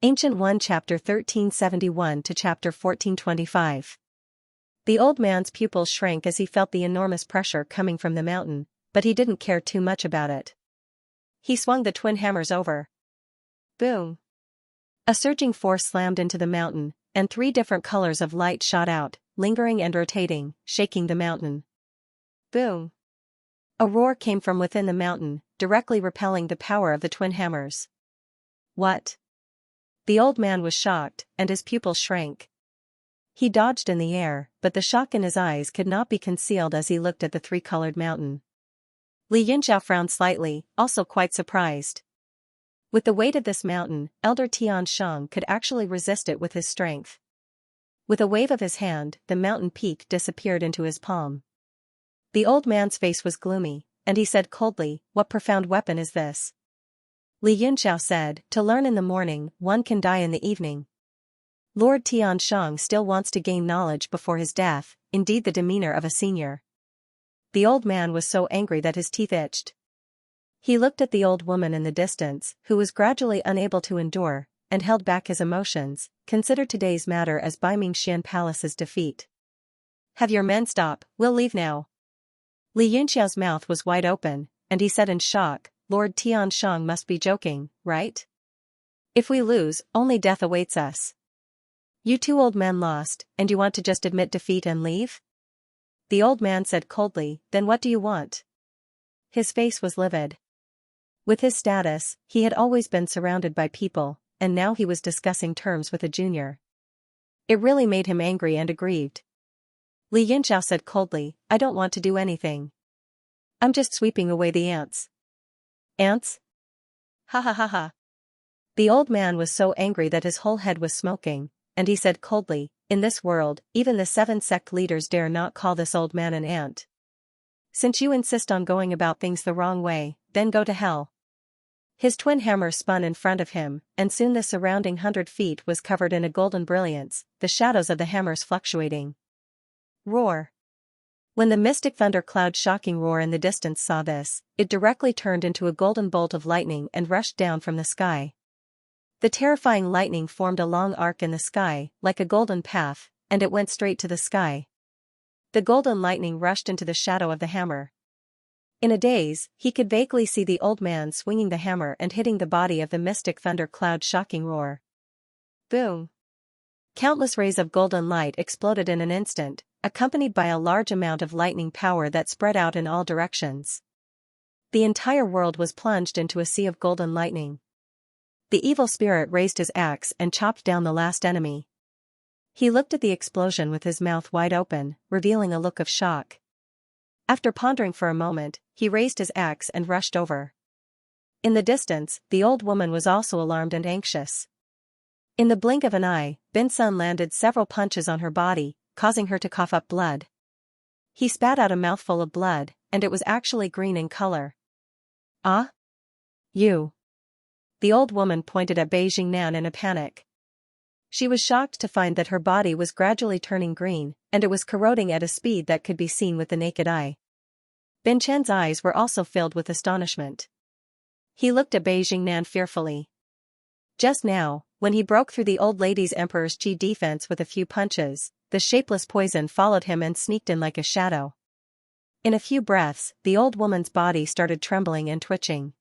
Ancient 1 Chapter 1371 to Chapter 1425. The old man's pupils shrank as he felt the enormous pressure coming from the mountain, but he didn't care too much about it. He swung the twin hammers over. Boom! A surging force slammed into the mountain, and 3 different colors of light shot out, lingering and rotating, shaking the mountain. Boom! A roar came from within the mountain, directly repelling the power of the twin hammers. What? The old man was shocked, and his pupils shrank. He dodged in the air, but the shock in his eyes could not be concealed as he looked at the 3-colored mountain. Xianxia frowned slightly, also quite surprised. With the weight of this mountain, Elder Xianxia could actually resist it with his strength. With a wave of his hand, the mountain peak disappeared into his palm. The old man's face was gloomy, and he said coldly, "What profound weapon is this?" Xianxia said, "To learn in the morning, one can die in the evening." Lord Tianshang still wants to gain knowledge before his death, indeed the demeanor of a senior. The old man was so angry that his teeth itched. He looked at the old woman in the distance, who was gradually unable to endure, and held back his emotions, considered today's matter as Bimingxian Palace's defeat. "Have your men stop, we'll leave now." Xianxia's mouth was wide open, and he said in shock, "Lord Tianshang must be joking, right? If we lose, only death awaits us. You 2 old men lost, and you want to just admit defeat and leave?" The old man said coldly, "Then what do you want?" His face was livid. With his status, he had always been surrounded by people, and now he was discussing terms with a junior. It really made him angry and aggrieved. Xianxia said coldly, "I don't want to do anything. I'm just sweeping away the ants." "Ants? Ha ha ha ha." The old man was so angry that his whole head was smoking, and he said coldly, "In this world, even the 7 sect leaders dare not call this old man an ant. Since you insist on going about things the wrong way, then go to hell." His twin hammer spun in front of him, and soon the surrounding 100 feet was covered in a golden brilliance, the shadows of the hammers fluctuating. Roar! When the mystic thundercloud shocking roar in the distance saw this, it directly turned into a golden bolt of lightning and rushed down from the sky. The terrifying lightning formed a long arc in the sky, like a golden path, and it went straight to the sky. The golden lightning rushed into the shadow of the hammer. In a daze, he could vaguely see the old man swinging the hammer and hitting the body of the mystic thundercloud shocking roar. Boom! Countless rays of golden light exploded in an instant, accompanied by a large amount of lightning power that spread out in all directions. The entire world was plunged into a sea of golden lightning. The evil spirit raised his axe and chopped down the last enemy. He looked at the explosion with his mouth wide open, revealing a look of shock. After pondering for a moment, he raised his axe and rushed over. In the distance, the old woman was also alarmed and anxious. In the blink of an eye, Bin Sun landed several punches on her body, causing her to cough up blood. He spat out a mouthful of blood, and it was actually green in color. "Ah? You?" The old woman pointed at Beijing Nan in a panic. She was shocked to find that her body was gradually turning green, and it was corroding at a speed that could be seen with the naked eye. Bin Chen's eyes were also filled with astonishment. He looked at Beijing Nan fearfully. Just now, when he broke through the old lady's emperor's qi defense with a few punches, the shapeless poison followed him and sneaked in like a shadow. In a few breaths, the old woman's body started trembling and twitching.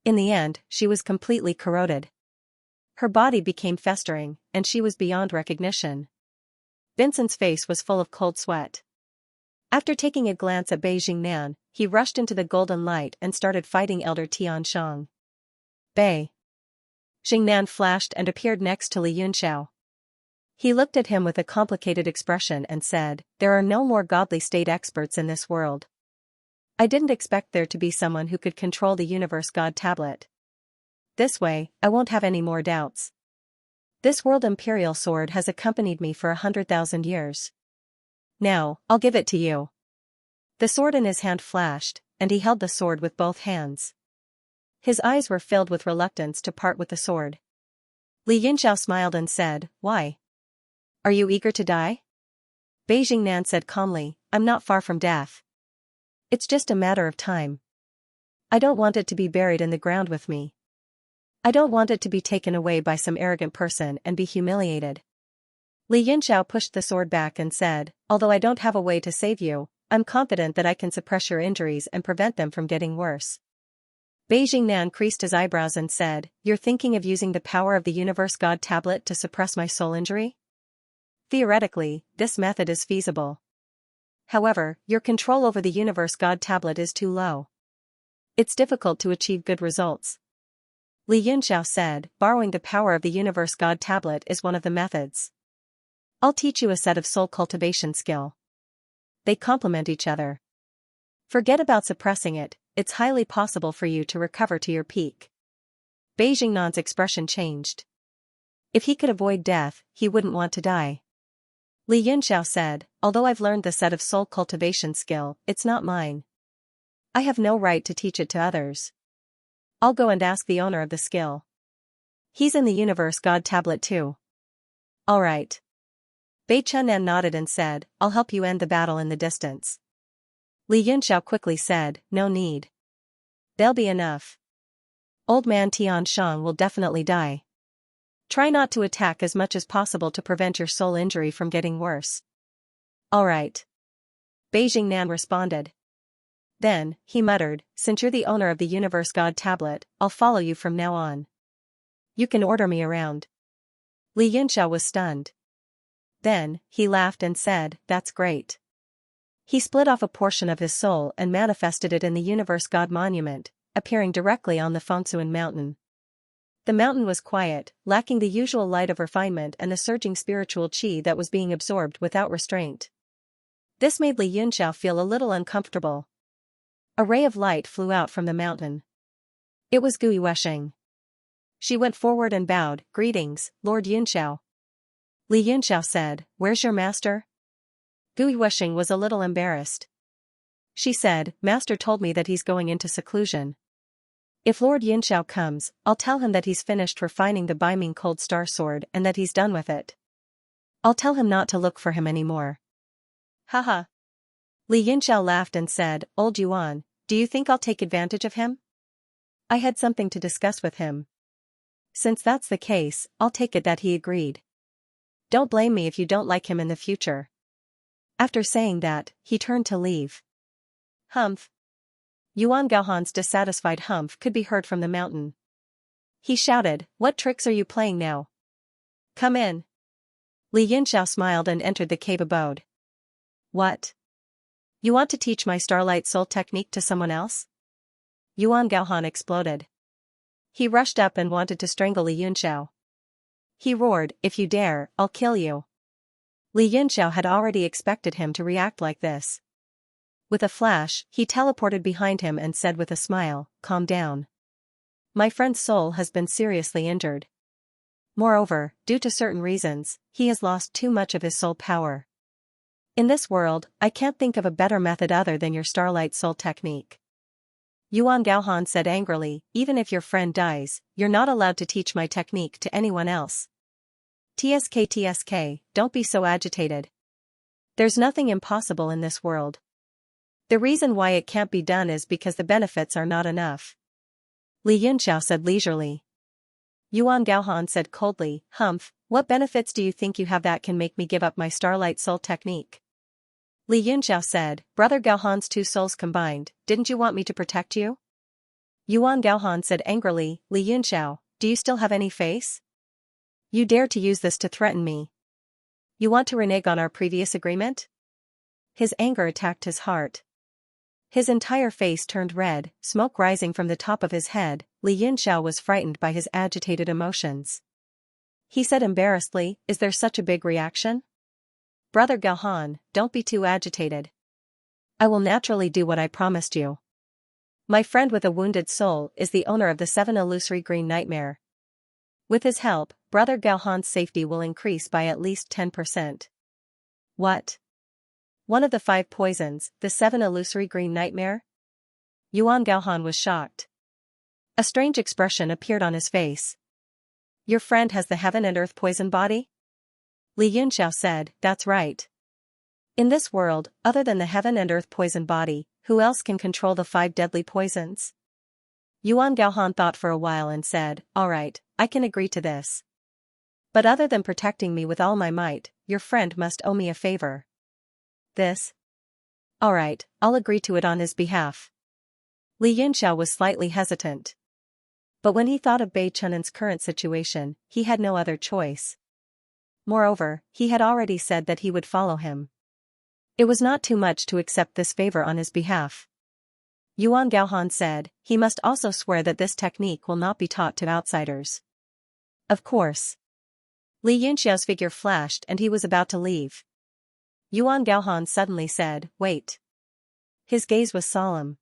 In the end, she was completely corroded. Her body became festering, and she was beyond recognition. Vincent's face was full of cold sweat. After taking a glance at Beijing Nan, he rushed into the golden light and started fighting Elder Tianshang. Bei! Xingnan flashed and appeared next to Li Yunxiao. He looked at him with a complicated expression and said, "There are no more godly state experts in this world. I didn't expect there to be someone who could control the universe god tablet. This way, I won't have any more doubts. This world imperial sword has accompanied me for 100,000 years. Now, I'll give it to you." The sword in his hand flashed, and he held the sword with both hands. His eyes were filled with reluctance to part with the sword. Li Yunxiao smiled and said, "Why? Are you eager to die?" Beijing Nan said calmly, "I'm not far from death. It's just a matter of time. I don't want it to be buried in the ground with me." I don't want it to be taken away by some arrogant person and be humiliated. Li Yunxiao pushed the sword back and said, although I don't have a way to save you, I'm confident that I can suppress your injuries and prevent them from getting worse. Beijing Nan creased his eyebrows and said, you're thinking of using the power of the Universe God tablet to suppress my soul injury? Theoretically, this method is feasible. However, your control over the Universe God tablet is too low. It's difficult to achieve good results. Li Yunxiao said, borrowing the power of the Universe God tablet is one of the methods. I'll teach you a set of soul cultivation skill. They complement each other. Forget about suppressing it, it's highly possible for you to recover to your peak. Beijing Nan's expression changed. If he could avoid death, he wouldn't want to die. Li Yunxiao said, although I've learned the set of soul cultivation skill, it's not mine. I have no right to teach it to others. I'll go and ask the owner of the skill. He's in the Universe God tablet too. All right. Bei Chunnan nodded and said, I'll help you end the battle in the distance. Li Yunxiao quickly said, no need. They'll be enough. Old man Tian Shang will definitely die. Try not to attack as much as possible to prevent your soul injury from getting worse. All right. Beijing Nan responded. Then, he muttered, since you're the owner of the Universe God tablet, I'll follow you from now on. You can order me around. Li Yunxiao was stunned. Then, he laughed and said, that's great. He split off a portion of his soul and manifested it in the Universe God monument, appearing directly on the Fengsuan mountain. The mountain was quiet, lacking the usual light of refinement and the surging spiritual qi that was being absorbed without restraint. This made Li Yunxiao feel a little uncomfortable. A ray of light flew out from the mountain. It was Gui Wesheng. She went forward and bowed, greetings, Lord Yunxiao. Li Yunxiao said, where's your master? Gui Wesheng was a little embarrassed. She said, Master told me that he's going into seclusion. If Lord Yunxiao comes, I'll tell him that he's finished refining the Baiming Cold Star Sword and that he's done with it. I'll tell him not to look for him anymore. Haha. Li Yunxiao laughed and said, Old Yuan, do you think I'll take advantage of him? I had something to discuss with him. Since that's the case, I'll take it that he agreed. Don't blame me if you don't like him in the future. After saying that, he turned to leave. Humph. Yuan Gaohan's dissatisfied humph could be heard from the mountain. He shouted, what tricks are you playing now? Come in. Li Yunxiao smiled and entered the cave abode. What? You want to teach my Starlight Soul technique to someone else? Yuan Gaohan exploded. He rushed up and wanted to strangle Li Yunxiao. He roared, if you dare, I'll kill you. Li Yunxiao had already expected him to react like this. With a flash, he teleported behind him and said with a smile, calm down. My friend's soul has been seriously injured. Moreover, due to certain reasons, he has lost too much of his soul power. In this world, I can't think of a better method other than your Starlight Soul technique. Yuan Gaohan said angrily, even if your friend dies, you're not allowed to teach my technique to anyone else. TSK, don't be so agitated. There's nothing impossible in this world. The reason why it can't be done is because the benefits are not enough. Li Yunxiao said leisurely. Yuan Gaohan said coldly, Humph, what benefits do you think you have that can make me give up my Starlight Soul technique? Li Yunxiao said, Brother Gaohan's two souls combined, didn't you want me to protect you? Yuan Gaohan said angrily, Li Yunxiao, do you still have any face? You dare to use this to threaten me? You want to renege on our previous agreement? His anger attacked his heart. His entire face turned red, smoke rising from the top of his head. Li Yunxiao was frightened by his agitated emotions. He said embarrassedly, is there such a big reaction? Brother Gaohan, don't be too agitated. I will naturally do what I promised you. My friend with a wounded soul is the owner of the 7 illusory green nightmare. With his help, Brother Gaohan's safety will increase by at least 10%. What? One of the 5 poisons, the 7 illusory green nightmare? Yuan Gaohan was shocked. A strange expression appeared on his face. Your friend has the heaven and earth poison body? Li Yunxiao said, that's right. In this world, other than the heaven and earth poison body, who else can control the 5 deadly poisons? Yuan Gaohan thought for a while and said, all right, I can agree to this. But other than protecting me with all my might, your friend must owe me a favor. This? All right, I'll agree to it on his behalf. Li Yunxiao was slightly hesitant. But when he thought of Bei Chunan's current situation, he had no other choice. Moreover, he had already said that he would follow him. It was not too much to accept this favor on his behalf. Yuan Gaohan said, he must also swear that this technique will not be taught to outsiders. Of course. Li Yunxiao's figure flashed and he was about to leave. Yuan Gaohan suddenly said, wait. His gaze was solemn.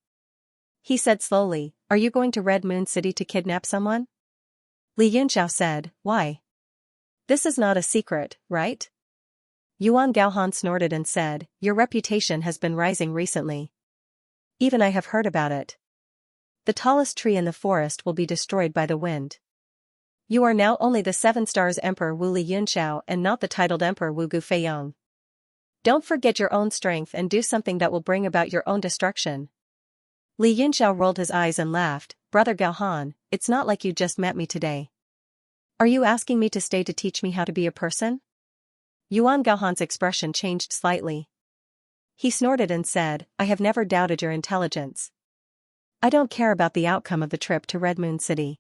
He said slowly, are you going to Red Moon City to kidnap someone? Li Yunxiao said, why? This is not a secret, right? Yuan Gaohan snorted and said, your reputation has been rising recently. Even I have heard about it. The tallest tree in the forest will be destroyed by the wind. You are now only the 7 Stars Emperor Wu Li Yunxiao and not the titled Emperor Wu Gufeiyong. Don't forget your own strength and do something that will bring about your own destruction. Li Yunxiao rolled his eyes and laughed, Brother Gaohan, it's not like you just met me today. Are you asking me to stay to teach me how to be a person? Yuan Gaohan's expression changed slightly. He snorted and said, I have never doubted your intelligence. I don't care about the outcome of the trip to Red Moon City.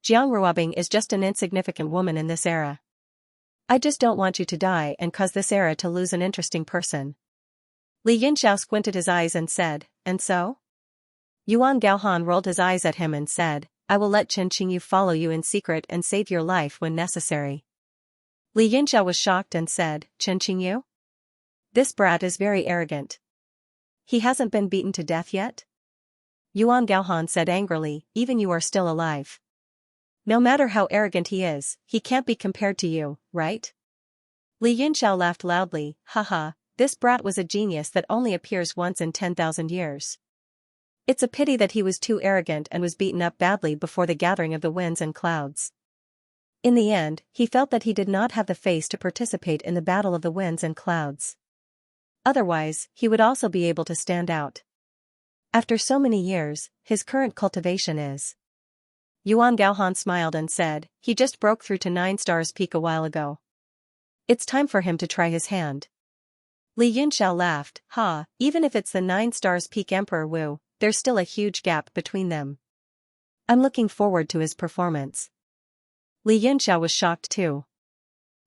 Jiang Ruobing is just an insignificant woman in this era. I just don't want you to die and cause this era to lose an interesting person. Li Yunxiao squinted his eyes and said, and so? Yuan Gaohan rolled his eyes at him and said, I will let Chen Qingyu follow you in secret and save your life when necessary. Li Yunxiao was shocked and said, Chen Qingyu? This brat is very arrogant. He hasn't been beaten to death yet? Yuan Gaohan said angrily, even you are still alive. No matter how arrogant he is, he can't be compared to you, right? Li Yunxiao laughed loudly, haha, this brat was a genius that only appears once in 10,000 years. It's a pity that he was too arrogant and was beaten up badly before the gathering of the winds and clouds. In the end, he felt that he did not have the face to participate in the battle of the winds and clouds. Otherwise, he would also be able to stand out. After so many years, his current cultivation is. Yuan Gaohan smiled and said, he just broke through to 9 Stars Peak a while ago. It's time for him to try his hand. Li Yunxiao laughed, even if it's the 9 Stars Peak Emperor Wu, there's still a huge gap between them. I'm looking forward to his performance. Li Yunxiao was shocked too.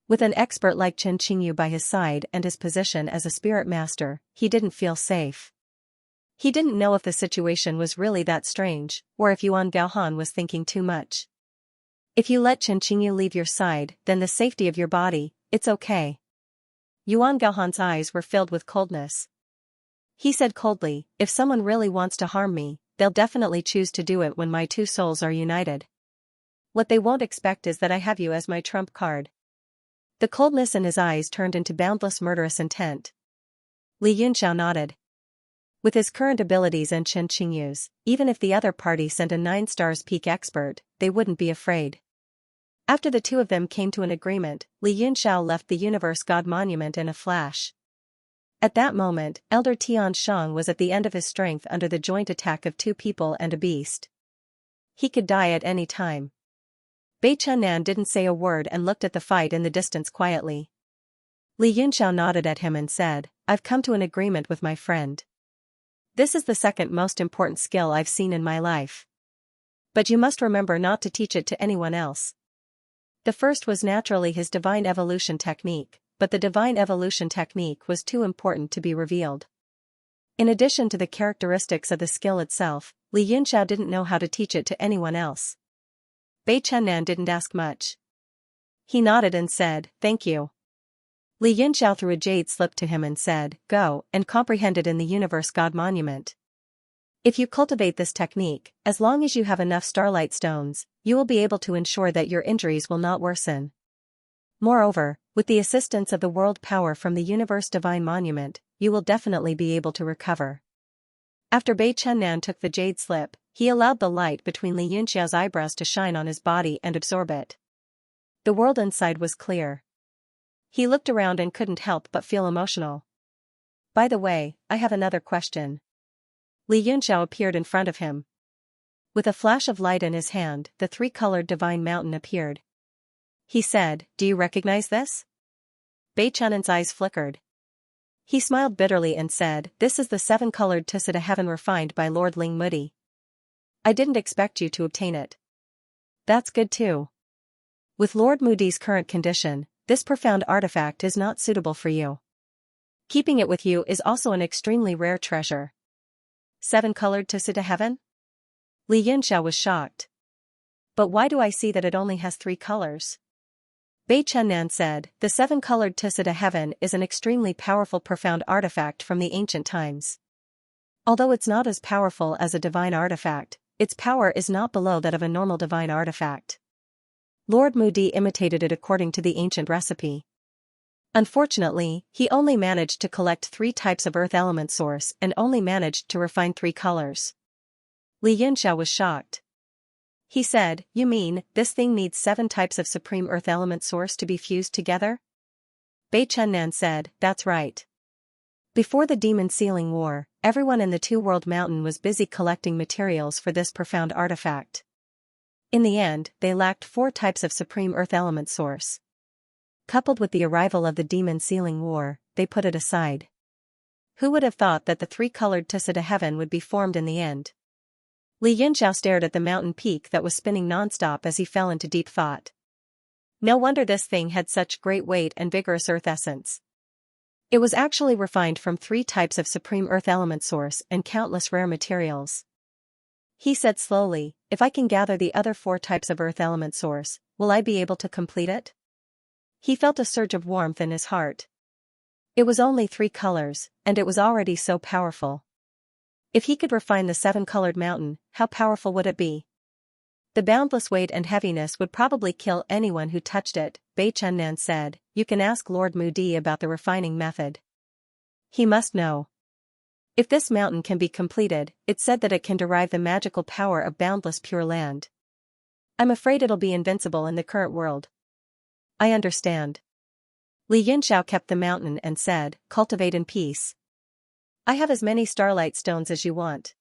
With an expert like Chen Qingyu by his side and his position as a spirit master, he didn't feel safe. He didn't know if the situation was really that strange, or if Yuan Gaohan was thinking too much. If you let Chen Qingyu leave your side, then the safety of your body, it's okay. Yuan Gaohan's eyes were filled with coldness. He said coldly, if someone really wants to harm me, they'll definitely choose to do it when my 2 souls are united. What they won't expect is that I have you as my trump card. The coldness in his eyes turned into boundless murderous intent. Li Yunxiao nodded. With his current abilities and Chen Qingyu's, even if the other party sent a 9 Stars Peak expert, they wouldn't be afraid. After the two of them came to an agreement, Li Yunxiao left the Universe God Monument in a flash. At that moment, Elder Tian Shang was at the end of his strength under the joint attack of 2 people and a beast. He could die at any time. Bei Chunnan didn't say a word and looked at the fight in the distance quietly. Li Yunxiao nodded at him and said, I've come to an agreement with my friend. This is the second most important skill I've seen in my life. But you must remember not to teach it to anyone else. The first was naturally his divine evolution technique, but the divine evolution technique was too important to be revealed. In addition to the characteristics of the skill itself, Li Yunxiao didn't know how to teach it to anyone else. Bei Chunnan didn't ask much. He nodded and said, thank you. Li Yunxiao threw a jade slip to him and said, go, and comprehend it in the Universe God Monument. If you cultivate this technique, as long as you have enough starlight stones, you will be able to ensure that your injuries will not worsen. Moreover, with the assistance of the world power from the Universe Divine Monument, you will definitely be able to recover. After Bei Chunnan took the jade slip, he allowed the light between Li Yunxiao's eyebrows to shine on his body and absorb it. The world inside was clear. He looked around and couldn't help but feel emotional. By the way, I have another question. Li Yunxiao appeared in front of him. With a flash of light in his hand, the three-colored divine mountain appeared. He said, "Do you recognize this?" Bei Chunan's eyes flickered. He smiled bitterly and said, "This is the seven-colored Tusita heaven refined by Lord Ling Mudi. I didn't expect you to obtain it." "That's good too. With Lord Mudi's current condition, this profound artifact is not suitable for you. Keeping it with you is also an extremely rare treasure." "Seven-colored Tusita heaven?" Li Yunxiao was shocked. "But why do I see that it only has three colors?" Bei Chunnan said, "The seven-colored Tusita heaven is an extremely powerful profound artifact from the ancient times. Although it's not as powerful as a divine artifact, its power is not below that of a normal divine artifact. Lord Mudi imitated it according to the ancient recipe. Unfortunately, he only managed to collect 3 types of earth element source and only managed to refine 3 colors." Li Yunxiao was shocked. He said, "You mean, this thing needs 7 types of supreme earth element source to be fused together?" Bei Chunnan said, "That's right." Before the Demon Sealing War, everyone in the Two-World Mountain was busy collecting materials for this profound artifact. In the end, they lacked 4 types of supreme earth element source. Coupled with the arrival of the Demon Sealing War, they put it aside. Who would have thought that the 3-colored Tusita heaven would be formed in the end? Li Yunxiao stared at the mountain peak that was spinning non-stop as he fell into deep thought. No wonder this thing had such great weight and vigorous earth essence. It was actually refined from 3 types of supreme earth element source and countless rare materials. He said slowly, "If I can gather the other 4 types of earth element source, will I be able to complete it?" He felt a surge of warmth in his heart. It was only 3 colors, and it was already so powerful. If he could refine the 7-colored mountain, how powerful would it be? The boundless weight and heaviness would probably kill anyone who touched it, Bei Chunnan said. "You can ask Lord Mudi about the refining method. He must know. If this mountain can be completed, it's said that it can derive the magical power of boundless pure land. I'm afraid it'll be invincible in the current world." "I understand." Li Yunxiao kept the mountain and said, "Cultivate in peace. I have as many starlight stones as you want."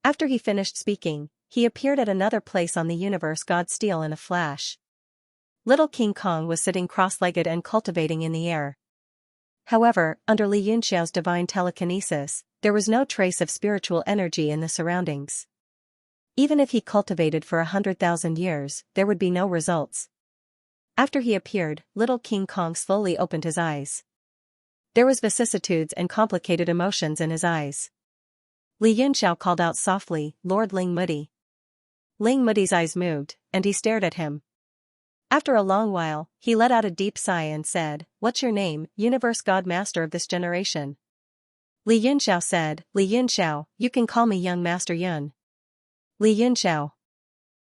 After he finished speaking, he appeared at another place on the universe god steel in a flash. Little King Kong was sitting cross-legged and cultivating in the air. However, under Li Yunxiao's divine telekinesis, there was no trace of spiritual energy in the surroundings. Even if he cultivated for 100,000 years, there would be no results. After he appeared, little King Kong slowly opened his eyes. There was vicissitudes and complicated emotions in his eyes. Li Yunxiao called out softly, "Lord Ling Mudi." Ling Mudi's eyes moved, and he stared at him. After a long while, he let out a deep sigh and said, "What's your name, Universe God Master of this generation?" Li Yunxiao said, "Li Yunxiao, you can call me Young Master Yun." Li Yunxiao.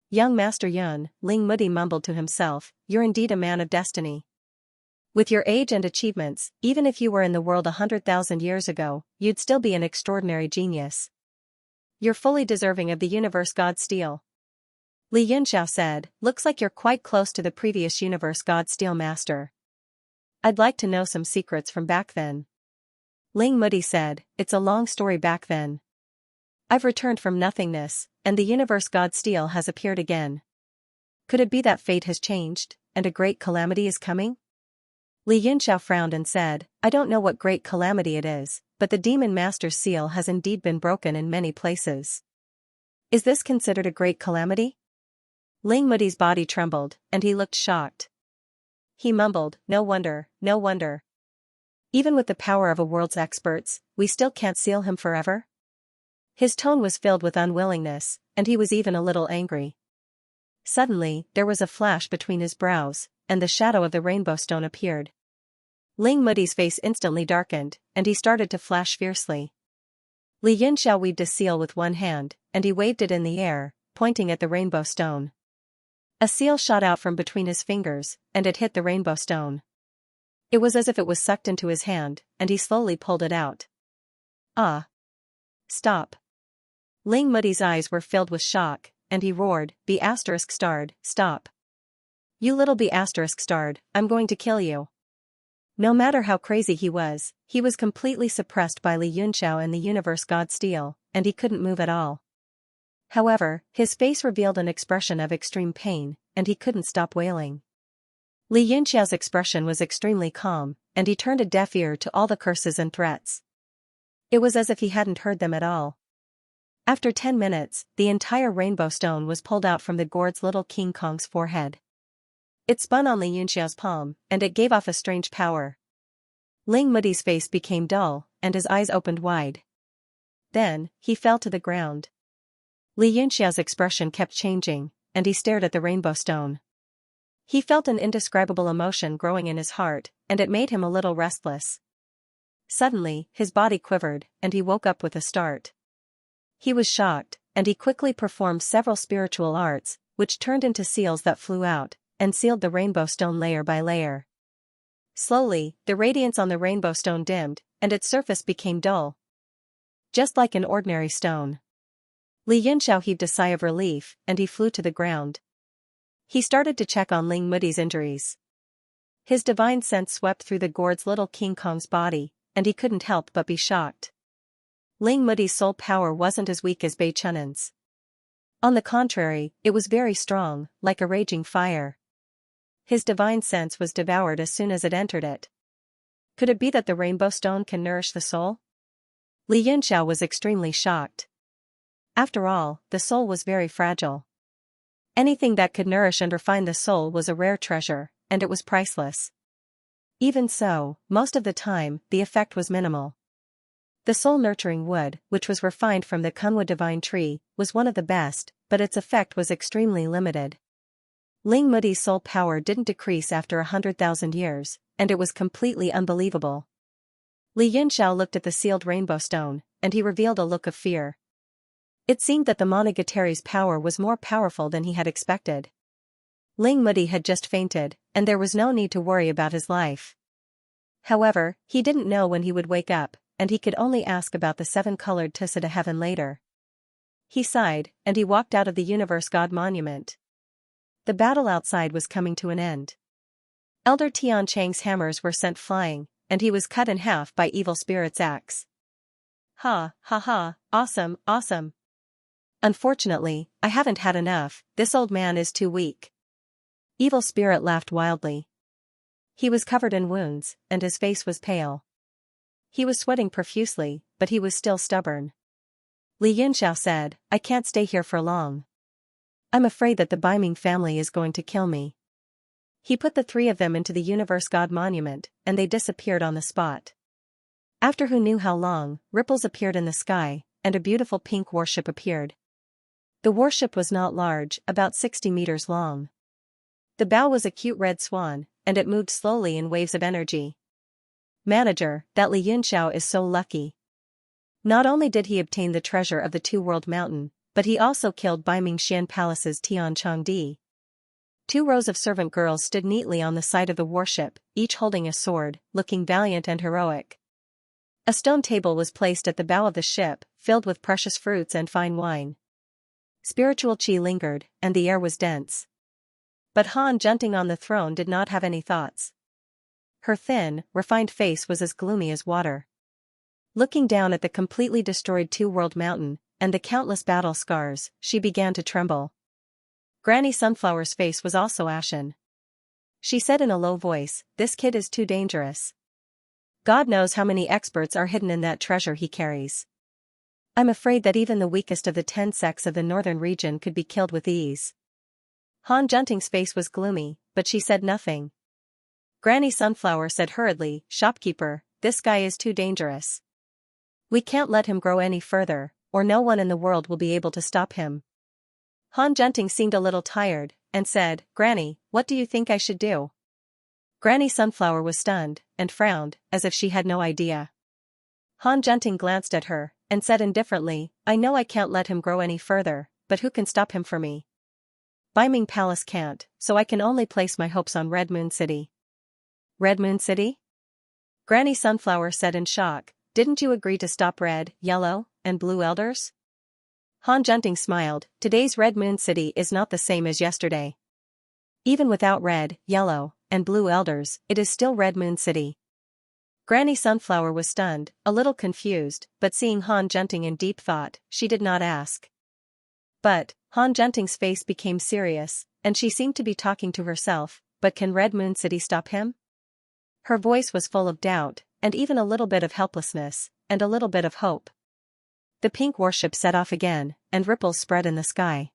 "Young Master Yun," Ling Mudi mumbled to himself, "you're indeed a man of destiny. With your age and achievements, even if you were in the world 100,000 years ago, you'd still be an extraordinary genius. You're fully deserving of the Universe God Steel." Li Yunxiao said, "Looks like you're quite close to the previous Universe God Steel Master. I'd like to know some secrets from back then." Ling Mudi said, "It's a long story back then. I've returned from nothingness, and the Universe God Steel has appeared again. Could it be that fate has changed, and a great calamity is coming?" Li Yunxiao frowned and said, "I don't know what great calamity it is, but the Demon Master's seal has indeed been broken in many places. Is this considered a great calamity?" Ling Mudi's body trembled, and he looked shocked. He mumbled, "No wonder, no wonder. Even with the power of a world's experts, we still can't seal him forever?" His tone was filled with unwillingness, and he was even a little angry. Suddenly, there was a flash between his brows, and the shadow of the rainbow stone appeared. Ling Mudi's face instantly darkened, and he started to flash fiercely. Li Yunxiao weaved a seal with one hand, and he waved it in the air, pointing at the rainbow stone. A seal shot out from between his fingers, and it hit the rainbow stone. It was as if it was sucked into his hand, and he slowly pulled it out. "Ah! Stop!" Ling Mudi's eyes were filled with shock, and he roared, "Be asterisk starred, stop! You little be asterisk starred, I'm going to kill you." No matter how crazy he was completely suppressed by Li Yunxiao and the Universe God Steel, and he couldn't move at all. However, his face revealed an expression of extreme pain, and he couldn't stop wailing. Li Yunxiao's expression was extremely calm, and he turned a deaf ear to all the curses and threats. It was as if he hadn't heard them at all. After 10 minutes, the entire rainbow stone was pulled out from the gourd's little King Kong's forehead. It spun on Li Yunxiao's palm, and it gave off a strange power. Ling Mudi's face became dull, and his eyes opened wide. Then, he fell to the ground. Li Yunxiao's expression kept changing, and he stared at the rainbow stone. He felt an indescribable emotion growing in his heart, and it made him a little restless. Suddenly, his body quivered, and he woke up with a start. He was shocked, and he quickly performed several spiritual arts, which turned into seals that flew out, and sealed the rainbow stone layer by layer. Slowly, the radiance on the rainbow stone dimmed, and its surface became dull, just like an ordinary stone. Li Yunxiao heaved a sigh of relief, and he flew to the ground. He started to check on Ling Mudi's injuries. His divine sense swept through the gourd's little King Kong's body, and he couldn't help but be shocked. Ling Mudi's soul power wasn't as weak as Bei Chunan's. On the contrary, it was very strong, like a raging fire. His divine sense was devoured as soon as it entered it. Could it be that the rainbow stone can nourish the soul? Li Yunxiao was extremely shocked. After all, the soul was very fragile. Anything that could nourish and refine the soul was a rare treasure, and it was priceless. Even so, most of the time, the effect was minimal. The soul-nurturing wood, which was refined from the Kunwa divine tree, was one of the best, but its effect was extremely limited. Ling Mudi's soul power didn't decrease after 100,000 years, and it was completely unbelievable. Li Yunxiao looked at the sealed rainbow stone, and he revealed a look of fear. It seemed that the Monogatari's power was more powerful than he had expected. Ling Mudi had just fainted, and there was no need to worry about his life. However, he didn't know when he would wake up, and he could only ask about the 7-colored Tusita heaven later. He sighed, and he walked out of the Universe God Monument. The battle outside was coming to an end. Elder Tian Chang's hammers were sent flying, and he was cut in half by Evil Spirit's axe. Ha, ha ha, awesome, awesome. Unfortunately, I haven't had enough, this old man is too weak. Evil Spirit laughed wildly. He was covered in wounds, and his face was pale. He was sweating profusely, but he was still stubborn. Li Yunxiao said, I can't stay here for long. I'm afraid that the Baiming family is going to kill me. He put the 3 of them into the Universe God Monument, and they disappeared on the spot. After who knew how long, ripples appeared in the sky, and a beautiful pink warship appeared. The warship was not large, about 60 meters long. The bow was a cute red swan, and it moved slowly in waves of energy. Manager, that Li Yunxiao is so lucky. Not only did he obtain the treasure of the Two-World Mountain, but he also killed Baiming Xian Palace's Tian Changdi. 2 rows of servant girls stood neatly on the side of the warship, each holding a sword, looking valiant and heroic. A stone table was placed at the bow of the ship, filled with precious fruits and fine wine. Spiritual qi lingered, and the air was dense. But Han Junting on the throne did not have any thoughts. Her thin, refined face was as gloomy as water. Looking down at the completely destroyed Two-World Mountain, and the countless battle scars, she began to tremble. Granny Sunflower's face was also ashen. She said in a low voice, this kid is too dangerous. God knows how many experts are hidden in that treasure he carries. I'm afraid that even the weakest of the 10 sects of the northern region could be killed with ease. Han Junting's face was gloomy, but she said nothing. Granny Sunflower said hurriedly, Shopkeeper, this guy is too dangerous. We can't let him grow any further, or no one in the world will be able to stop him. Han Junting seemed a little tired, and said, Granny, what do you think I should do? Granny Sunflower was stunned, and frowned, as if she had no idea. Han Junting glanced at her, and said indifferently, I know I can't let him grow any further, but who can stop him for me? Baiming Palace can't, so I can only place my hopes on Red Moon City. Red Moon City? Granny Sunflower said in shock, didn't you agree to stop red, yellow, and blue elders? Han Junting smiled, today's Red Moon City is not the same as yesterday. Even without red, yellow, and blue elders, it is still Red Moon City. Granny Sunflower was stunned, a little confused, but seeing Han Junting in deep thought, she did not ask. But, Han Junting's face became serious, and she seemed to be talking to herself, but can Red Moon City stop him? Her voice was full of doubt, and even a little bit of helplessness, and a little bit of hope. The pink warship set off again, and ripples spread in the sky.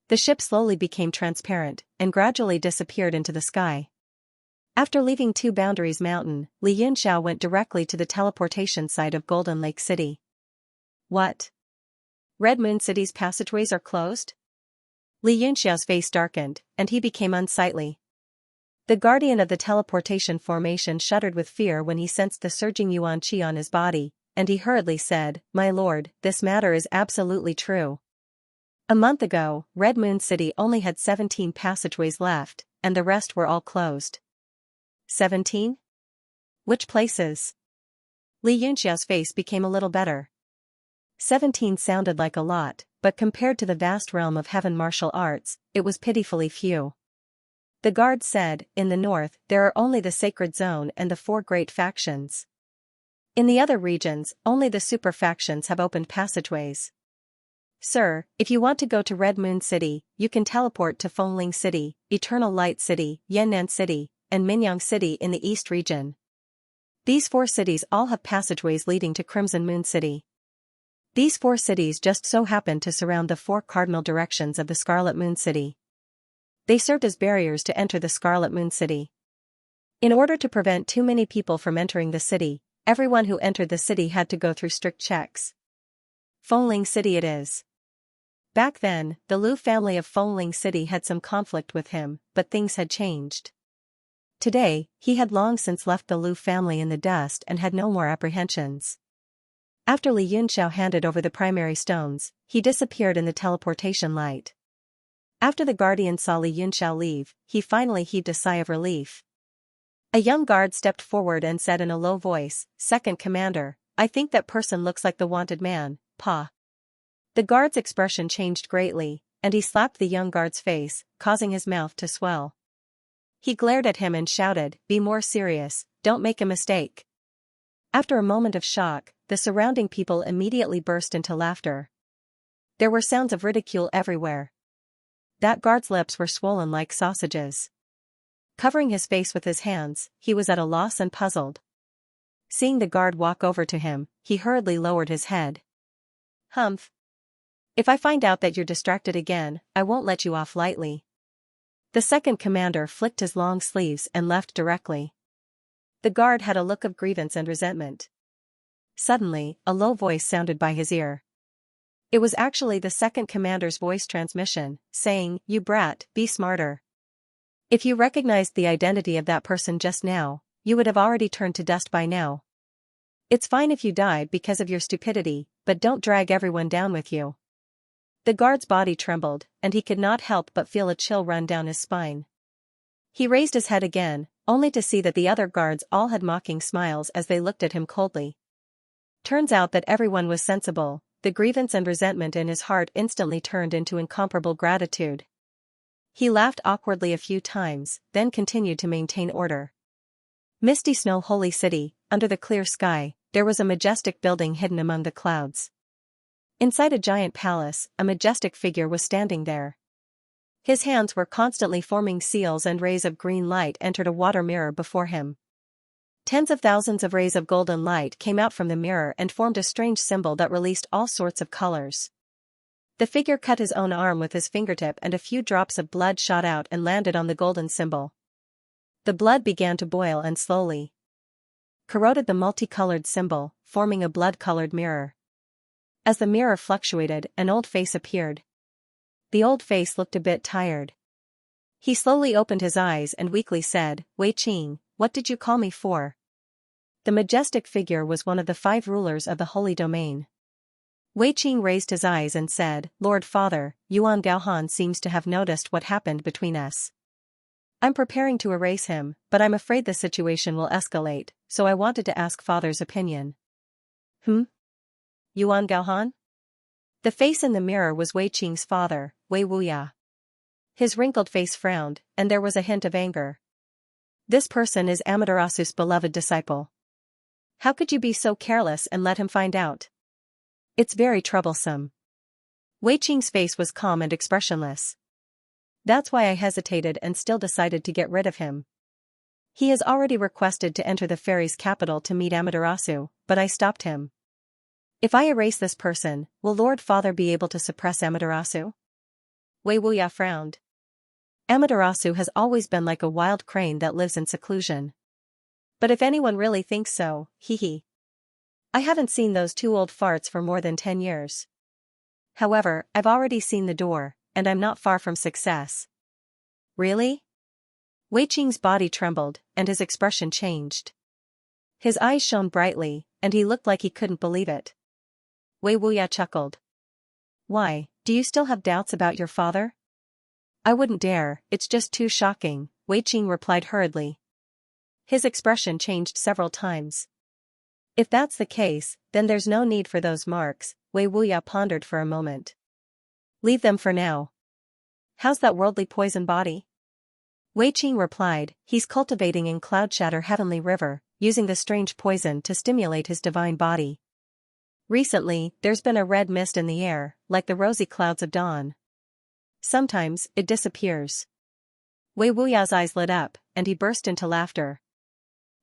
The ship slowly became transparent, and gradually disappeared into the sky. After leaving Two Boundaries Mountain, Li Yunxiao went directly to the teleportation site of Golden Lake City. What? Red Moon City's passageways are closed? Li Yunxiao's face darkened, and he became unsightly. The guardian of the teleportation formation shuddered with fear when he sensed the surging yuan qi on his body, and he hurriedly said, "My lord, this matter is absolutely true. A month ago, Red Moon City only had 17 passageways left, and the rest were all closed." 17? Which places? Li Yunxiao's face became a little better. 17 sounded like a lot, but compared to the vast realm of heaven martial arts, it was pitifully few. The guard said, "In the north, there are only the Sacred Zone and the 4 great factions. In the other regions, only the super factions have opened passageways. Sir, if you want to go to Red Moon City, you can teleport to Fengling City, Eternal Light City, Yannan City, and Minyang City in the East region. These 4 cities all have passageways leading to Crimson Moon City. These 4 cities just so happen to surround the 4 cardinal directions of the Scarlet Moon City. They served as barriers to enter the Scarlet Moon City. In order to prevent too many people from entering the city, everyone who entered the city had to go through strict checks. Fengling City it is." Back then, the Liu family of Fengling City had some conflict with him, but things had changed. Today, he had long since left the Liu family in the dust and had no more apprehensions. After Li Yunxiao handed over the primary stones, he disappeared in the teleportation light. After the guardian saw Li Yunxiao leave, he finally heaved a sigh of relief. A young guard stepped forward and said in a low voice, "Second Commander, I think that person looks like the wanted man, Pa." The guard's expression changed greatly, and he slapped the young guard's face, causing his mouth to swell. He glared at him and shouted, "Be more serious, don't make a mistake." After a moment of shock, the surrounding people immediately burst into laughter. There were sounds of ridicule everywhere. That guard's lips were swollen like sausages. Covering his face with his hands, he was at a loss and puzzled. Seeing the guard walk over to him, he hurriedly lowered his head. "Humph. If I find out that you're distracted again, I won't let you off lightly." The second commander flicked his long sleeves and left directly. The guard had a look of grievance and resentment. Suddenly, a low voice sounded by his ear. It was actually the second commander's voice transmission, saying, "You brat, be smarter. If you recognized the identity of that person just now, you would have already turned to dust by now. It's fine if you die because of your stupidity, but don't drag everyone down with you." The guard's body trembled, and he could not help but feel a chill run down his spine. He raised his head again, only to see that the other guards all had mocking smiles as they looked at him coldly. Turns out that everyone was sensible. The grievance and resentment in his heart instantly turned into incomparable gratitude. He laughed awkwardly a few times, then continued to maintain order. Misty Snow Holy City, under the clear sky, there was a majestic building hidden among the clouds. Inside a giant palace, a majestic figure was standing there. His hands were constantly forming seals, and rays of green light entered a water mirror before him. Tens of thousands of rays of golden light came out from the mirror and formed a strange symbol that released all sorts of colors. The figure cut his own arm with his fingertip, and a few drops of blood shot out and landed on the golden symbol. The blood began to boil and slowly corroded the multicolored symbol, forming a blood-colored mirror. As the mirror fluctuated, an old face appeared. The old face looked a bit tired. He slowly opened his eyes and weakly said, "Wei Qing, what did you call me for?" The majestic figure was one of the 5 rulers of the Holy Domain. Wei Qing raised his eyes and said, "Lord Father, Yuan Gaohan seems to have noticed what happened between us. I'm preparing to erase him, but I'm afraid the situation will escalate, so I wanted to ask Father's opinion." Yuan Gaohan? The face in the mirror was Wei Qing's father, Wei Wuya. His wrinkled face frowned, and there was a hint of anger. "This person is Amaterasu's beloved disciple. How could you be so careless and let him find out? It's very troublesome." Wei Qing's face was calm and expressionless. That's why I hesitated and still decided to get rid of him. He has already requested to enter the fairy's capital to meet Amaterasu, but I stopped him. If I erase this person, will Lord Father be able to suppress Amaterasu? Wei Wuya frowned. Amaterasu has always been like a wild crane that lives in seclusion. But if anyone really thinks so, hee. I haven't seen those two old farts for more than 10 years. However, I've already seen the door, and I'm not far from success. Really? Wei Qing's body trembled, and his expression changed. His eyes shone brightly, and he looked like he couldn't believe it. Wei Wuya chuckled. Why, do you still have doubts about your father? I wouldn't dare, it's just too shocking, Wei Qing replied hurriedly. His expression changed several times. If that's the case, then there's no need for those marks, Wei Wuya pondered for a moment. Leave them for now. How's that worldly poison body? Wei Qing replied, he's cultivating in Cloud Shatter Heavenly River, using the strange poison to stimulate his divine body. Recently, there's been a red mist in the air, like the rosy clouds of dawn. Sometimes, it disappears. Wei Wuya's eyes lit up, and he burst into laughter.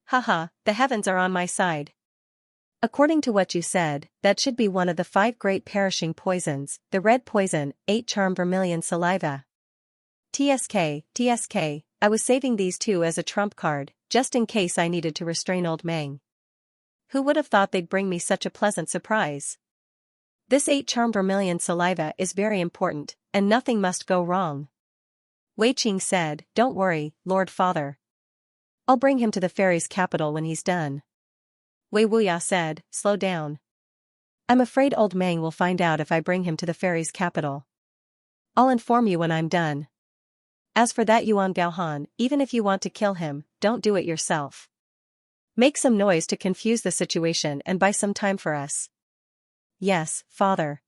Haha, the heavens are on my side. According to what you said, that should be one of the 5 great perishing poisons, the red poison, 8 charm vermilion saliva. TSK, I was saving these 2 as a trump card, just in case I needed to restrain old Meng. Who would have thought they'd bring me such a pleasant surprise? This 8 charm vermilion saliva is very important, and nothing must go wrong. Wei Qing said, don't worry, Lord Father. I'll bring him to the fairy's capital when he's done. Wei Wuya said, slow down. I'm afraid old Meng will find out if I bring him to the fairy's capital. I'll inform you when I'm done. As for that Yuan Gaohan, even if you want to kill him, don't do it yourself. Make some noise to confuse the situation and buy some time for us. Yes, Father.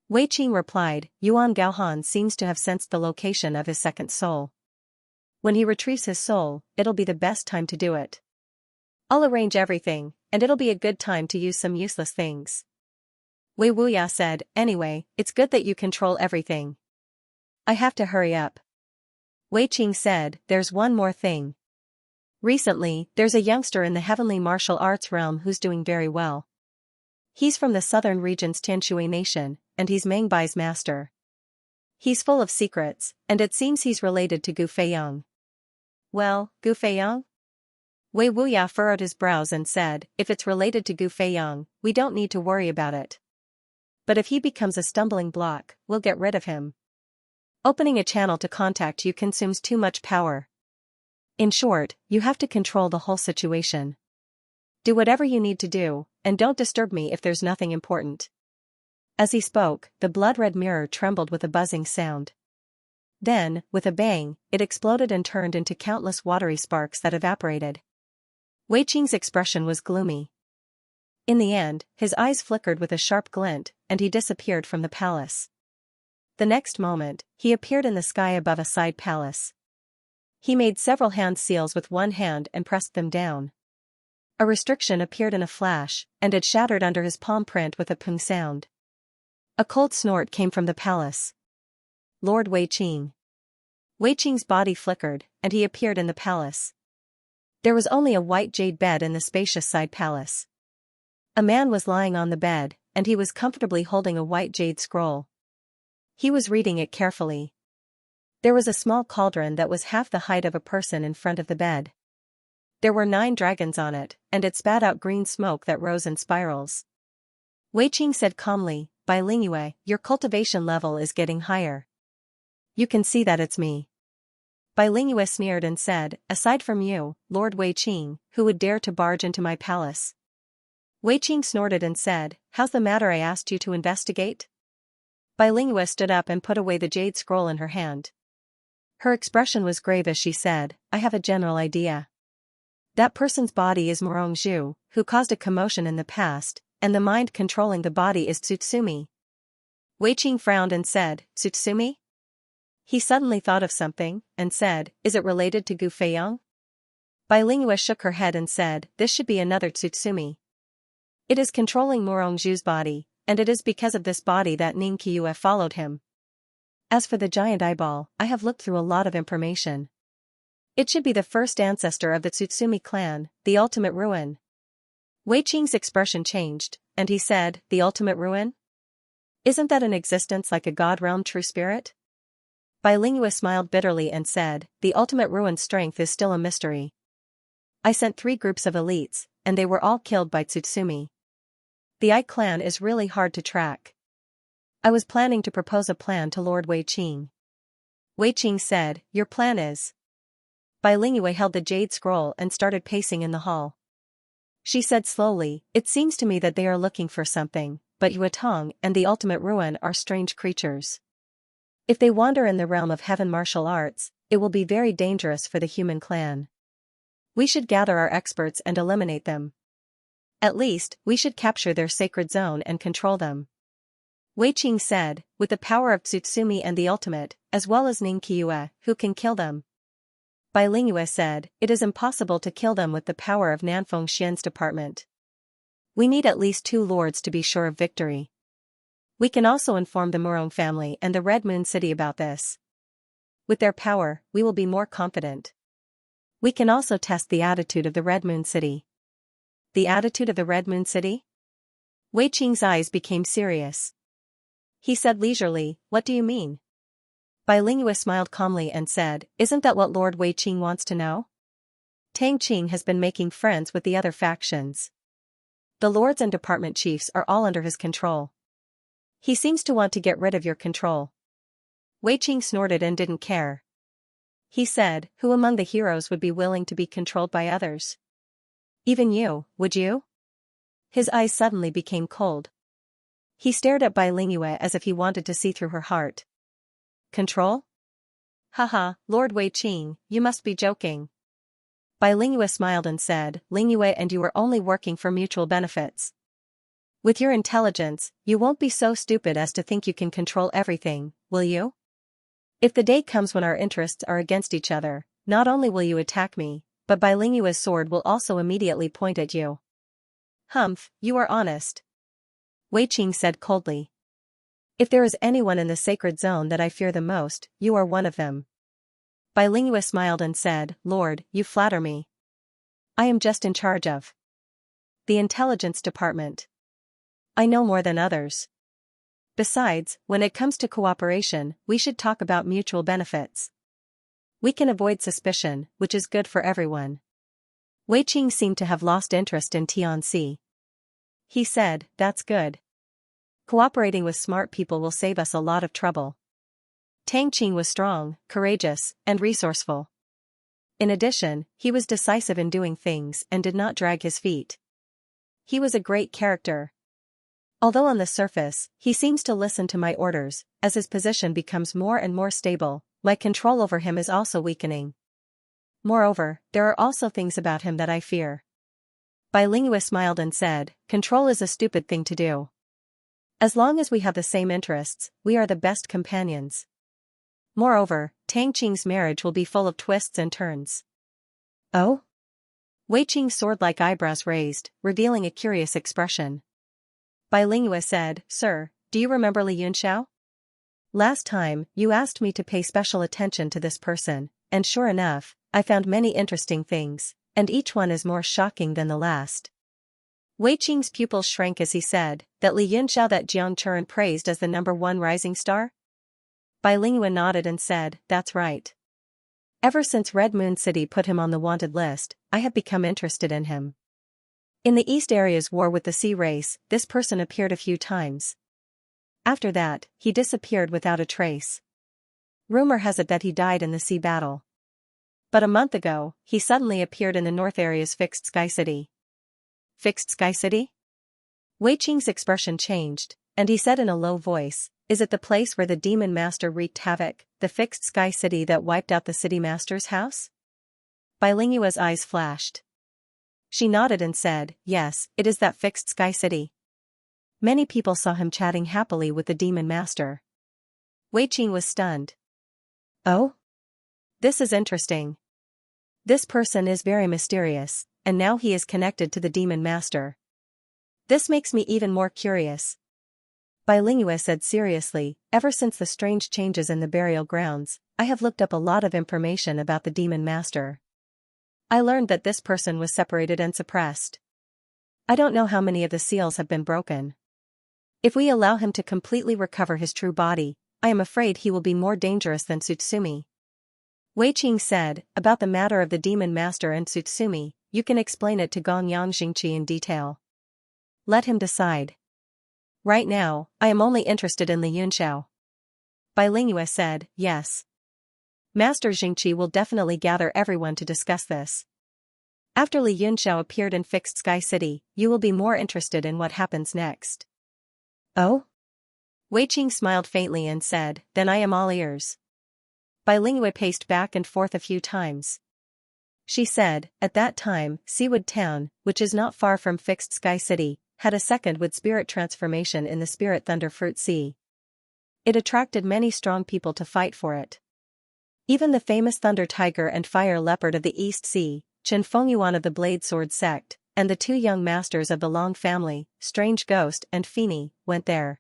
Wei Qing replied, Yuan Gaohan seems to have sensed the location of his second soul. When he retrieves his soul, it'll be the best time to do it. I'll arrange everything, and it'll be a good time to use some useless things. Wei Wuya said, anyway, it's good that you control everything. I have to hurry up. Wei Qing said, there's one more thing. Recently, there's a youngster in the heavenly martial arts realm who's doing very well. He's from the southern region's Tianshui nation, and he's Meng Bai's master. He's full of secrets, and it seems he's related to Gu Feiyang. Well, Gu Feiyang? Wei Wuya furrowed his brows and said, if it's related to Gu Feiyang, we don't need to worry about it. But if he becomes a stumbling block, we'll get rid of him. Opening a channel to contact you consumes too much power. In short, you have to control the whole situation. Do whatever you need to do, and don't disturb me if there's nothing important. As he spoke, the blood-red mirror trembled with a buzzing sound. Then, with a bang, it exploded and turned into countless watery sparks that evaporated. Wei Qing's expression was gloomy. In the end, his eyes flickered with a sharp glint, and he disappeared from the palace. The next moment, he appeared in the sky above a side palace. He made several hand seals with one hand and pressed them down. A restriction appeared in a flash, and it shattered under his palm print with a pung sound. A cold snort came from the palace. Lord Wei Qing. Wei Qing's body flickered, and he appeared in the palace. There was only a white jade bed in the spacious side palace. A man was lying on the bed, and he was comfortably holding a white jade scroll. He was reading it carefully. There was a small cauldron that was half the height of a person in front of the bed. There were 9 dragons on it, and it spat out green smoke that rose in spirals. Wei Qing said calmly, Bai Lingyue, your cultivation level is getting higher. You can see that it's me. Bai Lingyue sneered and said, aside from you, Lord Wei Qing, who would dare to barge into my palace? Wei Qing snorted and said, how's the matter I asked you to investigate? Bai Lingyue stood up and put away the jade scroll in her hand. Her expression was grave as she said, I have a general idea. That person's body is Morong Zhu, who caused a commotion in the past, and the mind controlling the body is Tsutsumi. Wei Qing frowned and said, Tsutsumi? He suddenly thought of something, and said, is it related to Gu Feiyang? Bai Lingyue shook her head and said, this should be another Tsutsumi. It is controlling Morong Zhu's body, and it is because of this body that Xianxia followed him. As for the giant eyeball, I have looked through a lot of information. It should be the first ancestor of the Tsutsumi clan, the ultimate ruin. Wei Qing's expression changed, and he said, the ultimate ruin? Isn't that an existence like a god realm true spirit? Bai Lingyue smiled bitterly and said, the ultimate ruin's strength is still a mystery. I sent 3 groups of elites, and they were all killed by Tsutsumi. The Ai clan is really hard to track. I was planning to propose a plan to Lord Wei Qing. Wei Qing said, your plan is? Bai Lingyue held the jade scroll and started pacing in the hall. She said slowly, it seems to me that they are looking for something, but Yue Tong and the ultimate ruin are strange creatures. If they wander in the realm of heaven martial arts, it will be very dangerous for the human clan. We should gather our experts and eliminate them. At least, we should capture their sacred zone and control them. Wei Qing said, with the power of Tsutsumi and the ultimate, as well as Xianxia, who can kill them? Bai Lingyue said, it is impossible to kill them with the power of Nanfeng Xian's department. We need at least 2 lords to be sure of victory. We can also inform the Murong family and the Red Moon City about this. With their power, we will be more confident. We can also test the attitude of the Red Moon City. The attitude of the Red Moon City? Wei Qing's eyes became serious. He said leisurely, what do you mean? Bai Lingyue smiled calmly and said, isn't that what Lord Wei Qing wants to know? Tang Qing has been making friends with the other factions. The lords and department chiefs are all under his control. He seems to want to get rid of your control. Wei Qing snorted and didn't care. He said, who among the heroes would be willing to be controlled by others? Even you, would you? His eyes suddenly became cold. He stared at Bai Lingyue as if he wanted to see through her heart. Control? Haha, Lord Wei Qing, you must be joking. Bai Lingyue smiled and said, Lingyue and you are only working for mutual benefits. With your intelligence, you won't be so stupid as to think you can control everything, will you? If the day comes when our interests are against each other, not only will you attack me, but Bai Lingyue's sword will also immediately point at you. Humph, you are honest. Wei Qing said coldly. If there is anyone in the sacred zone that I fear the most, you are one of them. Bai Lingyue smiled and said, Lord, you flatter me. I am just in charge of the intelligence department. I know more than others. Besides, when it comes to cooperation, we should talk about mutual benefits. We can avoid suspicion, which is good for everyone. Wei Qing seemed to have lost interest in Tianxi. He said, that's good. Cooperating with smart people will save us a lot of trouble. Tang Qing was strong, courageous, and resourceful. In addition, he was decisive in doing things and did not drag his feet. He was a great character. Although on the surface, he seems to listen to my orders, as his position becomes more and more stable, my control over him is also weakening. Moreover, there are also things about him that I fear. Bai Lingyue smiled and said, control is a stupid thing to do. As long as we have the same interests, we are the best companions. Moreover, Tang Qing's marriage will be full of twists and turns. Oh? Wei Qing's sword-like eyebrows raised, revealing a curious expression. Bai Lingyue said, Sir, do you remember Li Yunxiao? Last time, you asked me to pay special attention to this person, and sure enough, I found many interesting things, and each one is more shocking than the last. Wei Qing's pupils shrank as he said, that Li Yunxiao that Jiang Churan praised as the #1 rising star? Bai Lingyue nodded and said, that's right. Ever since Red Moon City put him on the wanted list, I have become interested in him. In the East Area's war with the Sea Race, this person appeared a few times. After that, he disappeared without a trace. Rumor has it that he died in the sea battle. But a month ago, he suddenly appeared in the North Area's Fixed Sky City. Fixed Sky City? Wei Qing's expression changed, and he said in a low voice, is it the place where the Demon Master wreaked havoc, the Fixed Sky City that wiped out the City Master's house? Bai Lingyue's eyes flashed. She nodded and said, yes, it is that Fixed Sky City. Many people saw him chatting happily with the Demon Master. Wei Qing was stunned. Oh? This is interesting. This person is very mysterious, and now he is connected to the Demon Master. This makes me even more curious. Bilingua said seriously, ever since the strange changes in the burial grounds, I have looked up a lot of information about the demon master. I learned that this person was separated and suppressed. I don't know how many of the seals have been broken. If we allow him to completely recover his true body, I am afraid he will be more dangerous than Tsutsumi. Wei Qing said, about the matter of the demon master and Tsutsumi, you can explain it to Gongyang Xingqi in detail. Let him decide. Right now, I am only interested in Li Yunxiao. Bilingua said, yes. Master Xingqi will definitely gather everyone to discuss this. After Li Yunxiao appeared in Fixed Sky City, you will be more interested in what happens next. Oh? Wei Qing smiled faintly and said, then I am all ears. Bilingua paced back and forth a few times. She said, at that time, Seawood Town, which is not far from Fixed Sky City, had a second wood spirit transformation in the Spirit Thunder Fruit Sea. It attracted many strong people to fight for it. Even the famous Thunder Tiger and Fire Leopard of the East Sea, Chen Fengyuan of the Blade Sword Sect, and the two young masters of the Long family, Strange Ghost and Feeny, went there.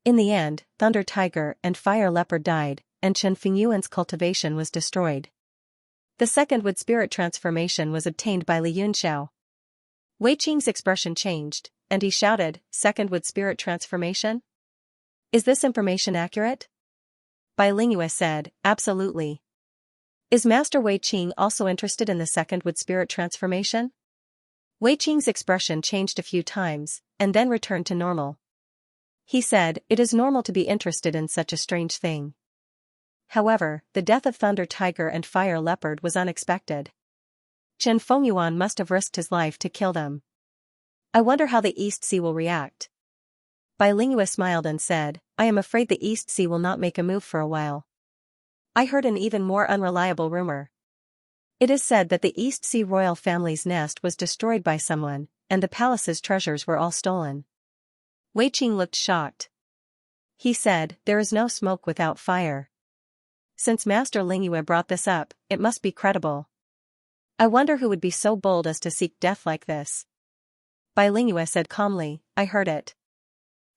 In the end, Thunder Tiger and Fire Leopard died, and Chen Fengyuan's cultivation was destroyed. The second wood spirit transformation was obtained by Li Yunxiao. Wei Qing's expression changed, and he shouted, second wood spirit transformation? Is this information accurate? Bilingua said, absolutely. Is Master Wei Qing also interested in the second wood spirit transformation? Wei Qing's expression changed a few times, and then returned to normal. He said, it is normal to be interested in such a strange thing. However, the death of Thunder Tiger and Fire Leopard was unexpected. Chen Fengyuan must have risked his life to kill them. I wonder how the East Sea will react. Bilingua smiled and said, I am afraid the East Sea will not make a move for a while. I heard an even more unreliable rumor. It is said that the East Sea royal family's nest was destroyed by someone, and the palace's treasures were all stolen. Wei Qing looked shocked. He said, there is no smoke without fire. Since Master Lingua brought this up, it must be credible. I wonder who would be so bold as to seek death like this. Bilingua said calmly, I heard it.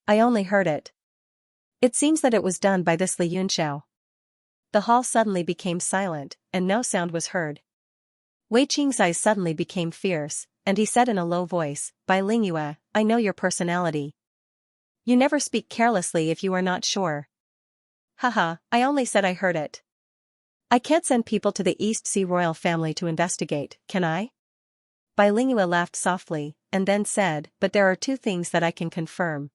I only heard it. It seems that it was done by this Li Yunxiao. The hall suddenly became silent, and no sound was heard. Wei Qing's eyes suddenly became fierce, and he said in a low voice, Bilingua, I know your personality. You never speak carelessly if you are not sure. Haha, I only said I heard it. I can't send people to the East Sea royal family to investigate, can I? Bilingua laughed softly, and then said, but there are two things that I can confirm.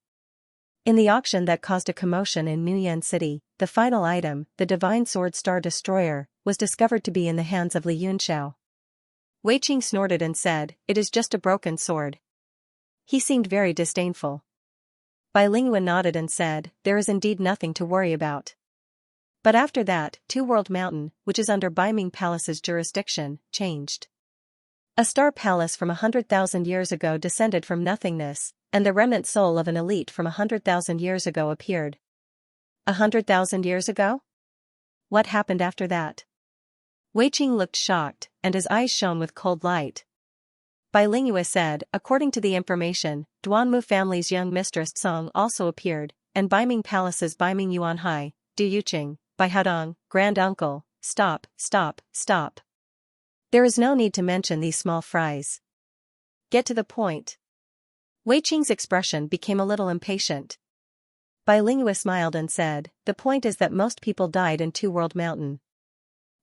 In the auction that caused a commotion in Muyan City, the final item, the Divine Sword Star Destroyer, was discovered to be in the hands of Li Yunxiao. Wei Qing snorted and said, it is just a broken sword. He seemed very disdainful. Bilingua nodded and said, there is indeed nothing to worry about. But after that, Two World Mountain, which is under Baiming Palace's jurisdiction, changed. A star palace from 100,000 years ago descended from nothingness, and the remnant soul of an elite from 100,000 years ago appeared. 100,000 years ago? What happened after that? Wei Qing looked shocked, and his eyes shone with cold light. Bilingua said, according to the information, Duanmu family's young mistress Song also appeared, and Baiming Palace's Baiming Yuanhai, Du Yuqing, by Hadong, Grand Uncle, stop. There is no need to mention these small fries. Get to the point. Wei Qing's expression became a little impatient. Bilingua smiled and said, the point is that most people died in Two World Mountain.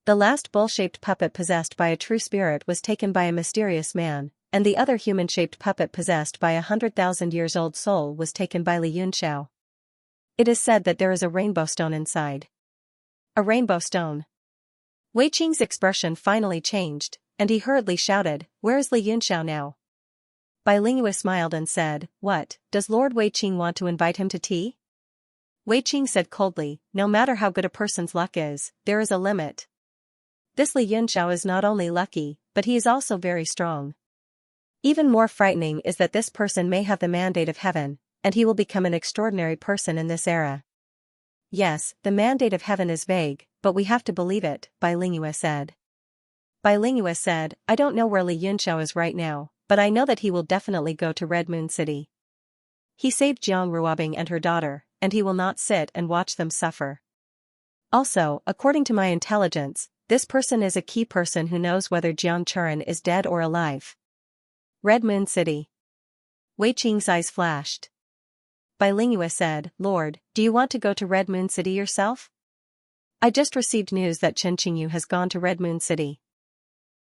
The last bull-shaped puppet possessed by a true spirit was taken by a mysterious man, and the other human-shaped puppet possessed by a 100,000-years-old soul was taken by Li Yunxiao. It is said that there is a rainbow stone inside. A rainbow stone. Wei Qing's expression finally changed, and he hurriedly shouted, where is Li Yunxiao now? Bilingua smiled and said, what, does Lord Wei Qing want to invite him to tea? Wei Qing said coldly, no matter how good a person's luck is, there is a limit. This Li Yunxiao is not only lucky, but he is also very strong. Even more frightening is that this person may have the mandate of heaven, and he will become an extraordinary person in this era. Yes, the mandate of heaven is vague, but we have to believe it, Bilingua said. Bilingua said, I don't know where Li Yunxiao is right now, but I know that he will definitely go to Red Moon City. He saved Jiang Ruobing and her daughter, and he will not sit and watch them suffer. Also, according to my intelligence, this person is a key person who knows whether Jiang Churan is dead or alive. Red Moon City. Wei Qing's eyes flashed. Bai Lingyue said, Lord, do you want to go to Red Moon City yourself? I just received news that Chen Qingyu has gone to Red Moon City.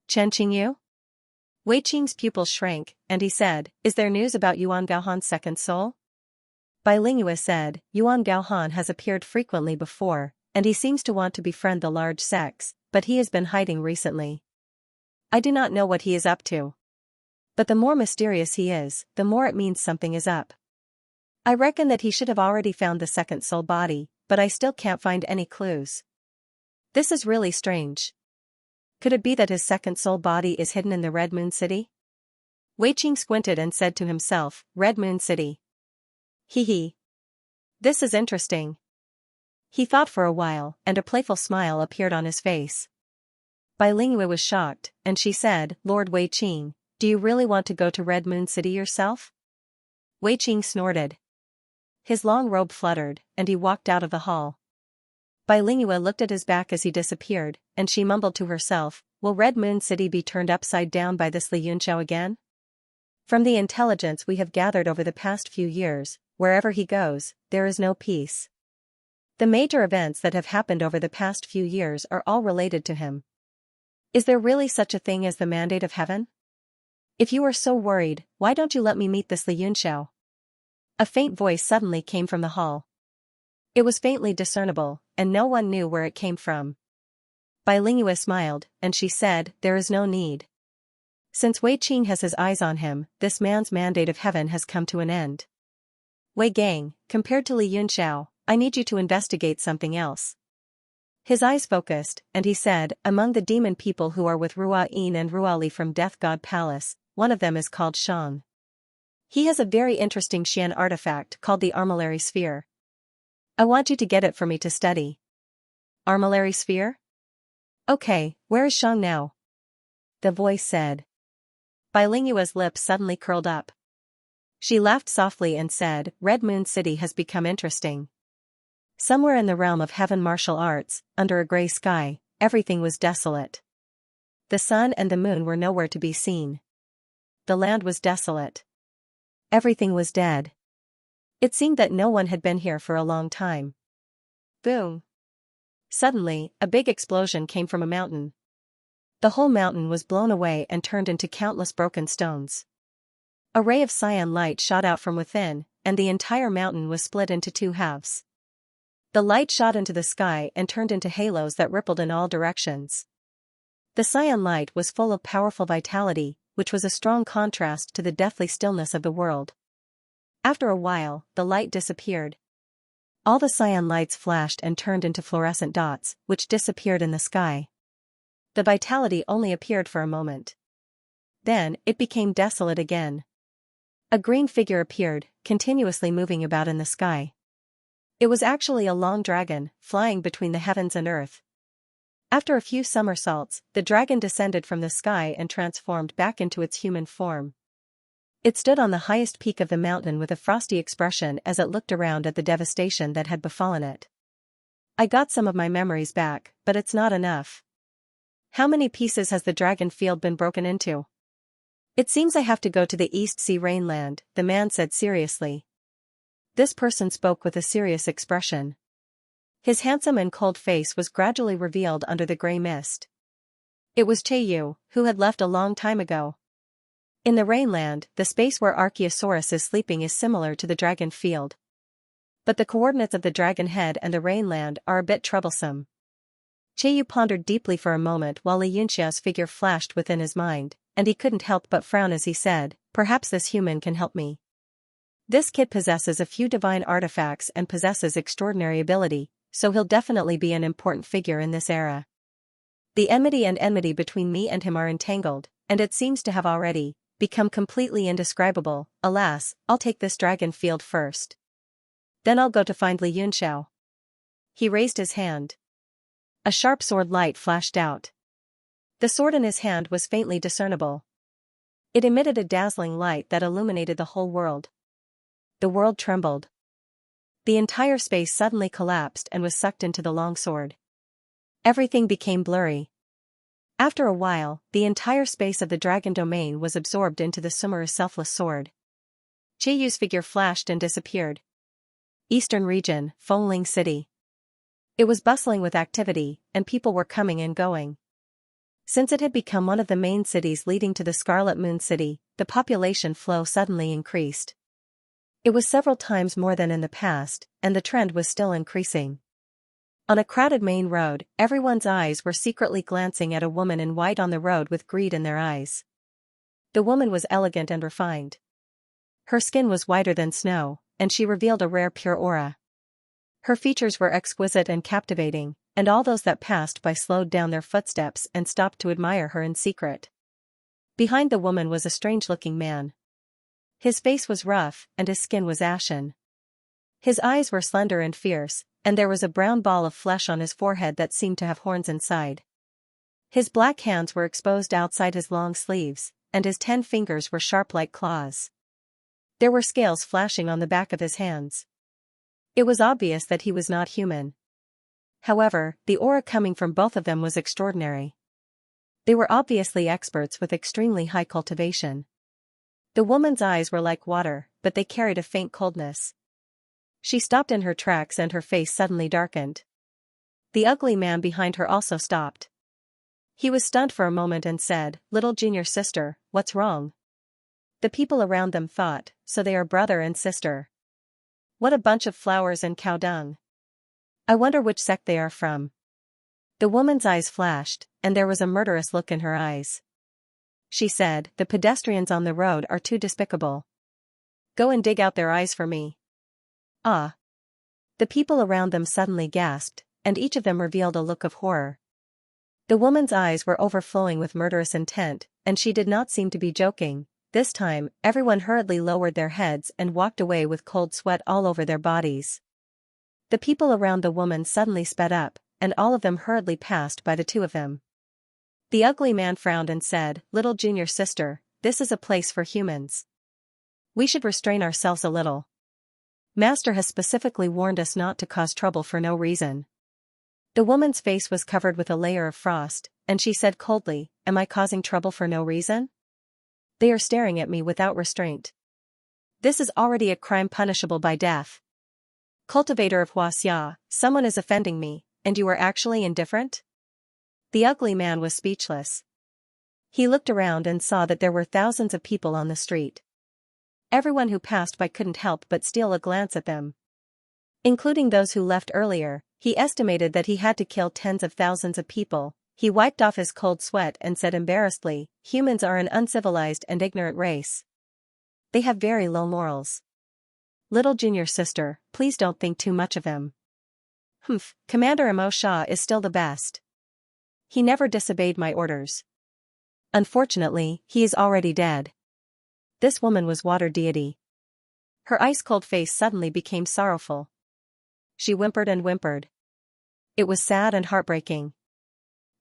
Chen Qingyu? Wei Qing's pupils shrank, and he said, Is there news about Yuan Gaohan's second soul? Bai Lingyue said, Yuan Gaohan has appeared frequently before, and he seems to want to befriend the large sects, but he has been hiding recently. I do not know what he is up to. But the more mysterious he is, the more it means something is up. I reckon that he should have already found the second soul body, but I still can't find any clues. This is really strange. Could it be that his second soul body is hidden in the Red Moon City? Wei Qing squinted and said to himself, Red Moon City. Hee. This is interesting. He thought for a while, and a playful smile appeared on his face. Bai Lingyue was shocked, and she said, Lord Wei Qing, do you really want to go to Red Moon City yourself? Wei Qing snorted. His long robe fluttered, and he walked out of the hall. Bai Lingyue looked at his back as he disappeared, and she mumbled to herself, Will Red Moon City be turned upside down by this Li Yunxiao again? From the intelligence we have gathered over the past few years, wherever he goes, there is no peace. The major events that have happened over the past few years are all related to him. Is there really such a thing as the mandate of heaven? If you are so worried, why don't you let me meet this Li Yunxiao? A faint voice suddenly came from the hall. It was faintly discernible, and no one knew where it came from. Bai Lingyue smiled, and she said, There is no need. Since Wei Qing has his eyes on him, this man's mandate of heaven has come to an end. Wei Gang, compared to Li Yunxiao, I need you to investigate something else. His eyes focused, and he said, Among the demon people who are with Rua Yin and Ruali from Death God Palace, one of them is called Shang. He has a very interesting Xian artifact called the Armillary Sphere. I want you to get it for me to study. Armillary Sphere? Okay, where is Shang now? The voice said. Bai Lingyue's lips suddenly curled up. She laughed softly and said, Red Moon City has become interesting. Somewhere in the realm of heaven martial arts, under a gray sky, everything was desolate. The sun and the moon were nowhere to be seen. The land was desolate. Everything was dead. It seemed that no one had been here for a long time. Boom! Suddenly, a big explosion came from a mountain. The whole mountain was blown away and turned into countless broken stones. A ray of cyan light shot out from within, and the entire mountain was split into two halves. The light shot into the sky and turned into halos that rippled in all directions. The cyan light was full of powerful vitality, which was a strong contrast to the deathly stillness of the world. After a while, the light disappeared. All the cyan lights flashed and turned into fluorescent dots, which disappeared in the sky. The vitality only appeared for a moment. Then, it became desolate again. A green figure appeared, continuously moving about in the sky. It was actually a long dragon, flying between the heavens and earth. After a few somersaults, the dragon descended from the sky and transformed back into its human form. It stood on the highest peak of the mountain with a frosty expression as it looked around at the devastation that had befallen it. I got some of my memories back, but it's not enough. How many pieces has the dragon field been broken into? It seems I have to go to the East Sea Rainland, the man said seriously. This person spoke with a serious expression. His handsome and cold face was gradually revealed under the gray mist. It was Yu, who had left a long time ago. In the Rainland, the space where Archaeosaurus is sleeping is similar to the dragon field. But the coordinates of the dragon head and the Rainland are a bit troublesome. Yu pondered deeply for a moment while Li Yunxia's figure flashed within his mind, and he couldn't help but frown as he said, Perhaps this human can help me. This kid possesses a few divine artifacts and possesses extraordinary ability, so he'll definitely be an important figure in this era. The enmity between me and him are entangled, and it seems to have already become completely indescribable. Alas, I'll take this dragon field first. Then I'll go to find Li Yunxiao. He raised his hand. A sharp sword light flashed out. The sword in his hand was faintly discernible. It emitted a dazzling light that illuminated the whole world. The world trembled. The entire space suddenly collapsed and was sucked into the longsword. Everything became blurry. After a while, the entire space of the dragon domain was absorbed into the Sumeru's selfless sword. Chiyu's figure flashed and disappeared. Eastern region, Fengling City. It was bustling with activity, and people were coming and going. Since it had become one of the main cities leading to the Scarlet Moon City, the population flow suddenly increased. It was several times more than in the past, and the trend was still increasing. On a crowded main road, everyone's eyes were secretly glancing at a woman in white on the road with greed in their eyes. The woman was elegant and refined. Her skin was whiter than snow, and she revealed a rare pure aura. Her features were exquisite and captivating, and all those that passed by slowed down their footsteps and stopped to admire her in secret. Behind the woman was a strange-looking man. His face was rough, and his skin was ashen. His eyes were slender and fierce, and there was a brown ball of flesh on his forehead that seemed to have horns inside. His black hands were exposed outside his long sleeves, and his 10 fingers were sharp like claws. There were scales flashing on the back of his hands. It was obvious that he was not human. However, the aura coming from both of them was extraordinary. They were obviously experts with extremely high cultivation. The woman's eyes were like water, but they carried a faint coldness. She stopped in her tracks and her face suddenly darkened. The ugly man behind her also stopped. He was stunned for a moment and said, "Little junior sister, what's wrong?" The people around them thought, "So they are brother and sister. What a bunch of flowers and cow dung. I wonder which sect they are from." The woman's eyes flashed, and there was a murderous look in her eyes. She said, "The pedestrians on the road are too despicable. Go and dig out their eyes for me." Ah! The people around them suddenly gasped, and each of them revealed a look of horror. The woman's eyes were overflowing with murderous intent, and she did not seem to be joking. This time, everyone hurriedly lowered their heads and walked away with cold sweat all over their bodies. The people around the woman suddenly sped up, and all of them hurriedly passed by the two of them. The ugly man frowned and said, "Little junior sister, this is a place for humans. We should restrain ourselves a little. Master has specifically warned us not to cause trouble for no reason." The woman's face was covered with a layer of frost, and she said coldly, "Am I causing trouble for no reason? They are staring at me without restraint. This is already a crime punishable by death. Cultivator of Xianxia, someone is offending me, and you are actually indifferent?" The ugly man was speechless. He looked around and saw that there were thousands of people on the street. Everyone who passed by couldn't help but steal a glance at them. Including those who left earlier, he estimated that he had to kill tens of thousands of people. He wiped off his cold sweat and said embarrassedly, "Humans are an uncivilized and ignorant race. They have very low morals. Little junior sister, please don't think too much of him. Commander Mo Shah is still the best. He never disobeyed my orders. Unfortunately, he is already dead." This woman was water deity. Her ice-cold face suddenly became sorrowful. She whimpered and whimpered. It was sad and heartbreaking.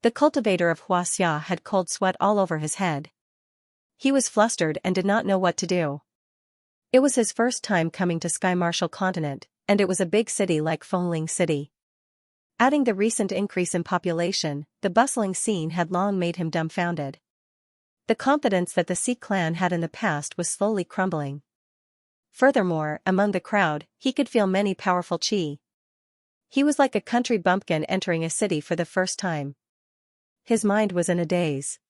The cultivator of Xianxia had cold sweat all over his head. He was flustered and did not know what to do. It was his first time coming to Sky Marshal Continent, and it was a big city like Fengling City. Adding the recent increase in population, the bustling scene had long made him dumbfounded. The confidence that the Sea clan had in the past was slowly crumbling. Furthermore, among the crowd, he could feel many powerful chi. He was like a country bumpkin entering a city for the first time. His mind was in a daze.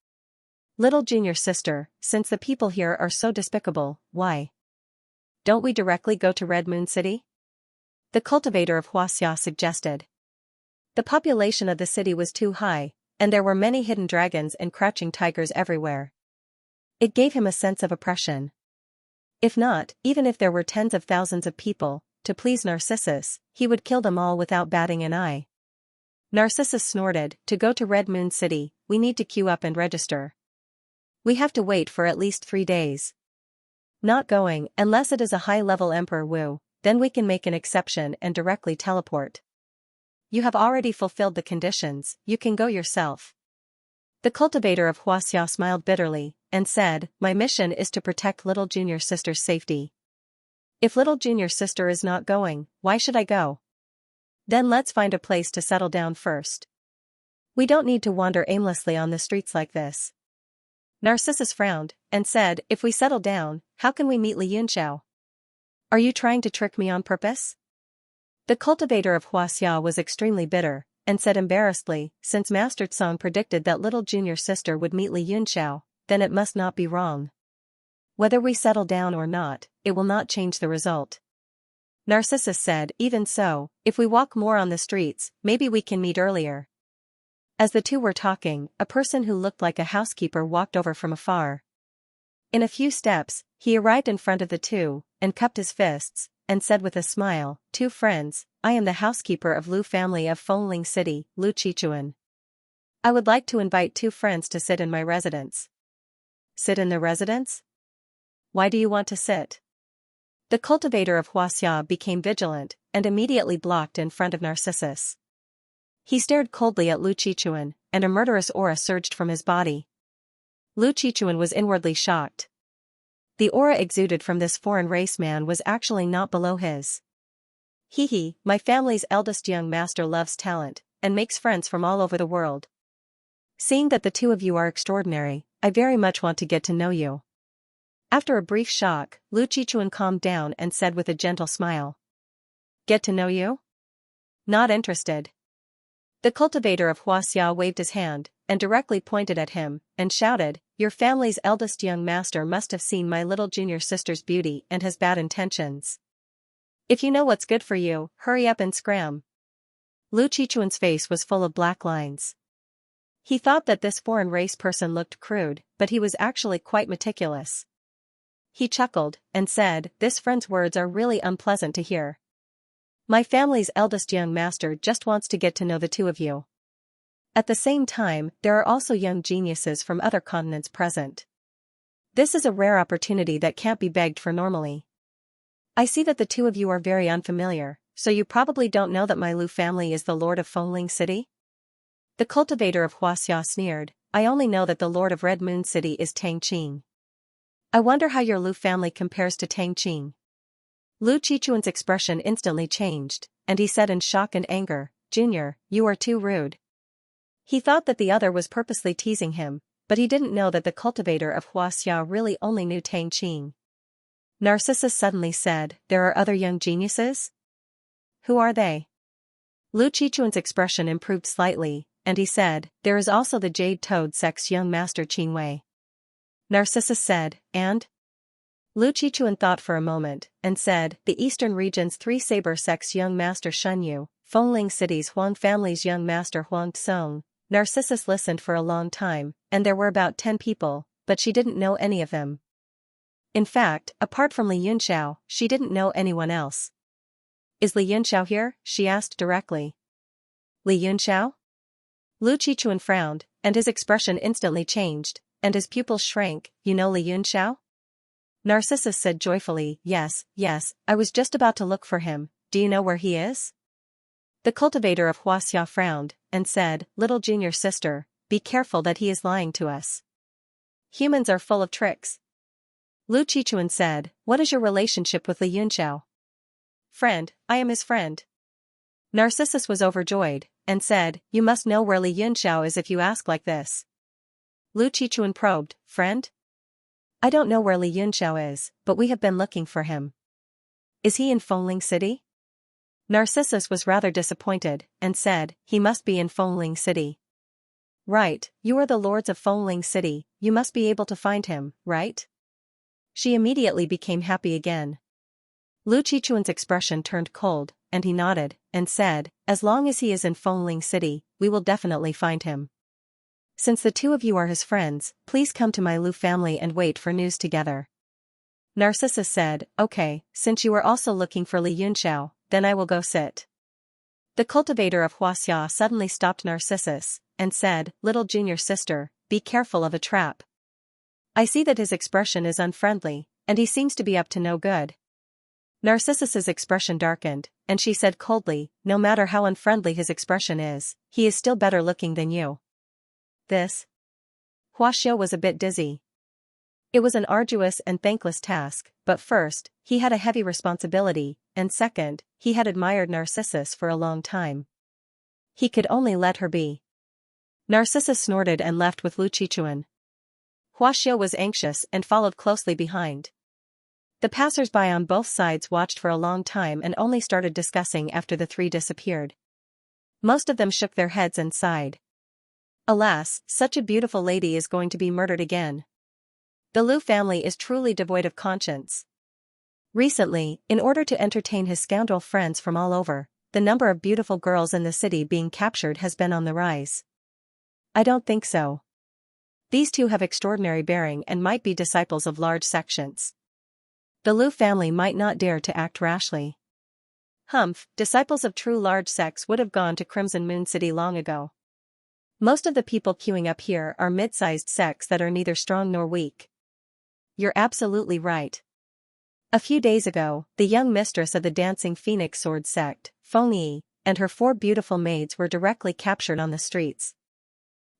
"Little junior sister, since the people here are so despicable, why don't we directly go to Red Moon City?" The cultivator of Xianxia suggested. The population of the city was too high, and there were many hidden dragons and crouching tigers everywhere. It gave him a sense of oppression. If not, even if there were tens of thousands of people, to please Narcissus, he would kill them all without batting an eye. Narcissus snorted, "To go to Red Moon City, we need to queue up and register. We have to wait for at least 3 days. Not going, unless it is a high-level Emperor Wu, then we can make an exception and directly teleport. You have already fulfilled the conditions, you can go yourself." The cultivator of Xianxia smiled bitterly, and said, "My mission is to protect little junior sister's safety. If little junior sister is not going, why should I go? Then let's find a place to settle down first. We don't need to wander aimlessly on the streets like this. Narcissus frowned, and said, if we settle down, how can we meet Li Yunxiao? Are you trying to trick me on purpose? The cultivator of Xianxia was extremely bitter, and said embarrassedly, since Master Tsong predicted that little junior sister would meet Li Yunxiao, then it must not be wrong. Whether we settle down or not, it will not change the result. Narcissus said, even so, if we walk more on the streets, maybe we can meet earlier. As the two were talking, a person who looked like a housekeeper walked over from afar. In a few steps, he arrived in front of the two, and cupped his fists, and said with a smile, two friends, I am the housekeeper of Lu family of Fengling City, Lu Qichuan. I would like to invite two friends to sit in my residence. Sit in the residence? Why do you want to sit? The cultivator of Xianxia became vigilant, and immediately blocked in front of Narcissus. He stared coldly at Lu Qichuan, and a murderous aura surged from his body. Lu Qichuan was inwardly shocked. The aura exuded from this foreign race man was actually not below his. Hee, my family's eldest young master loves talent, and makes friends from all over the world. Seeing that the two of you are extraordinary, I very much want to get to know you. After a brief shock, Lu Qichuan calmed down and said with a gentle smile. Get to know you? Not interested. The cultivator of Xianxia waved his hand, and directly pointed at him, and shouted, your family's eldest young master must have seen my little junior sister's beauty and has bad intentions. If you know what's good for you, hurry up and scram. Lu Qichuan's face was full of black lines. He thought that this foreign race person looked crude, but he was actually quite meticulous. He chuckled, and said, this friend's words are really unpleasant to hear. My family's eldest young master just wants to get to know the two of you. At the same time, there are also young geniuses from other continents present. This is a rare opportunity that can't be begged for normally. I see that the two of you are very unfamiliar, so you probably don't know that my Lu family is the lord of Fengling City? The cultivator of Xianxia sneered, I only know that the lord of Red Moon City is Tang Qing. I wonder how your Lu family compares to Tang Qing. Lu Qichuan's expression instantly changed, and he said in shock and anger, Junior, you are too rude. He thought that the other was purposely teasing him, but he didn't know that the cultivator of Xianxia really only knew Tang Qing. Narcissus suddenly said, there are other young geniuses? Who are they? Lu Qichuan's expression improved slightly, and he said, there is also the Jade Toad Sect's young master Qin Wei. Narcissus said, and? Lu Qichuan thought for a moment, and said, the Eastern region's Three Saber Sect's young master Shen Yu, Fengling City's Huang family's young master Huang Tsong. Narcissus listened for a long time, and there were about 10 people, but she didn't know any of them. In fact, apart from Li Yunxiao, she didn't know anyone else. Is Li Yunxiao here? She asked directly. Li Yunxiao? Lu Qichuan frowned, and his expression instantly changed, and his pupils shrank. You know Li Yunxiao? Narcissus said joyfully, yes, I was just about to look for him. Do you know where he is? The cultivator of Xianxia frowned, and said, little junior sister, be careful that he is lying to us. Humans are full of tricks. Lu Qichuan said, what is your relationship with Li Yunxiao? Friend, I am his friend. Narcissus was overjoyed, and said, you must know where Li Yunxiao is if you ask like this. Lu Qichuan probed, friend? I don't know where Li Yunxiao is, but we have been looking for him. Is he in Fengling City? Narcissus was rather disappointed, and said, he must be in Fengling City. Right, you are the lords of Fengling City, you must be able to find him, right? She immediately became happy again. Lu Qichuan's expression turned cold, and he nodded, and said, as long as he is in Fengling City, we will definitely find him. Since the two of you are his friends, please come to my Lu family and wait for news together. Narcissus said, okay, since you are also looking for Li Yunxiao, then I will go sit. The cultivator of Xianxia suddenly stopped Narcissus, and said, little junior sister, be careful of a trap. I see that his expression is unfriendly, and he seems to be up to no good. Narcissus's expression darkened, and she said coldly, no matter how unfriendly his expression is, he is still better looking than you. This? Xianxia was a bit dizzy. It was an arduous and thankless task, but first, he had a heavy responsibility, and second, he had admired Narcissus for a long time. He could only let her be. Narcissus snorted and left with Lu Qichuan. Huaxiu was anxious and followed closely behind. The passers-by on both sides watched for a long time and only started discussing after the three disappeared. Most of them shook their heads and sighed. Alas, such a beautiful lady is going to be murdered again. The Lu family is truly devoid of conscience. Recently, in order to entertain his scoundrel friends from all over, the number of beautiful girls in the city being captured has been on the rise. I don't think so. These two have extraordinary bearing and might be disciples of large sections. The Lu family might not dare to act rashly. Humph, disciples of true large sects would have gone to Crimson Moon City long ago. Most of the people queuing up here are mid-sized sects that are neither strong nor weak. You're absolutely right. A few days ago, the young mistress of the Dancing Phoenix Sword sect, Feng Yi, and her 4 beautiful maids were directly captured on the streets.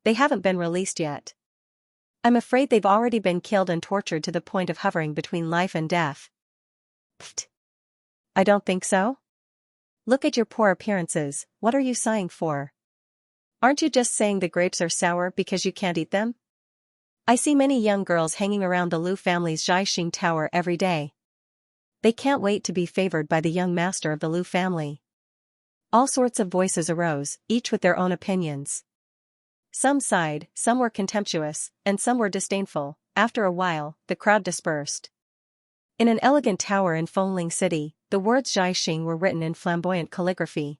They haven't been released yet. I'm afraid they've already been killed and tortured to the point of hovering between life and death. Pfft. I don't think so? Look at your poor appearances, what are you sighing for? Aren't you just saying the grapes are sour because you can't eat them? I see many young girls hanging around the Lu family's Jiaxing Tower every day. They can't wait to be favored by the young master of the Lu family. All sorts of voices arose, each with their own opinions. Some sighed, some were contemptuous, and some were disdainful. After a while, the crowd dispersed. In an elegant tower in Fengling City, the words Jiaxing were written in flamboyant calligraphy.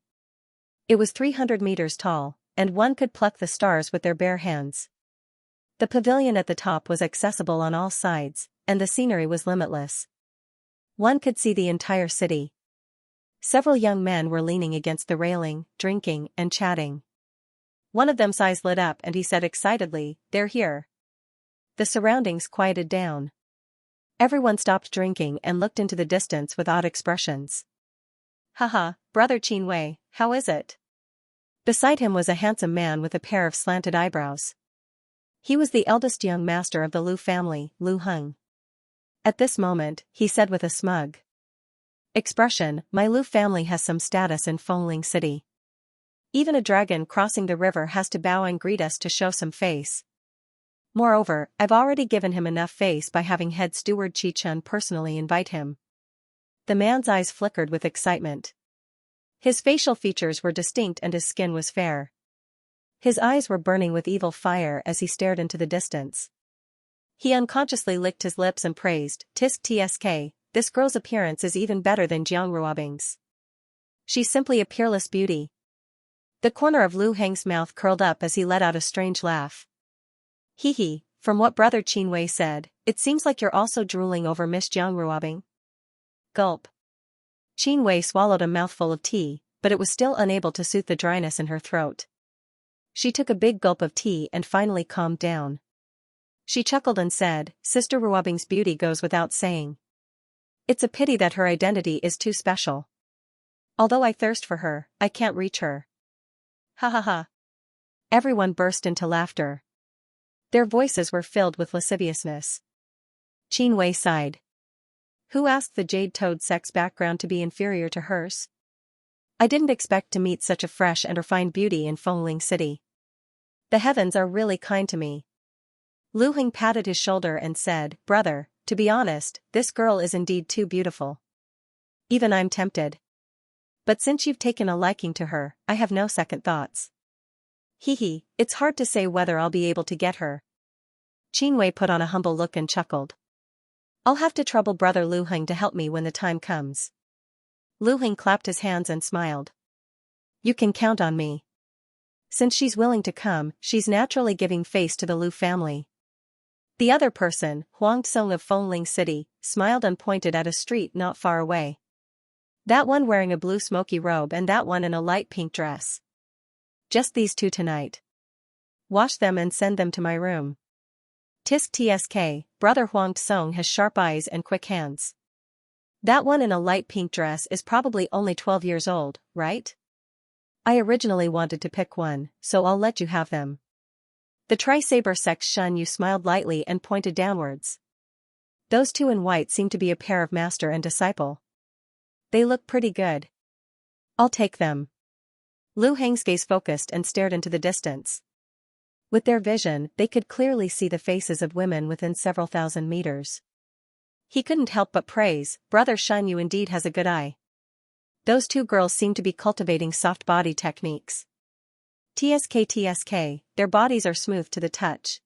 It was 300 meters tall, and one could pluck the stars with their bare hands. The pavilion at the top was accessible on all sides, and the scenery was limitless. One could see the entire city. Several young men were leaning against the railing, drinking and chatting. One of them's eyes lit up and he said excitedly, "They're here." The surroundings quieted down. Everyone stopped drinking and looked into the distance with odd expressions. "Haha, brother Qin Wei, how is it?" Beside him was a handsome man with a pair of slanted eyebrows. He was the eldest young master of the Lu family, Lu Heng. At this moment, he said with a smug expression, "My Lu family has some status in Fengling City. Even a dragon crossing the river has to bow and greet us to show some face. Moreover, I've already given him enough face by having head steward Qi Chun personally invite him." The man's eyes flickered with excitement. His facial features were distinct and his skin was fair. His eyes were burning with evil fire as he stared into the distance. He unconsciously licked his lips and praised, "Tisk tsk, this girl's appearance is even better than Jiang Ruobing's. She's simply a peerless beauty." The corner of Lu Heng's mouth curled up as he let out a strange laugh. "Hee hee, from what brother Qin Wei said, it seems like you're also drooling over Miss Jiang Ruobing." Gulp. Qin Wei swallowed a mouthful of tea, but it was still unable to soothe the dryness in her throat. She took a big gulp of tea and finally calmed down. She chuckled and said, "Sister Ruobing's beauty goes without saying. It's a pity that her identity is too special. Although I thirst for her, I can't reach her." Ha ha ha. Everyone burst into laughter. Their voices were filled with lasciviousness. Qin Wei sighed. Who asked the Jade Toad sex background to be inferior to hers? I didn't expect to meet such a fresh and refined beauty in Fengling City. The heavens are really kind to me. Lu Heng patted his shoulder and said, "Brother, to be honest, this girl is indeed too beautiful. Even I'm tempted. But since you've taken a liking to her, I have no second thoughts. Hee hee, it's hard to say whether I'll be able to get her." Qin Wei put on a humble look and chuckled. "I'll have to trouble brother Lu Heng to help me when the time comes." Lu Heng clapped his hands and smiled. "You can count on me. Since she's willing to come, she's naturally giving face to the Lu family." The other person, Huang Tsong of Fengling City, smiled and pointed at a street not far away. "That one wearing a blue smoky robe and that one in a light pink dress. Just these two tonight. Wash them and send them to my room. Tisk tsk, brother Huang Tsong has sharp eyes and quick hands. That one in a light pink dress is probably only 12 years old, right? I originally wanted to pick one, so I'll let you have them." The Tri-Saber Sect Shun Yu smiled lightly and pointed downwards. Those two in white seem to be a pair of master and disciple. They look pretty good. I'll take them. Lu Heng's gaze focused and stared into the distance. With their vision, they could clearly see the faces of women within several thousand meters. He couldn't help but praise, Brother Xianxia indeed has a good eye. Those two girls seem to be cultivating soft body techniques. TSK, their bodies are smooth to the touch.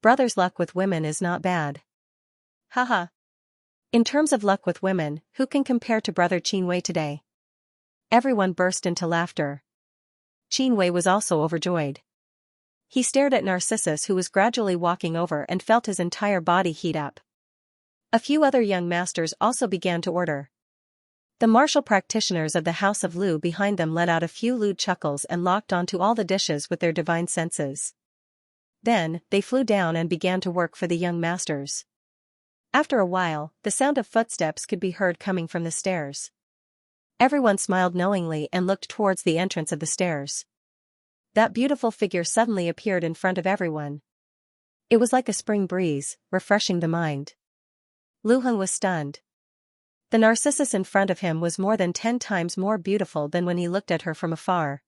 Brother's luck with women is not bad. Haha. In terms of luck with women, who can compare to Brother Qinwei today? Everyone burst into laughter. Qinwei was also overjoyed. He stared at Narcissus, who was gradually walking over, and felt his entire body heat up. A few other young masters also began to order. The martial practitioners of the House of Lu behind them let out a few lewd chuckles and locked onto all the dishes with their divine senses. Then, they flew down and began to work for the young masters. After a while, the sound of footsteps could be heard coming from the stairs. Everyone smiled knowingly and looked towards the entrance of the stairs. That beautiful figure suddenly appeared in front of everyone. It was like a spring breeze, refreshing the mind. Lu Heng was stunned. The Narcissus in front of him was more than 10 times more beautiful than when he looked at her from afar.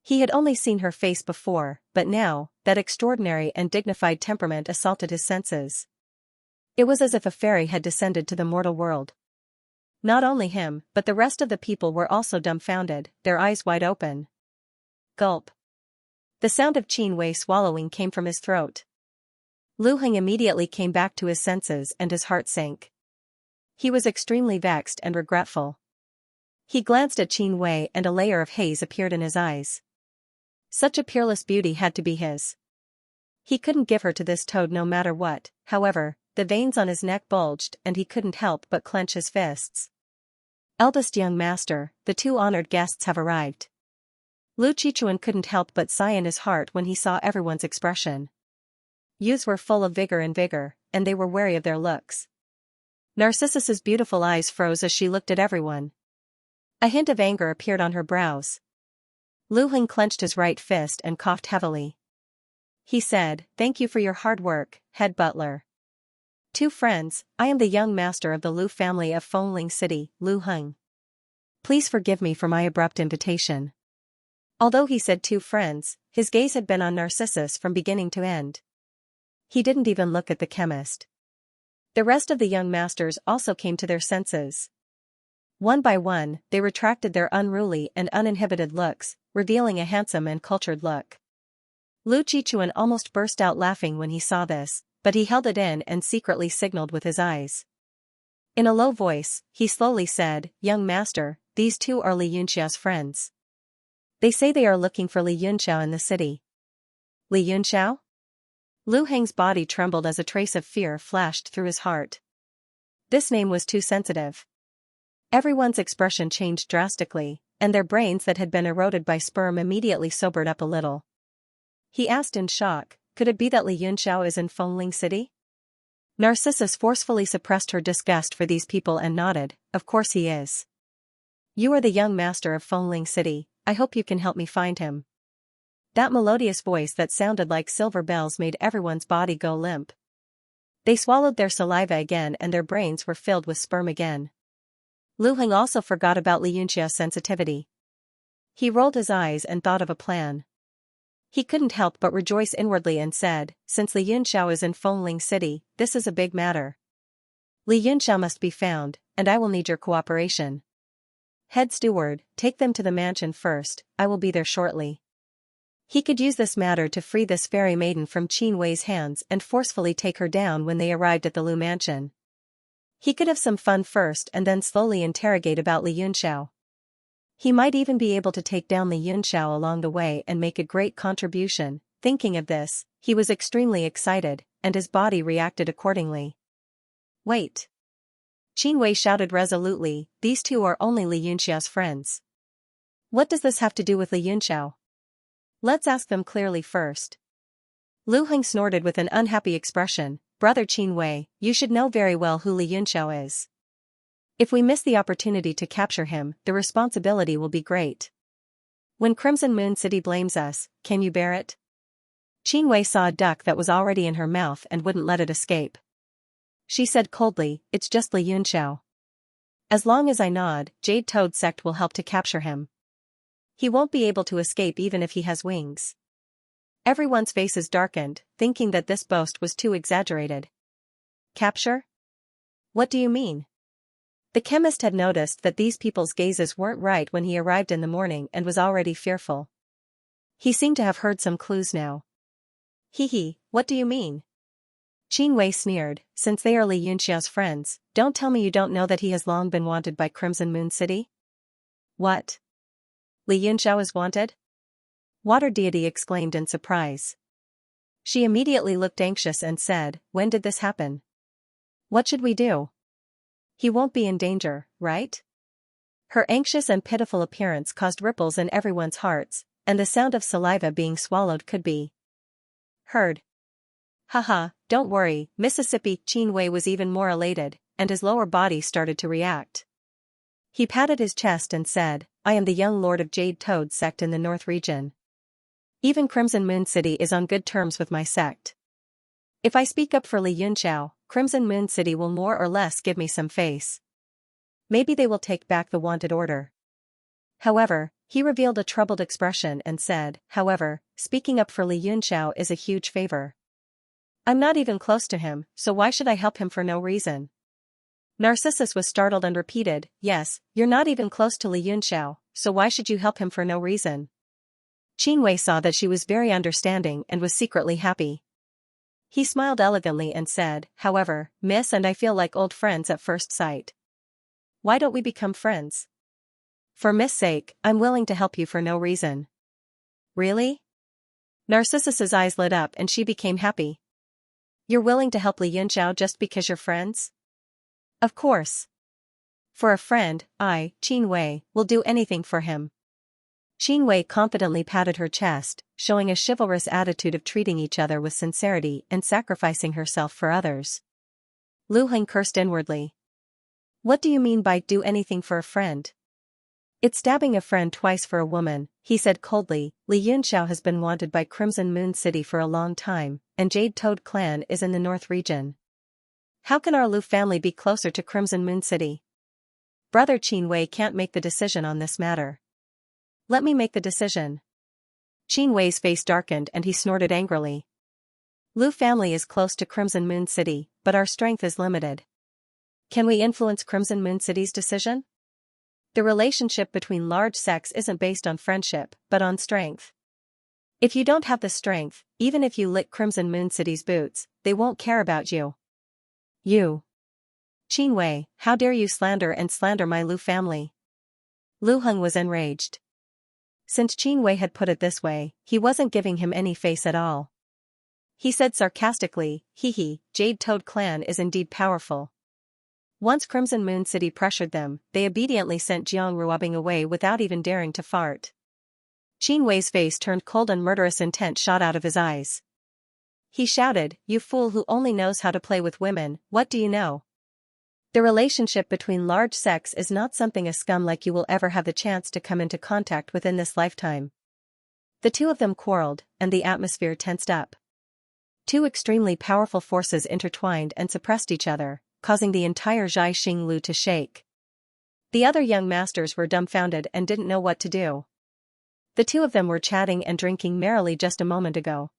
He had only seen her face before, but now, that extraordinary and dignified temperament assaulted his senses. It was as if a fairy had descended to the mortal world. Not only him, but the rest of the people were also dumbfounded, their eyes wide open. Gulp. The sound of Qinwei swallowing came from his throat. Lu Heng immediately came back to his senses and his heart sank. He was extremely vexed and regretful. He glanced at Qinwei and a layer of haze appeared in his eyes. Such a peerless beauty had to be his. He couldn't give her to this toad no matter what. However, the veins on his neck bulged and he couldn't help but clench his fists. Eldest young master, the 2 honored guests have arrived. Lu Qichuan couldn't help but sigh in his heart when he saw everyone's expression. Youths were full of vigor, and they were wary of their looks. Narcissus's beautiful eyes froze as she looked at everyone. A hint of anger appeared on her brows. Lu Heng clenched his right fist and coughed heavily. He said, "Thank you for your hard work, head butler. 2 friends, I am the young master of the Lu family of Fengling City, Lu Heng. Please forgive me for my abrupt invitation." Although he said 2 friends, his gaze had been on Narcissus from beginning to end. He didn't even look at the chemist. The rest of the young masters also came to their senses. One by one, they retracted their unruly and uninhibited looks, revealing a handsome and cultured look. Lu Qichuan almost burst out laughing when he saw this, but he held it in and secretly signaled with his eyes. In a low voice, he slowly said, "Young master, these 2 are Li Yunxiao's friends. They say they are looking for Li Yunxiao in the city." Li Yunxiao? Lu Heng's body trembled as a trace of fear flashed through his heart. This name was too sensitive. Everyone's expression changed drastically, and their brains that had been eroded by sperm immediately sobered up a little. He asked in shock, "Could it be that Li Yunxiao is in Fengling City?" Narcissus forcefully suppressed her disgust for these people and nodded, "Of course he is. You are the young master of Fengling City, I hope you can help me find him." That melodious voice that sounded like silver bells made everyone's body go limp. They swallowed their saliva again and their brains were filled with sperm again. Lu Heng also forgot about Li Yunxia's sensitivity. He rolled his eyes and thought of a plan. He couldn't help but rejoice inwardly and said, "Since Li Yunxiao is in Fengling City, this is a big matter. Li Yunxiao must be found, and I will need your cooperation. Head steward, take them to the mansion first, I will be there shortly." He could use this matter to free this fairy maiden from Qinwei's hands and forcefully take her down when they arrived at the Lu mansion. He could have some fun first and then slowly interrogate about Li Yunxiao. He might even be able to take down Li Yunxiao along the way and make a great contribution. Thinking of this, he was extremely excited, and his body reacted accordingly. "Wait!" Qinwei shouted resolutely, "These 2 are only Li Yunxiao's friends. What does this have to do with Li Yunxiao? Let's ask them clearly first." Lu Heng snorted with an unhappy expression, "Brother Qinwei, you should know very well who Li Yunxiao is. If we miss the opportunity to capture him, the responsibility will be great. When Crimson Moon City blames us, can you bear it?" Qinwei saw a duck that was already in her mouth and wouldn't let it escape. she said coldly, it's just Li Yunxiao. As long as I nod, Jade Toad sect will help to capture him. He won't be able to escape even if he has wings. Everyone's faces darkened, thinking that this boast was too exaggerated. Capture? What do you mean? The chemist had noticed that these people's gazes weren't right when he arrived in the morning and was already fearful. He seemed to have heard some clues now. Hee, what do you mean? Qin Wei sneered, since they are Li Yunxiao's friends, don't tell me you don't know that he has long been wanted by Crimson Moon City? What? Li Yunxiao is wanted? Water Deity exclaimed in surprise. She immediately looked anxious and said, when did this happen? What should we do? He won't be in danger, right? Her anxious and pitiful appearance caused ripples in everyone's hearts, and the sound of saliva being swallowed could be heard. Haha, don't worry, Mississippi. Qin Wei was even more elated, and his lower body started to react. He patted his chest and said, I am the young lord of Jade Toad sect in the North region. Even Crimson Moon City is on good terms with my sect. If I speak up for Li Yunxiao, Crimson Moon City will more or less give me some face. Maybe they will take back the wanted order. However, he revealed a troubled expression and said, however, speaking up for Li Yunxiao is a huge favor. I'm not even close to him, so why should I help him for no reason? Narcissus was startled and repeated, yes, you're not even close to Li Yunxiao, so why should you help him for no reason? Qin Wei saw that she was very understanding and was secretly happy. He smiled elegantly and said, however, miss, and I feel like old friends at first sight. Why don't we become friends? For Miss' sake, I'm willing to help you for no reason. Really? Narcissus's eyes lit up and she became happy. You're willing to help Li Yunxiao just because you're friends? Of course. For a friend, I, Qin Wei, will do anything for him. Qin Wei confidently patted her chest, showing a chivalrous attitude of treating each other with sincerity and sacrificing herself for others. Lu Heng cursed inwardly. What do you mean by do anything for a friend? It's stabbing a friend twice for a woman, he said coldly. Li Yunxiao has been wanted by Crimson Moon City for a long time, and Jade Toad clan is in the North region. How can our Lu family be closer to Crimson Moon City? Brother Qin Wei can't make the decision on this matter. Let me make the decision. Qin Wei's face darkened and he snorted angrily. Lu family is close to Crimson Moon City, but our strength is limited. Can we influence Crimson Moon City's decision? The relationship between large sects isn't based on friendship, but on strength. If you don't have the strength, even if you lick Crimson Moon City's boots, they won't care about you. You. Qin Wei, how dare you slander my Lu family? Lu Heng was enraged. Since Qin Wei had put it this way, he wasn't giving him any face at all. He said sarcastically, Jade Toad clan is indeed powerful. Once Crimson Moon City pressured them, they obediently sent Jiang Ruobing away without even daring to fart. Qin Wei's face turned cold and murderous intent shot out of his eyes. He shouted, you fool who only knows how to play with women, what do you know? The relationship between large sects is not something a scum like you will ever have the chance to come into contact with in this lifetime. The two of them quarreled, and the atmosphere tensed up. Two extremely powerful forces intertwined and suppressed each other, causing the entire Zhai Xinglu to shake. The other young masters were dumbfounded and didn't know what to do. The two of them were chatting and drinking merrily just a moment ago.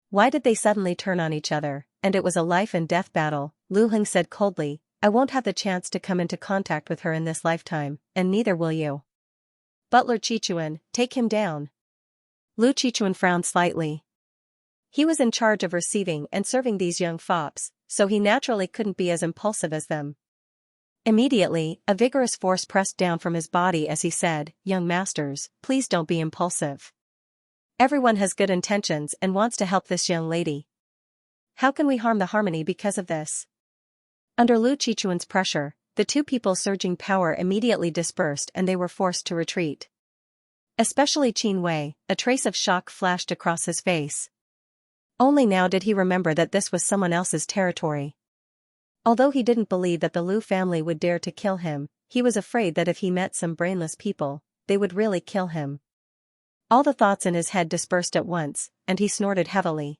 Why did they suddenly turn on each other, and it was a life and death battle? Lu Heng said coldly, I won't have the chance to come into contact with her in this lifetime, and neither will you. Butler Chichuan, take him down. Lu Chichuan frowned slightly. He was in charge of receiving and serving these young fops, so he naturally couldn't be as impulsive as them. Immediately, a vigorous force pressed down from his body as he said, young masters, please don't be impulsive. Everyone has good intentions and wants to help this young lady. How can we harm the harmony because of this? Under Lu Chichuan's pressure, the two people's surging power immediately dispersed and they were forced to retreat. Especially Qin Wei, a trace of shock flashed across his face. Only now did he remember that this was someone else's territory. Although he didn't believe that the Lu family would dare to kill him, he was afraid that if he met some brainless people, they would really kill him. All the thoughts in his head dispersed at once, and he snorted heavily.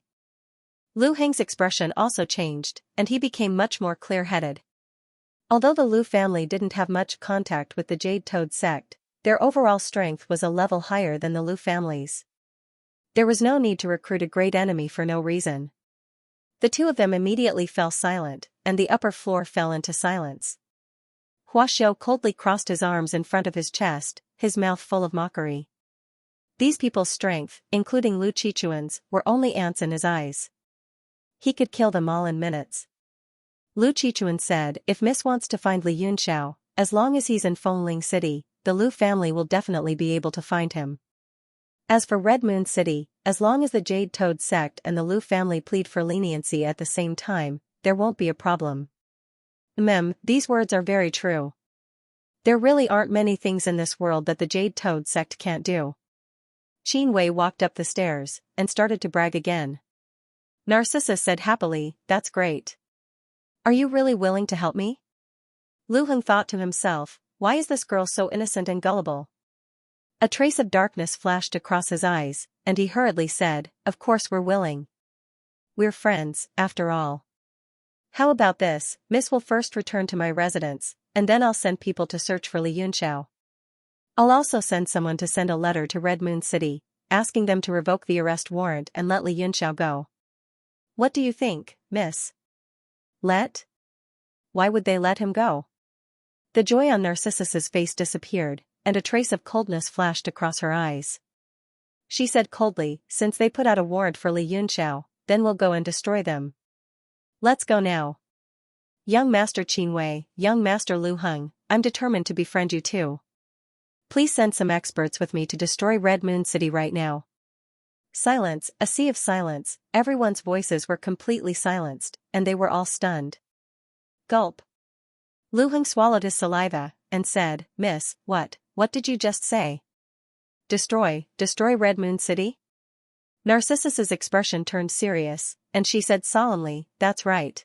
Lu Heng's expression also changed, and he became much more clear-headed. Although the Lu family didn't have much contact with the Jade Toad sect, their overall strength was a level higher than the Lu family's. There was no need to recruit a great enemy for no reason. The two of them immediately fell silent, and the upper floor fell into silence. Hua Xiao coldly crossed his arms in front of his chest, his mouth full of mockery. These people's strength, including Lu Qiquan's, were only ants in his eyes. He could kill them all in minutes. Lu Qiquan said, if Miss wants to find Li Yunxiao, as long as he's in Fengling City, the Lu family will definitely be able to find him. As for Red Moon City, as long as the Jade Toad sect and the Lu family plead for leniency at the same time, there won't be a problem. These words are very true. There really aren't many things in this world that the Jade Toad sect can't do. Qin Wei walked up the stairs, and started to brag again. Narcissus said happily, that's great. Are you really willing to help me? Lu Heng thought to himself, why is this girl so innocent and gullible? A trace of darkness flashed across his eyes, and he hurriedly said, of course we're willing. We're friends, after all. How about this, Miss will first return to my residence, and then I'll send people to search for Li Yunxiao. I'll also send someone to send a letter to Red Moon City, asking them to revoke the arrest warrant and let Li Yunxiao go. What do you think, Miss? Let? Why would they let him go? The joy on Narcissus's face disappeared, and a trace of coldness flashed across her eyes. She said coldly, since they put out a warrant for Li Yunxiao, then we'll go and destroy them. Let's go now. Young Master Qin Wei, young Master Lu Heng, I'm determined to befriend you too. Please send some experts with me to destroy Red Moon City right now. Silence, a sea of silence, everyone's voices were completely silenced, and they were all stunned. Gulp. Lu Heng swallowed his saliva, and said, Miss, what did you just say? Destroy Red Moon City? Narcissus's expression turned serious, and she said solemnly, that's right.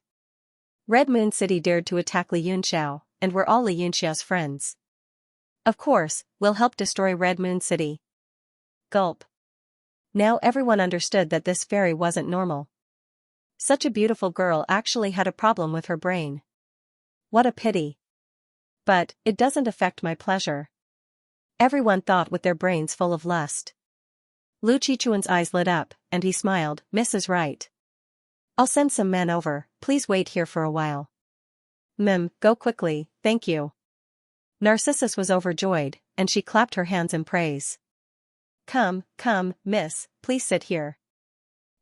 Red Moon City dared to attack Li Yunxiao, and we're all Li Yunxiao's friends. Of course, we'll help destroy Red Moon City. Gulp. Now everyone understood that this fairy wasn't normal. Such a beautiful girl actually had a problem with her brain. What a pity. But, it doesn't affect my pleasure. Everyone thought with their brains full of lust. Lu Qiquan's eyes lit up, and he smiled, Miss is right. I'll send some men over, please wait here for a while. Go quickly, thank you. Narcissus was overjoyed, and she clapped her hands in praise. Come, miss, please sit here.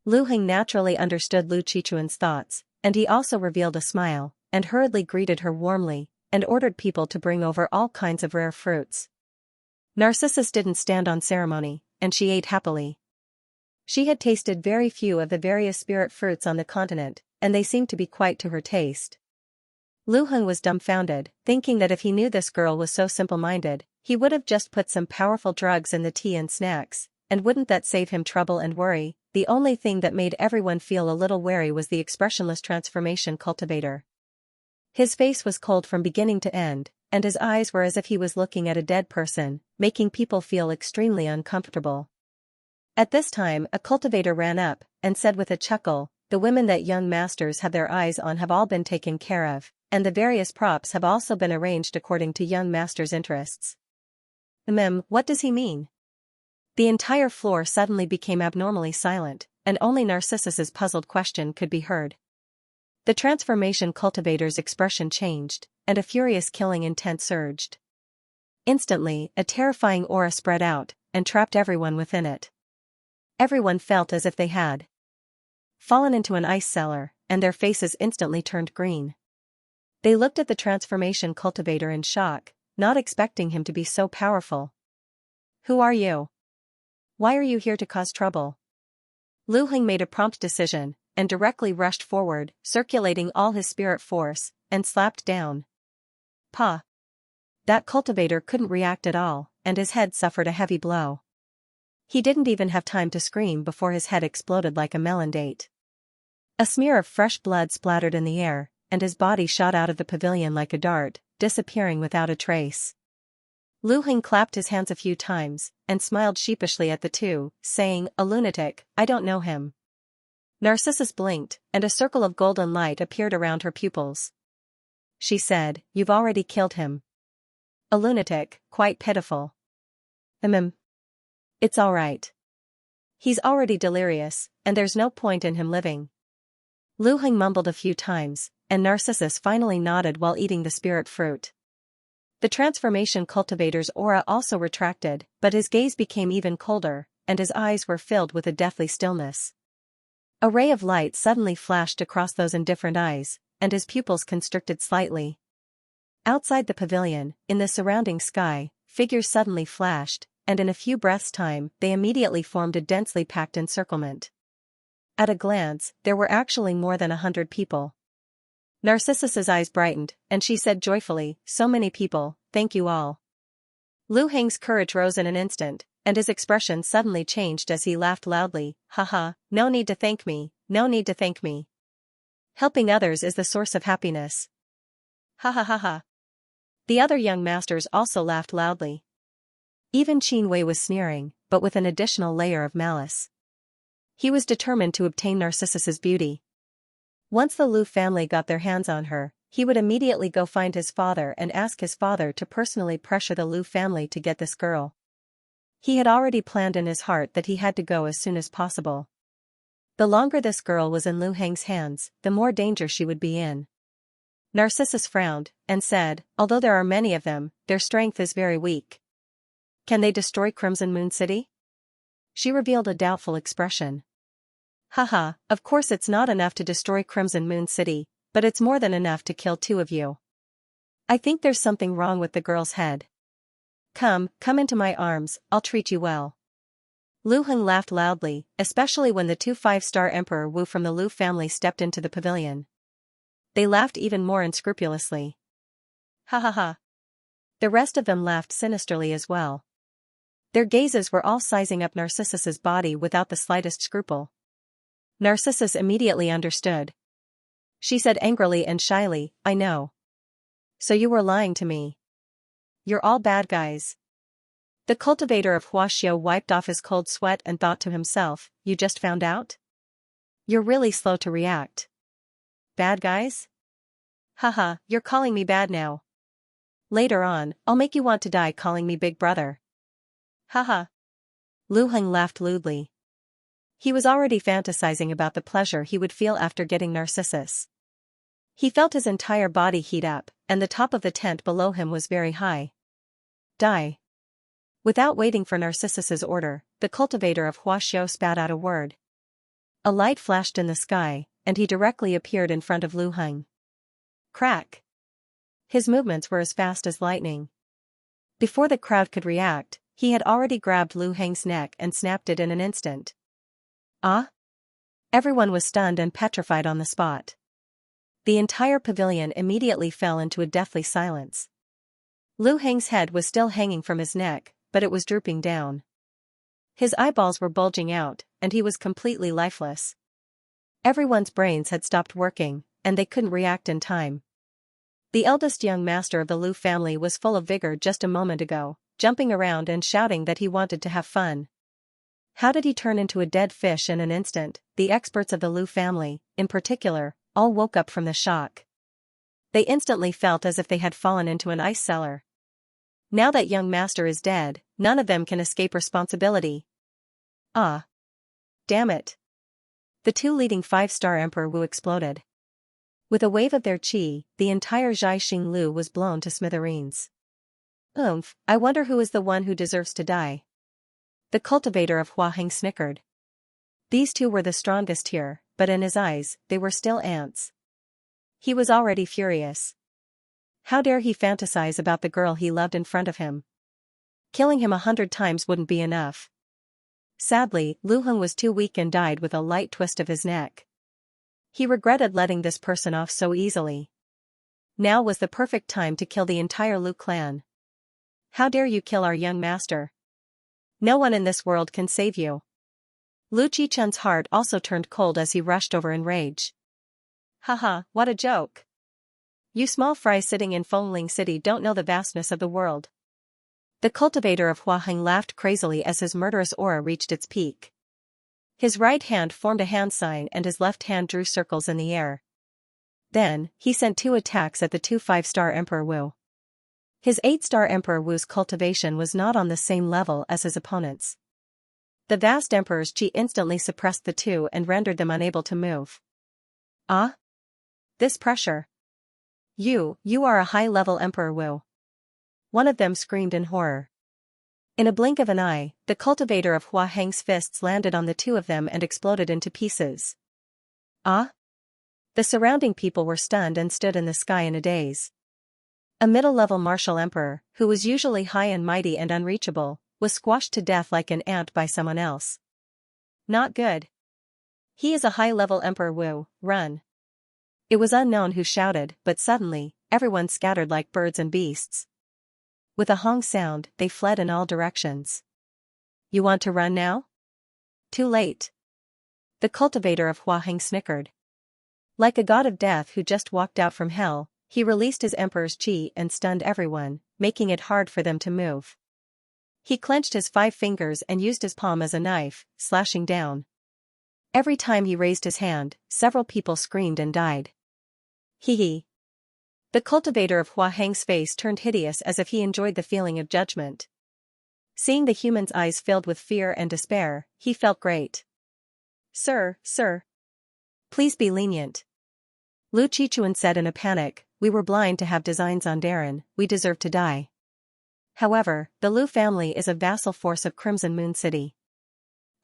Lu Heng naturally understood Lu Qiquan's thoughts, and he also revealed a smile, and hurriedly greeted her warmly, and ordered people to bring over all kinds of rare fruits. Narcissus didn't stand on ceremony, and she ate happily. She had tasted very few of the various spirit fruits on the continent, and they seemed to be quite to her taste. Lu Heng was dumbfounded, thinking that if he knew this girl was so simple-minded, he would have just put some powerful drugs in the tea and snacks, and wouldn't that save him trouble and worry? The only thing that made everyone feel a little wary was the expressionless transformation cultivator. His face was cold from beginning to end, and his eyes were as if he was looking at a dead person, making people feel extremely uncomfortable. At this time a cultivator ran up, and said with a chuckle, the women that young masters have their eyes on have all been taken care of, and the various props have also been arranged according to young master's interests. What does he mean? The entire floor suddenly became abnormally silent, and only Narcissus's puzzled question could be heard. The transformation cultivator's expression changed, and a furious killing intent surged. Instantly, a terrifying aura spread out, and trapped everyone within it. Everyone felt as if they had fallen into an ice cellar, and their faces instantly turned green. They looked at the transformation cultivator in shock, not expecting him to be so powerful. Who are you? Why are you here to cause trouble? Lu Heng made a prompt decision, and directly rushed forward, circulating all his spirit force, and slapped down. Pa! That cultivator couldn't react at all, and his head suffered a heavy blow. He didn't even have time to scream before his head exploded like a melon date. A smear of fresh blood splattered in the air, and his body shot out of the pavilion like a dart, disappearing without a trace. Lu Heng clapped his hands a few times, and smiled sheepishly at the two, saying, a lunatic, I don't know him. Narcissus blinked, and a circle of golden light appeared around her pupils. She said, "You've already killed him. A lunatic, quite pitiful." It's all right. He's already delirious, and there's no point in him living." Lu Heng mumbled a few times, and Narcissus finally nodded while eating the spirit fruit. The transformation cultivator's aura also retracted, but his gaze became even colder, and his eyes were filled with a deathly stillness. A ray of light suddenly flashed across those indifferent eyes, and his pupils constricted slightly. Outside the pavilion, in the surrounding sky, figures suddenly flashed, and in a few breaths' time, they immediately formed a densely packed encirclement. At a glance, there were actually more than 100 people. Narcissus's eyes brightened, and she said joyfully, "So many people, thank you all." Lu Heng's courage rose in an instant, and his expression suddenly changed as he laughed loudly, "Haha, no need to thank me, no need to thank me. Helping others is the source of happiness. Ha ha ha ha." The other young masters also laughed loudly. Even Qin Wei was sneering, but with an additional layer of malice. He was determined to obtain Narcissus's beauty. Once the Lu family got their hands on her, he would immediately go find his father and ask his father to personally pressure the Lu family to get this girl. He had already planned in his heart that he had to go as soon as possible. The longer this girl was in Lu Heng's hands, the more danger she would be in. Narcissus frowned, and said, "Although there are many of them, their strength is very weak. Can they destroy Crimson Moon City?" She revealed a doubtful expression. "Haha, of course it's not enough to destroy Crimson Moon City, but it's more than enough to kill 2 of you. I think there's something wrong with the girl's head. Come into my arms, I'll treat you well." Lu Heng laughed loudly, especially when the 2 5-star Emperor Wu from the Lu family stepped into the pavilion. They laughed even more unscrupulously. Ha ha ha. The rest of them laughed sinisterly as well. Their gazes were all sizing up Narcissus's body without the slightest scruple. Narcissus immediately understood. She said angrily and shyly, "I know. So you were lying to me. You're all bad guys." The cultivator of Huaxiao wiped off his cold sweat and thought to himself, "You just found out? You're really slow to react. Bad guys? Haha, you're calling me bad now. Later on, I'll make you want to die calling me big brother." Haha. Lu Heng laughed lewdly. He was already fantasizing about the pleasure he would feel after getting Narcissus. He felt his entire body heat up, and the top of the tent below him was very high. Die. Without waiting for Narcissus's order, the cultivator of Huaxiao spat out a word. A light flashed in the sky, and he directly appeared in front of Lu Heng. Crack. His movements were as fast as lightning. Before the crowd could react, he had already grabbed Lu Heng's neck and snapped it in an instant. Ah? Everyone was stunned and petrified on the spot. The entire pavilion immediately fell into a deathly silence. Lu Heng's head was still hanging from his neck, but it was drooping down. His eyeballs were bulging out, and he was completely lifeless. Everyone's brains had stopped working, and they couldn't react in time. The eldest young master of the Lu family was full of vigor just a moment ago, jumping around and shouting that he wanted to have fun. How did he turn into a dead fish in an instant? The experts of the Lu family, in particular, all woke up from the shock. They instantly felt as if they had fallen into an ice cellar. Now that young master is dead, none of them can escape responsibility. Ah. Damn it. The 2 leading 5-star Emperor Wu exploded. With a wave of their qi, the entire Zhaixing Lu was blown to smithereens. I wonder who is the one who deserves to die. The cultivator of Huaheng snickered. These 2 were the strongest here, but in his eyes, they were still ants. He was already furious. How dare he fantasize about the girl he loved in front of him? Killing him 100 times wouldn't be enough. Sadly, Lu Heng was too weak and died with a light twist of his neck. He regretted letting this person off so easily. Now was the perfect time to kill the entire Lu clan. How dare you kill our young master? No one in this world can save you. Lu Qichun's heart also turned cold as he rushed over in rage. Haha, what a joke. You small fry sitting in Fengling City don't know the vastness of the world. The cultivator of Huaheng laughed crazily as his murderous aura reached its peak. His right hand formed a hand sign and his left hand drew circles in the air. Then, he sent 2 attacks at the 2 5-star Emperor Wu. His 8-star Emperor Wu's cultivation was not on the same level as his opponent's. The vast Emperor's chi instantly suppressed the 2 and rendered them unable to move. Ah? This pressure. You are a high-level Emperor Wu. One of them screamed in horror. In a blink of an eye, the cultivator of Hua Heng's fists landed on the 2 of them and exploded into pieces. Ah? The surrounding people were stunned and stood in the sky in a daze. A middle-level martial emperor, who was usually high and mighty and unreachable, was squashed to death like an ant by someone else. Not good. He is a high-level Emperor Wu, run. It was unknown who shouted, but suddenly, everyone scattered like birds and beasts. With a hong sound, they fled in all directions. You want to run now? Too late. The cultivator of Hua Heng snickered. Like a god of death who just walked out from hell, he released his emperor's chi and stunned everyone, making it hard for them to move. He clenched his 5 fingers and used his palm as a knife, slashing down. Every time he raised his hand, several people screamed and died. Hee. The cultivator of Hua Heng's face turned hideous as if he enjoyed the feeling of judgment. Seeing the human's eyes filled with fear and despair, he felt great. Sir. Please be lenient. Lu Qichuan said in a panic, we were blind to have designs on Darren, we deserve to die. However, the Lu family is a vassal force of Crimson Moon City.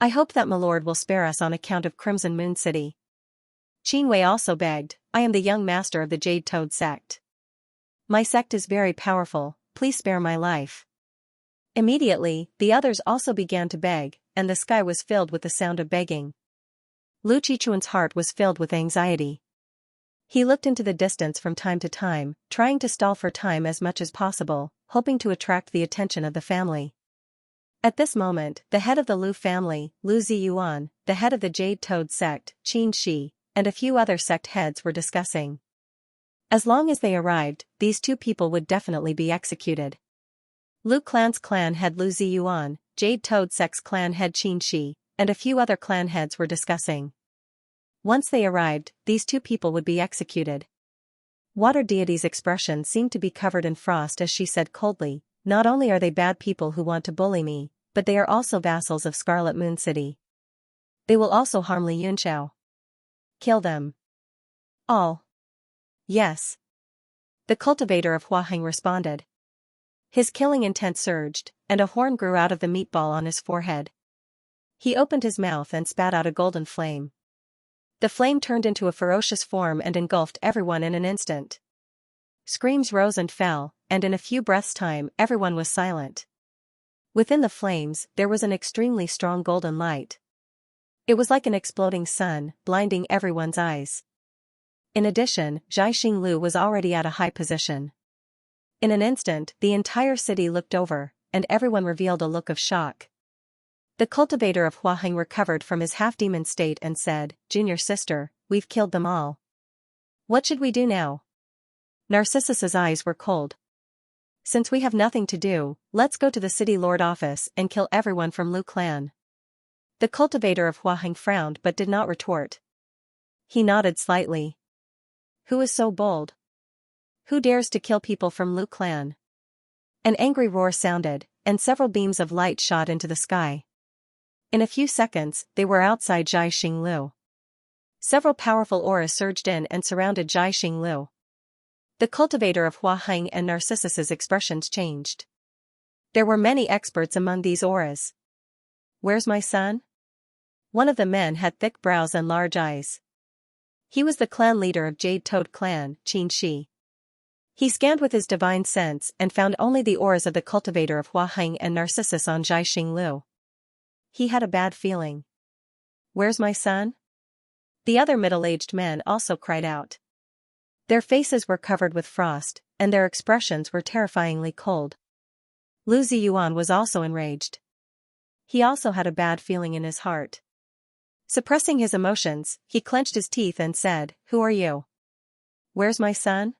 I hope that my lord will spare us on account of Crimson Moon City. Qin Wei also begged, I am the young master of the Jade Toad sect. My sect is very powerful, please spare my life. Immediately, the others also began to beg, and the sky was filled with the sound of begging. Lu Qichuan's heart was filled with anxiety. He looked into the distance from time to time, trying to stall for time as much as possible, hoping to attract the attention of the family. At this moment, the head of the Lu family, Lu Ziyuan, the head of the Jade Toad sect, Qin Shi, and a few other sect heads were discussing. As long as they arrived, these 2 people would definitely be executed. Lu clan's clan head Lu Ziyuan, Jade Toad sect's clan head Qin Shi, and a few other clan heads were discussing. Once they arrived, these 2 people would be executed. Water deity's expression seemed to be covered in frost as she said coldly, not only are they bad people who want to bully me, but they are also vassals of Scarlet Moon City. They will also harm Li Yunxiao. Kill them. All. Yes. The cultivator of Hua Heng responded. His killing intent surged, and a horn grew out of the meatball on his forehead. He opened his mouth and spat out a golden flame. The flame turned into a ferocious form and engulfed everyone in an instant. Screams rose and fell, and in a few breaths' time everyone was silent. Within the flames, there was an extremely strong golden light. It was like an exploding sun, blinding everyone's eyes. In addition, Zhai Xinglu was already at a high position. In an instant, the entire city looked over, and everyone revealed a look of shock. The cultivator of Hua Heng recovered from his half-demon state and said, Junior sister, we've killed them all. What should we do now? Narcissus's eyes were cold. Since we have nothing to do, let's go to the city lord office and kill everyone from Lu clan. The cultivator of Hua Heng frowned but did not retort. He nodded slightly. Who is so bold? Who dares to kill people from Lu clan? An angry roar sounded, and several beams of light shot into the sky. In a few seconds, they were outside Zhai Xinglu. Several powerful auras surged in and surrounded Zhai Xinglu. The cultivator of Hua Heng and Narcissus's expressions changed. There were many experts among these auras. Where's my son? One of the men had thick brows and large eyes. He was the clan leader of Jade Toad clan, Qin Shi. He scanned with his divine sense and found only the auras of the cultivator of Hua Heng and Narcissus on Zhai Xinglu. He had a bad feeling. Where's my son? The other middle-aged men also cried out. Their faces were covered with frost, and their expressions were terrifyingly cold. Lu Ziyuan was also enraged. He also had a bad feeling in his heart. Suppressing his emotions, he clenched his teeth and said, Who are you? Where's my son?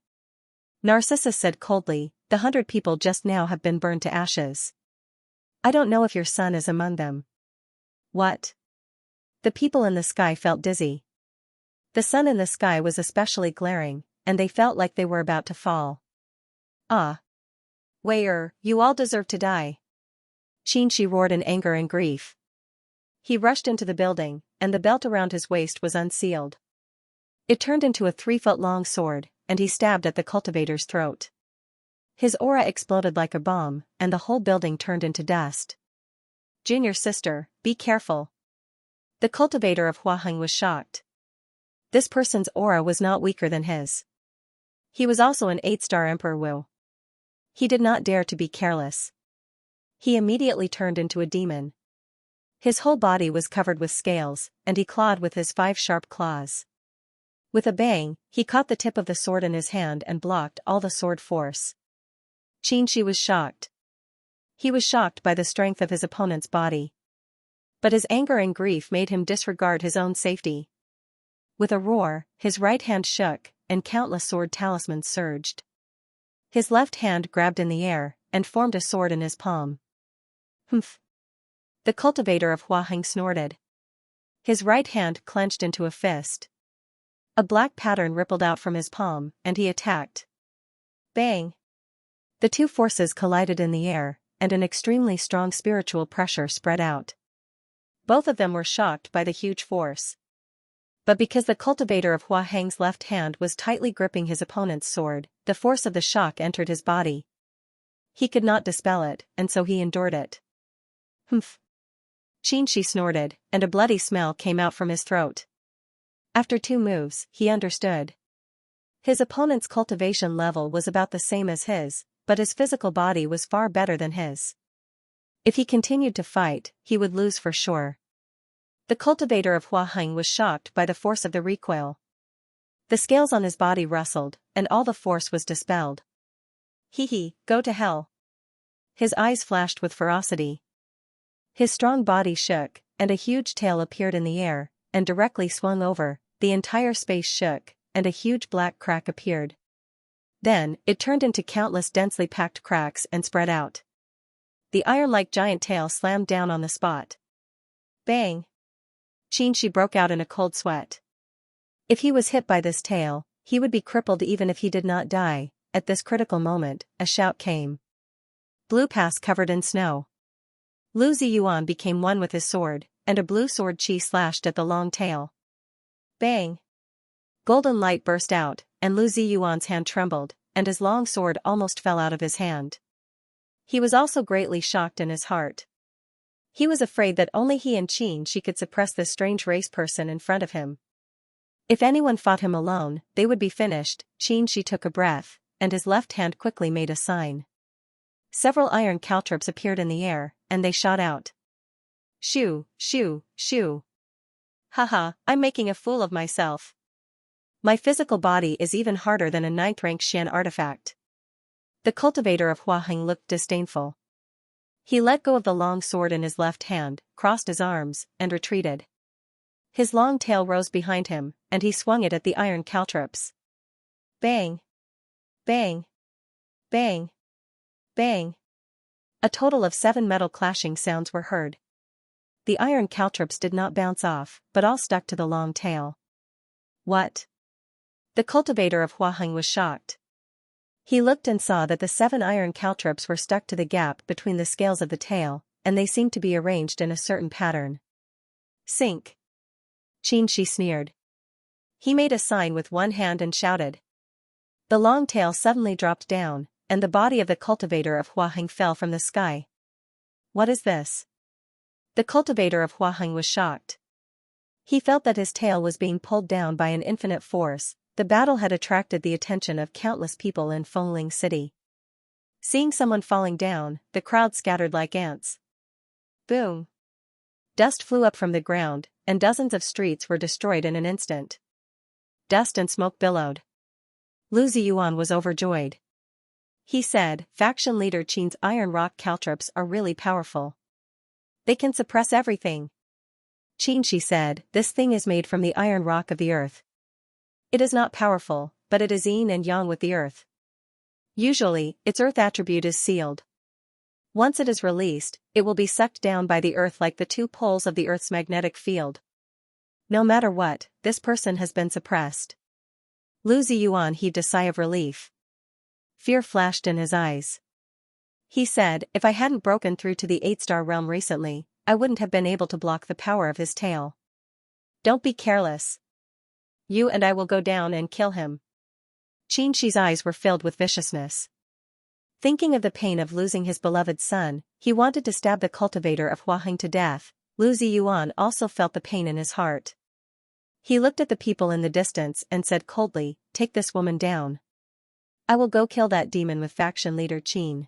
Narcissus said coldly, The 100 people just now have been burned to ashes. I don't know if your son is among them. What? The people in the sky felt dizzy. The sun in the sky was especially glaring, and they felt like they were about to fall. Ah! Waiter, you all deserve to die. Xianxia roared in anger and grief. He rushed into the building, and the belt around his waist was unsealed. It turned into a 3-foot-long sword, and he stabbed at the cultivator's throat. His aura exploded like a bomb, and the whole building turned into dust. Junior sister, be careful. The cultivator of Huaheng was shocked. This person's aura was not weaker than his. He was also an 8-star Emperor Wu. He did not dare to be careless. He immediately turned into a demon. His whole body was covered with scales, and he clawed with his 5 sharp claws. With a bang, he caught the tip of the sword in his hand and blocked all the sword force. Xianxia was shocked. He was shocked by the strength of his opponent's body. But his anger and grief made him disregard his own safety. With a roar, his right hand shook, and countless sword talismans surged. His left hand grabbed in the air, and formed a sword in his palm. Humph! The cultivator of Huaheng snorted. His right hand clenched into a fist. A black pattern rippled out from his palm, and he attacked. Bang! The two forces collided in the air, and an extremely strong spiritual pressure spread out. Both of them were shocked by the huge force. But because the cultivator of Huaheng's left hand was tightly gripping his opponent's sword, the force of the shock entered his body. He could not dispel it, and so he endured it. Humph! Xianxia snorted, and a bloody smell came out from his throat. After 2 moves, he understood. His opponent's cultivation level was about the same as his, but his physical body was far better than his. If he continued to fight, he would lose for sure. The cultivator of Huaheng was shocked by the force of the recoil. The scales on his body rustled, and all the force was dispelled. Hee, go to hell. His eyes flashed with ferocity. His strong body shook, and a huge tail appeared in the air, and directly swung over. The entire space shook, and a huge black crack appeared. Then, it turned into countless densely packed cracks and spread out. The iron-like giant tail slammed down on the spot. Bang! Xianxia broke out in a cold sweat. If he was hit by this tail, he would be crippled even if he did not die. At this critical moment, a shout came. Blue pass covered in snow. Lu Ziyuan became one with his sword, and a blue sword chi slashed at the long tail. Bang! Golden light burst out, and Lu Ziyuan's hand trembled, and his long sword almost fell out of his hand. He was also greatly shocked in his heart. He was afraid that only he and Xianxia could suppress this strange race person in front of him. If anyone fought him alone, they would be finished. Xianxia took a breath, and his left hand quickly made a sign. Several iron caltrops appeared in the air, and they shot out. Shoo, shoo, shoo. Haha, I'm making a fool of myself. My physical body is even harder than a 9th-rank Xian artifact. The cultivator of Huaheng looked disdainful. He let go of the long sword in his left hand, crossed his arms, and retreated. His long tail rose behind him, and he swung it at the iron caltrops. Bang! Bang! Bang! Bang! A total of 7 metal clashing sounds were heard. The iron caltrops did not bounce off, but all stuck to the long tail. What? The cultivator of Huaheng was shocked. He looked and saw that the 7 iron caltrops were stuck to the gap between the scales of the tail, and they seemed to be arranged in a certain pattern. Sink! Xianxia sneered. He made a sign with one hand and shouted. The long tail suddenly dropped down, and the body of the cultivator of Huaheng fell from the sky. What is this? The cultivator of Huaheng was shocked. He felt that his tail was being pulled down by an infinite force. The battle had attracted the attention of countless people in Fengling City. Seeing someone falling down, the crowd scattered like ants. Boom! Dust flew up from the ground, and dozens of streets were destroyed in an instant. Dust and smoke billowed. Lu Ziyuan was overjoyed. He said, faction leader Qin's iron rock caltrops are really powerful. They can suppress everything. Xianxia said, this thing is made from the iron rock of the earth. It is not powerful, but it is yin and yang with the earth. Usually, its earth attribute is sealed. Once it is released, it will be sucked down by the earth like the 2 poles of the earth's magnetic field. No matter what, this person has been suppressed. Lu Ziyuan heaved a sigh of relief. Fear flashed in his eyes. He said, if I hadn't broken through to the 8-star realm recently, I wouldn't have been able to block the power of his tail. Don't be careless. You and I will go down and kill him. Xianxia's eyes were filled with viciousness. Thinking of the pain of losing his beloved son, he wanted to stab the cultivator of Huaheng to death. Lu Ziyuan also felt the pain in his heart. He looked at the people in the distance and said coldly, take this woman down. I will go kill that demon with faction leader Qin.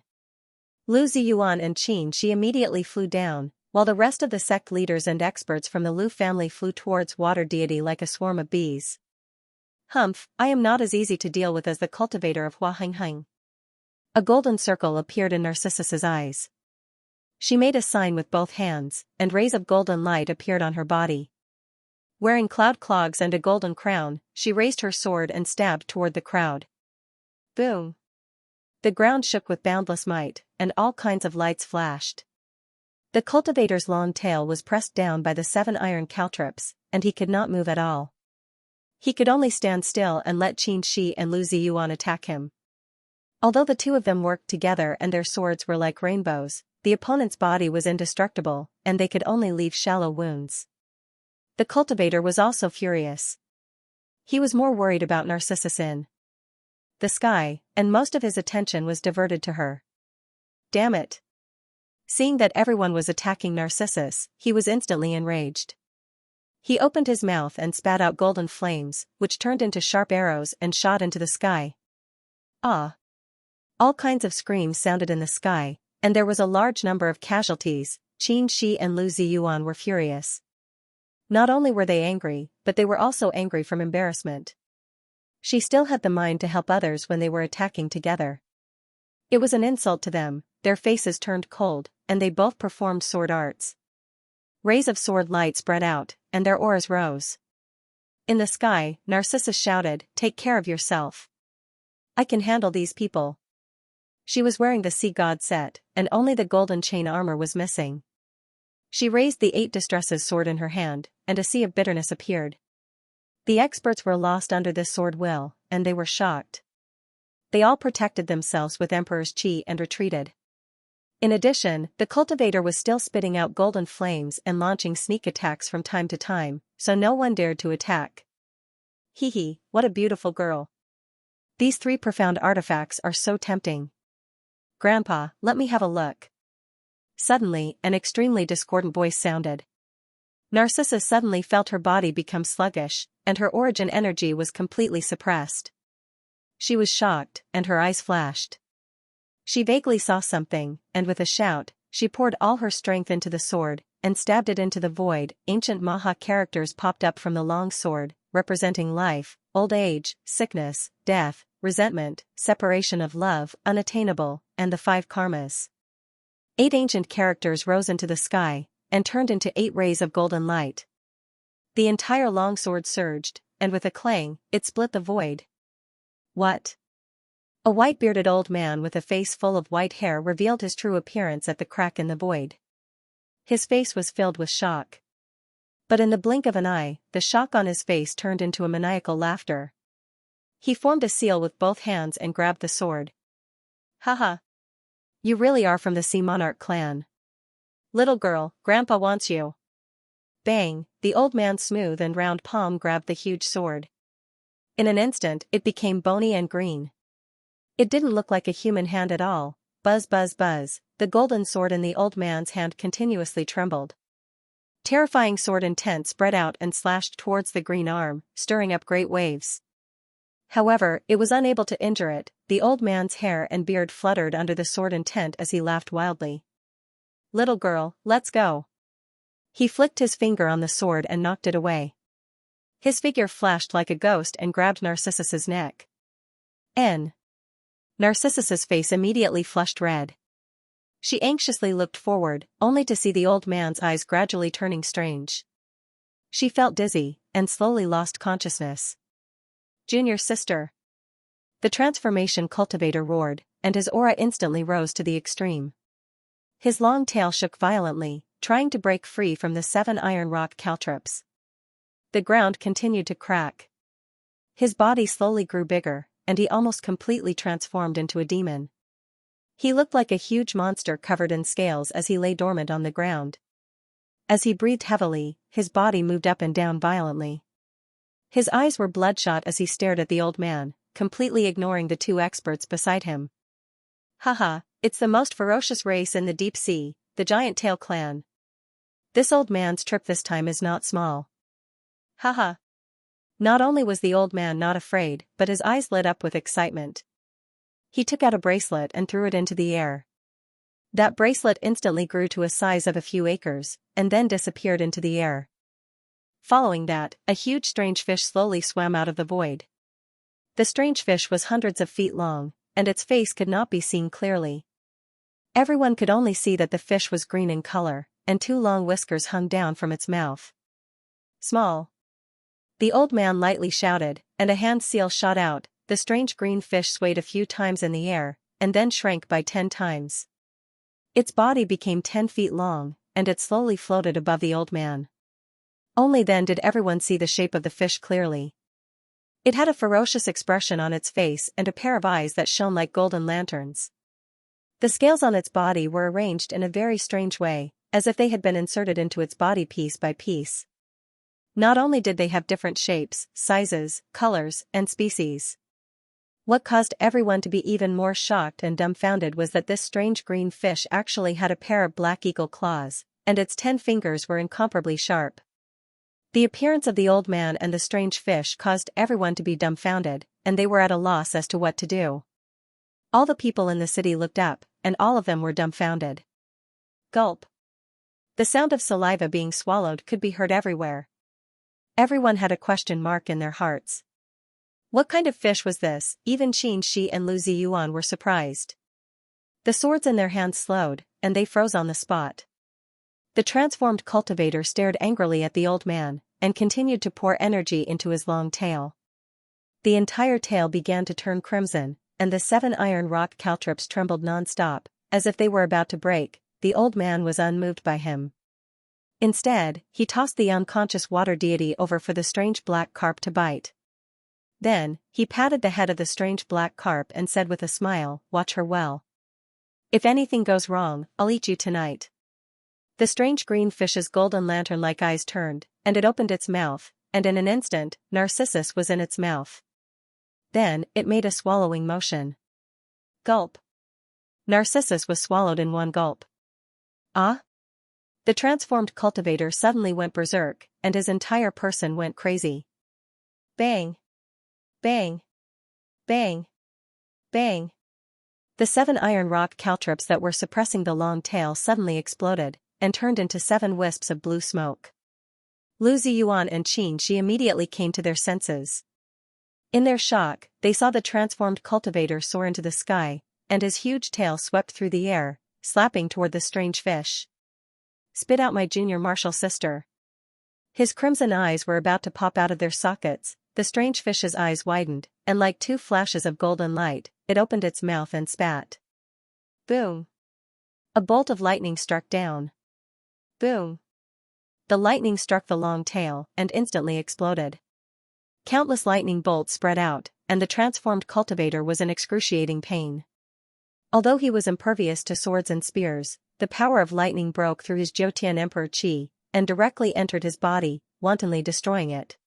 Lu Ziyuan and Xianxia immediately flew down, while the rest of the sect leaders and experts from the Lu family flew towards water deity like a swarm of bees. Humph, I am not as easy to deal with as the cultivator of Huaheng. A golden circle appeared in Narcissus's eyes. She made a sign with both hands, and rays of golden light appeared on her body. Wearing cloud clogs and a golden crown, she raised her sword and stabbed toward the crowd. Boom! The ground shook with boundless might, and all kinds of lights flashed. The cultivator's long tail was pressed down by the 7 iron caltrops, and he could not move at all. He could only stand still and let Xianxia and Lu Ziyuan attack him. Although the two of them worked together and their swords were like rainbows, the opponent's body was indestructible, and they could only leave shallow wounds. The cultivator was also furious. He was more worried about Narcissus in the sky, and most of his attention was diverted to her. Damn it! Seeing that everyone was attacking Narcissus, he was instantly enraged. He opened his mouth and spat out golden flames, which turned into sharp arrows and shot into the sky. Ah! All kinds of screams sounded in the sky, and there was a large number of casualties. Xianxia and Lu Ziyuan were furious. Not only were they angry, but they were also angry from embarrassment. She still had the mind to help others when they were attacking together. It was an insult to them, their faces turned cold, and they both performed sword arts. Rays of sword light spread out, and their auras rose. In the sky, Narcissus shouted, take care of yourself. I can handle these people. She was wearing the sea god set, and only the golden chain armor was missing. She raised the 8 distresses sword in her hand, and a sea of bitterness appeared. The experts were lost under this sword will, and they were shocked. They all protected themselves with Emperor's Qi and retreated. In addition, the cultivator was still spitting out golden flames and launching sneak attacks from time to time, so no one dared to attack. Hee, what a beautiful girl. These 3 profound artifacts are so tempting. Grandpa, let me have a look. Suddenly, an extremely discordant voice sounded. Narcissus suddenly felt her body become sluggish, and her origin energy was completely suppressed. She was shocked, and her eyes flashed. She vaguely saw something, and with a shout, she poured all her strength into the sword, and stabbed it into the void. Ancient Maha characters popped up from the long sword, representing life, old age, sickness, death, resentment, separation of love, unattainable, and the 5 karmas. 8 ancient characters rose into the sky, and turned into 8 rays of golden light. The entire longsword surged, and with a clang, it split the void. What? A white-bearded old man with a face full of white hair revealed his true appearance at the crack in the void. His face was filled with shock. But in the blink of an eye, the shock on his face turned into a maniacal laughter. He formed a seal with both hands and grabbed the sword. Haha! You really are from the Sea Monarch clan. Little girl, Grandpa wants you. Bang, the old man's smooth and round palm grabbed the huge sword. In an instant, it became bony and green. It didn't look like a human hand at all. Buzz buzz buzz, the golden sword in the old man's hand continuously trembled. Terrifying sword intent spread out and slashed towards the green arm, stirring up great waves. However, it was unable to injure it. The old man's hair and beard fluttered under the sword intent as he laughed wildly. Little girl, let's go. He flicked his finger on the sword and knocked it away. His figure flashed like a ghost and grabbed Narcissus's neck. Narcissus's face immediately flushed red. She anxiously looked forward, only to see the old man's eyes gradually turning strange. She felt dizzy, and slowly lost consciousness. Junior sister. The transformation cultivator roared, and his aura instantly rose to the extreme. His long tail shook violently, trying to break free from the 7 iron rock caltrops. The ground continued to crack. His body slowly grew bigger, and he almost completely transformed into a demon. He looked like a huge monster covered in scales as he lay dormant on the ground. As he breathed heavily, his body moved up and down violently. His eyes were bloodshot as he stared at the old man, completely ignoring the two experts beside him. Haha, it's the most ferocious race in the deep sea, the Giant Tail clan. This old man's trip this time is not small. Haha. Not only was the old man not afraid, but his eyes lit up with excitement. He took out a bracelet and threw it into the air. That bracelet instantly grew to a size of a few acres, and then disappeared into the air. Following that, a huge strange fish slowly swam out of the void. The strange fish was hundreds of feet long, and its face could not be seen clearly. Everyone could only see that the fish was green in color, and two long whiskers hung down from its mouth. Small. The old man lightly shouted, and a hand seal shot out. The strange green fish swayed a few times in the air, and then shrank by 10 times. Its body became 10 feet long, and it slowly floated above the old man. Only then did everyone see the shape of the fish clearly. It had a ferocious expression on its face and a pair of eyes that shone like golden lanterns. The scales on its body were arranged in a very strange way, as if they had been inserted into its body piece by piece. Not only did they have different shapes, sizes, colors, and species. What caused everyone to be even more shocked and dumbfounded was that this strange green fish actually had a pair of black eagle claws, and its 10 fingers were incomparably sharp. The appearance of the old man and the strange fish caused everyone to be dumbfounded, and they were at a loss as to what to do. All the people in the city looked up, and all of them were dumbfounded. Gulp. The sound of saliva being swallowed could be heard everywhere. Everyone had a question mark in their hearts. What kind of fish was this? Even Xianxia and Lu Ziyuan were surprised. The swords in their hands slowed, and they froze on the spot. The transformed cultivator stared angrily at the old man, and continued to pour energy into his long tail. The entire tail began to turn crimson, and the 7 iron rock caltrops trembled non-stop, as if they were about to break. The old man was unmoved by him. Instead, he tossed the unconscious water deity over for the strange black carp to bite. Then, he patted the head of the strange black carp and said with a smile, "Watch her well. If anything goes wrong, I'll eat you tonight." The strange green fish's golden lantern-like eyes turned, and it opened its mouth, and in an instant, Narcissus was in its mouth. Then, it made a swallowing motion. Gulp. Narcissus was swallowed in one gulp. Ah? The transformed cultivator suddenly went berserk, and his entire person went crazy. Bang! Bang! Bang! Bang! The 7 iron rock caltrops that were suppressing the long tail suddenly exploded, and turned into 7 wisps of blue smoke. Lu Ziyuan and Xianxia immediately came to their senses. In their shock, they saw the transformed cultivator soar into the sky, and his huge tail swept through the air, slapping toward the strange fish. "Spit out my junior martial sister." His crimson eyes were about to pop out of their sockets. The strange fish's eyes widened, and like 2 flashes of golden light, it opened its mouth and spat. Boom! A bolt of lightning struck down. Boom! The lightning struck the long tail, and instantly exploded. Countless lightning bolts spread out, and the transformed cultivator was in excruciating pain. Although he was impervious to swords and spears, the power of lightning broke through his Jotian Emperor Qi, and directly entered his body, wantonly destroying it.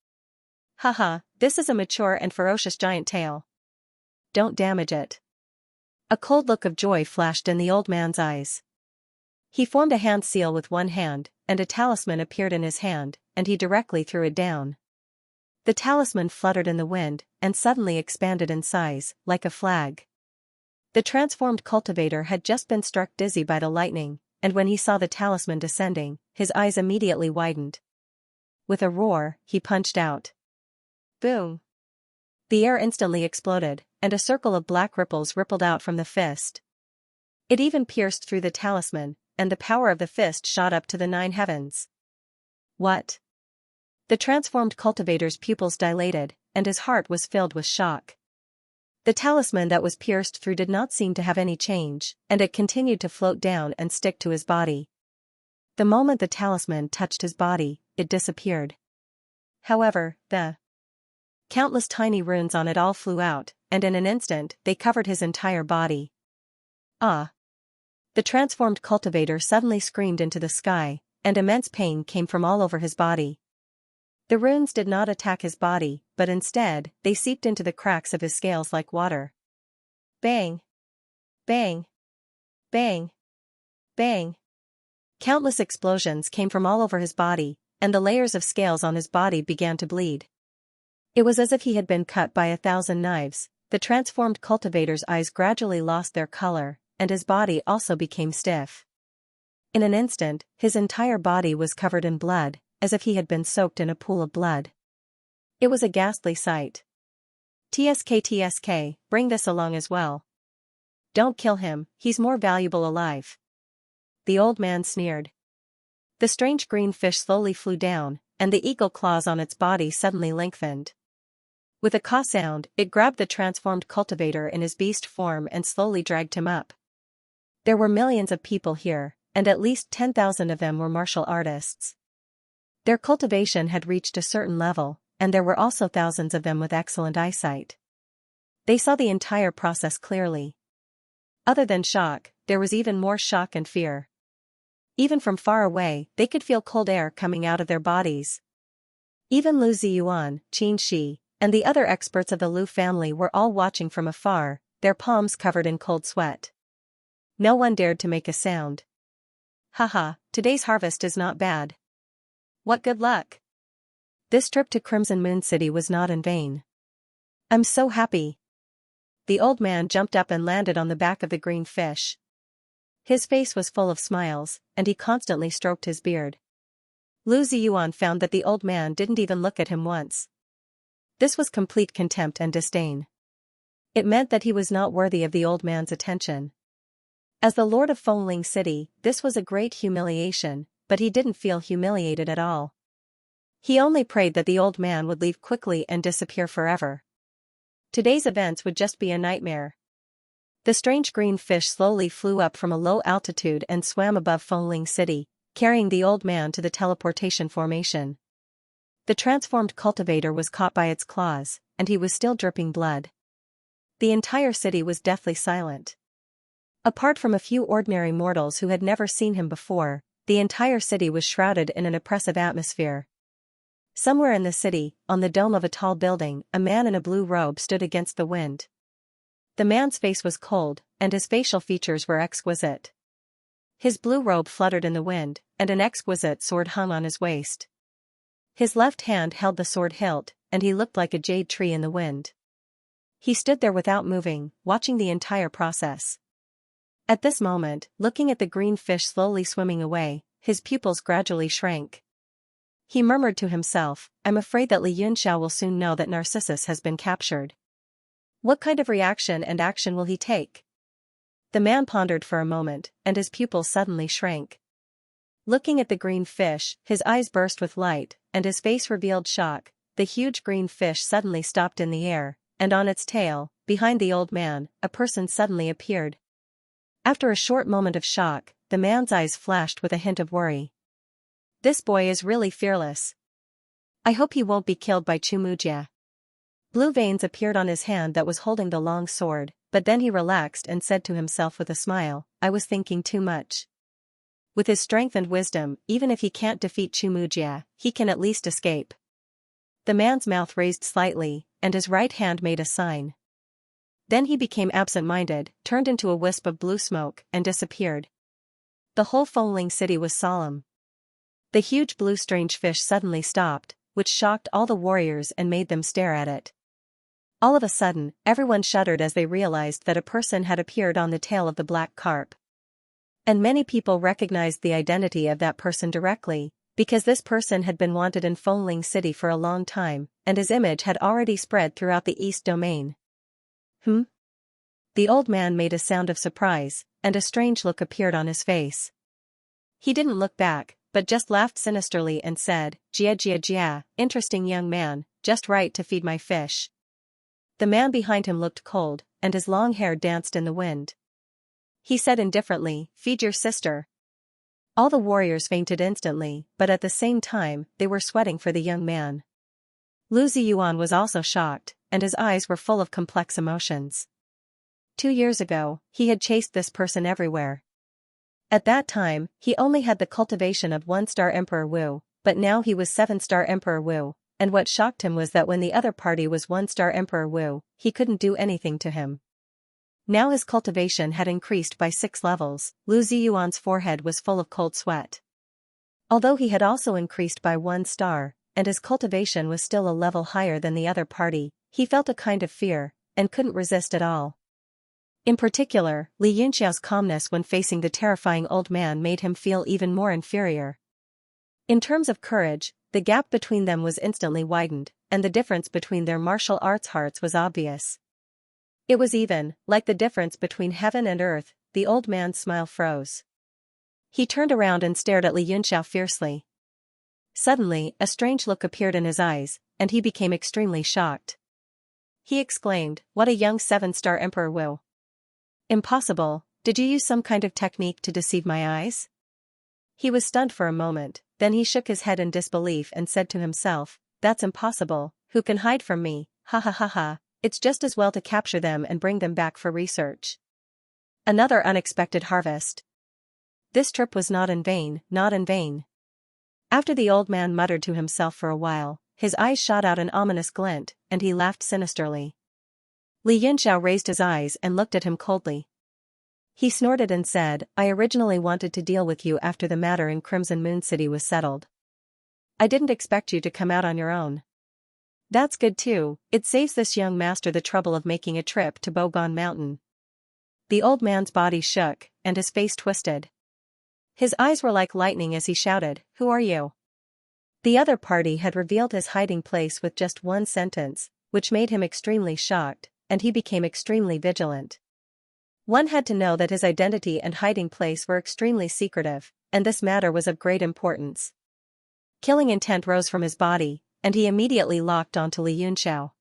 Haha, this is a mature and ferocious giant tail. Don't damage it. A cold look of joy flashed in the old man's eyes. He formed a hand seal with one hand, and a talisman appeared in his hand, and he directly threw it down. The talisman fluttered in the wind, and suddenly expanded in size, like a flag. The transformed cultivator had just been struck dizzy by the lightning, and when he saw the talisman descending, his eyes immediately widened. With a roar, he punched out. Boom! The air instantly exploded, and a circle of black ripples rippled out from the fist. It even pierced through the talisman, and the power of the fist shot up to the 9 heavens. What? The transformed cultivator's pupils dilated, and his heart was filled with shock. The talisman that was pierced through did not seem to have any change, and it continued to float down and stick to his body. The moment the talisman touched his body, it disappeared. However, the countless tiny runes on it all flew out, and in an instant they covered his entire body. Ah! The transformed cultivator suddenly screamed into the sky, and immense pain came from all over his body. The runes did not attack his body, but instead, they seeped into the cracks of his scales like water. Bang! Bang! Bang! Bang! Countless explosions came from all over his body, and the layers of scales on his body began to bleed. It was as if he had been cut by 1,000 knives. The transformed cultivator's eyes gradually lost their color, and his body also became stiff. In an instant, his entire body was covered in blood, as if he had been soaked in a pool of blood. It was a ghastly sight. TSK, bring this along as well. Don't kill him, he's more valuable alive. The old man sneered. The strange green fish slowly flew down, and the eagle claws on its body suddenly lengthened. With a caw sound, it grabbed the transformed cultivator in his beast form and slowly dragged him up. There were millions of people here, and at least 10,000 of them were martial artists. Their cultivation had reached a certain level, and there were also thousands of them with excellent eyesight. They saw the entire process clearly. Other than shock, there was even more shock and fear. Even from far away, they could feel cold air coming out of their bodies. Even Lu Ziyuan, Qin Shi, and the other experts of the Lu family were all watching from afar, their palms covered in cold sweat. No one dared to make a sound. Haha, today's harvest is not bad. What good luck! This trip to Crimson Moon City was not in vain. I'm so happy. The old man jumped up and landed on the back of the green fish. His face was full of smiles, and he constantly stroked his beard. Lu Ziyuan found that the old man didn't even look at him once. This was complete contempt and disdain. It meant that he was not worthy of the old man's attention. As the Lord of Fengling City, this was a great humiliation, but he didn't feel humiliated at all. He only prayed that the old man would leave quickly and disappear forever. Today's events would just be a nightmare. The strange green fish slowly flew up from a low altitude and swam above Fengling City, carrying the old man to the teleportation formation. The transformed cultivator was caught by its claws, and he was still dripping blood. The entire city was deathly silent. Apart from a few ordinary mortals who had never seen him before, the entire city was shrouded in an oppressive atmosphere. Somewhere in the city, on the dome of a tall building, a man in a blue robe stood against the wind. The man's face was cold, and his facial features were exquisite. His blue robe fluttered in the wind, and an exquisite sword hung on his waist. His left hand held the sword hilt, and he looked like a jade tree in the wind. He stood there without moving, watching the entire process. At this moment, looking at the green fish slowly swimming away, his pupils gradually shrank. He murmured to himself, I'm afraid that Li Yunxiao will soon know that Narcissus has been captured. What kind of reaction and action will he take? The man pondered for a moment, and his pupils suddenly shrank. Looking at the green fish, his eyes burst with light, and his face revealed shock. The huge green fish suddenly stopped in the air, and on its tail, behind the old man, a person suddenly appeared. After a short moment of shock, the man's eyes flashed with a hint of worry. This boy is really fearless. I hope he won't be killed by Chumujia. Blue veins appeared on his hand that was holding the long sword, but then he relaxed and said to himself with a smile, I was thinking too much. With his strength and wisdom, even if he can't defeat Chumujia, he can at least escape. The man's mouth raised slightly, and his right hand made a sign. Then he became absent-minded, turned into a wisp of blue smoke, and disappeared. The whole Fengling city was solemn. The huge blue strange fish suddenly stopped, which shocked all the warriors and made them stare at it. All of a sudden, everyone shuddered as they realized that a person had appeared on the tail of the black carp. And many people recognized the identity of that person directly, because this person had been wanted in Fengling City for a long time, and his image had already spread throughout the East Domain. The old man made a sound of surprise, and a strange look appeared on his face. He didn't look back, but just laughed sinisterly and said, Jia, interesting young man, just right to feed my fish. The man behind him looked cold, and his long hair danced in the wind. He said indifferently, feed your sister. All the warriors fainted instantly, but at the same time, they were sweating for the young man. Lu Ziyuan was also shocked, and his eyes were full of complex emotions. 2 years ago, he had chased this person everywhere. At that time, he only had the cultivation of 1-star Emperor Wu, but now he was 7-star Emperor Wu, and what shocked him was that when the other party was 1-star Emperor Wu, he couldn't do anything to him. Now his cultivation had increased by 6 levels. Lu Ziyuan's forehead was full of cold sweat. Although he had also increased by 1 star, and his cultivation was still a level higher than the other party, he felt a kind of fear, and couldn't resist at all. In particular, Li Yunxiao's calmness when facing the terrifying old man made him feel even more inferior. In terms of courage, the gap between them was instantly widened, and the difference between their martial arts hearts was obvious. It was even, like the difference between heaven and earth. The old man's smile froze. He turned around and stared at Li Yunxiao fiercely. Suddenly, a strange look appeared in his eyes, and he became extremely shocked. He exclaimed, "What a young 7-star Emperor Wu! Impossible, did you use some kind of technique to deceive my eyes?" He was stunned for a moment, then he shook his head in disbelief and said to himself, "That's impossible, who can hide from me, ha ha ha ha, it's just as well to capture them and bring them back for research." Another unexpected harvest. This trip was not in vain, not in vain. After the old man muttered to himself for a while, his eyes shot out an ominous glint, and he laughed sinisterly. Li Yunxiao raised his eyes and looked at him coldly. He snorted and said, "I originally wanted to deal with you after the matter in Crimson Moon City was settled. I didn't expect you to come out on your own." "That's good too, it saves this young master the trouble of making a trip to Bogon Mountain." The old man's body shook, and his face twisted. His eyes were like lightning as he shouted, "Who are you?" The other party had revealed his hiding place with just one sentence, which made him extremely shocked, and he became extremely vigilant. One had to know that his identity and hiding place were extremely secretive, and this matter was of great importance. Killing intent rose from his body, and he immediately locked onto Li Yunxiao.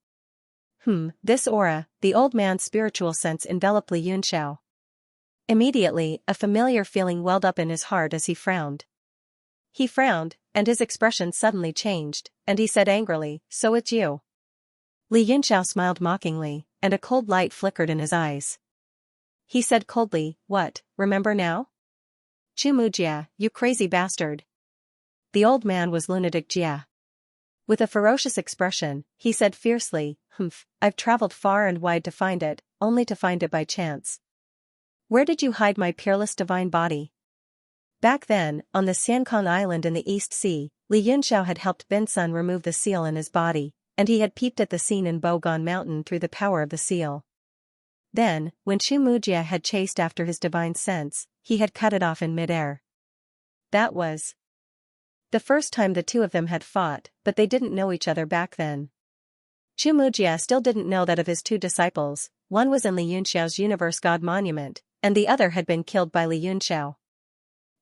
This aura, the old man's spiritual sense enveloped Li Yunxiao. Immediately, a familiar feeling welled up in his heart as he frowned. He frowned, and his expression suddenly changed, and he said angrily, "So it's you." Li Yunxiao smiled mockingly, and a cold light flickered in his eyes. He said coldly, "What, remember now? Chu Mujia, you crazy bastard." The old man was lunatic Jia. With a ferocious expression, he said fiercely, "I've traveled far and wide to find it, only to find it by chance. Where did you hide my peerless divine body?" Back then, on the Xianxia island in the East Sea, Li Yunxiao had helped Bin Sun remove the seal in his body, and he had peeped at the scene in Bogon Mountain through the power of the seal. Then, when Chu Mujia had chased after his divine sense, he had cut it off in mid-air. That was the first time the two of them had fought, but they didn't know each other back then. Chu Mujia still didn't know that of his 2 disciples, one was in Li Yunxiao's Universe God Monument, and the other had been killed by Li Yunxiao.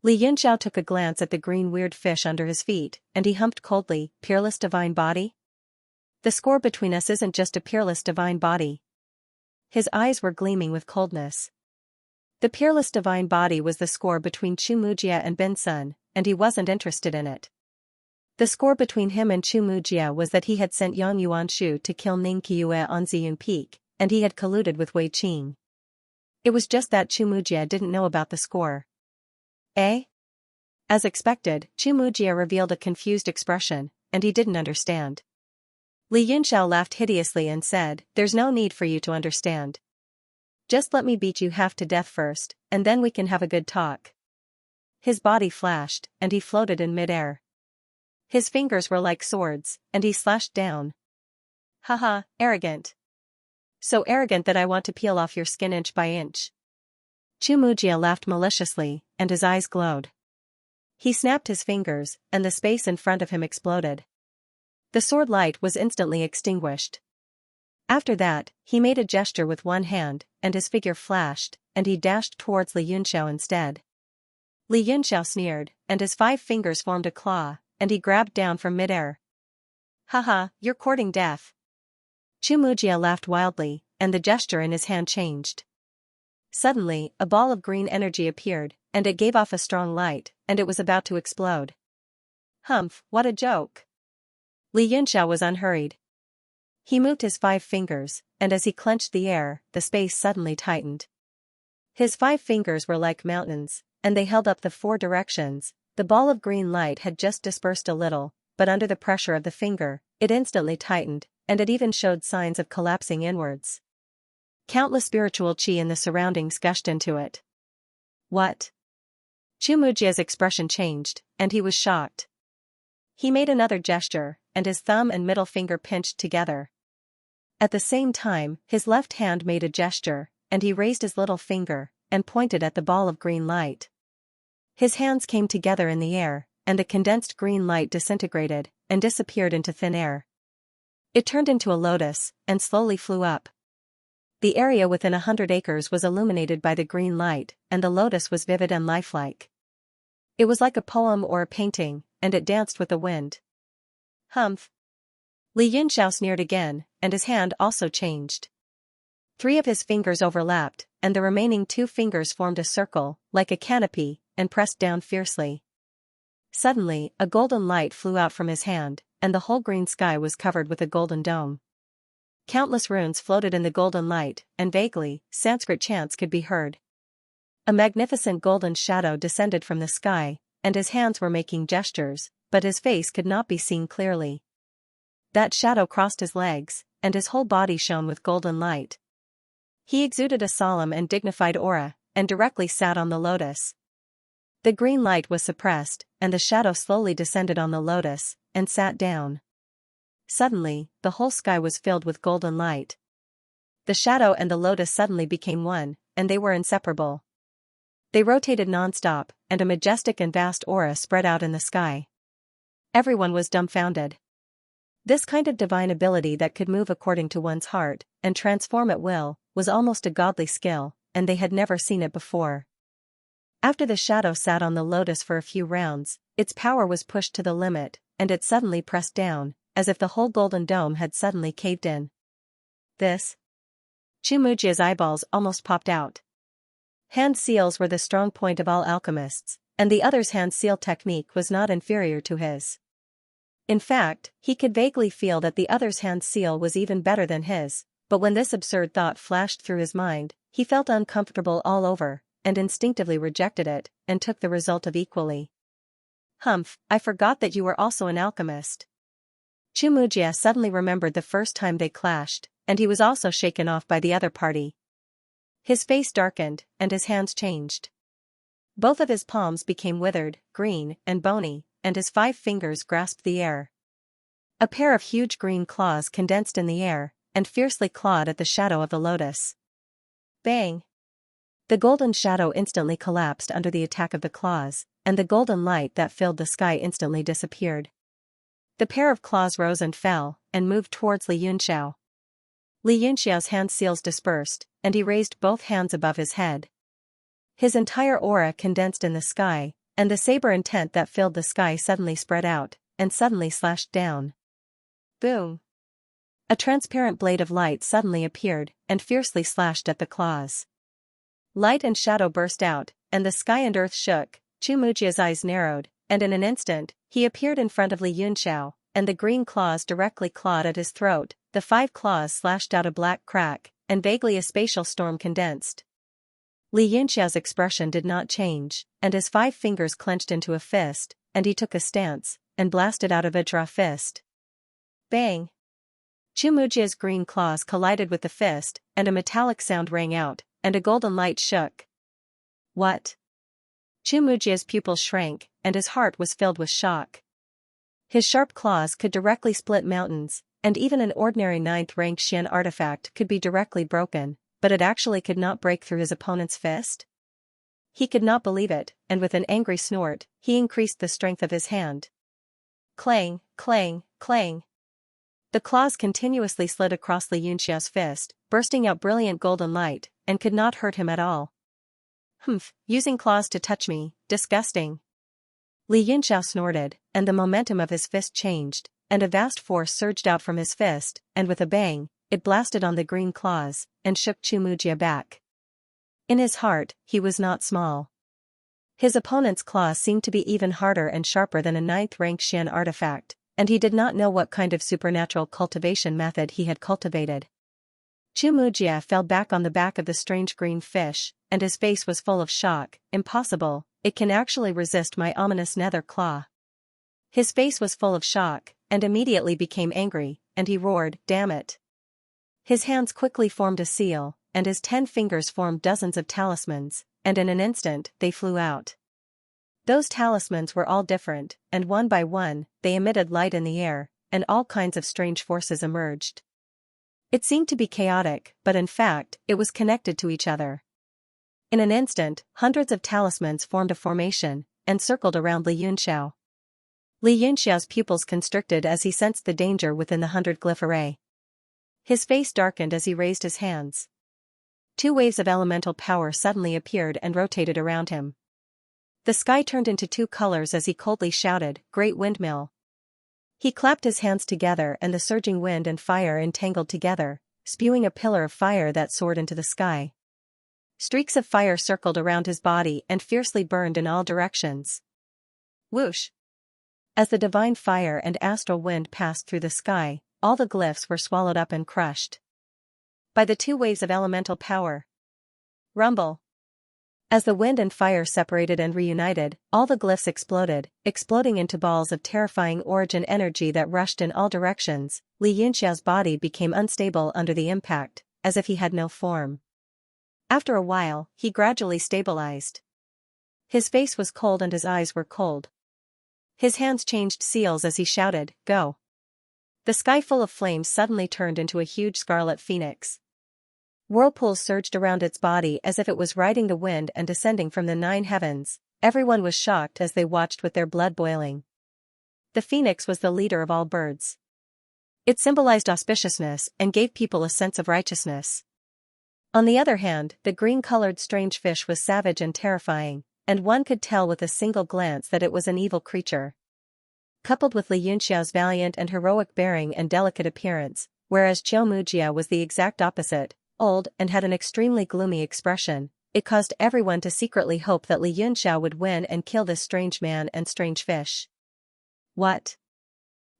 Li Yunxiao took a glance at the green weird fish under his feet, and he humped coldly, "Peerless divine body? The score between us isn't just a peerless divine body." His eyes were gleaming with coldness. The peerless divine body was the score between Chu Mujia and Bin Sun, and he wasn't interested in it. The score between him and Chu Mujia was that he had sent Yang Yuanshu to kill Ning Qiue on Ziyun Peak, and he had colluded with Wei Qing. It was just that Chu Mujia didn't know about the score. Eh? As expected, Chu Mujia revealed a confused expression, and he didn't understand. Li Yunxiao laughed hideously and said, "There's no need for you to understand. Just let me beat you half to death first, and then we can have a good talk." His body flashed, and he floated in mid-air. His fingers were like swords, and he slashed down. "Haha, arrogant. So arrogant that I want to peel off your skin inch by inch." Chu Mujia laughed maliciously, and his eyes glowed. He snapped his fingers, and the space in front of him exploded. The sword light was instantly extinguished. After that, he made a gesture with one hand, and his figure flashed, and he dashed towards Li Yunxiao instead. Li Yunxiao sneered, and his 5 fingers formed a claw, and he grabbed down from mid-air. "Haha, you're courting death." Chu Mujia laughed wildly, and the gesture in his hand changed. Suddenly, a ball of green energy appeared, and it gave off a strong light, and it was about to explode. What a joke. Li Yunxiao was unhurried. He moved his 5 fingers, and as he clenched the air, the space suddenly tightened. His 5 fingers were like mountains, and they held up the 4 directions. The ball of green light had just dispersed a little, but under the pressure of the finger, it instantly tightened, and it even showed signs of collapsing inwards. Countless spiritual qi in the surroundings gushed into it. What? Chu Mujia's expression changed, and he was shocked. He made another gesture, and his thumb and middle finger pinched together. At the same time, his left hand made a gesture, and he raised his little finger, and pointed at the ball of green light. His hands came together in the air, and the condensed green light disintegrated, and disappeared into thin air. It turned into a lotus, and slowly flew up. The area within 100 acres was illuminated by the green light, and the lotus was vivid and lifelike. It was like a poem or a painting, and it danced with the wind. Humph! Li Yunxiao sneered again, and his hand also changed. 3 of his fingers overlapped, and the remaining 2 fingers formed a circle, like a canopy, and pressed down fiercely. Suddenly, a golden light flew out from his hand, and the whole green sky was covered with a golden dome. Countless runes floated in the golden light, and vaguely, Sanskrit chants could be heard. A magnificent golden shadow descended from the sky, and his hands were making gestures, but his face could not be seen clearly. That shadow crossed his legs, and his whole body shone with golden light. He exuded a solemn and dignified aura, and directly sat on the lotus. The green light was suppressed, and the shadow slowly descended on the lotus, and sat down. Suddenly, the whole sky was filled with golden light. The shadow and the lotus suddenly became one, and they were inseparable. They rotated non-stop, and a majestic and vast aura spread out in the sky. Everyone was dumbfounded. This kind of divine ability that could move according to one's heart, and transform at will, was almost a godly skill, and they had never seen it before. After the shadow sat on the lotus for a few rounds, its power was pushed to the limit, and it suddenly pressed down, as if the whole golden dome had suddenly caved in. This? Chu Mujia's eyeballs almost popped out. Hand seals were the strong point of all alchemists, and the other's hand seal technique was not inferior to his. In fact, he could vaguely feel that the other's hand seal was even better than his, but when this absurd thought flashed through his mind, he felt uncomfortable all over, and instinctively rejected it, and took the result of equally. Humph, I forgot that you were also an alchemist. Chu Mujia suddenly remembered the first time they clashed, and he was also shaken off by the other party. His face darkened, and his hands changed. Both of his palms became withered, green, and bony, and his 5 fingers grasped the air. A pair of huge green claws condensed in the air, and fiercely clawed at the shadow of the lotus. Bang! The golden shadow instantly collapsed under the attack of the claws, and the golden light that filled the sky instantly disappeared. The pair of claws rose and fell, and moved towards Li Yunxiao. Li Yunxiao's hand seals dispersed, and he raised both hands above his head. His entire aura condensed in the sky, and the saber intent that filled the sky suddenly spread out, and suddenly slashed down. Boom! A transparent blade of light suddenly appeared, and fiercely slashed at the claws. Light and shadow burst out, and the sky and earth shook. Chu Mujia's eyes narrowed, and in an instant, he appeared in front of Li Yunxiao, and the green claws directly clawed at his throat. The 5 claws slashed out a black crack, and vaguely a spatial storm condensed. Li Yunxiao's expression did not change, and his 5 fingers clenched into a fist, and he took a stance, and blasted out a Vajra fist. Bang! Chu Mujia's green claws collided with the fist, and a metallic sound rang out, and a golden light shook. What? Chu Mujia's pupils shrank, and his heart was filled with shock. His sharp claws could directly split mountains, and even an ordinary 9th-rank Xian artifact could be directly broken, but it actually could not break through his opponent's fist? He could not believe it, and with an angry snort, he increased the strength of his hand. Clang, clang, clang. The claws continuously slid across Li Yunxiao's fist, bursting out brilliant golden light, and could not hurt him at all. Humph, using claws to touch me, disgusting. Li Yunxiao snorted, and the momentum of his fist changed, and a vast force surged out from his fist, and with a bang, it blasted on the green claws, and shook Chu Mujia back. In his heart, he was not small. His opponent's claws seemed to be even harder and sharper than a 9th-rank Xian artifact, and he did not know what kind of supernatural cultivation method he had cultivated. Xianxia fell back on the back of the strange green fish, and his face was full of shock. Impossible, it can actually resist my ominous nether claw. His face was full of shock, and immediately became angry, and he roared, "Damn it!" His hands quickly formed a seal, and his 10 fingers formed dozens of talismans, and in an instant, they flew out. Those talismans were all different, and one by one, they emitted light in the air, and all kinds of strange forces emerged. It seemed to be chaotic, but in fact, it was connected to each other. In an instant, hundreds of talismans formed a formation, and circled around Xianxia. Xianxia's pupils constricted as he sensed the danger within the 100-glyph array. His face darkened as he raised his hands. 2 waves of elemental power suddenly appeared and rotated around him. The sky turned into 2 colors as he coldly shouted, "Great windmill." He clapped his hands together and the surging wind and fire entangled together, spewing a pillar of fire that soared into the sky. Streaks of fire circled around his body and fiercely burned in all directions. Whoosh! As the divine fire and astral wind passed through the sky, all the glyphs were swallowed up and crushed by the 2 waves of elemental power. Rumble! As the wind and fire separated and reunited, all the glyphs exploded, exploding into balls of terrifying origin energy that rushed in all directions. Xianxia's body became unstable under the impact, as if he had no form. After a while, he gradually stabilized. His face was cold and his eyes were cold. His hands changed seals as he shouted, "Go!" The sky full of flames suddenly turned into a huge scarlet phoenix. Whirlpools surged around its body as if it was riding the wind and descending from the 9 heavens. Everyone was shocked as they watched with their blood boiling. The phoenix was the leader of all birds. It symbolized auspiciousness and gave people a sense of righteousness. On the other hand, the green-colored strange fish was savage and terrifying, and one could tell with a single glance that it was an evil creature. Coupled with Xianxia's valiant and heroic bearing and delicate appearance, whereas Xianxia was the exact opposite, old and had an extremely gloomy expression, it caused everyone to secretly hope that Xianxia would win and kill this strange man and strange fish. What?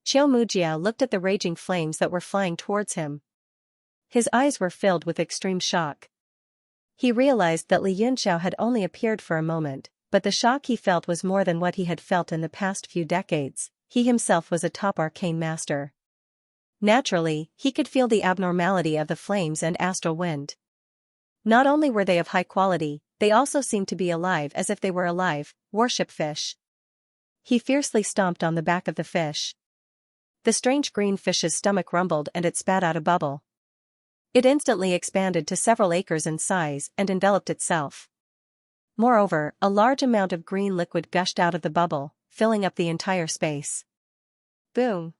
Xianxia looked at the raging flames that were flying towards him. His eyes were filled with extreme shock. He realized that Xianxia had only appeared for a moment, but the shock he felt was more than what he had felt in the past few decades. He himself was a top arcane master. Naturally, he could feel the abnormality of the flames and astral wind. Not only were they of high quality, they also seemed to be alive as if they were alive, worship fish. He fiercely stomped on the back of the fish. The strange green fish's stomach rumbled and it spat out a bubble. It instantly expanded to several acres in size and enveloped itself. Moreover, a large amount of green liquid gushed out of the bubble, filling up the entire space. Boom!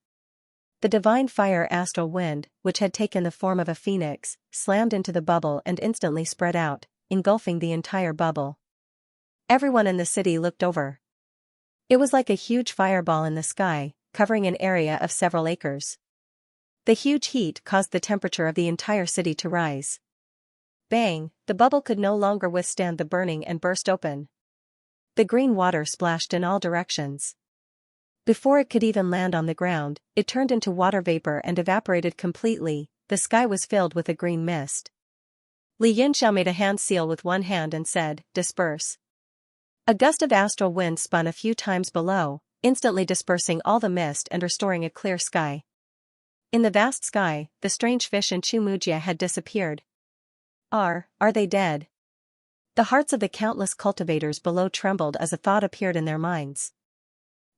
The divine fire astral wind, which had taken the form of a phoenix, slammed into the bubble and instantly spread out, engulfing the entire bubble. Everyone in the city looked over. It was like a huge fireball in the sky, covering an area of several acres. The huge heat caused the temperature of the entire city to rise. Bang! The bubble could no longer withstand the burning and burst open. The green water splashed in all directions. Before it could even land on the ground, it turned into water vapor and evaporated completely. The sky was filled with a green mist. Xianxia made a hand seal with one hand and said, "Disperse." A gust of astral wind spun a few times below, instantly dispersing all the mist and restoring a clear sky. In the vast sky, the strange fish and Xianxia had disappeared. Are they dead? The hearts of the countless cultivators below trembled as a thought appeared in their minds.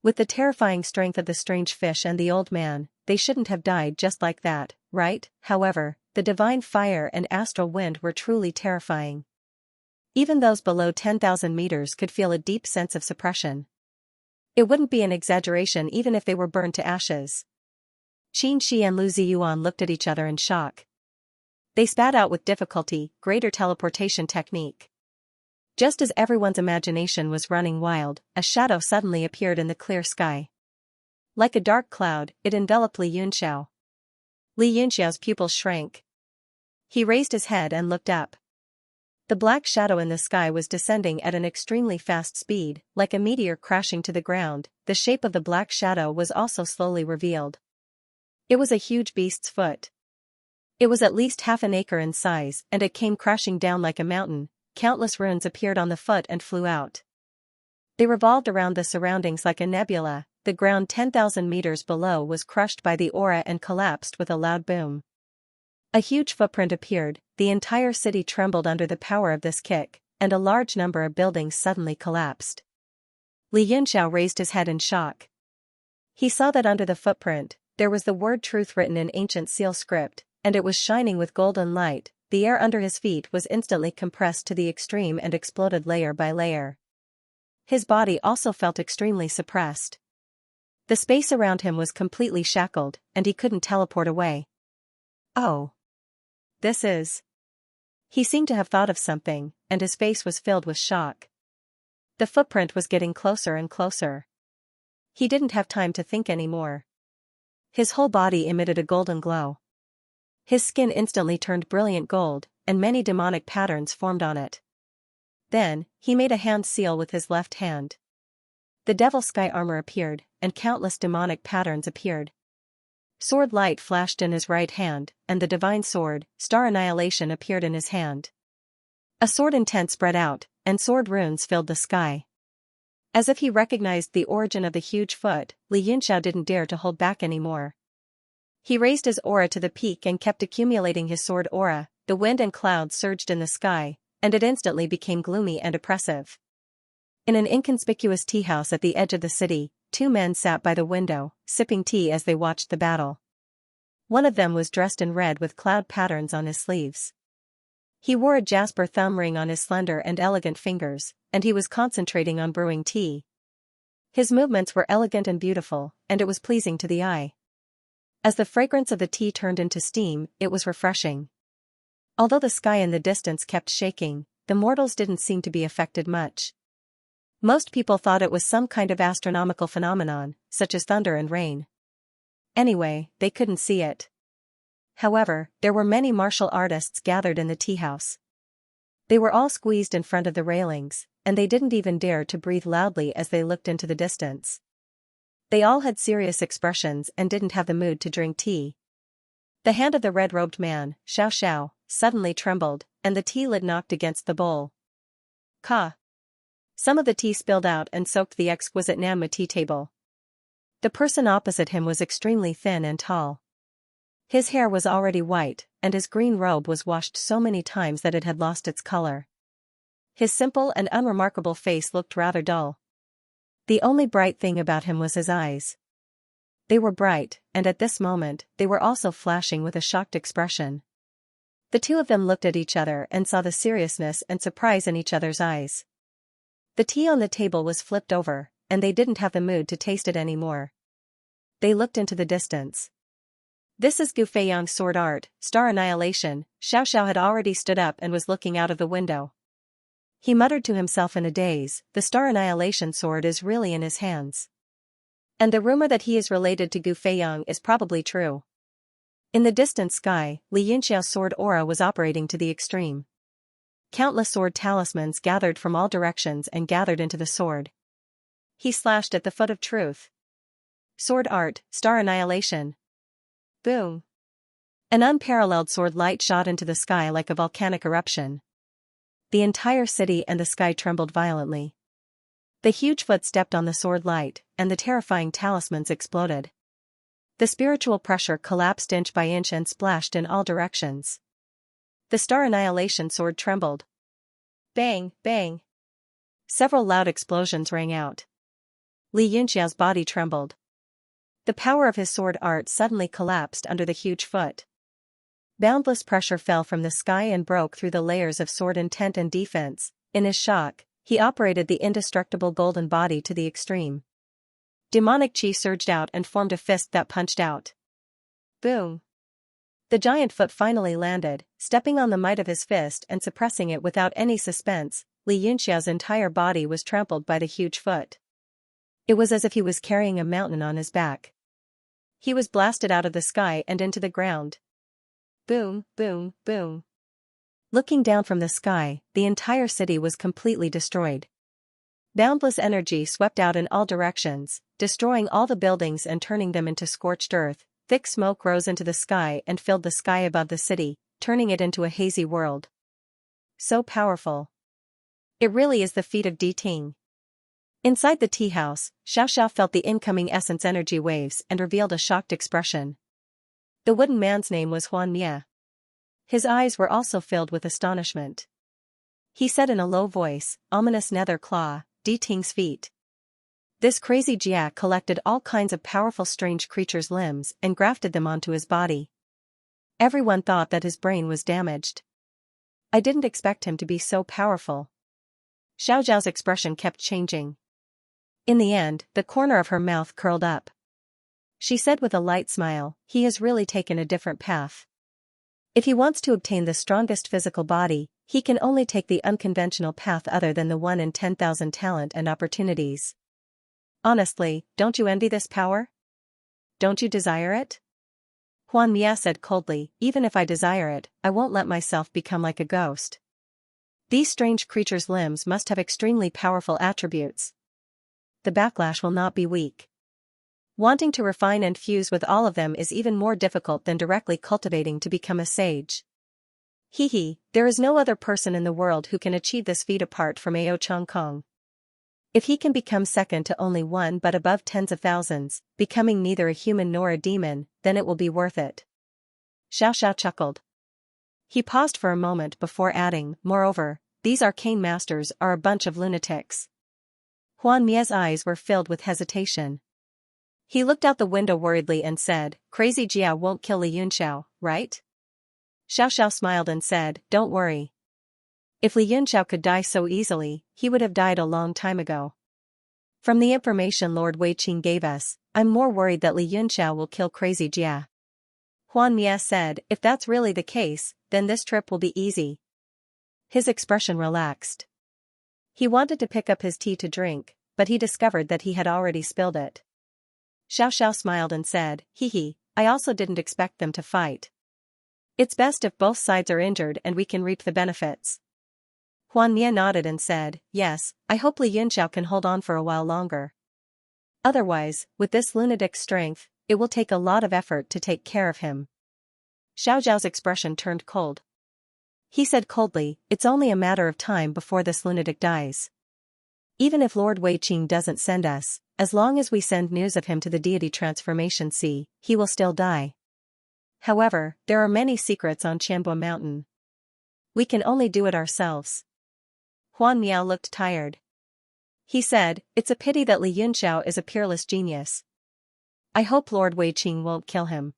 With the terrifying strength of the strange fish and the old man, they shouldn't have died just like that, right? However, the divine fire and astral wind were truly terrifying. Even those below 10,000 meters could feel a deep sense of suppression. It wouldn't be an exaggeration even if they were burned to ashes. Xianxia and Lu Ziyuan looked at each other in shock. They spat out with difficulty, greater teleportation technique. Just as everyone's imagination was running wild, a shadow suddenly appeared in the clear sky. Like a dark cloud, it enveloped Xianxia. Xianxia's pupils shrank. He raised his head and looked up. The black shadow in the sky was descending at an extremely fast speed, like a meteor crashing to the ground. The shape of the black shadow was also slowly revealed. It was a huge beast's foot. It was at least half an acre in size, and it came crashing down like a mountain. Countless runes appeared on the foot and flew out. They revolved around the surroundings like a nebula. The ground 10,000 meters below was crushed by the aura and collapsed with a loud boom. A huge footprint appeared, the entire city trembled under the power of this kick, and a large number of buildings suddenly collapsed. Xianxia raised his head in shock. He saw that under the footprint, there was the word truth written in ancient seal script, and it was shining with golden light. The air under his feet was instantly compressed to the extreme and exploded layer by layer. His body also felt extremely suppressed. The space around him was completely shackled, and he couldn't teleport away. Oh. This is... He seemed to have thought of something, and his face was filled with shock. The footprint was getting closer and closer. He didn't have time to think anymore. His whole body emitted a golden glow. His skin instantly turned brilliant gold, and many demonic patterns formed on it. Then, he made a hand seal with his left hand. The devil sky armor appeared, and countless demonic patterns appeared. Sword light flashed in his right hand, and the divine sword, Star Annihilation, appeared in his hand. A sword intent spread out, and sword runes filled the sky. As if he recognized the origin of the huge foot, Xianxia didn't dare to hold back anymore. He raised his aura to the peak and kept accumulating his sword aura. The wind and clouds surged in the sky, and it instantly became gloomy and oppressive. In an inconspicuous tea house at the edge of the city, two men sat by the window, sipping tea as they watched the battle. One of them was dressed in red with cloud patterns on his sleeves. He wore a jasper thumb ring on his slender and elegant fingers, and he was concentrating on brewing tea. His movements were elegant and beautiful, and it was pleasing to the eye. As the fragrance of the tea turned into steam, it was refreshing. Although the sky in the distance kept shaking, the mortals didn't seem to be affected much. Most people thought it was some kind of astronomical phenomenon, such as thunder and rain. Anyway, they couldn't see it. However, there were many martial artists gathered in the tea house. They were all squeezed in front of the railings, and they didn't even dare to breathe loudly as they looked into the distance. They all had serious expressions and didn't have the mood to drink tea. The hand of the red-robed man, Xiao, suddenly trembled, and the tea lid knocked against the bowl. Ka! Some of the tea spilled out and soaked the exquisite Nammu tea table. The person opposite him was extremely thin and tall. His hair was already white, and his green robe was washed so many times that it had lost its color. His simple and unremarkable face looked rather dull. The only bright thing about him was his eyes. They were bright, and at this moment, they were also flashing with a shocked expression. The two of them looked at each other and saw the seriousness and surprise in each other's eyes. The tea on the table was flipped over, and they didn't have the mood to taste it anymore. They looked into the distance. This is Gu Feiyang's sword art, Star Annihilation. Xiao had already stood up and was looking out of the window. He muttered to himself in a daze, the Star Annihilation sword is really in his hands. And the rumor that he is related to Gu Feiyang is probably true. In the distant sky, Xianxia's sword aura was operating to the extreme. Countless sword talismans gathered from all directions and gathered into the sword. He slashed at the foot of truth. Sword art, Star Annihilation. Boom. An unparalleled sword light shot into the sky like a volcanic eruption. The entire city and the sky trembled violently. The huge foot stepped on the sword light, and the terrifying talismans exploded. The spiritual pressure collapsed inch by inch and splashed in all directions. The Star Annihilation sword trembled. Bang, bang. Several loud explosions rang out. Xianxia's body trembled. The power of his sword art suddenly collapsed under the huge foot. Boundless pressure fell from the sky and broke through the layers of sword intent and defense. In his shock, he operated the indestructible golden body to the extreme. Demonic chi surged out and formed a fist that punched out. Boom. The giant foot finally landed, stepping on the might of his fist and suppressing it without any suspense. Xianxia's entire body was trampled by the huge foot. It was as if he was carrying a mountain on his back. He was blasted out of the sky and into the ground. Boom, boom, boom. Looking down from the sky, the entire city was completely destroyed. Boundless energy swept out in all directions, destroying all the buildings and turning them into scorched earth. Thick smoke rose into the sky and filled the sky above the city, turning it into a hazy world. So powerful. It really is the feat of De Ting. Inside the tea house, Xiaoxiao felt the incoming essence energy waves and revealed a shocked expression. The wooden man's name was Xianxia. His eyes were also filled with astonishment. He said in a low voice, "Ominous nether claw, De Ting's feet." This crazy Jia collected all kinds of powerful strange creatures' limbs and grafted them onto his body. Everyone thought that his brain was damaged. I didn't expect him to be so powerful. Xiao Zhao's expression kept changing. In the end, the corner of her mouth curled up. She said with a light smile, "He has really taken a different path. If he wants to obtain the strongest physical body, he can only take the unconventional path other than the 1 in 10,000 talent and opportunities. Honestly, don't you envy this power? Don't you desire it?" Xianxia said coldly, "Even if I desire it, I won't let myself become like a ghost. These strange creatures' limbs must have extremely powerful attributes. The backlash will not be weak. Wanting to refine and fuse with all of them is even more difficult than directly cultivating to become a sage. There is no other person in the world who can achieve this feat apart from Ao Chongkong. If he can become second to only one but above tens of thousands, becoming neither a human nor a demon, then it will be worth it." Xiaoxiao chuckled. He paused for a moment before adding, "Moreover, these arcane masters are a bunch of lunatics." Xiaoxia's eyes were filled with hesitation. He looked out the window worriedly and said, "Crazy Jia won't kill Li Yunxiao, right?" Xiaoxiao smiled and said, "Don't worry. If Li Yunxiao could die so easily, he would have died a long time ago. From the information Lord Weiqing gave us, I'm more worried that Li Yunxiao will kill Crazy Jia." Xianxia said, "If that's really the case, then this trip will be easy." His expression relaxed. He wanted to pick up his tea to drink, but he discovered that he had already spilled it. Xiaoxiao smiled and said, I also didn't expect them to fight. It's best if both sides are injured and we can reap the benefits." Xianxia nodded and said, "Yes, I hope Li Yunxiao can hold on for a while longer. Otherwise, with this lunatic's strength, it will take a lot of effort to take care of him." Xiao Zhao's expression turned cold. He said coldly, "It's only a matter of time before this lunatic dies. Even if Lord Weiqing doesn't send us, as long as we send news of him to the deity transformation sea, he will still die. However, there are many secrets on Qianbo Mountain. We can only do it ourselves." Xianxia looked tired. He said, "It's a pity that Li Yunxiao is a peerless genius. I hope Lord Weiqing won't kill him."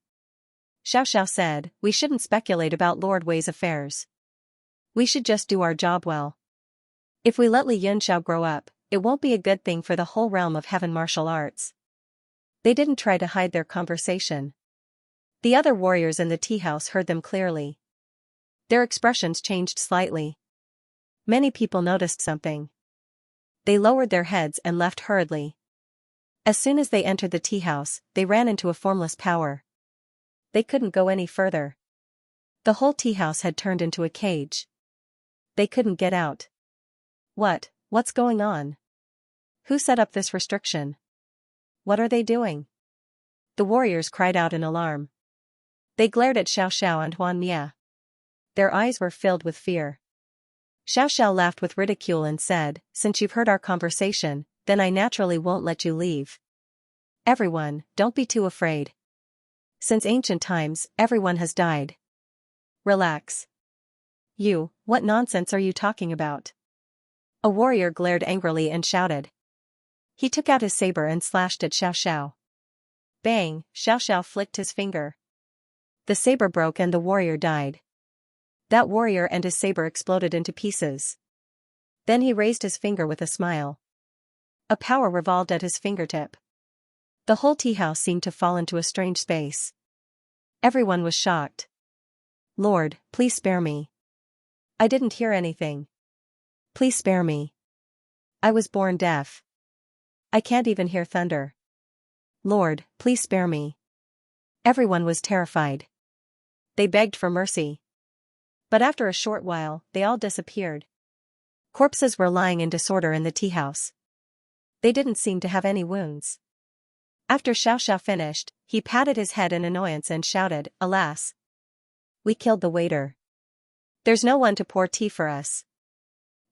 Xiaoxiao said, "We shouldn't speculate about Lord Wei's affairs. We should just do our job well. If we let Li Yunxiao grow up, it won't be a good thing for the whole realm of heaven martial arts." They didn't try to hide their conversation. The other warriors in the tea house heard them clearly. Their expressions changed slightly. Many people noticed something. They lowered their heads and left hurriedly. As soon as they entered the tea house, they ran into a formless power. They couldn't go any further. The whole tea house had turned into a cage. They couldn't get out. What's going on? Who set up this restriction? What are they doing?" The warriors cried out in alarm. They glared at Xiaoxiao and Xianxia. Their eyes were filled with fear. Xiaoxiao laughed with ridicule and said, "Since you've heard our conversation, then I naturally won't let you leave. Everyone, don't be too afraid. Since ancient times, everyone has died. Relax." What nonsense are you talking about?" A warrior glared angrily and shouted. He took out his saber and slashed at Xiaoxiao. Bang, Xiaoxiao flicked his finger. The saber broke and the warrior died. That warrior and his saber exploded into pieces. Then he raised his finger with a smile. A power revolved at his fingertip. The whole tea house seemed to fall into a strange space. Everyone was shocked. "Lord, please spare me. I didn't hear anything. Please spare me. I was born deaf. I can't even hear thunder. Lord, please spare me." Everyone was terrified. They begged for mercy. But after a short while, they all disappeared. Corpses were lying in disorder in the tea house. They didn't seem to have any wounds. After Xiaoxiao finished, he patted his head in annoyance and shouted, "Alas! We killed the waiter. There's no one to pour tea for us."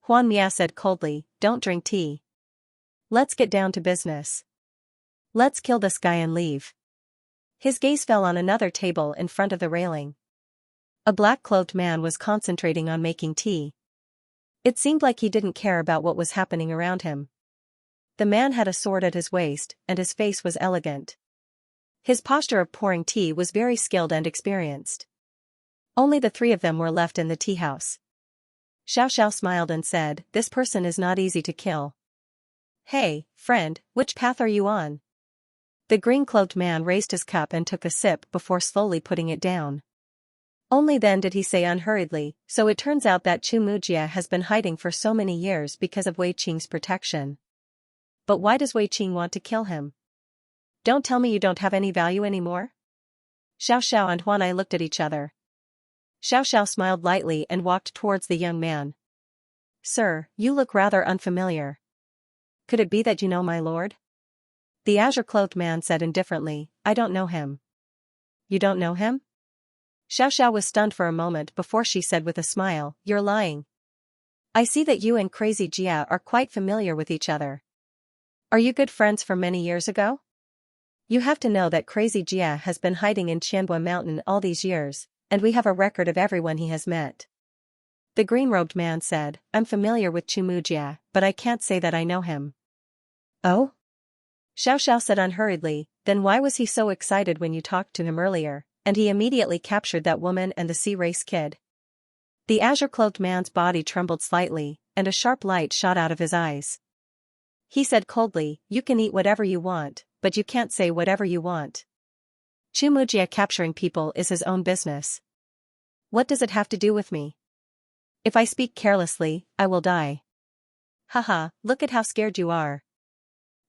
Huan Mia said coldly, "Don't drink tea. Let's get down to business. Let's kill this guy and leave." His gaze fell on another table in front of the railing. A black-clothed man was concentrating on making tea. It seemed like he didn't care about what was happening around him. The man had a sword at his waist, and his face was elegant. His posture of pouring tea was very skilled and experienced. Only the three of them were left in the tea house. Xiaoxiao smiled and said, "This person is not easy to kill." "Hey, friend, which path are you on?" The green-cloaked man raised his cup and took a sip before slowly putting it down. Only then did he say unhurriedly, "So it turns out that Chu Mujia has been hiding for so many years because of Wei Qing's protection. But why does Wei Qing want to kill him? Don't tell me you don't have any value anymore?" Xiaoxiao and Huanai looked at each other. Xiaoxiao smiled lightly and walked towards the young man. "Sir, you look rather unfamiliar. Could it be that you know my lord?" The azure-clothed man said indifferently, "I don't know him." "You don't know him?" Xiaoxiao was stunned for a moment before she said with a smile, "You're lying. I see that you and Crazy Jia are quite familiar with each other. Are you good friends from many years ago? You have to know that Crazy Jia has been hiding in Qianbua Mountain all these years, and we have a record of everyone he has met." The green-robed man said, "I'm familiar with Chu Mujia, but I can't say that I know him." "Oh?" Xiaoxiao said unhurriedly, "Then why was he so excited when you talked to him earlier, and he immediately captured that woman and the sea race kid?" The azure-clothed man's body trembled slightly, and a sharp light shot out of his eyes. He said coldly, "You can eat whatever you want, but you can't say whatever you want. Chu Mujia capturing people is his own business. What does it have to do with me? If I speak carelessly, I will die." "Haha, look at how scared you are."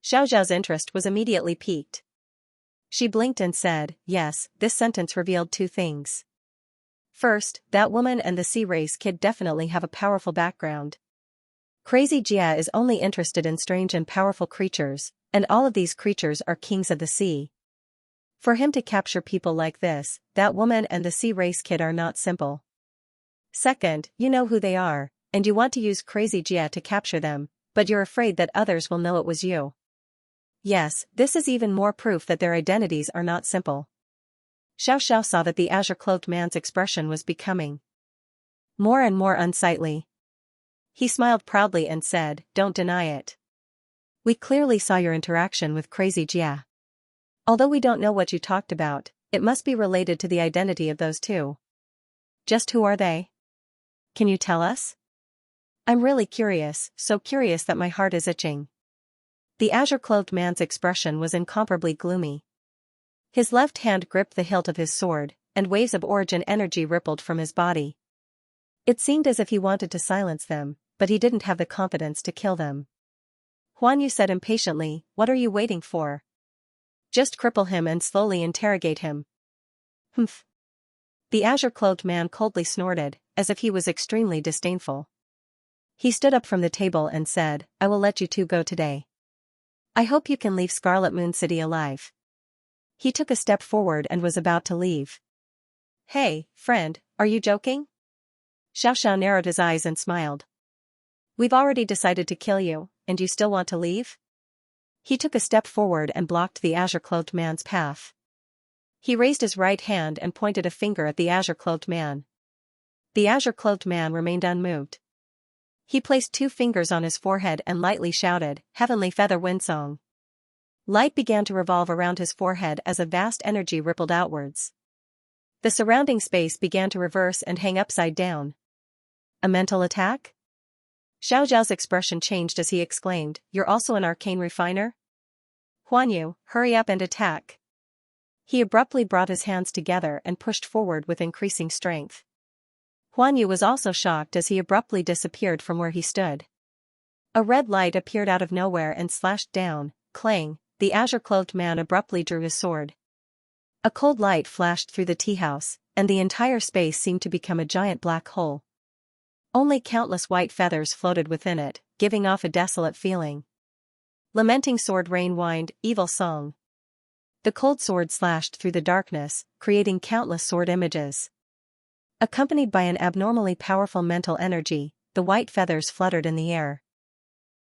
Xiaoxiao's interest was immediately piqued. She blinked and said, "Yes, this sentence revealed two things. First, that woman and the sea race kid definitely have a powerful background. Crazy Jia is only interested in strange and powerful creatures, and all of these creatures are kings of the sea. For him to capture people like this, that woman and the sea race kid are not simple. Second, you know who they are, and you want to use Crazy Jia to capture them, but you're afraid that others will know it was you. Yes, this is even more proof that their identities are not simple." Xiaoxiao saw that the azure-clothed man's expression was becoming more and more unsightly. He smiled proudly and said, "Don't deny it. We clearly saw your interaction with Crazy Jia. Although we don't know what you talked about, it must be related to the identity of those two. Just who are they? Can you tell us? I'm really curious, so curious that my heart is itching." The azure-clothed man's expression was incomparably gloomy. His left hand gripped the hilt of his sword, and waves of origin energy rippled from his body. It seemed as if he wanted to silence them, but he didn't have the confidence to kill them. Huan Yu said impatiently, "What are you waiting for? Just cripple him and slowly interrogate him." "Humph." The azure-clothed man coldly snorted, as if he was extremely disdainful. He stood up from the table and said, "I will let you two go today. I hope you can leave Scarlet Moon City alive." He took a step forward and was about to leave. "Hey, friend, are you joking?" Xiaoxiao narrowed his eyes and smiled. "We've already decided to kill you, and you still want to leave?" He took a step forward and blocked the azure-clothed man's path. He raised his right hand and pointed a finger at the azure-clothed man. The azure-clothed man remained unmoved. He placed two fingers on his forehead and lightly shouted, "Heavenly Feather Windsong." Light began to revolve around his forehead as a vast energy rippled outwards. The surrounding space began to reverse and hang upside down. "A mental attack?" Xiao Zhao's expression changed as he exclaimed, "You're also an arcane refiner? Huan Yu, hurry up and attack." He abruptly brought his hands together and pushed forward with increasing strength. Huan Yu was also shocked as he abruptly disappeared from where he stood. A red light appeared out of nowhere and slashed down, clang. The azure-clothed man abruptly drew his sword. A cold light flashed through the tea house, and the entire space seemed to become a giant black hole. Only countless white feathers floated within it, giving off a desolate feeling. Lamenting sword rain whined, evil song. The cold sword slashed through the darkness, creating countless sword images. Accompanied by an abnormally powerful mental energy, the white feathers fluttered in the air.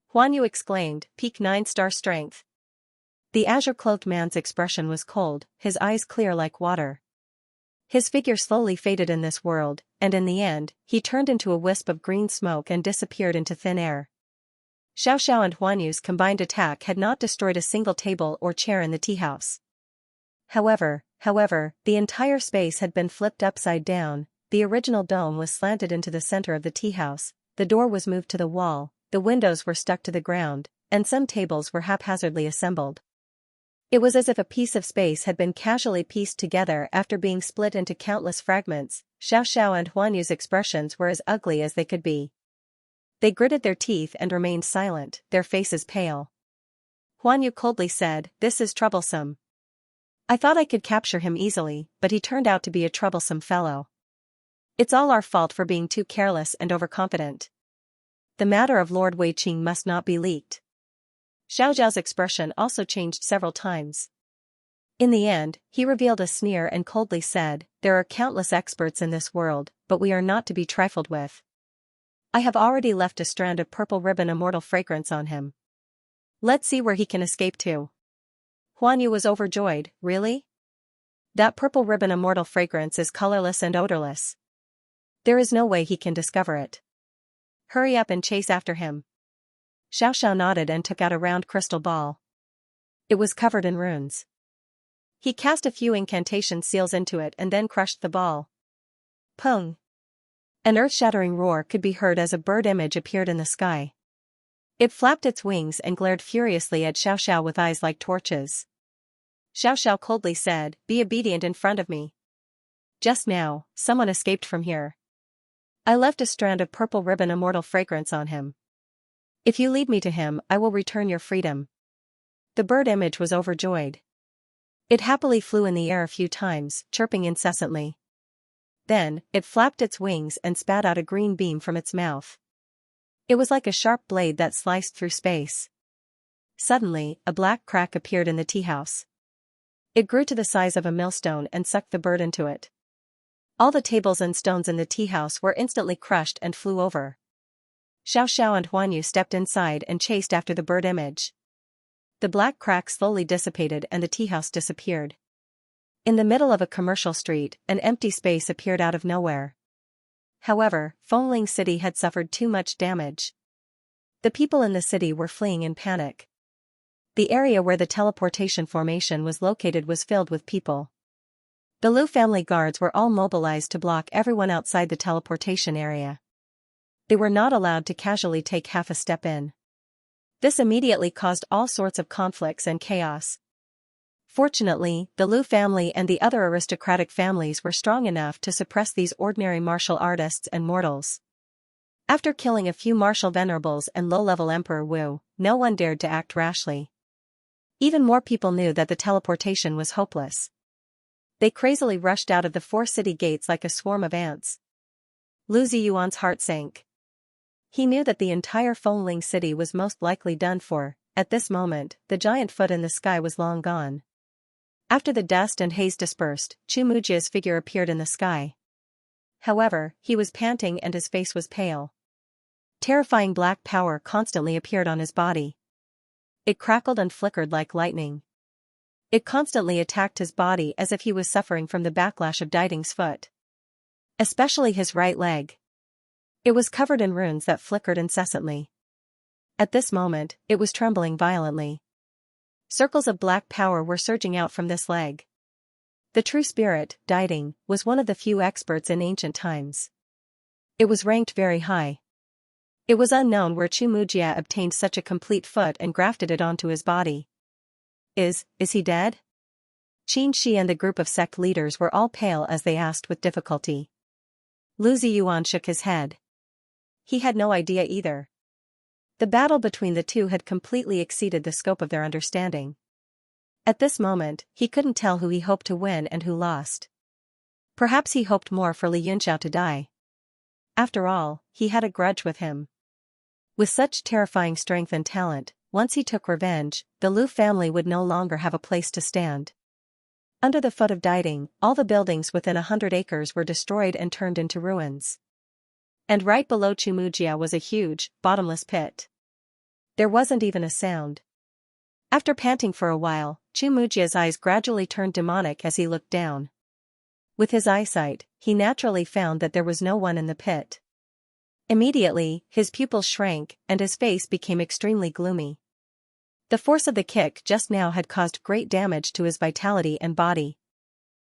Huan Yu exclaimed, peak 9-star strength. The azure-cloaked man's expression was cold, his eyes clear like water. His figure slowly faded in this world, and in the end, he turned into a wisp of green smoke and disappeared into thin air. Xiao and Huan Yu's combined attack had not destroyed a single table or chair in the tea house. However, the entire space had been flipped upside down, the original dome was slanted into the center of the tea house, the door was moved to the wall, the windows were stuck to the ground, and some tables were haphazardly assembled. It was as if a piece of space had been casually pieced together after being split into countless fragments. Xiao and Huan Yu's expressions were as ugly as they could be. They gritted their teeth and remained silent, their faces pale. Huan Yu coldly said, "This is troublesome. I thought I could capture him easily, but he turned out to be a troublesome fellow. It's all our fault for being too careless and overconfident. The matter of Lord Wei Qing must not be leaked." Xiao Zhao's expression also changed several times. In the end, he revealed a sneer and coldly said, "There are countless experts in this world, but we are not to be trifled with. I have already left a strand of purple ribbon immortal fragrance on him. Let's see where he can escape to." Huan Yu was overjoyed. "Really? That purple ribbon immortal fragrance is colorless and odorless. There is no way he can discover it. Hurry up and chase after him." Xiao nodded and took out a round crystal ball. It was covered in runes. He cast a few incantation seals into it and then crushed the ball. Pung! An earth-shattering roar could be heard as a bird image appeared in the sky. It flapped its wings and glared furiously at Xiao with eyes like torches. Xiao coldly said, "Be obedient in front of me. Just now, someone escaped from here. I left a strand of purple ribbon immortal fragrance on him. If you lead me to him, I will return your freedom." The bird image was overjoyed. It happily flew in the air a few times, chirping incessantly. Then, it flapped its wings and spat out a green beam from its mouth. It was like a sharp blade that sliced through space. Suddenly, a black crack appeared in the tea house. It grew to the size of a millstone and sucked the bird into it. All the tables and stones in the tea house were instantly crushed and flew over. Xiao and Huan Yu stepped inside and chased after the bird image. The black crack slowly dissipated and the tea house disappeared. In the middle of a commercial street, an empty space appeared out of nowhere. However, Fengling City had suffered too much damage. The people in the city were fleeing in panic. The area where the teleportation formation was located was filled with people. The Liu family guards were all mobilized to block everyone outside the teleportation area. They were not allowed to casually take half a step in. This immediately caused all sorts of conflicts and chaos. Fortunately, the Liu family and the other aristocratic families were strong enough to suppress these ordinary martial artists and mortals. After killing a few martial venerables and low-level Emperor Wu, no one dared to act rashly. Even more people knew that the teleportation was hopeless. They crazily rushed out of the 4 city gates like a swarm of ants. Lu Ziyuan's heart sank. He knew that the entire Fengling city was most likely done for. At this moment, the giant foot in the sky was long gone. After the dust and haze dispersed, Chu Mujia's figure appeared in the sky. However, he was panting and his face was pale. Terrifying black power constantly appeared on his body. It crackled and flickered like lightning. It constantly attacked his body as if he was suffering from the backlash of Diding's foot. Especially his right leg. It was covered in runes that flickered incessantly. At this moment, it was trembling violently. Circles of black power were surging out from this leg. The true spirit, Diding, was one of the few experts in ancient times. It was ranked very high. It was unknown where Chu Mujia obtained such a complete foot and grafted it onto his body. Is he dead? Qin Shi and the group of sect leaders were all pale as they asked with difficulty. Lu Ziyuan shook his head. He had no idea either. The battle between the two had completely exceeded the scope of their understanding. At this moment, he couldn't tell who he hoped to win and who lost. Perhaps he hoped more for Li Yunxiao to die. After all, he had a grudge with him. With such terrifying strength and talent, once he took revenge, the Lu family would no longer have a place to stand. Under the foot of Diding, all the buildings within 100 acres were destroyed and turned into ruins. And right below Chimujia was a huge, bottomless pit. There wasn't even a sound. After panting for a while, Chimujia's eyes gradually turned demonic as he looked down. With his eyesight, he naturally found that there was no one in the pit. Immediately, his pupils shrank, and his face became extremely gloomy. The force of the kick just now had caused great damage to his vitality and body.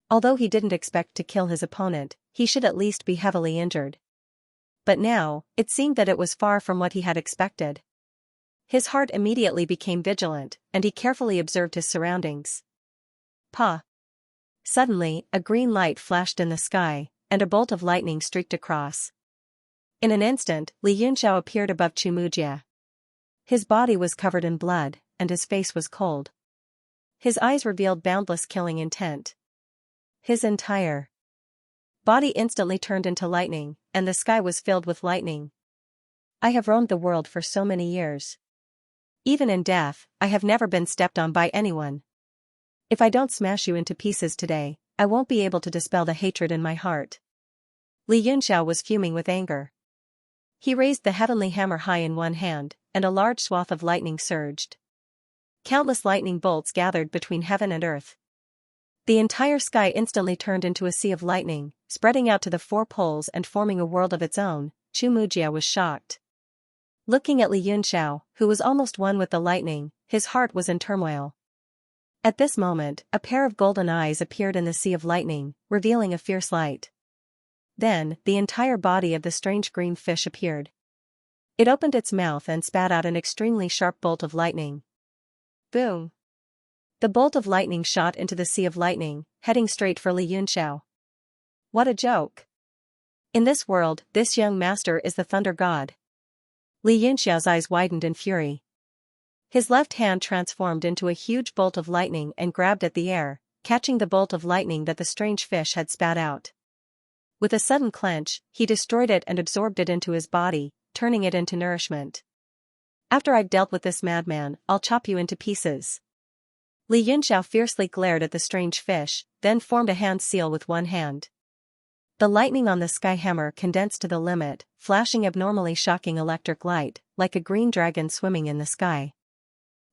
Although he didn't expect to kill his opponent, he should at least be heavily injured. But now, it seemed that it was far from what he had expected. His heart immediately became vigilant, and he carefully observed his surroundings. Pa! Suddenly, a green light flashed in the sky, and a bolt of lightning streaked across. In an instant, Li Yunxiao appeared above Chimujia. His body was covered in blood, and his face was cold. His eyes revealed boundless killing intent. His entire body instantly turned into lightning, and the sky was filled with lightning. I have roamed the world for so many years. Even in death, I have never been stepped on by anyone. If I don't smash you into pieces today, I won't be able to dispel the hatred in my heart. Li Yunxiao was fuming with anger. He raised the heavenly hammer high in one hand, and a large swath of lightning surged. Countless lightning bolts gathered between heaven and earth. The entire sky instantly turned into a sea of lightning, spreading out to the 4 poles and forming a world of its own. Chimujia was shocked. Looking at Li Yunxiao, who was almost one with the lightning, his heart was in turmoil. At this moment, a pair of golden eyes appeared in the sea of lightning, revealing a fierce light. Then, the entire body of the strange green fish appeared. It opened its mouth and spat out an extremely sharp bolt of lightning. Boom! The bolt of lightning shot into the sea of lightning, heading straight for Li Yunxiao. What a joke! In this world, this young master is the thunder god. Li Yunxiao's eyes widened in fury. His left hand transformed into a huge bolt of lightning and grabbed at the air, catching the bolt of lightning that the strange fish had spat out. With a sudden clench, he destroyed it and absorbed it into his body, turning it into nourishment. After I've dealt with this madman, I'll chop you into pieces. Li Yunxiao fiercely glared at the strange fish, then formed a hand seal with one hand. The lightning on the sky hammer condensed to the limit, flashing abnormally shocking electric light, like a green dragon swimming in the sky.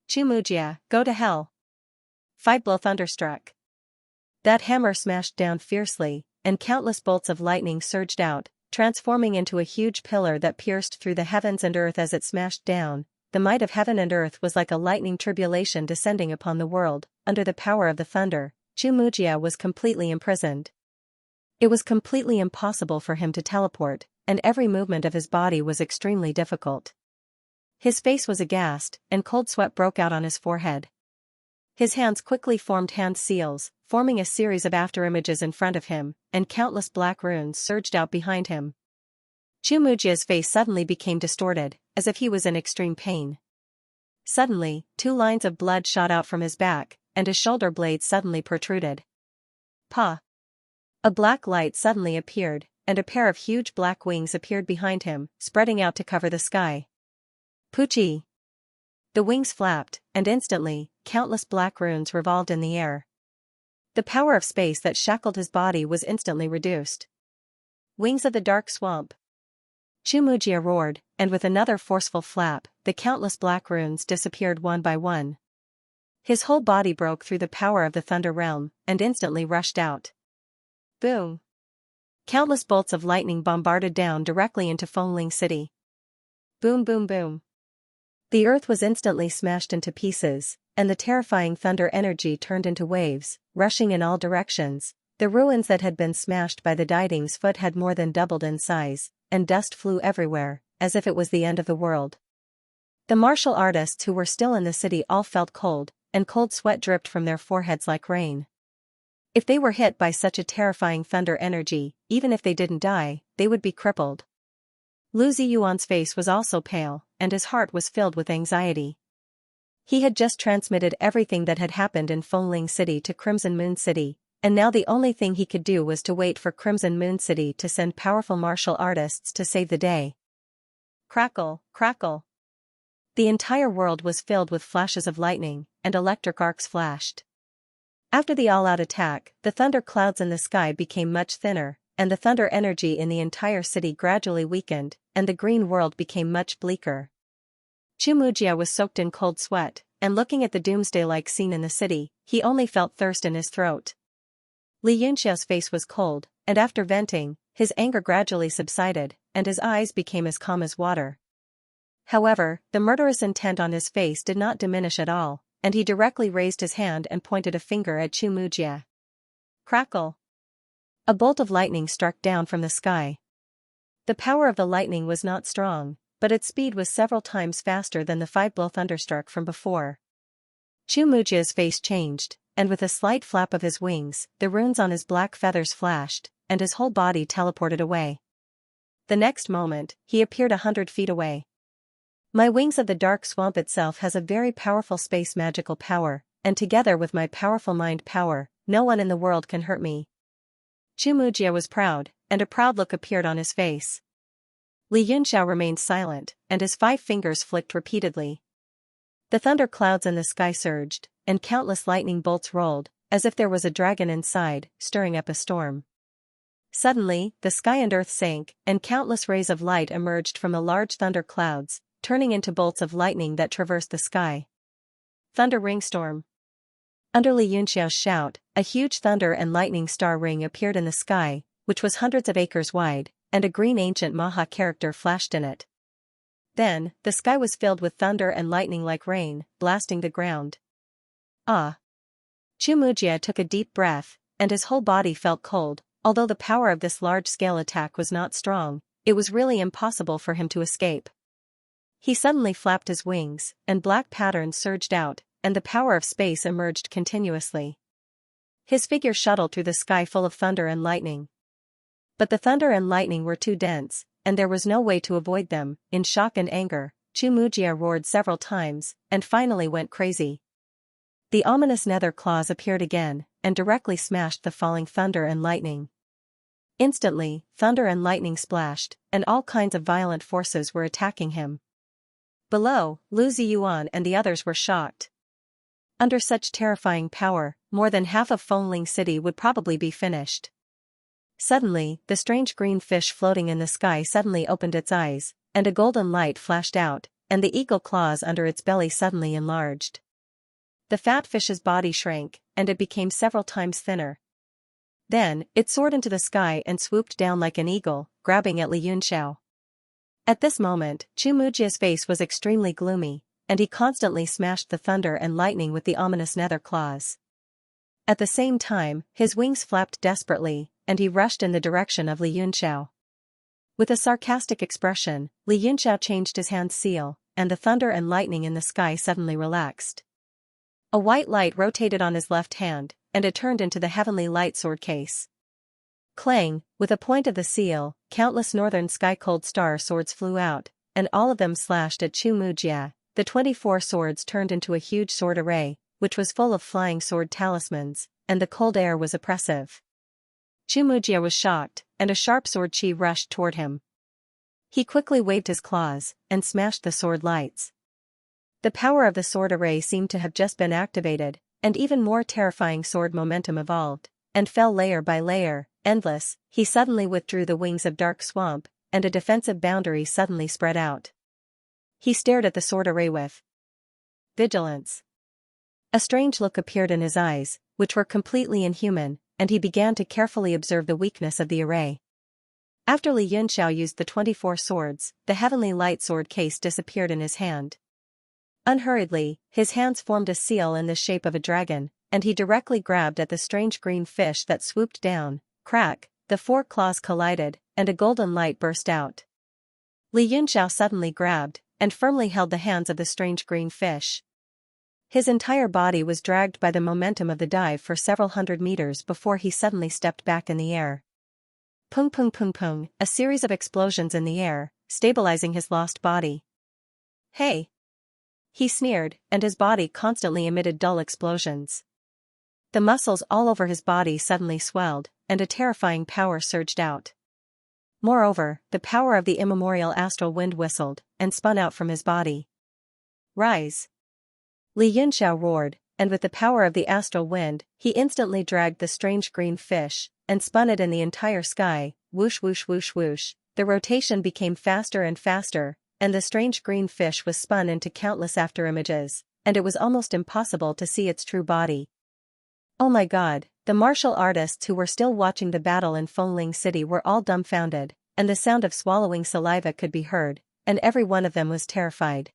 Chimujia, go to hell! Fight blow thunderstruck. That hammer smashed down fiercely, and countless bolts of lightning surged out, transforming into a huge pillar that pierced through the heavens and earth as it smashed down. The might of heaven and earth was like a lightning tribulation descending upon the world. Under the power of the thunder, Chimujia was completely imprisoned. It was completely impossible for him to teleport, and every movement of his body was extremely difficult. His face was aghast, and cold sweat broke out on his forehead. His hands quickly formed hand seals, forming a series of afterimages in front of him, and countless black runes surged out behind him. Chumujia's face suddenly became distorted, as if he was in extreme pain. Suddenly, 2 lines of blood shot out from his back, and his shoulder blades suddenly protruded. Pa! A black light suddenly appeared, and a pair of huge black wings appeared behind him, spreading out to cover the sky. Poochie! The wings flapped, and instantly, countless black runes revolved in the air. The power of space that shackled his body was instantly reduced. Wings of the dark swamp! Chimujia roared, and with another forceful flap, the countless black runes disappeared one by one. His whole body broke through the power of the Thunder Realm, and instantly rushed out. Boom! Countless bolts of lightning bombarded down directly into Fengling City. Boom boom boom. The earth was instantly smashed into pieces, and the terrifying thunder energy turned into waves, rushing in all directions. The ruins that had been smashed by the Diding's foot had more than doubled in size, and dust flew everywhere, as if it was the end of the world. The martial artists who were still in the city all felt cold, and cold sweat dripped from their foreheads like rain. If they were hit by such a terrifying thunder energy, even if they didn't die, they would be crippled. Lu Ziyuan's face was also pale, and his heart was filled with anxiety. He had just transmitted everything that had happened in Fengling City to Crimson Moon City, and now the only thing he could do was to wait for Crimson Moon City to send powerful martial artists to save the day. Crackle, crackle. The entire world was filled with flashes of lightning, and electric arcs flashed. After the all-out attack, the thunder clouds in the sky became much thinner, and the thunder energy in the entire city gradually weakened, and the green world became much bleaker. Chumujia was soaked in cold sweat, and looking at the doomsday-like scene in the city, he only felt thirst in his throat. Li Yunxiao's face was cold, and after venting, his anger gradually subsided, and his eyes became as calm as water. However, the murderous intent on his face did not diminish at all, and he directly raised his hand and pointed a finger at Chumujia. Crackle! A bolt of lightning struck down from the sky. The power of the lightning was not strong, but its speed was several times faster than the 5-blow thunderstruck from before. Chumujia's face changed, and with a slight flap of his wings, the runes on his black feathers flashed, and his whole body teleported away. The next moment, he appeared 100 feet away. My wings of the dark swamp itself has a very powerful space magical power, and together with my powerful mind power, no one in the world can hurt me. Chumujia was proud, and a proud look appeared on his face. Li Yunxiao remained silent, and his 5 fingers flicked repeatedly. The thunder clouds in the sky surged, and countless lightning bolts rolled, as if there was a dragon inside, stirring up a storm. Suddenly, the sky and earth sank, and countless rays of light emerged from the large thunder clouds, turning into bolts of lightning that traversed the sky. Thunder ring storm. Under Li Yunxiao's shout, a huge thunder and lightning star ring appeared in the sky, which was hundreds of acres wide, and a green ancient Maha character flashed in it. Then, the sky was filled with thunder and lightning like rain, blasting the ground. Ah! Chumujia took a deep breath, and his whole body felt cold. Although the power of this large-scale attack was not strong, it was really impossible for him to escape. He suddenly flapped his wings, and black patterns surged out, and the power of space emerged continuously. His figure shuttled through the sky full of thunder and lightning. But the thunder and lightning were too dense, and there was no way to avoid them. In shock and anger, Chumujia roared several times, and finally went crazy. The ominous nether claws appeared again, and directly smashed the falling thunder and lightning. Instantly, thunder and lightning splashed, and all kinds of violent forces were attacking him. Below, Lu Ziyuan and the others were shocked. Under such terrifying power, more than half of Fengling City would probably be finished. Suddenly, the strange green fish floating in the sky suddenly opened its eyes, and a golden light flashed out, and the eagle claws under its belly suddenly enlarged. The fat fish's body shrank, and it became several times thinner. Then, it soared into the sky and swooped down like an eagle, grabbing at Li Yunxiao. At this moment, Chumujia's face was extremely gloomy, and he constantly smashed the thunder and lightning with the ominous nether claws. At the same time, his wings flapped desperately, and he rushed in the direction of Li Yunxiao. With a sarcastic expression, Li Yunxiao changed his hand's seal, and the thunder and lightning in the sky suddenly relaxed. A white light rotated on his left hand, and it turned into the heavenly light sword case. Clang, with a point of the seal, countless northern sky-cold star swords flew out, and all of them slashed at Chumujia. The 24 swords turned into a huge sword array, which was full of flying sword talismans, and the cold air was oppressive. Chumujia was shocked, and a sharp sword chi rushed toward him. He quickly waved his claws, and smashed the sword lights. The power of the sword array seemed to have just been activated, and even more terrifying sword momentum evolved, and fell layer by layer, endless. He suddenly withdrew the wings of dark swamp, and a defensive boundary suddenly spread out. He stared at the sword array with vigilance. A strange look appeared in his eyes, which were completely inhuman, and he began to carefully observe the weakness of the array. After Li Yunxiao used the 24 swords, the heavenly light sword case disappeared in his hand. Unhurriedly, his hands formed a seal in the shape of a dragon, and he directly grabbed at the strange green fish that swooped down. Crack, the 4 claws collided, and a golden light burst out. Li Yunxiao suddenly grabbed, and firmly held the hands of the strange green fish. His entire body was dragged by the momentum of the dive for several hundred meters before he suddenly stepped back in the air. Pung pung pung pung, a series of explosions in the air, stabilizing his lost body. Hey! He sneered, and his body constantly emitted dull explosions. The muscles all over his body suddenly swelled, and a terrifying power surged out. Moreover, the power of the immemorial astral wind whistled, and spun out from his body. Rise! Li Yunxiao roared, and with the power of the astral wind, he instantly dragged the strange green fish, and spun it in the entire sky, whoosh whoosh whoosh whoosh. The rotation became faster and faster, and the strange green fish was spun into countless afterimages, and it was almost impossible to see its true body. Oh my god, the martial artists who were still watching the battle in Fengling City were all dumbfounded, and the sound of swallowing saliva could be heard, and every one of them was terrified.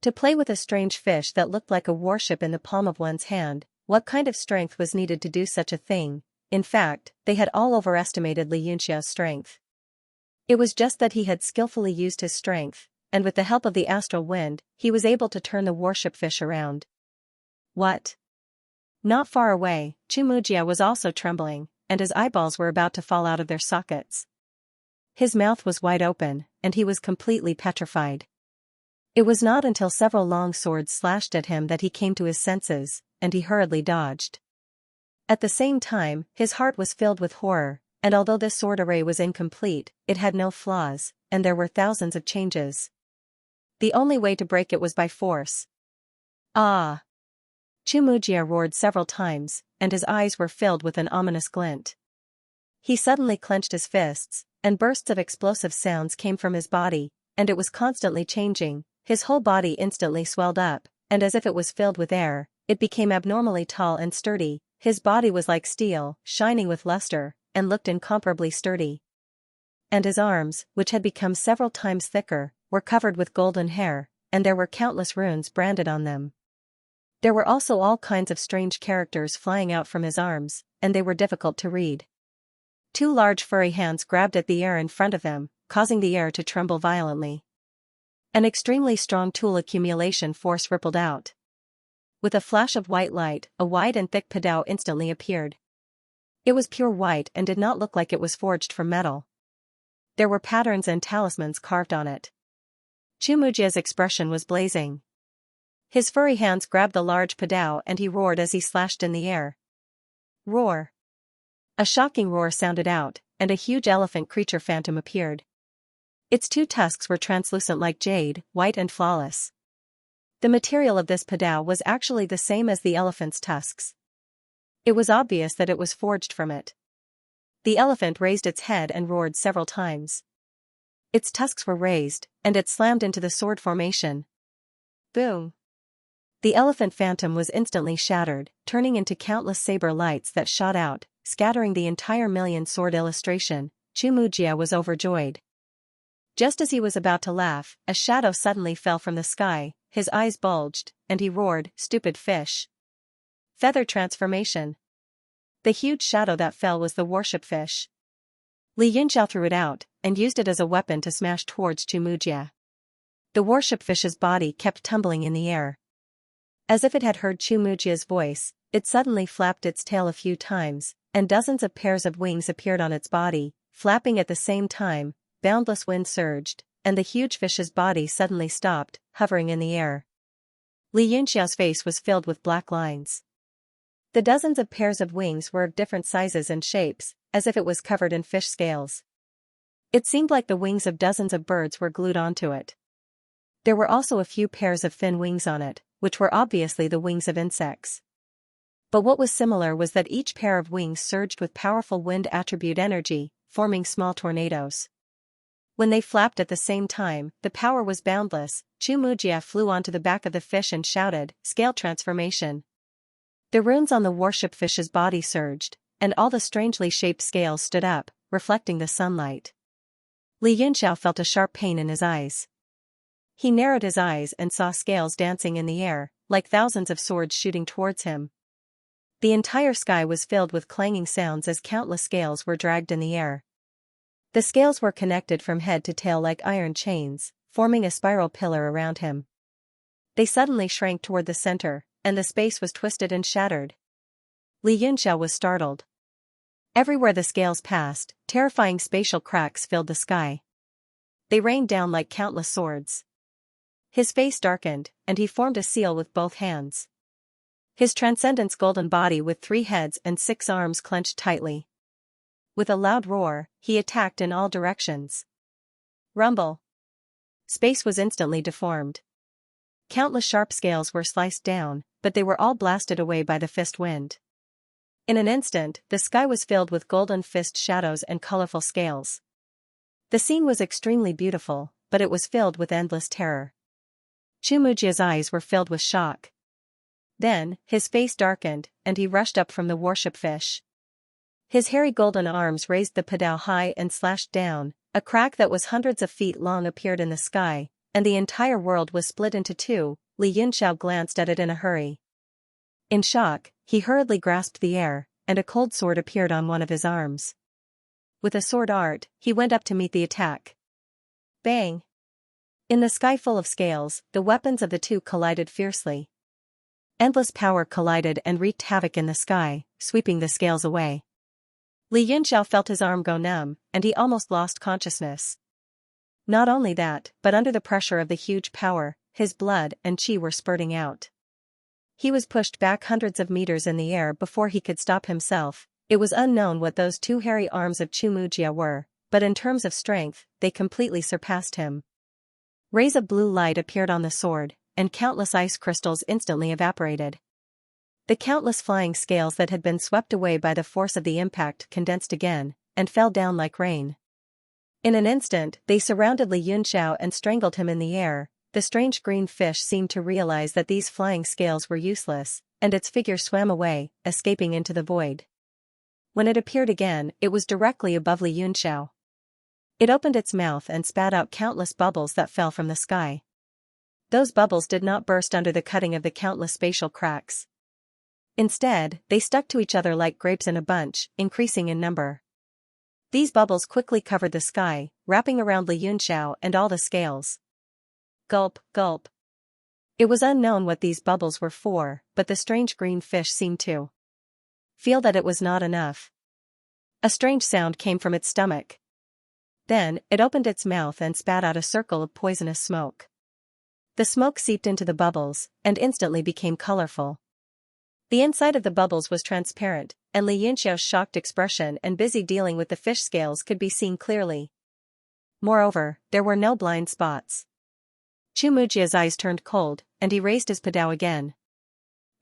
To play with a strange fish that looked like a warship in the palm of one's hand, what kind of strength was needed to do such a thing? In fact, they had all overestimated Li Yunxiao's strength. It was just that he had skillfully used his strength, and with the help of the astral wind, he was able to turn the warship fish around. What? Not far away, Chumujia was also trembling, and his eyeballs were about to fall out of their sockets. His mouth was wide open, and he was completely petrified. It was not until several long swords slashed at him that he came to his senses, and he hurriedly dodged. At the same time, his heart was filled with horror, and although this sword array was incomplete, it had no flaws, and there were thousands of changes. The only way to break it was by force. Ah! Chumujia roared several times, and his eyes were filled with an ominous glint. He suddenly clenched his fists, and bursts of explosive sounds came from his body, and it was constantly changing. His whole body instantly swelled up, and as if it was filled with air, it became abnormally tall and sturdy. His body was like steel, shining with luster, and looked incomparably sturdy. And his arms, which had become several times thicker, were covered with golden hair, and there were countless runes branded on them. There were also all kinds of strange characters flying out from his arms, and they were difficult to read. Two large furry hands grabbed at the air in front of them, causing the air to tremble violently. An extremely strong tool accumulation force rippled out. With a flash of white light, a wide and thick padao instantly appeared. It was pure white and did not look like it was forged from metal. There were patterns and talismans carved on it. Chumujia's expression was blazing. His furry hands grabbed the large padao and he roared as he slashed in the air. Roar! A shocking roar sounded out, and a huge elephant creature phantom appeared. Its two tusks were translucent like jade, white and flawless. The material of this padao was actually the same as the elephant's tusks. It was obvious that it was forged from it. The elephant raised its head and roared several times. Its tusks were raised, and it slammed into the sword formation. Boom! The elephant phantom was instantly shattered, turning into countless saber lights that shot out, scattering the entire million sword illustration. Chumujia was overjoyed. Just as he was about to laugh, a shadow suddenly fell from the sky, his eyes bulged, and he roared, "Stupid fish!" Feather transformation. The huge shadow that fell was the warship fish. Li Yunxiao threw it out, and used it as a weapon to smash towards Chumujia. The warship fish's body kept tumbling in the air. As if it had heard Chumujia's voice, it suddenly flapped its tail a few times, and dozens of pairs of wings appeared on its body, flapping at the same time. Boundless wind surged, and the huge fish's body suddenly stopped, hovering in the air. Li Yunxiao's face was filled with black lines. The dozens of pairs of wings were of different sizes and shapes, as if it was covered in fish scales. It seemed like the wings of dozens of birds were glued onto it. There were also a few pairs of thin wings on it, which were obviously the wings of insects. But what was similar was that each pair of wings surged with powerful wind attribute energy, forming small tornadoes. When they flapped at the same time, the power was boundless. Chumujia flew onto the back of the fish and shouted, "Scale transformation!" The runes on the warship fish's body surged, and all the strangely shaped scales stood up, reflecting the sunlight. Li Yunxiao felt a sharp pain in his eyes. He narrowed his eyes and saw scales dancing in the air, like thousands of swords shooting towards him. The entire sky was filled with clanging sounds as countless scales were dragged in the air. The scales were connected from head to tail like iron chains, forming a spiral pillar around him. They suddenly shrank toward the center, and the space was twisted and shattered. Li Yunxiao was startled. Everywhere the scales passed, terrifying spatial cracks filled the sky. They rained down like countless swords. His face darkened, and he formed a seal with both hands. His transcendent's golden body with 3 heads and 6 arms clenched tightly. With a loud roar, he attacked in all directions. Rumble. Space was instantly deformed. Countless sharp scales were sliced down, but they were all blasted away by the fist wind. In an instant, the sky was filled with golden fist shadows and colorful scales. The scene was extremely beautiful, but it was filled with endless terror. Chumujia's eyes were filled with shock. Then, his face darkened, and he rushed up from the warship fish. His hairy golden arms raised the padao high and slashed down. A crack that was hundreds of feet long appeared in the sky, and the entire world was split into 2. Li Yunxiao glanced at it in a hurry. In shock, he hurriedly grasped the air, and a cold sword appeared on one of his arms. With a sword art, he went up to meet the attack. Bang! In the sky full of scales, the weapons of the 2 collided fiercely. Endless power collided and wreaked havoc in the sky, sweeping the scales away. Li Yunxiao felt his arm go numb, and he almost lost consciousness. Not only that, but under the pressure of the huge power, his blood and qi were spurting out. He was pushed back hundreds of meters in the air before he could stop himself. It was unknown what those 2 hairy arms of Chumujia were, but in terms of strength, they completely surpassed him. Rays of blue light appeared on the sword, and countless ice crystals instantly evaporated. The countless flying scales that had been swept away by the force of the impact condensed again, and fell down like rain. In an instant, they surrounded Li Yunxiao and strangled him in the air. The strange green fish seemed to realize that these flying scales were useless, and its figure swam away, escaping into the void. When it appeared again, it was directly above Li Yunxiao. It opened its mouth and spat out countless bubbles that fell from the sky. Those bubbles did not burst under the cutting of the countless spatial cracks. Instead, they stuck to each other like grapes in a bunch, increasing in number. These bubbles quickly covered the sky, wrapping around Li Yunxiao and all the scales. Gulp, gulp. It was unknown what these bubbles were for, but the strange green fish seemed to feel that it was not enough. A strange sound came from its stomach. Then, it opened its mouth and spat out a circle of poisonous smoke. The smoke seeped into the bubbles, and instantly became colorful. The inside of the bubbles was transparent, and Li Yunxiao's shocked expression and busy dealing with the fish scales could be seen clearly. Moreover, there were no blind spots. Chumujia's eyes turned cold, and he raised his padao again.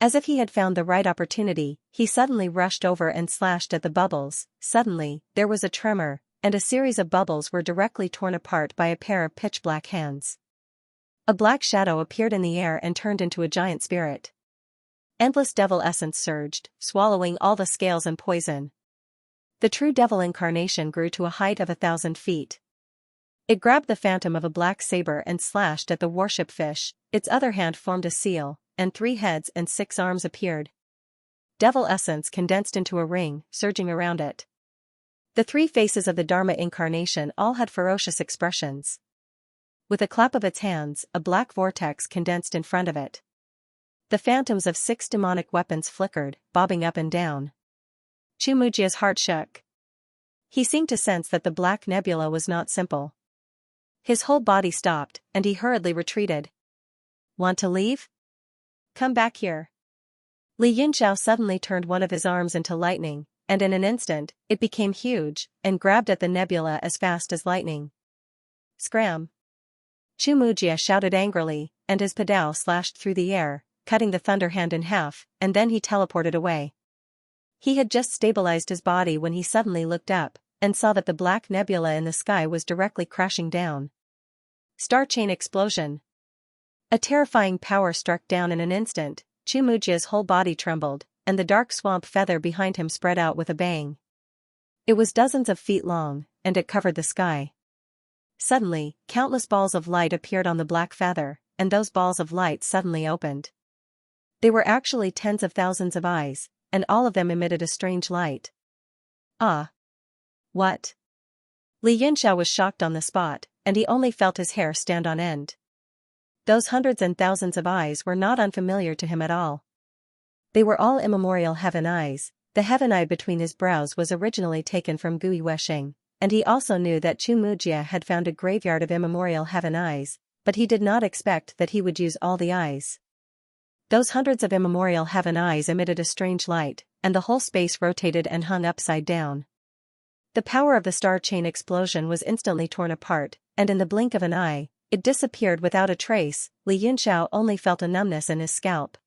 As if he had found the right opportunity, he suddenly rushed over and slashed at the bubbles. Suddenly, there was a tremor, and a series of bubbles were directly torn apart by a pair of pitch-black hands. A black shadow appeared in the air and turned into a giant spirit. Endless devil essence surged, swallowing all the scales and poison. The true devil incarnation grew to a height of 1,000 feet. It grabbed the phantom of a black saber and slashed at the warship fish. Its other hand formed a seal, and 3 heads and 6 arms appeared. Devil essence condensed into a ring, surging around it. The 3 faces of the Dharma incarnation all had ferocious expressions. With a clap of its hands, a black vortex condensed in front of it. The phantoms of 6 demonic weapons flickered, bobbing up and down. Chumujia's heart shook. He seemed to sense that the black nebula was not simple. His whole body stopped, and he hurriedly retreated. Want to leave? Come back here. Li Yunxiao suddenly turned one of his arms into lightning, and in an instant, it became huge, and grabbed at the nebula as fast as lightning. Scram! Chumujia shouted angrily, and his padao slashed through the air, cutting the thunder hand in half, and then he teleported away. He had just stabilized his body when he suddenly looked up, and saw that the black nebula in the sky was directly crashing down. Star chain explosion. A terrifying power struck down in an instant. Chumujia's whole body trembled, and the dark swamp feather behind him spread out with a bang. It was dozens of feet long, and it covered the sky. Suddenly, countless balls of light appeared on the black feather, and those balls of light suddenly opened. They were actually tens of thousands of eyes, and all of them emitted a strange light. Ah! What? Li Yunxiao was shocked on the spot, and he only felt his hair stand on end. Those hundreds and thousands of eyes were not unfamiliar to him at all. They were all immemorial heaven eyes. The heaven eye between his brows was originally taken from Gui Weshing, and he also knew that Chumujia had found a graveyard of immemorial heaven eyes, but he did not expect that he would use all the eyes. Those hundreds of immemorial heaven eyes emitted a strange light, and the whole space rotated and hung upside down. The power of the star chain explosion was instantly torn apart, and in the blink of an eye, it disappeared without a trace. Li Yunxiao only felt a numbness in his scalp.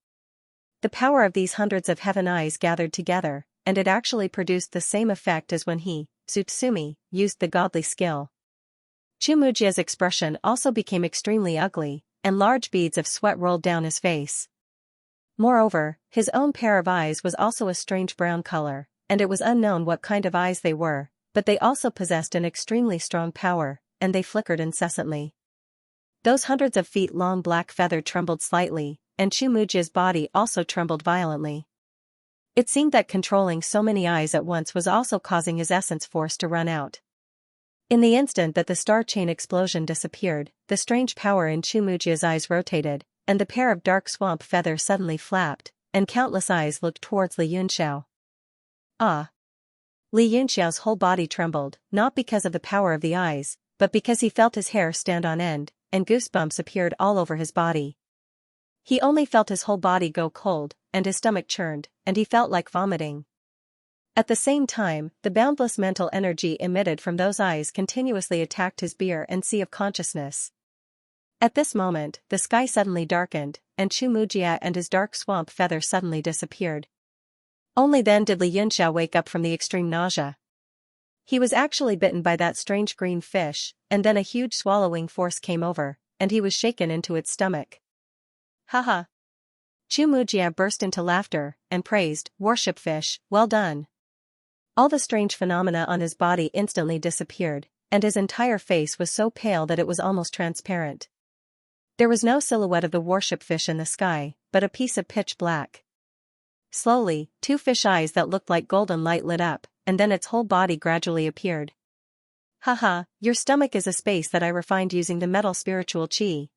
The power of these hundreds of heaven eyes gathered together, and it actually produced the same effect as when he, Tsutsumi, used the godly skill. Chumujia's expression also became extremely ugly, and large beads of sweat rolled down his face. Moreover, his own pair of eyes was also a strange brown color, and it was unknown what kind of eyes they were, but they also possessed an extremely strong power, and they flickered incessantly. Those hundreds of feet long black feather trembled slightly, and Chumujia's body also trembled violently. It seemed that controlling so many eyes at once was also causing his essence force to run out. In the instant that the star chain explosion disappeared, the strange power in Chumujia's eyes rotated, and the pair of dark swamp feathers suddenly flapped, and countless eyes looked towards Li Yunxiao. Ah! Li Yunxiao's whole body trembled, not because of the power of the eyes, but because he felt his hair stand on end, and goosebumps appeared all over his body. He only felt his whole body go cold, and his stomach churned, and he felt like vomiting. At the same time, the boundless mental energy emitted from those eyes continuously attacked his beer and sea of consciousness. At this moment, the sky suddenly darkened, and Chumujia and his dark swamp feather suddenly disappeared. Only then did Li Yunxiao wake up from the extreme nausea. He was actually bitten by that strange green fish, and then a huge swallowing force came over, and he was shaken into its stomach. Haha! Chumujia burst into laughter, and praised, "Worship fish, well done." All the strange phenomena on his body instantly disappeared, and his entire face was so pale that it was almost transparent. There was no silhouette of the worship fish in the sky, but a piece of pitch black. Slowly, two fish eyes that looked like golden light lit up, and then its whole body gradually appeared. Haha, your stomach is a space that I refined using the metal spiritual chi.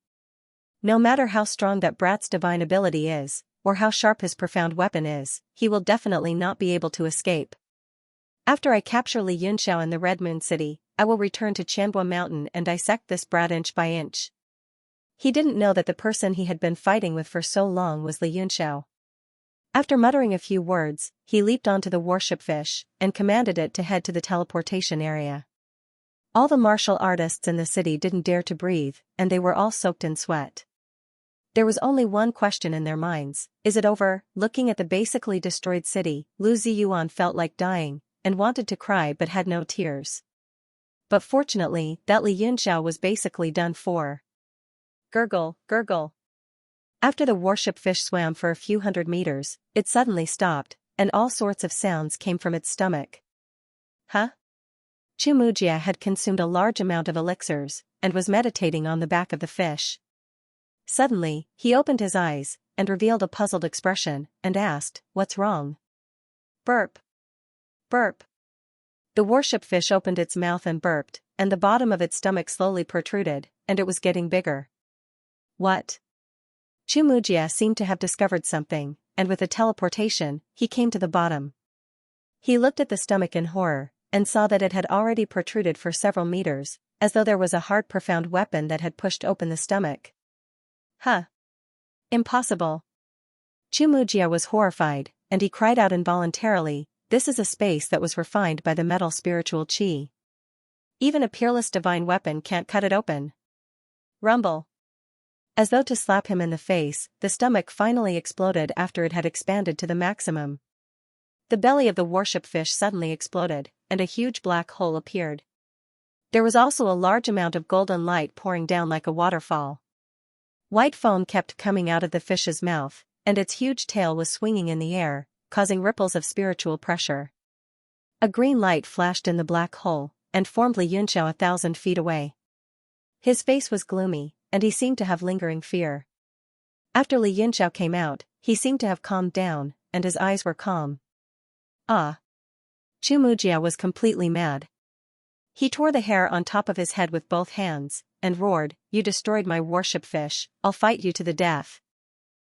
No matter how strong that brat's divine ability is, or how sharp his profound weapon is, he will definitely not be able to escape. After I capture Li Yunxiao in the Red Moon City, I will return to Qianbo Mountain and dissect this brat inch by inch. He didn't know that the person he had been fighting with for so long was Li Yunxiao. After muttering a few words, he leaped onto the worship fish, and commanded it to head to the teleportation area. All the martial artists in the city didn't dare to breathe, and they were all soaked in sweat. There was only one question in their minds: is it over? Looking at the basically destroyed city, Lu Ziyuan felt like dying, and wanted to cry but had no tears. But fortunately, that Li Yunxiao was basically done for. Gurgle, gurgle. After the worship fish swam for a few hundred meters, it suddenly stopped, and all sorts of sounds came from its stomach. Huh? Chumujia had consumed a large amount of elixirs, and was meditating on the back of the fish. Suddenly, he opened his eyes, and revealed a puzzled expression, and asked, "What's wrong?" Burp. Burp. The worship fish opened its mouth and burped, and the bottom of its stomach slowly protruded, and it was getting bigger. What? Chumujia seemed to have discovered something, and with a teleportation, he came to the bottom. He looked at the stomach in horror, and saw that it had already protruded for several meters, as though there was a hard profound weapon that had pushed open the stomach. Huh. Impossible. Chumujia was horrified, and he cried out involuntarily, "This is a space that was refined by the metal spiritual chi. Even a peerless divine weapon can't cut it open." Rumble. As though to slap him in the face, the stomach finally exploded after it had expanded to the maximum. The belly of the worship fish suddenly exploded, and a huge black hole appeared. There was also a large amount of golden light pouring down like a waterfall. White foam kept coming out of the fish's mouth, and its huge tail was swinging in the air, causing ripples of spiritual pressure. A green light flashed in the black hole, and formed Li Yunxiao 1,000 feet away. His face was gloomy, and he seemed to have lingering fear. After Li Yunxiao came out, he seemed to have calmed down, and his eyes were calm. Ah! Chumujia was completely mad. He tore the hair on top of his head with both hands, and roared, "You destroyed my worship fish, I'll fight you to the death."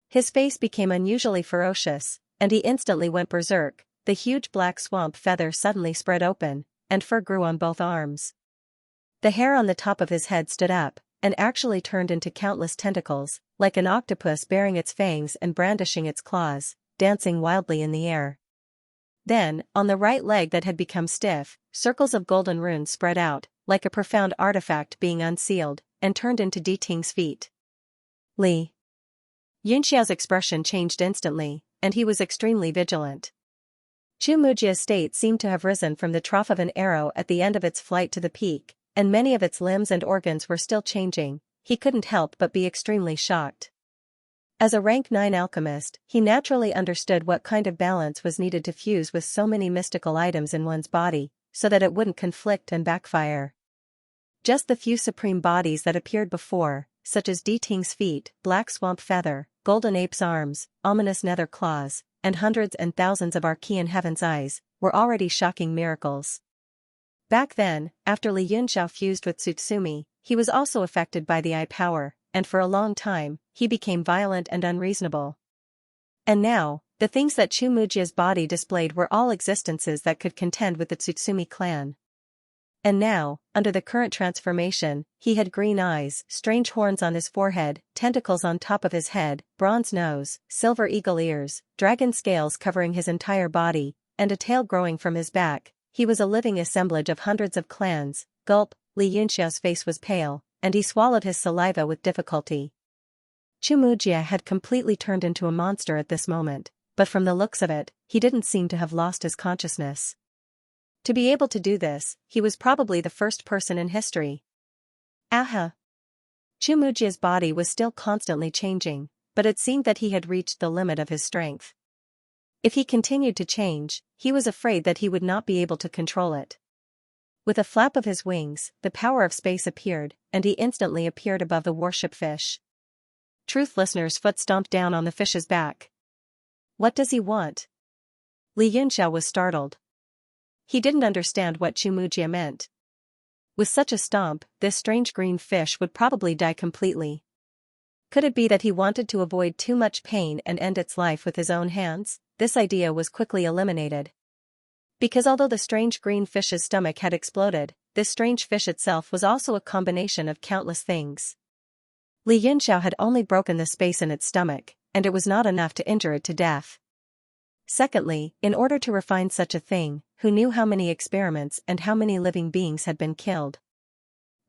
His face became unusually ferocious, and he instantly went berserk. The huge black swamp feather suddenly spread open, and fur grew on both arms. The hair on the top of his head stood up, and actually turned into countless tentacles, like an octopus baring its fangs and brandishing its claws, dancing wildly in the air. Then, on the right leg that had become stiff, circles of golden runes spread out, like a profound artifact being unsealed, and turned into Di Ting's feet. Li Yunxiao's expression changed instantly, and he was extremely vigilant. Chu Mujia's state seemed to have risen from the trough of an arrow at the end of its flight to the peak, and many of its limbs and organs were still changing. He couldn't help but be extremely shocked. As a rank 9 alchemist, he naturally understood what kind of balance was needed to fuse with so many mystical items in one's body, so that it wouldn't conflict and backfire. Just the few supreme bodies that appeared before, such as Di Ting's feet, black swamp feather, golden ape's arms, ominous nether claws, and hundreds and thousands of Archean heaven's eyes, were already shocking miracles. Back then, after Li Yunxiao fused with Tsutsumi, he was also affected by the eye power, and for a long time, he became violent and unreasonable. And now, the things that Chu Mujia's body displayed were all existences that could contend with the Tsutsumi clan. And now, under the current transformation, he had green eyes, strange horns on his forehead, tentacles on top of his head, bronze nose, silver eagle ears, dragon scales covering his entire body, and a tail growing from his back. He was a living assemblage of hundreds of clans. Gulp, Li Yunxiao's face was pale, and he swallowed his saliva with difficulty. Chu Mujia had completely turned into a monster at this moment, but from the looks of it, he didn't seem to have lost his consciousness. To be able to do this, he was probably the first person in history. Aha! Chu Mujia's body was still constantly changing, but it seemed that he had reached the limit of his strength. If he continued to change, he was afraid that he would not be able to control it. With a flap of his wings, the power of space appeared, and he instantly appeared above the warship fish. Truth listener's foot stomped down on the fish's back. What does he want? Li Yunxiao was startled. He didn't understand what Chu Mujia meant. With such a stomp, this strange green fish would probably die completely. Could it be that he wanted to avoid too much pain and end its life with his own hands? This idea was quickly eliminated. Because although the strange green fish's stomach had exploded, this strange fish itself was also a combination of countless things. Li Yunxiao had only broken the space in its stomach, and it was not enough to injure it to death. Secondly, in order to refine such a thing, who knew how many experiments and how many living beings had been killed?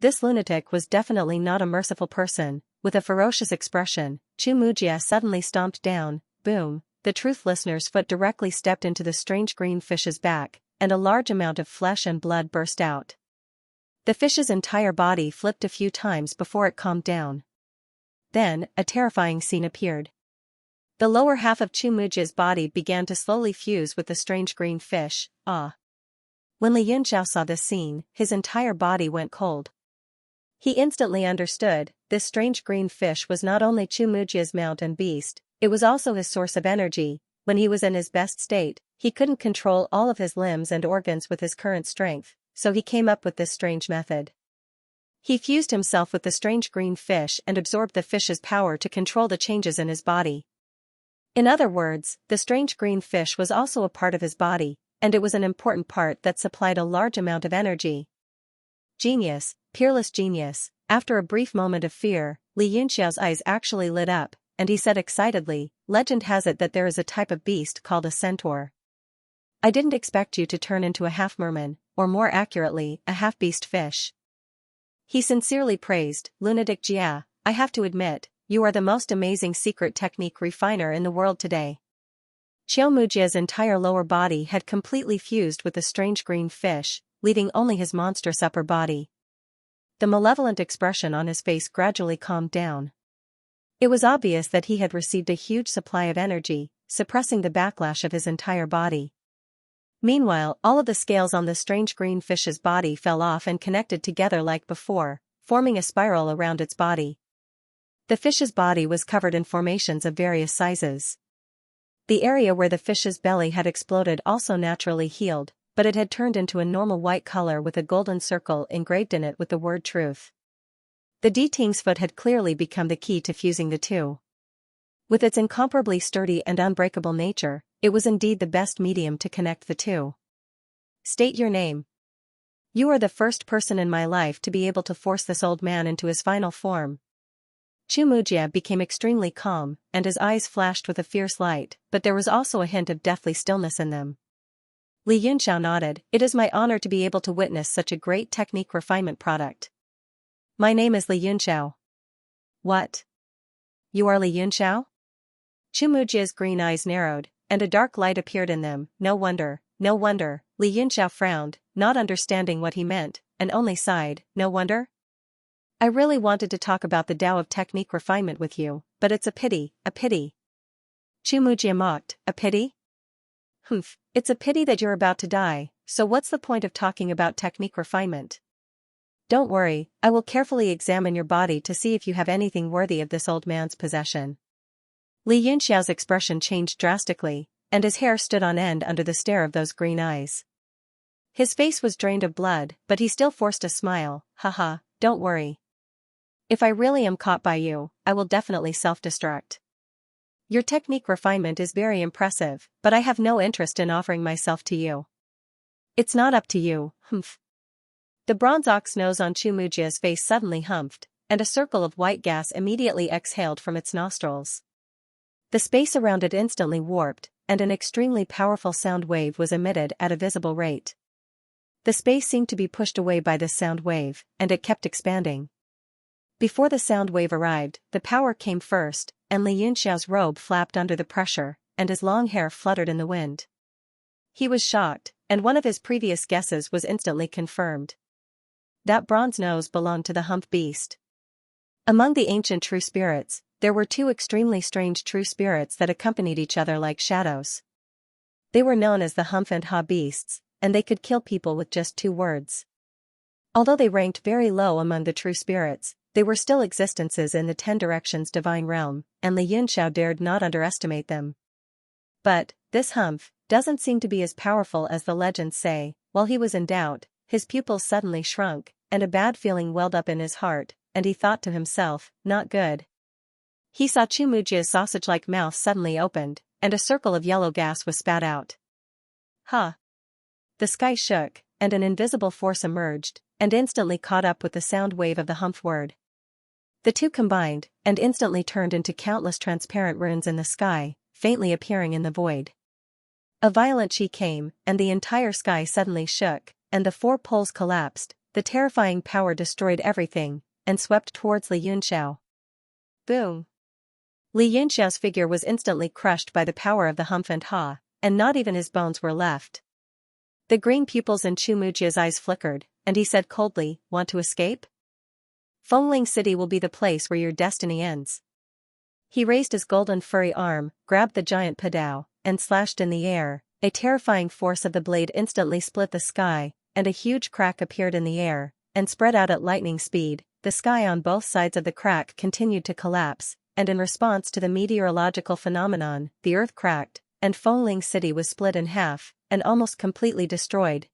This lunatic was definitely not a merciful person. With a ferocious expression, Chu Mujia suddenly stomped down. Boom! The truth listener's foot directly stepped into the strange green fish's back, and a large amount of flesh and blood burst out. The fish's entire body flipped a few times before it calmed down. Then, a terrifying scene appeared. The lower half of Chu Mujia's body began to slowly fuse with the strange green fish. Ah! When Li Yunxiao saw this scene, his entire body went cold. He instantly understood, this strange green fish was not only Chu Mujia's mount and beast, it was also his source of energy. When he was in his best state, he couldn't control all of his limbs and organs with his current strength, so he came up with this strange method. He fused himself with the strange green fish and absorbed the fish's power to control the changes in his body. In other words, the strange green fish was also a part of his body, and it was an important part that supplied a large amount of energy. Genius, peerless genius. After a brief moment of fear, Li Yunxiao's eyes actually lit up, and he said excitedly, "Legend has it that there is a type of beast called a centaur. I didn't expect you to turn into a half-merman, or more accurately, a half-beast fish." He sincerely praised, "Lunatic Jia, I have to admit, you are the most amazing secret technique refiner in the world today." Chu Mujia's entire lower body had completely fused with the strange green fish, leaving only his monstrous upper body. The malevolent expression on his face gradually calmed down. It was obvious that he had received a huge supply of energy, suppressing the backlash of his entire body. Meanwhile, all of the scales on the strange green fish's body fell off and connected together like before, forming a spiral around its body. The fish's body was covered in formations of various sizes. The area where the fish's belly had exploded also naturally healed, but it had turned into a normal white color with a golden circle engraved in it with the word truth. The Di Ting's foot had clearly become the key to fusing the two. With its incomparably sturdy and unbreakable nature, it was indeed the best medium to connect the two. "State your name." You are the first person in my life to be able to force this old man into his final form. Xianxia became extremely calm, and his eyes flashed with a fierce light, but there was also a hint of deathly stillness in them. Li Yunxiao nodded. It is my honor to be able to witness such a great technique refinement product. My name is Li Yunxiao. What? You are Li Yunxiao? Xianxia's green eyes narrowed, and a dark light appeared in them. No wonder, no wonder. Li Yunxiao frowned, not understanding what he meant, and only sighed. No wonder? I really wanted to talk about the Tao of technique refinement with you, but it's a pity, a pity. Xianxia mocked. A pity? Humph, it's a pity that you're about to die, so what's the point of talking about technique refinement? Don't worry, I will carefully examine your body to see if you have anything worthy of this old man's possession. Li Yunxiao's expression changed drastically, and his hair stood on end under the stare of those green eyes. His face was drained of blood, but he still forced a smile. Haha, don't worry. If I really am caught by you, I will definitely self-destruct. Your technique refinement is very impressive, but I have no interest in offering myself to you. It's not up to you, humph. The bronze ox nose on Xianxia's face suddenly humphed, and a circle of white gas immediately exhaled from its nostrils. The space around it instantly warped, and an extremely powerful sound wave was emitted at a visible rate. The space seemed to be pushed away by this sound wave, and it kept expanding. Before the sound wave arrived, the power came first, and Li Yunxiao's robe flapped under the pressure, and his long hair fluttered in the wind. He was shocked, and one of his previous guesses was instantly confirmed. That bronze nose belonged to the hump beast. Among the ancient true spirits, there were two extremely strange true spirits that accompanied each other like shadows. They were known as the hump and ha beasts, and they could kill people with just 2 words. Although they ranked very low among the true spirits, they were still existences in the 10 Directions divine realm, and Li Yunxiao dared not underestimate them. But, this humph doesn't seem to be as powerful as the legends say. While he was in doubt, his pupils suddenly shrunk, and a bad feeling welled up in his heart, and he thought to himself, not good. He saw Xianxia's sausage-like mouth suddenly opened, and a circle of yellow gas was spat out. Ha! The sky shook, and an invisible force emerged, and instantly caught up with the sound wave of the humph word. The two combined, and instantly turned into countless transparent runes in the sky, faintly appearing in the void. A violent chi came, and the entire sky suddenly shook, and the 4 poles collapsed. The terrifying power destroyed everything, and swept towards Li Yunxiao. Boom! Li Yunxiao's figure was instantly crushed by the power of the humph and ha, and not even his bones were left. The green pupils in Xianxia's eyes flickered, and he said coldly, "Want to escape? Fengling City will be the place where your destiny ends." He raised his golden furry arm, grabbed the giant padao, and slashed in the air. A terrifying force of the blade instantly split the sky, and a huge crack appeared in the air, and spread out at lightning speed. The sky on both sides of the crack continued to collapse, and in response to the meteorological phenomenon, the earth cracked, and Fengling City was split in half, and almost completely destroyed.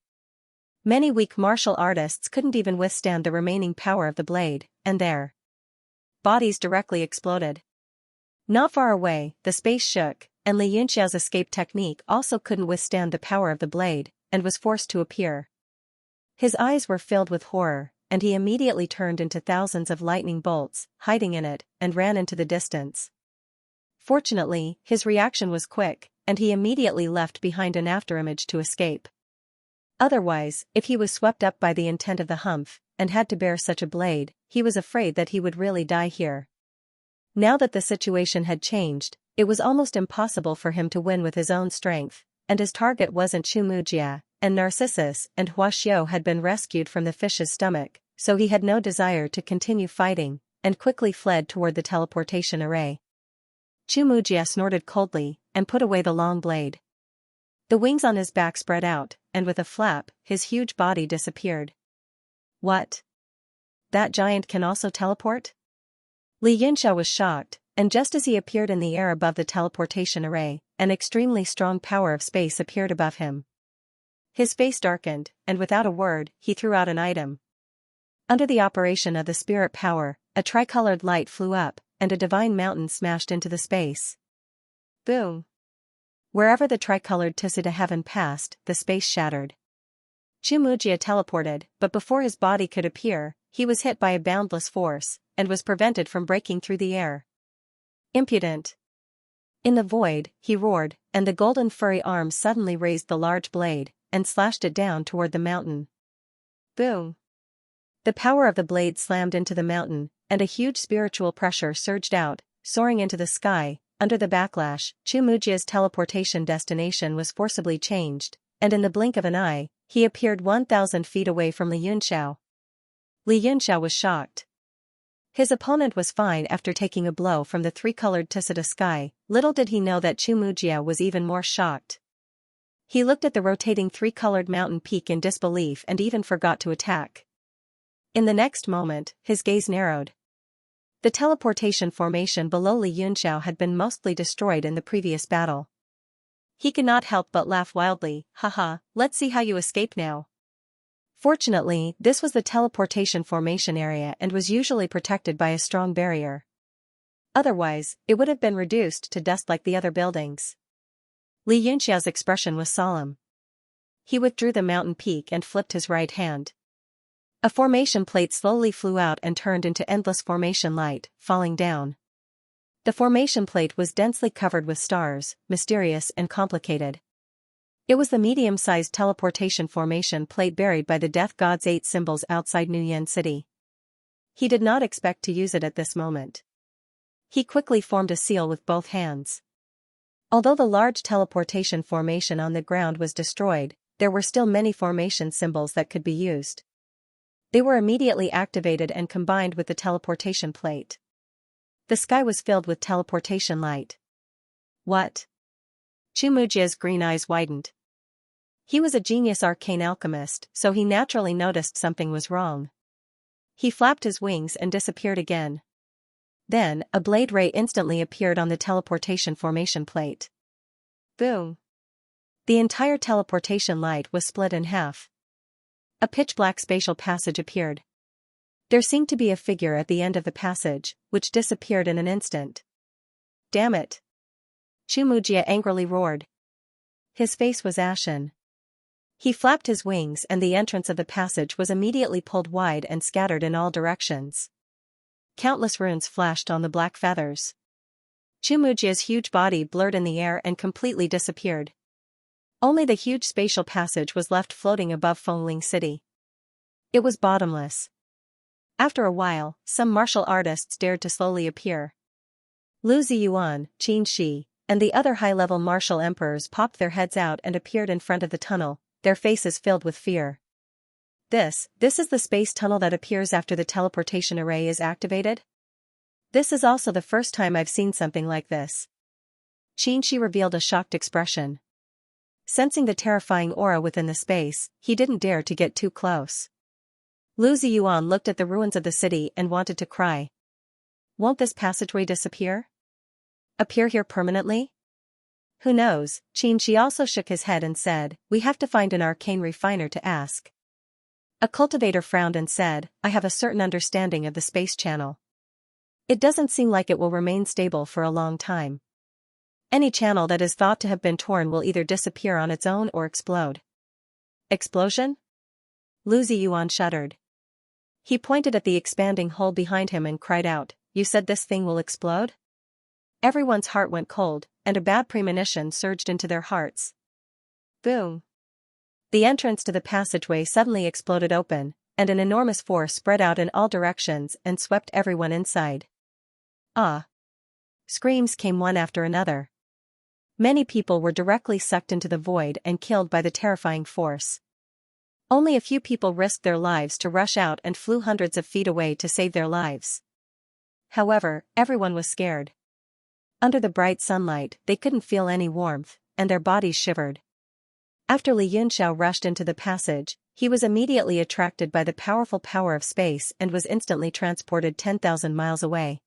Many weak martial artists couldn't even withstand the remaining power of the blade, and their bodies directly exploded. Not far away, the space shook, and Li Yunxiao's escape technique also couldn't withstand the power of the blade, and was forced to appear. His eyes were filled with horror, and he immediately turned into thousands of lightning bolts, hiding in it, and ran into the distance. Fortunately, his reaction was quick, and he immediately left behind an afterimage to escape. Otherwise, if he was swept up by the intent of the humph, and had to bear such a blade, he was afraid that he would really die here. Now that the situation had changed, it was almost impossible for him to win with his own strength, and his target wasn't Xianxia, and Narcissus and Huaxiao had been rescued from the fish's stomach, so he had no desire to continue fighting, and quickly fled toward the teleportation array. Xianxia snorted coldly, and put away the long blade. The wings on his back spread out, and with a flap, his huge body disappeared. What? That giant can also teleport? Li Yunxiao was shocked, and just as he appeared in the air above the teleportation array, an extremely strong power of space appeared above him. His face darkened, and without a word, he threw out an item. Under the operation of the spirit power, a tricolored light flew up, and a divine mountain smashed into the space. Boom! Wherever the tricolored Tsuda heaven passed, the space shattered. Xianxia teleported, but before his body could appear, he was hit by a boundless force, and was prevented from breaking through the air. Impudent! In the void, he roared, and the golden furry arms suddenly raised the large blade, and slashed it down toward the mountain. Boom! The power of the blade slammed into the mountain, and a huge spiritual pressure surged out, soaring into the sky. Under the backlash, Xianxia's teleportation destination was forcibly changed, and in the blink of an eye, he appeared 1,000 feet away from Xianxia. Xianxia was shocked. His opponent was fine after taking a blow from the three-colored Tisita sky. Little did he know that Xianxia was even more shocked. He looked at the rotating three-colored mountain peak in disbelief and even forgot to attack. In the next moment, his gaze narrowed. The teleportation formation below Xianxia had been mostly destroyed in the previous battle. He could not help but laugh wildly. Haha, let's see how you escape now. Fortunately, this was the teleportation formation area and was usually protected by a strong barrier. Otherwise, it would have been reduced to dust like the other buildings. Xianxia's expression was solemn. He withdrew the mountain peak and flipped his right hand. A formation plate slowly flew out and turned into endless formation light, falling down. The formation plate was densely covered with stars, mysterious and complicated. It was the medium-sized teleportation formation plate buried by the Death God's 8 symbols outside Nuyen City. He did not expect to use it at this moment. He quickly formed a seal with both hands. Although the large teleportation formation on the ground was destroyed, there were still many formation symbols that could be used. They were immediately activated and combined with the teleportation plate. The sky was filled with teleportation light. What? Xianxia's green eyes widened. He was a genius arcane alchemist, so he naturally noticed something was wrong. He flapped his wings and disappeared again. Then, a blade ray instantly appeared on the teleportation formation plate. Boom! The entire teleportation light was split in half. A pitch-black spatial passage appeared. There seemed to be a figure at the end of the passage, which disappeared in an instant. Damn it! Xianxia angrily roared. His face was ashen. He flapped his wings and the entrance of the passage was immediately pulled wide and scattered in all directions. Countless runes flashed on the black feathers. Xianxia's huge body blurred in the air and completely disappeared. Only the huge spatial passage was left floating above Fengling City. It was bottomless. After a while, some martial artists dared to slowly appear. Lu Ziyuan, Qin Shi, and the other high-level martial emperors popped their heads out and appeared in front of the tunnel, their faces filled with fear. This is the space tunnel that appears after the teleportation array is activated? This is also the first time I've seen something like this. Qin Shi revealed a shocked expression. Sensing the terrifying aura within the space, he didn't dare to get too close. Lu Ziyuan looked at the ruins of the city and wanted to cry. Won't this passageway disappear? Appear here permanently? Who knows? Qin Shi also shook his head and said, we have to find an arcane refiner to ask. A cultivator frowned and said, I have a certain understanding of the space channel. It doesn't seem like it will remain stable for a long time. Any channel that is thought to have been torn will either disappear on its own or explode. Explosion? Lu Ziyuan shuddered. He pointed at the expanding hole behind him and cried out, you said this thing will explode? Everyone's heart went cold, and a bad premonition surged into their hearts. Boom! The entrance to the passageway suddenly exploded open, and an enormous force spread out in all directions and swept everyone inside. Ah! Screams came one after another. Many people were directly sucked into the void and killed by the terrifying force. Only a few people risked their lives to rush out and flew hundreds of feet away to save their lives. However, everyone was scared. Under the bright sunlight, they couldn't feel any warmth, and their bodies shivered. After Xianxia rushed into the passage, he was immediately attracted by the powerful power of space and was instantly transported 10,000 miles away.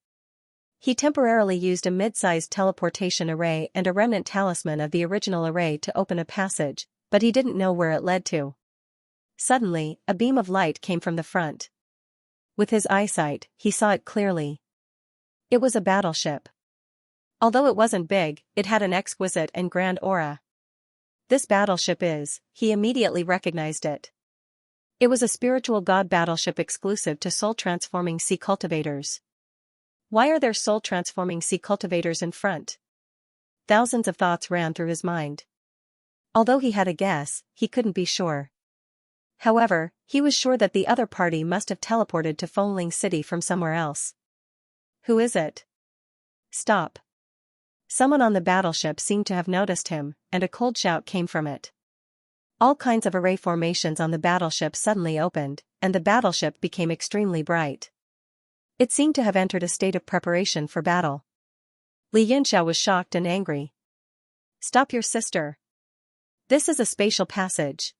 He temporarily used a mid-sized teleportation array and a remnant talisman of the original array to open a passage, but he didn't know where it led to. Suddenly, a beam of light came from the front. With his eyesight, he saw it clearly. It was a battleship. Although it wasn't big, it had an exquisite and grand aura. This battleship he immediately recognized it. It was a spiritual god battleship exclusive to soul-transforming sea cultivators. Why are there soul-transforming sea cultivators in front? Thousands of thoughts ran through his mind. Although he had a guess, he couldn't be sure. However, he was sure that the other party must have teleported to Fengling City from somewhere else. Who is it? Stop. Someone on the battleship seemed to have noticed him, and a cold shout came from it. All kinds of array formations on the battleship suddenly opened, and the battleship became extremely bright. It seemed to have entered a state of preparation for battle. Xianxia was shocked and angry. Stop your sister. This is a spatial passage.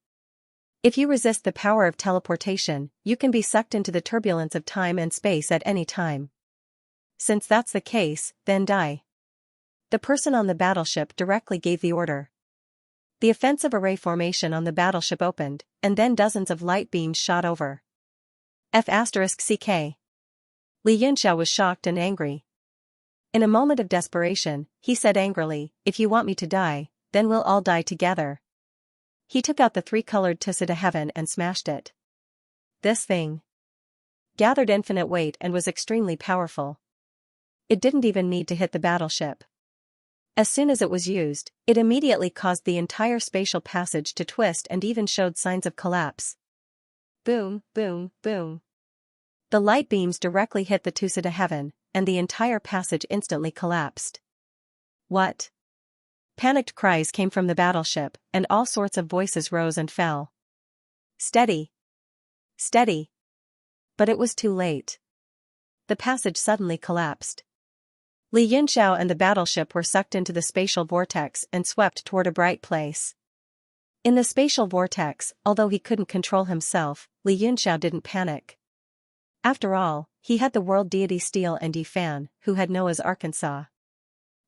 If you resist the power of teleportation, you can be sucked into the turbulence of time and space at any time. Since that's the case, then die. The person on the battleship directly gave the order. The offensive array formation on the battleship opened, and then dozens of light beams shot over. F***CK. Xianxia was shocked and angry. In a moment of desperation, he said angrily, if you want me to die, then we'll all die together. He took out the three-colored tusa to heaven and smashed it. This thing gathered infinite weight and was extremely powerful. It didn't even need to hit the battleship. As soon as it was used, it immediately caused the entire spatial passage to twist and even showed signs of collapse. Boom, boom, boom. The light beams directly hit the tusa to heaven, and the entire passage instantly collapsed. What? Panicked cries came from the battleship, and all sorts of voices rose and fell. Steady. Steady. But it was too late. The passage suddenly collapsed. Xianxia and the battleship were sucked into the spatial vortex and swept toward a bright place. In the spatial vortex, although he couldn't control himself, Xianxia didn't panic. After all, he had the world deity Steel and Yifan, who had Noah's Arkansas.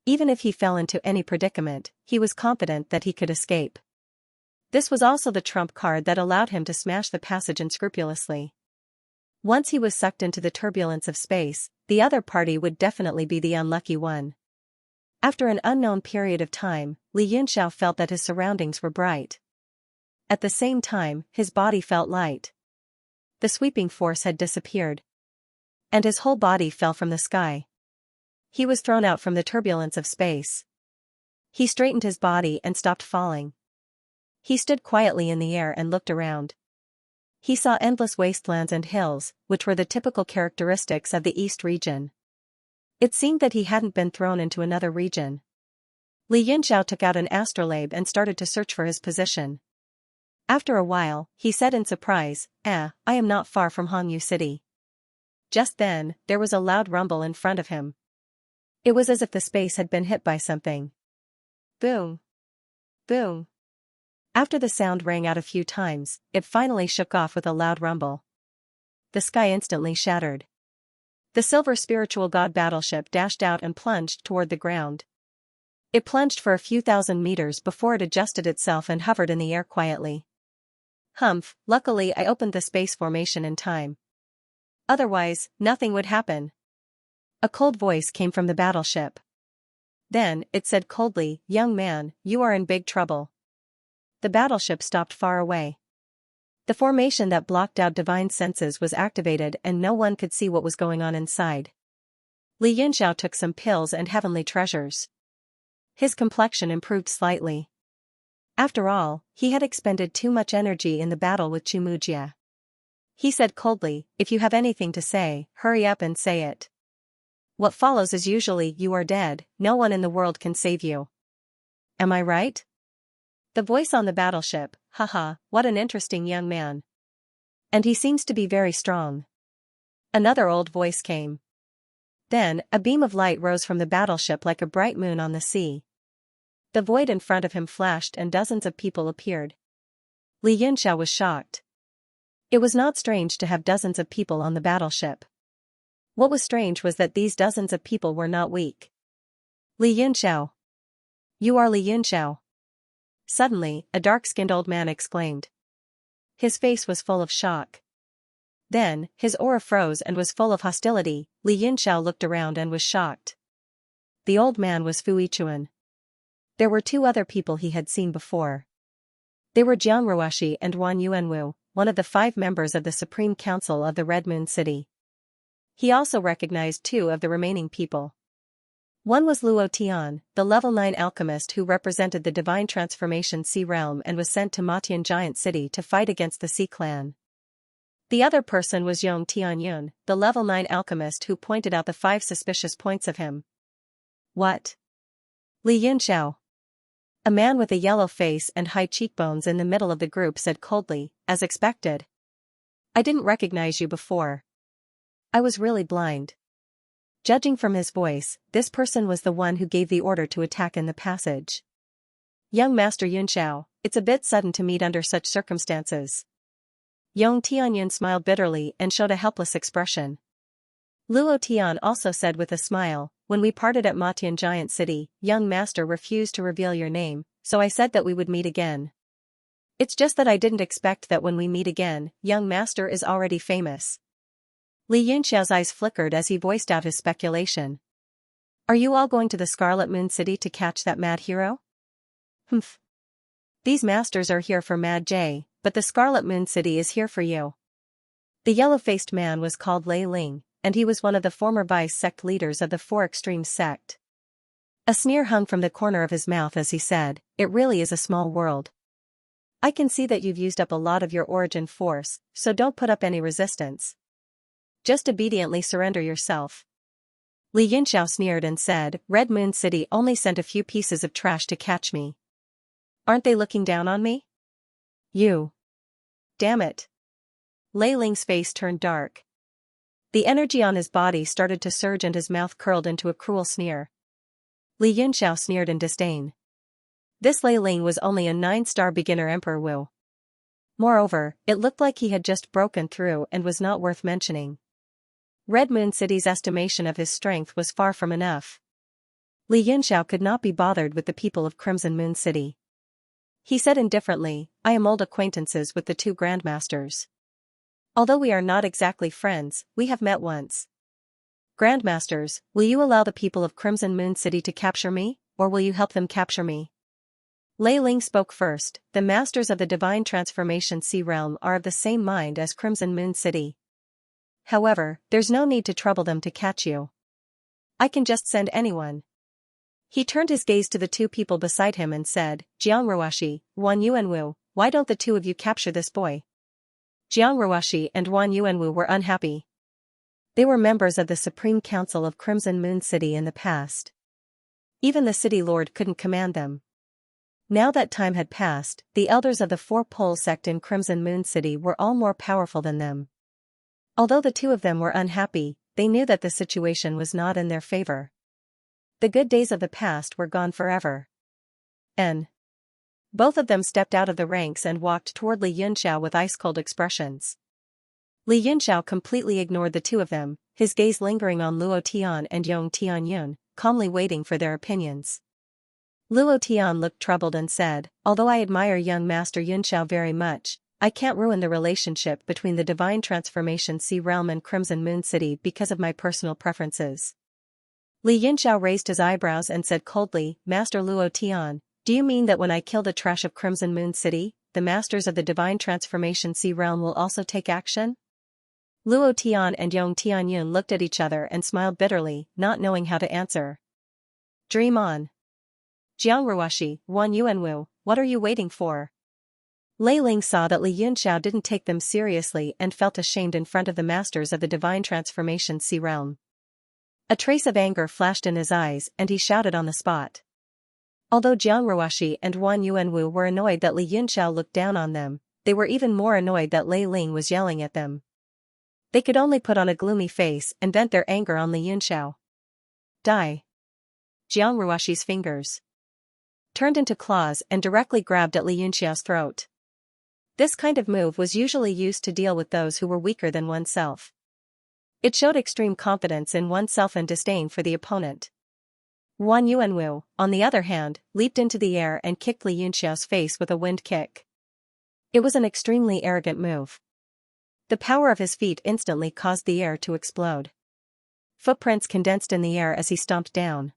Even if he fell into any predicament, he was confident that he could escape. This was also the trump card that allowed him to smash the passage unscrupulously. Once he was sucked into the turbulence of space, the other party would definitely be the unlucky one. After an unknown period of time, Xianxia felt that his surroundings were bright. At the same time, his body felt light. The sweeping force had disappeared. And his whole body fell from the sky. He was thrown out from the turbulence of space. He straightened his body and stopped falling. He stood quietly in the air and looked around. He saw endless wastelands and hills, which were the typical characteristics of the East region. It seemed that he hadn't been thrown into another region. Xianxia took out an astrolabe and started to search for his position. After a while, he said in surprise, I am not far from Hongyu City. Just then, there was a loud rumble in front of him. It was as if the space had been hit by something. Boom. Boom. After the sound rang out a few times, it finally shook off with a loud rumble. The sky instantly shattered. The silver spiritual god battleship dashed out and plunged toward the ground. It plunged for a few thousand meters before it adjusted itself and hovered in the air quietly. Humph, luckily I opened the space formation in time. Otherwise, nothing would happen. A cold voice came from the battleship. Then, it said coldly, young man, you are in big trouble. The battleship stopped far away. The formation that blocked out divine senses was activated and no one could see what was going on inside. Xianxia took some pills and heavenly treasures. His complexion improved slightly. After all, he had expended too much energy in the battle with Chimujia. He said coldly, if you have anything to say, hurry up and say it. What follows is usually, you are dead, no one in the world can save you. Am I right? The voice on the battleship, haha, what an interesting young man. And he seems to be very strong. Another old voice came. Then, a beam of light rose from the battleship like a bright moon on the sea. The void in front of him flashed and dozens of people appeared. Xianxia was shocked. It was not strange to have dozens of people on the battleship. What was strange was that these dozens of people were not weak. Xianxia. You are Xianxia. Suddenly, a dark-skinned old man exclaimed. His face was full of shock. Then, his aura froze and was full of hostility. Xianxia looked around and was shocked. The old man was Fu Yichuan. There were two other people he had seen before. They were Jiang Ruoshi and Wan Yuanwu, one of the 5 members of the Supreme Council of the Red Moon City. He also recognized 2 of the remaining people. One was Luo Tian, the level 9 alchemist who represented the Divine Transformation Sea Realm and was sent to Matian Giant City to fight against the Sea Clan. The other person was Yong Tianyun, the level 9 alchemist who pointed out the 5 suspicious points of him. What? Li Yunxiao. A man with a yellow face and high cheekbones in the middle of the group said coldly, as expected. I didn't recognize you before. I was really blind. Judging from his voice, this person was the one who gave the order to attack in the passage. Young Master Yunxiao, it's a bit sudden to meet under such circumstances. Yong Tianyun smiled bitterly and showed a helpless expression. Luo Tian also said with a smile, when we parted at Matian Giant City, young master refused to reveal your name, so I said that we would meet again. It's just that I didn't expect that when we meet again, young master is already famous. Li Yunxiao's eyes flickered as he voiced out his speculation. Are you all going to the Scarlet Moon City to catch that mad hero? Humph. These masters are here for Mad J, but the Scarlet Moon City is here for you. The yellow-faced man was called Lei Ling, and he was one of the former vice sect leaders of the 4 Extremes sect. A sneer hung from the corner of his mouth as he said, it really is a small world. I can see that you've used up a lot of your origin force, so don't put up any resistance. Just obediently surrender yourself. Li Yunxiao sneered and said, Red Moon City only sent a few pieces of trash to catch me. Aren't they looking down on me? You. Damn it. Lei Ling's face turned dark. The energy on his body started to surge and his mouth curled into a cruel sneer. Li Yunxiao sneered in disdain. This Lei Ling was only a 9-star beginner Emperor Wu. Moreover, it looked like he had just broken through and was not worth mentioning. Red Moon City's estimation of his strength was far from enough. Li Yunxiao could not be bothered with the people of Crimson Moon City. He said indifferently, I am old acquaintances with the 2 grandmasters. Although we are not exactly friends, we have met once. Grandmasters, will you allow the people of Crimson Moon City to capture me, or will you help them capture me? Lei Ling spoke first. The masters of the Divine Transformation Sea Realm are of the same mind as Crimson Moon City. However, there's no need to trouble them to catch you. I can just send anyone. He turned his gaze to the 2 people beside him and said, Jiang Ruoshi, Wan Yuanwu, why don't the 2 of you capture this boy? Jiang Ruoshi and Wan Yuanwu were unhappy. They were members of the Supreme Council of Crimson Moon City in the past. Even the city lord couldn't command them. Now that time had passed, the elders of the 4-pole sect in Crimson Moon City were all more powerful than them. Although the 2 of them were unhappy, they knew that the situation was not in their favor. The good days of the past were gone forever. Both of them stepped out of the ranks and walked toward Li Yunxiao with ice-cold expressions. Li Yunxiao completely ignored the 2 of them, his gaze lingering on Luo Tian and Yong Tianyun, calmly waiting for their opinions. Luo Tian looked troubled and said, although I admire young Master Yunxiao very much, I can't ruin the relationship between the Divine Transformation Sea Realm and Crimson Moon City because of my personal preferences. Li Yunxiao raised his eyebrows and said coldly, Master Luo Tian, do you mean that when I kill the trash of Crimson Moon City, the masters of the Divine Transformation Sea Realm will also take action? Luo Tian and Yong Tianyun looked at each other and smiled bitterly, not knowing how to answer. Dream on. Jiang Ruoshi, Wan Yuanwu, what are you waiting for? Lei Ling saw that Li Yunxiao didn't take them seriously and felt ashamed in front of the masters of the Divine Transformation Sea Realm. A trace of anger flashed in his eyes and he shouted on the spot. Although Jiang Ruoshi and Wan Yuanwu were annoyed that Li Yunxiao looked down on them, they were even more annoyed that Lei Ling was yelling at them. They could only put on a gloomy face and vent their anger on Li Yunxiao. Die. Jiang Ruoshi's fingers turned into claws and directly grabbed at Li Yunxiao's throat. This kind of move was usually used to deal with those who were weaker than oneself. It showed extreme confidence in oneself and disdain for the opponent. Wan Yuanwu, on the other hand, leaped into the air and kicked Li Yunxiao's face with a wind kick. It was an extremely arrogant move. The power of his feet instantly caused the air to explode. Footprints condensed in the air as he stomped down.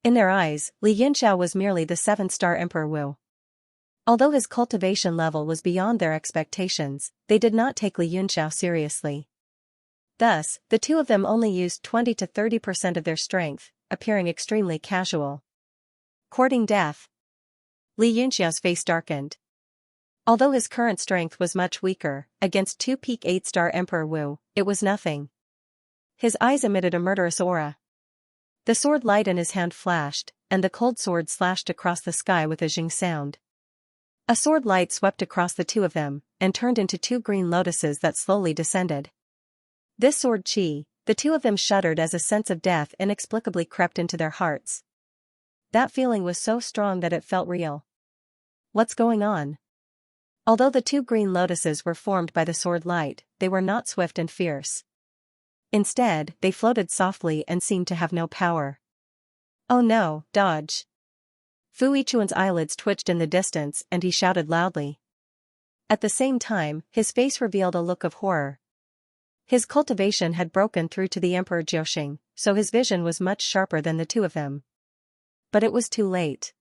In their eyes, Li Yunxiao was merely the 7-star Emperor Wu. Although his cultivation level was beyond their expectations, they did not take Li Yunxiao seriously. Thus, the two of them only used 20 to 30% of their strength, appearing extremely casual. Courting death. Li Yunxiao's face darkened. Although his current strength was much weaker, against two-peak 8-star Emperor Wu, it was nothing. His eyes emitted a murderous aura. The sword light in his hand flashed, and the cold sword slashed across the sky with a zing sound. A sword light swept across the two of them, and turned into two green lotuses that slowly descended. This sword chi, the two of them shuddered as a sense of death inexplicably crept into their hearts. That feeling was so strong that it felt real. What's going on? Although the two green lotuses were formed by the sword light, they were not swift and fierce. Instead, they floated softly and seemed to have no power. Oh no, dodge! Fu Yichuan's eyelids twitched in the distance and he shouted loudly. At the same time, his face revealed a look of horror. His cultivation had broken through to the Emperor Jiuxing, so his vision was much sharper than the two of them. But it was too late.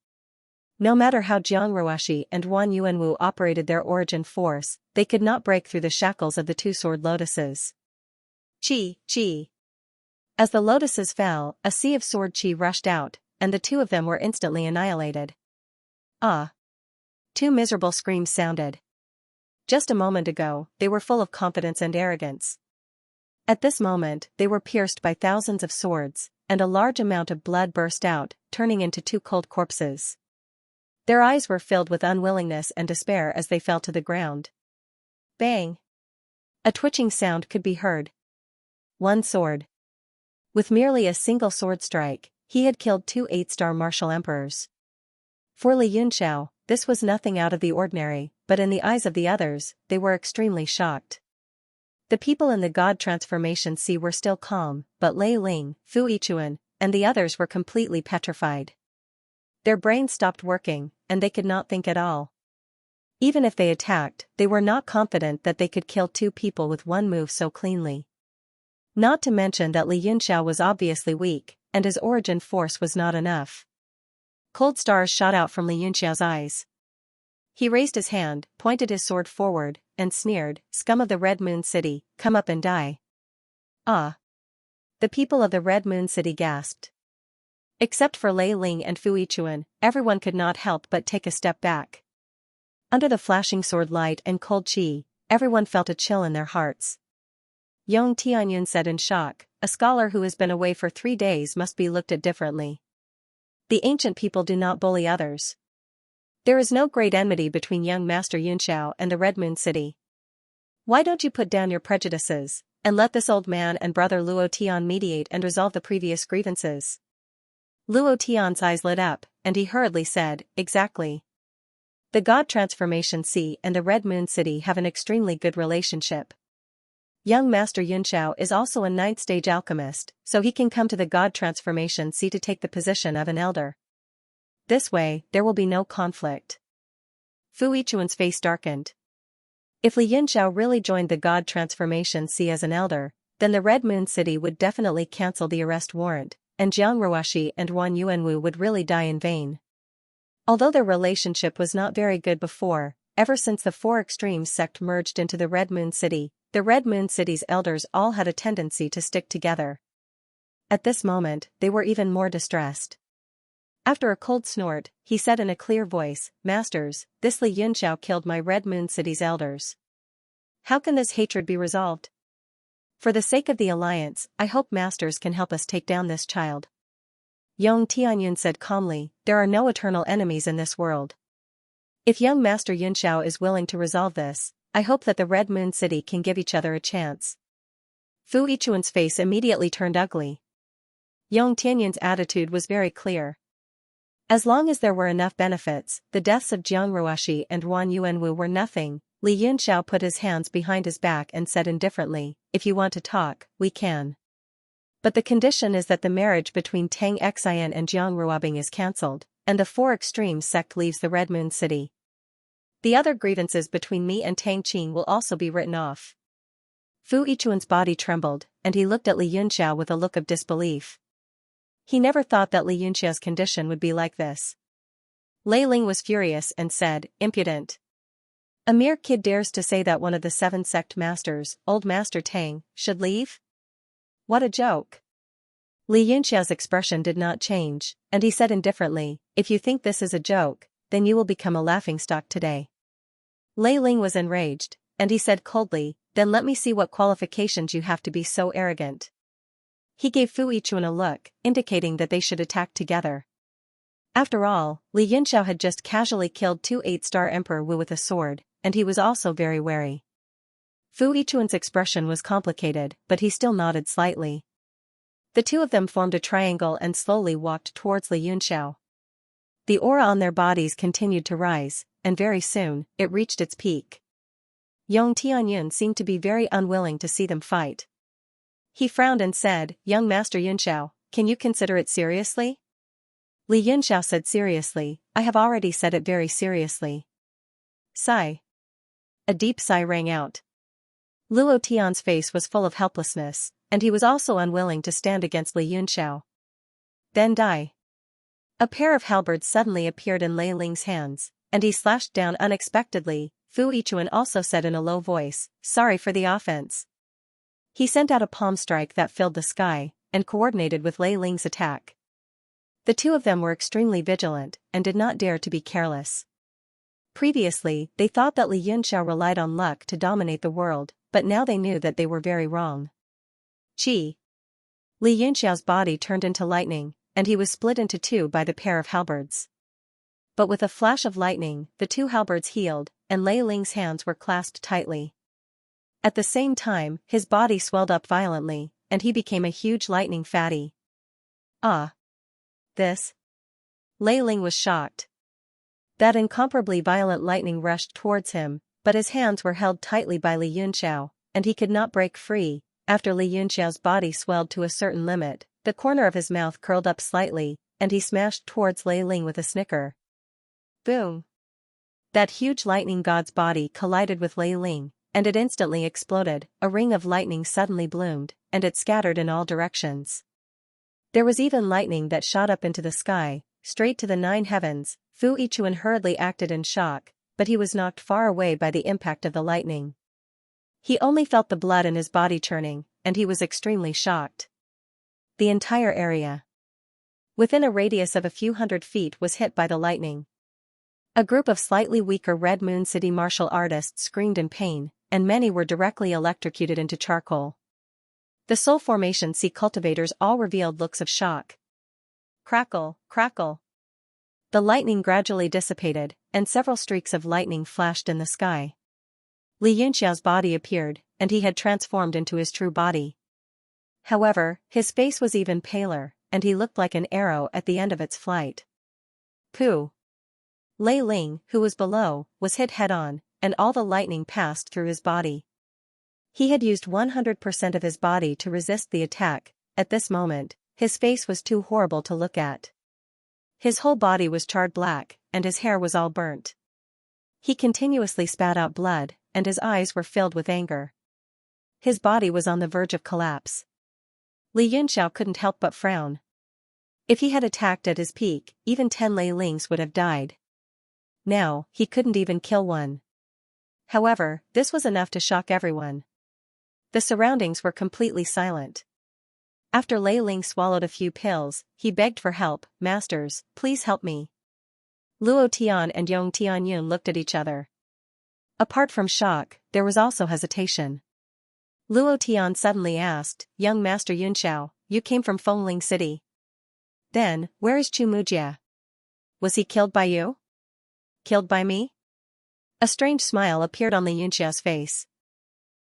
No matter how Jiang Ruoxi and Wan Yuanwu operated their origin force, they could not break through the shackles of the two sword lotuses. Chi, chi. As the lotuses fell, a sea of sword chi rushed out, and the two of them were instantly annihilated. Ah! Two miserable screams sounded. Just a moment ago, they were full of confidence and arrogance. At this moment, they were pierced by thousands of swords, and a large amount of blood burst out, turning into two cold corpses. Their eyes were filled with unwillingness and despair as they fell to the ground. Bang! A twitching sound could be heard. One sword. With merely a single sword strike, he had killed two 8-star martial emperors. For Li Yunxiao, this was nothing out of the ordinary, but in the eyes of the others, they were extremely shocked. The people in the God Transformation Sea were still calm, but Lei Ling, Fu Yichuan, and the others were completely petrified. Their brains stopped working, and they could not think at all. Even if they attacked, they were not confident that they could kill two people with one move so cleanly. Not to mention that Li Yunxiao was obviously weak, and his origin force was not enough. Cold stars shot out from Li Yunxiao's eyes. He raised his hand, pointed his sword forward, and sneered, "Scum of the Red Moon City, come up and die." Ah! The people of the Red Moon City gasped. Except for Lei Ling and Fu Yichuan, everyone could not help but take a step back. Under the flashing sword light and cold chi, everyone felt a chill in their hearts. Yong Tianyun said in shock, "A scholar who has been away for 3 days must be looked at differently. The ancient people do not bully others. There is no great enmity between young Master Yunxiao and the Red Moon City. Why don't you put down your prejudices, and let this old man and brother Luo Tian mediate and resolve the previous grievances?" Luo Tian's eyes lit up, and he hurriedly said, "Exactly. The God Transformation Sea and the Red Moon City have an extremely good relationship. Young Master Yunxiao is also a 9th-stage alchemist, so he can come to the God Transformation Sea to take the position of an elder. This way, there will be no conflict." Fu Yichuan's face darkened. If Li Yunxiao really joined the God Transformation Sea as an elder, then the Red Moon City would definitely cancel the arrest warrant, and Jiang Ruoxi and Wan Yuanwu would really die in vain. Although their relationship was not very good before, ever since the Four Extremes sect merged into the Red Moon City, the Red Moon City's elders all had a tendency to stick together. At this moment, they were even more distressed. After a cold snort, he said in a clear voice, "Masters, this Li Yunxiao killed my Red Moon City's elders. How can this hatred be resolved? For the sake of the alliance, I hope Masters can help us take down this child." Yong Tianyun said calmly, "There are no eternal enemies in this world. If young Master Yunxiao is willing to resolve this, I hope that the Red Moon City can give each other a chance." Fu Yichuan's face immediately turned ugly. Yong Tianyun's attitude was very clear. As long as there were enough benefits, the deaths of Jiang Ruoxi and Wan Yuanwu were nothing. Li Yunxiao put his hands behind his back and said indifferently, "If you want to talk, we can. But the condition is that the marriage between Tang Xian and Jiang Ruobing is cancelled, and the Four Extremes sect leaves the Red Moon City. The other grievances between me and Tang Qing will also be written off." Fu Yichuan's body trembled, and he looked at Li Yunxiao with a look of disbelief. He never thought that Li Yunxiao's condition would be like this. Lei Ling was furious and said, "Impudent. A mere kid dares to say that one of the 7 sect masters, old Master Tang, should leave? What a joke." Li Yunxiao's expression did not change, and he said indifferently, "If you think this is a joke, then you will become a laughingstock today." Lei Ling was enraged, and he said coldly, "Then let me see what qualifications you have to be so arrogant." He gave Fu Yichuan a look, indicating that they should attack together. After all, Li Yunxiao had just casually killed 2 8-star Emperor Wu with a sword, and he was also very wary. Fu Yichuan's expression was complicated, but he still nodded slightly. The two of them formed a triangle and slowly walked towards Li Yunxiao. The aura on their bodies continued to rise, and very soon, it reached its peak. Yong Tianyun seemed to be very unwilling to see them fight. He frowned and said, "Young Master Yunxiao, can you consider it seriously?" Li Yunxiao said seriously, "I have already said it very seriously." Sigh. A deep sigh rang out. Luo Tian's face was full of helplessness, and he was also unwilling to stand against Li Yunxiao. Then die. A pair of halberds suddenly appeared in Lei Ling's hands, and he slashed down unexpectedly. Fu Yichuan also said in a low voice, "Sorry for the offense." He sent out a palm strike that filled the sky, and coordinated with Lei Ling's attack. The two of them were extremely vigilant, and did not dare to be careless. Previously, they thought that Li Yunxiao relied on luck to dominate the world, but now they knew that they were very wrong. Chi. Li Yunxiao's body turned into lightning, and he was split into 2 by the pair of halberds. But with a flash of lightning, the 2 halberds healed, and Lei Ling's hands were clasped tightly. At the same time, his body swelled up violently, and he became a huge lightning fatty. Ah! This? Lei Ling was shocked. That incomparably violent lightning rushed towards him, but his hands were held tightly by Li Yunxiao, and he could not break free. After Li Yunxiao's body swelled to a certain limit, the corner of his mouth curled up slightly, and he smashed towards Lei Ling with a snicker. Boom! That huge lightning god's body collided with Lei Ling, and it instantly exploded. A ring of lightning suddenly bloomed, and it scattered in all directions. There was even lightning that shot up into the sky, straight to the 9 heavens. Fu Yichuan hurriedly acted in shock, but he was knocked far away by the impact of the lightning. He only felt the blood in his body churning, and he was extremely shocked. The entire area, within a radius of a few hundred feet, was hit by the lightning. A group of slightly weaker Red Moon City martial artists screamed in pain, and many were directly electrocuted into charcoal. The Soul Formation Sea cultivators all revealed looks of shock. Crackle, crackle. The lightning gradually dissipated, and several streaks of lightning flashed in the sky. Li Yunxiao's body appeared, and he had transformed into his true body. However, his face was even paler, and he looked like an arrow at the end of its flight. Pooh! Lei Ling, who was below, was hit head-on, and all the lightning passed through his body. He had used 100% of his body to resist the attack. At this moment, his face was too horrible to look at. His whole body was charred black, and his hair was all burnt. He continuously spat out blood, and his eyes were filled with anger. His body was on the verge of collapse. Li Yunxiao couldn't help but frown. If he had attacked at his peak, even 10 Lei Lings would have died. Now, he couldn't even kill one. However, this was enough to shock everyone. The surroundings were completely silent. After Lei Ling swallowed a few pills, he begged for help. "Masters, please help me." Luo Tian and Yong Tianyun looked at each other. Apart from shock, there was also hesitation. Luo Tian suddenly asked, "Young Master Yunxiao, you came from Fengling City. Then, where is Chu Mujia? Was he killed by you?" "Killed by me?" A strange smile appeared on Li Yunxiao's face.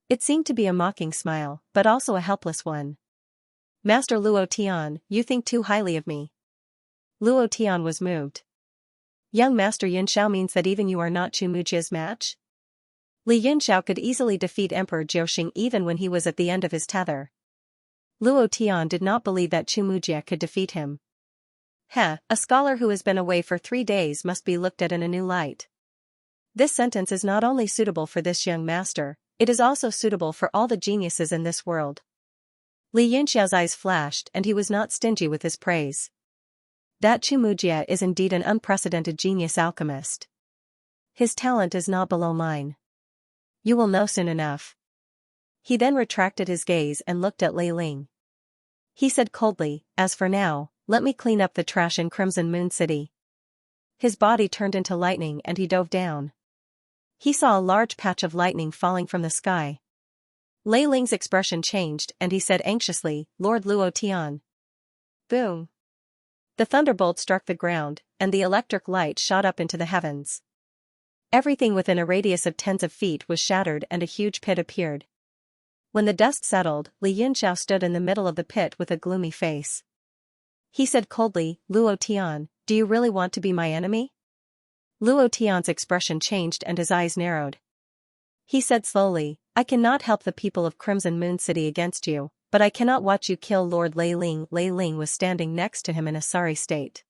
It seemed to be a mocking smile, but also a helpless one. "Master Luo Tian, you think too highly of me." Luo Tian was moved. "Young Master Yunxiao means that even you are not Chu Mujia's match?" Li Yunxiao could easily defeat Emperor Jiuxing even when he was at the end of his tether. Luo Tian did not believe that Chu Mujia could defeat him. A scholar who has been away for 3 days must be looked at in a new light. This sentence is not only suitable for this young master, it is also suitable for all the geniuses in this world. Li Yunxiao's eyes flashed, and he was not stingy with his praise. That Chumujia is indeed an unprecedented genius alchemist. His talent is not below mine. You will know soon enough. He then retracted his gaze and looked at Lei Ling. He said coldly, as for now, let me clean up the trash in Crimson Moon City. His body turned into lightning and he dove down. He saw a large patch of lightning falling from the sky. Lei Ling's expression changed and he said anxiously, Lord Luo Tian. Boom. The thunderbolt struck the ground, and the electric light shot up into the heavens. Everything within a radius of tens of feet was shattered and a huge pit appeared. When the dust settled, Li Yunxiao stood in the middle of the pit with a gloomy face. He said coldly, Luo Tian, do you really want to be my enemy? Luo Tian's expression changed and his eyes narrowed. He said slowly, I cannot help the people of Crimson Moon City against you, but I cannot watch you kill Lord Lei Ling. Lei Ling was standing next to him in a sorry state.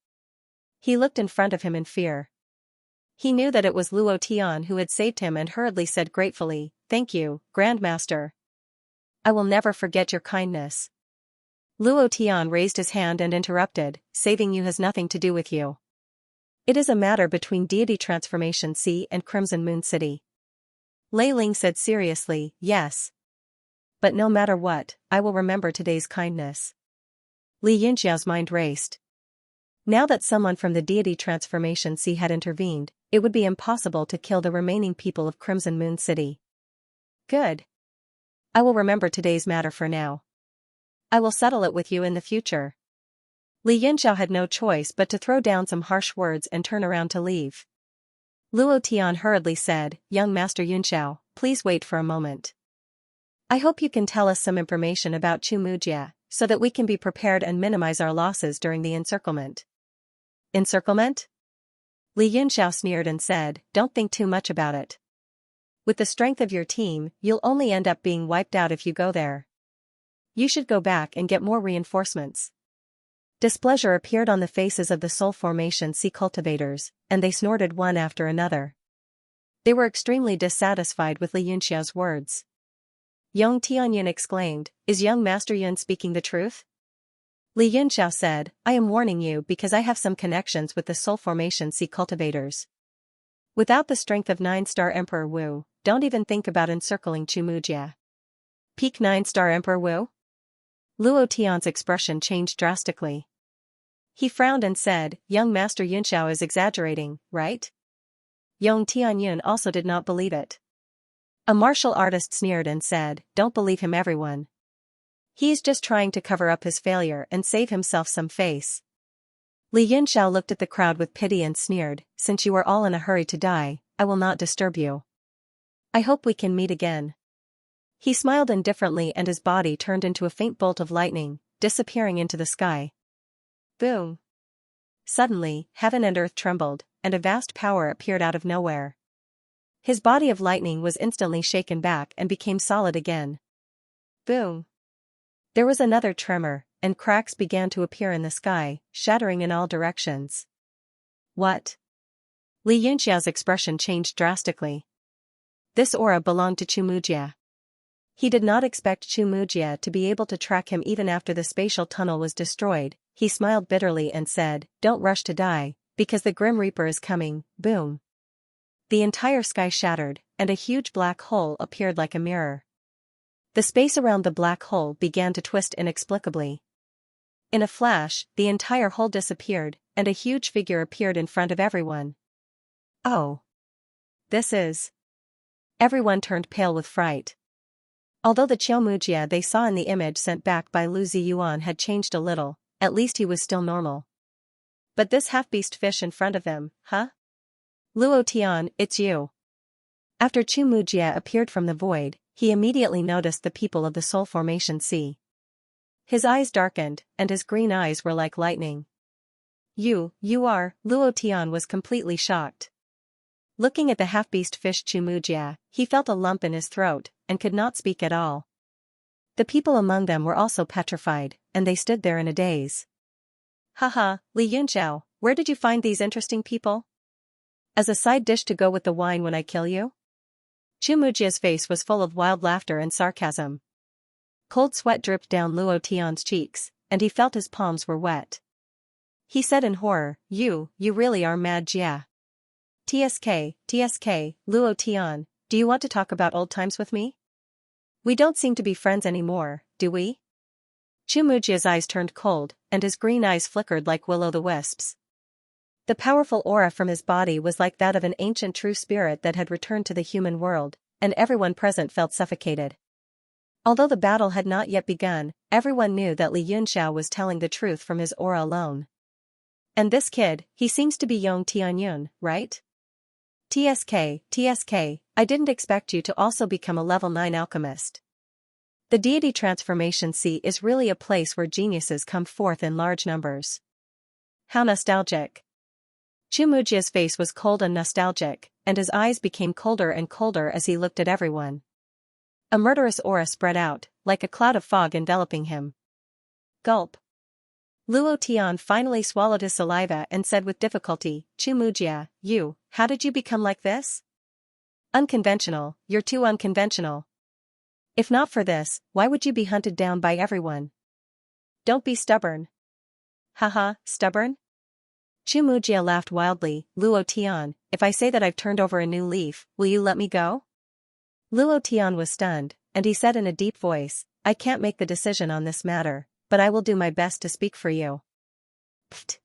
He looked in front of him in fear. He knew that it was Luo Tian who had saved him and hurriedly said gratefully, Thank you, Grandmaster. I will never forget your kindness. Luo Tian raised his hand and interrupted, saving you has nothing to do with you. It is a matter between Deity Transformation Sea and Crimson Moon City. Lei Ling said seriously, yes. But no matter what, I will remember today's kindness. Li Yunxiao's mind raced. Now that someone from the Deity Transformation Sea had intervened, it would be impossible to kill the remaining people of Crimson Moon City. Good. I will remember today's matter for now. I will settle it with you in the future. Li Yunxiao had no choice but to throw down some harsh words and turn around to leave. Luo Tian hurriedly said, Young Master Yunxiao, please wait for a moment. I hope you can tell us some information about Chumujia, so that we can be prepared and minimize our losses during the encirclement. Encirclement? Li Yunxiao sneered and said, Don't think too much about it. With the strength of your team, you'll only end up being wiped out if you go there. You should go back and get more reinforcements. Displeasure appeared on the faces of the Soul Formation Sea cultivators, and they snorted one after another. They were extremely dissatisfied with Li Yunxiao's words. Yong Tianyun exclaimed, Is young Master Yun speaking the truth? Li Yunxiao said, I am warning you because I have some connections with the Soul Formation Sea cultivators. Without the strength of 9-star Emperor Wu, don't even think about encircling Chumujia. Peak 9-star Emperor Wu? Luo Tian's expression changed drastically. He frowned and said, Young Master Yunxiao is exaggerating, right? Yong Tianyun also did not believe it. A martial artist sneered and said, Don't believe him everyone. He's just trying to cover up his failure and save himself some face. Li Yunxiao looked at the crowd with pity and sneered, Since you are all in a hurry to die, I will not disturb you. I hope we can meet again. He smiled indifferently and his body turned into a faint bolt of lightning, disappearing into the sky. Boom. Suddenly, heaven and earth trembled, and a vast power appeared out of nowhere. His body of lightning was instantly shaken back and became solid again. Boom. There was another tremor, and cracks began to appear in the sky, shattering in all directions. What? Li Yunxiao's expression changed drastically. This aura belonged to Chumujia. He did not expect Chumujia to be able to track him even after the spatial tunnel was destroyed. He smiled bitterly and said, Don't rush to die, because the Grim Reaper is coming. Boom. The entire sky shattered, and a huge black hole appeared like a mirror. The space around the black hole began to twist inexplicably. In a flash, the entire hole disappeared, and a huge figure appeared in front of everyone. Oh. This is... Everyone turned pale with fright. Although the Chumujia they saw in the image sent back by Lu Ziyuan had changed a little, at least he was still normal. But this half-beast fish in front of them, huh? Luo Tian, it's you. After Chumujia appeared from the void, he immediately noticed the people of the Soul Formation Sea. His eyes darkened, and his green eyes were like lightning. You are, Luo Tian was completely shocked. Looking at the half-beast fish Chumujia, he felt a lump in his throat, and could not speak at all. The people among them were also petrified, and they stood there in a daze. Haha, Li Yunxiao, where did you find these interesting people? As a side dish to go with the wine when I kill you? Chumujia's face was full of wild laughter and sarcasm. Cold sweat dripped down Luo Tian's cheeks, and he felt his palms were wet. he said in horror, you really are mad, Jia. TSK, Luo Tian, do you want to talk about old times with me? We don't seem to be friends anymore, do we? Chu Mujia's eyes turned cold, and his green eyes flickered like will-o'-the-wisps. The powerful aura from his body was like that of an ancient true spirit that had returned to the human world, and everyone present felt suffocated. Although the battle had not yet begun, everyone knew that Li Yunxiao was telling the truth from his aura alone. And this kid, he seems to be Yong Tianyun, right? TSK, I didn't expect you to also become a level 9 alchemist. The deity transformation sea is really a place where geniuses come forth in large numbers. How nostalgic. Chu Mujia's face was cold and nostalgic, and his eyes became colder and colder as he looked at everyone. A murderous aura spread out, like a cloud of fog enveloping him. Gulp. Luo Tian finally swallowed his saliva and said with difficulty, Chu Mujia, how did you become like this? Unconventional, you're too unconventional. If not for this, why would you be hunted down by everyone? Don't be stubborn. Haha, stubborn? Chu Mujia laughed wildly, Luo Tian, if I say that I've turned over a new leaf, will you let me go? Luo Tian was stunned, and he said in a deep voice, I can't make the decision on this matter, but I will do my best to speak for you. Pfft.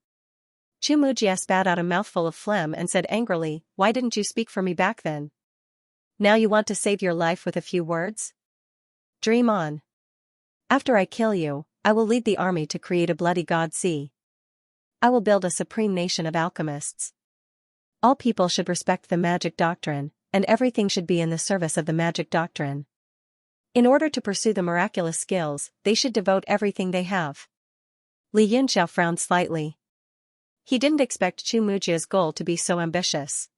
Chu Mujia spat out a mouthful of phlegm and said angrily, why didn't you speak for me back then? Now you want to save your life with a few words? Dream on. After I kill you, I will lead the army to create a bloody god sea. I will build a supreme nation of alchemists. All people should respect the magic doctrine, and everything should be in the service of the magic doctrine. In order to pursue the miraculous skills, they should devote everything they have. Li Yunxiao frowned slightly. He didn't expect Chu Mujia's goal to be so ambitious.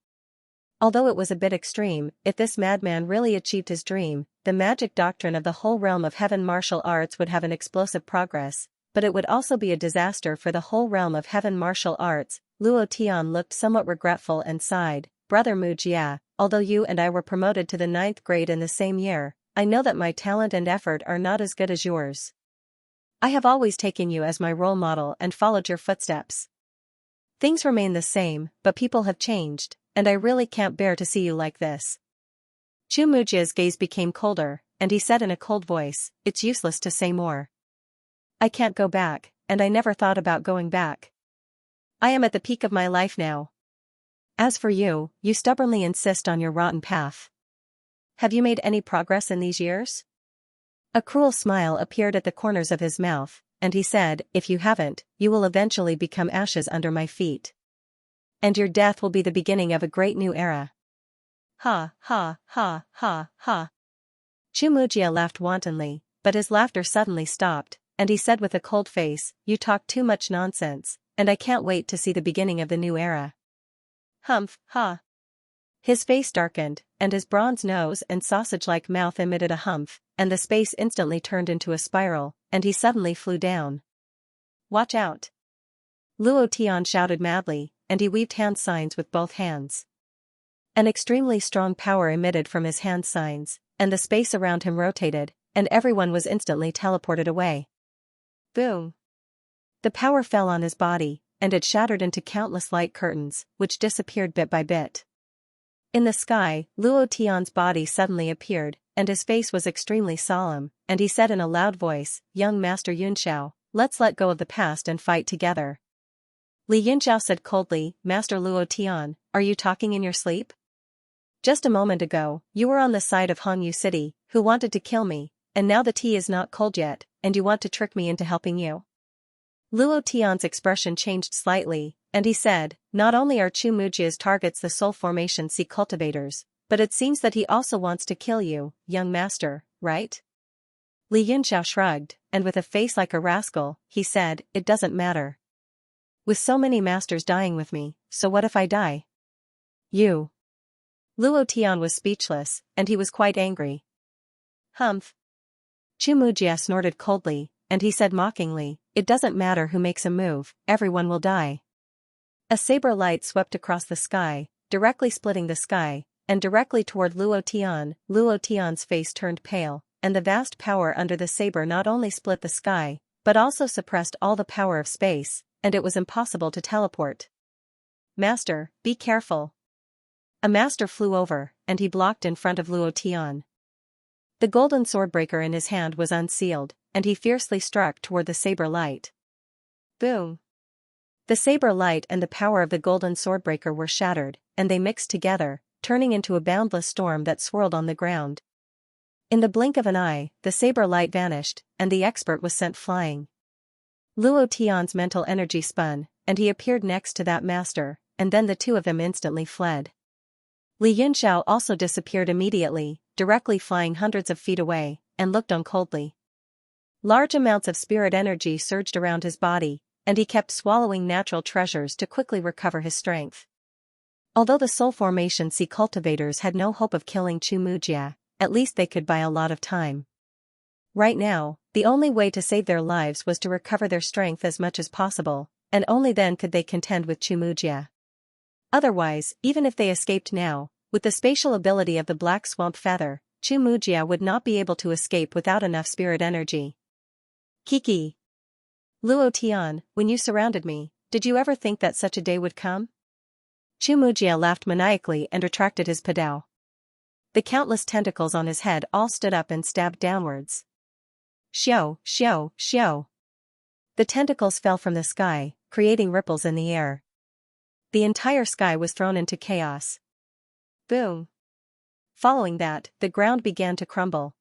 Although it was a bit extreme, if this madman really achieved his dream, the magic doctrine of the whole realm of heaven martial arts would have an explosive progress, but it would also be a disaster for the whole realm of heaven martial arts. Luo Tian looked somewhat regretful and sighed, Brother Mujia, although you and I were promoted to the 9th grade in the same year, I know that my talent and effort are not as good as yours. I have always taken you as my role model and followed your footsteps. Things remain the same, but people have changed, and I really can't bear to see you like this. Chu Mujia's gaze became colder, and he said in a cold voice, it's useless to say more. I can't go back, and I never thought about going back. I am at the peak of my life now. As for you, you stubbornly insist on your rotten path. Have you made any progress in these years? A cruel smile appeared at the corners of his mouth, and he said, if you haven't, you will eventually become ashes under my feet. And your death will be the beginning of a great new era. Ha, ha, ha, ha, ha. Chu Mujia laughed wantonly, but his laughter suddenly stopped, and he said with a cold face, you talk too much nonsense, and I can't wait to see the beginning of the new era. Humph, ha. His face darkened, and his bronze nose and sausage-like mouth emitted a humph, and the space instantly turned into a spiral, and he suddenly flew down. Watch out. Luo Tian shouted madly, and he waved hand signs with both hands. An extremely strong power emitted from his hand signs, and the space around him rotated, and everyone was instantly teleported away. Boom. The power fell on his body, and it shattered into countless light curtains, which disappeared bit by bit. In the sky, Luo Tian's body suddenly appeared, and his face was extremely solemn, and he said in a loud voice, Young Master Yunxiao, let's let go of the past and fight together. Li Yunxiao said coldly, Master Luo Tian, are you talking in your sleep? Just a moment ago, you were on the side of Hongyu City, who wanted to kill me, and now the tea is not cold yet, and you want to trick me into helping you? Luo Tian's expression changed slightly, and he said, not only are Chu Mujia's targets the soul formation sea cultivators, but it seems that he also wants to kill you, young master, right? Li Yunxiao shrugged, and with a face like a rascal, he said, it doesn't matter. With so many masters dying with me, so what if I die? You. Luo Tian was speechless, and he was quite angry. Humph. Chu Mujia snorted coldly, and he said mockingly, it doesn't matter who makes a move, everyone will die. A saber light swept across the sky, directly splitting the sky, and directly toward Luo Tian. Luo Tian's face turned pale, and the vast power under the saber not only split the sky, but also suppressed all the power of space, and it was impossible to teleport. "Master, be careful." A master flew over, and he blocked in front of Luo Tian. The golden swordbreaker in his hand was unsealed, and he fiercely struck toward the saber light. Boom! The saber light and the power of the golden swordbreaker were shattered, and they mixed together, turning into a boundless storm that swirled on the ground. In the blink of an eye, the saber light vanished, and the expert was sent flying. Luo Tian's mental energy spun, and he appeared next to that master, and then the two of them instantly fled. Li Yunxiao also disappeared immediately, directly flying hundreds of feet away, and looked on coldly. Large amounts of spirit energy surged around his body, and he kept swallowing natural treasures to quickly recover his strength. Although the Soul Formation Sea cultivators had no hope of killing Chu Mujia, at least they could buy a lot of time. Right now, the only way to save their lives was to recover their strength as much as possible, and only then could they contend with Chu Mujia. Otherwise, even if they escaped now, with the spatial ability of the Black Swamp Feather, Chu Mujia would not be able to escape without enough spirit energy. Kiki. Luo Tian, when you surrounded me, did you ever think that such a day would come? Chu Mujia laughed maniacally and retracted his padao. The countless tentacles on his head all stood up and stabbed downwards. Xiao, xiao, xiao. The tentacles fell from the sky, creating ripples in the air. The entire sky was thrown into chaos. Boom. Following that, the ground began to crumble.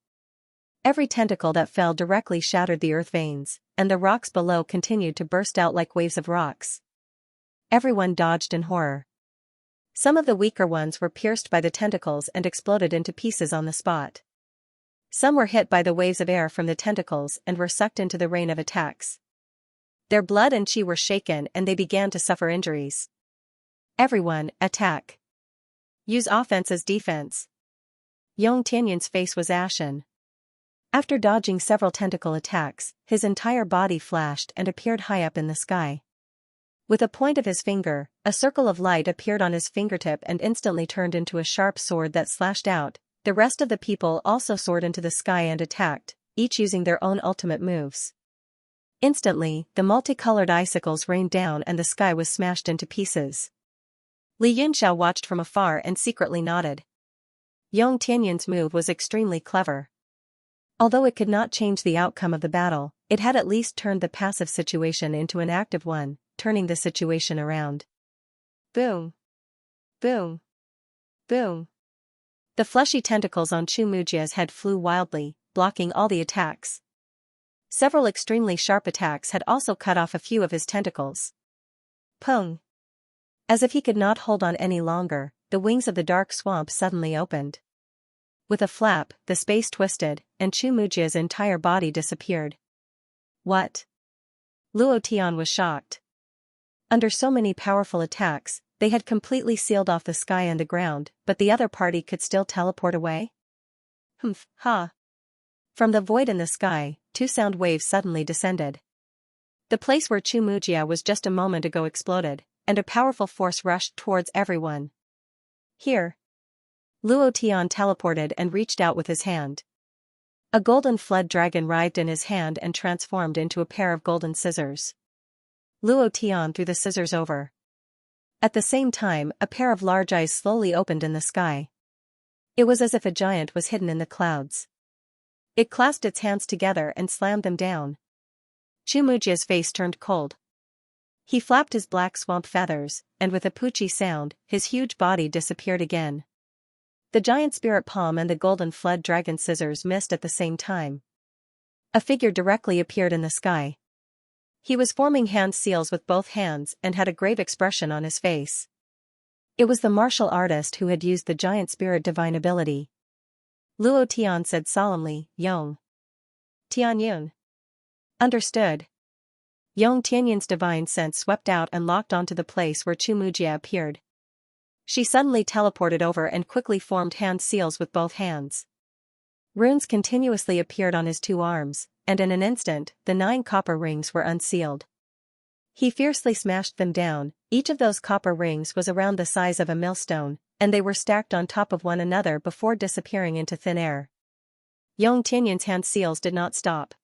Every tentacle that fell directly shattered the earth veins, and the rocks below continued to burst out like waves of rocks. Everyone dodged in horror. Some of the weaker ones were pierced by the tentacles and exploded into pieces on the spot. Some were hit by the waves of air from the tentacles and were sucked into the rain of attacks. Their blood and chi were shaken and they began to suffer injuries. Everyone, attack. Use offense as defense. Yong Tianyin's face was ashen. After dodging several tentacle attacks, his entire body flashed and appeared high up in the sky. With a point of his finger, a circle of light appeared on his fingertip and instantly turned into a sharp sword that slashed out. The rest of the people also soared into the sky and attacked, each using their own ultimate moves. Instantly, the multicolored icicles rained down and the sky was smashed into pieces. Li Yunxiao watched from afar and secretly nodded. Yong Tianyin's move was extremely clever. Although it could not change the outcome of the battle, it had at least turned the passive situation into an active one, turning the situation around. Boom. Boom. Boom. The fleshy tentacles on Chu Mujia's head flew wildly, blocking all the attacks. Several extremely sharp attacks had also cut off a few of his tentacles. Pung. As if he could not hold on any longer, the wings of the dark swamp suddenly opened. With a flap, the space twisted, and Chu Mujia's entire body disappeared. What? Luo Tian was shocked. Under so many powerful attacks, they had completely sealed off the sky and the ground, but the other party could still teleport away? Humph, ha. From the void in the sky, two sound waves suddenly descended. The place where Chu Mujia was just a moment ago exploded, and a powerful force rushed towards everyone. Here. Luo Tian teleported and reached out with his hand. A golden flood dragon writhed in his hand and transformed into a pair of golden scissors. Luo Tian threw the scissors over. At the same time, a pair of large eyes slowly opened in the sky. It was as if a giant was hidden in the clouds. It clasped its hands together and slammed them down. Chu Mujia's face turned cold. He flapped his black swamp feathers, and with a poochie sound, his huge body disappeared again. The giant spirit palm and the golden flood dragon scissors missed at the same time. A figure directly appeared in the sky. He was forming hand seals with both hands and had a grave expression on his face. It was the martial artist who had used the giant spirit divine ability. Luo Tian said solemnly, Yong Tianyun. Understood. Yong Tianyun's divine sense swept out and locked onto the place where Chu Mujia appeared. She suddenly teleported over and quickly formed hand seals with both hands. Runes continuously appeared on his two arms, and in an instant, the 9 copper rings were unsealed. He fiercely smashed them down. Each of those copper rings was around the size of a millstone, and they were stacked on top of one another before disappearing into thin air. Yong Tianyun's hand seals did not stop.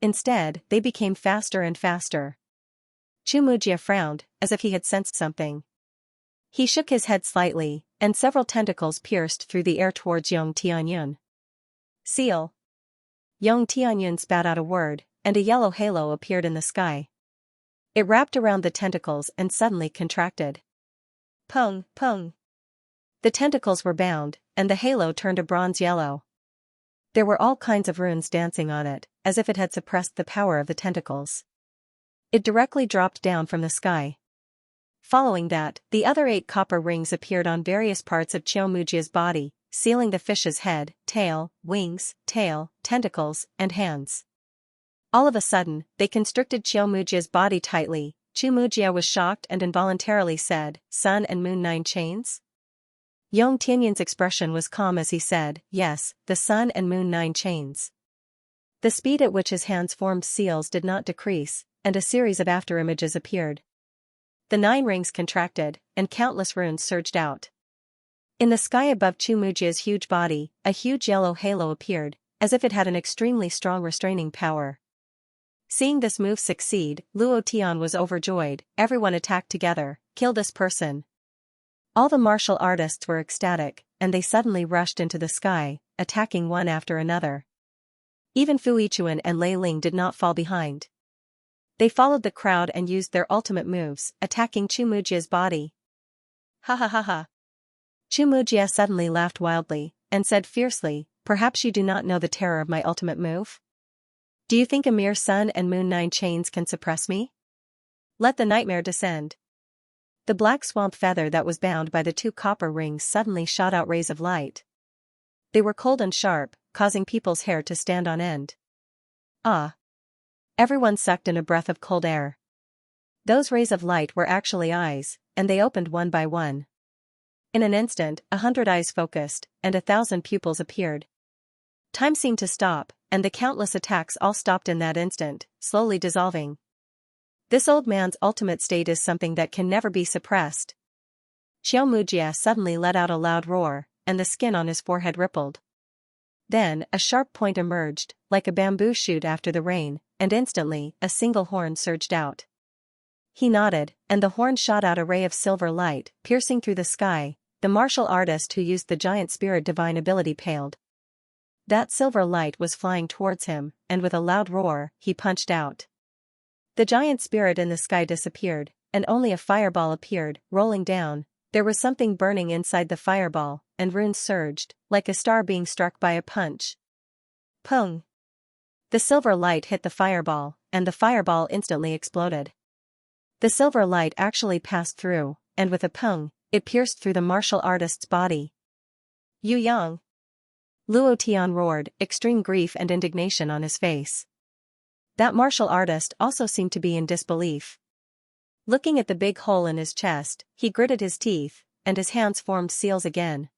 Instead, they became faster and faster. Chu Mujia frowned, as if he had sensed something. He shook his head slightly, and several tentacles pierced through the air towards Yong Tianyun. Seal. Yong Tianyun spat out a word, and a yellow halo appeared in the sky. It wrapped around the tentacles and suddenly contracted. Pung, pung. The tentacles were bound, and the halo turned a bronze yellow. There were all kinds of runes dancing on it, as if it had suppressed the power of the tentacles. It directly dropped down from the sky. Following that, the other 8 copper rings appeared on various parts of Qiao Mujia's body, sealing the fish's head, tail, wings, tail, tentacles, and hands. All of a sudden, they constricted Qiao Mujia's body tightly. Chu Mujia was shocked and involuntarily said, "Sun and Moon 9 chains?" Yong Tianyun's expression was calm as he said, "Yes, the Sun and Moon 9 chains." The speed at which his hands formed seals did not decrease, and a series of afterimages appeared. The 9 rings contracted, and countless runes surged out. In the sky above Chu Mujia's huge body, a huge yellow halo appeared, as if it had an extremely strong restraining power. Seeing this move succeed, Luo Tian was overjoyed. Everyone attacked together. "Kill this person." All the martial artists were ecstatic, and they suddenly rushed into the sky, attacking one after another. Even Fu Yichuan and Lei Ling did not fall behind. They followed the crowd and used their ultimate moves, attacking Chu Mujia's body. Ha ha ha ha. Chu Mujia suddenly laughed wildly, and said fiercely, "Perhaps you do not know the terror of my ultimate move? Do you think a mere Sun and Moon 9 chains can suppress me? Let the nightmare descend." The black swamp feather that was bound by the 2 copper rings suddenly shot out rays of light. They were cold and sharp, causing people's hair to stand on end. Ah! Everyone sucked in a breath of cold air. Those rays of light were actually eyes, and they opened one by one. In an instant, 100 eyes focused, and 1,000 pupils appeared. Time seemed to stop, and the countless attacks all stopped in that instant, slowly dissolving. This old man's ultimate state is something that can never be suppressed. Qiao Mujia suddenly let out a loud roar, and the skin on his forehead rippled. Then, a sharp point emerged, like a bamboo shoot after the rain, and instantly, a single horn surged out. He nodded, and the horn shot out a ray of silver light, piercing through the sky. The martial artist who used the giant spirit divine ability paled. That silver light was flying towards him, and with a loud roar, he punched out. The giant spirit in the sky disappeared, and only a fireball appeared, rolling down. There was something burning inside the fireball, and runes surged, like a star being struck by a punch. Pung! The silver light hit the fireball, and the fireball instantly exploded. The silver light actually passed through, and with a pung, it pierced through the martial artist's body. "Yu Yang!" Luo Tian roared, extreme grief and indignation on his face. That martial artist also seemed to be in disbelief. Looking at the big hole in his chest, he gritted his teeth, and his hands formed seals again.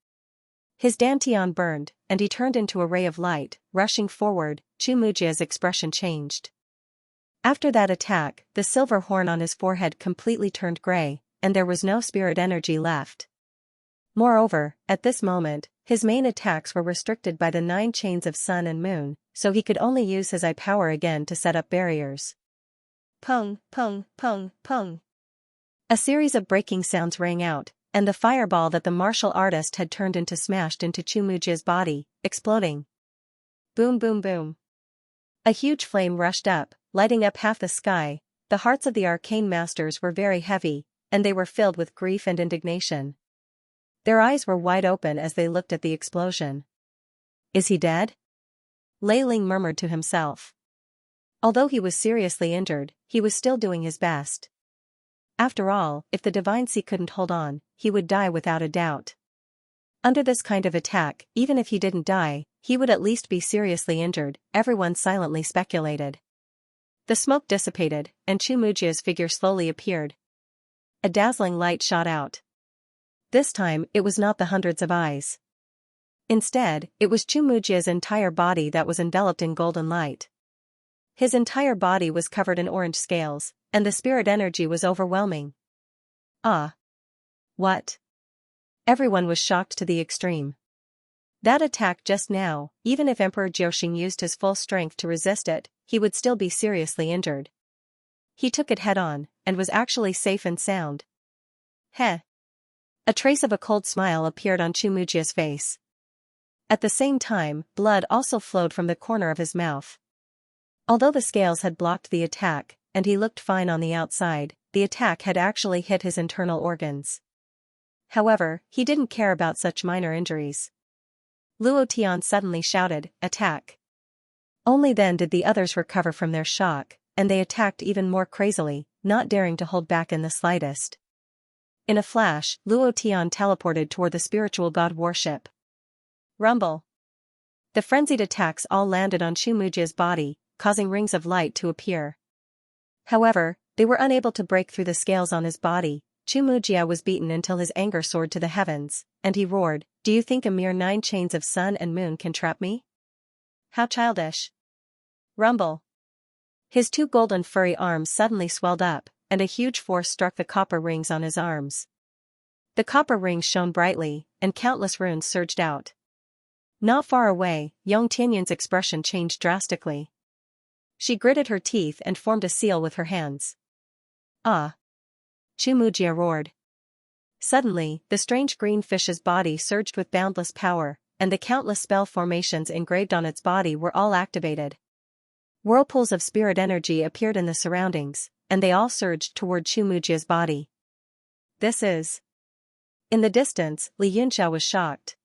His dantian burned, and he turned into a ray of light, rushing forward. Chu Mujia's expression changed. After that attack, the silver horn on his forehead completely turned gray, and there was no spirit energy left. Moreover, at this moment, his main attacks were restricted by the 9 chains of Sun and Moon, so he could only use his eye power again to set up barriers. Pung, pung, pung, pung. A series of breaking sounds rang out, and the fireball that the martial artist had turned into smashed into Chu Mujia's body, exploding. Boom boom boom. A huge flame rushed up, lighting up half the sky. The hearts of the arcane masters were very heavy, and they were filled with grief and indignation. Their eyes were wide open as they looked at the explosion. "Is he dead?" Lei Ling murmured to himself. Although he was seriously injured, he was still doing his best. After all, if the Divine Sea couldn't hold on, he would die without a doubt. Under this kind of attack, even if he didn't die, he would at least be seriously injured. Everyone silently speculated. The smoke dissipated, and Chu Mujia's figure slowly appeared. A dazzling light shot out. This time, it was not the hundreds of eyes. Instead, it was Chu Mujia's entire body that was enveloped in golden light. His entire body was covered in orange scales, and the spirit energy was overwhelming. Ah! What? Everyone was shocked to the extreme. That attack just now, even if Emperor Jiuxing used his full strength to resist it, he would still be seriously injured. he took it head-on, and was actually safe and sound. Heh. A trace of a cold smile appeared on Chumujia's face. At the same time, blood also flowed from the corner of his mouth. Although the scales had blocked the attack, and he looked fine on the outside, the attack had actually hit his internal organs. However, he didn't care about such minor injuries. Luo Tian suddenly shouted, "Attack!" Only then did the others recover from their shock, and they attacked even more crazily, not daring to hold back in the slightest. In a flash, Luo Tian teleported toward the spiritual god warship. Rumble! The frenzied attacks all landed on Chumujia's body, causing rings of light to appear. However, they were unable to break through the scales on his body. Chumujia was beaten until his anger soared to the heavens, and he roared, "Do you think a mere 9 chains of sun and moon can trap me? How childish!" Rumble! His 2 golden furry arms suddenly swelled up, and a huge force struck the copper rings on his arms. The copper rings shone brightly, and countless runes surged out. Not far away, Yang Tianyun's expression changed drastically. She gritted her teeth and formed a seal with her hands. "Ah!" Chumujia roared. Suddenly, the strange green fish's body surged with boundless power, and the countless spell formations engraved on its body were all activated. Whirlpools of spirit energy appeared in the surroundings, and they all surged toward Chumujia's body. "This is..." In the distance, Li Yunxia was shocked.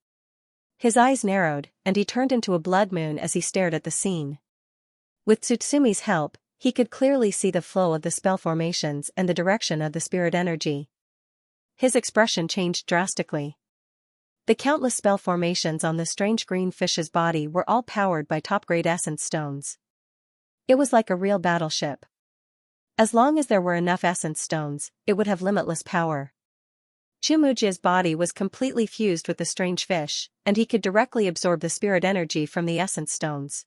His eyes narrowed, and he turned into a blood moon as he stared at the scene. With Tsutsumi's help, he could clearly see the flow of the spell formations and the direction of the spirit energy. His expression changed drastically. The countless spell formations on the strange green fish's body were all powered by top-grade essence stones. It was like a real battleship. As long as there were enough essence stones, it would have limitless power. Chumujia's body was completely fused with the strange fish, and he could directly absorb the spirit energy from the essence stones.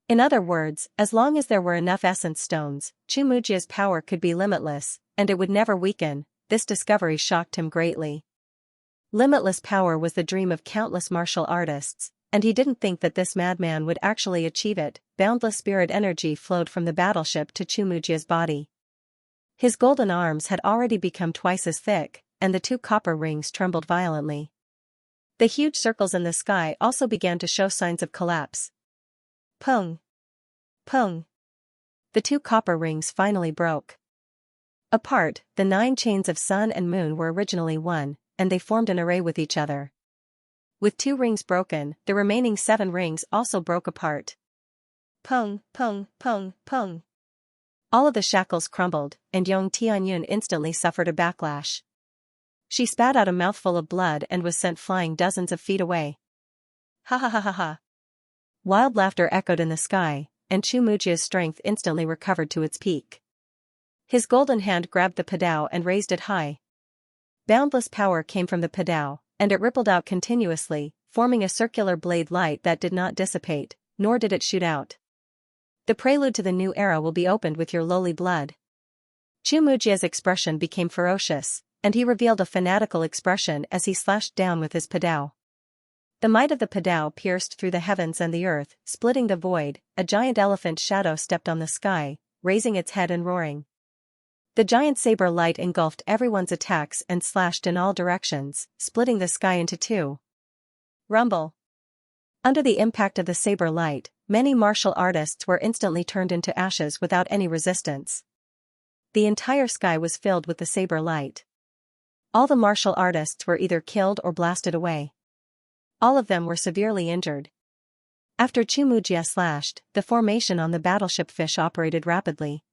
In other words, as long as there were enough essence stones, Chumujia's power could be limitless, and it would never weaken. This discovery shocked him greatly. Limitless power was the dream of countless martial artists, and he didn't think that this madman would actually achieve it. Boundless spirit energy flowed from the battleship to Chumujia's body. His golden arms had already become twice as thick, and the 2 copper rings trembled violently. The huge circles in the sky also began to show signs of collapse. Pung! Pung! The 2 copper rings finally broke. Apart, the 9 chains of sun and moon were originally one, and they formed an array with each other. With 2 rings broken, the remaining 7 rings also broke apart. Pung, pung, pung, pung. All of the shackles crumbled, and Yang Tianyun instantly suffered a backlash. She spat out a mouthful of blood and was sent flying dozens of feet away. Ha ha ha ha ha. Wild laughter echoed in the sky, and Chumujia's strength instantly recovered to its peak. His golden hand grabbed the padao and raised it high. Boundless power came from the padao, and it rippled out continuously, forming a circular blade light that did not dissipate, nor did it shoot out. The prelude to the new era will be opened with your lowly blood. Chumujia's expression became ferocious, and he revealed a fanatical expression as he slashed down with his padao. The might of the padao pierced through the heavens and the earth, splitting the void. A giant elephant shadow stepped on the sky, raising its head and roaring. The giant saber light engulfed everyone's attacks and slashed in all directions, splitting the sky into 2. Rumble! Under the impact of the saber light, many martial artists were instantly turned into ashes without any resistance. The entire sky was filled with the saber light. All the martial artists were either killed or blasted away. All of them were severely injured. After Chumujia slashed, the formation on the battleship fish operated rapidly.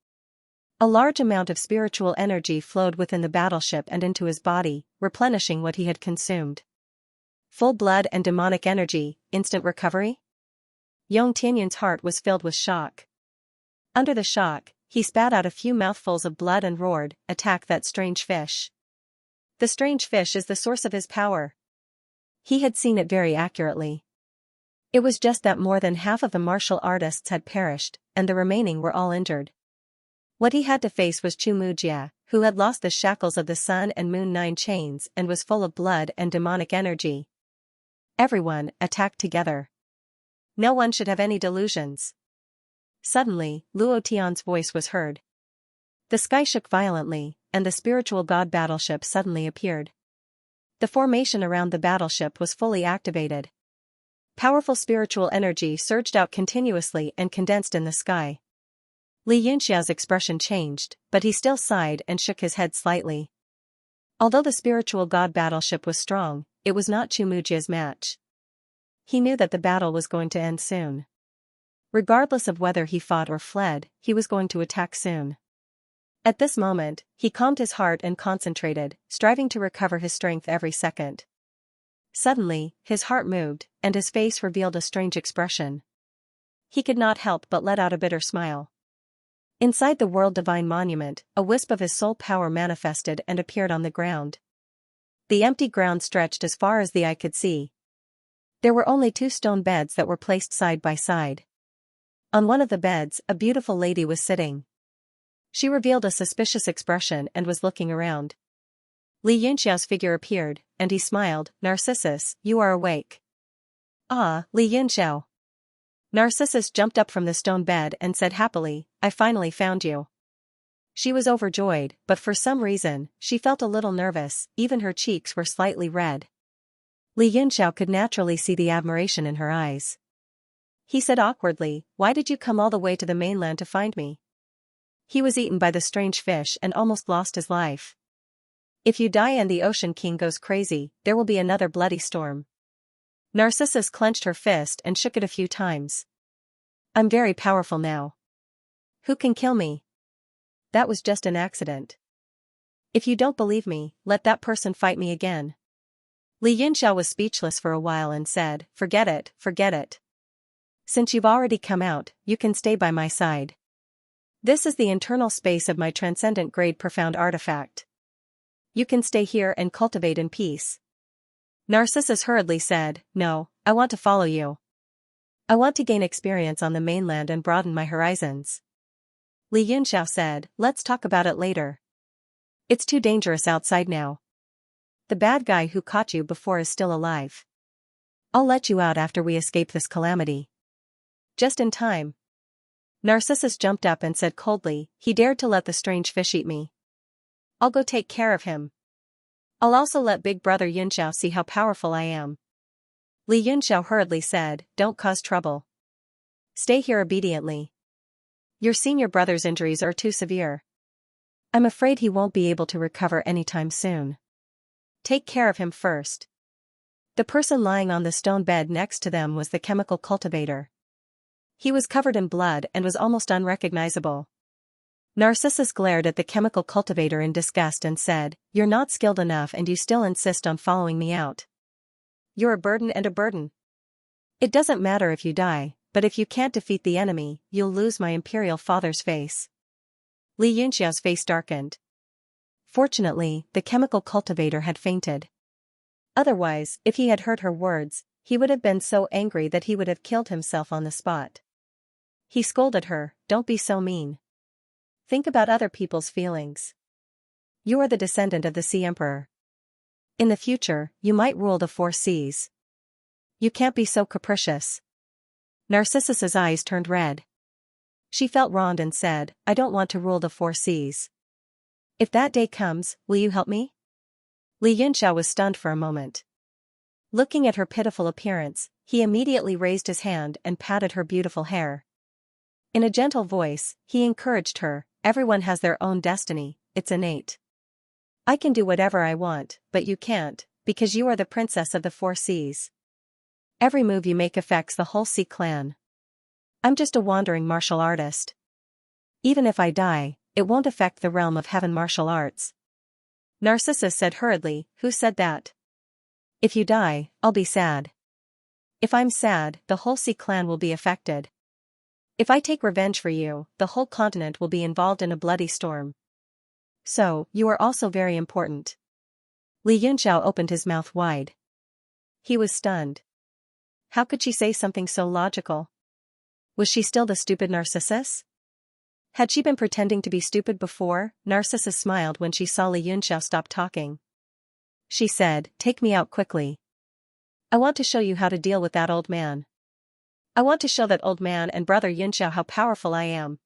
A large amount of spiritual energy flowed within the battleship and into his body, replenishing what he had consumed. Full blood and demonic energy, instant recovery? Yang Tianyun's heart was filled with shock. Under the shock, he spat out a few mouthfuls of blood and roared, "Attack that strange fish." The strange fish is the source of his power. He had seen it very accurately. It was just that more than half of the martial artists had perished, and the remaining were all injured. What he had to face was Chumujia, who had lost the shackles of the sun and moon 9 chains and was full of blood and demonic energy. Everyone attacked together. No one should have any delusions. Suddenly, Luo Tian's voice was heard. The sky shook violently, and the spiritual god battleship suddenly appeared. The formation around the battleship was fully activated. Powerful spiritual energy surged out continuously and condensed in the sky. Xianxia's expression changed, but he still sighed and shook his head slightly. Although the spiritual god battleship was strong, it was not Chumujia's match. He knew that the battle was going to end soon. Regardless of whether he fought or fled, he was going to attack soon. At this moment, he calmed his heart and concentrated, striving to recover his strength every second. Suddenly, his heart moved, and his face revealed a strange expression. He could not help but let out a bitter smile. Inside the World Divine Monument, a wisp of his soul power manifested and appeared on the ground. The empty ground stretched as far as the eye could see. There were only 2 stone beds that were placed side by side. On one of the beds, a beautiful lady was sitting. She revealed a suspicious expression and was looking around. Xianxia's figure appeared, and he smiled. "Narcissus, you are awake." "Ah, Xianxia." Narcissus jumped up from the stone bed and said happily, "I finally found you." She was overjoyed, but for some reason, she felt a little nervous, even her cheeks were slightly red. Xianxia could naturally see the admiration in her eyes. He said awkwardly, "Why did you come all the way to the mainland to find me?" He was eaten by the strange fish and almost lost his life. If you die and the Ocean King goes crazy, there will be another bloody storm. Narcissus clenched her fist and shook it a few times. "I'm very powerful now. Who can kill me? That was just an accident. If you don't believe me, let that person fight me again." Xianxia was speechless for a while and said, Forget it, forget it. Since you've already come out, you can stay by my side. This is the internal space of my transcendent grade profound artifact. You can stay here and cultivate in peace." Narcissus hurriedly said, "No, I want to follow you. I want to gain experience on the mainland and broaden my horizons." Xianxia said, "Let's talk about it later. It's too dangerous outside now. The bad guy who caught you before is still alive. I'll let you out after we escape this calamity." Just in time. Narcissus jumped up and said coldly, "He dared to let the strange fish eat me. I'll go take care of him. I'll also let Big Brother Xianxiao see how powerful I am." Xianxiao hurriedly said, "Don't cause trouble. Stay here obediently. Your senior brother's injuries are too severe. I'm afraid he won't be able to recover anytime soon. Take care of him first." The person lying on the stone bed next to them was the chemical cultivator. He was covered in blood and was almost unrecognizable. Narcissus glared at the chemical cultivator in disgust and said, "You're not skilled enough and you still insist on following me out. You're a burden and a burden. It doesn't matter if you die, but if you can't defeat the enemy, you'll lose my imperial father's face." Xianxia's face darkened. Fortunately, the chemical cultivator had fainted. Otherwise, if he had heard her words, he would have been so angry that he would have killed himself on the spot. He scolded her, "Don't be so mean. Think about other people's feelings. You are the descendant of the Sea Emperor. In the future, you might rule the 4 seas. You can't be so capricious." Narcissus's eyes turned red. She felt wronged and said, "I don't want to rule the 4 seas. If that day comes, will you help me?" Xianxia was stunned for a moment. Looking at her pitiful appearance, he immediately raised his hand and patted her beautiful hair. In a gentle voice, he encouraged her, "Everyone has their own destiny, it's innate. I can do whatever I want, but you can't, because you are the princess of the 4 seas. Every move you make affects the whole Sea clan. I'm just a wandering martial artist. Even if I die, it won't affect the realm of heaven martial arts." Narcissus said hurriedly, "Who said that? If you die, I'll be sad. If I'm sad, the whole Sea clan will be affected. If I take revenge for you, the whole continent will be involved in a bloody storm. So, you are also very important." Xianxiao opened his mouth wide. He was stunned. How could she say something so logical? Was she still the stupid Narcissus? Had she been pretending to be stupid before? Narcissus smiled when she saw Xianxiao stop talking. She said, "Take me out quickly. I want to show you how to deal with that old man. I want to show that old man and brother Xianxiao how powerful I am."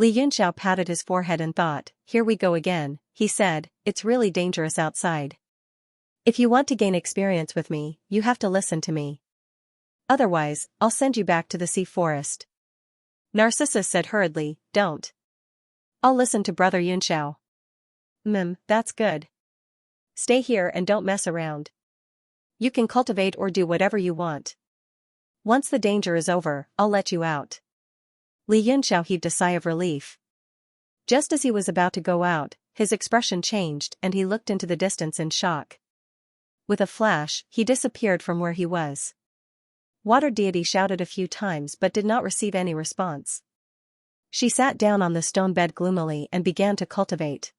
Li Yunxiao patted his forehead and thought, here we go again, he said, it's really dangerous outside. If you want to gain experience with me, you have to listen to me. Otherwise, I'll send you back to the sea forest. Narcissus said hurriedly, don't. I'll listen to Brother Yunxiao. That's good. Stay here and don't mess around. You can cultivate or do whatever you want. Once the danger is over, I'll let you out. Li Yunxiao heaved a sigh of relief. Just as he was about to go out, his expression changed and he looked into the distance in shock. With a flash, he disappeared from where he was. Water Deity shouted a few times but did not receive any response. She sat down on the stone bed gloomily and began to cultivate.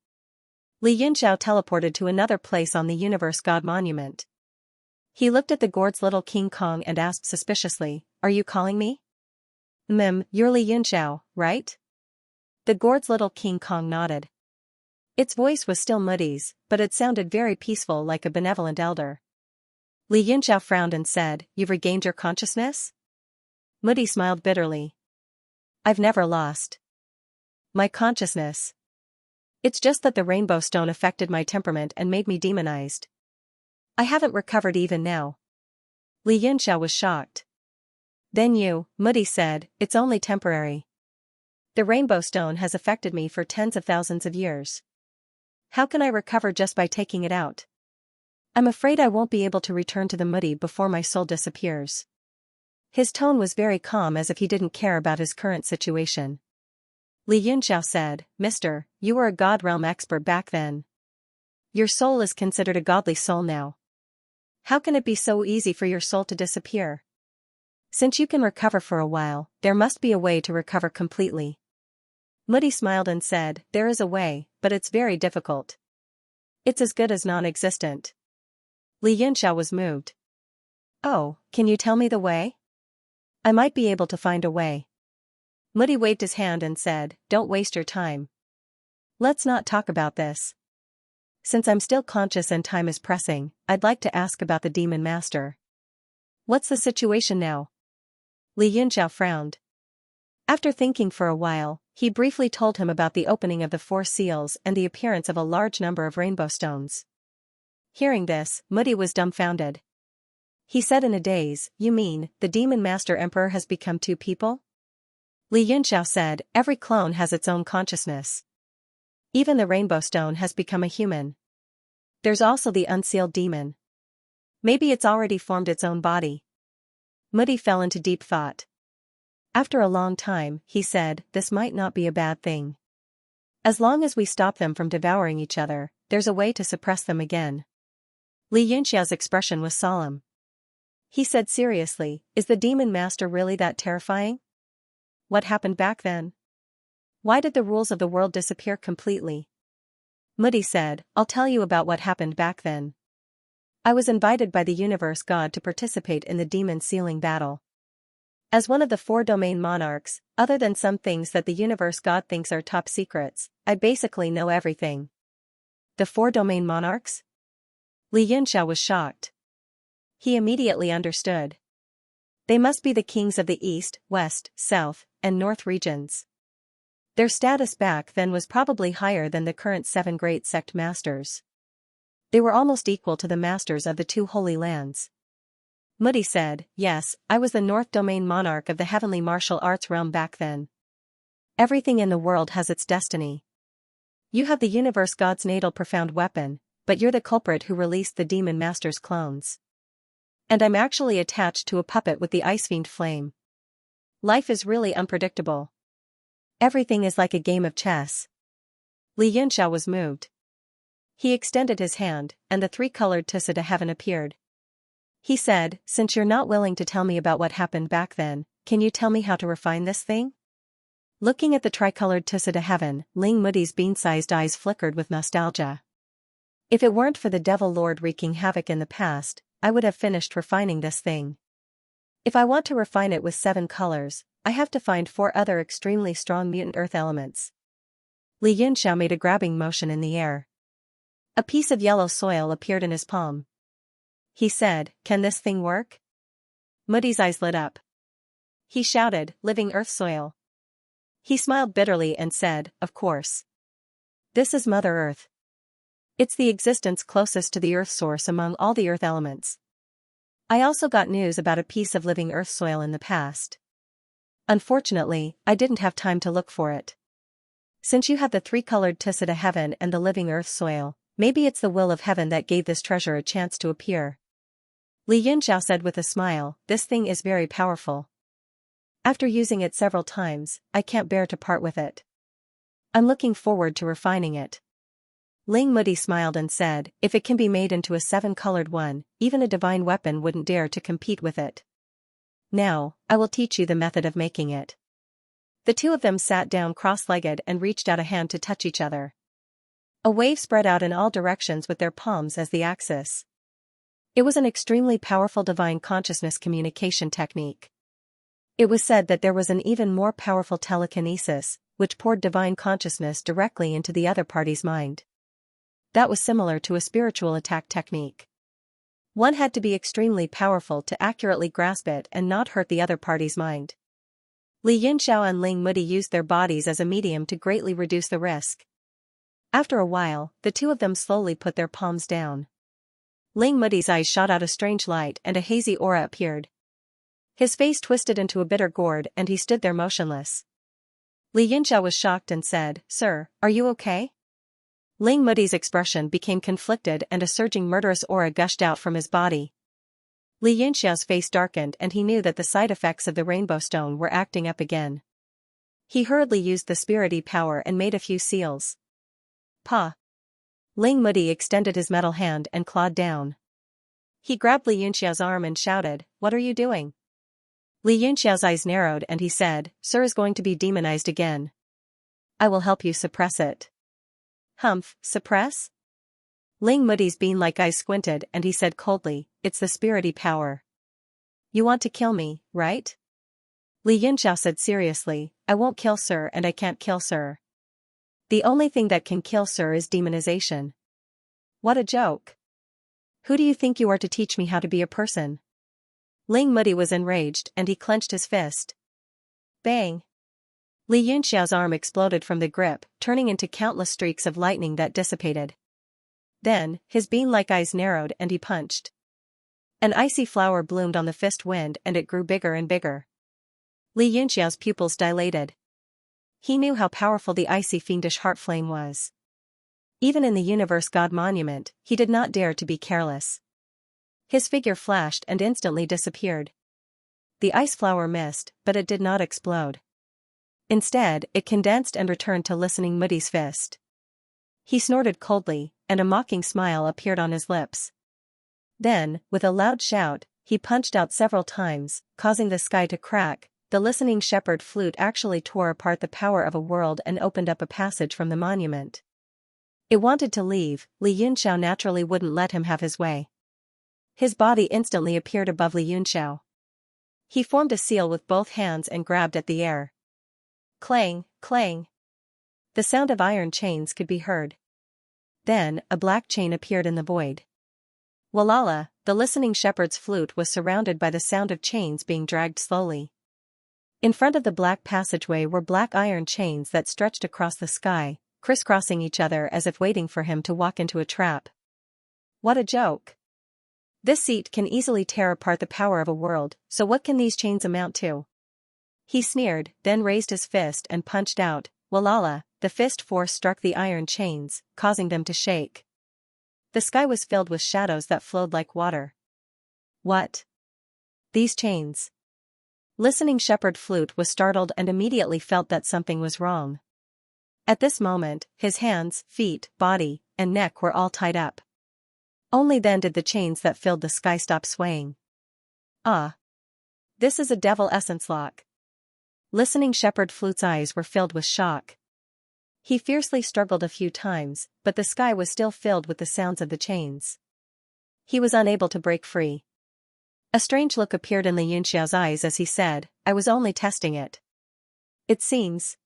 Li Yunxiao teleported to another place on the Universe God Monument. He looked at the gourd's little King Kong and asked suspiciously, are you calling me? You're Li Yunxiao, right? The gourd's little King Kong nodded. Its voice was still Moody's, but it sounded very peaceful like a benevolent elder. Li Yunxiao frowned and said, you've regained your consciousness? Moody smiled bitterly. I've never lost my consciousness. It's just that the rainbow stone affected my temperament and made me demonized. I haven't recovered even now. Li Yunxiao was shocked. Then you, Moody said, it's only temporary. The rainbow stone has affected me for tens of thousands of years. How can I recover just by taking it out? I'm afraid I won't be able to return to the Moody before my soul disappears. His tone was very calm as if he didn't care about his current situation. Li Yunxiao said, Mister, you were a God realm expert back then. Your soul is considered a godly soul now. How can it be so easy for your soul to disappear? Since you can recover for a while, there must be a way to recover completely. Moody smiled and said, there is a way, but it's very difficult. It's as good as non-existent. Li Yunxiao was moved. Oh, can you tell me the way? I might be able to find a way. Moody waved his hand and said, don't waste your time. Let's not talk about this. Since I'm still conscious and time is pressing, I'd like to ask about the Demon Master. What's the situation now? Li Yunxiao frowned. After thinking for a while, he briefly told him about the opening of the 4 seals and the appearance of a large number of rainbow stones. Hearing this, Moody was dumbfounded. He said in a daze, you mean, the Demon Master Emperor has become 2 people? Li Yunxiao said, every clone has its own consciousness. Even the rainbow stone has become a human. There's also the unsealed demon. Maybe it's already formed its own body. Moody fell into deep thought. After a long time, he said, this might not be a bad thing. As long as we stop them from devouring each other, there's a way to suppress them again. Li Yunxiao's expression was solemn. He said seriously, is the Demon Master really that terrifying? What happened back then? Why did the rules of the world disappear completely? Moody said, I'll tell you about what happened back then. I was invited by the Universe God to participate in the demon sealing battle. As one of the 4 domain monarchs, other than some things that the Universe God thinks are top secrets, I basically know everything. The 4 domain monarchs? Li Yunxiao was shocked. He immediately understood. They must be the kings of the East, West, South, and North regions. Their status back then was probably higher than the current 7 great sect masters. They were almost equal to the masters of the 2 holy lands. Moody said, yes, I was the North Domain monarch of the heavenly martial arts realm back then. Everything in the world has its destiny. You have the Universe God's natal profound weapon, but you're the culprit who released the Demon Master's clones. And I'm actually attached to a puppet with the Ice Fiend flame. Life is really unpredictable. Everything is like a game of chess. Li Yunxiao was moved. He extended his hand, and the 3-colored tussa de heaven appeared. He said, since you're not willing to tell me about what happened back then, can you tell me how to refine this thing? Looking at the tricolored tussa de heaven, Ling Moody's bean-sized eyes flickered with nostalgia. If it weren't for the Devil Lord wreaking havoc in the past, I would have finished refining this thing. If I want to refine it with 7 colors, I have to find 4 other extremely strong mutant earth elements. Li Yunxiao made a grabbing motion in the air. A piece of yellow soil appeared in his palm. He said, can this thing work? Moody's eyes lit up. He shouted, living earth soil. He smiled bitterly and said, of course. This is Mother Earth. It's the existence closest to the Earth source among all the Earth elements. I also got news about a piece of living Earth soil in the past. Unfortunately, I didn't have time to look for it. Since you have the three-colored Tusita heaven and the living Earth soil, maybe it's the will of heaven that gave this treasure a chance to appear. Li Yunxiao said with a smile, this thing is very powerful. After using it several times, I can't bear to part with it. I'm looking forward to refining it. Ling Mudi smiled and said, if it can be made into a seven-colored one, even a divine weapon wouldn't dare to compete with it. Now, I will teach you the method of making it. The two of them sat down cross-legged and reached out a hand to touch each other. A wave spread out in all directions with their palms as the axis. It was an extremely powerful divine consciousness communication technique. It was said that there was an even more powerful telekinesis, which poured divine consciousness directly into the other party's mind. That was similar to a spiritual attack technique. One had to be extremely powerful to accurately grasp it and not hurt the other party's mind. Li Yunxiao and Ling Mudi used their bodies as a medium to greatly reduce the risk. After a while, the two of them slowly put their palms down. Ling Mudi's eyes shot out a strange light and a hazy aura appeared. His face twisted into a bitter gourd and he stood there motionless. Li Yunxiao was shocked and said, Sir, are you okay? Ling Mudi's expression became conflicted and a surging murderous aura gushed out from his body. Li Yunxiao's face darkened and he knew that the side effects of the rainbow stone were acting up again. He hurriedly used the spirity power and made a few seals. Pa! Ling Mudi extended his metal hand and clawed down. He grabbed Li Yunxiao's arm and shouted, what are you doing? Li Yunxiao's eyes narrowed and he said, Sir is going to be demonized again. I will help you suppress it. Humph, suppress? Ling Mudi's bean-like eyes squinted and he said coldly, it's the spirity power. You want to kill me, right? Li Yunxiao said seriously, I won't kill Sir and I can't kill Sir. The only thing that can kill Sir is demonization. What a joke. Who do you think you are to teach me how to be a person? Ling Mudi was enraged and he clenched his fist. Bang! Li Yunxiao's arm exploded from the grip, turning into countless streaks of lightning that dissipated. Then, his bean-like eyes narrowed and he punched. An icy flower bloomed on the fist wind and it grew bigger and bigger. Li Yunxiao's pupils dilated. He knew how powerful the icy fiendish heart flame was. Even in the universe god monument, he did not dare to be careless. His figure flashed and instantly disappeared. The ice flower missed, but it did not explode. Instead, it condensed and returned to listening Mudi's fist. He snorted coldly, and a mocking smile appeared on his lips. Then, with a loud shout, he punched out several times, causing the sky to crack. The listening shepherd flute actually tore apart the power of a world and opened up a passage from the monument. It wanted to leave, Li Yunxiao naturally wouldn't let him have his way. His body instantly appeared above Li Yunxiao. He formed a seal with both hands and grabbed at the air. Clang, clang. The sound of iron chains could be heard. Then, a black chain appeared in the void. Walala, the listening shepherd's flute was surrounded by the sound of chains being dragged slowly. In front of the black passageway were black iron chains that stretched across the sky, crisscrossing each other as if waiting for him to walk into a trap. What a joke! This seat can easily tear apart the power of a world, so what can these chains amount to? He sneered, then raised his fist and punched out. Walala, the fist force struck the iron chains, causing them to shake. The sky was filled with shadows that flowed like water. What? These chains. Listening shepherd flute was startled and immediately felt that something was wrong. At this moment, his hands, feet, body, and neck were all tied up. Only then did the chains that filled the sky stop swaying. Ah! This is a devil essence lock. Listening shepherd flute's eyes were filled with shock. He fiercely struggled a few times, but the sky was still filled with the sounds of the chains. He was unable to break free. A strange look appeared in Li Yunxiao's eyes as he said, I was only testing it. It seems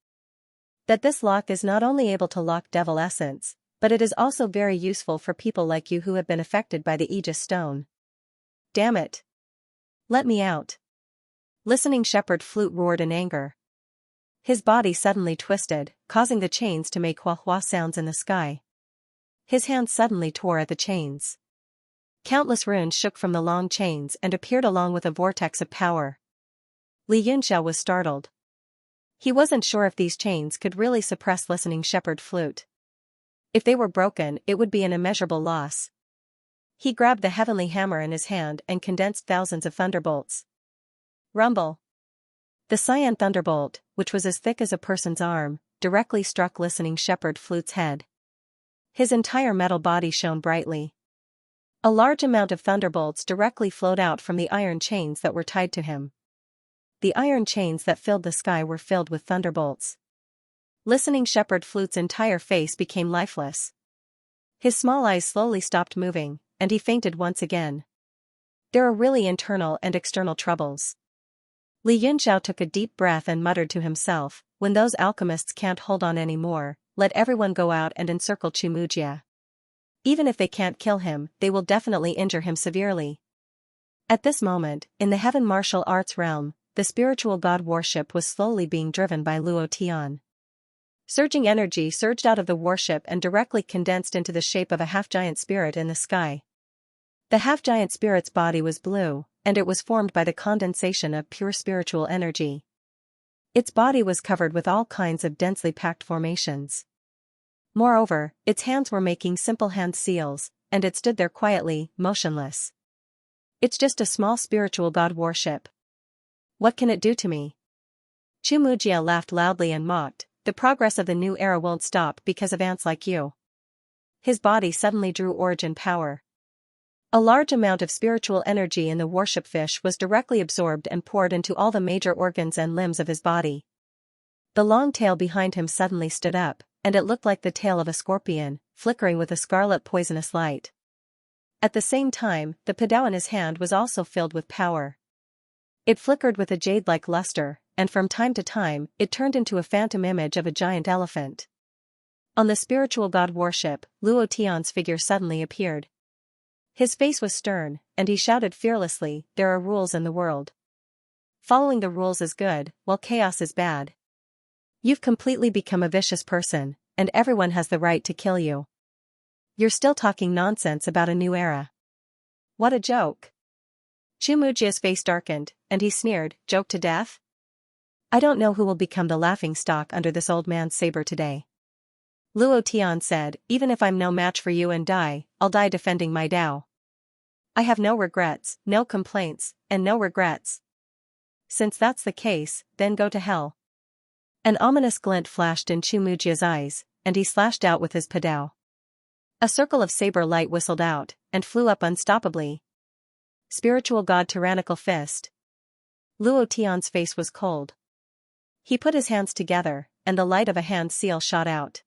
that this lock is not only able to lock devil essence, but it is also very useful for people like you who have been affected by the Aegis stone. Damn it! Let me out! Listening shepherd flute roared in anger. His body suddenly twisted, causing the chains to make wah-wah sounds in the sky. His hands suddenly tore at the chains. Countless runes shook from the long chains and appeared along with a vortex of power. Xianxia was startled. He wasn't sure if these chains could really suppress listening shepherd flute. If they were broken, it would be an immeasurable loss. He grabbed the heavenly hammer in his hand and condensed thousands of thunderbolts. Rumble. The cyan thunderbolt, which was as thick as a person's arm, directly struck listening shepherd flute's head. His entire metal body shone brightly. A large amount of thunderbolts directly flowed out from the iron chains that were tied to him. The iron chains that filled the sky were filled with thunderbolts. Listening shepherd flute's entire face became lifeless. His small eyes slowly stopped moving, and he fainted once again. There are really internal and external troubles. Xianxia took a deep breath and muttered to himself, when those alchemists can't hold on anymore, let everyone go out and encircle Xianxia. Even if they can't kill him, they will definitely injure him severely. At this moment, in the heaven martial arts realm, the spiritual god warship was slowly being driven by Luo Tian. Surging energy surged out of the warship and directly condensed into the shape of a half-giant spirit in the sky. The half-giant spirit's body was blue, and it was formed by the condensation of pure spiritual energy. Its body was covered with all kinds of densely packed formations. Moreover, its hands were making simple hand seals, and it stood there quietly, motionless. It's just a small spiritual god warship. What can it do to me? Xianxia laughed loudly and mocked, the progress of the new era won't stop because of ants like you. His body suddenly drew origin power. A large amount of spiritual energy in the warship fish was directly absorbed and poured into all the major organs and limbs of his body. The long tail behind him suddenly stood up, and it looked like the tail of a scorpion, flickering with a scarlet poisonous light. At the same time, the padao in his hand was also filled with power. It flickered with a jade-like luster, and from time to time, it turned into a phantom image of a giant elephant. On the spiritual god warship, Luo Tian's figure suddenly appeared. His face was stern, and he shouted fearlessly, "There are rules in the world. Following the rules is good, while chaos is bad. You've completely become a vicious person, and everyone has the right to kill you. You're still talking nonsense about a new era. What a joke." Xianxia's face darkened, and he sneered, "Joke to death? I don't know who will become the laughingstock under this old man's saber today." Luo Tian said, "Even if I'm no match for you and die, I'll die defending my Dao. I have no regrets, no complaints, and no regrets. Since that's the case, then go to hell." An ominous glint flashed in Xianxia's eyes, and he slashed out with his padao. A circle of saber light whistled out, and flew up unstoppably. Spiritual god tyrannical fist. Luo Tian's face was cold. He put his hands together, and the light of a hand seal shot out.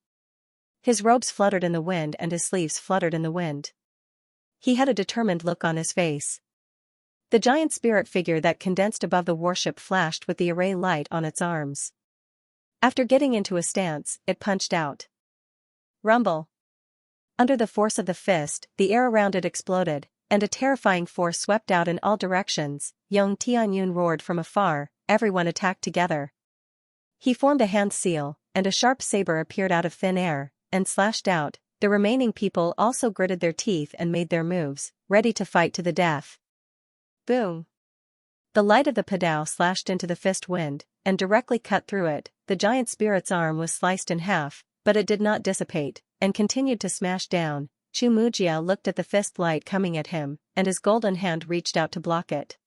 His robes fluttered in the wind and his sleeves fluttered in the wind. He had a determined look on his face. The giant spirit figure that condensed above the warship flashed with the array light on its arms. After getting into a stance, it punched out. Rumble. Under the force of the fist, the air around it exploded, and a terrifying force swept out in all directions. Yong Tianyun roared from afar, everyone attacked together. He formed a hand seal, and a sharp saber appeared out of thin air, and slashed out. The remaining people also gritted their teeth and made their moves, ready to fight to the death. Boom! The light of the padao slashed into the fist wind, and directly cut through it. The giant spirit's arm was sliced in half, but it did not dissipate, and continued to smash down. Xianxia looked at the fist light coming at him, and his golden hand reached out to block it.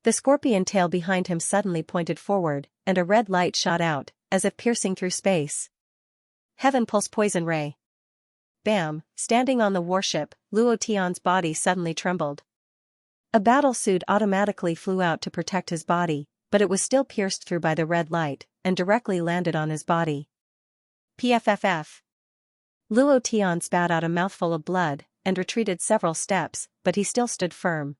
The scorpion tail behind him suddenly pointed forward, and a red light shot out, as if piercing through space. Heaven pulse poison ray. Bam! Standing on the warship, Luo Tian's body suddenly trembled. A battle suit automatically flew out to protect his body, but it was still pierced through by the red light, and directly landed on his body. PFFF. Luo Tian spat out a mouthful of blood, and retreated several steps, but he still stood firm.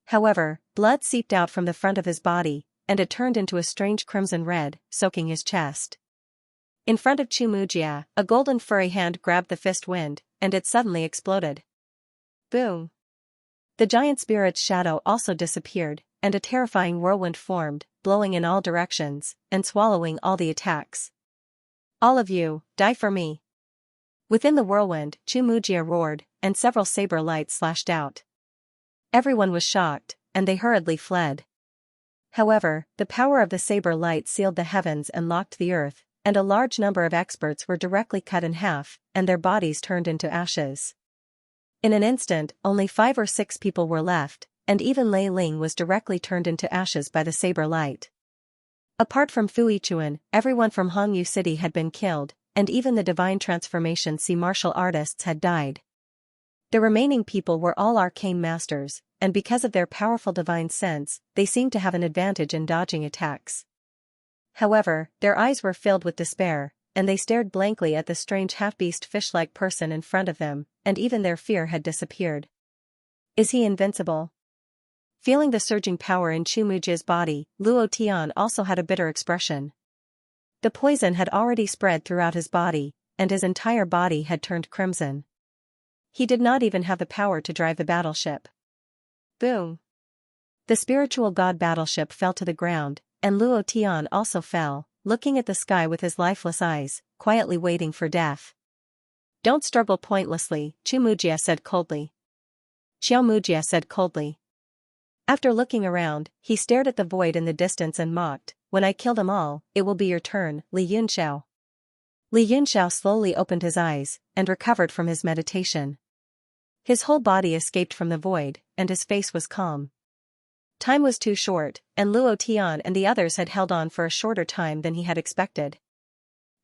However, blood seeped out from the front of his body, and it turned into a strange crimson red, soaking his chest. In front of Xianxia, a golden furry hand grabbed the fist wind, and it suddenly exploded. Boom! The giant spirit's shadow also disappeared, and a terrifying whirlwind formed, blowing in all directions, and swallowing all the attacks. "All of you, die for me!" Within the whirlwind, Chumujia roared, and several saber lights slashed out. Everyone was shocked, and they hurriedly fled. However, the power of the saber light sealed the heavens and locked the earth, and a large number of experts were directly cut in half, and their bodies turned into ashes. In an instant, only 5 or 6 people were left, and even Lei Ling was directly turned into ashes by the saber light. Apart from Fu Yichuan, everyone from Hongyu City had been killed, and even the divine transformation sea martial artists had died. The remaining people were all arcane masters, and because of their powerful divine sense, they seemed to have an advantage in dodging attacks. However, their eyes were filled with despair, and they stared blankly at the strange half-beast fish-like person in front of them, and even their fear had disappeared. Is he invincible? Feeling the surging power in Chumujia's body, Luo Tian also had a bitter expression. The poison had already spread throughout his body, and his entire body had turned crimson. He did not even have the power to drive the battleship. Boom! The spiritual god battleship fell to the ground, and Luo Tian also fell, looking at the sky with his lifeless eyes, quietly waiting for death. "Don't struggle pointlessly," Chumujia said coldly. Xiaomujia said coldly. After looking around, he stared at the void in the distance and mocked, "When I kill them all, it will be your turn, Li Yunxiao." Li Yunxiao slowly opened his eyes, and recovered from his meditation. His whole body escaped from the void, and his face was calm. Time was too short, and Luo Tian and the others had held on for a shorter time than he had expected.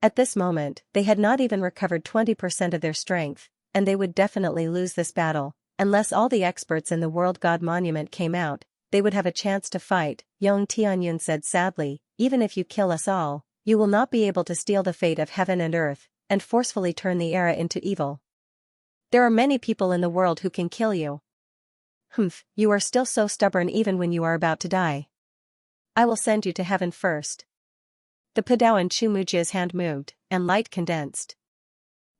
At this moment, they had not even recovered 20% of their strength, and they would definitely lose this battle. Unless all the experts in the World God Monument came out, they would have a chance to fight, Yong Tianyun said sadly. "Even if you kill us all, you will not be able to steal the fate of heaven and earth, and forcefully turn the era into evil. There are many people in the world who can kill you. Humph, you are still so stubborn even when you are about to die. I will send you to heaven first." The Padao in Chumujia's hand moved, and light condensed.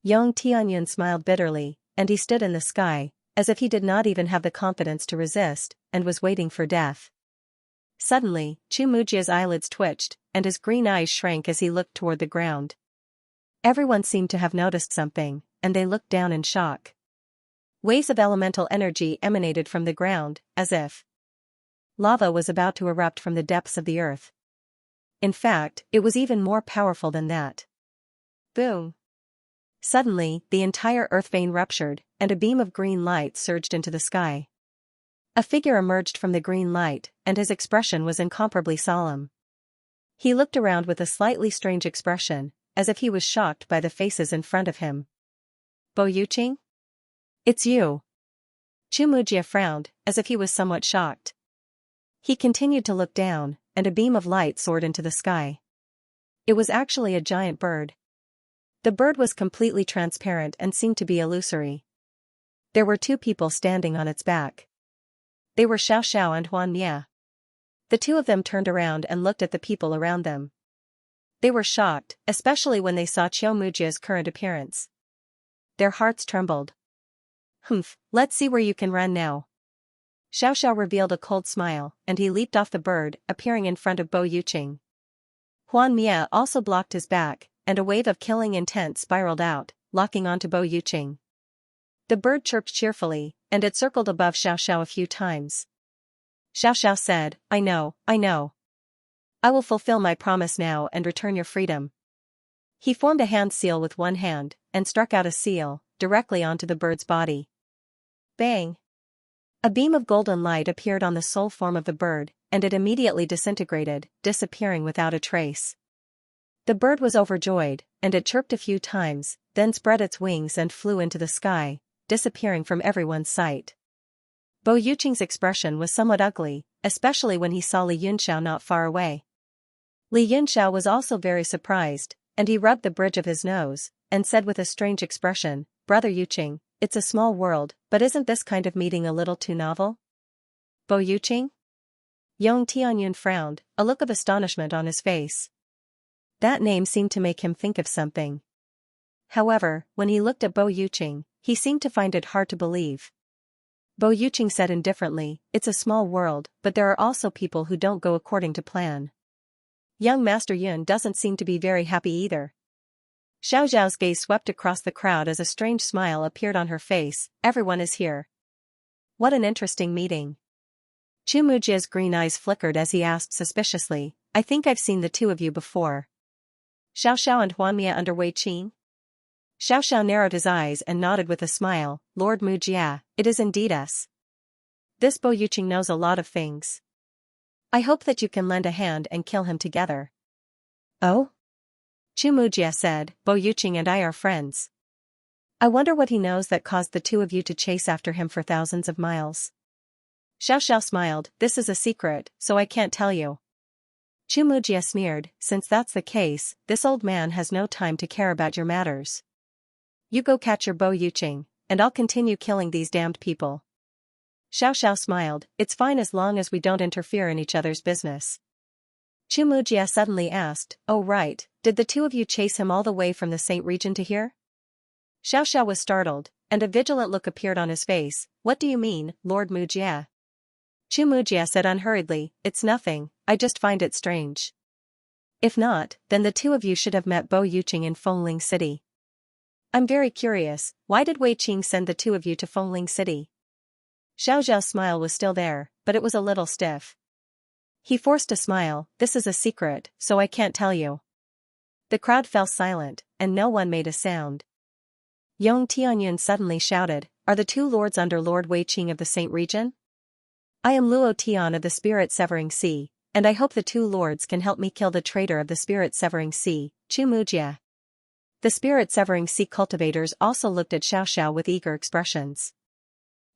Yong Tianyun smiled bitterly, and he stood in the sky, as if he did not even have the confidence to resist, and was waiting for death. Suddenly, Chumujia's eyelids twitched, and his green eyes shrank as he looked toward the ground. Everyone seemed to have noticed something, and they looked down in shock. Waves of elemental energy emanated from the ground, as if lava was about to erupt from the depths of the earth. In fact, it was even more powerful than that. Boom! Suddenly, the entire earth vein ruptured, and a beam of green light surged into the sky. A figure emerged from the green light, and his expression was incomparably solemn. He looked around with a slightly strange expression, as if he was shocked by the faces in front of him. "Bo Yuqing? It's you." Chumujia frowned, as if he was somewhat shocked. He continued to look down, and a beam of light soared into the sky. It was actually a giant bird. The bird was completely transparent and seemed to be illusory. There were 2 people standing on its back. They were Xiaoxiao and Huan Mia. The 2 of them turned around and looked at the people around them. They were shocked, especially when they saw Chumujia's current appearance. Their hearts trembled. "Humph, let's see where you can run now." Xiaoxiao revealed a cold smile, and he leaped off the bird, appearing in front of Bo Yuqing. Huan Mia also blocked his back, and a wave of killing intent spiraled out, locking onto Bo Yuqing. The bird chirped cheerfully, and it circled above Xiaoxiao a few times. Xiaoxiao said, I know. I will fulfill my promise now and return your freedom." He formed a hand seal with one hand, and struck out a seal, directly onto the bird's body. Bang! A beam of golden light appeared on the soul form of the bird, and it immediately disintegrated, disappearing without a trace. The bird was overjoyed, and it chirped a few times, then spread its wings and flew into the sky, disappearing from everyone's sight. Bo Yuqing's expression was somewhat ugly, especially when he saw Li Yunxiao not far away. Li Yunxiao was also very surprised, and he rubbed the bridge of his nose, and said with a strange expression, "Brother Yuqing, it's a small world, but isn't this kind of meeting a little too novel?" Bo Yuqing? Yong Tianyun frowned, a look of astonishment on his face. That name seemed to make him think of something. However, when he looked at Bo Yuqing, he seemed to find it hard to believe. Bo Yuqing said indifferently, it's a small world, but there are also people who don't go according to plan. Young Master Yun doesn't seem to be very happy either. Xiao Zhao's gaze swept across the crowd as a strange smile appeared on her face. Everyone is here. What an interesting meeting. Chu Mujia's green eyes flickered as he asked suspiciously, I think I've seen the two of you before. Xiao Xiao and Huanmia under Wei Qing? Xiao Xiao narrowed his eyes and nodded with a smile, Lord Mujia, it is indeed us. This Bo Yuqing knows a lot of things. I hope that you can lend a hand and kill him together. Oh? Chu Mujia said, Bo Yuqing and I are friends. I wonder what he knows that caused the two of you to chase after him for thousands of miles. Xiao Xiao smiled, this is a secret, so I can't tell you. Chu Mujia sneered, since that's the case, this old man has no time to care about your matters. You go catch your Bo Yuqing, and I'll continue killing these damned people. Xiao Xiao smiled, it's fine as long as we don't interfere in each other's business. Chu Mujia suddenly asked, oh right, did the two of you chase him all the way from the Saint region to here? Xiao Xiao was startled, and a vigilant look appeared on his face, what do you mean, Lord Mujia? Chu Mujia said unhurriedly, it's nothing, I just find it strange. If not, then the two of you should have met Bo Yuqing in Fengling City. I'm very curious, why did Wei Qing send the two of you to Fengling City? Xiao Zhao's smile was still there, but it was a little stiff. He forced a smile, this is a secret, so I can't tell you. The crowd fell silent, and no one made a sound. Yong Tianyun suddenly shouted, are the two lords under Lord Wei Qing of the Saint region? I am Luo Tian of the Spirit Severing Sea, and I hope the two lords can help me kill the traitor of the Spirit Severing Sea, Chu Mujia. The Spirit Severing Sea cultivators also looked at Xiao Xiao with eager expressions.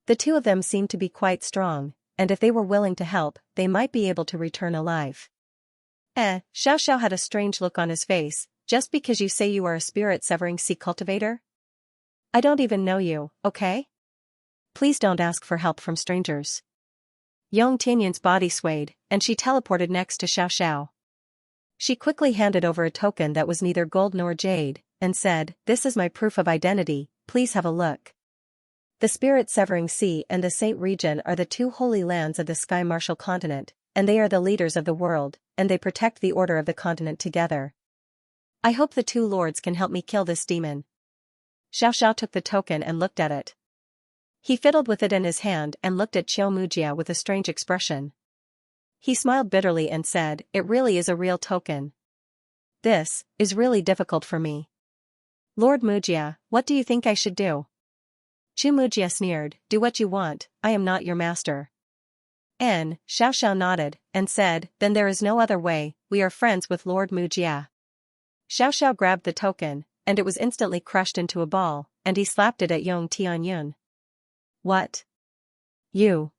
The two of them seemed to be quite strong, and if they were willing to help, they might be able to return alive. Xiao Xiao had a strange look on his face, just because you say you are a Spirit Severing Sea cultivator? I don't even know you, okay? Please don't ask for help from strangers. Yong Tianyun's body swayed, and she teleported next to Xiao Xiao. She quickly handed over a token that was neither gold nor jade, and said, this is my proof of identity, please have a look. The Spirit Severing Sea and the Saint region are the two holy lands of the Sky Martial continent, and they are the leaders of the world, and they protect the order of the continent together. I hope the two lords can help me kill this demon. Xiao Xiao took the token and looked at it. He fiddled with it in his hand and looked at Qiu Mujia with a strange expression. He smiled bitterly and said, it really is a real token. This is really difficult for me. Lord Mujia, what do you think I should do? Chu Mujia sneered, do what you want, I am not your master. Xiao Xiao nodded, and said, then there is no other way, we are friends with Lord Mujia. Xiao Xiao grabbed the token, and it was instantly crushed into a ball, and he slapped it at Yong Tianyun. What? You?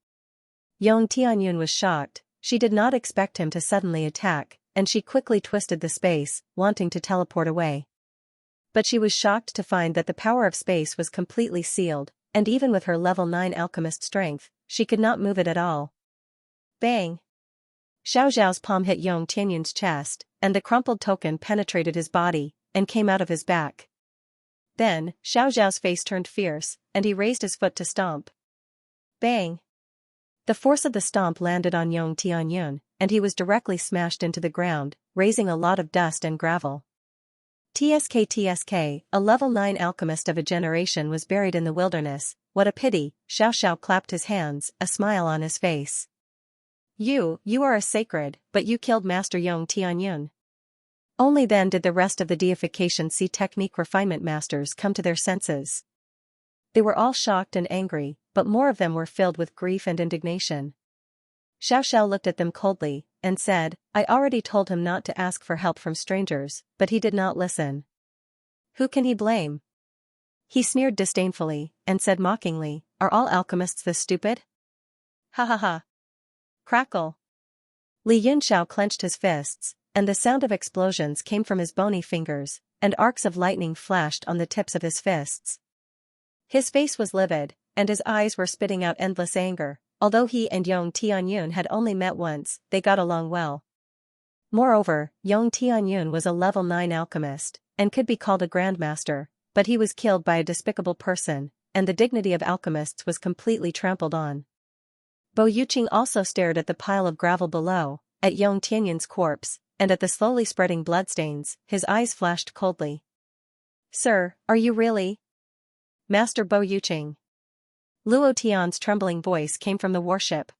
Yong Tianyun was shocked, she did not expect him to suddenly attack, and she quickly twisted the space, wanting to teleport away. But she was shocked to find that the power of space was completely sealed, and even with her level 9 alchemist strength, she could not move it at all. Bang! Xiao Zhao's palm hit Yong Tianyun's chest, and the crumpled token penetrated his body, and came out of his back. Then, Xiao Zhao's face turned fierce, and he raised his foot to stomp. Bang! The force of the stomp landed on Yong Tianyun, and he was directly smashed into the ground, raising a lot of dust and gravel. TSK, a level 9 alchemist of a generation was buried in the wilderness, what a pity, Xiao Xiao clapped his hands, a smile on his face. You are a sacred, but you killed Master Yong Tianyun. Only then did the rest of the deification sea technique refinement masters come to their senses. They were all shocked and angry, but more of them were filled with grief and indignation. Xiao Xiao looked at them coldly, and said, I already told him not to ask for help from strangers, but he did not listen. Who can he blame? He sneered disdainfully, and said mockingly, are all alchemists this stupid? Ha ha ha. Crackle. Li Yunxiao clenched his fists, and the sound of explosions came from his bony fingers, and arcs of lightning flashed on the tips of his fists. His face was livid, and his eyes were spitting out endless anger. Although he and Yong Tianyun had only met once, they got along well. Moreover, Yong Tianyun was a level 9 alchemist, and could be called a grandmaster, but he was killed by a despicable person, and the dignity of alchemists was completely trampled on. Bo Yuqing also stared at the pile of gravel below, at Yong Tianyin's corpse, and at the slowly spreading bloodstains. His eyes flashed coldly. "Sir, are you really Master Bo Yuqing?" Luo Tian's trembling voice came from the warship.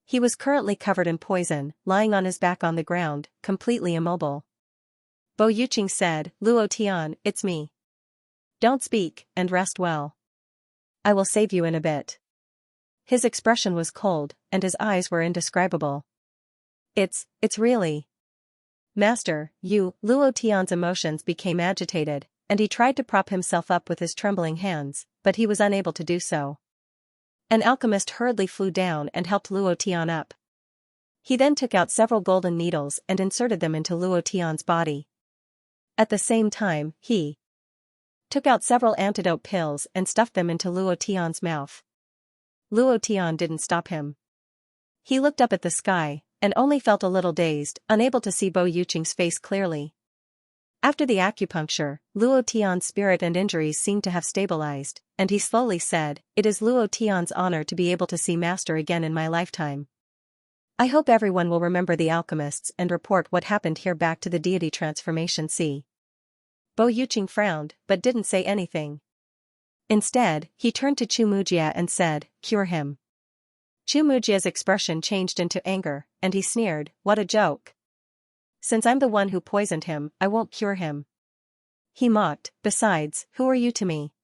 He was currently covered in poison, lying on his back on the ground, completely immobile. Bo Yuqing said, "Luo Tian, it's me. Don't speak, and rest well. I will save you in a bit." His expression was cold, and his eyes were indescribable. It's really Master, you." Luo Tian's emotions became agitated, and he tried to prop himself up with his trembling hands, but he was unable to do so. An alchemist hurriedly flew down and helped Luo Tian up. He then took out several golden needles and inserted them into Luo Tian's body. At the same time, he took out several antidote pills and stuffed them into Luo Tian's mouth. Luo Tian didn't stop him. He looked up at the sky, and only felt a little dazed, unable to see Bo Yuqing's face clearly. After the acupuncture, Luo Tian's spirit and injuries seemed to have stabilized, and he slowly said, "It is Luo Tian's honor to be able to see Master again in my lifetime. I hope everyone will remember the alchemists and report what happened here back to the deity transformation sea." Bo Yuqing frowned, but didn't say anything. Instead, he turned to Chu Mujia and said, "Cure him." Chu Mujia's expression changed into anger, and he sneered, "What a joke. Since I'm the one who poisoned him, I won't cure him." He mocked, "Besides, who are you to me?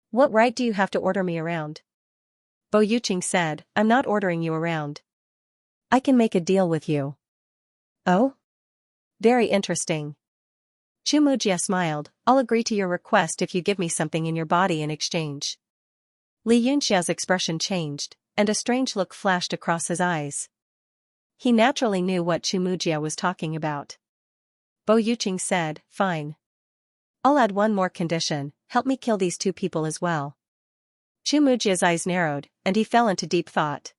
What right do you have to order me around?" Bo Yuqing said, "I'm not ordering you around. I can make a deal with you." "Oh? Very interesting." Chu Mujia smiled, "I'll agree to your request if you give me something in your body in exchange." Li Yunxia's expression changed, and a strange look flashed across his eyes. He naturally knew what Chu Mujia was talking about. Bo Yuqing said, "Fine. I'll add one more condition, help me kill these two people as well." Chu Mujia's eyes narrowed, and he fell into deep thought.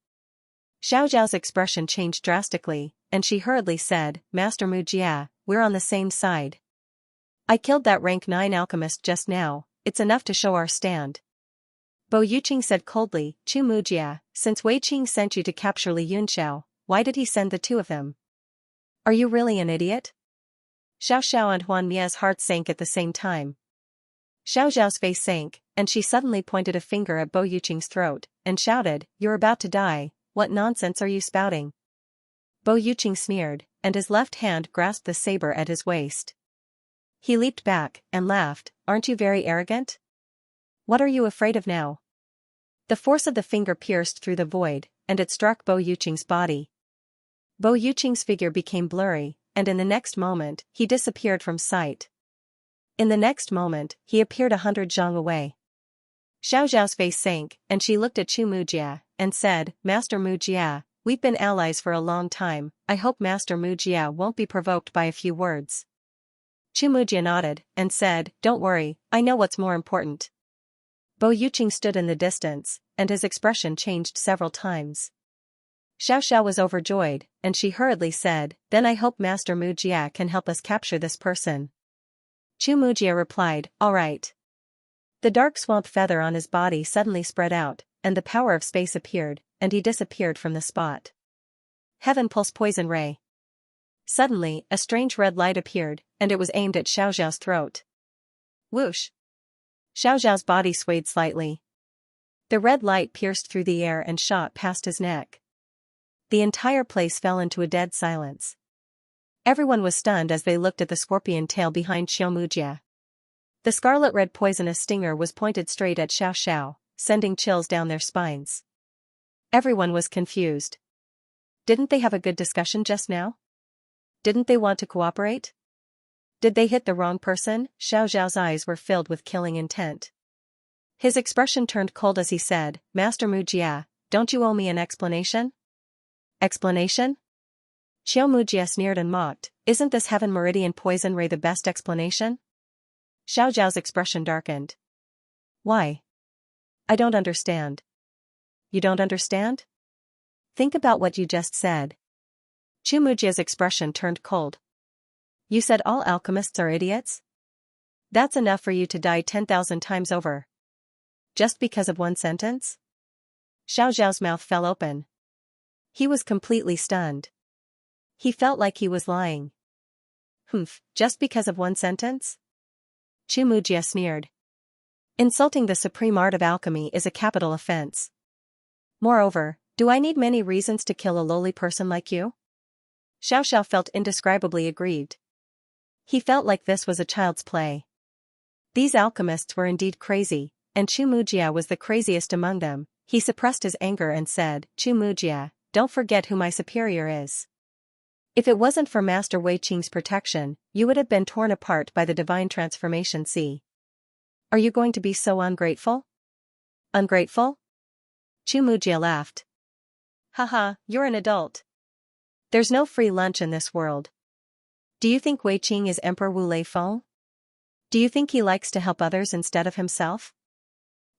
Xiao Zhao's expression changed drastically, and she hurriedly said, "Master Mujia, we're on the same side. I killed that rank 9 alchemist just now, it's enough to show our stand." Bo Yuqing said coldly, "Chu Mujia, since Wei Qing sent you to capture Li Yunxiao, why did he send the two of them? Are you really an idiot?" Xiao Xiao and Huan Mia's hearts sank at the same time. Xiao Zhao's face sank, and she suddenly pointed a finger at Bo Yuqing's throat, and shouted, "You're about to die, what nonsense are you spouting?" Bo Yuqing sneered, and his left hand grasped the saber at his waist. He leaped back, and laughed, "Aren't you very arrogant? What are you afraid of now?" The force of the finger pierced through the void, and it struck Bo Yuqing's body. Bo Yuqing's figure became blurry, and in the next moment, he disappeared from sight. In the next moment, he appeared 100 zhang away. Xiao Zhao's face sank, and she looked at Chu Mujia, and said, "Master Mujia, we've been allies for a long time, I hope Master Mujia won't be provoked by a few words." Chu Mujia nodded, and said, "Don't worry, I know what's more important." Bo Yuqing stood in the distance, and his expression changed several times. Xiao Xiao was overjoyed, and she hurriedly said, "Then I hope Master Mujia can help us capture this person." Chu Mujia replied, "All right." The dark swamp feather on his body suddenly spread out, and the power of space appeared, and he disappeared from the spot. Heaven pulse poison ray. Suddenly, a strange red light appeared, and it was aimed at Xiao Zhao's throat. Whoosh! Xiao Zhao's body swayed slightly. The red light pierced through the air and shot past his neck. The entire place fell into a dead silence. Everyone was stunned as they looked at the scorpion tail behind Xiao Mujia. The scarlet-red poisonous stinger was pointed straight at Xiao Xiao, sending chills down their spines. Everyone was confused. Didn't they have a good discussion just now? Didn't they want to cooperate? Did they hit the wrong person? Xiao Zhao's eyes were filled with killing intent. His expression turned cold as he said, "Master Mujia, don't you owe me an explanation?" "Explanation?" Xiao Mujia sneered and mocked, "Isn't this heaven meridian poison ray the best explanation?" Xiao Zhao's expression darkened. "Why? I don't understand." "You don't understand? Think about what you just said." Chu Mujia's expression turned cold. "You said all alchemists are idiots? That's enough for you to die 10,000 times over." just because of one sentence? Xiaoxiao's mouth fell open. He was completely stunned. He felt like he was lying. Just because of one sentence? Chu Mujie sneered. Insulting the supreme art of alchemy is a capital offense. Moreover, do I need many reasons to kill a lowly person like you? Xiaoxiao felt indescribably aggrieved. He felt like this was a child's play. These alchemists were indeed crazy, and Chu Mujie was the craziest among them. He suppressed his anger and said, Chu Mujie, don't forget who my superior is. If it wasn't for Master Wei Qing's protection, you would have been torn apart by the divine transformation sea. Are you going to be so ungrateful? Ungrateful? Chu Mujie laughed. Haha, you're an adult. There's no free lunch in this world. Do you think Wei Qing is Emperor Wu Lei Feng? Do you think he likes to help others instead of himself?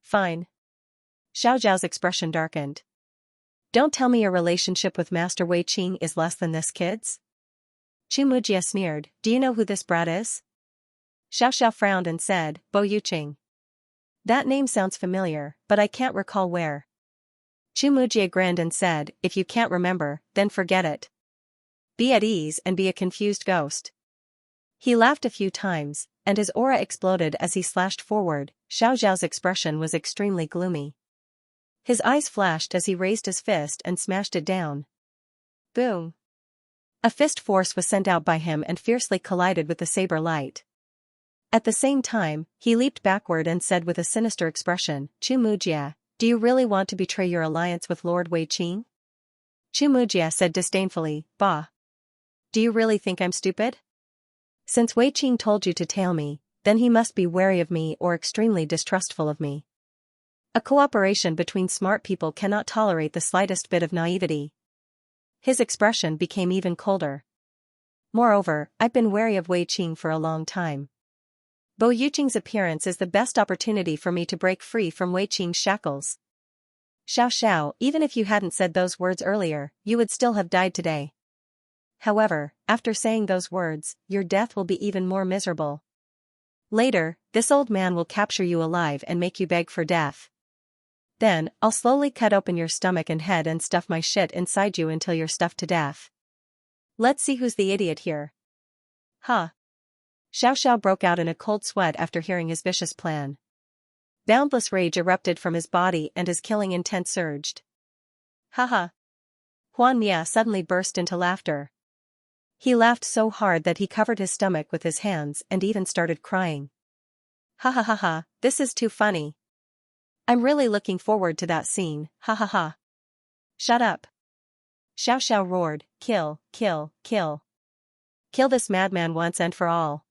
Fine. Xiaoxiao's expression darkened. Don't tell me your relationship with Master Wei Qing is less than this kid's? Chu Mujie sneered, do you know who this brat is? Xiaoxiao frowned and said, Bo Yuqing. That name sounds familiar, but I can't recall where. Chu Mujie grinned and said, if you can't remember, then forget it. Be at ease and be a confused ghost. He laughed a few times, and his aura exploded as he slashed forward. Xiaoxiao's expression was extremely gloomy. His eyes flashed as he raised his fist and smashed it down. Boom! A fist force was sent out by him and fiercely collided with the saber light. At the same time, he leaped backward and said with a sinister expression, Chu Mujie, do you really want to betray your alliance with Lord Wei Qing? Chu Mujie said disdainfully, Bah! Do you really think I'm stupid? Since Wei Qing told you to tail me, then he must be wary of me or extremely distrustful of me. A cooperation between smart people cannot tolerate the slightest bit of naivety. His expression became even colder. Moreover, I've been wary of Wei Qing for a long time. Bo Yuqing's appearance is the best opportunity for me to break free from Wei Qing's shackles. Xiaoxiao, even if you hadn't said those words earlier, you would still have died today. However, after saying those words, your death will be even more miserable. Later, this old man will capture you alive and make you beg for death. Then, I'll slowly cut open your stomach and head and stuff my shit inside you until you're stuffed to death. Let's see who's the idiot here. Huh. Xiaoxiao broke out in a cold sweat after hearing his vicious plan. Boundless rage erupted from his body and his killing intent surged. Haha. Huan Mia suddenly burst into laughter. He laughed so hard that he covered his stomach with his hands and even started crying. Ha ha ha ha, this is too funny. I'm really looking forward to that scene, ha ha ha. Shut up. Xiaoxiao roared, kill, kill, kill. Kill this madman once and for all.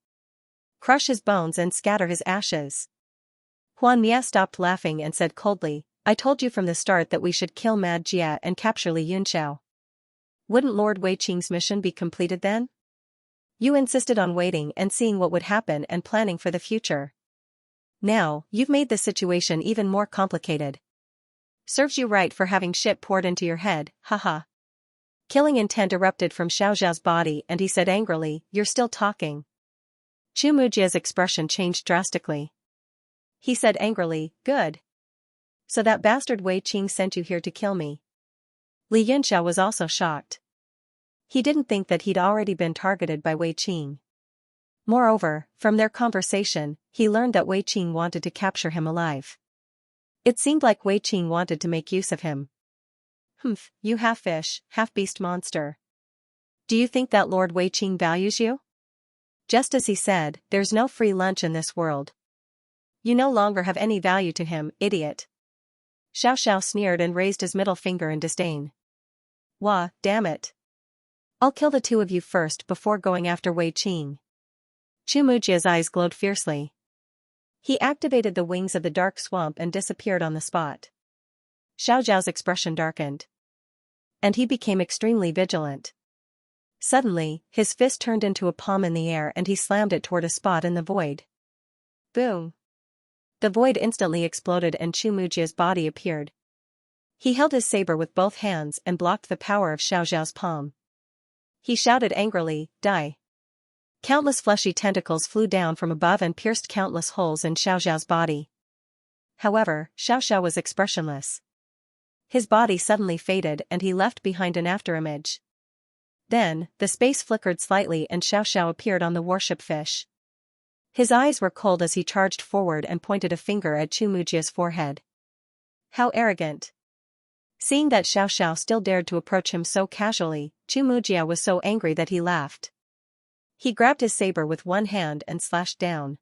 Crush his bones and scatter his ashes. Huan Mia stopped laughing and said coldly, I told you from the start that we should kill Mad Jia and capture Li Yunxiao. Wouldn't Lord Wei Qing's mission be completed then? You insisted on waiting and seeing what would happen and planning for the future. Now, you've made the situation even more complicated. Serves you right for having shit poured into your head, haha. Killing intent erupted from Xiaoxiao's body and he said angrily, you're still talking. Chu Mujie's expression changed drastically. He said angrily, good. So that bastard Wei Qing sent you here to kill me. Li Yunxiao was also shocked. He didn't think that he'd already been targeted by Wei Qing. Moreover, from their conversation, he learned that Wei Qing wanted to capture him alive. It seemed like Wei Qing wanted to make use of him. You half-fish, half-beast monster. Do you think that Lord Wei Qing values you? Just as he said, there's no free lunch in this world. You no longer have any value to him, idiot. Xiaoxiao sneered and raised his middle finger in disdain. Wah, damn it. I'll kill the two of you first before going after Wei Qing. Chu Mujie's eyes glowed fiercely. He activated the wings of the dark swamp and disappeared on the spot. Xiaoxiao's expression darkened. And he became extremely vigilant. Suddenly, his fist turned into a palm in the air and he slammed it toward a spot in the void. Boom. The void instantly exploded and Chu Mujie's body appeared. He held his saber with both hands and blocked the power of Xiaoxiao's palm. He shouted angrily, die. Countless fleshy tentacles flew down from above and pierced countless holes in Xiaoxiao's body. However, Xiaoxiao was expressionless. His body suddenly faded and he left behind an afterimage. Then, the space flickered slightly and Xiaoxiao appeared on the warship fish. His eyes were cold as he charged forward and pointed a finger at Chumujia's forehead. How arrogant! Seeing that Xiaoxiao still dared to approach him so casually, Chumujia was so angry that he laughed. He grabbed his saber with one hand and slashed down.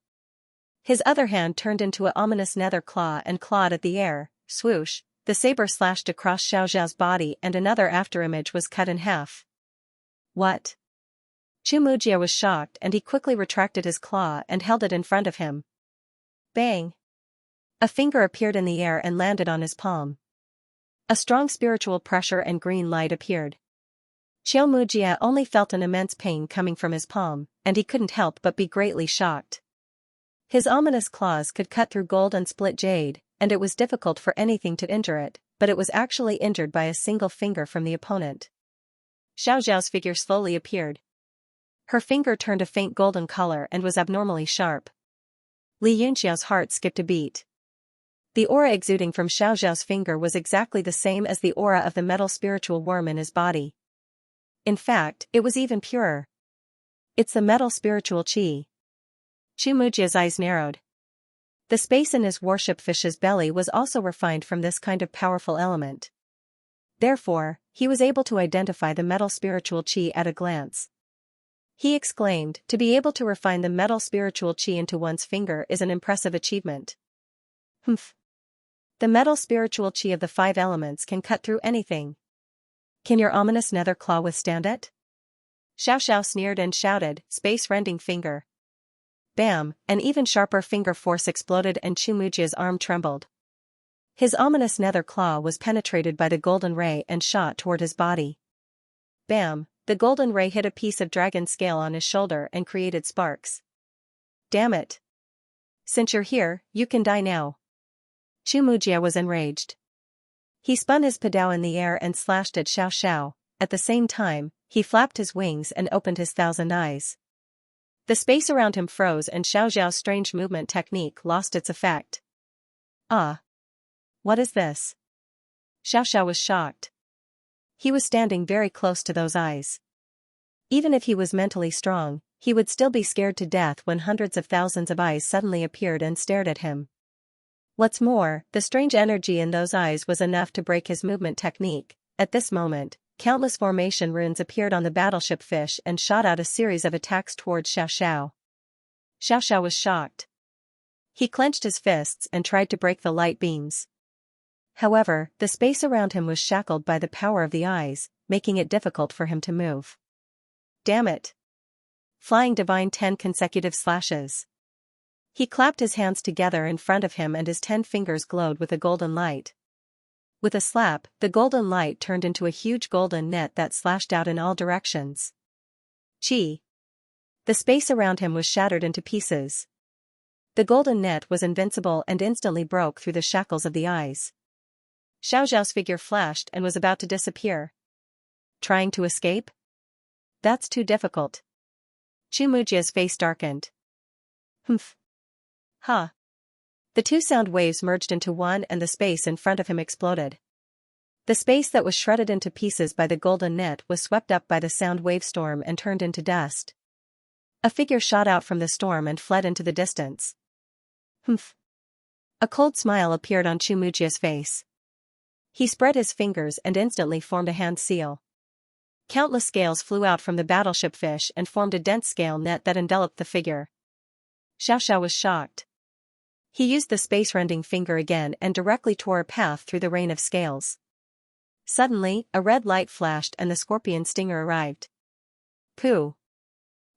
His other hand turned into an ominous nether claw and clawed at the air. Swoosh, the saber slashed across Xiaoxiao's body and another afterimage was cut in half. What? Chumujia was shocked and he quickly retracted his claw and held it in front of him. Bang! A finger appeared in the air and landed on his palm. A strong spiritual pressure and green light appeared. Chumujia only felt an immense pain coming from his palm, and he couldn't help but be greatly shocked. His ominous claws could cut through gold and split jade, and it was difficult for anything to injure it, but it was actually injured by a single finger from the opponent. Xiaoxiao's figure slowly appeared. Her finger turned a faint golden color and was abnormally sharp. Li Yunxiao's heart skipped a beat. The aura exuding from Xiaoxiao's finger was exactly the same as the aura of the metal spiritual worm in his body. In fact, it was even purer. It's the metal spiritual qi. Chumujia's eyes narrowed. The space in his warship fish's belly was also refined from this kind of powerful element. Therefore, he was able to identify the metal spiritual qi at a glance. He exclaimed, to be able to refine the metal spiritual qi into one's finger is an impressive achievement. Humph. The metal spiritual qi of the 5 elements can cut through anything. Can your ominous nether claw withstand it? Xiaoxiao sneered and shouted, space-rending finger. Bam, an even sharper finger force exploded and Chumujia's arm trembled. His ominous nether claw was penetrated by the golden ray and shot toward his body. Bam, the golden ray hit a piece of dragon scale on his shoulder and created sparks. Damn it. Since you're here, you can die now. Chumujia was enraged. He spun his padao in the air and slashed at Xiaoxiao. At the same time, he flapped his wings and opened his 1,000 eyes. The space around him froze and Xiaoxiao's strange movement technique lost its effect. Ah! What is this? Xiaoxiao was shocked. He was standing very close to those eyes. Even if he was mentally strong, he would still be scared to death when hundreds of thousands of eyes suddenly appeared and stared at him. What's more, the strange energy in those eyes was enough to break his movement technique. At this moment, countless formation runes appeared on the battleship fish and shot out a series of attacks towards Xiaoxiao. Xiaoxiao was shocked. He clenched his fists and tried to break the light beams. However, the space around him was shackled by the power of the eyes, making it difficult for him to move. Damn it! Flying divine 10 consecutive slashes. He clapped his hands together in front of him and his 10 fingers glowed with a golden light. With a slap, the golden light turned into a huge golden net that slashed out in all directions. Chi! The space around him was shattered into pieces. The golden net was invincible and instantly broke through the shackles of the eyes. Xiaoxiao's figure flashed and was about to disappear. Trying to escape? That's too difficult. Chumujia's face darkened. Humph. Huh. The 2 sound waves merged into one and the space in front of him exploded. The space that was shredded into pieces by the golden net was swept up by the sound wave storm and turned into dust. A figure shot out from the storm and fled into the distance. Humph. A cold smile appeared on Chumujia's face. He spread his fingers and instantly formed a hand seal. Countless scales flew out from the battleship fish and formed a dense scale net that enveloped the figure. Xiaoxiao was shocked. He used the space-rending finger again and directly tore a path through the rain of scales. Suddenly, a red light flashed and the scorpion stinger arrived. Pooh!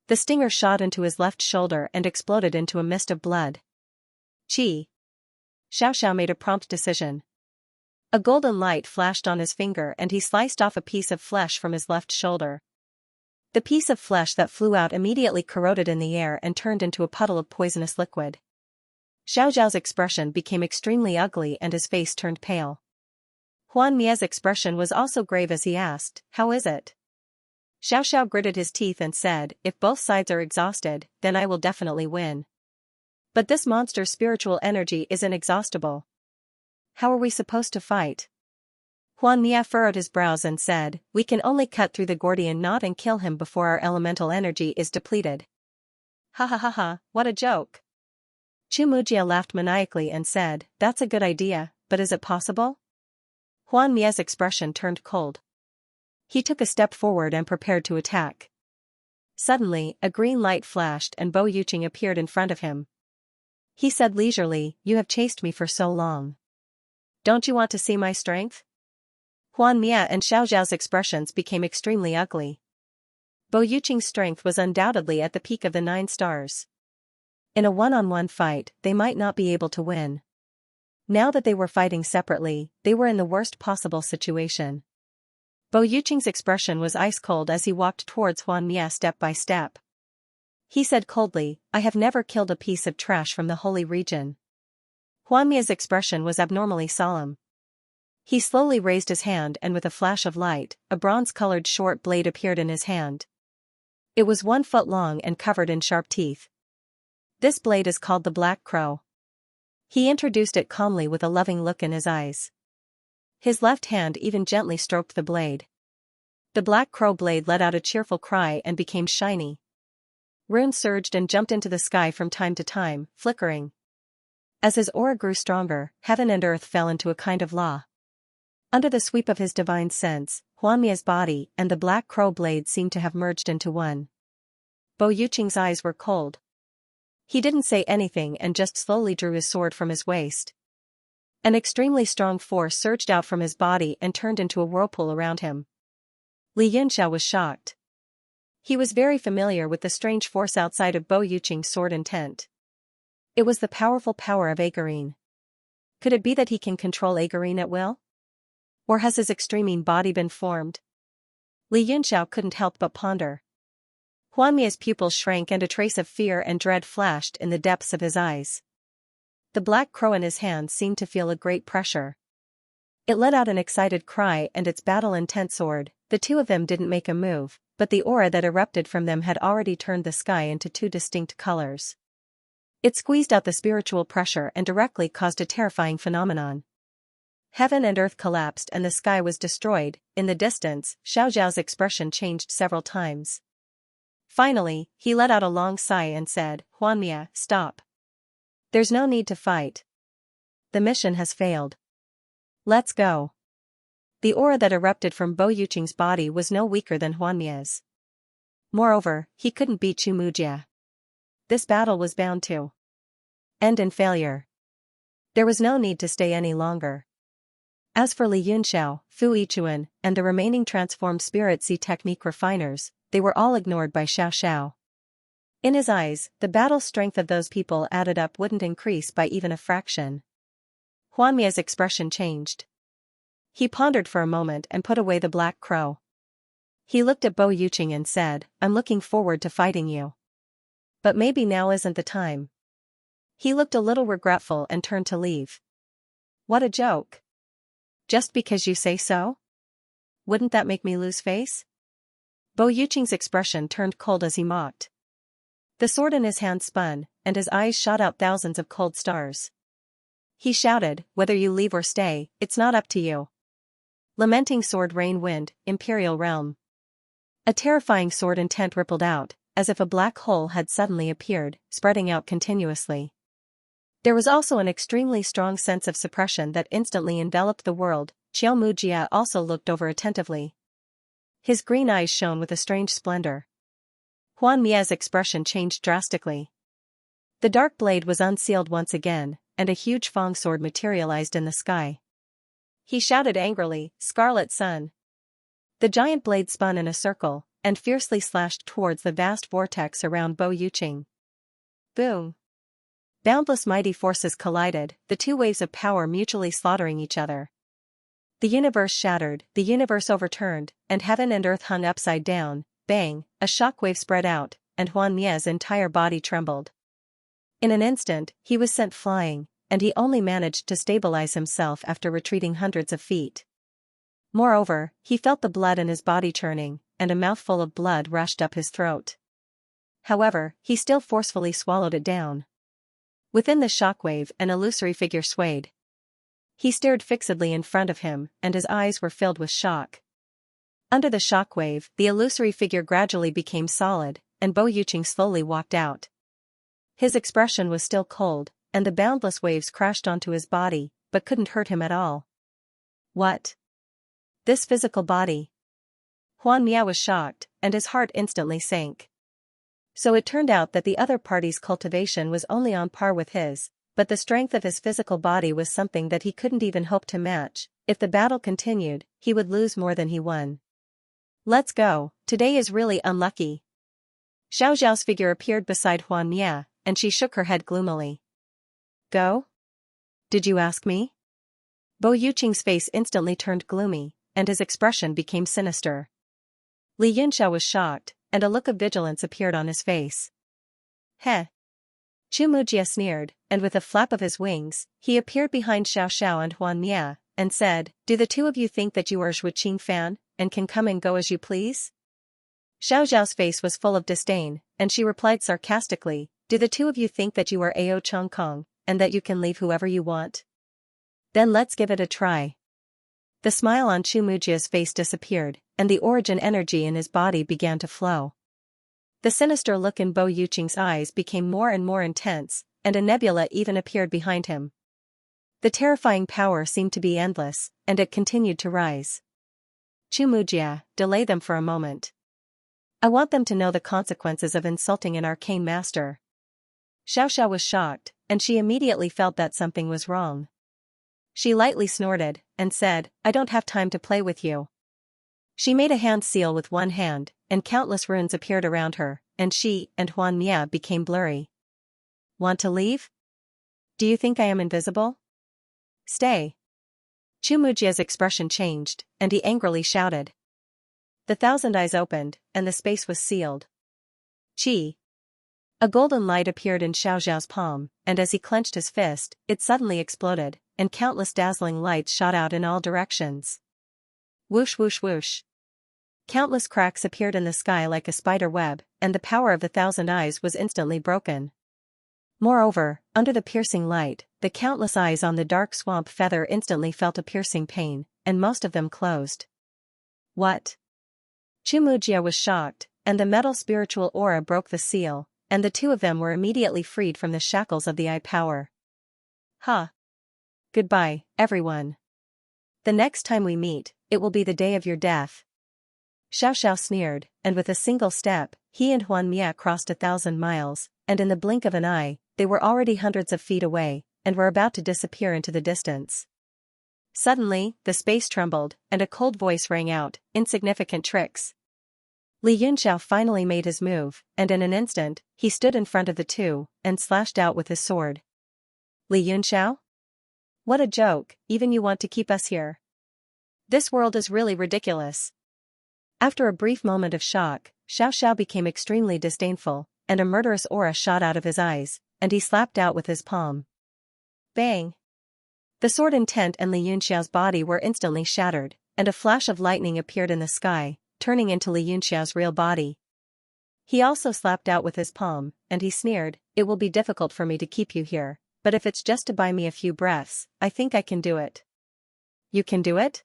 The stinger shot into his left shoulder and exploded into a mist of blood. Chi! Xiaoxiao made a prompt decision. A golden light flashed on his finger and he sliced off a piece of flesh from his left shoulder. The piece of flesh that flew out immediately corroded in the air and turned into a puddle of poisonous liquid. Xiaoxiao's expression became extremely ugly and his face turned pale. Huan Mie's expression was also grave as he asked, "How is it?" Xiaoxiao gritted his teeth and said, "If both sides are exhausted, then I will definitely win." But this monster's spiritual energy is inexhaustible. How are we supposed to fight? Xianxia furrowed his brows and said, we can only cut through the Gordian knot and kill him before our elemental energy is depleted. Ha ha ha ha, what a joke. Xianxia laughed maniacally and said, that's a good idea, but is it possible? Xianxia's expression turned cold. He took a step forward and prepared to attack. Suddenly, a green light flashed and Bo Yuqing appeared in front of him. He said leisurely, you have chased me for so long. Don't you want to see my strength? Xianxia and Xiaoxiao's expressions became extremely ugly. Bo Yuqing's strength was undoubtedly at the peak of the 9 stars. In a one-on-one fight, they might not be able to win. Now that they were fighting separately, they were in the worst possible situation. Bo Yuqing's expression was ice-cold as he walked towards Xianxia step by step. He said coldly, I have never killed a piece of trash from the holy region. Xianxia's expression was abnormally solemn. He slowly raised his hand and with a flash of light, a bronze-colored short blade appeared in his hand. It was 1 foot long and covered in sharp teeth. This blade is called the Black Crow. He introduced it calmly with a loving look in his eyes. His left hand even gently stroked the blade. The Black Crow blade let out a cheerful cry and became shiny. Runes surged and jumped into the sky from time to time, flickering. As his aura grew stronger, heaven and earth fell into a kind of law. Under the sweep of his divine sense, Xianxia's body and the Black Crow blade seemed to have merged into one. Bo Yuqing's eyes were cold. He didn't say anything and just slowly drew his sword from his waist. An extremely strong force surged out from his body and turned into a whirlpool around him. Xianxia was shocked. He was very familiar with the strange force outside of Bo Yuqing's sword intent. It was the powerful power of Agarine. Could it be that he can control Agarine at will? Or has his extremine body been formed? Xianxia couldn't help but ponder. Xianxia's pupils shrank and a trace of fear and dread flashed in the depths of his eyes. The Black Crow in his hand seemed to feel a great pressure. It let out an excited cry and its battle-intent soared. The two of them didn't make a move, but the aura that erupted from them had already turned the sky into 2 distinct colors. It squeezed out the spiritual pressure and directly caused a terrifying phenomenon. Heaven and earth collapsed and the sky was destroyed. In the distance, Xiaoxiao's expression changed several times. Finally, he let out a long sigh and said, Xianxia, stop. There's no need to fight. The mission has failed. Let's go. The aura that erupted from Bo Yuqing's body was no weaker than Xianxia's. Moreover, he couldn't beat Xianxia. This battle was bound to end in failure. There was no need to stay any longer. As for Li Yunxiao, Fu Yichuan, and the remaining transformed spirit sea technique refiners, they were all ignored by Xiaoxiao. In his eyes, the battle strength of those people added up wouldn't increase by even a fraction. Xianxia's expression changed. He pondered for a moment and put away the Black Crow. He looked at Bo Yuqing and said, I'm looking forward to fighting you. But maybe now isn't the time. He looked a little regretful and turned to leave. What a joke. Just because you say so? Wouldn't that make me lose face? Bo Yuqing's expression turned cold as he mocked. The sword in his hand spun, and his eyes shot out thousands of cold stars. He shouted, whether you leave or stay, it's not up to you. Lamenting sword rain wind, imperial realm. A terrifying sword intent rippled out, as if a black hole had suddenly appeared, spreading out continuously. There was also an extremely strong sense of suppression that instantly enveloped the world. Qiao Mujia also looked over attentively. His green eyes shone with a strange splendor. Xianxia's expression changed drastically. The dark blade was unsealed once again, and a huge fang sword materialized in the sky. He shouted angrily, Scarlet Sun. The giant blade spun in a circle, and fiercely slashed towards the vast vortex around Bo Yuqing. Boom! Boundless mighty forces collided, the 2 waves of power mutually slaughtering each other. The universe shattered, the universe overturned, and heaven and earth hung upside down. Bang, a shockwave spread out, and Xianxia's entire body trembled. In an instant, he was sent flying, and he only managed to stabilize himself after retreating hundreds of feet. Moreover, he felt the blood in his body churning, and a mouthful of blood rushed up his throat. However, he still forcefully swallowed it down. Within the shockwave, an illusory figure swayed. He stared fixedly in front of him, and his eyes were filled with shock. Under the shockwave, the illusory figure gradually became solid, and Bo Yuqing slowly walked out. His expression was still cold, and the boundless waves crashed onto his body, but couldn't hurt him at all. What? This physical body? Huan Miao was shocked, and his heart instantly sank. So it turned out that the other party's cultivation was only on par with his, but the strength of his physical body was something that he couldn't even hope to match. If the battle continued, he would lose more than he won. Let's go, today is really unlucky. Xiao Zhao's figure appeared beside Huan Mia, and she shook her head gloomily. Go? Did you ask me? Bo Yuqing's face instantly turned gloomy, and his expression became sinister. Li Yunxiao was shocked, and a look of vigilance appeared on his face. Heh. Chu Mujia sneered, and with a flap of his wings, he appeared behind Xiao Xiao and Huan Mia, and said, Do the two of you think that you are Zhu Qing fan, and can come and go as you please? Xiao Zhao's face was full of disdain, and she replied sarcastically, Do the two of you think that you are Ao Chong Kong, and that you can leave whoever you want? Then let's give it a try. The smile on Chu Mujia's face disappeared, and the origin energy in his body began to flow. The sinister look in Bo Yuqing's eyes became more and more intense, and a nebula even appeared behind him. The terrifying power seemed to be endless, and it continued to rise. Chu Mujia, delay them for a moment. I want them to know the consequences of insulting an arcane master. Xiao Xiao was shocked, and she immediately felt that something was wrong. She lightly snorted, and said, I don't have time to play with you. She made a hand seal with one hand, and countless runes appeared around her, and she and Huan Mia became blurry. Want to leave? Do you think I am invisible? Stay. Chu Mujia's expression changed, and he angrily shouted. The thousand eyes opened, and the space was sealed. Chi. A golden light appeared in Xiao Zhao's palm, and as he clenched his fist, it suddenly exploded, and countless dazzling lights shot out in all directions. Whoosh whoosh whoosh. Countless cracks appeared in the sky like a spider web, and the power of the thousand eyes was instantly broken. Moreover, under the piercing light, the countless eyes on the dark swamp feather instantly felt a piercing pain, and most of them closed. What? Chu Mujia was shocked, and the metal spiritual aura broke the seal, and the two of them were immediately freed from the shackles of the eye power. Huh. Goodbye, everyone. The next time we meet, it will be the day of your death. Xiao Xiao sneered, and with a single step, he and Huan Mia crossed 1,000 miles, and in the blink of an eye, they were already hundreds of feet away, and were about to disappear into the distance. Suddenly, the space trembled, and a cold voice rang out, Insignificant tricks. Li Yunxiao finally made his move, and in an instant, he stood in front of the two, and slashed out with his sword. Li Yunxiao? What a joke, even you want to keep us here. This world is really ridiculous. After a brief moment of shock, Xiao Xiao became extremely disdainful, and a murderous aura shot out of his eyes, and he slapped out with his palm. Bang! The sword intent and Li Yunxiao's body were instantly shattered, and a flash of lightning appeared in the sky, turning into Li Yunxiao's real body. He also slapped out with his palm, and he sneered, It will be difficult for me to keep you here, but if it's just to buy me a few breaths, I think I can do it. You can do it?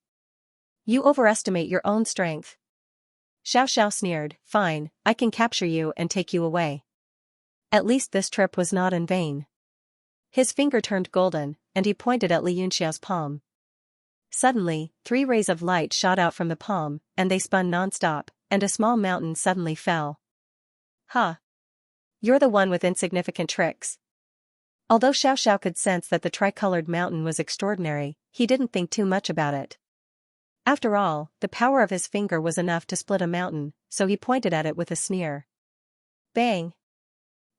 You overestimate your own strength. Xiao Xiao sneered, Fine, I can capture you and take you away. At least this trip was not in vain. His finger turned golden, and he pointed at Li Yunxiao's palm. Suddenly, 3 rays of light shot out from the palm, and they spun non-stop, and a small mountain suddenly fell. Huh. You're the one with insignificant tricks. Although Xiao Xiao could sense that the tricolored mountain was extraordinary, he didn't think too much about it. After all, the power of his finger was enough to split a mountain, so he pointed at it with a sneer. Bang!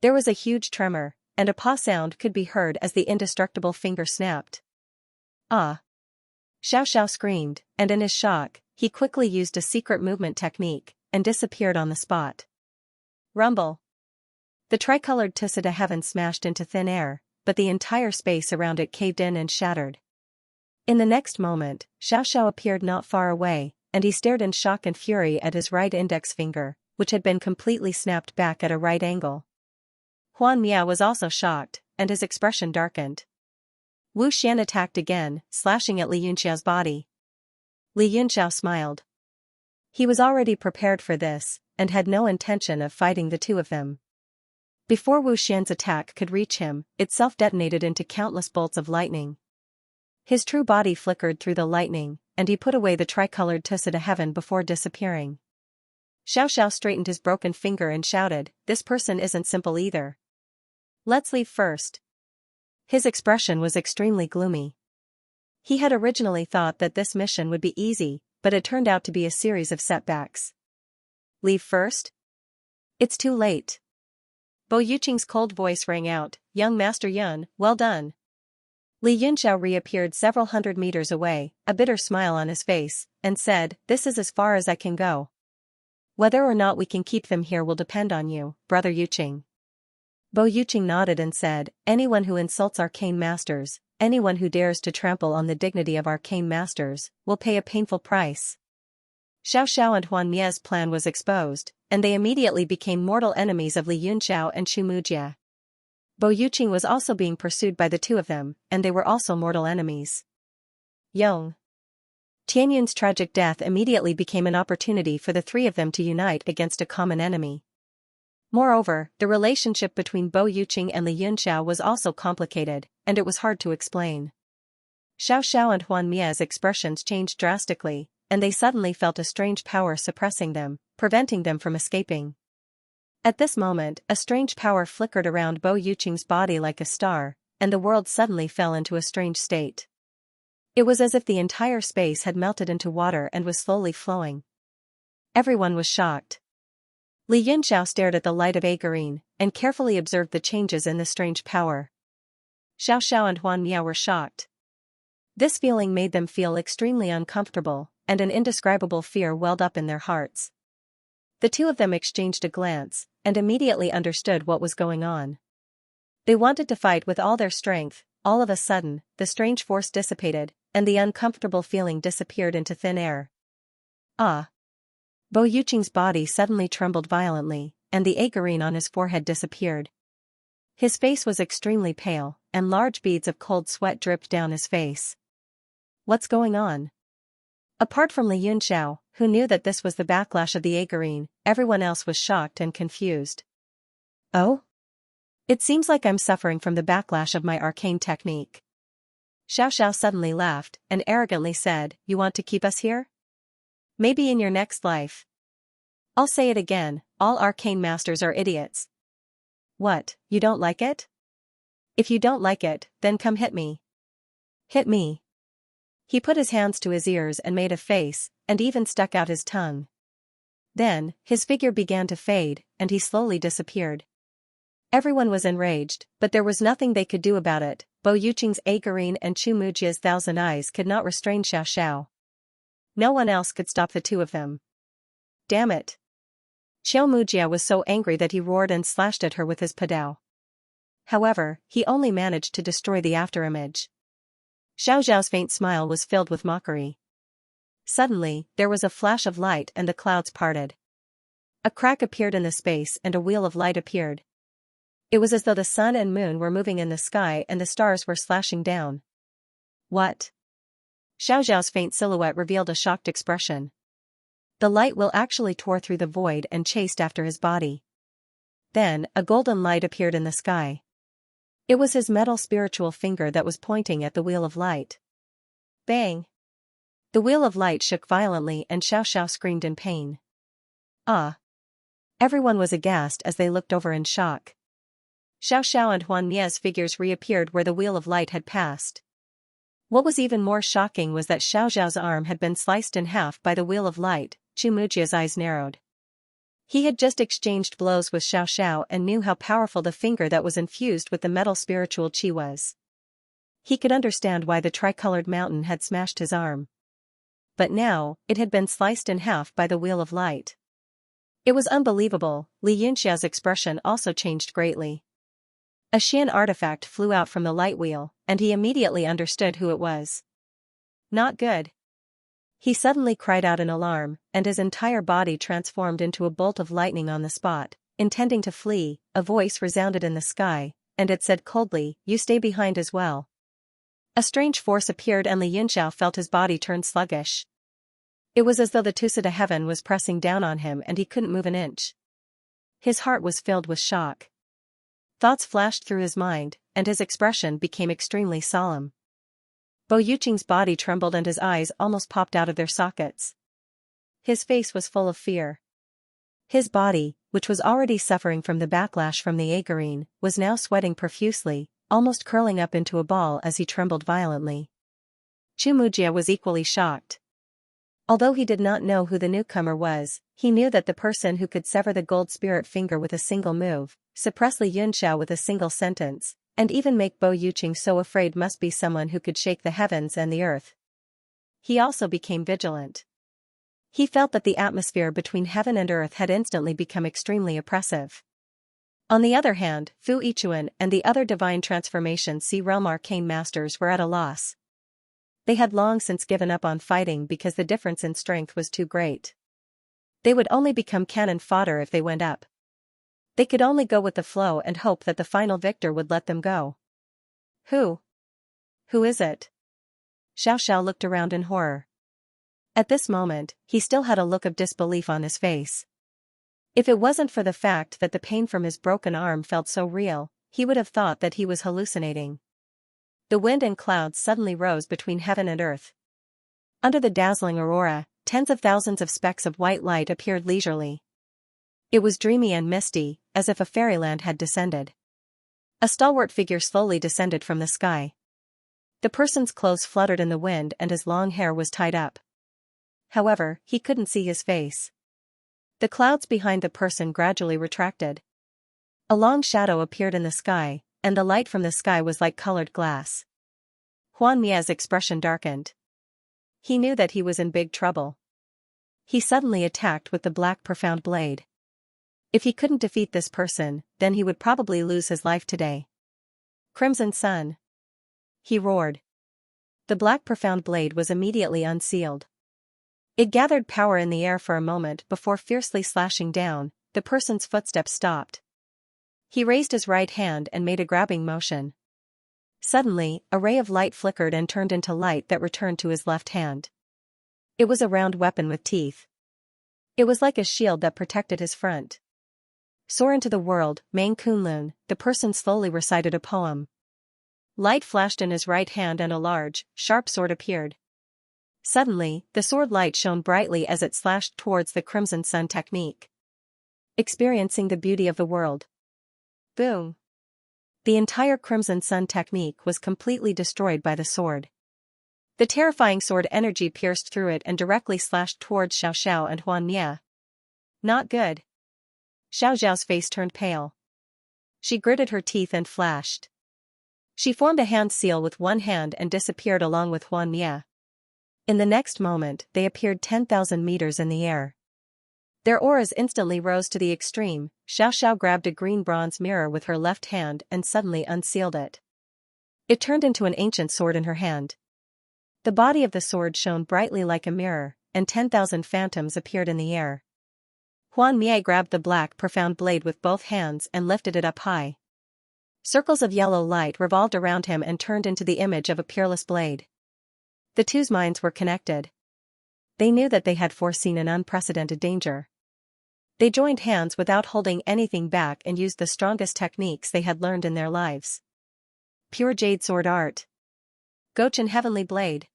There was a huge tremor, and a paw sound could be heard as the indestructible finger snapped. Ah! Xiao Xiao screamed, and in his shock, he quickly used a secret movement technique, and disappeared on the spot. Rumble! The tricolored Tusita heaven smashed into thin air, but the entire space around it caved in and shattered. In the next moment, Xiao Xiao appeared not far away, and he stared in shock and fury at his right index finger, which had been completely snapped back at a right angle. Huan Mia was also shocked, and his expression darkened. Wu Xian attacked again, slashing at Li Yunxiao's body. Li Yunxiao smiled. He was already prepared for this, and had no intention of fighting the two of them. Before Wu Xian's attack could reach him, it self-detonated into countless bolts of lightning. His true body flickered through the lightning, and he put away the tricolored tussa to heaven before disappearing. Xiaoxiao straightened his broken finger and shouted, "This person isn't simple either. Let's leave first." His expression was extremely gloomy. He had originally thought that this mission would be easy, but it turned out to be a series of setbacks. Leave first? It's too late. Bo Yuqing's cold voice rang out, "Young Master Yun, well done." Li Yunxiao reappeared several hundred meters away, a bitter smile on his face, and said, "This is as far as I can go. Whether or not we can keep them here will depend on you, Brother Yuqing." Bo Yuqing nodded and said, "Anyone who insults arcane masters, anyone who dares to trample on the dignity of arcane masters, will pay a painful price." Xiaoxiao and Huan Mie's plan was exposed, and they immediately became mortal enemies of Li Yunxiao and Chu Mujie. Bo Yuqing was also being pursued by the two of them, and they were also mortal enemies. Yong. Tianyun's tragic death immediately became an opportunity for the three of them to unite against a common enemy. Moreover, the relationship between Bo Yuqing and Li Yunxiao was also complicated, and it was hard to explain. Xiaoxiao and Huan Mie's expressions changed drastically, and they suddenly felt a strange power suppressing them, preventing them from escaping. At this moment, a strange power flickered around Bo Yuqing's body like a star, and the world suddenly fell into a strange state. It was as if the entire space had melted into water and was slowly flowing. Everyone was shocked. Li Yunxiao stared at the light of Agarine, and carefully observed the changes in the strange power. Xiaoxiao and Huan Mia were shocked. This feeling made them feel extremely uncomfortable, and an indescribable fear welled up in their hearts. The two of them exchanged a glance, and immediately understood what was going on. They wanted to fight with all their strength. All of a sudden, the strange force dissipated, and the uncomfortable feeling disappeared into thin air. Ah! Bo Yuqing's body suddenly trembled violently, and the agarine on his forehead disappeared. His face was extremely pale, and large beads of cold sweat dripped down his face. What's going on? Apart from Li Yunxiao, who knew that this was the backlash of the agarine, everyone else was shocked and confused. Oh? It seems like I'm suffering from the backlash of my arcane technique. Xiaoxiao suddenly laughed, and arrogantly said, "You want to keep us here? Maybe in your next life." I'll say it again, all arcane masters are idiots. What, you don't like it? If you don't like it, then come hit me. Hit me. He put his hands to his ears and made a face, and even stuck out his tongue. Then, his figure began to fade, and he slowly disappeared. Everyone was enraged, but there was nothing they could do about it. Bo Yuqing's agarine and Chu Mujie's thousand eyes could not restrain Xiaoxiao. No one else could stop the two of them. Damn it! Xiao Mujie was so angry that he roared and slashed at her with his padao. However, he only managed to destroy the afterimage. Xiao Zhao's faint smile was filled with mockery. Suddenly, there was a flash of light and the clouds parted. A crack appeared in the space and a wheel of light appeared. It was as though the sun and moon were moving in the sky and the stars were slashing down. What? Xiao Zhao's faint silhouette revealed a shocked expression. The light wheel actually tore through the void and chased after his body. Then, a golden light appeared in the sky. It was his metal spiritual finger that was pointing at the wheel of light. Bang! The wheel of light shook violently and Xiaoxiao screamed in pain. Ah! Everyone was aghast as they looked over in shock. Xiaoxiao and Huan Mie's figures reappeared where the wheel of light had passed. What was even more shocking was that Xiao Zhao's arm had been sliced in half by the wheel of light. Chu Mujie's eyes narrowed. He had just exchanged blows with Xiaoxiao and knew how powerful the finger that was infused with the metal spiritual qi was. He could understand why the tricolored mountain had smashed his arm. But now, it had been sliced in half by the wheel of light. It was unbelievable. Li Yunxiao's expression also changed greatly. A Xian artifact flew out from the light wheel, and he immediately understood who it was. Not good. He suddenly cried out in alarm, and his entire body transformed into a bolt of lightning on the spot, intending to flee, a voice resounded in the sky, and it said coldly, "You stay behind as well." A strange force appeared and Li Yunxiao felt his body turn sluggish. It was as though the Tusita heaven was pressing down on him and he couldn't move an inch. His heart was filled with shock. Thoughts flashed through his mind, and his expression became extremely solemn. Bo Yuqing's body trembled and his eyes almost popped out of their sockets. His face was full of fear. His body, which was already suffering from the backlash from the Agarine, was now sweating profusely, almost curling up into a ball as he trembled violently. Chu Mujia was equally shocked. Although he did not know who the newcomer was, he knew that the person who could sever the gold spirit finger with a single move, suppress Li Yunxiao with a single sentence, and even make Bo Yuqing so afraid must be someone who could shake the heavens and the earth. He also became vigilant. He felt that the atmosphere between heaven and earth had instantly become extremely oppressive. On the other hand, Fu Yichuan and the other divine transformation Sea Realm arcane masters were at a loss. They had long since given up on fighting because the difference in strength was too great. They would only become cannon fodder if they went up. They could only go with the flow and hope that the final victor would let them go. Who is it? Xiao looked around in horror. At this moment, he still had a look of disbelief on his face. If it wasn't for the fact that the pain from his broken arm felt so real, he would have thought that he was hallucinating. The wind and clouds suddenly rose between heaven and earth. Under the dazzling aurora, tens of thousands of specks of white light appeared leisurely. It was dreamy and misty, as if a fairyland had descended. A stalwart figure slowly descended from the sky. The person's clothes fluttered in the wind and his long hair was tied up. However, he couldn't see his face. The clouds behind the person gradually retracted. A long shadow appeared in the sky, and the light from the sky was like colored glass. Huan Mia's expression darkened. He knew that he was in big trouble. He suddenly attacked with the black profound blade. If he couldn't defeat this person, then he would probably lose his life today. Crimson Sun! He roared. The black profound blade was immediately unsealed. It gathered power in the air for a moment before fiercely slashing down. The person's footsteps stopped. He raised his right hand and made a grabbing motion. Suddenly, a ray of light flickered and turned into light that returned to his left hand. It was a round weapon with teeth. It was like a shield that protected his front. Soar into the world, Main Kunlun, the person slowly recited a poem. Light flashed in his right hand and a large, sharp sword appeared. Suddenly, the sword light shone brightly as it slashed towards the Crimson Sun technique. Experiencing the beauty of the world. Boom! The entire Crimson Sun technique was completely destroyed by the sword. The terrifying sword energy pierced through it and directly slashed towards Xiao and Huan Mia. Not good. Xiao's face turned pale. She gritted her teeth and flashed. She formed a hand seal with one hand and disappeared along with Huan Mia. In the next moment, they appeared 10,000 meters in the air. Their auras instantly rose to the extreme. Xiao grabbed a green bronze mirror with her left hand and suddenly unsealed it. It turned into an ancient sword in her hand. The body of the sword shone brightly like a mirror, and 10,000 phantoms appeared in the air. Huan Mia grabbed the black profound blade with both hands and lifted it up high. Circles of yellow light revolved around him and turned into the image of a peerless blade. The two's minds were connected. They knew that they had foreseen an unprecedented danger. They joined hands without holding anything back and used the strongest techniques they had learned in their lives. Pure Jade Sword Art. Gochin Heavenly Blade.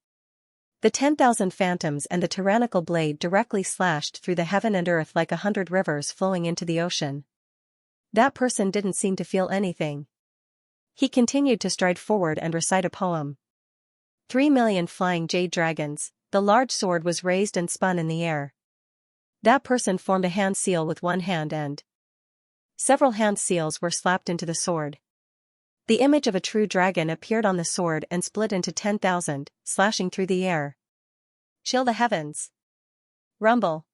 The 10,000 phantoms and the tyrannical blade directly slashed through the heaven and earth like 100 rivers flowing into the ocean. That person didn't seem to feel anything. He continued to stride forward and recite a poem. 3,000,000 flying jade dragons. The large sword was raised and spun in the air. That person formed a hand seal with one hand and several hand seals were slapped into the sword. The image of a true dragon appeared on the sword and split into 10,000, slashing through the air. Chill the heavens. Rumble.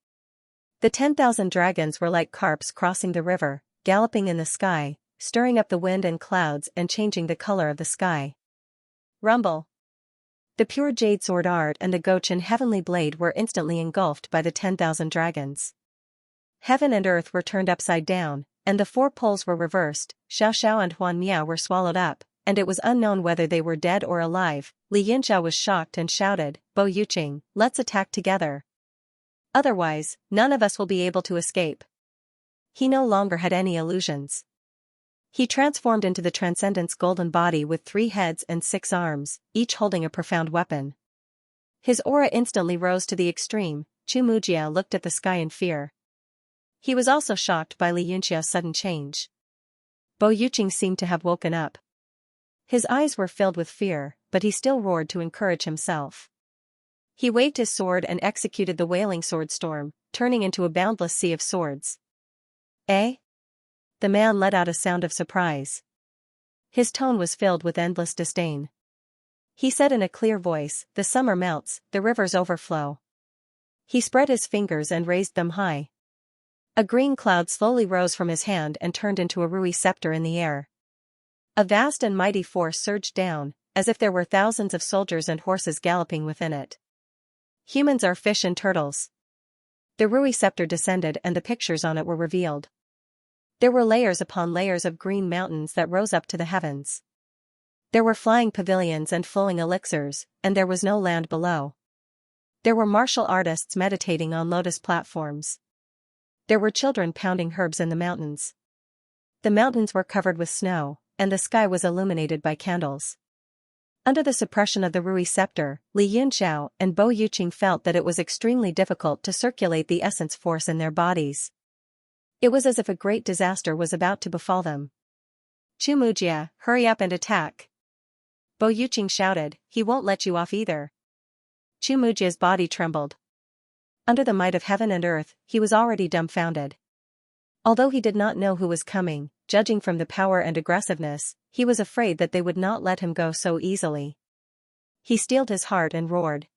The 10,000 dragons were like carps crossing the river, galloping in the sky, stirring up the wind and clouds and changing the color of the sky. Rumble. The pure jade sword art and the Gochin heavenly blade were instantly engulfed by the 10,000 dragons. Heaven and earth were turned upside down, and the four poles were reversed. Xiao and Huan Miao were swallowed up, and it was unknown whether they were dead or alive. Xianxia was shocked and shouted, "Bo Yuqing, let's attack together. Otherwise, none of us will be able to escape." He no longer had any illusions. He transformed into the Transcendent's golden body with 3 heads and 6 arms, each holding a profound weapon. His aura instantly rose to the extreme. Chu Mujia looked at the sky in fear. He was also shocked by Li Yunxia's sudden change. Bo Yuqing seemed to have woken up. His eyes were filled with fear, but he still roared to encourage himself. He waved his sword and executed the wailing sword storm, turning into a boundless sea of swords. "Eh?" The man let out a sound of surprise. His tone was filled with endless disdain. He said in a clear voice, "The summer melts, the rivers overflow." He spread his fingers and raised them high. A green cloud slowly rose from his hand and turned into a Rui scepter in the air. A vast and mighty force surged down, as if there were thousands of soldiers and horses galloping within it. "Humans are fish and turtles." The Rui scepter descended and the pictures on it were revealed. There were layers upon layers of green mountains that rose up to the heavens. There were flying pavilions and flowing elixirs, and there was no land below. There were martial artists meditating on lotus platforms. There were children pounding herbs in the mountains. The mountains were covered with snow, and the sky was illuminated by candles. Under the suppression of the Rui scepter, Li Yunxiao and Bo Yuqing felt that it was extremely difficult to circulate the essence force in their bodies. It was as if a great disaster was about to befall them. "Chu Mujia, hurry up and attack!" Bo Yuqing shouted, "He won't let you off either." Chu Mujia's body trembled. Under the might of heaven and earth, he was already dumbfounded. Although he did not know who was coming, judging from the power and aggressiveness, he was afraid that they would not let him go so easily. He steeled his heart and roared.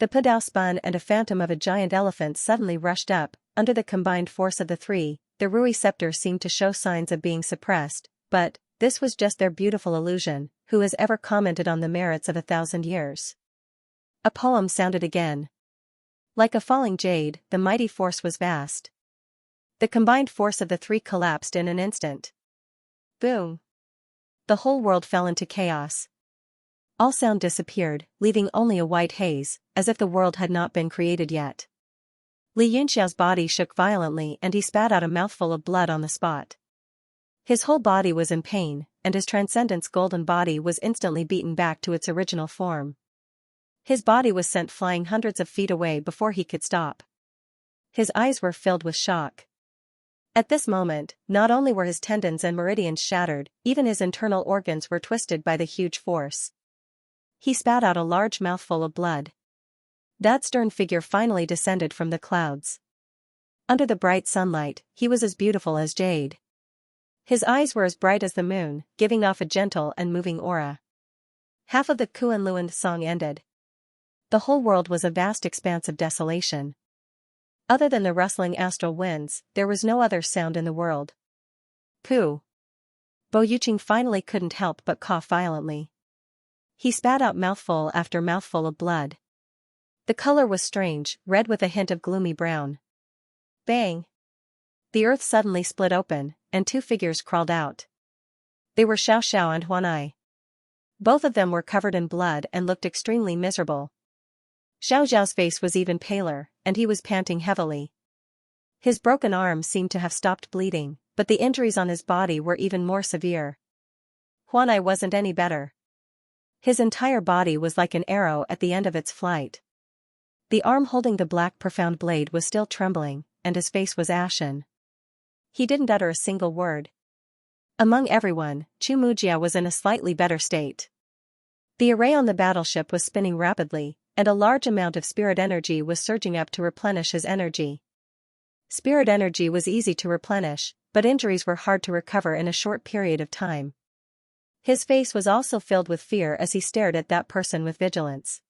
The Pudao spun and a phantom of a giant elephant suddenly rushed up. Under the combined force of the three, the Rui scepter seemed to show signs of being suppressed, but this was just their beautiful illusion. Who has ever commented on the merits of 1,000 years? A poem sounded again. Like a falling jade, the mighty force was vast. The combined force of the three collapsed in an instant. Boom! The whole world fell into chaos. All sound disappeared, leaving only a white haze, as if the world had not been created yet. Li Yunxiao's body shook violently and he spat out a mouthful of blood on the spot. His whole body was in pain, and his Transcendent's golden body was instantly beaten back to its original form. His body was sent flying hundreds of feet away before he could stop. His eyes were filled with shock. At this moment, not only were his tendons and meridians shattered, even his internal organs were twisted by the huge force. He spat out a large mouthful of blood. That stern figure finally descended from the clouds. Under the bright sunlight, he was as beautiful as jade. His eyes were as bright as the moon, giving off a gentle and moving aura. Half of the Kuan-Luan song ended. The whole world was a vast expanse of desolation. Other than the rustling astral winds, there was no other sound in the world. Pooh! Bo Yuqing finally couldn't help but cough violently. He spat out mouthful after mouthful of blood. The color was strange, red with a hint of gloomy brown. Bang! The earth suddenly split open, and two figures crawled out. They were Xiao and Huanai. Both of them were covered in blood and looked extremely miserable. Xiao's face was even paler, and he was panting heavily. His broken arm seemed to have stopped bleeding, but the injuries on his body were even more severe. Huanai wasn't any better. His entire body was like an arrow at the end of its flight. The arm holding the black profound blade was still trembling, and his face was ashen. He didn't utter a single word. Among everyone, Chu Mujia was in a slightly better state. The array on the battleship was spinning rapidly, and a large amount of spirit energy was surging up to replenish his energy. Spirit energy was easy to replenish, but injuries were hard to recover in a short period of time. His face was also filled with fear as he stared at that person with vigilance.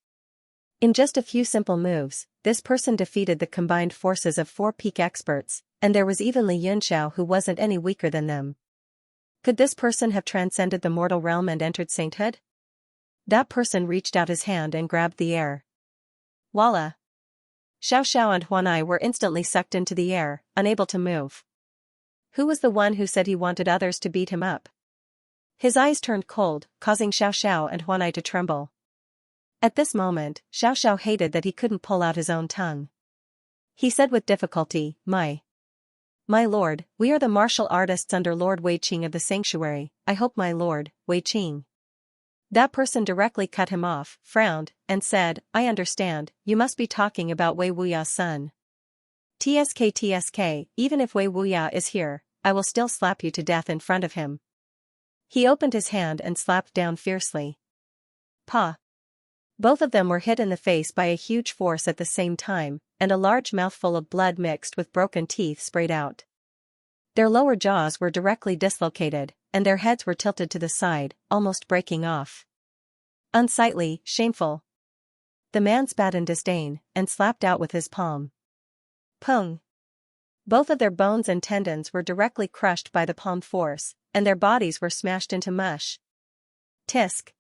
In just a few simple moves, this person defeated the combined forces of 4 peak experts, and there was even Li Yunxiao who wasn't any weaker than them. Could this person have transcended the mortal realm and entered sainthood? That person reached out his hand and grabbed the air. Voila! Xiao and Huanai were instantly sucked into the air, unable to move. Who was the one who said he wanted others to beat him up? His eyes turned cold, causing Xiao and Huanai to tremble. At this moment, Xiao hated that he couldn't pull out his own tongue. He said with difficulty, My lord, we are the martial artists under Lord Wei Qing of the sanctuary. I hope my lord, Wei Qing. That person directly cut him off, frowned, and said, I understand, you must be talking about Wei Wuya's son. TSK, even if Wei Wuya is here, I will still slap you to death in front of him. He opened his hand and slapped down fiercely. Pa! Both of them were hit in the face by a huge force at the same time, and a large mouthful of blood mixed with broken teeth sprayed out. Their lower jaws were directly dislocated, and their heads were tilted to the side, almost breaking off. Unsightly, shameful. The man spat in disdain, and slapped out with his palm. Pung! Both of their bones and tendons were directly crushed by the palm force, and their bodies were smashed into mush. Tisk!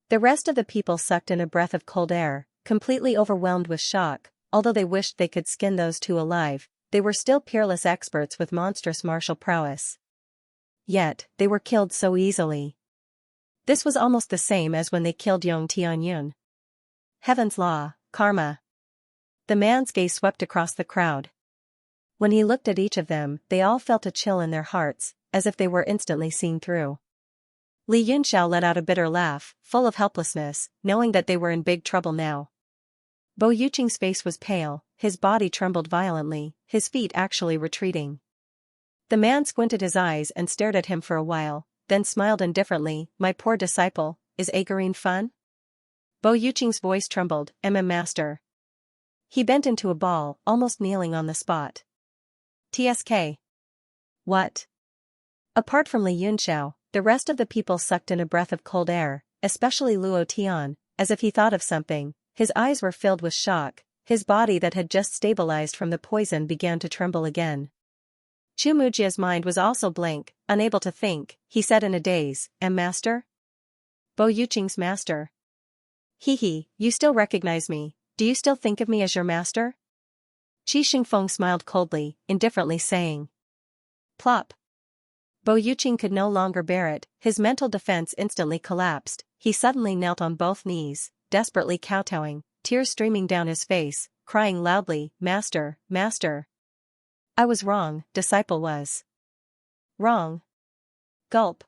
The rest of the people sucked in a breath of cold air, completely overwhelmed with shock. Although they wished they could skin those two alive, they were still peerless experts with monstrous martial prowess. Yet, they were killed so easily. This was almost the same as when they killed Yong Tianyun. Heaven's law, karma. The man's gaze swept across the crowd. When he looked at each of them, they all felt a chill in their hearts, as if they were instantly seen through. Li Yunxiao let out a bitter laugh, full of helplessness, knowing that they were in big trouble now. Bo Yuqing's face was pale, his body trembled violently, his feet actually retreating. The man squinted his eyes and stared at him for a while, then smiled indifferently. My poor disciple, is Agarine fun? Bo Yuqing's voice trembled, Master. He bent into a ball, almost kneeling on the spot. TSK. What? Apart from Li Yunxiao, the rest of the people sucked in a breath of cold air, especially Luo Tian, as if he thought of something. His eyes were filled with shock, his body that had just stabilized from the poison began to tremble again. Chu Mujia's mind was also blank, unable to think. He said in a daze, Master? Bo Yuqing's master. He, you still recognize me, do you still think of me as your master? Qi Xingfeng smiled coldly, indifferently saying. Plop. Bo Yuqing could no longer bear it, his mental defense instantly collapsed. He suddenly knelt on both knees, desperately kowtowing, tears streaming down his face, crying loudly, Master, Master. I was wrong, disciple was wrong. Gulp.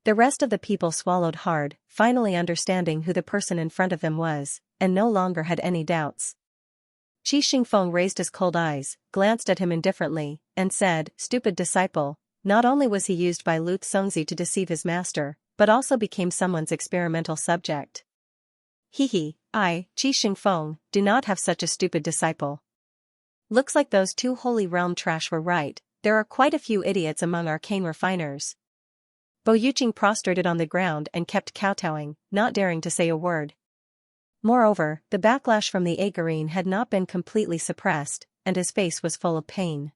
The rest of the people swallowed hard, finally understanding who the person in front of them was, and no longer had any doubts. Qi Xingfeng raised his cold eyes, glanced at him indifferently, and said, Stupid disciple. Not only was he used by Lu Xongzi to deceive his master, but also became someone's experimental subject. I, Qi Xingfeng, do not have such a stupid disciple. Looks like those two Holy Realm trash were right, there are quite a few idiots among arcane refiners. Bo Yuqing prostrated on the ground and kept kowtowing, not daring to say a word. Moreover, the backlash from the Agarine had not been completely suppressed, and his face was full of pain.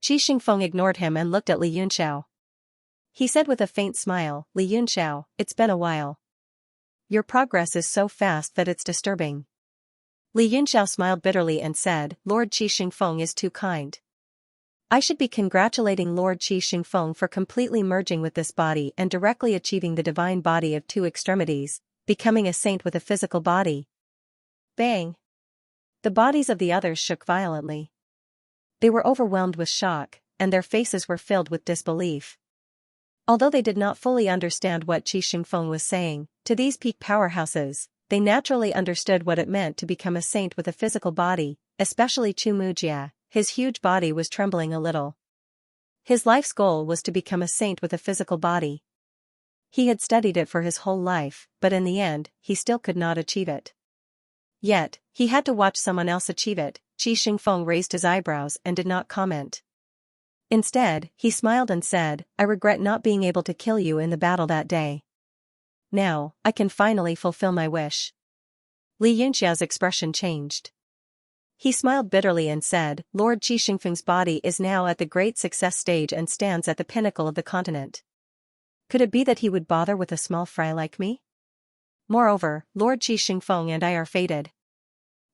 Qi Xingfeng ignored him and looked at Li Yunxiao. He said with a faint smile, Li Yunxiao, it's been a while. Your progress is so fast that it's disturbing. Li Yunxiao smiled bitterly and said, Lord Qi Xingfeng is too kind. I should be congratulating Lord Qi Xingfeng for completely merging with this body and directly achieving the divine body of two extremities, becoming a saint with a physical body. Bang! The bodies of the others shook violently. They were overwhelmed with shock, and their faces were filled with disbelief. Although they did not fully understand what Qi Xingfeng was saying, to these peak powerhouses, they naturally understood what it meant to become a saint with a physical body, especially Chu Mujia. His huge body was trembling a little. His life's goal was to become a saint with a physical body. He had studied it for his whole life, but in the end, he still could not achieve it. Yet, he had to watch someone else achieve it. Qi Xingfeng raised his eyebrows and did not comment. Instead, he smiled and said, I regret not being able to kill you in the battle that day. Now, I can finally fulfill my wish. Li Yunxiao's expression changed. He smiled bitterly and said, Lord Qi Xingfeng's body is now at the great success stage and stands at the pinnacle of the continent. Could it be that he would bother with a small fry like me? Moreover, Lord Qi Xingfeng and I are fated.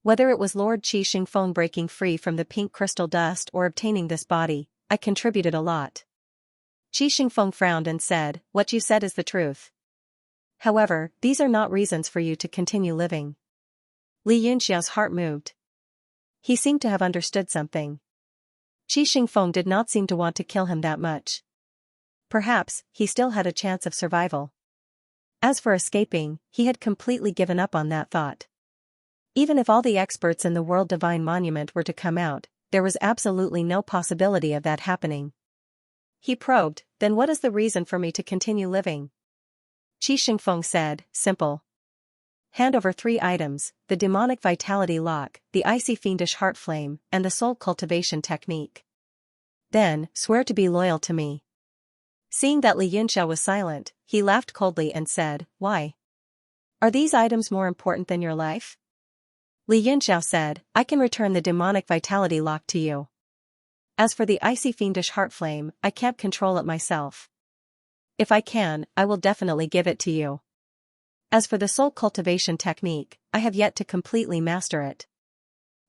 Whether it was Lord Qi Xingfeng breaking free from the pink crystal dust or obtaining this body, I contributed a lot. Qi Xingfeng frowned and said, what you said is the truth. However, these are not reasons for you to continue living. Li Yunxiao's heart moved. He seemed to have understood something. Qi Xingfeng did not seem to want to kill him that much. Perhaps, he still had a chance of survival. As for escaping, he had completely given up on that thought. Even if all the experts in the World Divine Monument were to come out, there was absolutely no possibility of that happening. He probed, then what is the reason for me to continue living? Qi Xingfeng said, simple. Hand over 3 items, the demonic vitality lock, the icy fiendish heart flame, and the soul cultivation technique. Then, swear to be loyal to me. Seeing that Li Yunxiao was silent, he laughed coldly and said, why? Are these items more important than your life? Li Yunxiao said, I can return the demonic vitality lock to you. As for the icy fiendish heart flame, I can't control it myself. If I can, I will definitely give it to you. As for the soul cultivation technique, I have yet to completely master it.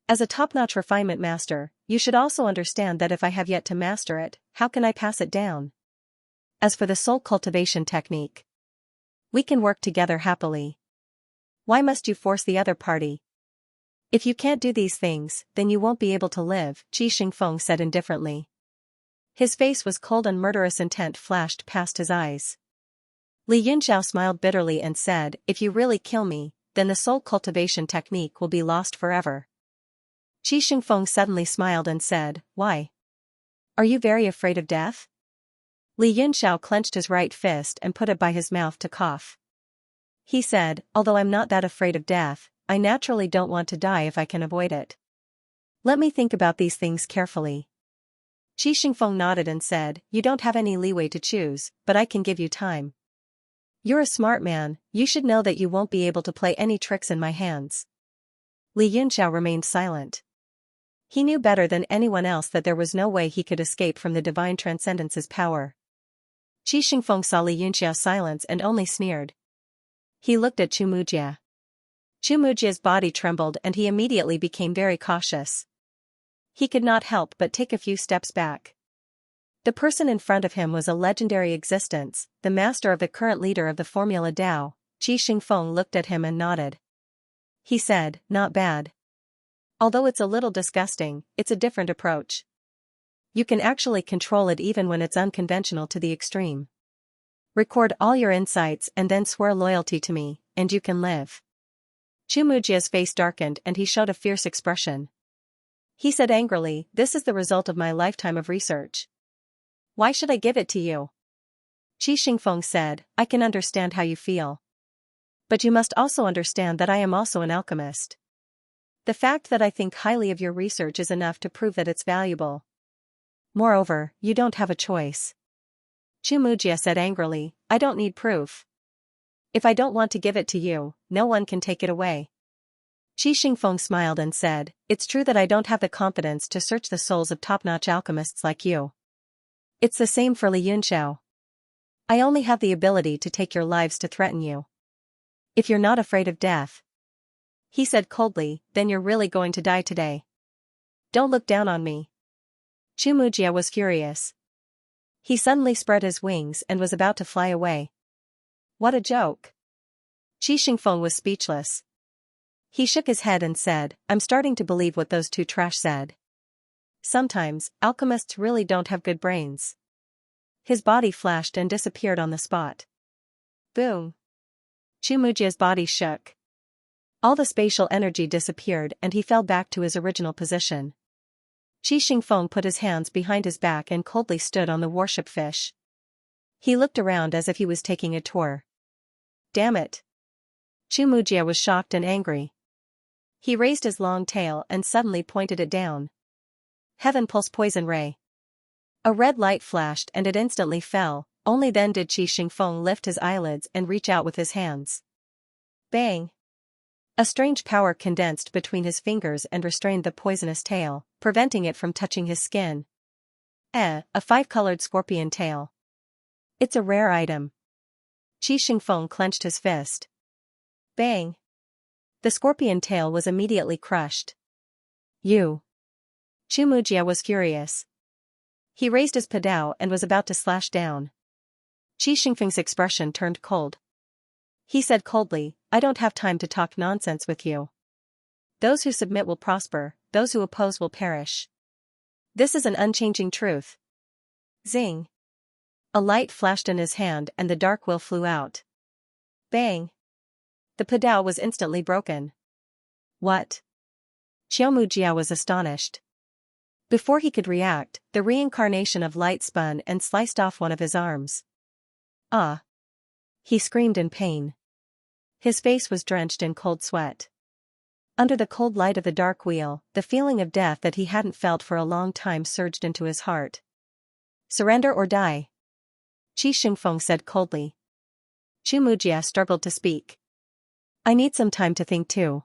As a top-notch refinement master, you should also understand that if I have yet to master it, how can I pass it down? As for the soul cultivation technique, we can work together happily. Why must you force the other party? If you can't do these things, then you won't be able to live, Qi Xingfeng said indifferently. His face was cold and murderous intent flashed past his eyes. Li Yunxiao smiled bitterly and said, if you really kill me, then the soul cultivation technique will be lost forever. Qi Xingfeng suddenly smiled and said, why? Are you very afraid of death? Li Yunxiao clenched his right fist and put it by his mouth to cough. He said, although I'm not that afraid of death, I naturally don't want to die if I can avoid it. Let me think about these things carefully. Qi Xingfeng nodded and said, you don't have any leeway to choose, but I can give you time. You're a smart man, you should know that you won't be able to play any tricks in my hands. Li Yunxiao remained silent. He knew better than anyone else that there was no way he could escape from the divine transcendence's power. Qi Xingfeng saw Li Yunxiao's silence and only sneered. He looked at Chu Mujie. Chu Mujia's body trembled and he immediately became very cautious. He could not help but take a few steps back. The person in front of him was a legendary existence, the master of the current leader of the Formula Dao. Qi Xingfeng looked at him and nodded. He said, not bad. Although it's a little disgusting, it's a different approach. You can actually control it even when it's unconventional to the extreme. Record all your insights and then swear loyalty to me, and you can live. Chu Mujie's face darkened and he showed a fierce expression. He said angrily, this is the result of my lifetime of research. Why should I give it to you? Qi Xingfeng said, I can understand how you feel. But you must also understand that I am also an alchemist. The fact that I think highly of your research is enough to prove that it's valuable. Moreover, you don't have a choice. Chu Mujie said angrily, I don't need proof. If I don't want to give it to you, no one can take it away. Qi Xingfeng smiled and said, it's true that I don't have the confidence to search the souls of top-notch alchemists like you. It's the same for Li Yunxiao. I only have the ability to take your lives to threaten you. If you're not afraid of death, he said coldly, then you're really going to die today. Don't look down on me. Chu Mujie was furious. He suddenly spread his wings and was about to fly away. What a joke. Qi Xingfeng was speechless. He shook his head and said, I'm starting to believe what those two trash said. Sometimes, alchemists really don't have good brains. His body flashed and disappeared on the spot. Boom. Chu Mujie's body shook. All the spatial energy disappeared and he fell back to his original position. Qi Xingfeng put his hands behind his back and coldly stood on the warship fish. He looked around as if he was taking a tour. Damn it. Chu Mujie was shocked and angry. He raised his long tail and suddenly pointed it down. Heaven pulse poison ray. A red light flashed and it instantly fell, only then did Qi Xingfeng lift his eyelids and reach out with his hands. Bang! A strange power condensed between his fingers and restrained the poisonous tail, preventing it from touching his skin. A 5-colored scorpion tail. It's a rare item. Qi Xingfeng clenched his fist. Bang! The scorpion tail was immediately crushed. You. Chu Mujie was furious. He raised his padao and was about to slash down. Qi Xingfeng's expression turned cold. He said coldly, I don't have time to talk nonsense with you. Those who submit will prosper, those who oppose will perish. This is an unchanging truth. Zing. A light flashed in his hand and the dark will flew out. Bang. The padao was instantly broken. What? Xiaomujia was astonished. Before he could react, the reincarnation of light spun and sliced off one of his arms. Ah! He screamed in pain. His face was drenched in cold sweat. Under the cold light of the dark wheel, the feeling of death that he hadn't felt for a long time surged into his heart. Surrender or die? Qi Xingfeng said coldly. Xiaomujia struggled to speak. I need some time to think too.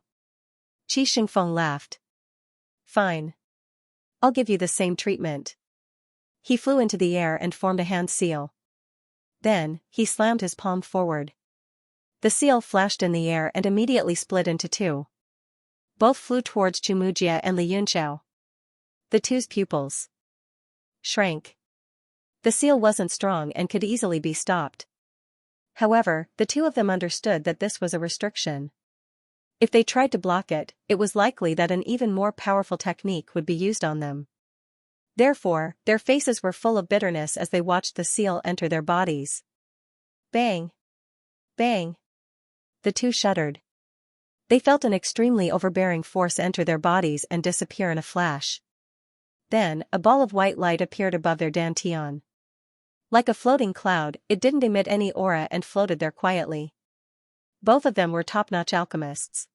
Qi Xingfeng laughed. Fine. I'll give you the same treatment. He flew into the air and formed a hand seal. Then, he slammed his palm forward. The seal flashed in the air and immediately split into two. Both flew towards Xiaomujia and Li Yunxiao. The two's pupils shrank. The seal wasn't strong and could easily be stopped. However, the two of them understood that this was a restriction. If they tried to block it, it was likely that an even more powerful technique would be used on them. Therefore, their faces were full of bitterness as they watched the seal enter their bodies. Bang! Bang! The two shuddered. They felt an extremely overbearing force enter their bodies and disappear in a flash. Then, a ball of white light appeared above their dantian. Like a floating cloud, it didn't emit any aura and floated there quietly. Both of them were top-notch alchemists.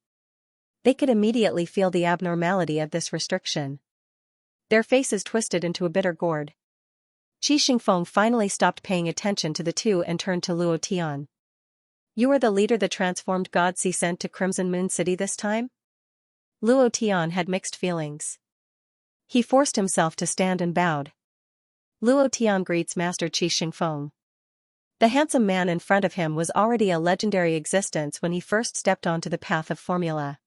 They could immediately feel the abnormality of this restriction. Their faces twisted into a bitter gourd. Qi Xingfeng finally stopped paying attention to the two and turned to Luo Tian. You are the leader the transformed god Si sent to Crimson Moon City this time? Luo Tian had mixed feelings. He forced himself to stand and bowed. Luo Tian greets Master Qi Xingfeng. The handsome man in front of him was already a legendary existence when he first stepped onto the path of formula.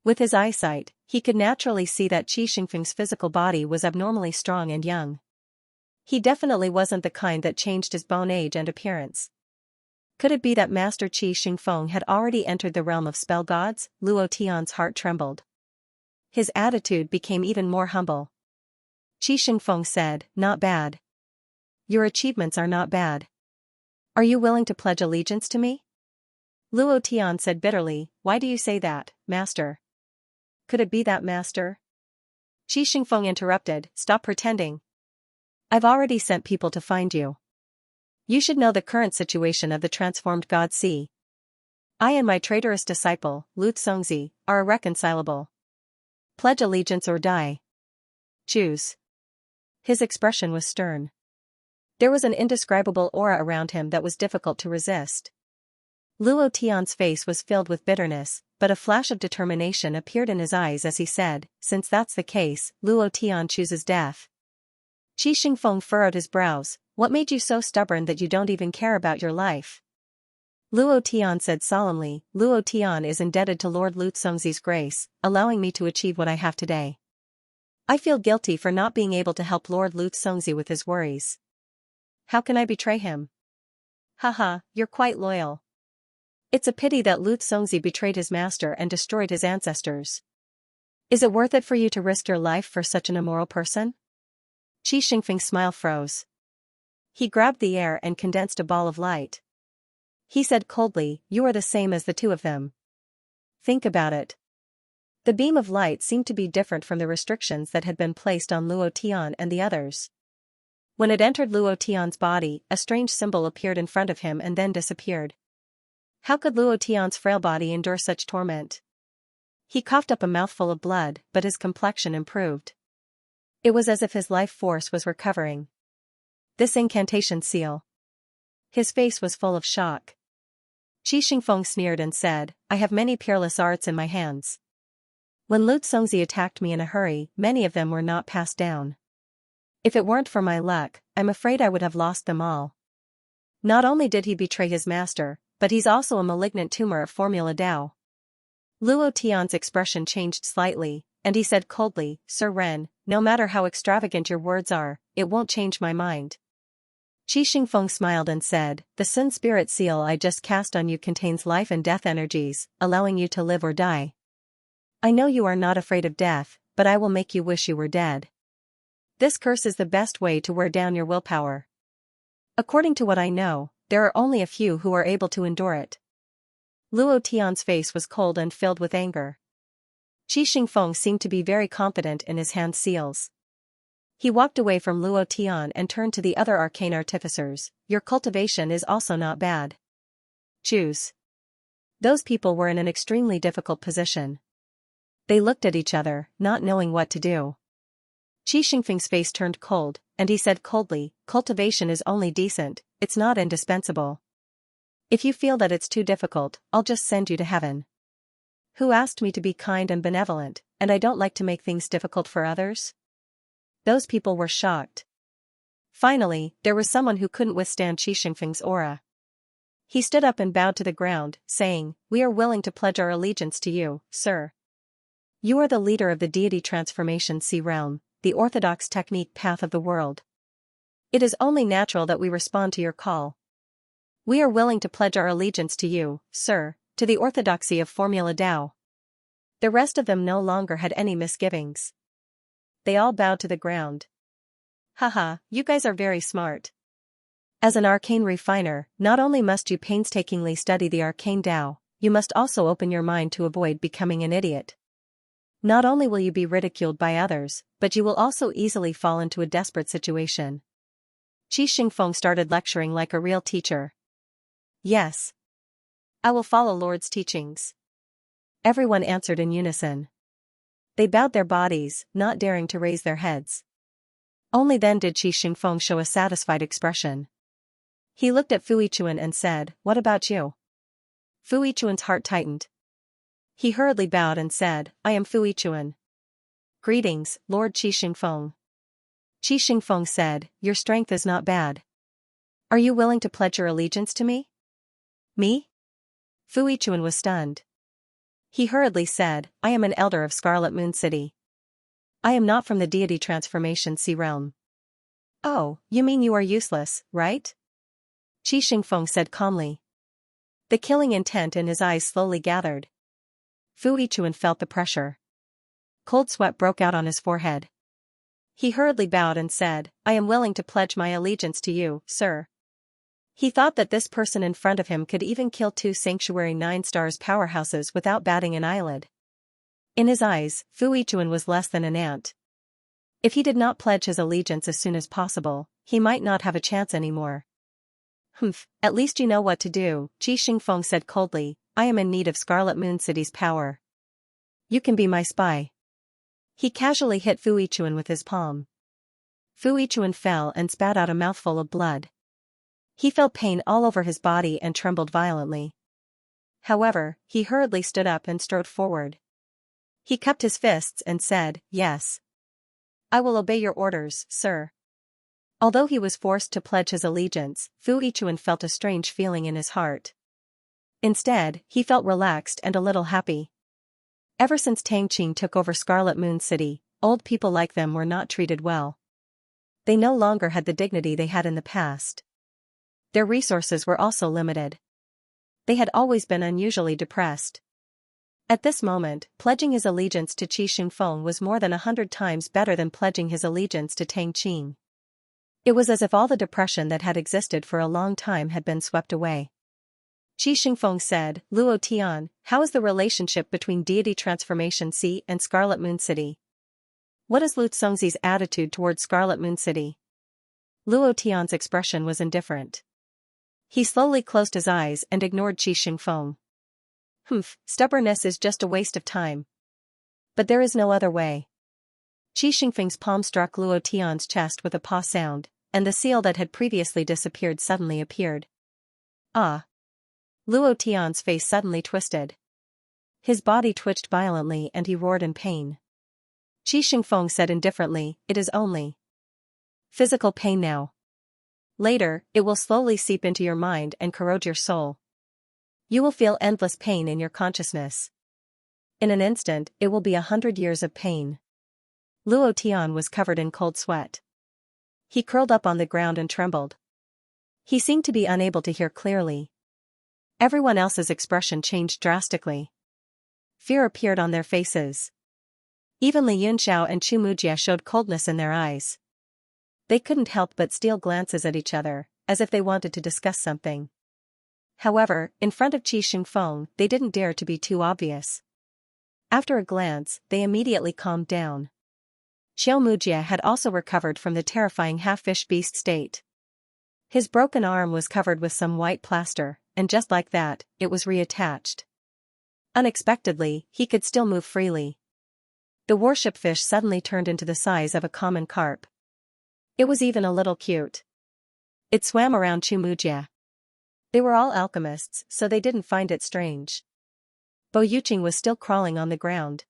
With his eyesight, he could naturally see that Qi Xingfeng's physical body was abnormally strong and young. He definitely wasn't the kind that changed his bone age and appearance. Could it be that Master Qi Xingfeng had already entered the realm of spell gods? Luo Tian's heart trembled. His attitude became even more humble. Qi Xingfeng said, Not bad. Your achievements are not bad. Are you willing to pledge allegiance to me? Luo Tian said bitterly, Why do you say that, Master? Could it be that, Master? Qi Xingfeng interrupted, Stop pretending. I've already sent people to find you. You should know the current situation of the transformed god Si. I and my traitorous disciple, Lu Congzi, are irreconcilable. Pledge allegiance or die. Choose. His expression was stern. There was an indescribable aura around him that was difficult to resist. Luo Tian's face was filled with bitterness, but a flash of determination appeared in his eyes as he said, Since that's the case, Luo Tian chooses death. Qi Xingfeng furrowed his brows, What made you so stubborn that you don't even care about your life? Luo Tian said solemnly, Luo Tian is indebted to Lord Lu Congzi's grace, allowing me to achieve what I have today. I feel guilty for not being able to help Lord Lu Congzi with his worries. How can I betray him? Haha, you're quite loyal. It's a pity that Lu Congzi betrayed his master and destroyed his ancestors. Is it worth it for you to risk your life for such an immoral person? Qi Xingfeng's smile froze. He grabbed the air and condensed a ball of light. He said coldly, You are the same as the two of them. Think about it. The beam of light seemed to be different from the restrictions that had been placed on Luo Tian and the others. When it entered Luo Tian's body, a strange symbol appeared in front of him and then disappeared. How could Luo Tian's frail body endure such torment? He coughed up a mouthful of blood, but his complexion improved. It was as if his life force was recovering. This incantation seal. His face was full of shock. Qi Xingfeng sneered and said, I have many peerless arts in my hands. When Lu Congzi attacked me in a hurry, many of them were not passed down. If it weren't for my luck, I'm afraid I would have lost them all. Not only did he betray his master, but he's also a malignant tumor of Formula Dao. Luo Tian's expression changed slightly, and he said coldly, Sir Ren, no matter how extravagant your words are, it won't change my mind. Qi Xingfeng smiled and said, the Sun Spirit seal I just cast on you contains life and death energies, allowing you to live or die. I know you are not afraid of death, but I will make you wish you were dead. This curse is the best way to wear down your willpower. According to what I know, there are only a few who are able to endure it. Luo Tian's face was cold and filled with anger. Qi Xingfeng seemed to be very confident in his hand seals. He walked away from Luo Tian and turned to the other arcane artificers. Your cultivation is also not bad. Choose. Those people were in an extremely difficult position. They looked at each other, not knowing what to do. Qi Xingfeng's face turned cold, and he said coldly, cultivation is only decent, it's not indispensable. If you feel that it's too difficult, I'll just send you to heaven. Who asked me to be kind and benevolent, and I don't like to make things difficult for others? Those people were shocked. Finally, there was someone who couldn't withstand Qi Xingfeng's aura. He stood up and bowed to the ground, saying, we are willing to pledge our allegiance to you, sir. You are the leader of the deity transformation sea realm, the orthodox technique path of the world. It is only natural that we respond to your call. We are willing to pledge our allegiance to you, sir, to the orthodoxy of Formula Tao. The rest of them no longer had any misgivings. They all bowed to the ground. Haha, you guys are very smart. As an arcane refiner, not only must you painstakingly study the arcane Tao, you must also open your mind to avoid becoming an idiot. Not only will you be ridiculed by others, but you will also easily fall into a desperate situation. Qi Xingfeng started lecturing like a real teacher. Yes. I will follow Lord's teachings. Everyone answered in unison. They bowed their bodies, not daring to raise their heads. Only then did Qi Xingfeng show a satisfied expression. He looked at Fu Yichuan and said, what about you? Fu Yichuan's heart tightened. He hurriedly bowed and said, I am Fu Yichuan. Greetings, Lord Qi Xingfeng. Qi Xingfeng said, your strength is not bad. Are you willing to pledge your allegiance to me? Me? Fu Yichuan was stunned. He hurriedly said, I am an elder of Scarlet Moon City. I am not from the deity transformation sea realm. Oh, you mean you are useless, right? Qi Xingfeng said calmly. The killing intent in his eyes slowly gathered. Fu Yichuan felt the pressure. Cold sweat broke out on his forehead. He hurriedly bowed and said, I am willing to pledge my allegiance to you, sir. He thought that this person in front of him could even kill 2 Sanctuary 9 stars powerhouses without batting an eyelid. In his eyes, Fu Yichuan was less than an ant. If he did not pledge his allegiance as soon as possible, he might not have a chance anymore. Humph, at least you know what to do, Qi Xingfeng said coldly, I am in need of Scarlet Moon City's power. You can be my spy. He casually hit Fu Yichuan with his palm. Fu Yichuan fell and spat out a mouthful of blood. He felt pain all over his body and trembled violently. However, he hurriedly stood up and strode forward. He cupped his fists and said, yes. I will obey your orders, sir. Although he was forced to pledge his allegiance, Fu Yichuan felt a strange feeling in his heart. Instead, he felt relaxed and a little happy. Ever since Tang Qing took over Scarlet Moon City, old people like them were not treated well. They no longer had the dignity they had in the past. Their resources were also limited. They had always been unusually depressed. At this moment, pledging his allegiance to Qi Xingfeng was more than 100 times better than pledging his allegiance to Tang Qing. It was as if all the depression that had existed for a long time had been swept away. Qi Xingfeng said, Luo Tian, how is the relationship between Deity Transformation Sea and Scarlet Moon City? What is Lu Congzi's attitude towards Scarlet Moon City? Luo Tian's expression was indifferent. He slowly closed his eyes and ignored Qi Xingfeng. Humph, stubbornness is just a waste of time. But there is no other way. Qi Xingfeng's palm struck Luo Tian's chest with a paw sound, and the seal that had previously disappeared suddenly appeared. Ah! Luo Tian's face suddenly twisted. His body twitched violently and he roared in pain. Qi Xingfeng said indifferently, it is only physical pain now. Later, it will slowly seep into your mind and corrode your soul. You will feel endless pain in your consciousness. In an instant, it will be 100 years of pain. Luo Tian was covered in cold sweat. He curled up on the ground and trembled. He seemed to be unable to hear clearly. Everyone else's expression changed drastically. Fear appeared on their faces. Even Li Yunxiao and Chu Mujie showed coldness in their eyes. They couldn't help but steal glances at each other, as if they wanted to discuss something. However, in front of Qi Xingfeng, they didn't dare to be too obvious. After a glance, they immediately calmed down. Xiao Mujie had also recovered from the terrifying half-fish beast state. His broken arm was covered with some white plaster, and just like that, it was reattached. Unexpectedly, he could still move freely. The warship fish suddenly turned into the size of a common carp. It was even a little cute. It swam around Chu Mujie. They were all alchemists, so they didn't find it strange. Bo Yuqing was still crawling on the ground.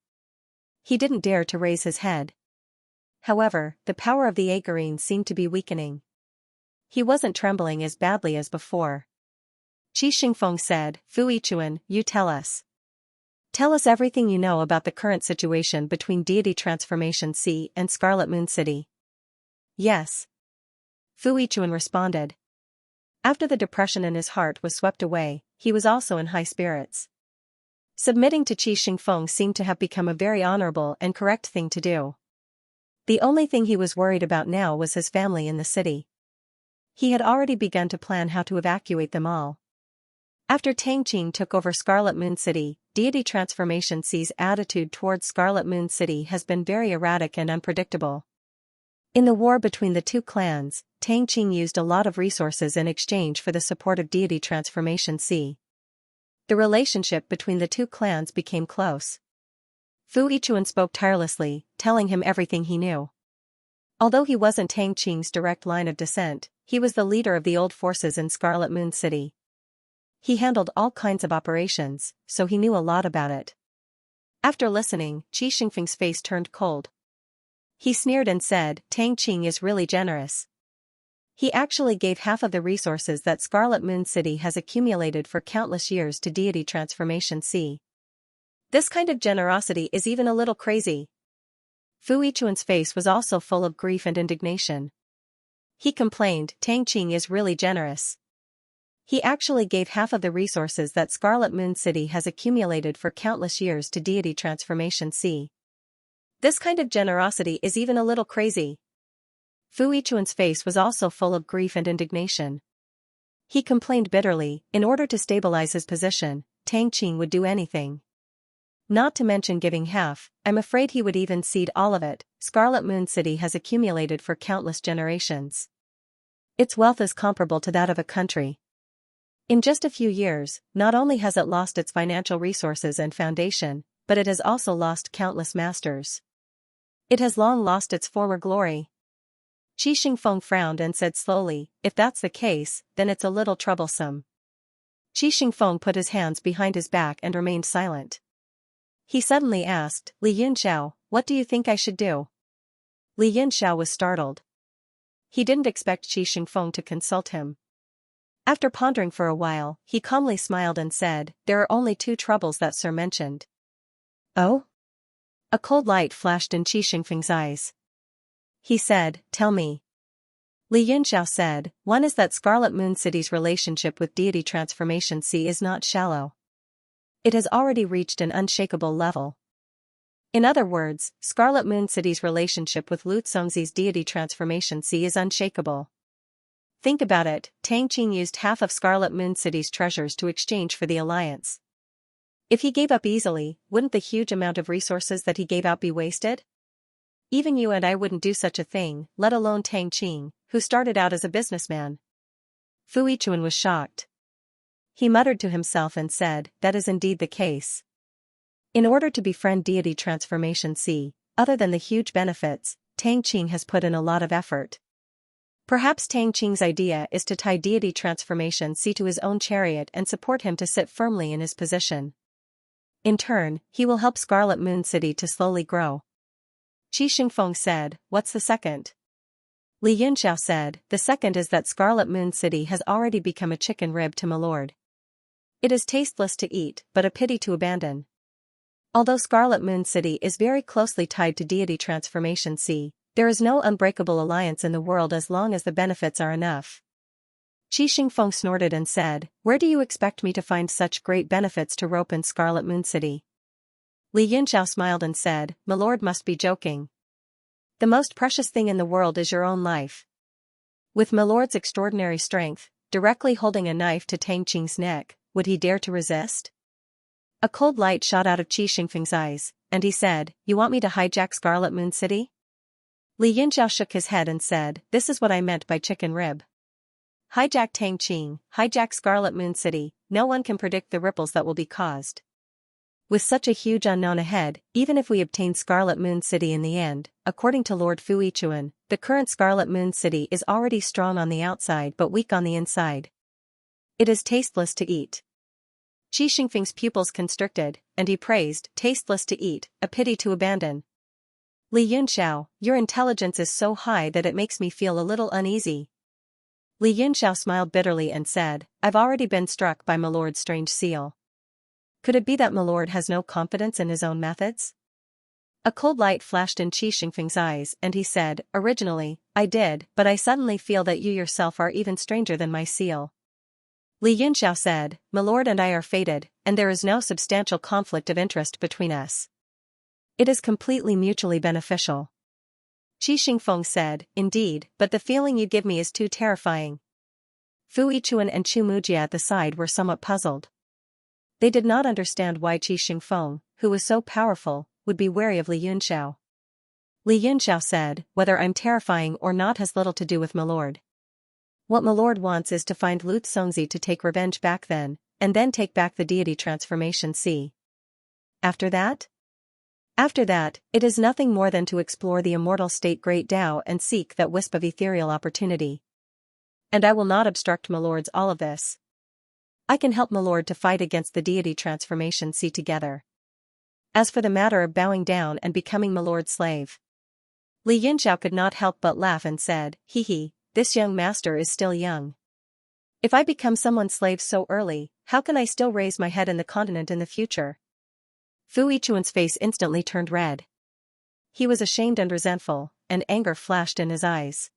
He didn't dare to raise his head. However, the power of the Agarine seemed to be weakening. He wasn't trembling as badly as before. Qi Xingfeng said, "Fu Yichuan, you tell us. Tell us everything you know about the current situation between Deity Transformation Sea and Scarlet Moon City." "Yes." Fu Yichuan responded. After the depression in his heart was swept away, he was also in high spirits. Submitting to Qi Xingfeng seemed to have become a very honorable and correct thing to do. The only thing he was worried about now was his family in the city. He had already begun to plan how to evacuate them all. After Tang Qing took over Scarlet Moon City, Deity Transformation Sea's attitude towards Scarlet Moon City has been very erratic and unpredictable. In the war between the two clans, Tang Qing used a lot of resources in exchange for the support of Deity Transformation Sea. The relationship between the two clans became close. Fu Yichuan spoke tirelessly, telling him everything he knew. Although he wasn't Tang Qing's direct line of descent, he was the leader of the old forces in Scarlet Moon City. He handled all kinds of operations, so he knew a lot about it. After listening, Qi Xingfeng's face turned cold. He sneered and said, "Tang Qing is really generous. He actually gave half of the resources that Scarlet Moon City has accumulated for countless years to Deity Transformation Sea. This kind of generosity is even a little crazy." Fu Yichuan's face was also full of grief and indignation. He complained, "Tang Qing is really generous. He actually gave half of the resources that Scarlet Moon City has accumulated for countless years to Deity Transformation Sea. This kind of generosity is even a little crazy." Fu Yichuan's face was also full of grief and indignation. He complained bitterly, in order to stabilize his position, Tang Qing would do anything. Not to mention giving half, I'm afraid he would even cede all of it. Scarlet Moon City has accumulated for countless generations. Its wealth is comparable to that of a country. In just a few years, not only has it lost its financial resources and foundation, but it has also lost countless masters. It has long lost its former glory. Qi Xingfeng frowned and said slowly, "If that's the case, then it's a little troublesome." Qi Xingfeng put his hands behind his back and remained silent. He suddenly asked, "Li Yunxiao, what do you think I should do?" Li Yunxiao was startled. He didn't expect Qi Xingfeng to consult him. After pondering for a while, he calmly smiled and said, "There are only two troubles that Sir mentioned." "Oh?" A cold light flashed in Qi Xingfeng's eyes. He said, "Tell me." Li Yunxiao said, "One is that Scarlet Moon City's relationship with Deity Transformation Sea is not shallow. It has already reached an unshakable level. In other words, Scarlet Moon City's relationship with Lutzongzi's Deity Transformation Sea is unshakable. Think about it, Tang Qing used half of Scarlet Moon City's treasures to exchange for the alliance. If he gave up easily, wouldn't the huge amount of resources that he gave out be wasted? Even you and I wouldn't do such a thing, let alone Tang Qing, who started out as a businessman." Fu Yichuan was shocked. He muttered to himself and said, "That is indeed the case." In order to befriend Deity Transformation Sea, other than the huge benefits, Tang Qing has put in a lot of effort. Perhaps Tang Qing's idea is to tie Deity Transformation Sea to his own chariot and support him to sit firmly in his position. In turn, he will help Scarlet Moon City to slowly grow. Qi Xingfeng said, "What's the second?" Li Yunxiao said, "The second is that Scarlet Moon City has already become a chicken rib to my lord. It is tasteless to eat, but a pity to abandon." Although Scarlet Moon City is very closely tied to deity transformation C, there is no unbreakable alliance in the world as long as the benefits are enough. Qi Xingfeng snorted and said, "Where do you expect me to find such great benefits to rope in Scarlet Moon City?" Li Yunxiao smiled and said, "My lord must be joking. The most precious thing in the world is your own life." With my lord's extraordinary strength, directly holding a knife to Tang Qing's neck, would he dare to resist? A cold light shot out of Qi Xingfeng's eyes, and he said, "You want me to hijack Scarlet Moon City?" Li Yunxiao shook his head and said, "This is what I meant by chicken rib. Hijack Tang Qing, hijack Scarlet Moon City, no one can predict the ripples that will be caused. With such a huge unknown ahead, even if we obtain Scarlet Moon City in the end, according to Lord Fu Yichuan, the current Scarlet Moon City is already strong on the outside but weak on the inside. It is tasteless to eat." Qi Xingfeng's pupils constricted, and he praised, "Tasteless to eat, a pity to abandon." Li Yunxiao, your intelligence is so high that it makes me feel a little uneasy. Li Yunxiao smiled bitterly and said, "I've already been struck by my lord's strange seal. Could it be that my lord has no confidence in his own methods?" A cold light flashed in Qi Xingfeng's eyes and he said, "Originally, I did, but I suddenly feel that you yourself are even stranger than my seal." Li Yunxiao said, "My lord and I are fated, and there is no substantial conflict of interest between us. It is completely mutually beneficial." Qi Xingfeng said, "Indeed, but the feeling you give me is too terrifying." Fu Yichuan and Chu Mujia at the side were somewhat puzzled. They did not understand why Qi Xingfeng, who was so powerful, would be wary of Li Yunxiao. Li Yunxiao said, "Whether I'm terrifying or not has little to do with my lord. What my lord wants is to find Lu Congzi to take revenge back then, and then take back the deity transformation C. After that? After that, it is nothing more than to explore the immortal state Great Tao and seek that wisp of ethereal opportunity. And I will not obstruct my lord's all of this. I can help my lord to fight against the deity transformation C together. As for the matter of bowing down and becoming my lord's slave." Li Yunxiao could not help but laugh and said, "Hee, this young master is still young. If I become someone's slave so early, how can I still raise my head in the continent in the future?" Fu Yichuan's face instantly turned red. He was ashamed and resentful, and anger flashed in his eyes.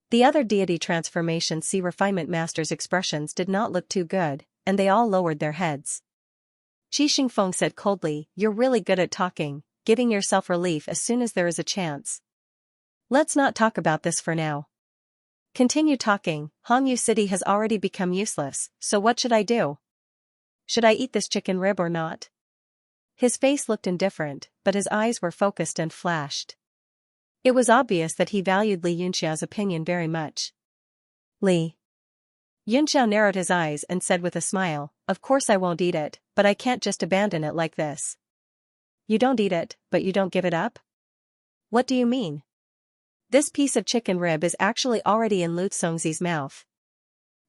The other deity transformation C refinement masters' expressions did not look too good, and they all lowered their heads. Qi Xingfeng said coldly, "You're really good at talking, giving yourself relief as soon as there is a chance. Let's not talk about this for now. Continue talking. Hongyu City has already become useless, so what should I do? Should I eat this chicken rib or not?" His face looked indifferent, but his eyes were focused and flashed. It was obvious that he valued Li Yunxiao's opinion very much. Li Yunxiao narrowed his eyes and said with a smile, "Of course I won't eat it, but I can't just abandon it like this." "You don't eat it, but you don't give it up? What do you mean?" "This piece of chicken rib is actually already in Lu Congzi's mouth.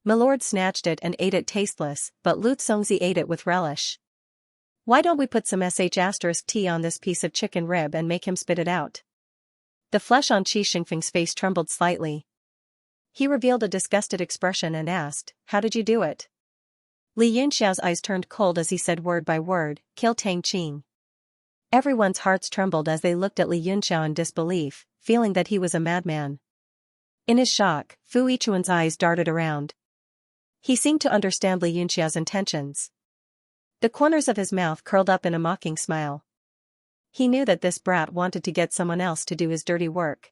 My lord snatched it and ate it tasteless, but Lu Congzi ate it with relish. Why don't we put some *T on this piece of chicken rib and make him spit it out?" The flesh on Qi Xingfeng's face trembled slightly. He revealed a disgusted expression and asked, "How did you do it?" Li Yunxiao's eyes turned cold as he said word by word, "Kill Tang Qing." Everyone's hearts trembled as they looked at Li Yunxiao in disbelief, feeling that he was a madman. In his shock, Fu Yichuan's eyes darted around. He seemed to understand Li Yunxiao's intentions. The corners of his mouth curled up in a mocking smile. He knew that this brat wanted to get someone else to do his dirty work.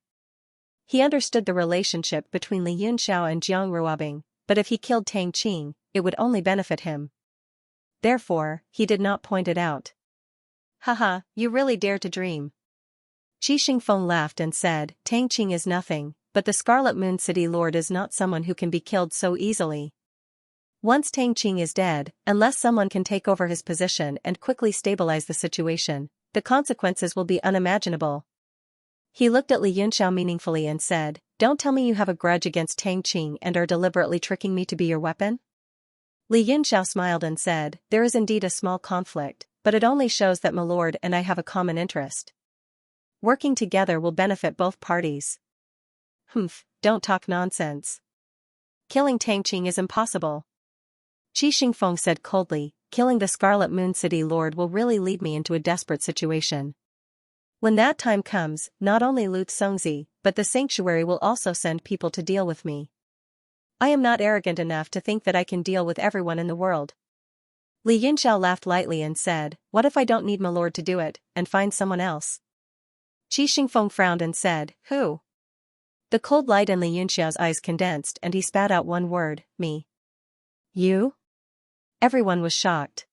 He understood the relationship between Li Yunxiao and Jiang Ruobing, but if he killed Tang Qing, it would only benefit him. Therefore, he did not point it out. "Haha, you really dare to dream." Qi Xingfeng laughed and said, "Tang Qing is nothing, but the Scarlet Moon City Lord is not someone who can be killed so easily. Once Tang Qing is dead, unless someone can take over his position and quickly stabilize the situation, the consequences will be unimaginable." He looked at Li Yunxiao meaningfully and said, "Don't tell me you have a grudge against Tang Qing and are deliberately tricking me to be your weapon?" Li Yunxiao smiled and said, "There is indeed a small conflict, but it only shows that my lord and I have a common interest. Working together will benefit both parties." "Humph, don't talk nonsense. Killing Tang Qing is impossible." Qi Xingfeng said coldly, killing the Scarlet Moon City Lord will really lead me into a desperate situation. When that time comes, not only Lu Xongzi, but the sanctuary will also send people to deal with me. I am not arrogant enough to think that I can deal with everyone in the world. Li Yunxiao laughed lightly and said, what if I don't need my lord to do it, and find someone else? Qi Xingfeng frowned and said, who? The cold light in Li Yunxiao's eyes condensed and he spat out one word, me. You? Everyone was shocked.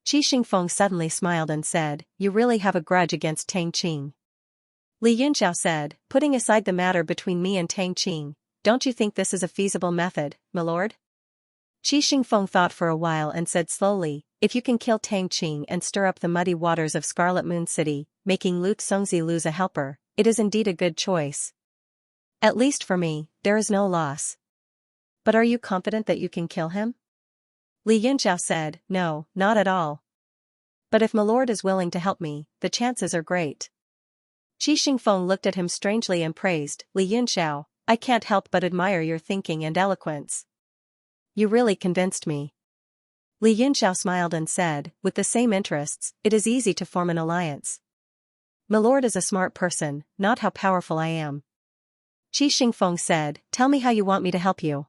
Qi Xingfeng suddenly smiled and said, you really have a grudge against Tang Qing. Li Yunxiao said, putting aside the matter between me and Tang Qing, don't you think this is a feasible method, my lord? Qi Xingfeng thought for a while and said slowly, if you can kill Tang Qing and stir up the muddy waters of Scarlet Moon City, making Lu Xongzi lose a helper, it is indeed a good choice. At least for me, there is no loss. But are you confident that you can kill him? Li Yunxiao said, no, not at all. But if my lord is willing to help me, the chances are great. Qi Xingfeng looked at him strangely and praised, Li Yunxiao, I can't help but admire your thinking and eloquence. You really convinced me. Li Yunxiao smiled and said, with the same interests, it is easy to form an alliance. My lord is a smart person, not how powerful I am. Qi Xingfeng said, tell me how you want me to help you.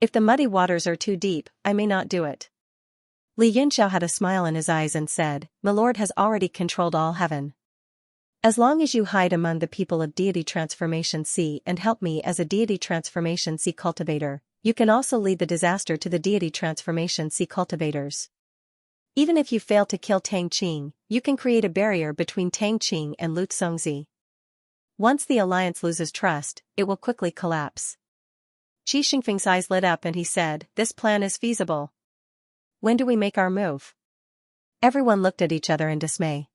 If the muddy waters are too deep, I may not do it. Li Yunxiao had a smile in his eyes and said, my lord has already controlled all heaven. As long as you hide among the people of Deity Transformation Sea and help me as a Deity Transformation Sea cultivator, you can also lead the disaster to the Deity Transformation Sea cultivators. Even if you fail to kill Tang Qing, you can create a barrier between Tang Qing and Lu Xongzi. Once the alliance loses trust, it will quickly collapse. Qi Xingfeng's eyes lit up and he said, this plan is feasible. When do we make our move? Everyone looked at each other in dismay.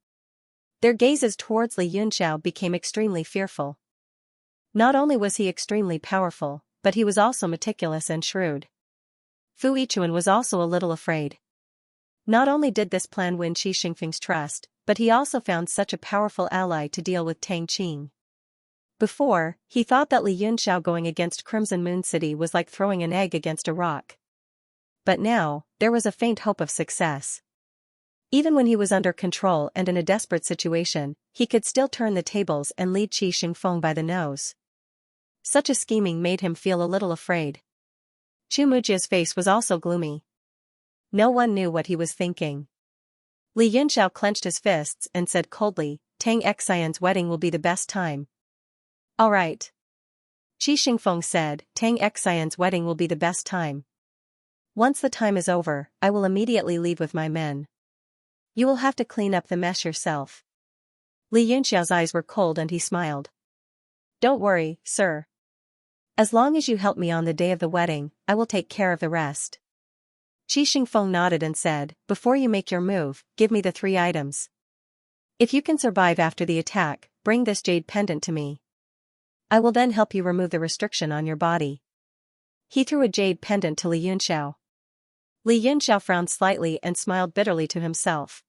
Their gazes towards Li Yunxiao became extremely fearful. Not only was he extremely powerful, but he was also meticulous and shrewd. Fu Yichuan was also a little afraid. Not only did this plan win Qi Xingfeng's trust, but he also found such a powerful ally to deal with Tang Qing. Before, he thought that Li Yunxiao going against Crimson Moon City was like throwing an egg against a rock. But now, there was a faint hope of success. Even when he was under control and in a desperate situation, he could still turn the tables and lead Qi Xingfeng by the nose. Such a scheming made him feel a little afraid. Chu Mujia's face was also gloomy. No one knew what he was thinking. Li Yunxiao clenched his fists and said coldly, Tang Xian's wedding will be the best time. All right. Qi Xingfeng said, Tang Xian's wedding will be the best time. Once the time is over, I will immediately leave with my men. You will have to clean up the mess yourself. Li Yunxiao's eyes were cold and he smiled. Don't worry, sir. As long as you help me on the day of the wedding, I will take care of the rest. Qi Xingfeng nodded and said, before you make your move, give me the 3 items. If you can survive after the attack, bring this jade pendant to me. I will then help you remove the restriction on your body. He threw a jade pendant to Li Yunxiao. Li Yunxiao frowned slightly and smiled bitterly to himself.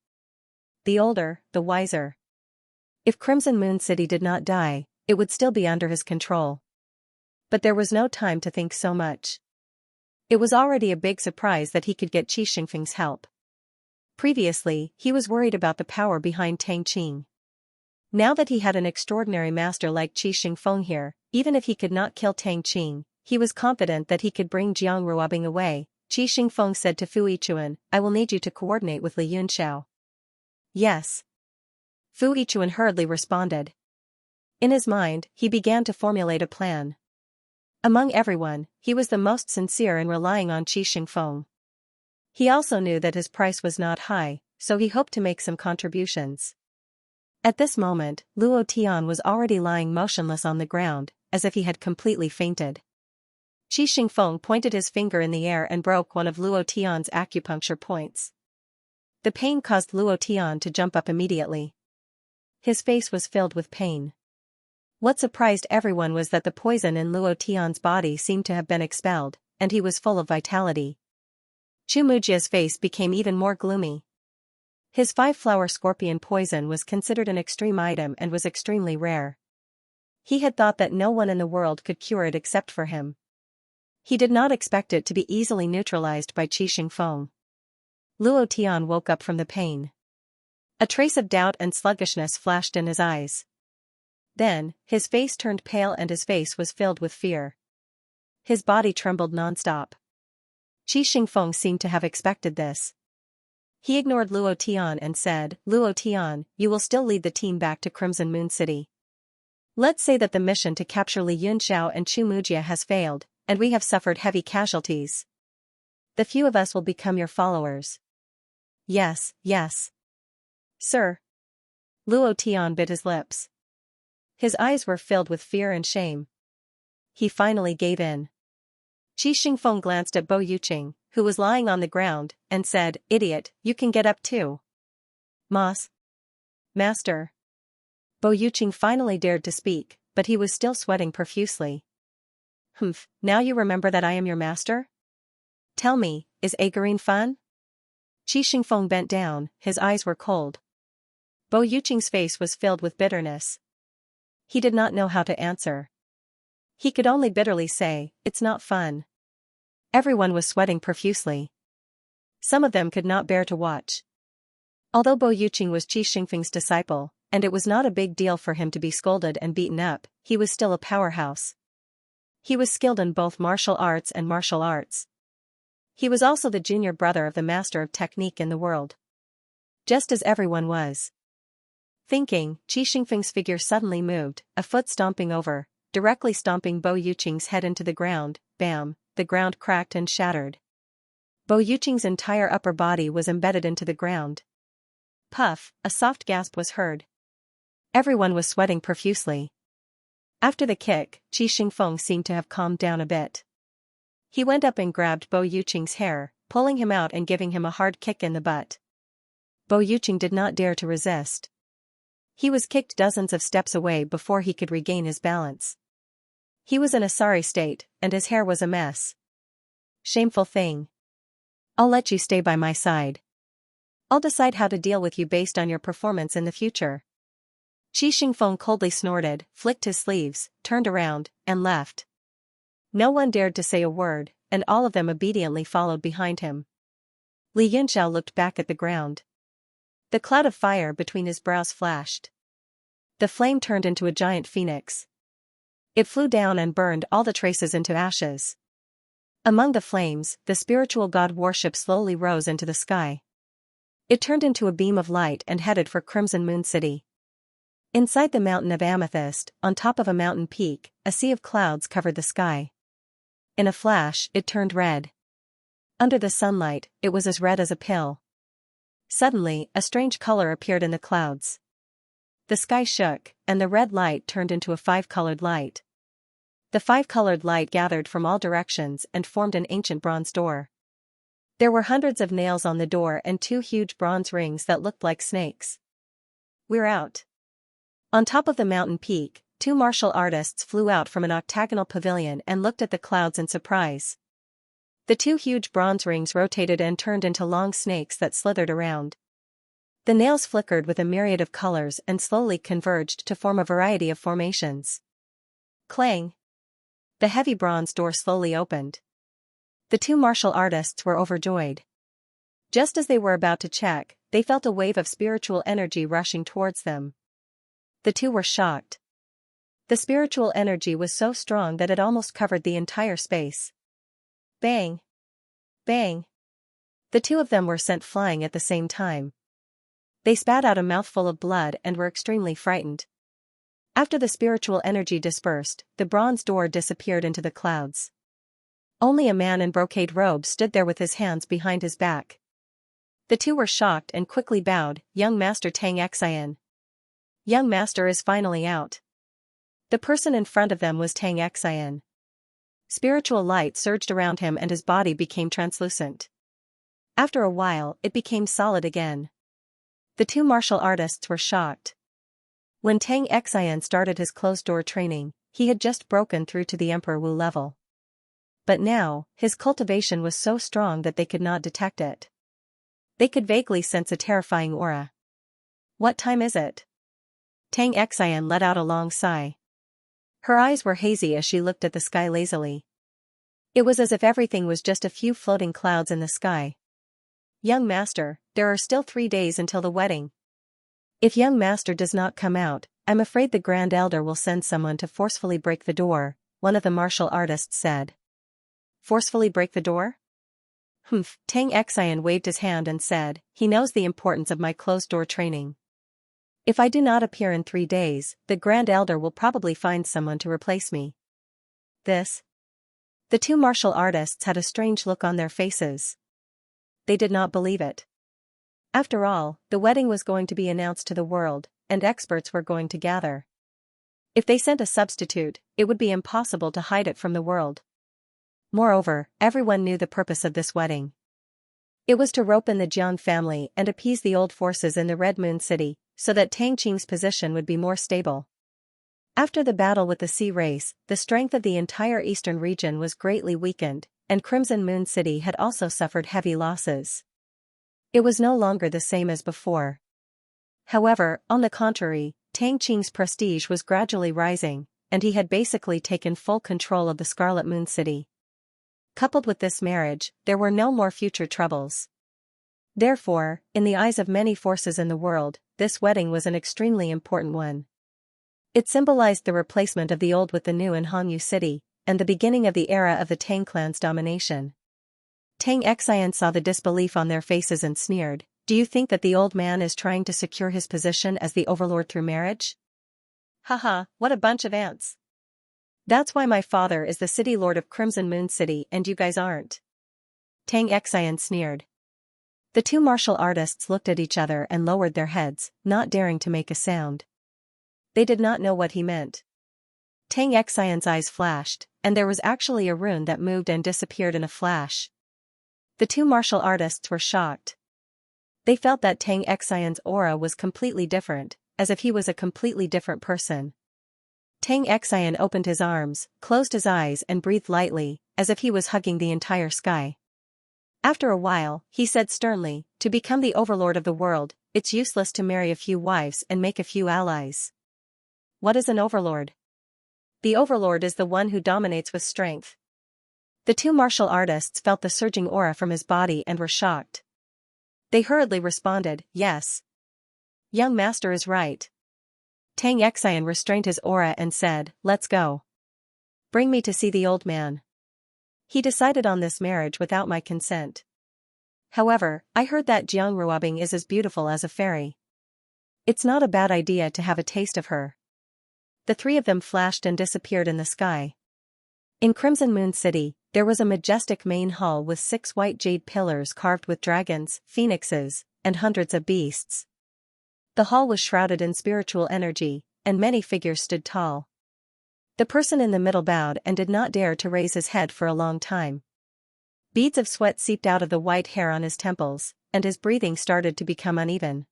The older, the wiser. If Crimson Moon City did not die, it would still be under his control. But there was no time to think so much. It was already a big surprise that he could get Qi Xingfeng's help. Previously, he was worried about the power behind Tang Qing. Now that he had an extraordinary master like Qi Xingfeng here, even if he could not kill Tang Qing, he was confident that he could bring Jiang Ruobing away. Qi Xingfeng said to Fu Yichuan, I will need you to coordinate with Li Yunxiao. Yes. Fu Yichuan hurriedly responded. In his mind, he began to formulate a plan. Among everyone, he was the most sincere in relying on Qi Xingfeng. He also knew that his price was not high, so he hoped to make some contributions. At this moment, Luo Tian was already lying motionless on the ground, as if he had completely fainted. Qi Xingfeng pointed his finger in the air and broke one of Luo Tian's acupuncture points. The pain caused Luo Tian to jump up immediately. His face was filled with pain. What surprised everyone was that the poison in Luo Tian's body seemed to have been expelled, and he was full of vitality. Chu Mujia's face became even more gloomy. His 5-flower scorpion poison was considered an extreme item and was extremely rare. He had thought that no one in the world could cure it except for him. He did not expect it to be easily neutralized by Qi Xingfeng. Luo Tian woke up from the pain. A trace of doubt and sluggishness flashed in his eyes. Then, his face turned pale and his face was filled with fear. His body trembled nonstop. Qi Xingfeng seemed to have expected this. He ignored Luo Tian and said, "Luo Tian, you will still lead the team back to Crimson Moon City. Let's say that the mission to capture Li Yunxiao and Chu Mujia has failed, and we have suffered heavy casualties. The few of us will become your followers." "Yes, yes. Sir." Luo Tian bit his lips. His eyes were filled with fear and shame. He finally gave in. Qi Xingfeng glanced at Bo Yuqing, who was lying on the ground, and said, "Idiot, you can get up too." "Mas. Master." Bo Yuqing finally dared to speak, but he was still sweating profusely. "Humph, now you remember that I am your master? Tell me, is Agarine fun?" Qi Xingfeng bent down, his eyes were cold. Bo Yuqing's face was filled with bitterness. He did not know how to answer. He could only bitterly say, "It's not fun." Everyone was sweating profusely. Some of them could not bear to watch. Although Bo Yuqing was Qi Xingfeng's disciple, and it was not a big deal for him to be scolded and beaten up, he was still a powerhouse. He was skilled in both martial arts and martial arts. He was also the junior brother of the master of technique in the world. Just as everyone was thinking, Qi Xingfeng's figure suddenly moved, a foot stomping over, directly stomping Bo Yuqing's head into the ground. Bam, the ground cracked and shattered. Bo Yuqing's entire upper body was embedded into the ground. Puff, a soft gasp was heard. Everyone was sweating profusely. After the kick, Qi Xingfeng seemed to have calmed down a bit. He went up and grabbed Bo Yuqing's hair, pulling him out and giving him a hard kick in the butt. Bo Yuqing did not dare to resist. He was kicked dozens of steps away before he could regain his balance. He was in a sorry state, and his hair was a mess. "Shameful thing. I'll let you stay by my side. I'll decide how to deal with you based on your performance in the future." Qi Xingfeng coldly snorted, flicked his sleeves, turned around, and left. No one dared to say a word, and all of them obediently followed behind him. Li Yunxiao looked back at the ground. The cloud of fire between his brows flashed. The flame turned into a giant phoenix. It flew down and burned all the traces into ashes. Among the flames, the spiritual god warship slowly rose into the sky. It turned into a beam of light and headed for Crimson Moon City. Inside the mountain of amethyst, on top of a mountain peak, a sea of clouds covered the sky. In a flash, it turned red. Under the sunlight, it was as red as a pill. Suddenly, a strange color appeared in the clouds. The sky shook, and the red light turned into a five-colored light. The five-colored light gathered from all directions and formed an ancient bronze door. There were hundreds of nails on the door and two huge bronze rings that looked like snakes. "We're out." On top of the mountain peak, two martial artists flew out from an octagonal pavilion and looked at the clouds in surprise. The two huge bronze rings rotated and turned into long snakes that slithered around. The nails flickered with a myriad of colors and slowly converged to form a variety of formations. Clang! The heavy bronze door slowly opened. The two martial artists were overjoyed. Just as they were about to check, they felt a wave of spiritual energy rushing towards them. The two were shocked. The spiritual energy was so strong that it almost covered the entire space. Bang! Bang! The two of them were sent flying at the same time. They spat out a mouthful of blood and were extremely frightened. After the spiritual energy dispersed, the bronze door disappeared into the clouds. Only a man in brocade robes stood there with his hands behind his back. The two were shocked and quickly bowed. "Young Master Tang Xian. Young Master is finally out." The person in front of them was Tang Xian. Spiritual light surged around him and his body became translucent. After a while, it became solid again. The two martial artists were shocked. When Tang Xian started his closed-door training, he had just broken through to the Emperor Wu level. But now, his cultivation was so strong that they could not detect it. They could vaguely sense a terrifying aura. "What time is it?" Tang Xian let out a long sigh. Her eyes were hazy as she looked at the sky lazily. It was as if everything was just a few floating clouds in the sky. Young master, there are still 3 days until the wedding. If young master does not come out, I'm afraid the Grand Elder will send someone to forcefully break the door, one of the martial artists said. Forcefully break the door? Humph, Tang Xian waved his hand and said, he knows the importance of my closed-door training. If I do not appear in 3 days, the Grand Elder will probably find someone to replace me. This? The two martial artists had a strange look on their faces. They did not believe it. After all, the wedding was going to be announced to the world, and experts were going to gather. If they sent a substitute, it would be impossible to hide it from the world. Moreover, everyone knew the purpose of this wedding. It was to rope in the Jiang family and appease the old forces in the Red Moon City, so that Tang Qing's position would be more stable. After the battle with the Sea Race, the strength of the entire eastern region was greatly weakened, and Crimson Moon City had also suffered heavy losses. It was no longer the same as before. However, on the contrary, Tang Qing's prestige was gradually rising, and he had basically taken full control of the Scarlet Moon City. Coupled with this marriage, there were no more future troubles. Therefore, in the eyes of many forces in the world, this wedding was an extremely important one. It symbolized the replacement of the old with the new in Hangyu City, and the beginning of the era of the Tang clan's domination. Tang Xian saw the disbelief on their faces and sneered, do you think that the old man is trying to secure his position as the overlord through marriage? Haha, what a bunch of ants. That's why my father is the city lord of Crimson Moon City and you guys aren't. Tang Xian sneered. The two martial artists looked at each other and lowered their heads, not daring to make a sound. They did not know what he meant. Tang Xian's eyes flashed, and there was actually a rune that moved and disappeared in a flash. The two martial artists were shocked. They felt that Tang Xian's aura was completely different, as if he was a completely different person. Tang Xian opened his arms, closed his eyes and breathed lightly, as if he was hugging the entire sky. After a while, he said sternly, to become the overlord of the world, it's useless to marry a few wives and make a few allies. What is an overlord? The overlord is the one who dominates with strength. The two martial artists felt the surging aura from his body and were shocked. They hurriedly responded, yes. Young master is right. Tang Xian restrained his aura and said, let's go. Bring me to see the old man. He decided on this marriage without my consent. However, I heard that Jiang Ruobing is as beautiful as a fairy. It's not a bad idea to have a taste of her. The three of them flashed and disappeared in the sky. In Crimson Moon City, there was a majestic main hall with 6 white jade pillars carved with dragons, phoenixes, and hundreds of beasts. The hall was shrouded in spiritual energy, and many figures stood tall. The person in the middle bowed and did not dare to raise his head for a long time. Beads of sweat seeped out of the white hair on his temples, and his breathing started to become uneven.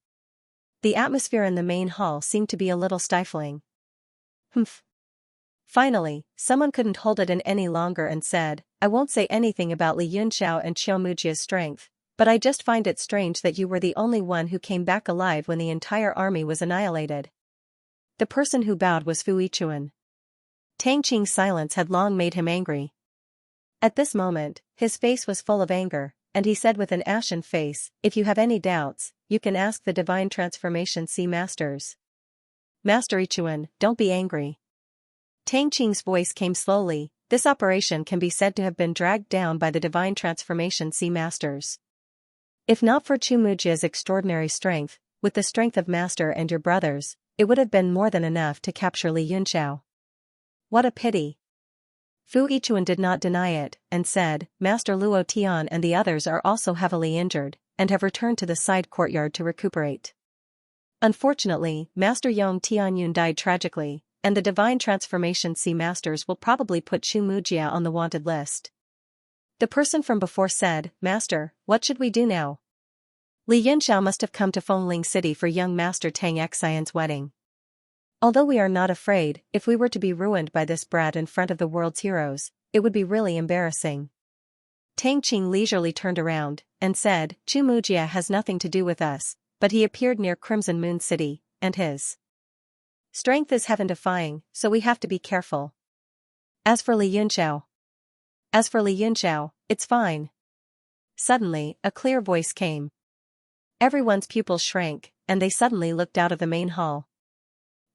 The atmosphere in the main hall seemed to be a little stifling. Humph. Finally, someone couldn't hold it in any longer and said, I won't say anything about Li Yunxiao and Qiu Mujia's strength, but I just find it strange that you were the only one who came back alive when the entire army was annihilated. The person who bowed was Fu Yichuan. Tang Qing's silence had long made him angry. At this moment, his face was full of anger, and he said with an ashen face, if you have any doubts, you can ask the Divine Transformation Sea Masters. Master Yichuan, don't be angry. Tang Qing's voice came slowly, this operation can be said to have been dragged down by the Divine Transformation Sea Masters. If not for Qiu Mujia's extraordinary strength, with the strength of Master and your brothers, it would have been more than enough to capture Li Yunxiao. What a pity. Fu Yichuan did not deny it, and said, Master Luo Tian and the others are also heavily injured, and have returned to the side courtyard to recuperate. Unfortunately, Master Yong Tianyun died tragically, and the Divine Transformation Sea Masters will probably put Qiu Mujia on the wanted list. The person from before said, Master, what should we do now? Li Yunxiao must have come to Fengling City for young Master Tang Xian's wedding. Although we are not afraid, if we were to be ruined by this brat in front of the world's heroes, it would be really embarrassing. Tang Qing leisurely turned around, and said, Qiu Mujia has nothing to do with us, but he appeared near Crimson Moon City, and his strength is heaven-defying, so we have to be careful. As for Li Yunxiao, it's fine. Suddenly, a clear voice came. Everyone's pupils shrank, and they suddenly looked out of the main hall.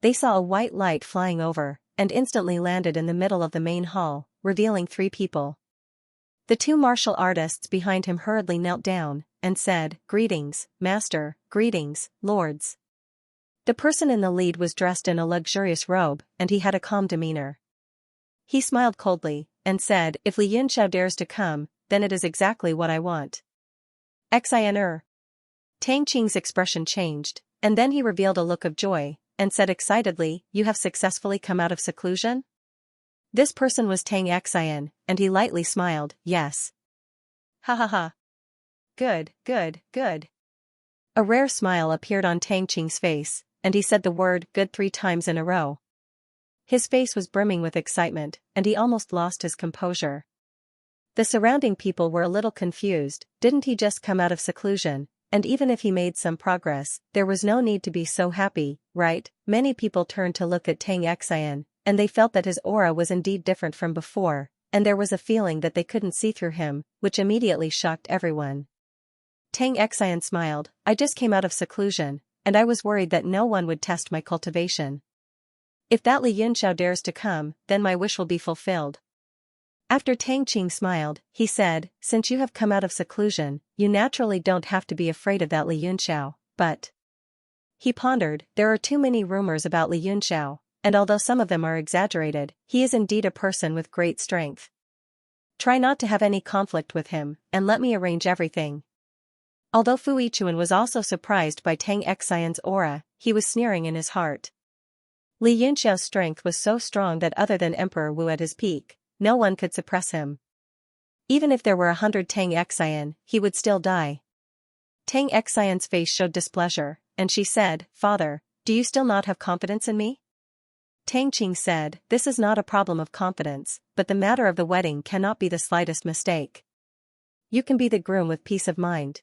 They saw a white light flying over, and instantly landed in the middle of the main hall, revealing 3 people. The 2 martial artists behind him hurriedly knelt down, and said, "Greetings, Master, greetings, Lords." The person in the lead was dressed in a luxurious robe, and he had a calm demeanor. He smiled coldly, and said, "If Li Yunxiao dares to come, then it is exactly what I want." Xianxia. Tang Qing's expression changed, and then he revealed a look of joy, and said excitedly, "You have successfully come out of seclusion?" This person was Tang Xian, and he lightly smiled, "Yes." "Ha ha ha. Good, good, good." A rare smile appeared on Tang Qing's face, and he said the word "good" 3 times in a row. His face was brimming with excitement, and he almost lost his composure. The surrounding people were a little confused. Didn't he just come out of seclusion? And even if he made some progress, there was no need to be so happy, right? Many people turned to look at Tang Xian, and they felt that his aura was indeed different from before, and there was a feeling that they couldn't see through him, which immediately shocked everyone. Tang Xian smiled, "I just came out of seclusion, and I was worried that no one would test my cultivation. If that Li Yunxiao dares to come, then my wish will be fulfilled." After Tang Qing smiled, he said, "Since you have come out of seclusion, you naturally don't have to be afraid of that Li Yunxiao, but..." He pondered, "There are too many rumors about Li Yunxiao, and although some of them are exaggerated, he is indeed a person with great strength. Try not to have any conflict with him, and let me arrange everything." Although Fu Yichuan was also surprised by Tang Xian's aura, he was sneering in his heart. Li Yunxiao's strength was so strong that other than Emperor Wu at his peak, no one could suppress him. Even if there were 100 Tang Xian, he would still die. Tang Xian's face showed displeasure, and she said, "Father, do you still not have confidence in me?" Tang Qing said, "This is not a problem of confidence, but the matter of the wedding cannot be the slightest mistake. You can be the groom with peace of mind."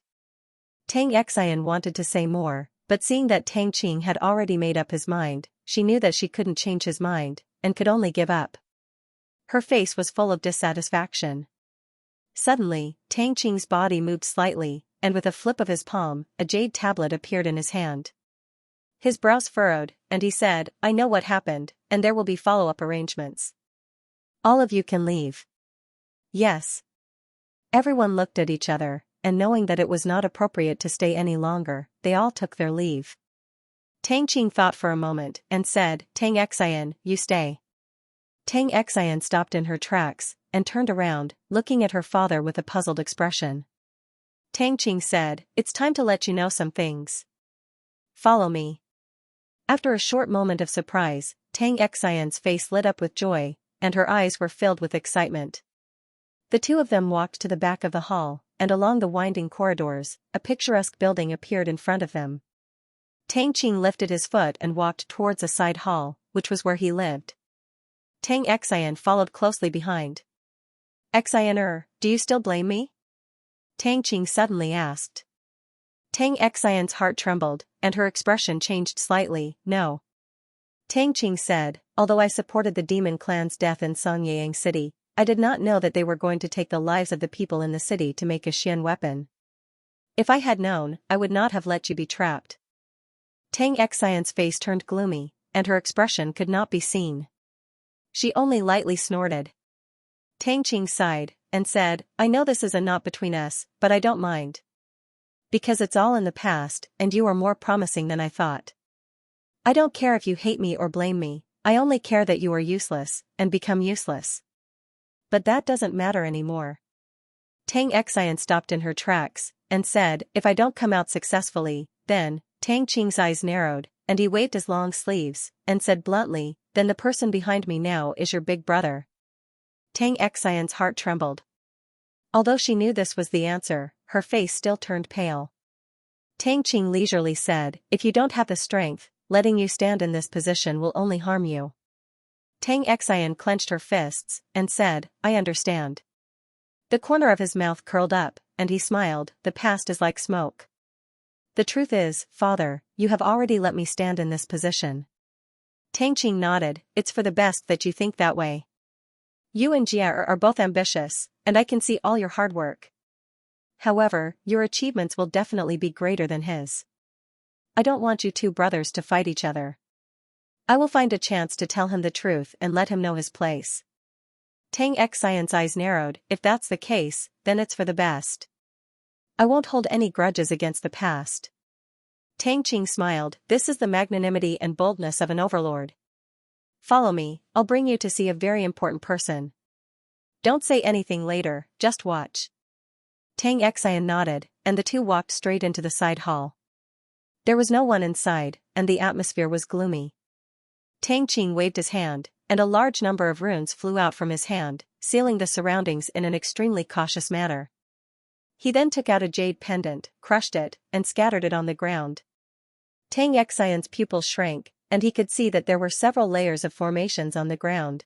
Tang Xian wanted to say more, but seeing that Tang Qing had already made up his mind, she knew that she couldn't change his mind, and could only give up. Her face was full of dissatisfaction. Suddenly, Tang Qing's body moved slightly, and with a flip of his palm, a jade tablet appeared in his hand. His brows furrowed, and he said, "I know what happened, and there will be follow-up arrangements. All of you can leave." "Yes." Everyone looked at each other, and knowing that it was not appropriate to stay any longer, they all took their leave. Tang Qing thought for a moment, and said, "Tang Xian, you stay." Tang Xian stopped in her tracks, and turned around, looking at her father with a puzzled expression. Tang Qing said, "It's time to let you know some things. Follow me." After a short moment of surprise, Tang Xian's face lit up with joy, and her eyes were filled with excitement. The 2 of them walked to the back of the hall, and along the winding corridors, a picturesque building appeared in front of them. Tang Qing lifted his foot and walked towards a side hall, which was where he lived. Tang Xian followed closely behind. "Xian, do you still blame me?" Tang Qing suddenly asked. Tang Xian's heart trembled, and her expression changed slightly, "No." Tang Qing said, "Although I supported the demon clan's death in Songyang City, I did not know that they were going to take the lives of the people in the city to make a Xian weapon. If I had known, I would not have let you be trapped." Tang Xian's face turned gloomy, and her expression could not be seen. She only lightly snorted. Tang Qing sighed, and said, "I know this is a knot between us, but I don't mind. Because it's all in the past, and you are more promising than I thought. I don't care if you hate me or blame me, I only care that you are useless, and become useless. But that doesn't matter anymore." Tang Xian stopped in her tracks, and said, "If I don't come out successfully, then..." Tang Qing's eyes narrowed, and he waved his long sleeves, and said bluntly, "Then the person behind me now is your big brother." Tang Xian's heart trembled. Although she knew this was the answer, her face still turned pale. Tang Qing leisurely said, "If you don't have the strength, letting you stand in this position will only harm you." Tang Xian clenched her fists, and said, "I understand." The corner of his mouth curled up, and he smiled, "The past is like smoke. The truth is, father, you have already let me stand in this position." Tang Qing nodded, "It's for the best that you think that way. You and Jia are both ambitious, and I can see all your hard work. However, your achievements will definitely be greater than his. I don't want you two brothers to fight each other. I will find a chance to tell him the truth and let him know his place. Tang Xian's eyes narrowed. If that's the case, then it's for the best. I won't hold any grudges against the past. Tang Qing smiled. This is the magnanimity and boldness of an overlord. Follow me, I'll bring you to see a very important person. Don't say anything later, just watch. Tang Xian nodded, and the two walked straight into the side hall. There was no one inside, and the atmosphere was gloomy. Tang Qing waved his hand, and a large number of runes flew out from his hand, sealing the surroundings in an extremely cautious manner. He then took out a jade pendant, crushed it, and scattered it on the ground. Tang Xian's pupils shrank, and he could see that there were several layers of formations on the ground.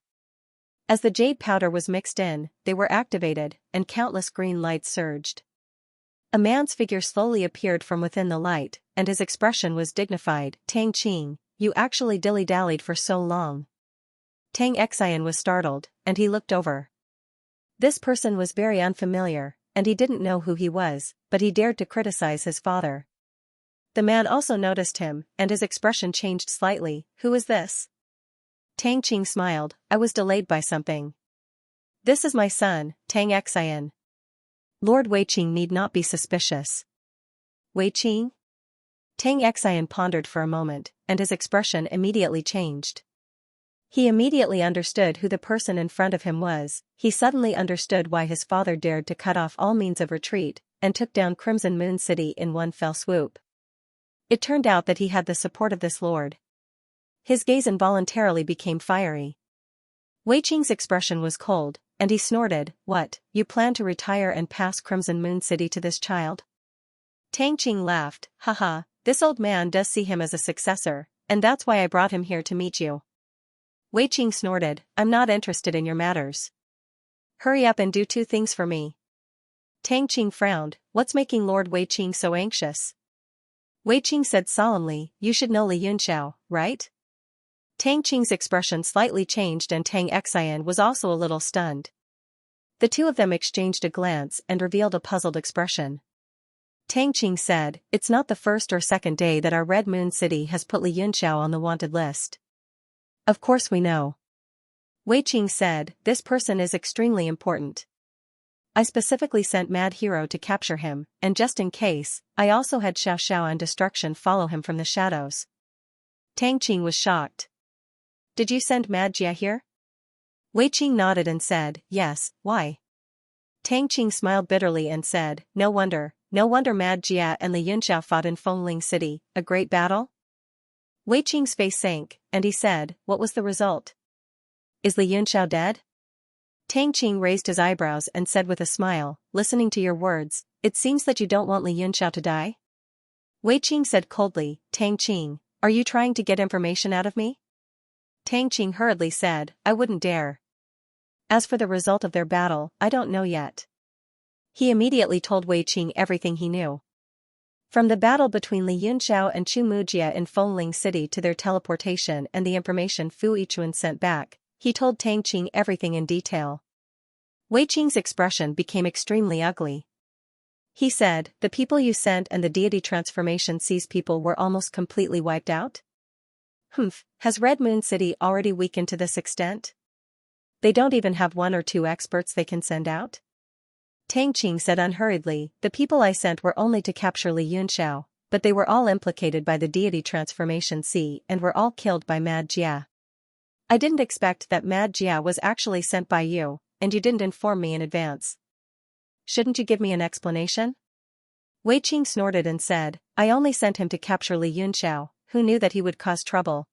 As the jade powder was mixed in, they were activated, and countless green lights surged. A man's figure slowly appeared from within the light, and his expression was dignified. Tang Qing, you actually dilly-dallied for so long. Tang Xian was startled, and he looked over. This person was very unfamiliar, and he didn't know who he was, but he dared to criticize his father. The man also noticed him, and his expression changed slightly. Who is this? Tang Qing smiled. I was delayed by something. This is my son, Tang Xian. Lord Weiqing need not be suspicious. Weiqing? Tang Xian pondered for a moment, and his expression immediately changed. He immediately understood who the person in front of him was. He suddenly understood why his father dared to cut off all means of retreat, and took down Crimson Moon City in one fell swoop. It turned out that he had the support of this lord. His gaze involuntarily became fiery. Weiqing's expression was cold, and he snorted. What, you plan to retire and pass Crimson Moon City to this child? Tang Qing laughed. Haha, this old man does see him as a successor, and that's why I brought him here to meet you. Weiqing snorted. I'm not interested in your matters. Hurry up and do two things for me. Tang Qing frowned. What's making Lord Weiqing so anxious? Weiqing said solemnly, you should know Li Yunxiao, right? Tang Qing's expression slightly changed and Tang Xian was also a little stunned. The two of them exchanged a glance and revealed a puzzled expression. Tang Qing said, it's not the first or second day that our Red Moon City has put Li Yunxiao on the wanted list. Of course we know. Weiqing said, this person is extremely important. I specifically sent Mad Hero to capture him, and just in case, I also had Xiaoxiao and Destruction follow him from the shadows. Tang Qing was shocked. Did you send Mad Jia here? Weiqing nodded and said, yes, why? Tang Qing smiled bitterly and said, no wonder Mad Jia and Li Yunxiao fought in Fengling City, a great battle? Weiqing's face sank, and he said, what was the result? Is Li Yunxiao dead? Tang Qing raised his eyebrows and said with a smile, listening to your words, it seems that you don't want Li Yunxiao to die? Weiqing said coldly, Tang Qing, are you trying to get information out of me? Tang Qing hurriedly said, I wouldn't dare. As for the result of their battle, I don't know yet. He immediately told Weiqing everything he knew. From the battle between Li Yunxiao and Chu Mujia in Fengling City to their teleportation and the information Fu Yichuan sent back, he told Tang Qing everything in detail. Weiqing's expression became extremely ugly. He said, the people you sent and the deity transformation sees people were almost completely wiped out? Humph, has Red Moon City already weakened to this extent? They don't even have one or two experts they can send out? Tang Qing said unhurriedly, the people I sent were only to capture Li Yunxiao, but they were all implicated by the deity transformation C and were all killed by Mad Jia. I didn't expect that Mad Jia was actually sent by you, and you didn't inform me in advance. Shouldn't you give me an explanation? Weiqing snorted and said, I only sent him to capture Li Yunxiao, who knew that he would cause trouble.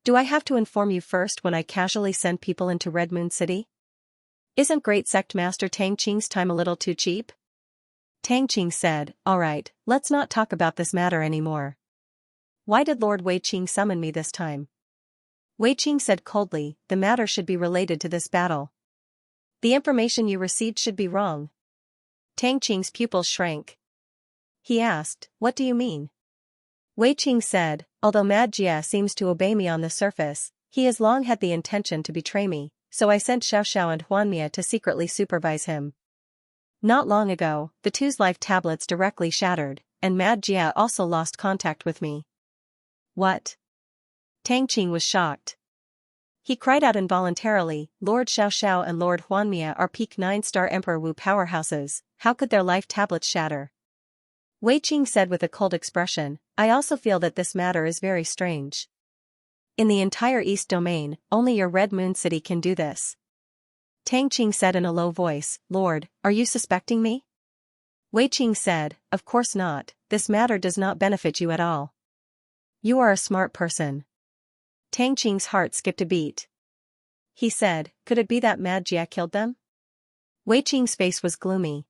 Do I have to inform you first when I casually send people into Red Moon City? Isn't Great Sect Master Tang Qing's time a little too cheap? Tang Qing said, alright, let's not talk about this matter anymore. Why did Lord Weiqing summon me this time? Weiqing said coldly, the matter should be related to this battle. The information you received should be wrong. Tang Qing's pupils shrank. He asked, what do you mean? Weiqing said, although Mad Jia seems to obey me on the surface, he has long had the intention to betray me, so I sent Xiaoxiao and Huanmia to secretly supervise him. Not long ago, the two's life tablets directly shattered, and Mad Jia also lost contact with me. What? Tang Qing was shocked. He cried out involuntarily, Lord Xiaoxiao and Lord Huanmia are peak 9-star Emperor Wu powerhouses, how could their life tablets shatter? Wei Qing said with a cold expression, I also feel that this matter is very strange. In the entire East Domain, only your Red Moon City can do this. Tang Qing said in a low voice, Lord, are you suspecting me? Wei Qing said, of course not, this matter does not benefit you at all. You are a smart person. Tang Qing's heart skipped a beat. He said, could it be that Mad Jia killed them? Wei Qing's face was gloomy.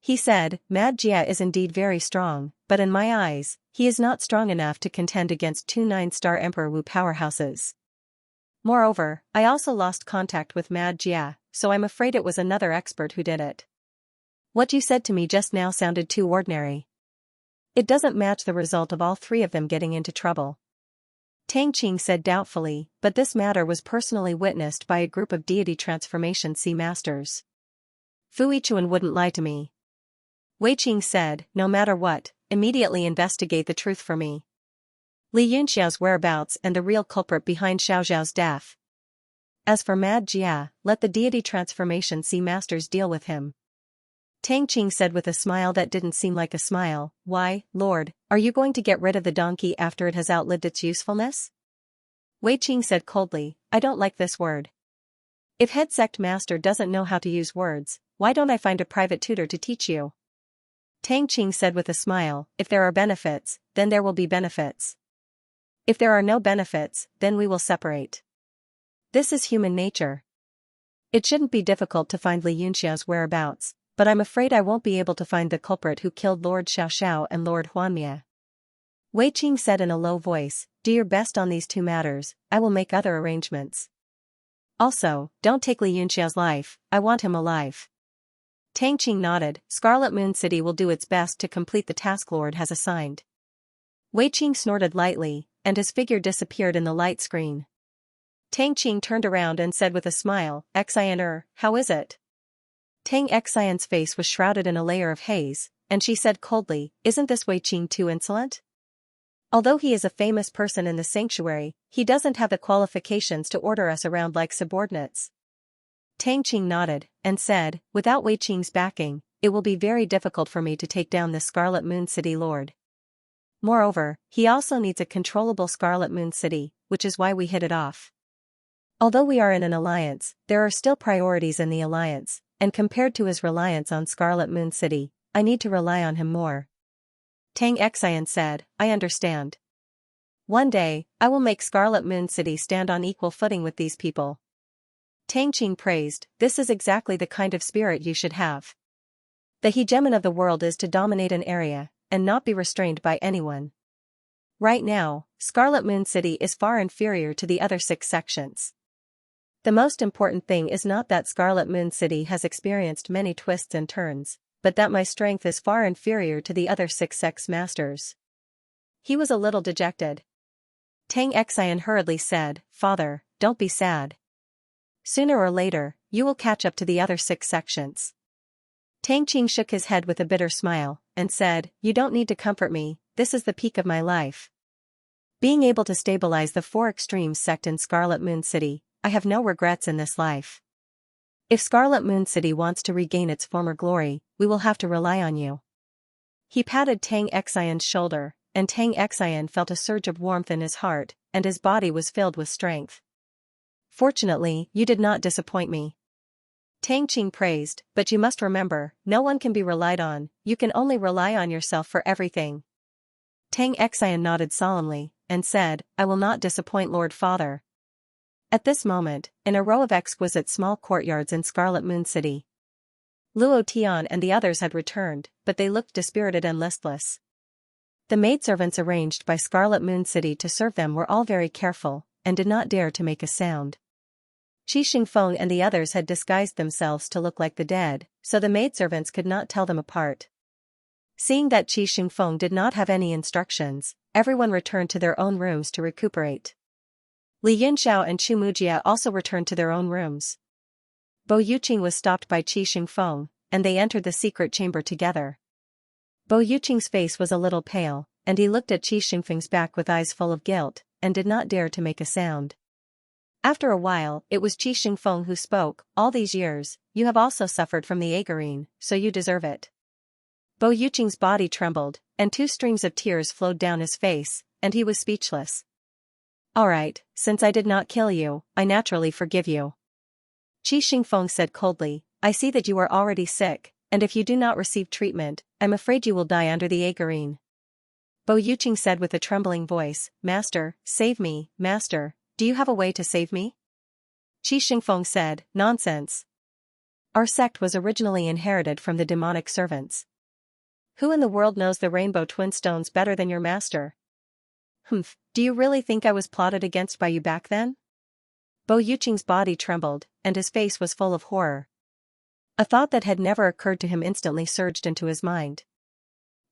He said, Mad Jia is indeed very strong, but in my eyes, he is not strong enough to contend against two 9-star Emperor Wu powerhouses. Moreover, I also lost contact with Mad Jia, so I'm afraid it was another expert who did it. What you said to me just now sounded too ordinary. It doesn't match the result of all three of them getting into trouble. Tang Qing said doubtfully, but this matter was personally witnessed by a group of deity transformation sea masters. Fu Yichuan wouldn't lie to me. Wei Qing said, no matter what, immediately investigate the truth for me. Li Yunxiao's whereabouts and the real culprit behind Xiao Zhao's death. As for Mad Jia, let the deity transformation sea masters deal with him. Tang Qing said with a smile that didn't seem like a smile, why, Lord, are you going to get rid of the donkey after it has outlived its usefulness? Wei Qing said coldly, I don't like this word. If head sect master doesn't know how to use words, why don't I find a private tutor to teach you? Tang Qing said with a smile, if there are benefits, then there will be benefits. If there are no benefits, then we will separate. This is human nature. It shouldn't be difficult to find Li Yunxiao's whereabouts, but I'm afraid I won't be able to find the culprit who killed Lord Xiaoxiao and Lord Huanmia. Wei Qing said in a low voice, do your best on these two matters, I will make other arrangements. Also, don't take Li Yunxiao's life, I want him alive. Tang Qing nodded, Scarlet Moon City will do its best to complete the task Lord has assigned. Wei Qing snorted lightly, and his figure disappeared in the light screen. Tang Qing turned around and said with a smile, Xian, how is it? Tang Xian's face was shrouded in a layer of haze, and she said coldly, isn't this Wei Qing too insolent? Although he is a famous person in the sanctuary, he doesn't have the qualifications to order us around like subordinates. Tang Qing nodded, and said, without Wei Qing's backing, it will be very difficult for me to take down this Scarlet Moon City Lord. Moreover, he also needs a controllable Scarlet Moon City, which is why we hit it off. Although we are in an alliance, there are still priorities in the alliance, and compared to his reliance on Scarlet Moon City, I need to rely on him more. Tang Xian said, I understand. One day, I will make Scarlet Moon City stand on equal footing with these people. Tang Qing praised, this is exactly the kind of spirit you should have. The hegemon of the world is to dominate an area, and not be restrained by anyone. Right now, Scarlet Moon City is far inferior to the other 6 sections. The most important thing is not that Scarlet Moon City has experienced many twists and turns, but that my strength is far inferior to the other 6 sex masters. He was a little dejected. Tang Xian hurriedly said, Father, don't be sad. Sooner or later, you will catch up to the other 6 sections. Tang Qing shook his head with a bitter smile, and said, you don't need to comfort me, this is the peak of my life. Being able to stabilize the 4 extremes sect in Scarlet Moon City, I have no regrets in this life. If Scarlet Moon City wants to regain its former glory, we will have to rely on you. He patted Tang Xian's shoulder, and Tang Xian felt a surge of warmth in his heart, and his body was filled with strength. Fortunately, you did not disappoint me. Tang Qing praised, but you must remember, no one can be relied on, you can only rely on yourself for everything. Tang Xian nodded solemnly, and said, I will not disappoint Lord Father. At this moment, in a row of exquisite small courtyards in Scarlet Moon City, Luo Tian and the others had returned, but they looked dispirited and listless. The maidservants arranged by Scarlet Moon City to serve them were all very careful, and did not dare to make a sound. Qi Xingfeng and the others had disguised themselves to look like the dead, so the maidservants could not tell them apart. Seeing that Qi Xingfeng did not have any instructions, everyone returned to their own rooms to recuperate. Li Yunxiao and Chu Mujia also returned to their own rooms. Bo Yuqing was stopped by Qi Xingfeng, and they entered the secret chamber together. Bo Yuqing's face was a little pale, and he looked at Qi Xingfeng's back with eyes full of guilt, and did not dare to make a sound. After a while, it was Qi Xingfeng who spoke. All these years, you have also suffered from the agarine, so you deserve it. Bo Yuqing's body trembled, and 2 streams of tears flowed down his face, and he was speechless. Alright, since I did not kill you, I naturally forgive you. Qi Xingfeng said coldly, I see that you are already sick, and if you do not receive treatment, I'm afraid you will die under the agarine. Bo Yuqing said with a trembling voice, Master, save me, Master, do you have a way to save me? Qi Xingfeng said, Nonsense. Our sect was originally inherited from the demonic servants. Who in the world knows the rainbow twin stones better than your master? Humph, do you really think I was plotted against by you back then? Bo Yuqing's body trembled, and his face was full of horror. A thought that had never occurred to him instantly surged into his mind.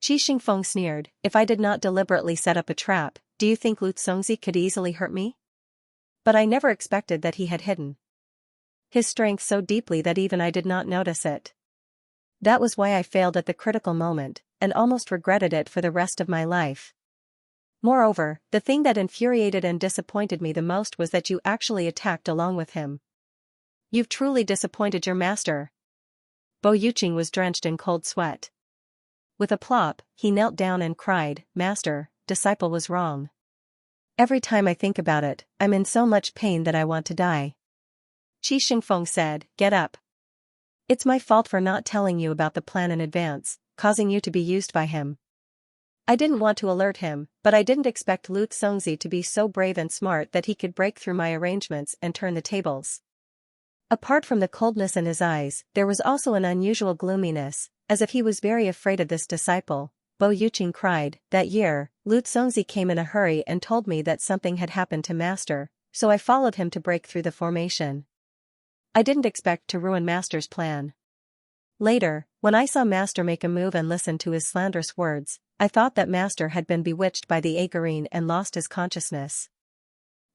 Qi Xingfeng sneered, if I did not deliberately set up a trap, do you think Lu Congzi could easily hurt me? But I never expected that he had hidden his strength so deeply that even I did not notice it. That was why I failed at the critical moment, and almost regretted it for the rest of my life. Moreover, the thing that infuriated and disappointed me the most was that you actually attacked along with him. You've truly disappointed your master. Bo Yuqing was drenched in cold sweat. With a plop, he knelt down and cried, Master, disciple was wrong. Every time I think about it, I'm in so much pain that I want to die. Qi Xingfeng said, Get up. It's my fault for not telling you about the plan in advance, causing you to be used by him. I didn't want to alert him, but I didn't expect Lu Congzi to be so brave and smart that he could break through my arrangements and turn the tables. Apart from the coldness in his eyes, there was also an unusual gloominess, as if he was very afraid of this disciple. Bo Yuqing cried, That year, Lu Congzi came in a hurry and told me that something had happened to Master, so I followed him to break through the formation. I didn't expect to ruin Master's plan. Later, when I saw Master make a move and listened to his slanderous words, I thought that Master had been bewitched by the agarine and lost his consciousness.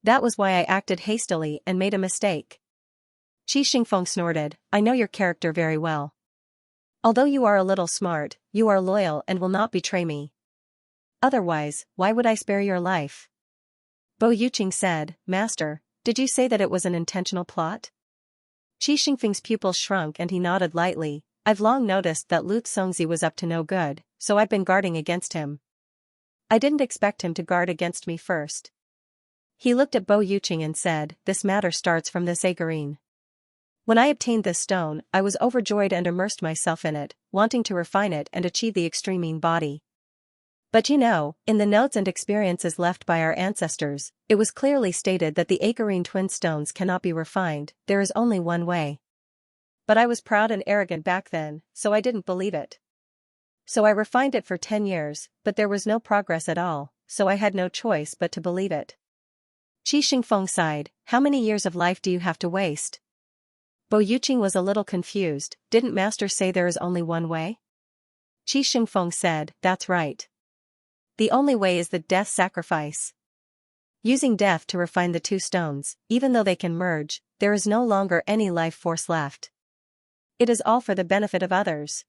That was why I acted hastily and made a mistake. Qi Xingfeng snorted, I know your character very well. Although you are a little smart, you are loyal and will not betray me. Otherwise, why would I spare your life? Bo Yuqing said, Master, did you say that it was an intentional plot? Qi Xingfeng's pupils shrunk and he nodded lightly. I've long noticed that Lu Congzi was up to no good, so I've been guarding against him. I didn't expect him to guard against me first. He looked at Bo Yuqing and said, This matter starts from this agarine. When I obtained this stone, I was overjoyed and immersed myself in it, wanting to refine it and achieve the extreme body. But you know, in the notes and experiences left by our ancestors, it was clearly stated that the agarine twin stones cannot be refined, there is only one way. But I was proud and arrogant back then, so I didn't believe it. So I refined it for 10 years, but there was no progress at all, so I had no choice but to believe it. Qi Xingfeng sighed, How many years of life do you have to waste? Bo Yuqing was a little confused, didn't Master say there is only one way? Qi Xingfeng said, That's right. The only way is the death sacrifice. Using death to refine the 2 stones, even though they can merge, there is no longer any life force left. It is all for the benefit of others.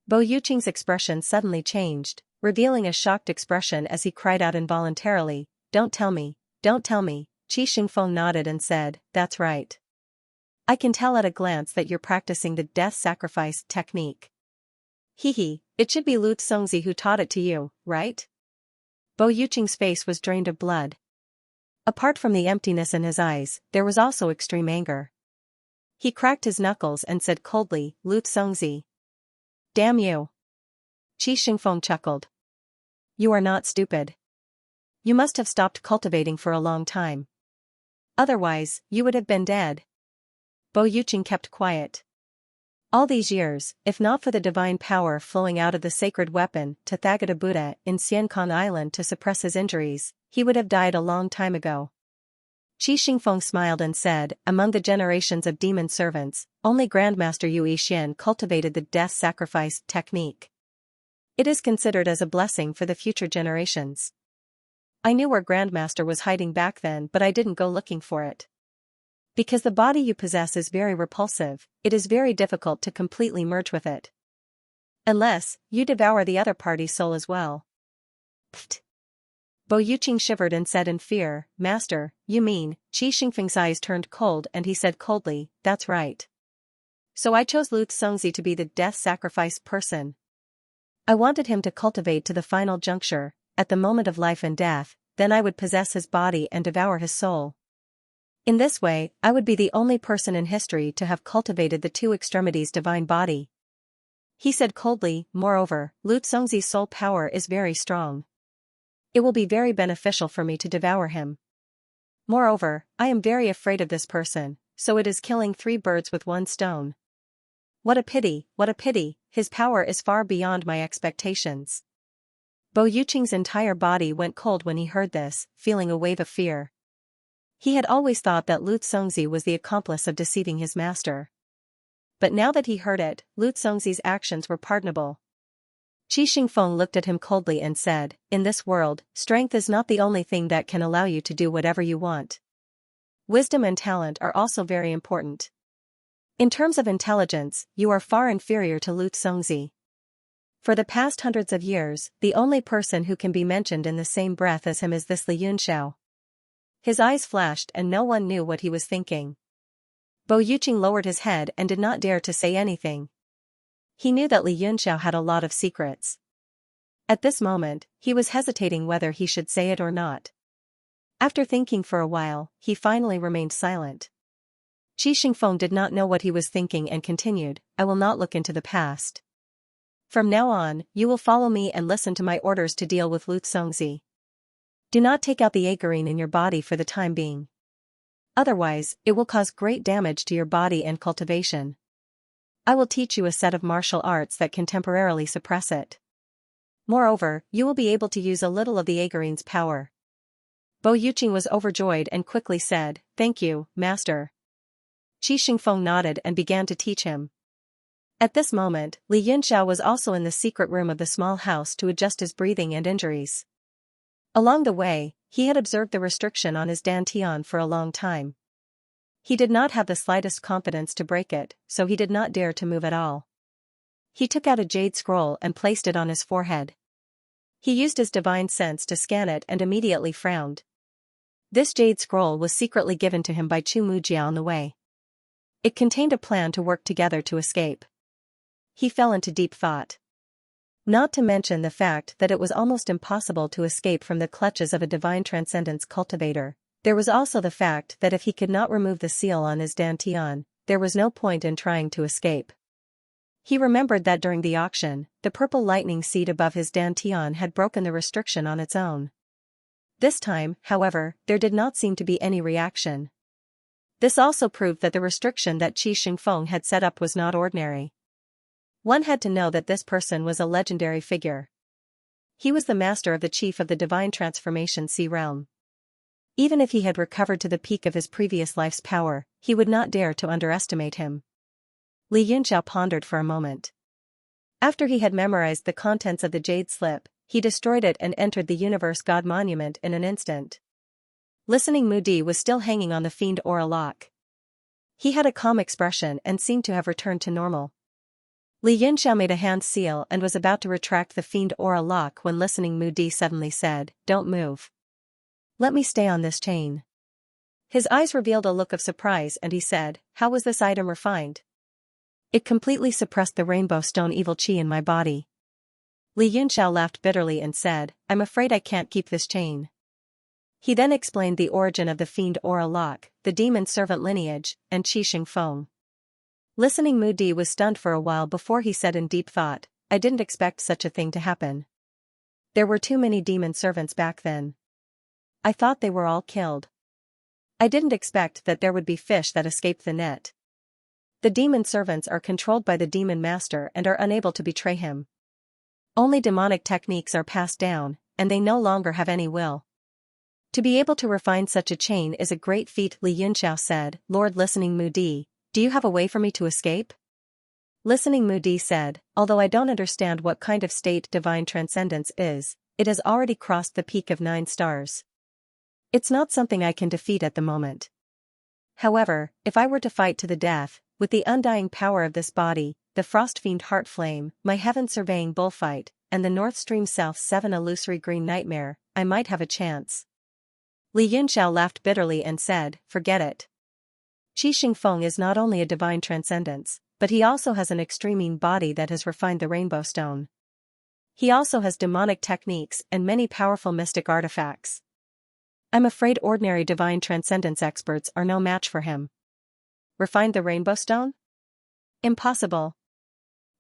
Bo Yuqing's expression suddenly changed, revealing a shocked expression as he cried out involuntarily, Don't tell me, don't tell me. Qi Xingfeng nodded and said, That's right. I can tell at a glance that you're practicing the death sacrifice technique. Hee, it should be Lu Congzi who taught it to you, right? Bo Yuqing's face was drained of blood. Apart from the emptiness in his eyes, there was also extreme anger. He cracked his knuckles and said coldly, Lu Congzi. Damn you. Qi Xingfeng chuckled. You are not stupid. You must have stopped cultivating for a long time. Otherwise, you would have been dead. Bo Yuqing kept quiet. All these years, if not for the divine power flowing out of the sacred weapon Tathagata Buddha in Xianxia Island to suppress his injuries, he would have died a long time ago. Qi Xingfeng smiled and said, Among the generations of demon servants, only Grandmaster Yu Yixian cultivated the death sacrifice technique. It is considered as a blessing for the future generations. I knew where Grandmaster was hiding back then, but I didn't go looking for it. Because the body you possess is very repulsive, it is very difficult to completely merge with it. Unless, you devour the other party's soul as well. Pfft. Bo Yuqing shivered and said in fear, Master, you mean, Qi Xingfeng's eyes turned cold and he said coldly, that's right. So I chose Lu Congzi to be the death sacrifice person. I wanted him to cultivate to the final juncture, at the moment of life and death, then I would possess his body and devour his soul. In this way, I would be the only person in history to have cultivated the two extremities divine body. He said coldly, moreover, Lu Congzi's soul power is very strong. It will be very beneficial for me to devour him. Moreover, I am very afraid of this person, so it is killing 3 birds with 1 stone. What a pity, his power is far beyond my expectations. Bo Yuqing's entire body went cold when he heard this, feeling a wave of fear. He had always thought that Lu Congzi was the accomplice of deceiving his master. But now that he heard it, Lu Congzi's actions were pardonable. Qi Xingfeng looked at him coldly and said, in this world, strength is not the only thing that can allow you to do whatever you want. Wisdom and talent are also very important. In terms of intelligence, you are far inferior to Lu Congzi. For the past hundreds of years, the only person who can be mentioned in the same breath as him is this Li Yunxiao. His eyes flashed and no one knew what he was thinking. Bo Yuqing lowered his head and did not dare to say anything. He knew that Li Yunxiao had a lot of secrets. At this moment, he was hesitating whether he should say it or not. After thinking for a while, he finally remained silent. Qi Xingfeng did not know what he was thinking and continued, I will not look into the past. From now on, you will follow me and listen to my orders to deal with Lu Congzi. Do not take out the agarine in your body for the time being. Otherwise, it will cause great damage to your body and cultivation. I will teach you a set of martial arts that can temporarily suppress it. Moreover, you will be able to use a little of the agarine's power. Bo Yuqing was overjoyed and quickly said, thank you, master. Qi Xingfeng nodded and began to teach him. At this moment, Li Yunxiao was also in the secret room of the small house to adjust his breathing and injuries. Along the way, he had observed the restriction on his dantian for a long time. He did not have the slightest confidence to break it, so he did not dare to move at all. He took out a jade scroll and placed it on his forehead. He used his divine sense to scan it and immediately frowned. This jade scroll was secretly given to him by Chu Mujia on the way. It contained a plan to work together to escape. He fell into deep thought. Not to mention the fact that it was almost impossible to escape from the clutches of a divine transcendence cultivator. There was also the fact that if he could not remove the seal on his dantian, there was no point in trying to escape. He remembered that during the auction, the purple lightning seed above his dantian had broken the restriction on its own. This time, however, there did not seem to be any reaction. This also proved that the restriction that Qi Xingfeng had set up was not ordinary. One had to know that this person was a legendary figure. He was the master of the chief of the divine transformation sea realm. Even if he had recovered to the peak of his previous life's power, he would not dare to underestimate him. Li Yunxiao pondered for a moment. After he had memorized the contents of the jade slip, he destroyed it and entered the universe god monument in an instant. Listening Mudi was still hanging on the fiend aura lock. He had a calm expression and seemed to have returned to normal. Li Yunxiao made a hand seal and was about to retract the fiend aura lock when listening Mudi suddenly said, don't move. Let me stay on this chain. His eyes revealed a look of surprise and he said, how was this item refined? It completely suppressed the rainbow stone evil chi in my body. Li Yunxiao laughed bitterly and said, I'm afraid I can't keep this chain. He then explained the origin of the fiend aura lock, the demon servant lineage, and Qi Xingfeng. Listening Mudi was stunned for a while before he said in deep thought, I didn't expect such a thing to happen. There were too many demon servants back then. I thought they were all killed. I didn't expect that there would be fish that escaped the net. The demon servants are controlled by the demon master and are unable to betray him. Only demonic techniques are passed down, and they no longer have any will. To be able to refine such a chain is a great feat, Li Yunxiao said. Lord Listening Mudi, do you have a way for me to escape? Listening Mudi said, although I don't understand what kind of state divine transcendence is, it has already crossed the peak of 9 stars. It's not something I can defeat at the moment. However, if I were to fight to the death, with the undying power of this body, the frost fiend heart flame, my heaven surveying bullfight, and the North Stream South 7 illusory green nightmare, I might have a chance. Li Yunxiao laughed bitterly and said, forget it. Qi Xingfeng is not only a divine transcendence, but he also has an extreme body that has refined the rainbow stone. He also has demonic techniques and many powerful mystic artifacts. I'm afraid ordinary divine transcendence experts are no match for him. Refined the rainbow stone? Impossible.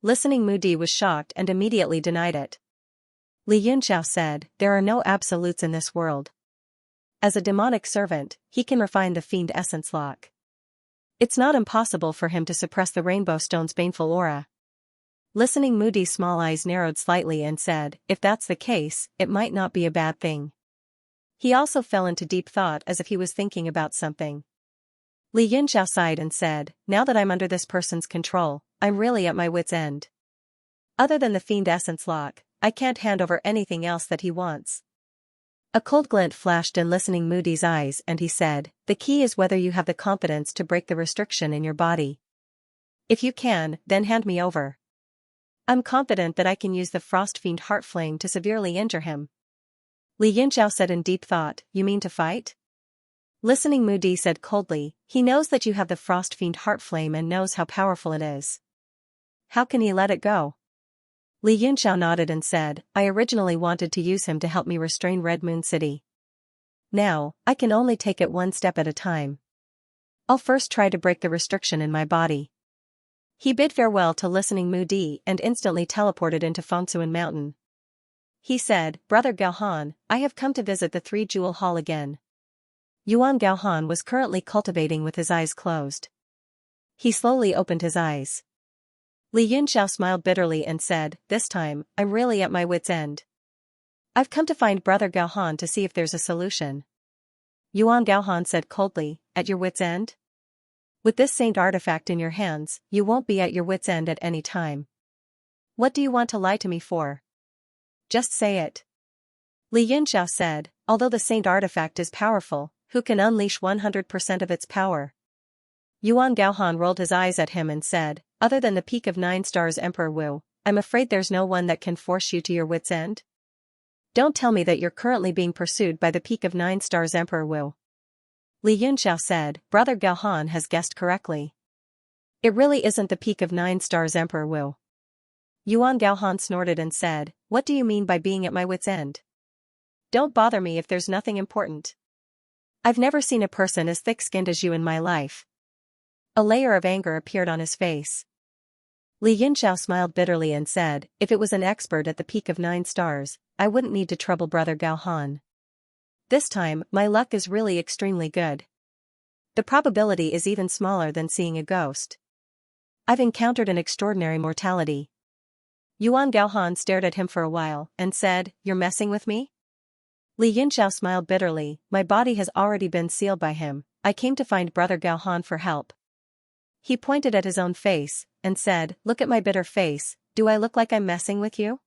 Listening Mudi was shocked and immediately denied it. Li Yunxiao said, there are no absolutes in this world. As a demonic servant, he can refine the fiend essence lock. It's not impossible for him to suppress the rainbow stone's baneful aura. Listening Mudi's small eyes narrowed slightly and said, if that's the case, it might not be a bad thing. He also fell into deep thought as if he was thinking about something. Li Yunxiao sighed and said, now that I'm under this person's control, I'm really at my wit's end. Other than the fiend essence lock, I can't hand over anything else that he wants. A cold glint flashed in Listening Mudi's eyes and he said, the key is whether you have the confidence to break the restriction in your body. If you can, then hand me over. I'm confident that I can use the frost fiend heart flame to severely injure him. Li Yunxiao said in deep thought, you mean to fight? Listening Mudi said coldly, he knows that you have the frost fiend heart flame and knows how powerful it is. How can he let it go? Li Yunxiao nodded and said, I originally wanted to use him to help me restrain Red Moon City. Now, I can only take it one step at a time. I'll first try to break the restriction in my body. He bid farewell to Listening Mudi and instantly teleported into Fengsuan Mountain. He said, Brother Gaohan, I have come to visit the Three-Jewel Hall again. Yuan Gaohan was currently cultivating with his eyes closed. He slowly opened his eyes. Li Yunxiao smiled bitterly and said, this time, I'm really at my wit's end. I've come to find Brother Gaohan to see if there's a solution. Yuan Gaohan said coldly, at your wit's end? With this saint artifact in your hands, you won't be at your wit's end at any time. What do you want to lie to me for? Just say it. Li Yunxiao said, although the saint artifact is powerful, who can unleash 100% of its power? Yuan Gaohan rolled his eyes at him and said, other than the Peak of 9 Stars Emperor Wu, I'm afraid there's no one that can force you to your wit's end. Don't tell me that you're currently being pursued by the Peak of 9 Stars Emperor Wu. Li Yunxiao said, Brother Gaohan has guessed correctly. It really isn't the Peak of 9 Stars Emperor Wu. Yuan Gaohan snorted and said, what do you mean by being at my wit's end? Don't bother me if there's nothing important. I've never seen a person as thick-skinned as you in my life. A layer of anger appeared on his face. Li Yunxiao smiled bitterly and said, if it was an expert at the Peak of 9 Stars, I wouldn't need to trouble Brother Gaohan. This time, my luck is really extremely good. The probability is even smaller than seeing a ghost. I've encountered an extraordinary mortality. Yuan Gaohan stared at him for a while and said, you're messing with me? Li Yunxiao smiled bitterly, my body has already been sealed by him, I came to find Brother Gaohan for help. He pointed at his own face and said, look at my bitter face, do I look like I'm messing with you?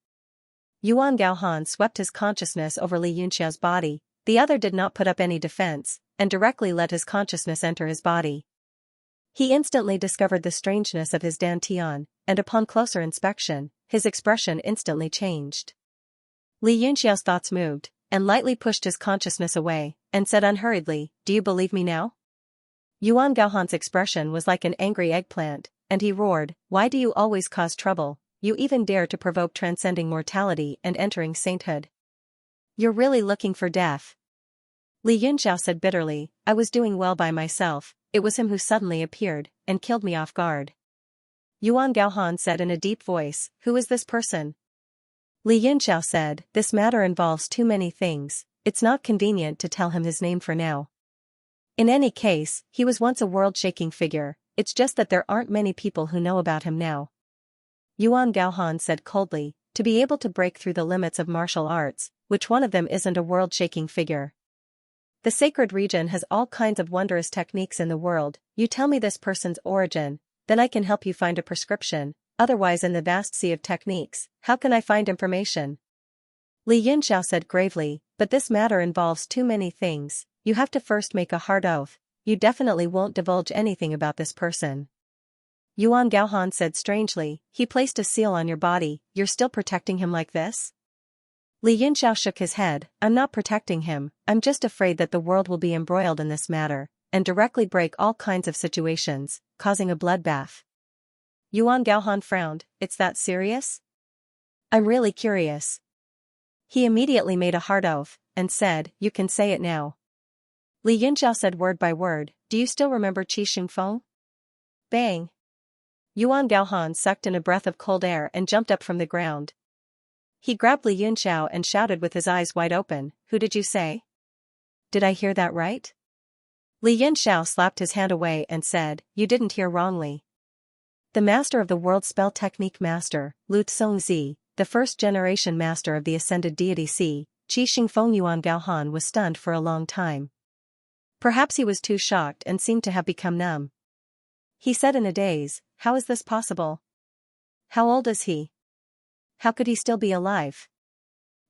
Yuan Gaohan swept his consciousness over Li Yunxiao's body, the other did not put up any defense, and directly let his consciousness enter his body. He instantly discovered the strangeness of his dantian, and upon closer inspection, his expression instantly changed. Li Yunxiao's thoughts moved, and lightly pushed his consciousness away, and said unhurriedly, do you believe me now? Yuan Gaohan's expression was like an angry eggplant, and he roared, why do you always cause trouble, you even dare to provoke transcending mortality and entering sainthood. You're really looking for death. Li Yunxiao said bitterly, I was doing well by myself, it was him who suddenly appeared, and killed me off guard. Yuan Gaohan said in a deep voice, who is this person? Li Yunxiao said, this matter involves too many things, it's not convenient to tell him his name for now. In any case, he was once a world-shaking figure, it's just that there aren't many people who know about him now. Yuan Gaohan said coldly, to be able to break through the limits of martial arts, which one of them isn't a world-shaking figure? The sacred region has all kinds of wondrous techniques in the world, you tell me this person's origin, then I can help you find a prescription, otherwise in the vast sea of techniques, how can I find information? Li Yunxiao said gravely, but this matter involves too many things, you have to first make a hard oath, you definitely won't divulge anything about this person. Yuan Gaohan said strangely, he placed a seal on your body, you're still protecting him like this? Li Yunxiao shook his head, I'm not protecting him, I'm just afraid that the world will be embroiled in this matter, and directly break all kinds of situations, causing a bloodbath. Yuan Gaohan frowned, it's that serious? I'm really curious. He immediately made a hard oath, and said, you can say it now. Li Yunxiao said word by word, do you still remember Qi Xingfeng? Bang! Yuan Gaohan sucked in a breath of cold air and jumped up from the ground. He grabbed Li Yunxiao and shouted with his eyes wide open, who did you say? Did I hear that right? Li Yunxiao slapped his hand away and said, you didn't hear wrongly. The master of the world spell technique master, Lu Tsongzi, the first-generation master of the ascended deity Qi Xingfeng. Yuan Gaohan was stunned for a long time. Perhaps he was too shocked and seemed to have become numb. He said in a daze, how is this possible? How old is he? How could he still be alive?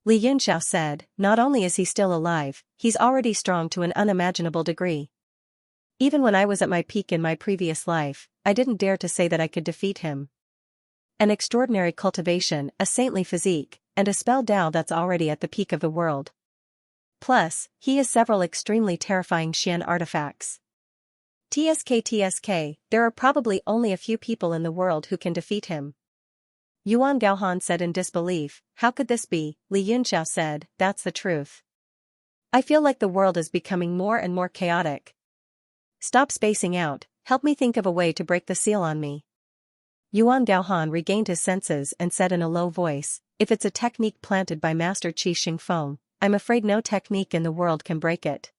Li Yunxiao said, not only is he still alive, he's already strong to an unimaginable degree. Even when I was at my peak in my previous life, I didn't dare to say that I could defeat him. An extraordinary cultivation, a saintly physique, and a spell Dao that's already at the peak of the world. Plus, he has several extremely terrifying Xian artifacts. TSK, there are probably only a few people in the world who can defeat him. Yuan Gaohan said in disbelief, how could this be? Li Yunxiao said, that's the truth. I feel like the world is becoming more and more chaotic. Stop spacing out, help me think of a way to break the seal on me. Yuan Gaohan regained his senses and said in a low voice, if it's a technique planted by Master Qi Xingfeng, I'm afraid no technique in the world can break it.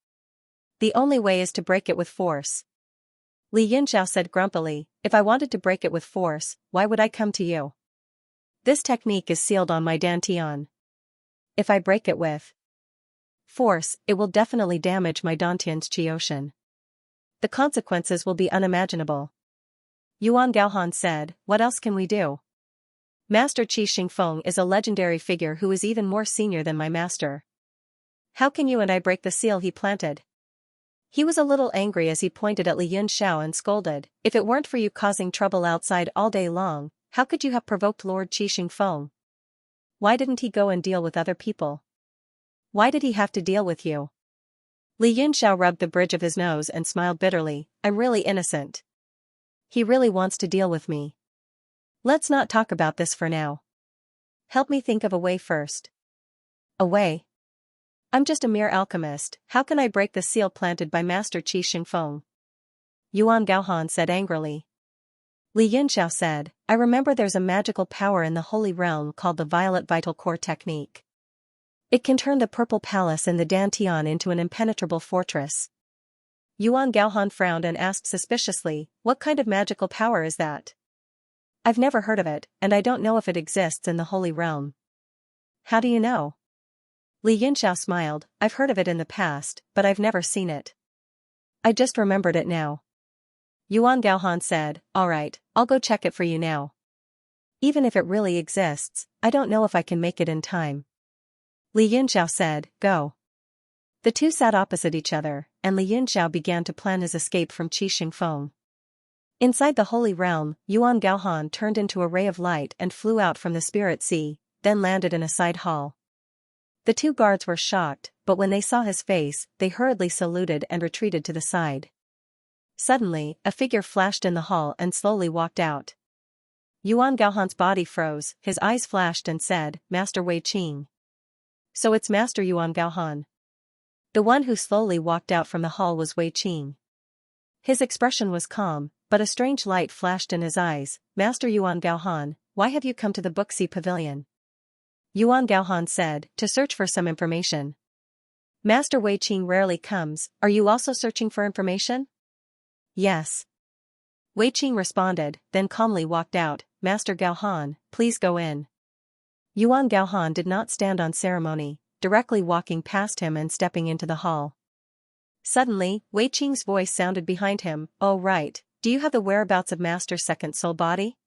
The only way is to break it with force. Li Yunxiao said grumpily, if I wanted to break it with force, why would I come to you? This technique is sealed on my dantian. If I break it with force, it will definitely damage my dantian's qi ocean. The consequences will be unimaginable. Yuan Gaohan said, what else can we do? Master Qi Xingfeng is a legendary figure who is even more senior than my master. How can you and I break the seal he planted? He was a little angry as he pointed at Li Yunxiao and scolded, if it weren't for you causing trouble outside all day long, how could you have provoked Lord Qi Xingfeng? Why didn't he go and deal with other people? Why did he have to deal with you? Li Yunxiao rubbed the bridge of his nose and smiled bitterly, I'm really innocent. He really wants to deal with me. Let's not talk about this for now. Help me think of a way first. A way? I'm just a mere alchemist, how can I break the seal planted by Master Qi Xingfeng? Yuan Gaohan said angrily. Li Yunxiao said, I remember there's a magical power in the Holy Realm called the Violet Vital Core Technique. It can turn the Purple Palace and the Dantian into an impenetrable fortress. Yuan Gaohan frowned and asked suspiciously, what kind of magical power is that? I've never heard of it, and I don't know if it exists in the Holy Realm. How do you know? Li Yunxiao smiled, I've heard of it in the past, but I've never seen it. I just remembered it now. Yuan Gaohan said, alright, I'll go check it for you now. Even if it really exists, I don't know if I can make it in time. Li Yunxiao said, go. The two sat opposite each other, and Li Yunxiao began to plan his escape from Qi Xingfeng. Inside the Holy Realm, Yuan Gaohan turned into a ray of light and flew out from the Spirit Sea, then landed in a side hall. The two guards were shocked, but when they saw his face, they hurriedly saluted and retreated to the side. Suddenly, a figure flashed in the hall and slowly walked out. Yuan Gaohan's body froze, his eyes flashed and said, Master Wei Qing. So it's Master Yuan Gaohan. The one who slowly walked out from the hall was Wei Qing. His expression was calm, but a strange light flashed in his eyes. Master Yuan Gaohan, why have you come to the Booksea Pavilion? Yuan Gaohan said, to search for some information. Master Wei Qing rarely comes, are you also searching for information? Yes. Wei Qing responded, then calmly walked out. Master Gaohan, please go in. Yuan Gaohan did not stand on ceremony, directly walking past him and stepping into the hall. Suddenly, Wei Qing's voice sounded behind him, oh right, do you have the whereabouts of Master's second soul body?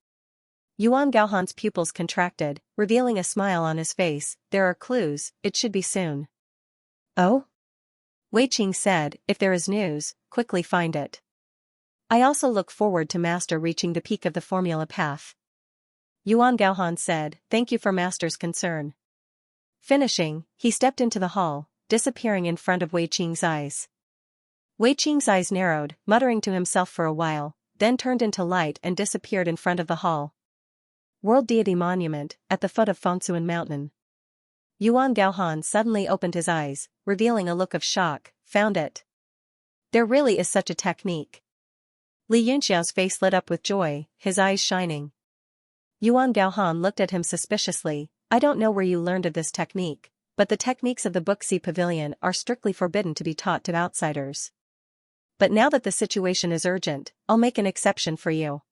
Yuan Gaohan's pupils contracted, revealing a smile on his face, there are clues, it should be soon. Oh? Wei Qing said, if there is news, quickly find it. I also look forward to Master reaching the peak of the formula path. Yuan Gaohan said, thank you for Master's concern. Finishing, he stepped into the hall, disappearing in front of Wei Qing's eyes. Wei Qing's eyes narrowed, muttering to himself for a while, then turned into light and disappeared in front of the hall. World Deity Monument, at the foot of Fengsuan Mountain. Yuan Gaohan suddenly opened his eyes, revealing a look of shock. Found it. There really is such a technique. Li Yunxiao's face lit up with joy, his eyes shining. Yuan Gaohan looked at him suspiciously. I don't know where you learned of this technique, but the techniques of the Booksea Pavilion are strictly forbidden to be taught to outsiders. But now that the situation is urgent, I'll make an exception for you.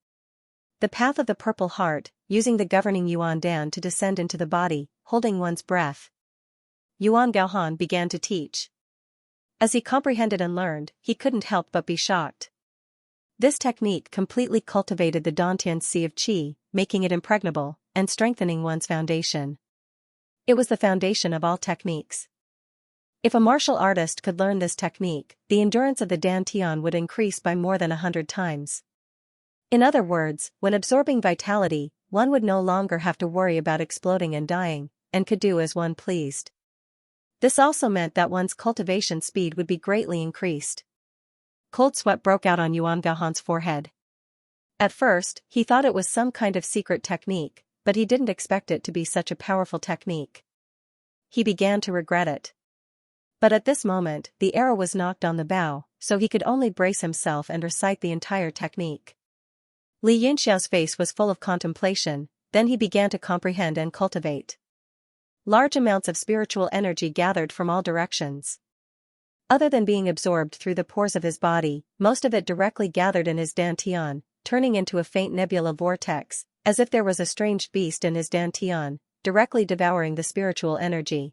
The path of the Purple Heart, using the governing Yuan Dan to descend into the body, holding one's breath. Yuan Gaohan began to teach. As he comprehended and learned, he couldn't help but be shocked. This technique completely cultivated the Dantian Sea of Qi, making it impregnable, and strengthening one's foundation. It was the foundation of all techniques. If a martial artist could learn this technique, the endurance of the Dantian would increase by more than 100 times. In other words, when absorbing vitality, one would no longer have to worry about exploding and dying, and could do as one pleased. This also meant that one's cultivation speed would be greatly increased. Cold sweat broke out on Yuan Gaohan's forehead. At first, he thought it was some kind of secret technique, but he didn't expect it to be such a powerful technique. He began to regret it. But at this moment, the arrow was knocked on the bow, so he could only brace himself and recite the entire technique. Li Yunxiao's face was full of contemplation, then he began to comprehend and cultivate. Large amounts of spiritual energy gathered from all directions. Other than being absorbed through the pores of his body, most of it directly gathered in his dantian, turning into a faint nebula vortex, as if there was a strange beast in his dantian, directly devouring the spiritual energy.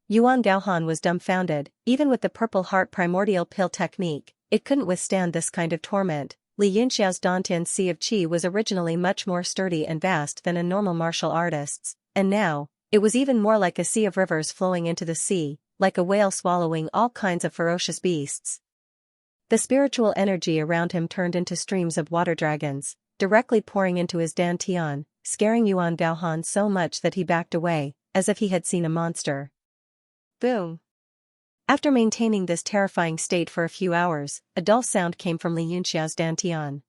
Yuan Gaohan was dumbfounded. Even with the Purple Heart primordial pill technique, it couldn't withstand this kind of torment. Li Yunxiao's Dantian Sea of Qi was originally much more sturdy and vast than a normal martial artist's, and now, it was even more like a sea of rivers flowing into the sea, like a whale swallowing all kinds of ferocious beasts. The spiritual energy around him turned into streams of water dragons, directly pouring into his dantian, scaring Yuan Gaohan so much that he backed away, as if he had seen a monster. Boom! After maintaining this terrifying state for a few hours, a dull sound came from Li Yunxiao's dantian.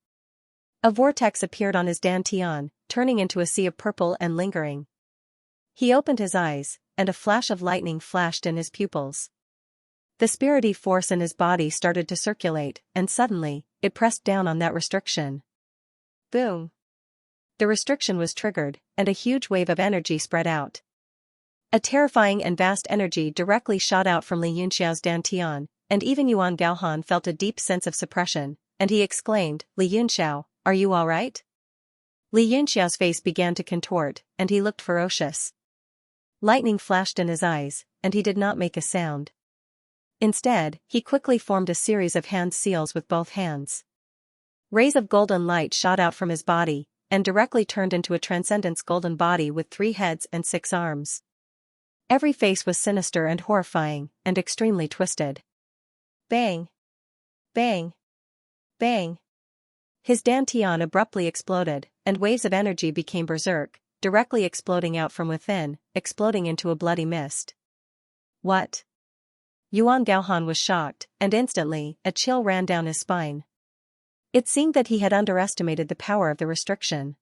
A vortex appeared on his dantian, turning into a sea of purple and lingering. He opened his eyes, and a flash of lightning flashed in his pupils. The spirity force in his body started to circulate, and suddenly, it pressed down on that restriction. Boom! The restriction was triggered, and a huge wave of energy spread out. A terrifying and vast energy directly shot out from Li Yunxiao's dantian, and even Yuan Gaohan felt a deep sense of suppression, and he exclaimed, Li Yunxiao, are you all right? Li Yunxiao's face began to contort, and he looked ferocious. Lightning flashed in his eyes, and he did not make a sound. Instead, he quickly formed a series of hand seals with both hands. Rays of golden light shot out from his body, and directly turned into a transcendence golden body with 3 heads and 6 arms. Every face was sinister and horrifying, and extremely twisted. Bang! Bang! Bang! His dantian abruptly exploded, and waves of energy became berserk, directly exploding out from within, exploding into a bloody mist. What? Yuan Gaohan was shocked, and instantly, a chill ran down his spine. It seemed that he had underestimated the power of the restriction.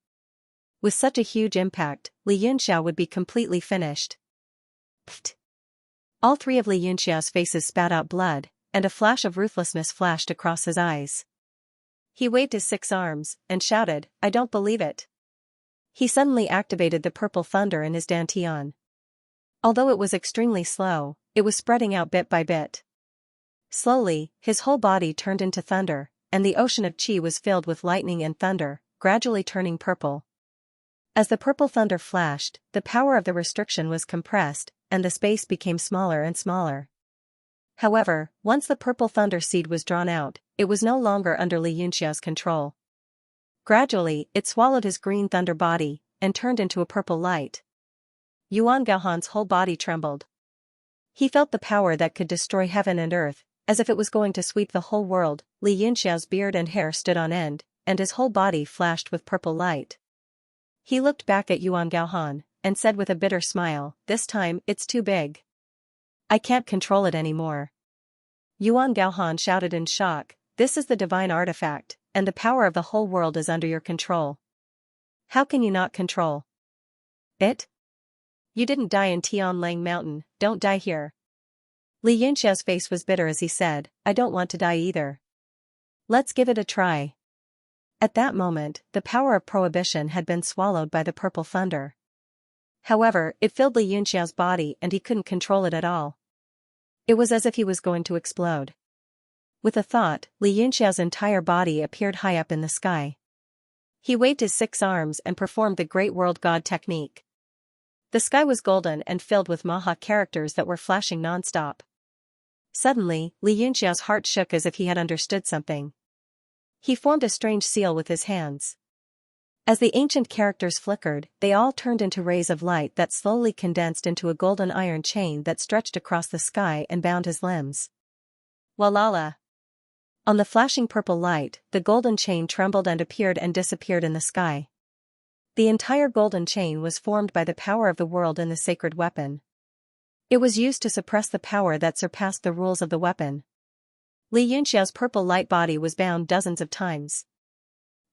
With such a huge impact, Li Yunxiao would be completely finished. Pfft! All 3 of Li Yunxiao's faces spat out blood, and a flash of ruthlessness flashed across his eyes. He waved his 6 arms, and shouted, I don't believe it. He suddenly activated the purple thunder in his dantian. Although it was extremely slow, it was spreading out bit by bit. Slowly, his whole body turned into thunder, and the ocean of qi was filled with lightning and thunder, gradually turning purple. As the purple thunder flashed, the power of the restriction was compressed, and the space became smaller and smaller. However, once the purple thunder seed was drawn out, it was no longer under Li Yunxiao's control. Gradually, it swallowed his green thunder body, and turned into a purple light. Yuan Gaohan's whole body trembled. He felt the power that could destroy heaven and earth, as if it was going to sweep the whole world. Li Yunxiao's beard and hair stood on end, and his whole body flashed with purple light. He looked back at Yuan Gaohan, and said with a bitter smile, "This time, it's too big. I can't control it anymore." Yuan Gaohan shouted in shock, "This is the divine artifact, and the power of the whole world is under your control. How can you not control it? You didn't die in Tianlang Mountain, don't die here." Li Yunxiao's face was bitter as he said, "I don't want to die either. Let's give it a try." At that moment, the power of prohibition had been swallowed by the purple thunder. However, it filled Li Yunxiao's body and he couldn't control it at all. It was as if he was going to explode. With a thought, Li Yunxiao's entire body appeared high up in the sky. He waved his 6 arms and performed the Great World God technique. The sky was golden and filled with Maha characters that were flashing non-stop. Suddenly, Li Yunxiao's heart shook as if he had understood something. He formed a strange seal with his hands. As the ancient characters flickered, they all turned into rays of light that slowly condensed into a golden iron chain that stretched across the sky and bound his limbs. Walala! On the flashing purple light, the golden chain trembled and appeared and disappeared in the sky. The entire golden chain was formed by the power of the world in the sacred weapon. It was used to suppress the power that surpassed the rules of the weapon. Li Yunxiao's purple light body was bound dozens of times.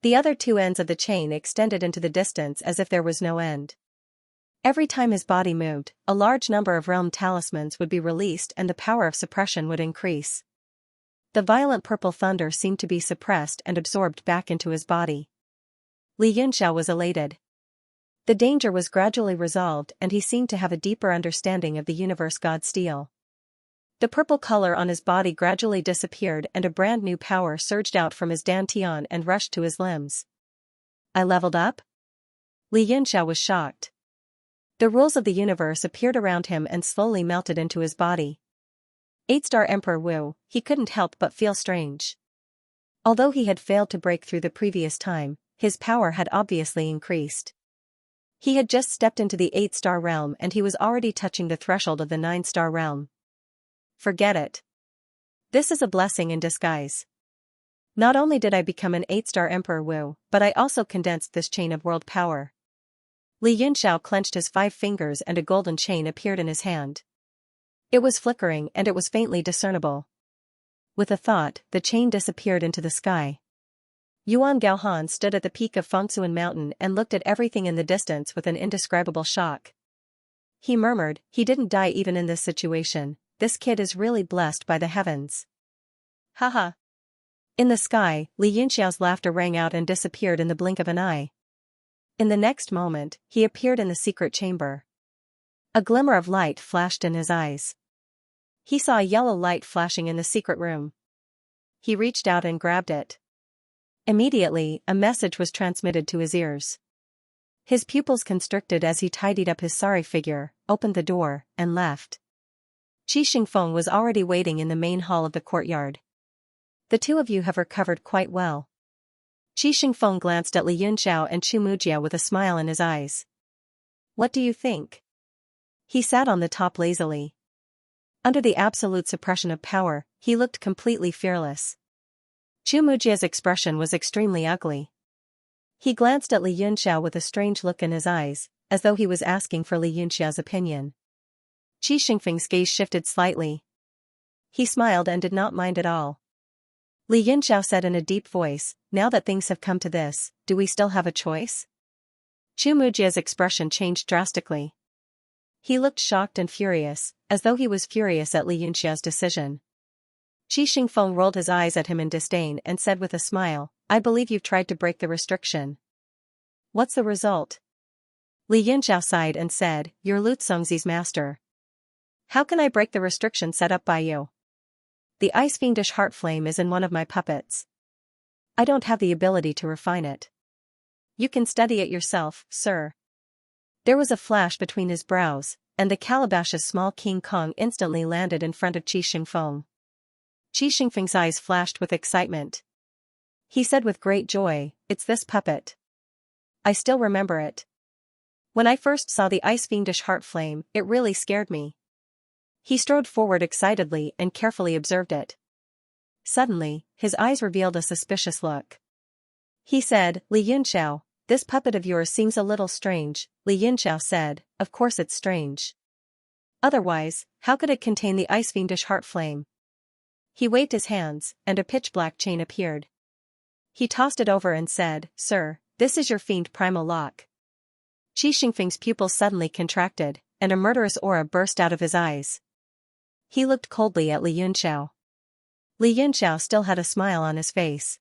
The other 2 ends of the chain extended into the distance as if there was no end. Every time his body moved, a large number of realm talismans would be released and the power of suppression would increase. The violent purple thunder seemed to be suppressed and absorbed back into his body. Li Yunxiao was elated. The danger was gradually resolved and he seemed to have a deeper understanding of the universe God steel. The purple color on his body gradually disappeared and a brand new power surged out from his dantian and rushed to his limbs. I leveled up? Li Yunxiao was shocked. The rules of the universe appeared around him and slowly melted into his body. 8-star Emperor Wu, he couldn't help but feel strange. Although he had failed to break through the previous time, his power had obviously increased. He had just stepped into the 8-star realm and he was already touching the threshold of the 9-star realm. Forget it. This is a blessing in disguise. Not only did I become an 8-star Emperor Wu, but I also condensed this chain of world power. Li Yunxiao clenched his 5 fingers and a golden chain appeared in his hand. It was flickering and it was faintly discernible. With a thought, the chain disappeared into the sky. Yuan Gaohan stood at the peak of Fengsuan Mountain and looked at everything in the distance with an indescribable shock. He murmured, he didn't die even in this situation. This kid is really blessed by the heavens. Haha. In the sky, Li Yunxiao's laughter rang out and disappeared in the blink of an eye. In the next moment, he appeared in the secret chamber. A glimmer of light flashed in his eyes. He saw a yellow light flashing in the secret room. He reached out and grabbed it. Immediately, a message was transmitted to his ears. His pupils constricted as he tidied up his sorry figure, opened the door, and left. Qi Xingfeng was already waiting in the main hall of the courtyard. The 2 of you have recovered quite well. Qi Xingfeng glanced at Li Yunxiao and Chu Mujia with a smile in his eyes. What do you think? He sat on the top lazily. Under the absolute suppression of power, he looked completely fearless. Chu Mujia's expression was extremely ugly. He glanced at Li Yunxiao with a strange look in his eyes, as though he was asking for Li Yunxiao's opinion. Qi Xingfeng's gaze shifted slightly. He smiled and did not mind at all. Li Yunxiao said in a deep voice, now that things have come to this, do we still have a choice? Chu Mujia's expression changed drastically. He looked shocked and furious, as though he was furious at Li Yunxiao's decision. Qi Xingfeng rolled his eyes at him in disdain and said with a smile, I believe you've tried to break the restriction. What's the result? Li Yunxiao sighed and said, you're Lu Congzi's master. How can I break the restriction set up by you? The ice fiendish heart flame is in one of my puppets. I don't have the ability to refine it. You can study it yourself, sir. There was a flash between his brows, and the calabash's small King Kong instantly landed in front of Qi Xingfeng. Qi Xingfeng's eyes flashed with excitement. He said with great joy, it's this puppet. I still remember it. When I first saw the ice fiendish heart flame, it really scared me. He strode forward excitedly and carefully observed it. Suddenly, his eyes revealed a suspicious look. He said, Li Yunxiao, this puppet of yours seems a little strange. Li Yunxiao said, of course it's strange. Otherwise, how could it contain the ice-fiendish heart flame? He waved his hands, and a pitch-black chain appeared. He tossed it over and said, Sir, this is your fiend primal lock. Qi Xingfeng's pupils suddenly contracted, and a murderous aura burst out of his eyes. He looked coldly at Li Yunxiao. Li Yunxiao still had a smile on his face.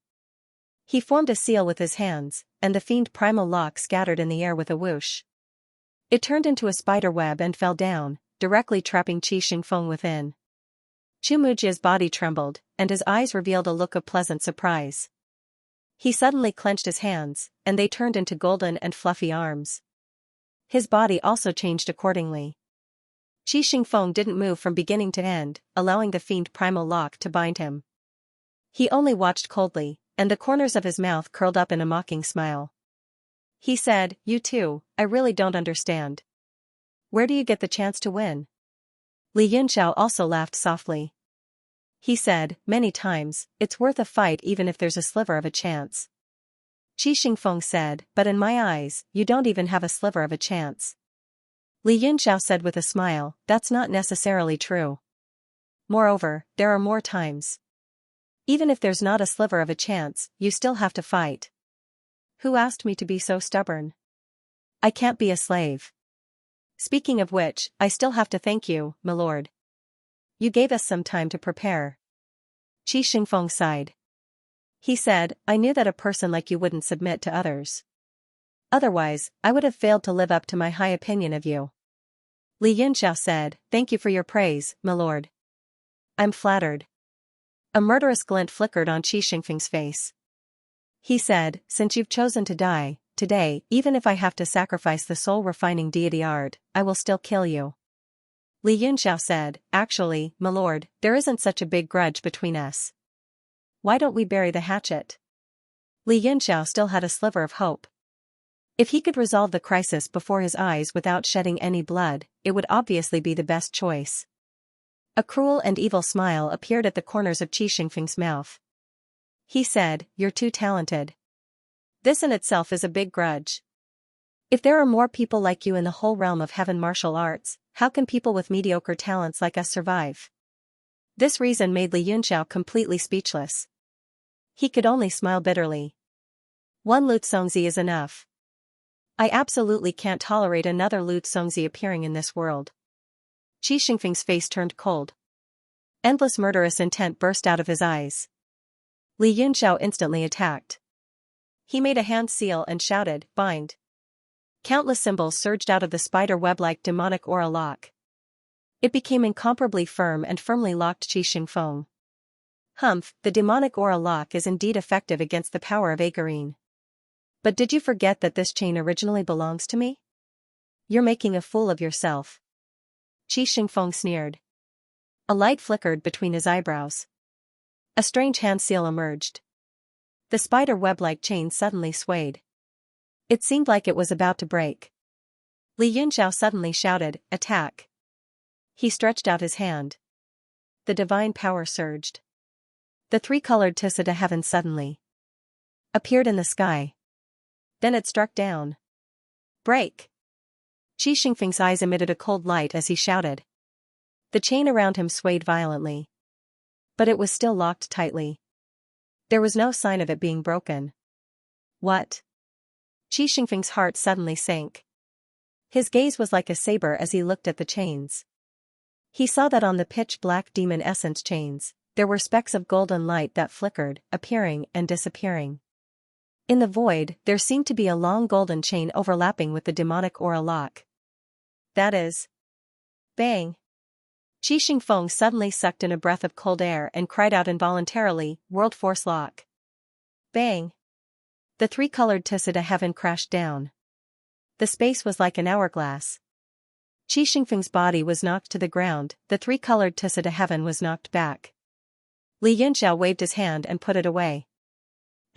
He formed a seal with his hands, and the fiend primal lock scattered in the air with a whoosh. It turned into a spider web and fell down, directly trapping Qi Xingfeng within. Chu Mujia's body trembled, and his eyes revealed a look of pleasant surprise. He suddenly clenched his hands, and they turned into golden and fluffy arms. His body also changed accordingly. Qi Xingfeng didn't move from beginning to end, allowing the fiend primal lock to bind him. He only watched coldly, and the corners of his mouth curled up in a mocking smile. He said, You too, I really don't understand. Where do you get the chance to win? Li Yunxiao also laughed softly. He said, Many times, it's worth a fight even if there's a sliver of a chance. Qi Xingfeng said, But in my eyes, you don't even have a sliver of a chance. Li Yunxiao said with a smile, That's not necessarily true. Moreover, there are more times. Even if there's not a sliver of a chance, you still have to fight. Who asked me to be so stubborn? I can't be a slave. Speaking of which, I still have to thank you, my lord. You gave us some time to prepare. Qi Xingfeng sighed. He said, I knew that a person like you wouldn't submit to others. Otherwise, I would have failed to live up to my high opinion of you. Li Yunxiao said, Thank you for your praise, my lord. I'm flattered. A murderous glint flickered on Qi Xingfeng's face. He said, Since you've chosen to die, today, even if I have to sacrifice the soul-refining deity art, I will still kill you. Li Yunxiao said, Actually, my lord, there isn't such a big grudge between us. Why don't we bury the hatchet? Li Yunxiao still had a sliver of hope. If he could resolve the crisis before his eyes without shedding any blood, it would obviously be the best choice. A cruel and evil smile appeared at the corners of Qi Xingfeng's mouth. He said, You're too talented. This in itself is a big grudge. If there are more people like you in the whole realm of heaven martial arts, how can people with mediocre talents like us survive? This reason made Li Yunxiao completely speechless. He could only smile bitterly. One Lu Congzi is enough. I absolutely can't tolerate another Lu Congzi appearing in this world. Qi Xingfeng's face turned cold. Endless murderous intent burst out of his eyes. Li Yunxiao instantly attacked. He made a hand seal and shouted, Bind. Countless symbols surged out of the spider web-like demonic aura lock. It became incomparably firm and firmly locked Qi Xingfeng. Humph, the demonic aura lock is indeed effective against the power of Agarine. But did you forget that this chain originally belongs to me? You're making a fool of yourself. Qi Xingfeng sneered. A light flickered between his eyebrows. A strange hand seal emerged. The spider web-like chain suddenly swayed. It seemed like it was about to break. Li Yunxiao suddenly shouted, Attack! He stretched out his hand. The divine power surged. The three-colored tissa to heaven suddenly appeared in the sky. Then it struck down. Break! Qi Xingfeng's eyes emitted a cold light as he shouted. The chain around him swayed violently. But it was still locked tightly. There was no sign of it being broken. What? Qi Xingfeng's heart suddenly sank. His gaze was like a saber as he looked at the chains. He saw that on the pitch-black demon essence chains, there were specks of golden light that flickered, appearing and disappearing. In the void, there seemed to be a long golden chain overlapping with the demonic aura lock. That is. Bang! Qi Xingfeng suddenly sucked in a breath of cold air and cried out involuntarily, World Force Lock. Bang! The three-colored tissa to heaven crashed down. The space was like an hourglass. Qi Xingfeng's body was knocked to the ground, the three-colored tissa to heaven was knocked back. Li Yunxiao waved his hand and put it away.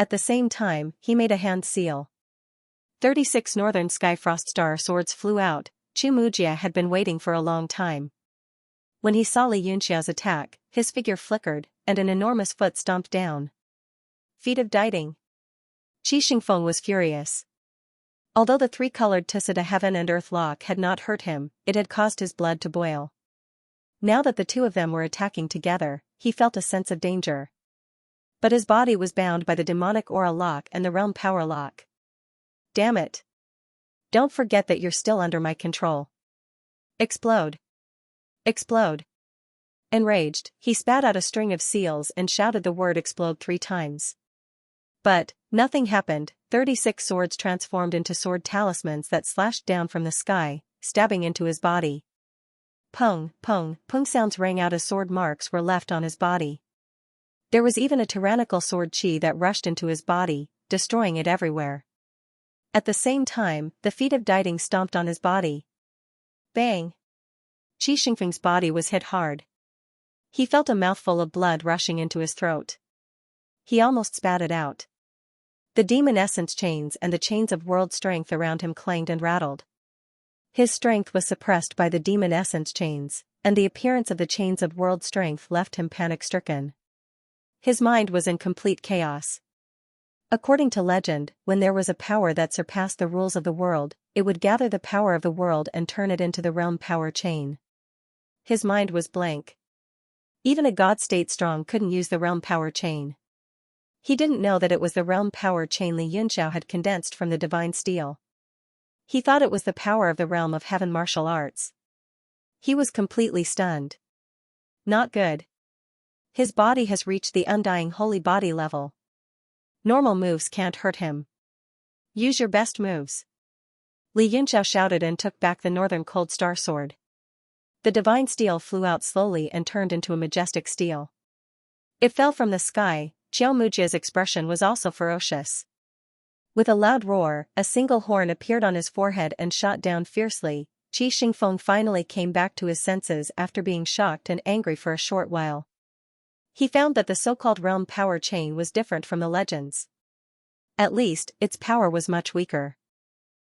At the same time, he made a hand seal. 36 northern sky frost star swords flew out. Chu Mujia had been waiting for a long time. When he saw Li Yunxiao's attack, his figure flickered, and an enormous foot stomped down. Feat of Dieting. Qi Xingfeng was furious. Although the three-colored Tusita heaven and earth lock had not hurt him, it had caused his blood to boil. Now that the two of them were attacking together, he felt a sense of danger. But his body was bound by the demonic aura lock and the realm power lock. Damn it. Don't forget that you're still under my control. Explode. Explode. Enraged, he spat out a string of seals and shouted the word explode 3 times. But nothing happened. 36 swords transformed into sword talismans that slashed down from the sky, stabbing into his body. Pung, pung, pung sounds rang out as sword marks were left on his body. There was even a tyrannical sword chi that rushed into his body, destroying it everywhere. At the same time, the feat of Dieting stomped on his body. Bang! Qi Xingfeng's body was hit hard. He felt a mouthful of blood rushing into his throat. He almost spat it out. The demon essence chains and the chains of world strength around him clanged and rattled. His strength was suppressed by the demon essence chains, and the appearance of the chains of world strength left him panic-stricken. His mind was in complete chaos. According to legend, when there was a power that surpassed the rules of the world, it would gather the power of the world and turn it into the realm power chain. His mind was blank. Even a god state strong couldn't use the realm power chain. He didn't know that it was the realm power chain Li Yunxiao had condensed from the divine steel. He thought it was the power of the realm of heaven martial arts. He was completely stunned. Not good. His body has reached the undying holy body level. Normal moves can't hurt him. Use your best moves. Li Yunxiao shouted and took back the northern cold star sword. The divine steel flew out slowly and turned into a majestic steel. It fell from the sky. Xiao Mujia's expression was also ferocious. With a loud roar, a single horn appeared on his forehead and shot down fiercely. Qi Xingfeng finally came back to his senses after being shocked and angry for a short while. He found that the so-called realm power chain was different from the legends. At least, its power was much weaker.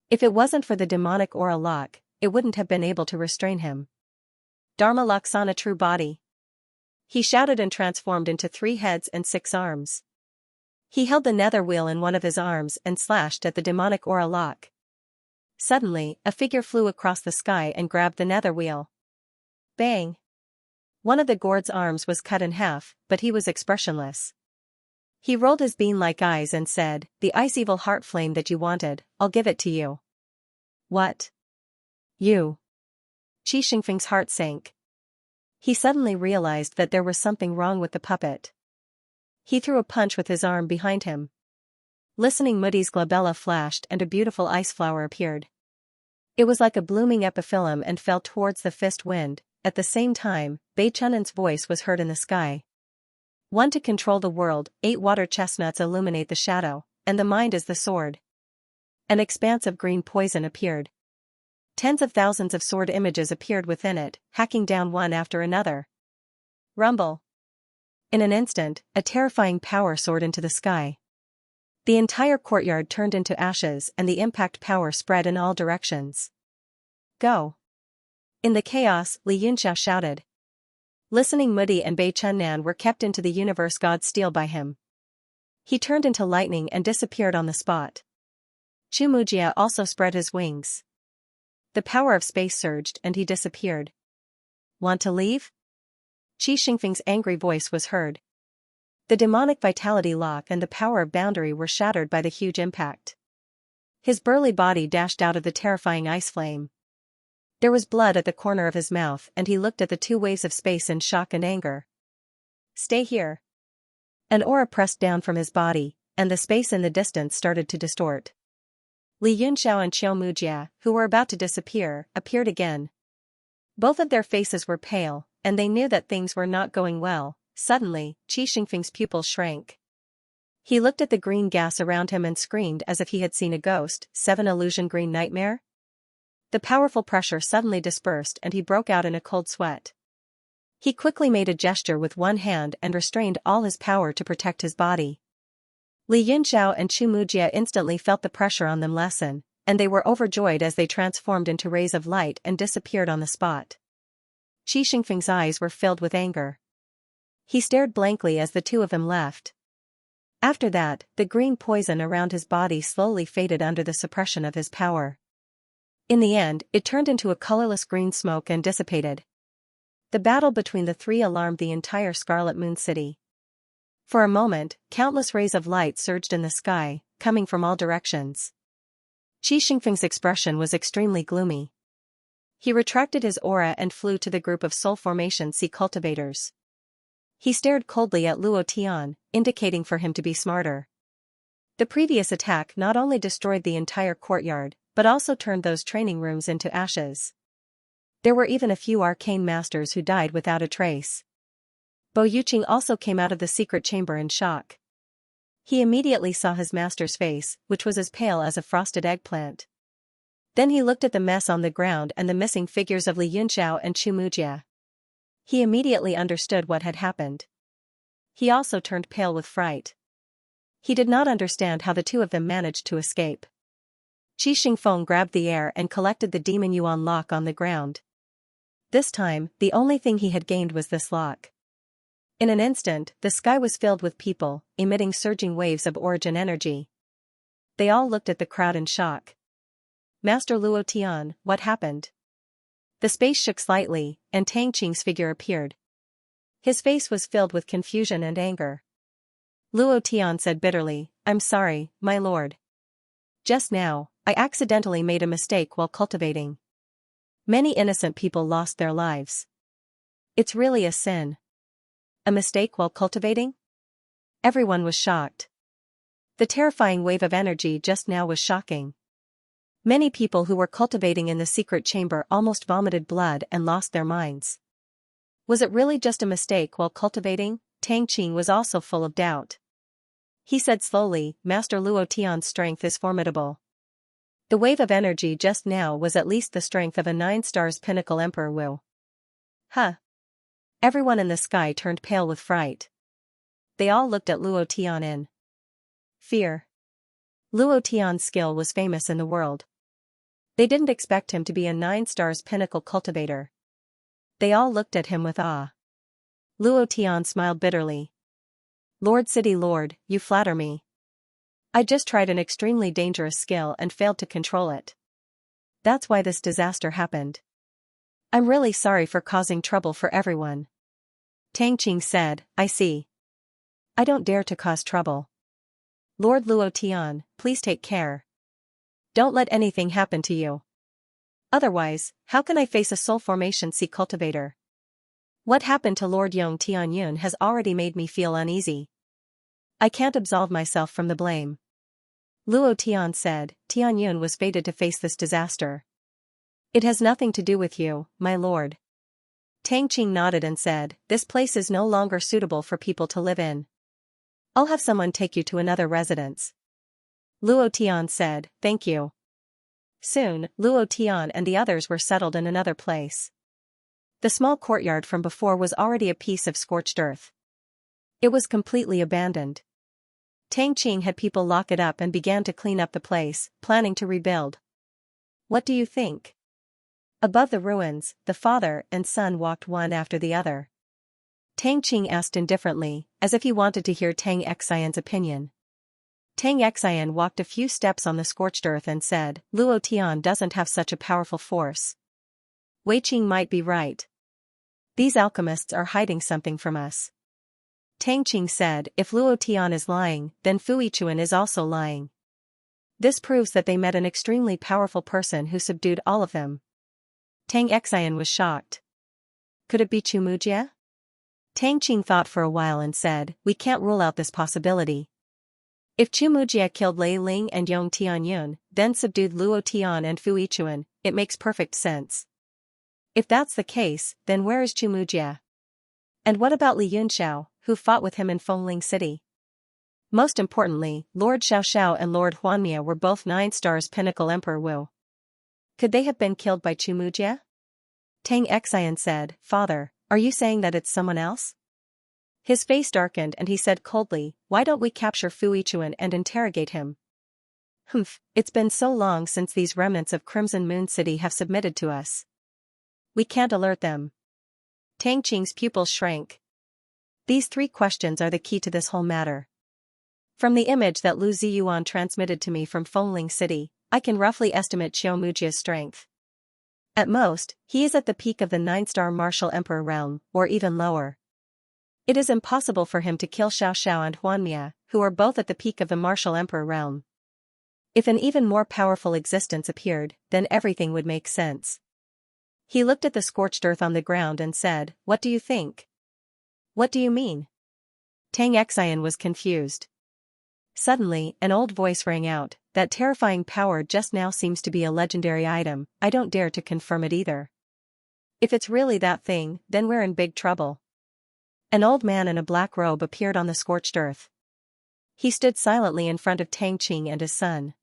If it wasn't for the demonic aura lock, it wouldn't have been able to restrain him. Dharma Laksana true body. He shouted and transformed into 3 heads and 6 arms. He held the nether wheel in one of his arms and slashed at the demonic aura lock. Suddenly, a figure flew across the sky and grabbed the nether wheel. Bang! One of the Gord's arms was cut in half, but he was expressionless. He rolled his bean-like eyes and said, "The ice evil heart flame that you wanted, I'll give it to you." What? You? Qi Xingfeng's heart sank. He suddenly realized that there was something wrong with the puppet. He threw a punch with his arm behind him. Listening Moody's glabella flashed and a beautiful ice flower appeared. It was like a blooming epiphyllum and fell towards the fist wind. At the same time, Bei Chunan's voice was heard in the sky. 1 to control the world, 8 water chestnuts illuminate the shadow, and the mind is the sword. An expanse of green poison appeared. Tens of thousands of sword images appeared within it, hacking down one after another. Rumble. In an instant, a terrifying power soared into the sky. The entire courtyard turned into ashes and the impact power spread in all directions. Go. In the chaos, Li Yunxiao shouted. Listening Moody and Bei Chunnan were kept into the universe god's steel by him. He turned into lightning and disappeared on the spot. Chu Mujia also spread his wings. The power of space surged and he disappeared. Want to leave? Qi Xingfeng's angry voice was heard. The demonic vitality lock and the power of boundary were shattered by the huge impact. His burly body dashed out of the terrifying ice flame. There was blood at the corner of his mouth and he looked at the 2 waves of space in shock and anger. Stay here. An aura pressed down from his body, and the space in the distance started to distort. Li Yunxiao and Xiao Mujia, who were about to disappear, appeared again. Both of their faces were pale, and they knew that things were not going well. Suddenly, Qi Xingfeng's pupils shrank. He looked at the green gas around him and screamed as if he had seen a ghost. 7 illusion green nightmare? The powerful pressure suddenly dispersed and he broke out in a cold sweat. He quickly made a gesture with one hand and restrained all his power to protect his body. Li Yunxiao and Chu Mujia instantly felt the pressure on them lessen, and they were overjoyed as they transformed into rays of light and disappeared on the spot. Qi Xingfeng's eyes were filled with anger. He stared blankly as the two of them left. After that, the green poison around his body slowly faded under the suppression of his power. In the end, it turned into a colorless green smoke and dissipated. The battle between the three alarmed the entire Scarlet Moon City. For a moment, countless rays of light surged in the sky, coming from all directions. Qi Xingfeng's expression was extremely gloomy. He retracted his aura and flew to the group of soul formation sea cultivators. He stared coldly at Luo Tian, indicating for him to be smarter. The previous attack not only destroyed the entire courtyard, but also turned those training rooms into ashes. There were even a few arcane masters who died without a trace. Bo Yuqing also came out of the secret chamber in shock. He immediately saw his master's face, which was as pale as a frosted eggplant. Then he looked at the mess on the ground and the missing figures of Li Yunxiao and Chu Mujia. He immediately understood what had happened. He also turned pale with fright. He did not understand how the two of them managed to escape. Qi Xingfeng grabbed the air and collected the demon yuan lock on the ground. This time, the only thing he had gained was this lock. In an instant, the sky was filled with people, emitting surging waves of origin energy. They all looked at the crowd in shock. Master Luo Tian, what happened? The space shook slightly, and Tang Qing's figure appeared. His face was filled with confusion and anger. Luo Tian said bitterly, "I'm sorry, my lord. Just now, I accidentally made a mistake while cultivating. Many innocent people lost their lives. It's really a sin." A mistake while cultivating? Everyone was shocked. The terrifying wave of energy just now was shocking. Many people who were cultivating in the secret chamber almost vomited blood and lost their minds. Was it really just a mistake while cultivating? Tang Qing was also full of doubt. He said slowly, "Master Luo Tian's strength is formidable. The wave of energy just now was at least the strength of a 9-stars pinnacle Emperor Wu." Huh. Everyone in the sky turned pale with fright. They all looked at Luo Tian in fear. Luo Tian's skill was famous in the world. They didn't expect him to be a 9-stars pinnacle cultivator. They all looked at him with awe. Luo Tian smiled bitterly. "Lord City Lord, you flatter me. I just tried an extremely dangerous skill and failed to control it. That's why this disaster happened. I'm really sorry for causing trouble for everyone." Tang Qing said, "I see. I don't dare to cause trouble. Lord Luo Tian, please take care. Don't let anything happen to you. Otherwise, how can I face a soul formation sea cultivator? What happened to Lord Yong Tianyun has already made me feel uneasy. I can't absolve myself from the blame." Luo Tian said, "Tianyun was fated to face this disaster. It has nothing to do with you, my lord." Tang Qing nodded and said, "This place is no longer suitable for people to live in. I'll have someone take you to another residence." Luo Tian said, "Thank you." Soon, Luo Tian and the others were settled in another place. The small courtyard from before was already a piece of scorched earth. It was completely abandoned. Tang Qing had people lock it up and began to clean up the place, planning to rebuild. "What do you think?" Above the ruins, the father and son walked one after the other. Tang Qing asked indifferently, as if he wanted to hear Tang Xian's opinion. Tang Xian walked a few steps on the scorched earth and said, "Luo Tian doesn't have such a powerful force. Wei Qing might be right. These alchemists are hiding something from us." Tang Qing said, "If Luo Tian is lying, then Fu Yichuan is also lying. This proves that they met an extremely powerful person who subdued all of them." Tang Xian was shocked. Could it be Chu Mujia? Tang Qing thought for a while and said, "We can't rule out this possibility. If Chu Mujia killed Lei Ling and Yong Tianyun, then subdued Luo Tian and Fu Yichuan, it makes perfect sense. If that's the case, then where is Chu Mujia? And what about Li Yunxiao, who fought with him in Fengling City? Most importantly, Lord Xiaoxiao and Lord Huanmia were both 9-stars pinnacle Emperor Wu. Could they have been killed by Chu Mujia?" Tang Xian said, "Father, are you saying that it's someone else?" His face darkened and he said coldly, "Why don't we capture Fu Yichuan and interrogate him?" "Humph, it's been so long since these remnants of Crimson Moon City have submitted to us. We can't alert them. Tang Qing's pupils shrank. These three questions are the key to this whole matter. From the image that Lu Ziyuan transmitted to me from Fengling City, I can roughly estimate Xiao Mujia's strength. At most, he is at the peak of the 9-star martial emperor realm, or even lower. It is impossible for him to kill Xiao Xiao and Huanmia, who are both at the peak of the martial emperor realm. If an even more powerful existence appeared, then everything would make sense. He looked at the scorched earth on the ground and said, "What do you think?" "What do you mean?" Tang Xian was confused. Suddenly, an old voice rang out, "That terrifying power just now seems to be a legendary item, I don't dare to confirm it either. If it's really that thing, then we're in big trouble." An old man in a black robe appeared on the scorched earth. He stood silently in front of Tang Qing and his son.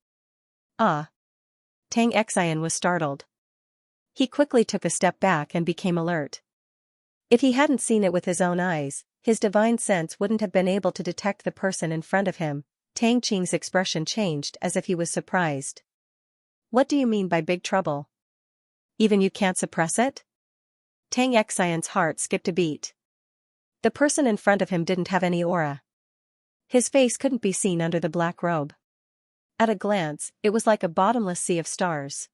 "Ah." Tang Xian was startled. He quickly took a step back and became alert. If he hadn't seen it with his own eyes, his divine sense wouldn't have been able to detect the person in front of him. Tang Qing's expression changed as if he was surprised. "What do you mean by big trouble? Even you can't suppress it?" Tang Xian's heart skipped a beat. The person in front of him didn't have any aura. His face couldn't be seen under the black robe. At a glance, it was like a bottomless sea of stars.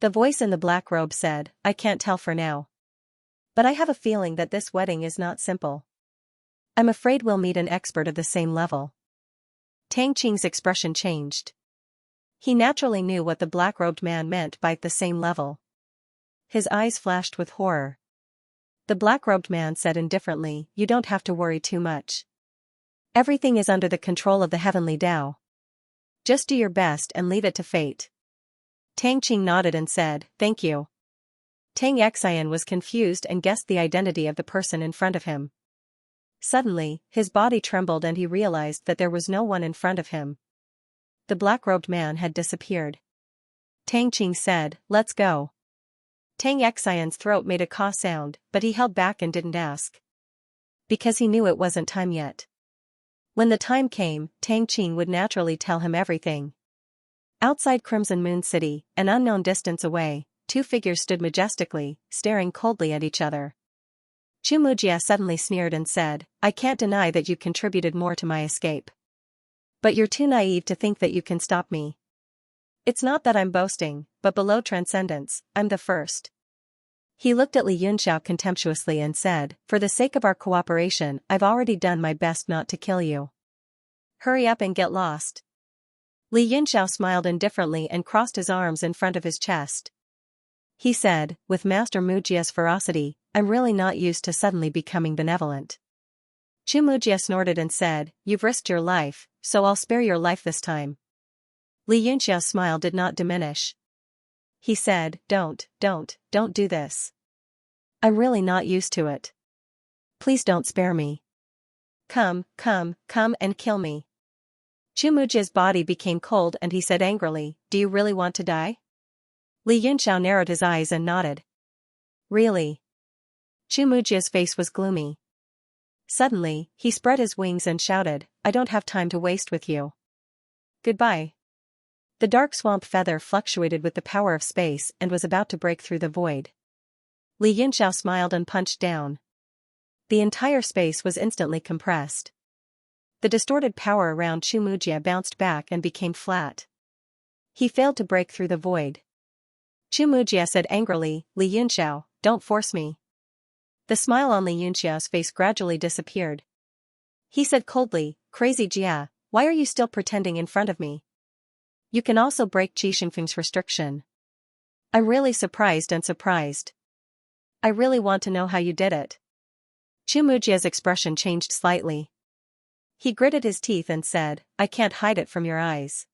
The voice in the black robe said, "I can't tell for now. But I have a feeling that this wedding is not simple. I'm afraid we'll meet an expert of the same level." Tang Qing's expression changed. He naturally knew what the black-robed man meant by the same level. His eyes flashed with horror. The black-robed man said indifferently, "You don't have to worry too much. Everything is under the control of the heavenly Tao. Just do your best and leave it to fate." Tang Qing nodded and said, "Thank you." Tang Xian was confused and guessed the identity of the person in front of him. Suddenly, his body trembled and he realized that there was no one in front of him. The black-robed man had disappeared. Tang Qing said, "Let's go." Tang Xian's throat made a caw sound, but he held back and didn't ask. Because he knew it wasn't time yet. When the time came, Tang Qing would naturally tell him everything. Outside Crimson Moon City, an unknown distance away, two figures stood majestically, staring coldly at each other. Chu Mujia suddenly sneered and said, "I can't deny that you contributed more to my escape. But you're too naive to think that you can stop me. It's not that I'm boasting, but below transcendence, I'm the first." He looked at Li Yunxiao contemptuously and said, "For the sake of our cooperation, I've already done my best not to kill you. Hurry up and get lost." Li Yunxiao smiled indifferently and crossed his arms in front of his chest. He said, with Master Mujia's ferocity, "I'm really not used to suddenly becoming benevolent." Chu Mujia snorted and said, "You've risked your life, so I'll spare your life this time." Li Yunxiao's smile did not diminish. He said, Don't do this. I'm really not used to it. Please don't spare me. Come and kill me." Chu Mujia's body became cold and he said angrily, "Do you really want to die?" Li Yunxiao narrowed his eyes and nodded. "Really?" Chu Mujia's face was gloomy. Suddenly, he spread his wings and shouted, "I don't have time to waste with you. Goodbye." The dark swamp feather fluctuated with the power of space and was about to break through the void. Li Yunxiao smiled and punched down. The entire space was instantly compressed. The distorted power around Chu Mujia bounced back and became flat. He failed to break through the void. Chu Mujia said angrily, "Li Yunxiao, don't force me." The smile on Li Yunxiao's face gradually disappeared. He said coldly, "Crazy Jia, why are you still pretending in front of me? You can also break Qi Xingfeng's restriction. I'm really surprised. I really want to know how you did it." Chu Mujia's expression changed slightly. He gritted his teeth and said, "I can't hide it from your eyes.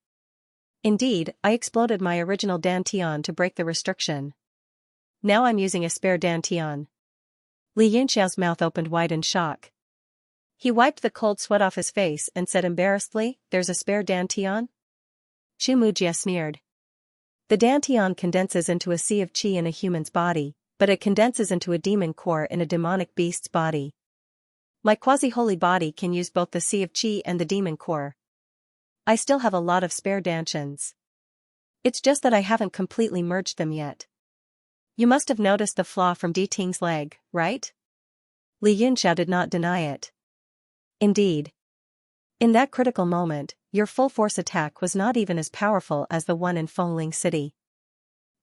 Indeed, I exploded my original dantian to break the restriction. Now I'm using a spare dantian." Li Yunxiao's mouth opened wide in shock. He wiped the cold sweat off his face and said embarrassedly, "There's a spare dantian?" Chu Mujia sneered. The dantian condenses into a sea of qi in a human's body, but it condenses into a demon core in a demonic beast's body. My quasi-holy body can use both the sea of qi and the demon core. I still have a lot of spare dantians. It's just that I haven't completely merged them yet. You must have noticed the flaw from Di Ting's leg, right? Li Yunxiao did not deny it. Indeed. In that critical moment, your full-force attack was not even as powerful as the one in Fengling City.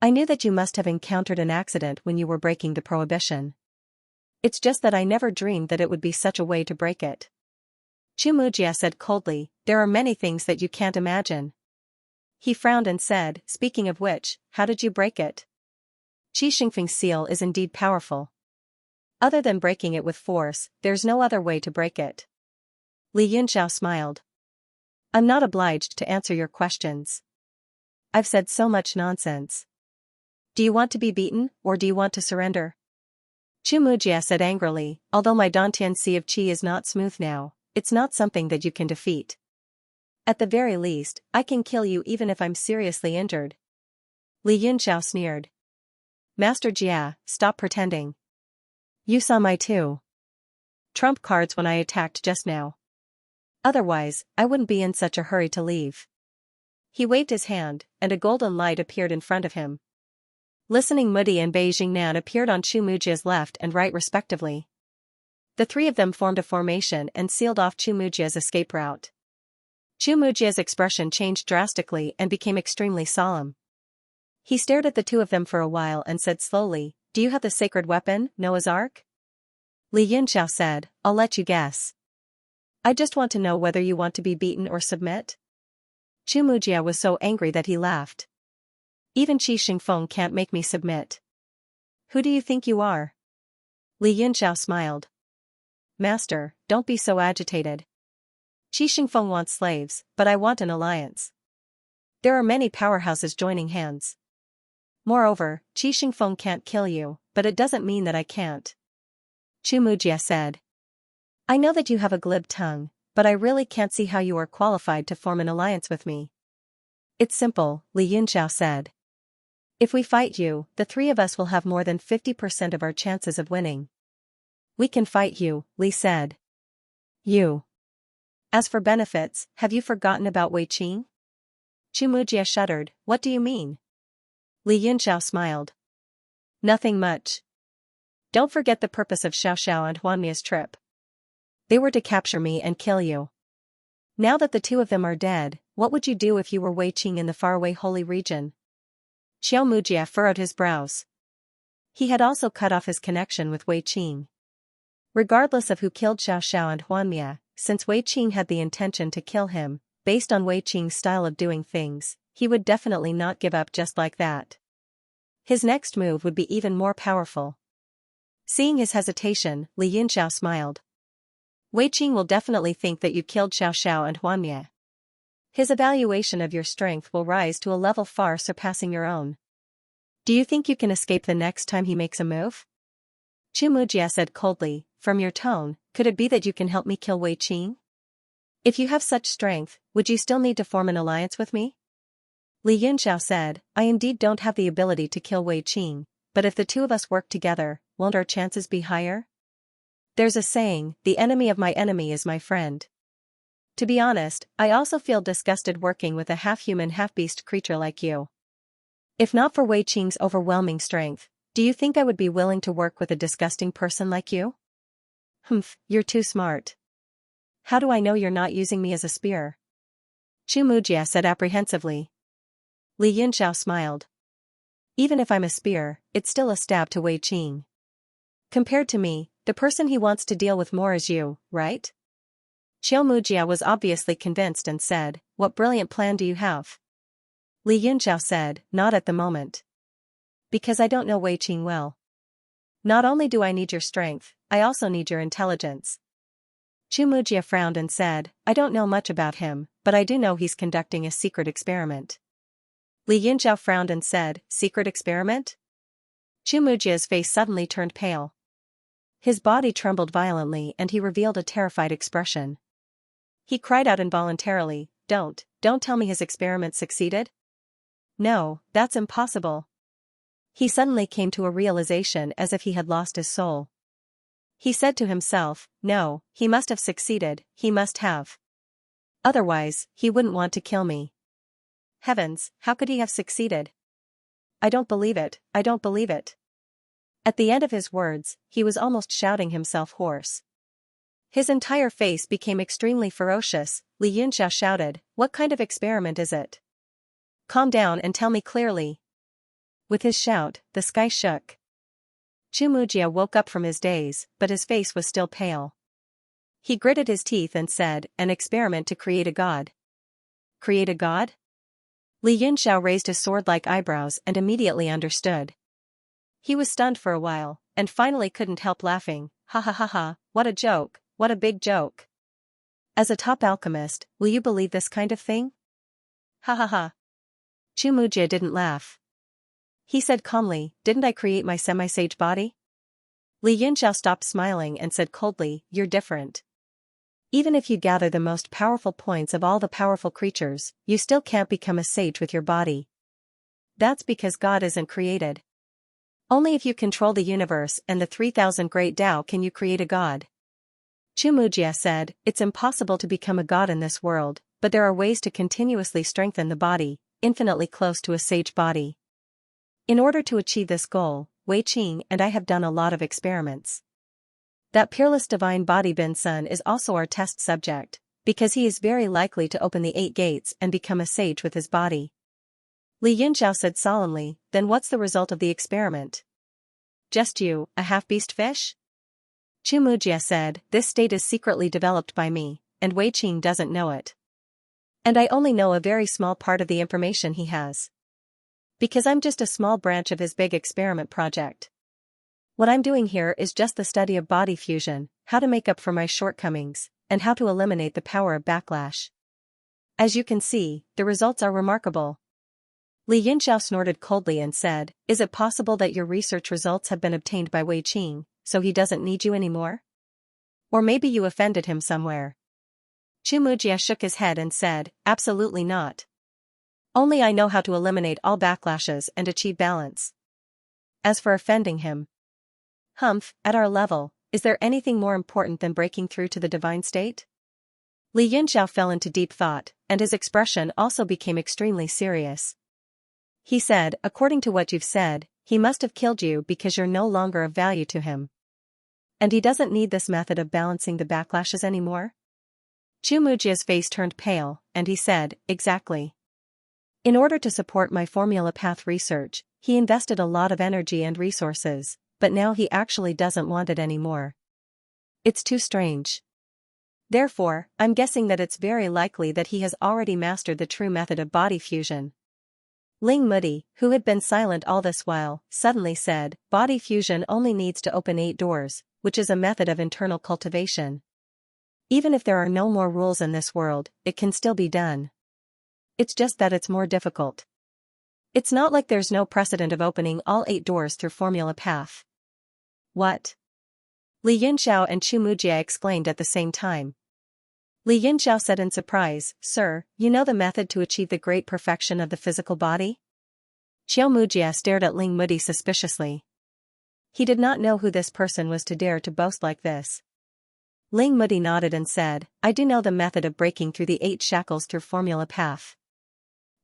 I knew that you must have encountered an accident when you were breaking the prohibition. It's just that I never dreamed that it would be such a way to break it. Chu Mujia said coldly, there are many things that you can't imagine. He frowned and said, speaking of which, how did you break it? Qi Xingfeng's seal is indeed powerful. Other than breaking it with force, there's no other way to break it. Li Yunxiao smiled. I'm not obliged to answer your questions. I've said so much nonsense. Do you want to be beaten, or do you want to surrender? Chu Mujia said angrily, although my Dantian Sea of Qi is not smooth now, it's not something that you can defeat. At the very least, I can kill you even if I'm seriously injured. Li Yunxiao sneered. Master Jia, stop pretending. You saw my two trump cards when I attacked just now. Otherwise, I wouldn't be in such a hurry to leave. He waved his hand, and a golden light appeared in front of him. Listening Mudi and Bei Jingnan appeared on Chu Mujia's left and right respectively. The three of them formed a formation and sealed off Chu Mujia's escape route. Chu Mujia's expression changed drastically and became extremely solemn. He stared at the two of them for a while and said slowly, do you have the sacred weapon, Noah's Ark? Li Yunxiao said, I'll let you guess. I just want to know whether you want to be beaten or submit. Chu Mujia was so angry that he laughed. Even Qi Xingfeng can't make me submit. Who do you think you are? Li Yunxiao smiled. Master, don't be so agitated. Qi Xingfeng wants slaves, but I want an alliance. There are many powerhouses joining hands. Moreover, Qi Xingfeng can't kill you, but it doesn't mean that I can't. Chu Mujia said. I know that you have a glib tongue, but I really can't see how you are qualified to form an alliance with me. It's simple, Li Yunxiao said. If we fight you, the three of us will have more than 50% of our chances of winning. We can fight you, Li said. You. As for benefits, have you forgotten about Wei Qing? Chu Mujia shuddered, what do you mean? Li Yunxiao smiled. Nothing much. Don't forget the purpose of Xiaoxiao and Huanmia's trip. They were to capture me and kill you. Now that the two of them are dead, what would you do if you were Wei Qing in the faraway holy region? Xiao Mujia furrowed his brows. He had also cut off his connection with Wei Qing. Regardless of who killed Xiaoxiao and Huanmia, since Wei Qing had the intention to kill him, based on Wei Qing's style of doing things, he would definitely not give up just like that. His next move would be even more powerful. Seeing his hesitation, Li Yunxiao smiled. Wei Qing will definitely think that you killed Xiaoxiao and Huanmia. His evaluation of your strength will rise to a level far surpassing your own. Do you think you can escape the next time he makes a move? Chu Mujia said coldly, from your tone, could it be that you can help me kill Wei Qing? If you have such strength, would you still need to form an alliance with me? Li Yunxiao said, I indeed don't have the ability to kill Wei Qing, but if the two of us work together, won't our chances be higher? There's a saying, the enemy of my enemy is my friend. To be honest, I also feel disgusted working with a half-human half-beast creature like you. If not for Wei Qing's overwhelming strength, do you think I would be willing to work with a disgusting person like you? Humph, you're too smart. How do I know you're not using me as a spear? Chu Mujia said apprehensively. Li Yunxiao smiled. Even if I'm a spear, it's still a stab to Wei Qing. Compared to me, the person he wants to deal with more is you, right? Xiao Mujia was obviously convinced and said, what brilliant plan do you have? Li Yunxiao said, not at the moment. Because I don't know Wei Qing well. Not only do I need your strength, I also need your intelligence. Chu Mujia frowned and said, I don't know much about him, but I do know he's conducting a secret experiment. Li Yunxiao frowned and said, secret experiment? Chu Mujia's face suddenly turned pale. His body trembled violently and he revealed a terrified expression. He cried out involuntarily, don't tell me his experiment succeeded? No, that's impossible. He suddenly came to a realization as if he had lost his soul. He said to himself, no, he must have succeeded, he must have. Otherwise, he wouldn't want to kill me. Heavens, how could he have succeeded? I don't believe it, I don't believe it. At the end of his words, he was almost shouting himself hoarse. His entire face became extremely ferocious. Li Yunxiao shouted, "What kind of experiment is it? Calm down and tell me clearly." With his shout, the sky shook. Chu Mujia woke up from his daze, but his face was still pale. He gritted his teeth and said, "An experiment to create a god." Create a god? Li Yunxiao raised his sword-like eyebrows and immediately understood. He was stunned for a while, and finally couldn't help laughing. "Ha ha ha ha, what a joke, what a big joke. As a top alchemist, will you believe this kind of thing? Ha ha ha." Chu Mujia didn't laugh. He said calmly, "Didn't I create my semi-sage body?" Li Yunxiao stopped smiling and said coldly, "You're different. Even if you gather the most powerful points of all the powerful creatures, you still can't become a sage with your body. That's because God isn't created. Only if you control the universe and the 3,000 great Tao can you create a god." Chu Mujia said, "It's impossible to become a god in this world, but there are ways to continuously strengthen the body, infinitely close to a sage body. In order to achieve this goal, Wei Qing and I have done a lot of experiments. That peerless divine body Bin Sun is also our test subject, because he is very likely to open the 8 gates and become a sage with his body." Li Yunxiao said solemnly, "Then what's the result of the experiment? Just you, a half-beast fish?" Chu Mujia said, "This state is secretly developed by me, and Wei Qing doesn't know it. And I only know a very small part of the information he has. Because I'm just a small branch of his big experiment project. What I'm doing here is just the study of body fusion, how to make up for my shortcomings, and how to eliminate the power of backlash. As you can see, the results are remarkable." Li Yunxiao snorted coldly and said, "Is it possible that your research results have been obtained by Wei Qing, so he doesn't need you anymore? Or maybe you offended him somewhere?" Chu Mujia shook his head and said, "Absolutely not. Only I know how to eliminate all backlashes and achieve balance. As for offending him, humph, at our level, is there anything more important than breaking through to the divine state?" Li Yunxiao fell into deep thought, and his expression also became extremely serious. He said, "According to what you've said, he must have killed you because you're no longer of value to him. And he doesn't need this method of balancing the backlashes anymore?" Chu Mujia's face turned pale, and he said, "Exactly. In order to support my formula path research, he invested a lot of energy and resources, but now he actually doesn't want it anymore. It's too strange. Therefore, I'm guessing that it's very likely that he has already mastered the true method of body fusion." Ling Mudi, who had been silent all this while, suddenly said, "Body fusion only needs to open 8 doors, which is a method of internal cultivation. Even if there are no more rules in this world, it can still be done. It's just that it's more difficult. It's not like there's no precedent of opening all 8 doors through formula path." "What?" Li Yunxiao and Chu Mujia exclaimed at the same time. Li Yunxiao said in surprise, "Sir, you know the method to achieve the great perfection of the physical body?" Xiao Mujia stared at Ling Mudi suspiciously. He did not know who this person was to dare to boast like this. Ling Mudi nodded and said, "I do know the method of breaking through the 8 shackles through formula path.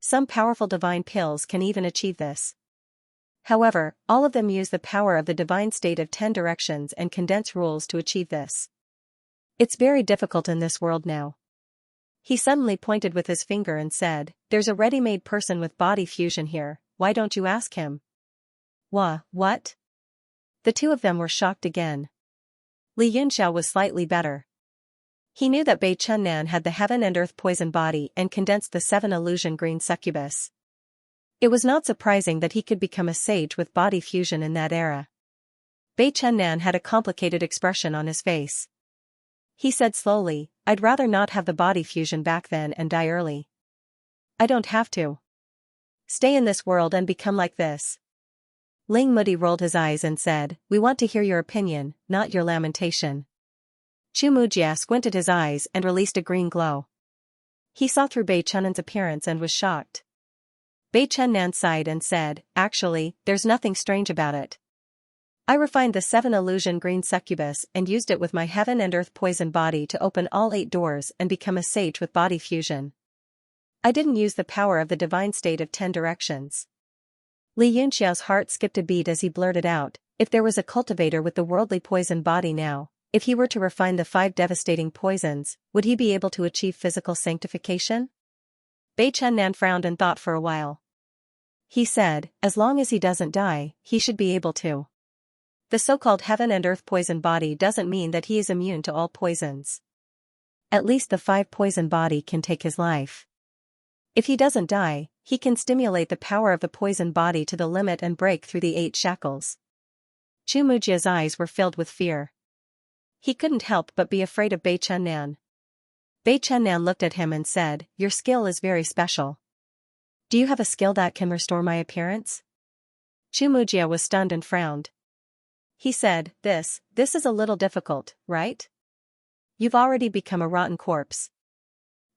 Some powerful divine pills can even achieve this. However, all of them use the power of the divine state of 10 directions and condense rules to achieve this. It's very difficult in this world now." He suddenly pointed with his finger and said, "There's a ready-made person with body fusion here, why don't you ask him?" What? The two of them were shocked again. Li Yunxiao was slightly better. He knew that Bei Chunnan had the heaven and earth poison body and condensed the 7 illusion green succubus. It was not surprising that he could become a sage with body fusion in that era. Bei Chunnan had a complicated expression on his face. He said slowly, "I'd rather not have the body fusion back then and die early. I don't have to stay in this world and become like this." Ling Mudi rolled his eyes and said, "We want to hear your opinion, not your lamentation." Chu Mujia squinted his eyes and released a green glow. He saw through Bei Chunnan's appearance and was shocked. Bei Chunnan sighed and said, "Actually, there's nothing strange about it. I refined the 7 illusion green succubus and used it with my heaven and earth poison body to open all 8 doors and become a sage with body fusion. I didn't use the power of the divine state of 10 directions." Li Yunxiao's heart skipped a beat as he blurted out, If there was a cultivator with the worldly poison body now, if he were to refine the 5 devastating poisons, would he be able to achieve physical sanctification? Bei Chunnan frowned and thought for a while. He said, as long as he doesn't die, he should be able to. The so-called heaven and earth poison body doesn't mean that he is immune to all poisons. At least the 5 poison body can take his life. If he doesn't die, he can stimulate the power of the poison body to the limit and break through the 8 shackles. Chu Mujia's eyes were filled with fear. He couldn't help but be afraid of Bei Chunnan. Bei Chunnan looked at him and said, your skill is very special. Do you have a skill that can restore my appearance? Chu Mujia was stunned and frowned. He said, this is a little difficult, right? You've already become a rotten corpse.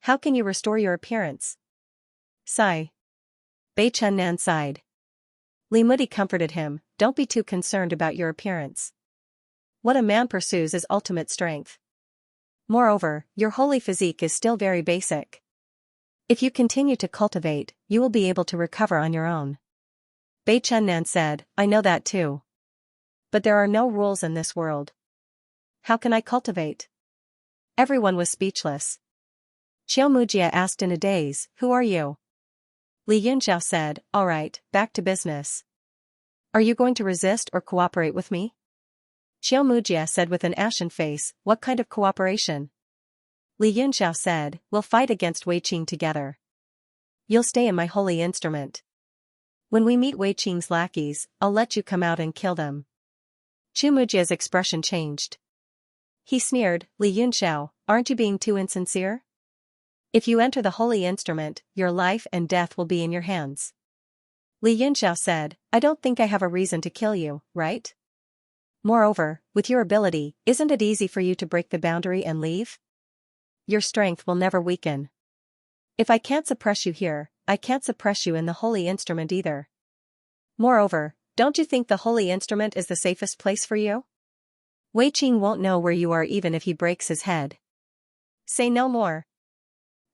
How can you restore your appearance? Sigh. Bei Chunnan sighed. Li Mudi comforted him, don't be too concerned about your appearance. What a man pursues is ultimate strength. Moreover, your holy physique is still very basic. If you continue to cultivate, you will be able to recover on your own. Bei Chunnan said, I know that too. But there are no rules in this world. How can I cultivate? Everyone was speechless. Xiao Mujia asked in a daze, who are you? Li Yunxiao said, all right, back to business. Are you going to resist or cooperate with me? Xiao Mujia said with an ashen face, what kind of cooperation? Li Yunxiao said, we'll fight against Wei Qing together. You'll stay in my holy instrument. When we meet Wei Qing's lackeys, I'll let you come out and kill them. Chu Mujia's expression changed. He sneered, Li Yunxiao, aren't you being too insincere? If you enter the holy instrument, your life and death will be in your hands. Li Yunxiao said, I don't think I have a reason to kill you, right? Moreover, with your ability, isn't it easy for you to break the boundary and leave? Your strength will never weaken. If I can't suppress you here, I can't suppress you in the holy instrument either. Moreover, don't you think the holy instrument is the safest place for you? Wei Qing won't know where you are even if he breaks his head. Say no more.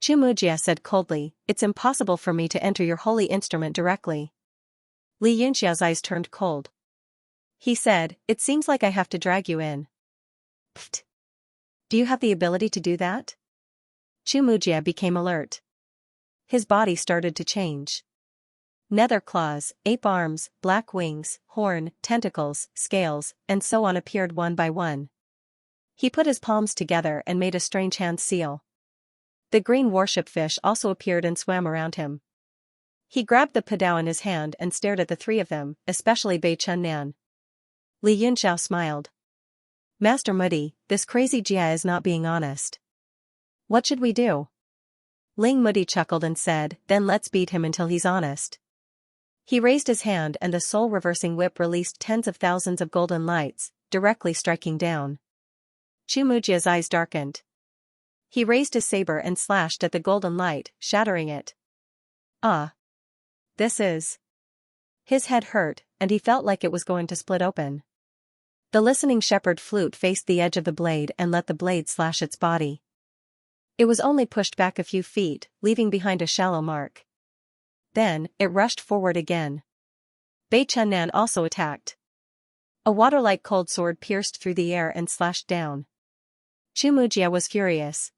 Chu Mujia said coldly, it's impossible for me to enter your holy instrument directly. Li Yunxiao's eyes turned cold. He said, it seems like I have to drag you in. Pfft. Do you have the ability to do that? Chu Mujia became alert. His body started to change. Nether claws, ape arms, black wings, horn, tentacles, scales, and so on appeared one by one. He put his palms together and made a strange hand seal. The green warship fish also appeared and swam around him. He grabbed the padao in his hand and stared at the 3 of them, especially Bei Chunnan. Li Yunxiao smiled. Master Mudi, this crazy Jia is not being honest. What should we do? Ling Mudi chuckled and said, then let's beat him until he's honest. He raised his hand and the soul-reversing whip released tens of thousands of golden lights, directly striking down. Chu Mujia's eyes darkened. He raised his saber and slashed at the golden light, shattering it. Ah! This is... His head hurt, and he felt like it was going to split open. The listening shepherd flute faced the edge of the blade and let the blade slash its body. It was only pushed back a few feet, leaving behind a shallow mark. Then, it rushed forward again. Bei Chunnan also attacked. A water-like cold sword pierced through the air and slashed down. Chu Mujia was furious.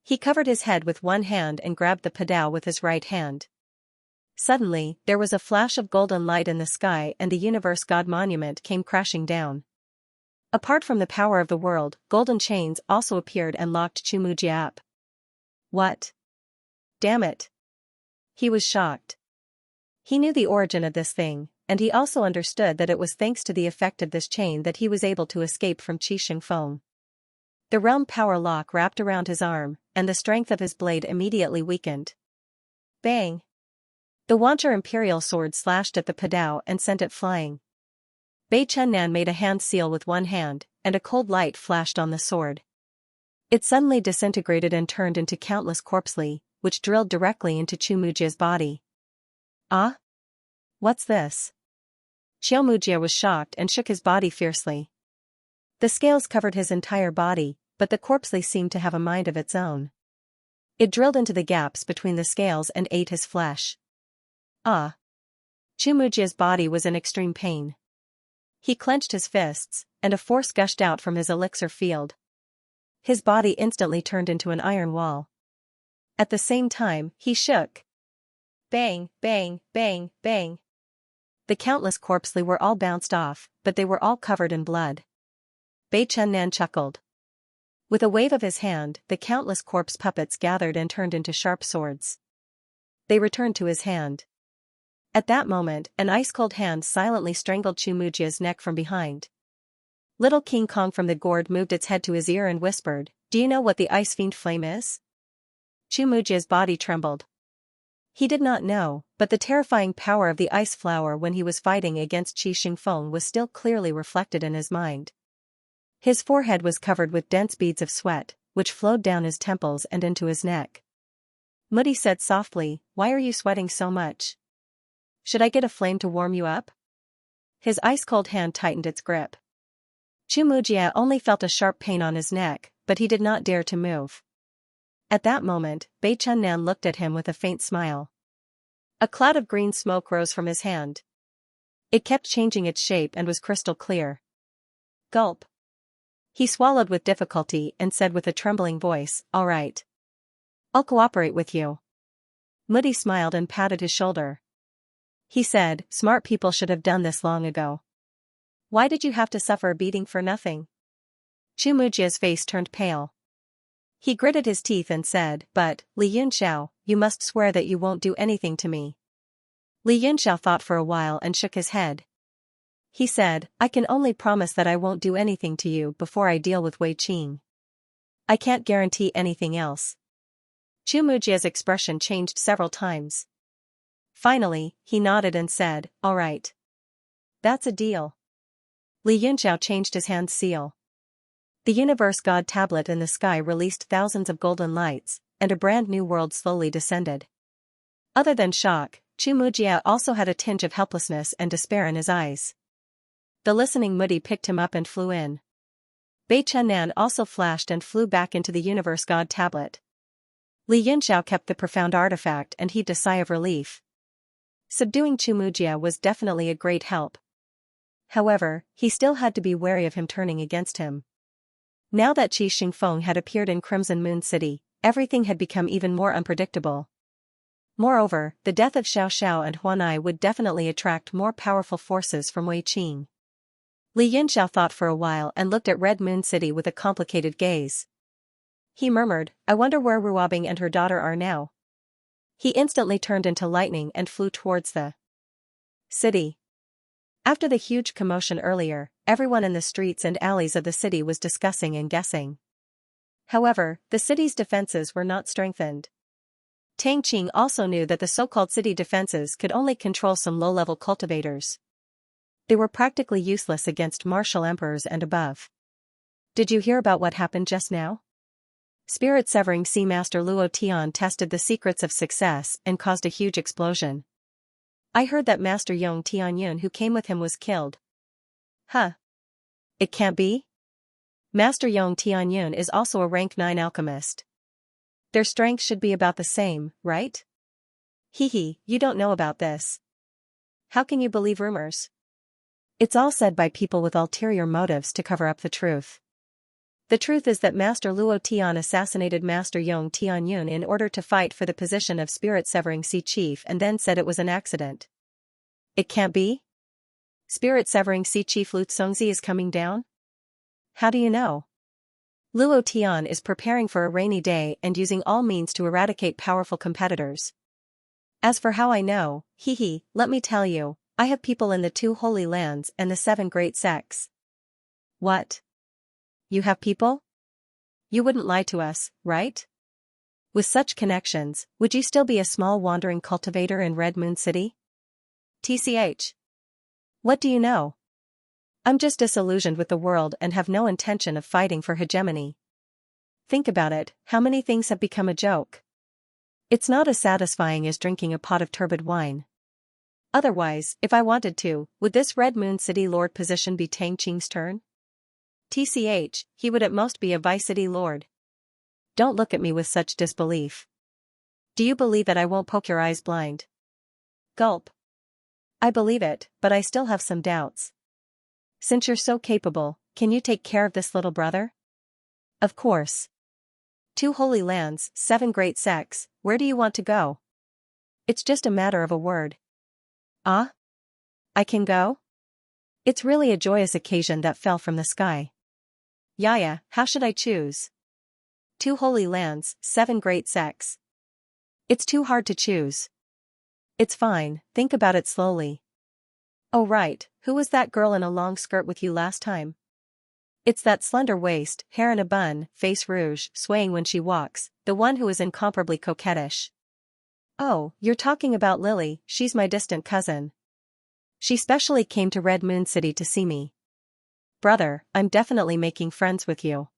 He covered his head with one hand and grabbed the padao with his right hand. Suddenly, there was a flash of golden light in the sky and the universe god monument came crashing down. Apart from the power of the world, golden chains also appeared and locked Chu Mujia up. What? Damn it. He was shocked. He knew the origin of this thing, and he also understood that it was thanks to the effect of this chain that he was able to escape from Qi Shengfeng. The realm power lock wrapped around his arm, and the strength of his blade immediately weakened. Bang! The Wancher Imperial sword slashed at the padao and sent it flying. Bei Chunnan made a hand seal with one hand, and a cold light flashed on the sword. It suddenly disintegrated and turned into countless corpsely, which drilled directly into Chu Mujia's body. Ah? What's this? Xiao Mujia was shocked and shook his body fiercely. The scales covered his entire body, but the corpsely seemed to have a mind of its own. It drilled into the gaps between the scales and ate his flesh. Ah! Chu Mujia's body was in extreme pain. He clenched his fists, and a force gushed out from his elixir field. His body instantly turned into an iron wall. At the same time, he shook. Bang, bang, bang, bang. The countless corpses were all bounced off, but they were all covered in blood. Bei Chunnan chuckled. With a wave of his hand, the countless corpse puppets gathered and turned into sharp swords. They returned to his hand. At that moment, an ice-cold hand silently strangled Chumujia's neck from behind. Little King Kong from the gourd moved its head to his ear and whispered, "Do you know what the ice fiend flame is?" Chumujia's body trembled. He did not know, but the terrifying power of the ice flower when he was fighting against Qi Xingfeng was still clearly reflected in his mind. His forehead was covered with dense beads of sweat, which flowed down his temples and into his neck. Muddy said softly, "Why are you sweating so much? Should I get a flame to warm you up?" His ice-cold hand tightened its grip. Chumujia only felt a sharp pain on his neck, but he did not dare to move. At that moment, Bei Chunnan looked at him with a faint smile. A cloud of green smoke rose from his hand. It kept changing its shape and was crystal clear. Gulp. He swallowed with difficulty and said with a trembling voice, "All right. I'll cooperate with you." Muddy smiled and patted his shoulder. He said, "Smart people should have done this long ago. Why did you have to suffer a beating for nothing?" Chumujia's face turned pale. He gritted his teeth and said, "But, Li Yunxiao, you must swear that you won't do anything to me." Li Yunxiao thought for a while and shook his head. He said, "I can only promise that I won't do anything to you before I deal with Wei Qing. I can't guarantee anything else." Chumujia's expression changed several times. Finally, he nodded and said, "All right. That's a deal." Li Yunxiao changed his hand's seal. The Universe God tablet in the sky released thousands of golden lights, and a brand new world slowly descended. Other than shock, Chumujia also had a tinge of helplessness and despair in his eyes. The listening Muddy picked him up and flew in. Bei Chunnan also flashed and flew back into the Universe God tablet. Li Yunxiao kept the profound artifact and heaved a sigh of relief. Subduing Chumujia was definitely a great help. However, he still had to be wary of him turning against him. Now that Qi Xingfeng had appeared in Crimson Moon City, everything had become even more unpredictable. Moreover, the death of Xiao and Huanai would definitely attract more powerful forces from Wei Qing. Li Yunxiao thought for a while and looked at Red Moon City with a complicated gaze. He murmured, "I wonder where Ruobing and her daughter are now." He instantly turned into lightning and flew towards the city. After the huge commotion earlier, everyone in the streets and alleys of the city was discussing and guessing. However, the city's defenses were not strengthened. Tang Qing also knew that the so-called city defenses could only control some low-level cultivators. They were practically useless against martial emperors and above. Did you hear about what happened just now? Spirit-severing Sea Master Luo Tian tested the secrets of success and caused a huge explosion. I heard that Master Yong Tianyun who came with him was killed. Huh. It can't be? Master Yong Tianyun is also a rank 9 alchemist. Their strength should be about the same, right? Hee, you don't know about this. How can you believe rumors? It's all said by people with ulterior motives to cover up the truth. The truth is that Master Luo Tian assassinated Master Yong Tianyun in order to fight for the position of Spirit-severing Sea Chief and then said it was an accident. It can't be? Spirit-severing Sea Chief Lu Tsongzi is coming down? How do you know? Luo Tian is preparing for a rainy day and using all means to eradicate powerful competitors. As for how I know, let me tell you, I have people in the 2 holy lands and the 7 great sects. What? You have people? You wouldn't lie to us, right? With such connections, would you still be a small wandering cultivator in Red Moon City? TCH. What do you know? I'm just disillusioned with the world and have no intention of fighting for hegemony. Think about it, how many things have become a joke? It's not as satisfying as drinking a pot of turbid wine. Otherwise, if I wanted to, would this Red Moon City Lord position be Tang Qing's turn? TCH, he would at most be a Vice-City Lord. Don't look at me with such disbelief. Do you believe that I won't poke your eyes blind? Gulp. I believe it, but I still have some doubts. Since you're so capable, can you take care of this little brother? Of course. 2 holy lands, 7 great sects, where do you want to go? It's just a matter of a word. Ah? I can go? It's really a joyous occasion that fell from the sky. Yaya, how should I choose? 2 holy lands, 7 great sects. It's too hard to choose. It's fine, think about it slowly. Oh right, who was that girl in a long skirt with you last time? It's that slender waist, hair in a bun, face rouge, swaying when she walks, the one who is incomparably coquettish. Oh, you're talking about Lily, she's my distant cousin. She specially came to Red Moon City to see me. Brother, I'm definitely making friends with you.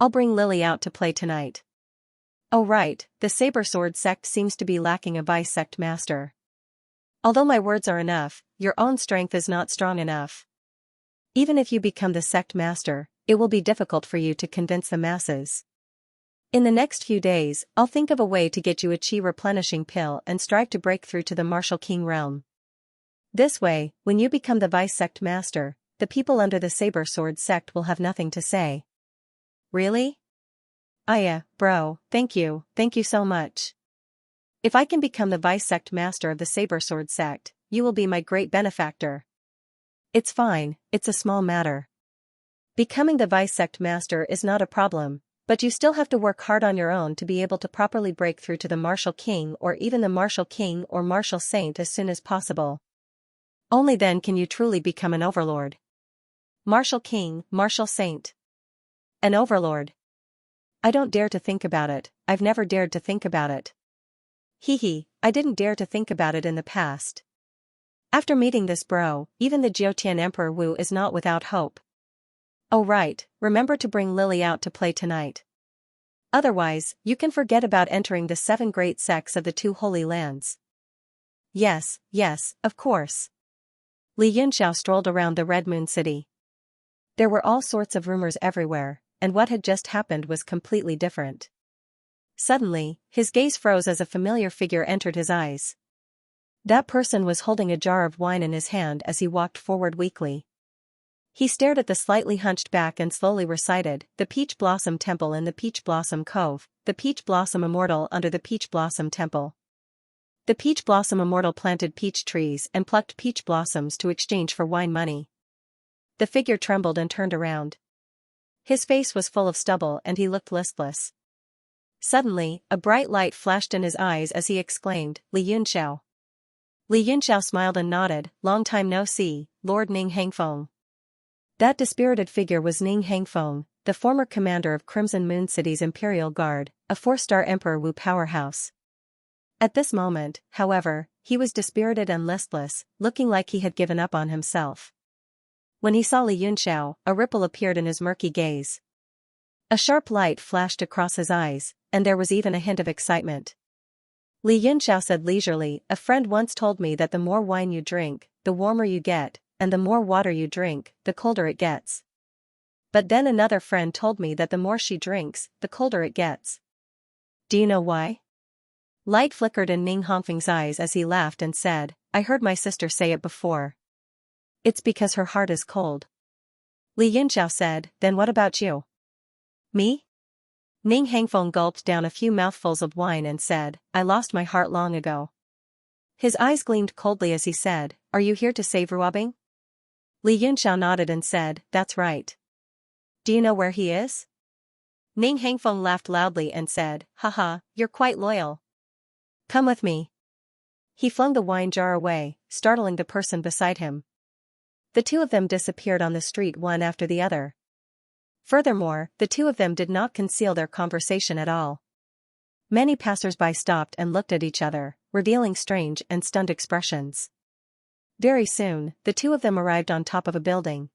I'll bring Lily out to play tonight. Oh right, the Saber Sword sect seems to be lacking a vice sect master. Although my words are enough, your own strength is not strong enough. Even if you become the sect master, it will be difficult for you to convince the masses. In the next few days, I'll think of a way to get you a chi replenishing pill and strive to break through to the Martial King realm. This way, when you become the vice sect master, the people under the Saber Sword sect will have nothing to say. Really? Aya, bro, thank you so much. If I can become the vice sect master of the Saber Sword sect, you will be my great benefactor. It's fine, it's a small matter. Becoming the vice sect master is not a problem, but you still have to work hard on your own to be able to properly break through to the Martial King or even the Martial King or Martial Saint as soon as possible. Only then can you truly become an overlord. Martial King, Martial Saint. An overlord. I don't dare to think about it, I've never dared to think about it. I didn't dare to think about it in the past. After meeting this bro, even the Jiutian Emperor Wu is not without hope. Oh right, remember to bring Lily out to play tonight. Otherwise, you can forget about entering the 7 great sects of the 2 holy lands. Yes, of course. Li Yunxiao strolled around the Red Moon City. There were all sorts of rumors everywhere, and what had just happened was completely different. Suddenly, his gaze froze as a familiar figure entered his eyes. That person was holding a jar of wine in his hand as he walked forward weakly. He stared at the slightly hunched back and slowly recited, "The Peach Blossom Temple in the Peach Blossom Cove, the Peach Blossom Immortal under the Peach Blossom Temple. The Peach Blossom Immortal planted peach trees and plucked peach blossoms to exchange for wine money." The figure trembled and turned around. His face was full of stubble and he looked listless. Suddenly, a bright light flashed in his eyes as he exclaimed, "Li Yunxiao." Li Yunxiao smiled and nodded, "Long time no see, Lord Ning Hangfeng." That dispirited figure was Ning Hangfeng, the former commander of Crimson Moon City's Imperial Guard, a 4-star Emperor Wu powerhouse. At this moment, however, he was dispirited and listless, looking like he had given up on himself. When he saw Li Yunxiao, a ripple appeared in his murky gaze. A sharp light flashed across his eyes, and there was even a hint of excitement. Li Yunxiao said leisurely, "A friend once told me that the more wine you drink, the warmer you get, and the more water you drink, the colder it gets. But then another friend told me that the more she drinks, the colder it gets. Do you know why?" Light flickered in Ning Hongfeng's eyes as he laughed and said, "I heard my sister say it before. It's because her heart is cold." Li Yunxiao said, "Then what about you?" "Me?" Ning Hangfeng gulped down a few mouthfuls of wine and said, "I lost my heart long ago." His eyes gleamed coldly as he said, "Are you here to save Ruobing?" Li Yunxiao nodded and said, "That's right." "Do you know where he is?" Ning Hangfeng laughed loudly and said, "Haha, you're quite loyal. Come with me." He flung the wine jar away, startling the person beside him. The two of them disappeared on the street one after the other. Furthermore, the two of them did not conceal their conversation at all. Many passers-by stopped and looked at each other, revealing strange and stunned expressions. Very soon, the two of them arrived on top of a building.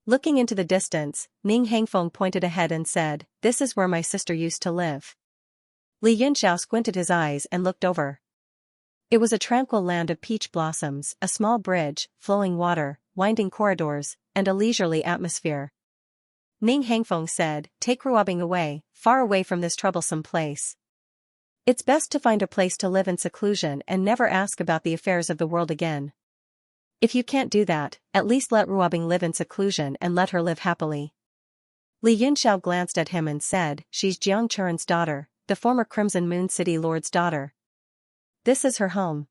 Looking into the distance, Ning Hangfeng pointed ahead and said, "This is where my sister used to live." Li Yunxiao squinted his eyes and looked over. It was a tranquil land of peach blossoms, a small bridge, flowing water, winding corridors, and a leisurely atmosphere. Ning Hangfeng said, "Take Ruobing away, far away from this troublesome place. It's best to find a place to live in seclusion and never ask about the affairs of the world again." If you can't do that, at least let Ruobing live in seclusion and let her live happily. Li Yunxiao glanced at him and said, she's Jiang Churen's daughter, the former Crimson Moon City Lord's daughter. This is her home.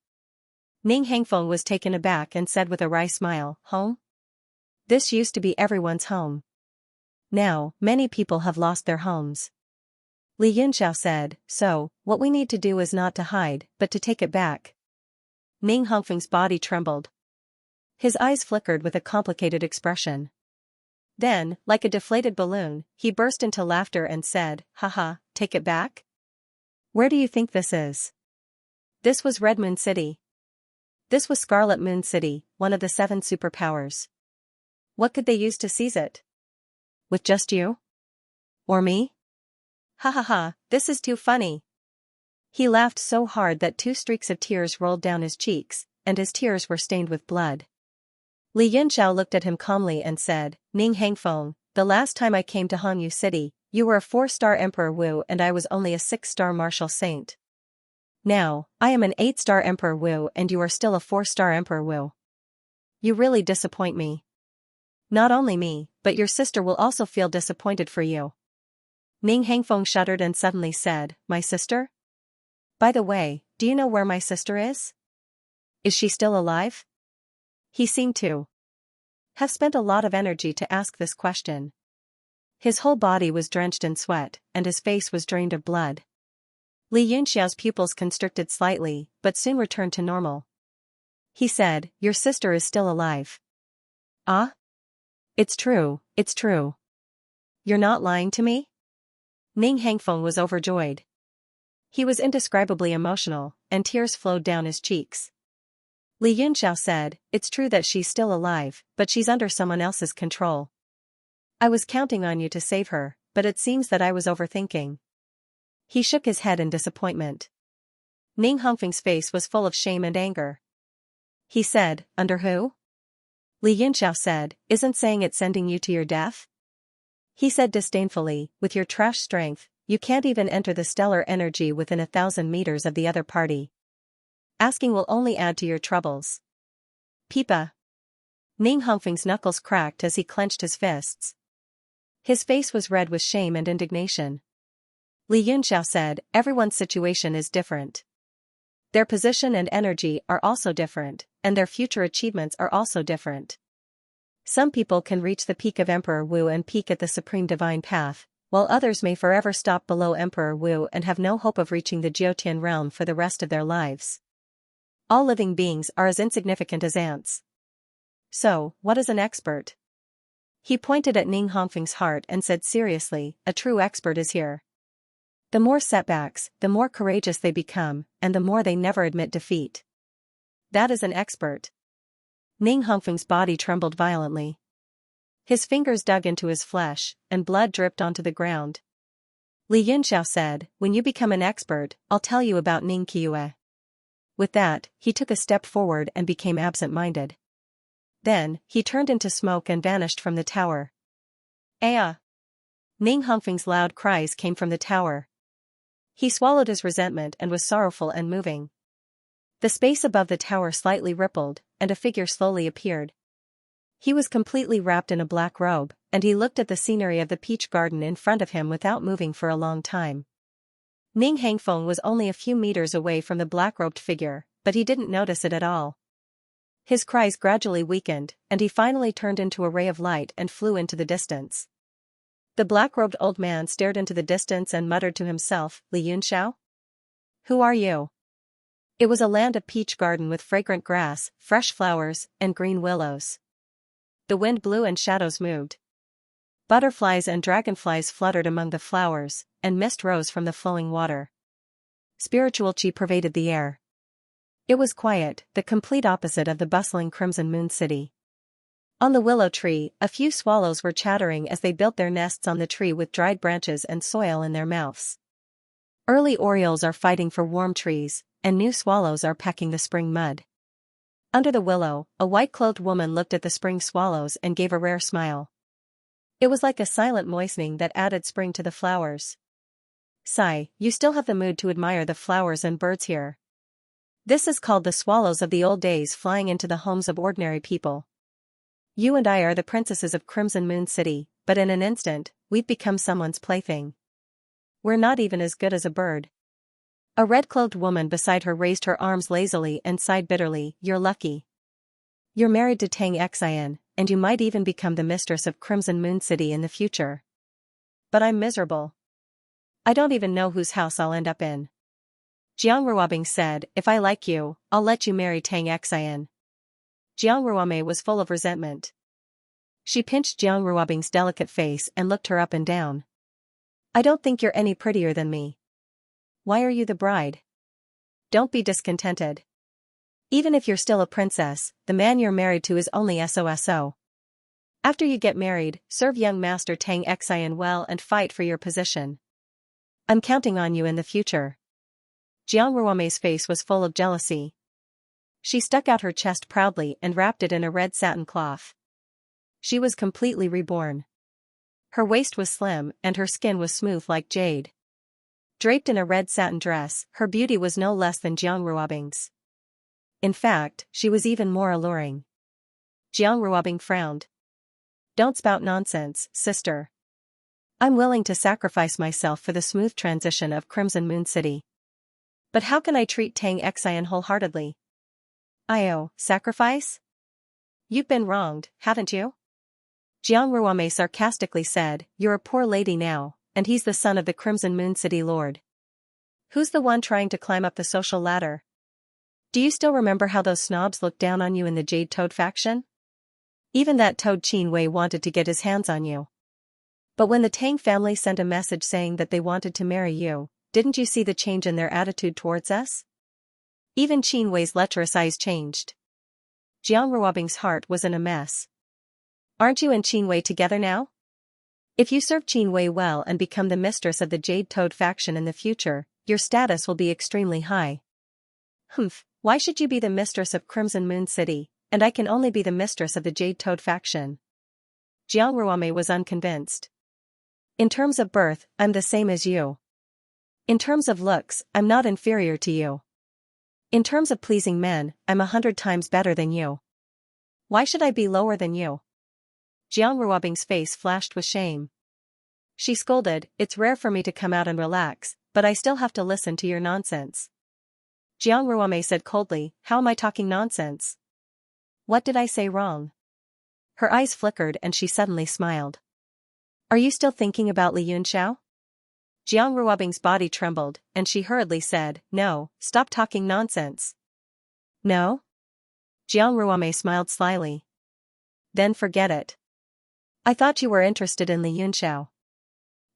Ning Hangfeng was taken aback and said with a wry smile, home? This used to be everyone's home. Now, many people have lost their homes. Li Yunxiao said, so, what we need to do is not to hide, but to take it back. Ning Hongfeng's body trembled. His eyes flickered with a complicated expression. Then, like a deflated balloon, he burst into laughter and said, haha, take it back? Where do you think this is? This was Red Moon City. This was Scarlet Moon City, one of the 7 superpowers. What could they use to seize it? With just you? Or me? Ha ha ha, this is too funny. He laughed so hard that 2 streaks of tears rolled down his cheeks, and his tears were stained with blood. Li Yunxiao looked at him calmly and said, Ning Hangfeng, the last time I came to Hanyu City, you were a 4-star Emperor Wu and I was only a 6-star martial saint. Now, I am an 8-star Emperor Wu and you are still a 4-star Emperor Wu. You really disappoint me. Not only me, but your sister will also feel disappointed for you. Ning Hangfeng shuddered and suddenly said, my sister? By the way, do you know where my sister is? Is she still alive? He seemed to have spent a lot of energy to ask this question. His whole body was drenched in sweat, and his face was drained of blood. Li Yunxiao's pupils constricted slightly, but soon returned to normal. He said, your sister is still alive. Ah? It's true, it's true. You're not lying to me? Ning Hangfeng was overjoyed. He was indescribably emotional, and tears flowed down his cheeks. Li Yunxiao said, it's true that she's still alive, but she's under someone else's control. I was counting on you to save her, but it seems that I was overthinking. He shook his head in disappointment. Ning Hongfeng's face was full of shame and anger. He said, under who? Li Yunxiao said, isn't saying it's sending you to your death? He said disdainfully, with your trash strength, you can't even enter the stellar energy within 1,000 meters of the other party. Asking will only add to your troubles. Pipa. Ning Hongfeng's knuckles cracked as he clenched his fists. His face was red with shame and indignation. Li Yunxiao said, everyone's situation is different. Their position and energy are also different, and their future achievements are also different. Some people can reach the peak of Emperor Wu and peak at the Supreme Divine Path, while others may forever stop below Emperor Wu and have no hope of reaching the Jiutian realm for the rest of their lives. All living beings are as insignificant as ants. So, what is an expert? He pointed at Ning Hongfeng's heart and said seriously, a true expert is here. The more setbacks, the more courageous they become, and the more they never admit defeat. That is an expert. Ning Hongfeng's body trembled violently. His fingers dug into his flesh, and blood dripped onto the ground. Li Yunxiao said, when you become an expert, I'll tell you about Ning Qiue. With that, he took a step forward and became absent-minded. Then, he turned into smoke and vanished from the tower. Aya! Ning Hongfeng's loud cries came from the tower. He swallowed his resentment and was sorrowful and moving. The space above the tower slightly rippled, and a figure slowly appeared. He was completely wrapped in a black robe, and he looked at the scenery of the peach garden in front of him without moving for a long time. Ning Hangfeng was only a few meters away from the black-robed figure, but he didn't notice it at all. His cries gradually weakened, and he finally turned into a ray of light and flew into the distance. The black-robed old man stared into the distance and muttered to himself, Li Yunxiao? Who are you? It was a land of peach garden with fragrant grass, fresh flowers, and green willows. The wind blew and shadows moved. Butterflies and dragonflies fluttered among the flowers, and mist rose from the flowing water. Spiritual chi pervaded the air. It was quiet, the complete opposite of the bustling Crimson Moon City. On the willow tree, a few swallows were chattering as they built their nests on the tree with dried branches and soil in their mouths. Early orioles are fighting for warm trees, and new swallows are pecking the spring mud. Under the willow, a white-clothed woman looked at the spring swallows and gave a rare smile. It was like a silent moistening that added spring to the flowers. Sigh, you still have the mood to admire the flowers and birds here. This is called the swallows of the old days flying into the homes of ordinary people. You and I are the princesses of Crimson Moon City, but in an instant, we've become someone's plaything. We're not even as good as a bird. A red-clothed woman beside her raised her arms lazily and sighed bitterly. You're lucky. You're married to Tang Xian, and you might even become the mistress of Crimson Moon City in the future. But I'm miserable. I don't even know whose house I'll end up in. Jiang Ruobing said, if I like you, I'll let you marry Tang Xian. Jiang Ruome was full of resentment. She pinched Jiang Ruobing's delicate face and looked her up and down. I don't think you're any prettier than me. Why are you the bride? Don't be discontented. Even if you're still a princess, the man you're married to is only SOSO. After you get married, serve young master Tang Xian well and fight for your position. I'm counting on you in the future. Jiang Ruome's face was full of jealousy. She stuck out her chest proudly and wrapped it in a red satin cloth. She was completely reborn. Her waist was slim and her skin was smooth like jade. Draped in a red satin dress, her beauty was no less than Jiang Ruobing's. In fact, she was even more alluring. Jiang Ruobing frowned. Don't spout nonsense, sister. I'm willing to sacrifice myself for the smooth transition of Crimson Moon City. But how can I treat Tang Xian wholeheartedly? Sacrifice? You've been wronged, haven't you? Jiang Ruome sarcastically said, you're a poor lady now, and he's the son of the Crimson Moon City Lord. Who's the one trying to climb up the social ladder? Do you still remember how those snobs looked down on you in the Jade Toad faction? Even that toad Qin Wei wanted to get his hands on you. But when the Tang family sent a message saying that they wanted to marry you, didn't you see the change in their attitude towards us? Even Qin Wei's lecherous eyes changed. Jiang Ruobing's heart was in a mess. Aren't you and Qin Wei together now? If you serve Qin Wei well and become the mistress of the Jade Toad faction in the future, your status will be extremely high. Why should you be the mistress of Crimson Moon City, and I can only be the mistress of the Jade Toad faction? Jiang Ruome was unconvinced. In terms of birth, I'm the same as you. In terms of looks, I'm not inferior to you. In terms of pleasing men, I'm 100 times better than you. Why should I be lower than you? Jiang Ruobing's face flashed with shame. She scolded, it's rare for me to come out and relax, but I still have to listen to your nonsense. Jiang Ruome said coldly, how am I talking nonsense? What did I say wrong? Her eyes flickered and she suddenly smiled. Are you still thinking about Li Yunxiao? Jiang Ruobing's body trembled, and she hurriedly said, no, stop talking nonsense. No? Jiang Ruome smiled slyly. Then forget it. I thought you were interested in Li Yunxiao.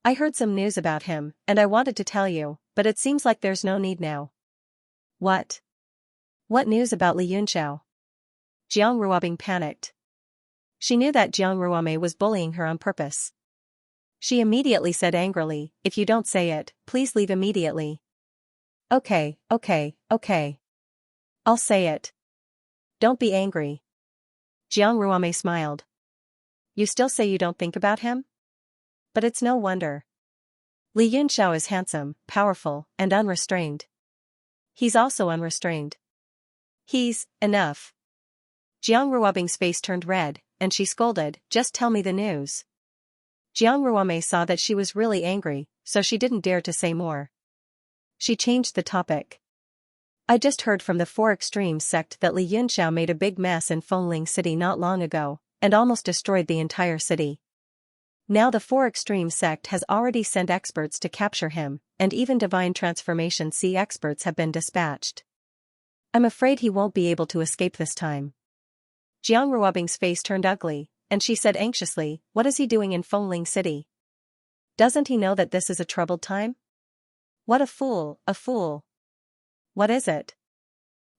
I heard some news about him, and I wanted to tell you, but it seems like there's no need now. What? What news about Li Yunxiao? Jiang Ruobing panicked. She knew that Jiang Ruome was bullying her on purpose. She immediately said angrily, if you don't say it, please leave immediately. Okay. I'll say it. Don't be angry. Jiang Ruome smiled. You still say you don't think about him? But it's no wonder. Li Yunxiao is handsome, powerful, and unrestrained. He's also unrestrained. He's enough. Jiang Ruobing's face turned red, and she scolded, just tell me the news. Jiang Ruome saw that she was really angry, so she didn't dare to say more. She changed the topic. I just heard from the Four Extremes sect that Li Yunxiao made a big mess in Fengling City not long ago, and almost destroyed the entire city. Now the Four Extremes sect has already sent experts to capture him, and even Divine Transformation C experts have been dispatched. I'm afraid he won't be able to escape this time. Jiang Ruobing's face turned ugly, and she said anxiously, what is he doing in Fengling City? Doesn't he know that this is a troubled time? What a fool, a fool. What is it?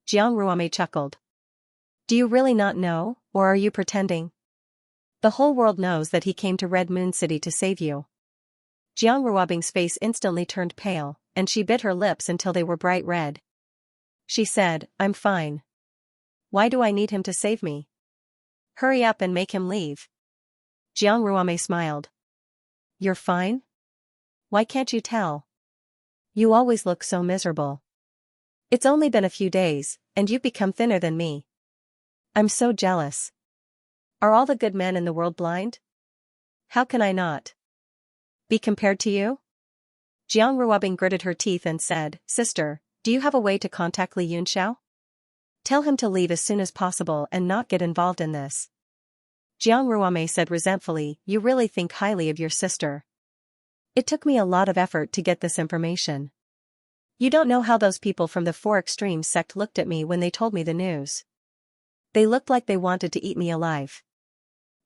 Jiang Ruome chuckled. Do you really not know, or are you pretending? The whole world knows that he came to Red Moon City to save you. Jiang Ruobing's face instantly turned pale, and she bit her lips until they were bright red. She said, I'm fine. Why do I need him to save me? Hurry up and make him leave. Jiang Ruome smiled. You're fine? Why can't you tell? You always look so miserable. It's only been a few days, and you've become thinner than me. I'm so jealous. Are all the good men in the world blind? How can I not be compared to you? Jiang Ruobing gritted her teeth and said, Sister, do you have a way to contact Li Yunxiao? Tell him to leave as soon as possible and not get involved in this. Jiang Ruame said resentfully, You really think highly of your sister. It took me a lot of effort to get this information. You don't know how those people from the Four Extremes sect looked at me when they told me the news. They looked like they wanted to eat me alive.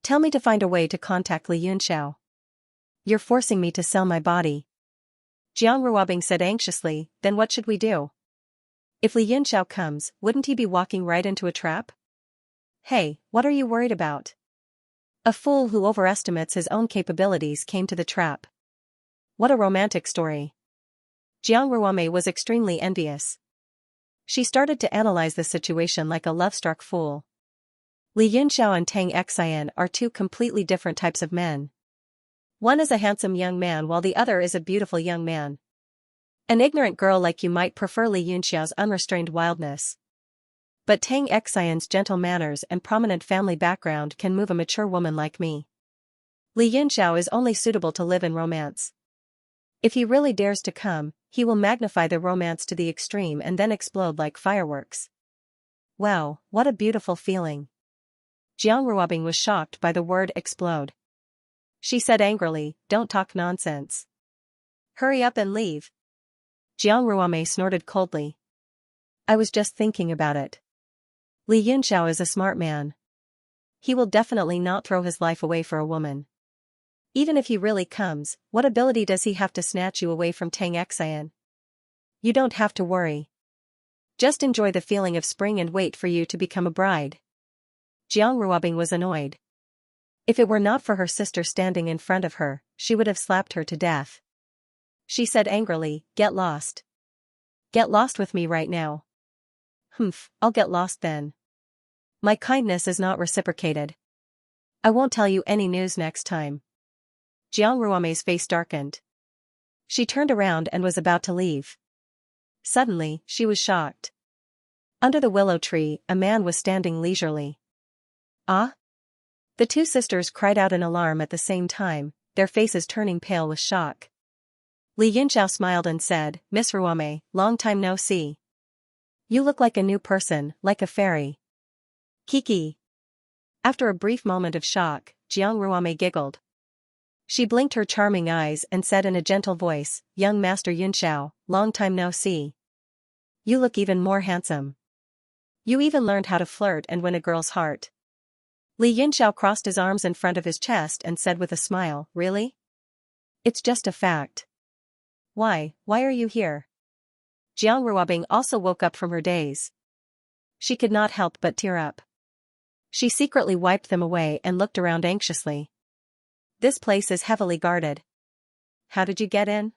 Tell me to find a way to contact Li Yunxiao. You're forcing me to sell my body. Jiang Ruobing said anxiously, Then what should we do? If Li Yunxiao comes, wouldn't he be walking right into a trap? Hey, what are you worried about? A fool who overestimates his own capabilities came to the trap. What a romantic story. Jiang Ruame was extremely envious. She started to analyze the situation like a love-struck fool. Li Yunxiao and Tang Xian are two completely different types of men. One is a handsome young man while the other is a beautiful young man. An ignorant girl like you might prefer Li Yunxiao's unrestrained wildness. But Tang Xian's gentle manners and prominent family background can move a mature woman like me. Li Yunxiao is only suitable to live in romance. If he really dares to come, he will magnify the romance to the extreme and then explode like fireworks. Wow, what a beautiful feeling. Jiang Ruobing was shocked by the word explode. She said angrily, Don't talk nonsense. Hurry up and leave. Jiang Ruame snorted coldly. I was just thinking about it. Li Yunxiao is a smart man. He will definitely not throw his life away for a woman. Even if he really comes, what ability does he have to snatch you away from Tang Xian? You don't have to worry. Just enjoy the feeling of spring and wait for you to become a bride. Jiang Ruobing was annoyed. If it were not for her sister standing in front of her, she would have slapped her to death. She said angrily, Get lost. Get lost with me right now. Humph, I'll get lost then. My kindness is not reciprocated. I won't tell you any news next time. Jiang Ruame's face darkened. She turned around and was about to leave. Suddenly, she was shocked. Under the willow tree, a man was standing leisurely. Ah? The two sisters cried out in alarm at the same time, their faces turning pale with shock. Li Yunxiao smiled and said, Miss Ruame, long time no see. You look like a new person, like a fairy. Kiki. After a brief moment of shock, Jiang Ruame giggled. She blinked her charming eyes and said in a gentle voice, Young Master Yunxiao, long time no see. You look even more handsome. You even learned how to flirt and win a girl's heart. Li Yunxiao crossed his arms in front of his chest and said with a smile, Really? It's just a fact. Why are you here? Jiang Ruobing also woke up from her daze. She could not help but tear up. She secretly wiped them away and looked around anxiously. This place is heavily guarded. How did you get in?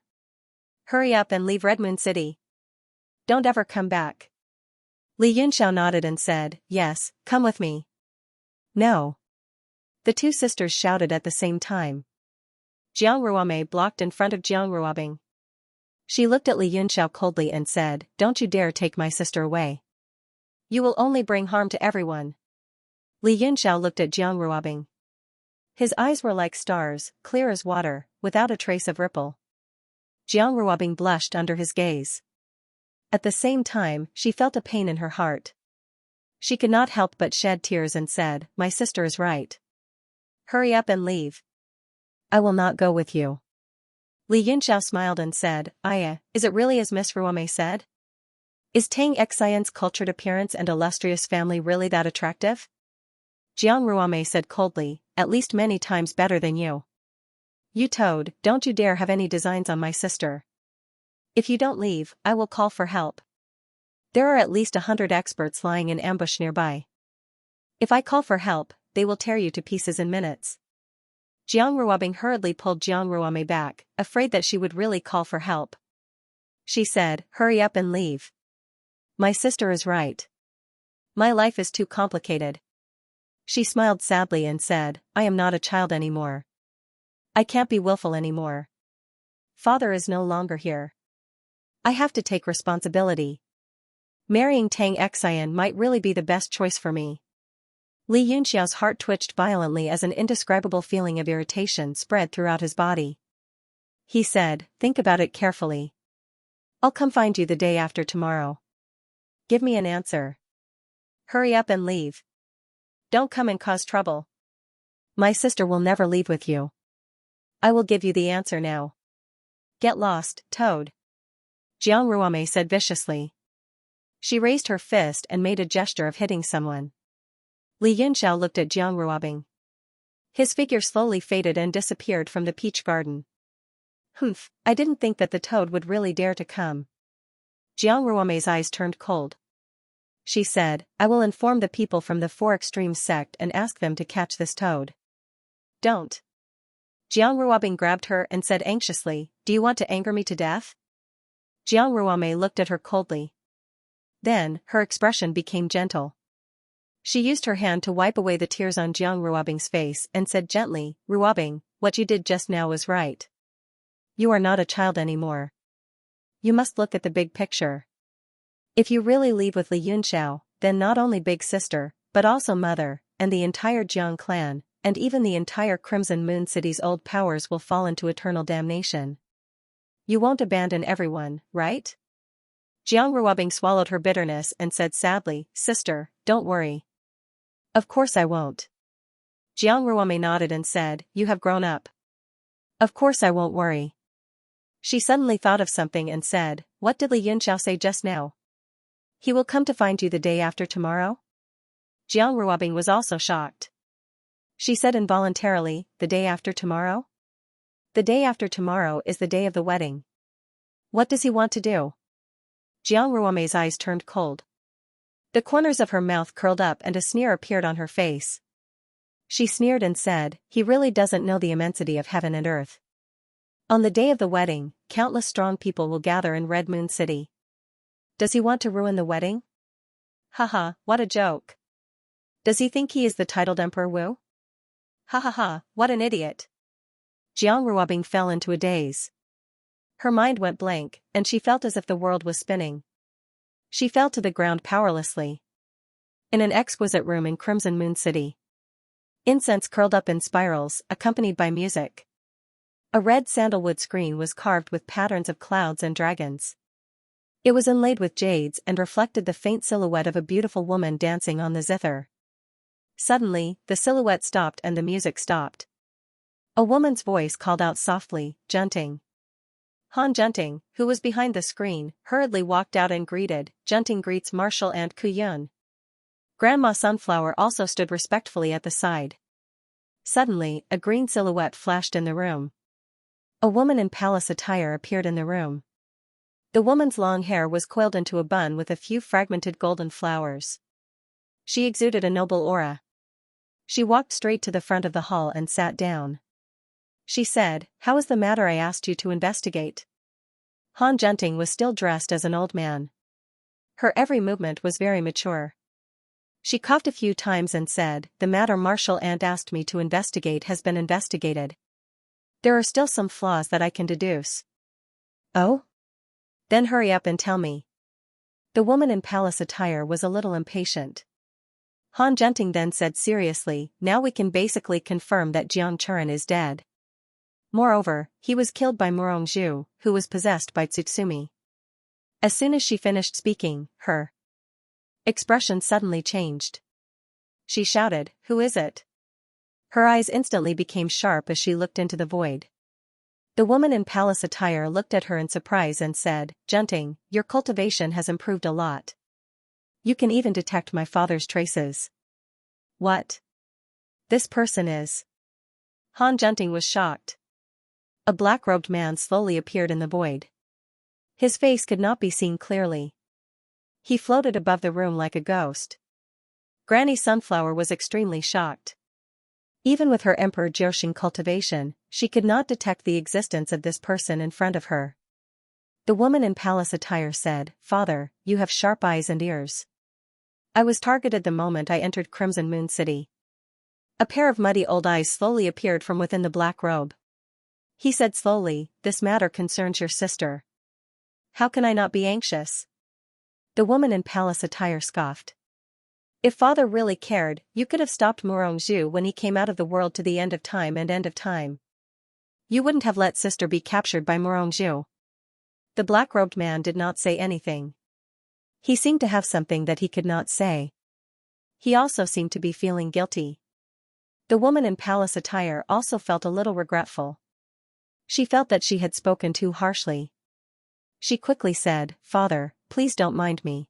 Hurry up and leave Red Moon City. Don't ever come back. Li Yunxiao nodded and said, Yes, come with me. No. The two sisters shouted at the same time. Jiang Ruame blocked in front of Jiang Ruobing. She looked at Li Yunxiao coldly and said, Don't you dare take my sister away. You will only bring harm to everyone. Li Yunxiao looked at Jiang Ruobing. His eyes were like stars, clear as water, without a trace of ripple. Jiang Ruobing blushed under his gaze. At the same time, she felt a pain in her heart. She could not help but shed tears and said, My sister is right. Hurry up and leave. I will not go with you. Li Yunxiao smiled and said, Aya, is it really as Miss Ruame said? Is Tang Xian's cultured appearance and illustrious family really that attractive? Jiang Ruame said coldly, At least many times better than you. You toad, don't you dare have any designs on my sister. If you don't leave, I will call for help. There are at least 100 experts lying in ambush nearby. If I call for help, they will tear you to pieces in minutes. Jiang Ruobing hurriedly pulled Jiang Ruame back, afraid that she would really call for help. She said, Hurry up and leave. My sister is right. My life is too complicated. She smiled sadly and said, I am not a child anymore. I can't be willful anymore. Father is no longer here. I have to take responsibility. Marrying Tang Xian might really be the best choice for me. Li Yunxiao's heart twitched violently as an indescribable feeling of irritation spread throughout his body. He said, think about it carefully. I'll come find you the day after tomorrow. Give me an answer. Hurry up and leave. Don't come and cause trouble. My sister will never leave with you. I will give you the answer now. Get lost, toad. Jiang Ruame said viciously. She raised her fist and made a gesture of hitting someone. Li Yunxiao looked at Jiang Ruabing. His figure slowly faded and disappeared from the peach garden. Humph, I didn't think that the toad would really dare to come. Jiang Ruame's eyes turned cold. She said, I will inform the people from the Four Extremes sect and ask them to catch this toad. Don't. Jiang Ruabing grabbed her and said anxiously, do you want to anger me to death? Jiang Ruame looked at her coldly. Then, her expression became gentle. She used her hand to wipe away the tears on Jiang Ruabing's face and said gently, Ruabing, what you did just now was right. You are not a child anymore. You must look at the big picture. If you really leave with Li Yunxiao, then not only big sister, but also mother, and the entire Jiang clan, and even the entire Crimson Moon City's old powers will fall into eternal damnation. You won't abandon everyone, right? Jiang Ruabing swallowed her bitterness and said sadly, Sister, don't worry. Of course I won't. Jiang Ruame nodded and said, You have grown up. Of course I won't worry. She suddenly thought of something and said, What did Li Yunxiao say just now? He will come to find you the day after tomorrow? Jiang Ruabing was also shocked. She said involuntarily, the day after tomorrow? The day after tomorrow is the day of the wedding. What does he want to do? Jiang Ruame's eyes turned cold. The corners of her mouth curled up and a sneer appeared on her face. She sneered and said, He really doesn't know the immensity of heaven and earth. On the day of the wedding, countless strong people will gather in Red Moon City. Does he want to ruin the wedding? Haha, what a joke. Does he think he is the titled Emperor Wu? Ha ha ha, what an idiot. Jiang Ruabing fell into a daze. Her mind went blank, and she felt as if the world was spinning. She fell to the ground powerlessly. In an exquisite room in Crimson Moon City. Incense curled up in spirals, accompanied by music. A red sandalwood screen was carved with patterns of clouds and dragons. It was inlaid with jades and reflected the faint silhouette of a beautiful woman dancing on the zither. Suddenly, the silhouette stopped and the music stopped. A woman's voice called out softly, Junting. Han Junting, who was behind the screen, hurriedly walked out and greeted, Junting greets Marshall and Kuyun. Grandma Sunflower also stood respectfully at the side. Suddenly, a green silhouette flashed in the room. A woman in palace attire appeared in the room. The woman's long hair was coiled into a bun with a few fragmented golden flowers. She exuded a noble aura. She walked straight to the front of the hall and sat down. She said, How is the matter I asked you to investigate? Han Junting was still dressed as an old man. Her every movement was very mature. She coughed a few times and said, The matter Marshall Ant asked me to investigate has been investigated. There are still some flaws that I can deduce. Oh? Then hurry up and tell me. The woman in palace attire was a little impatient. Han Junting then said seriously, Now we can basically confirm that Jiang Churan is dead. Moreover, he was killed by Murong Zhu, who was possessed by Tsutsumi. As soon as she finished speaking, her expression suddenly changed. She shouted, Who is it? Her eyes instantly became sharp as she looked into the void. The woman in palace attire looked at her in surprise and said, Junting, your cultivation has improved a lot. You can even detect my father's traces. What? This person is. Han Junting was shocked. A black-robed man slowly appeared in the void. His face could not be seen clearly. He floated above the room like a ghost. Granny Sunflower was extremely shocked. Even with her Emperor Jiuxing cultivation, she could not detect the existence of this person in front of her. The woman in palace attire said, Father, you have sharp eyes and ears. I was targeted the moment I entered Crimson Moon City. A pair of muddy old eyes slowly appeared from within the black robe. He said slowly, This matter concerns your sister. How can I not be anxious? The woman in palace attire scoffed. If father really cared, you could have stopped Morongzhu when he came out of the world to the end of time and end of time. You wouldn't have let sister be captured by Morongzhu. The black-robed man did not say anything. He seemed to have something that he could not say. He also seemed to be feeling guilty. The woman in palace attire also felt a little regretful. She felt that she had spoken too harshly. She quickly said, "Father, please don't mind me.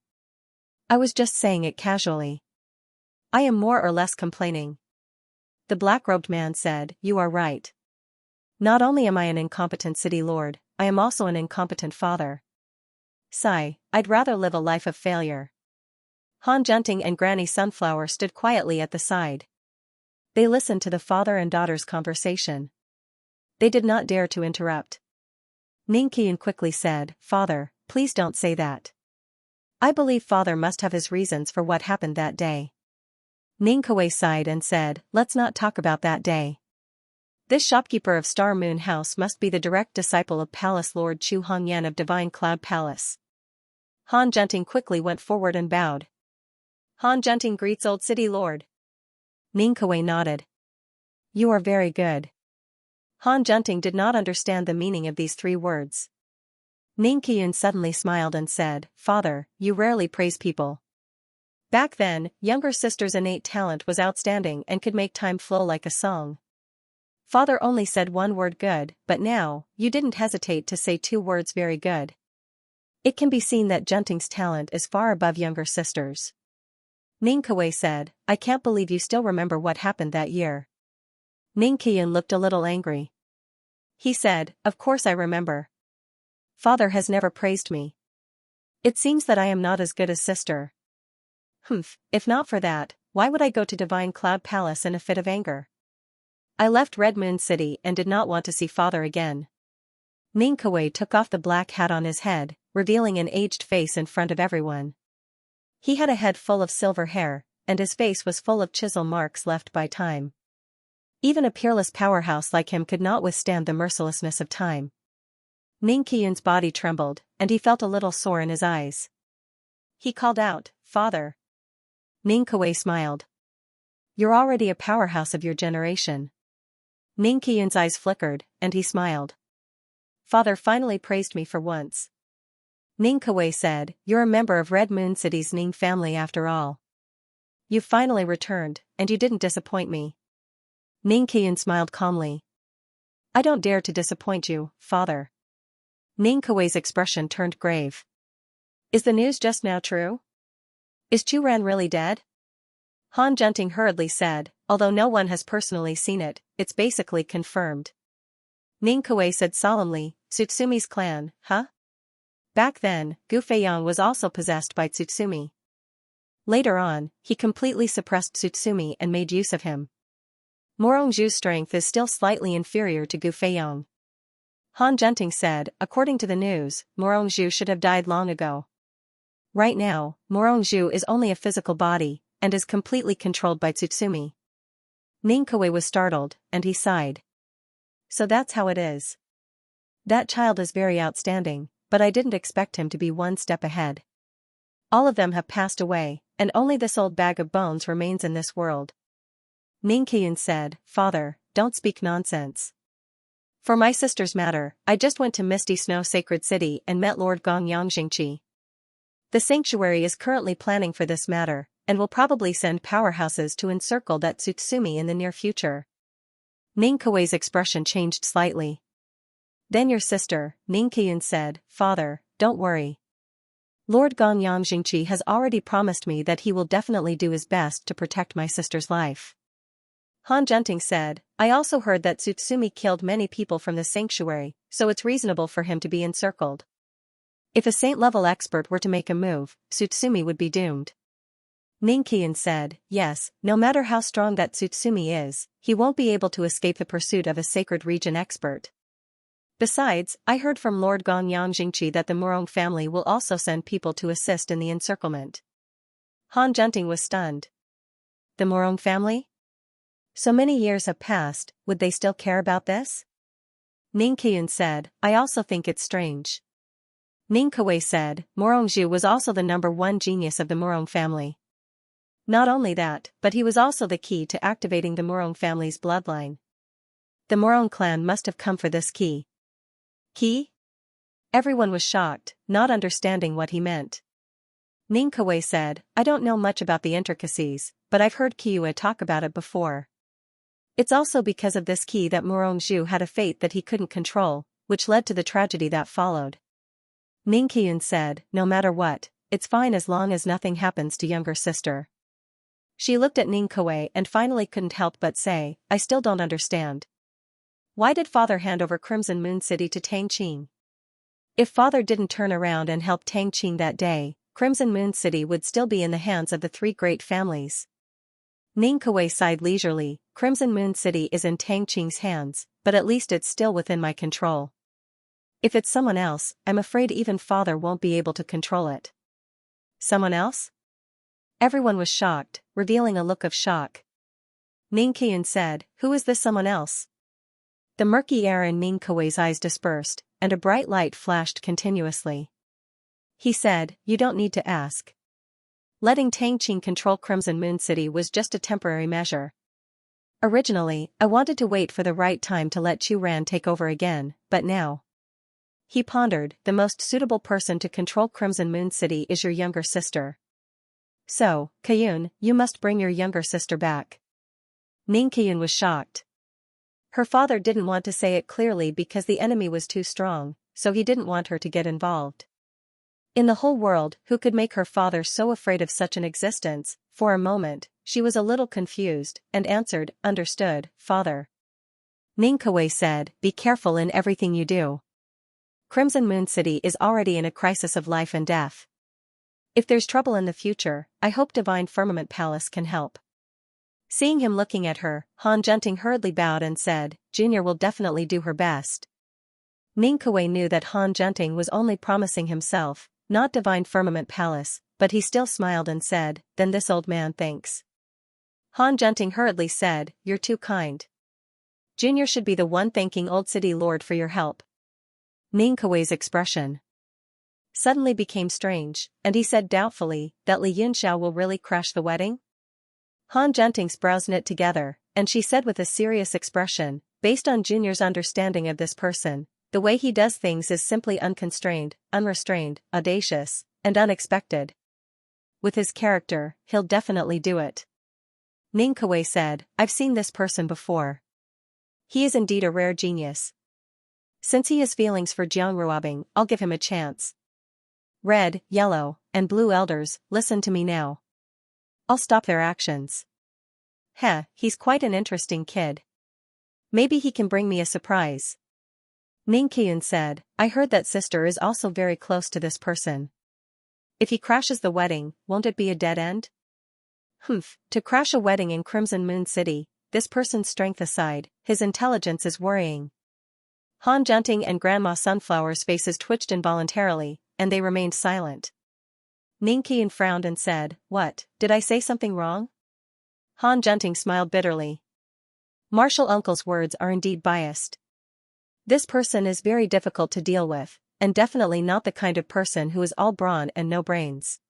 I was just saying it casually. I am more or less complaining." The black-robed man said, "You are right. Not only am I an incompetent city lord, I am also an incompetent father. Sigh, I'd rather live a life of failure." Han Junting and Granny Sunflower stood quietly at the side. They listened to the father and daughter's conversation. They did not dare to interrupt. Ning Qian quickly said, "Father, please don't say that. I believe father must have his reasons for what happened that day." Ning Kuei sighed and said, "Let's not talk about that day. This shopkeeper of Star Moon House must be the direct disciple of Palace Lord Chu Hongyan of Divine Cloud Palace." Han Junting quickly went forward and bowed. "Han Junting greets Old City Lord." Ning Kuei nodded. "You are very good." Han Junting did not understand the meaning of these 3 words. Ning Qian suddenly smiled and said, "Father, you rarely praise people." Back then, younger sister's innate talent was outstanding and could make time flow like a song. Father only said 1 word good, but now, you didn't hesitate to say 2 words very good. It can be seen that Junting's talent is far above younger sister's. Ning Kuei said, "I can't believe you still remember what happened that year." Ning Qian looked a little angry. He said, "Of course I remember. Father has never praised me. It seems that I am not as good as sister." "Humph, if not for that, why would I go to Divine Cloud Palace in a fit of anger? I left Red Moon City and did not want to see father again." Ning Kuei took off the black hat on his head, revealing an aged face in front of everyone. He had a head full of silver hair, and his face was full of chisel marks left by time. Even a peerless powerhouse like him could not withstand the mercilessness of time. Ning Qian's body trembled, and he felt a little sore in his eyes. He called out, "Father." Ning Kuei smiled. "You're already a powerhouse of your generation." Ning Qian's eyes flickered, and he smiled. "Father finally praised me for once." Ning Kuei said, "You're a member of Red Moon City's Ning family after all. You finally returned, and you didn't disappoint me." Ning Qian smiled calmly. "I don't dare to disappoint you, father." Ning Kuei's expression turned grave. "Is the news just now true? Is Chu Ran really dead?" Han Junting hurriedly said, "Although no one has personally seen it, it's basically confirmed." Ning Kuei said solemnly, "Tsutsumi's clan, huh?" Back then, Gu Feiyang was also possessed by Tsutsumi. Later on, he completely suppressed Tsutsumi and made use of him. Morongzhu's strength is still slightly inferior to Gu Feiyang. Han Junting said, "According to the news, Morongzhu should have died long ago. Right now, Morongzhu is only a physical body, and is completely controlled by Tsutsumi." Ning Kuei was startled, and he sighed. "So that's how it is. That child is very outstanding, but I didn't expect him to be 1 step ahead. All of them have passed away, and only this old bag of bones remains in this world." Ning Qian said, "Father, don't speak nonsense. For my sister's matter, I just went to Misty Snow Sacred City and met Lord Gong Yangxingqi. The sanctuary is currently planning for this matter, and will probably send powerhouses to encircle that Tsutsumi in the near future." Ning Kuei's expression changed slightly. "Then your sister," Ning Qian said, "Father, don't worry. Lord Gong Yangxingqi has already promised me that he will definitely do his best to protect my sister's life." Han Junting said, "I also heard that Tsutsumi killed many people from the sanctuary, so it's reasonable for him to be encircled. If a saint-level expert were to make a move, Tsutsumi would be doomed." Ning Qian said, "Yes, no matter how strong that Tsutsumi is, he won't be able to escape the pursuit of a sacred region expert. Besides, I heard from Lord Gong Yangxingqi that the Morong family will also send people to assist in the encirclement." Han Junting was stunned. The Morong family? So many years have passed, would they still care about this? Ning Qian said, "I also think it's strange. Ning Kuei said, Morongzhu was also the #1 genius of the Morong family. Not only that, but he was also the key to activating the Morong family's bloodline. The Morong clan must have come for this key. Key? Everyone was shocked, not understanding what he meant. Ning Kuei said, I don't know much about the intricacies, but I've heard Kiyue talk about it before. It's also because of this key that Morongzhu had a fate that he couldn't control, which led to the tragedy that followed. Ning Qiyun said, no matter what, it's fine as long as nothing happens to younger sister. She looked at Ning Kuei and finally couldn't help but say, I still don't understand. Why did father hand over Crimson Moon City to Tang Qing? If father didn't turn around and help Tang Qing that day, Crimson Moon City would still be in the hands of the three great families. Ning Kuei sighed leisurely, Crimson Moon City is in Tang Qing's hands, but at least it's still within my control. If it's someone else, I'm afraid even father won't be able to control it. Someone else? Everyone was shocked, revealing a look of shock. Ning Qiyun said, who is this someone else? The murky air in Ning Kuei's eyes dispersed, and a bright light flashed continuously. He said, you don't need to ask. Letting Tang Qing control Crimson Moon City was just a temporary measure. Originally, I wanted to wait for the right time to let Chu Ran take over again, but now. He pondered, the most suitable person to control Crimson Moon City is your younger sister. So, Qiyun, you must bring your younger sister back. Ning Qiyun was shocked. Her father didn't want to say it clearly because the enemy was too strong, so he didn't want her to get involved. In the whole world, who could make her father so afraid of such an existence? For a moment, she was a little confused, and answered, understood, father. Ning Kuei said, be careful in everything you do. Crimson Moon City is already in a crisis of life and death. If there's trouble in the future, I hope Divine Firmament Palace can help. Seeing him looking at her, Han Junting hurriedly bowed and said, Junior will definitely do her best. Ning Kuei knew that Han Junting was only promising himself, not Divine Firmament Palace, but he still smiled and said, then this old man thinks. Han Junting hurriedly said, you're too kind. Junior should be the one thanking Old City Lord for your help. Ning Kuei's expression suddenly became strange, and he said doubtfully, that Li Yunxiao will really crash the wedding? Han Junting's brows knit together, and she said with a serious expression, based on Junior's understanding of this person, the way he does things is simply unconstrained, unrestrained, audacious, and unexpected. With his character, he'll definitely do it. Ning Kuei said, I've seen this person before. He is indeed a rare genius. Since he has feelings for Jiang Ruobing, I'll give him a chance. Red, yellow, and blue elders, listen to me now. I'll stop their actions. Heh, he's quite an interesting kid. Maybe he can bring me a surprise. Ning Qiyun said, I heard that sister is also very close to this person. If he crashes the wedding, won't it be a dead end? To crash a wedding in Crimson Moon City, this person's strength aside, his intelligence is worrying. Han Junting and Grandma Sunflower's faces twitched involuntarily, and they remained silent. Ning Qiyun frowned and said, what, did I say something wrong? Han Junting smiled bitterly. Martial Uncle's words are indeed biased. This person is very difficult to deal with, and definitely not the kind of person who is all brawn and no brains.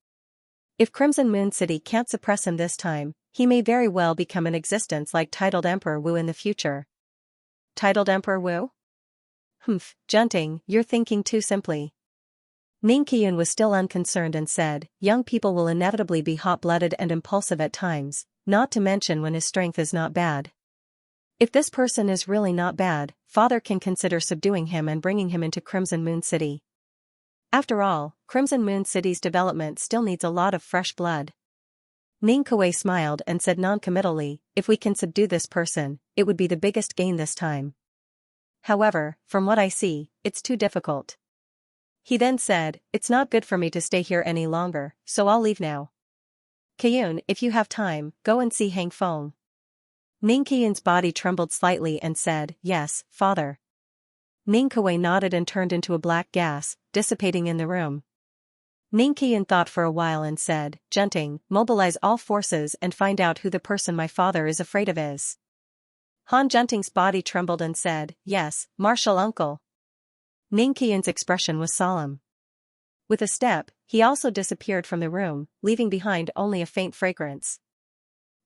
If Crimson Moon City can't suppress him this time, he may very well become an existence like titled Emperor Wu in the future. Titled Emperor Wu? Junting, you're thinking too simply. Ning Qiyun was still unconcerned and said, young people will inevitably be hot-blooded and impulsive at times, not to mention when his strength is not bad. If this person is really not bad, father can consider subduing him and bringing him into Crimson Moon City. After all, Crimson Moon City's development still needs a lot of fresh blood. Ning Kuei smiled and said noncommittally, if we can subdue this person, it would be the biggest gain this time. However, from what I see, it's too difficult. He then said, it's not good for me to stay here any longer, so I'll leave now. Qiyun, if you have time, go and see Hang Feng. Ning Qiyun's body trembled slightly and said, yes, father. Ning Kuei nodded and turned into a black gas, dissipating in the room. Ning Qiyun thought for a while and said, Junting, mobilize all forces and find out who the person my father is afraid of is. Han Junting's body trembled and said, yes, martial uncle. Ning Qiyun's expression was solemn. With a step, he also disappeared from the room, leaving behind only a faint fragrance.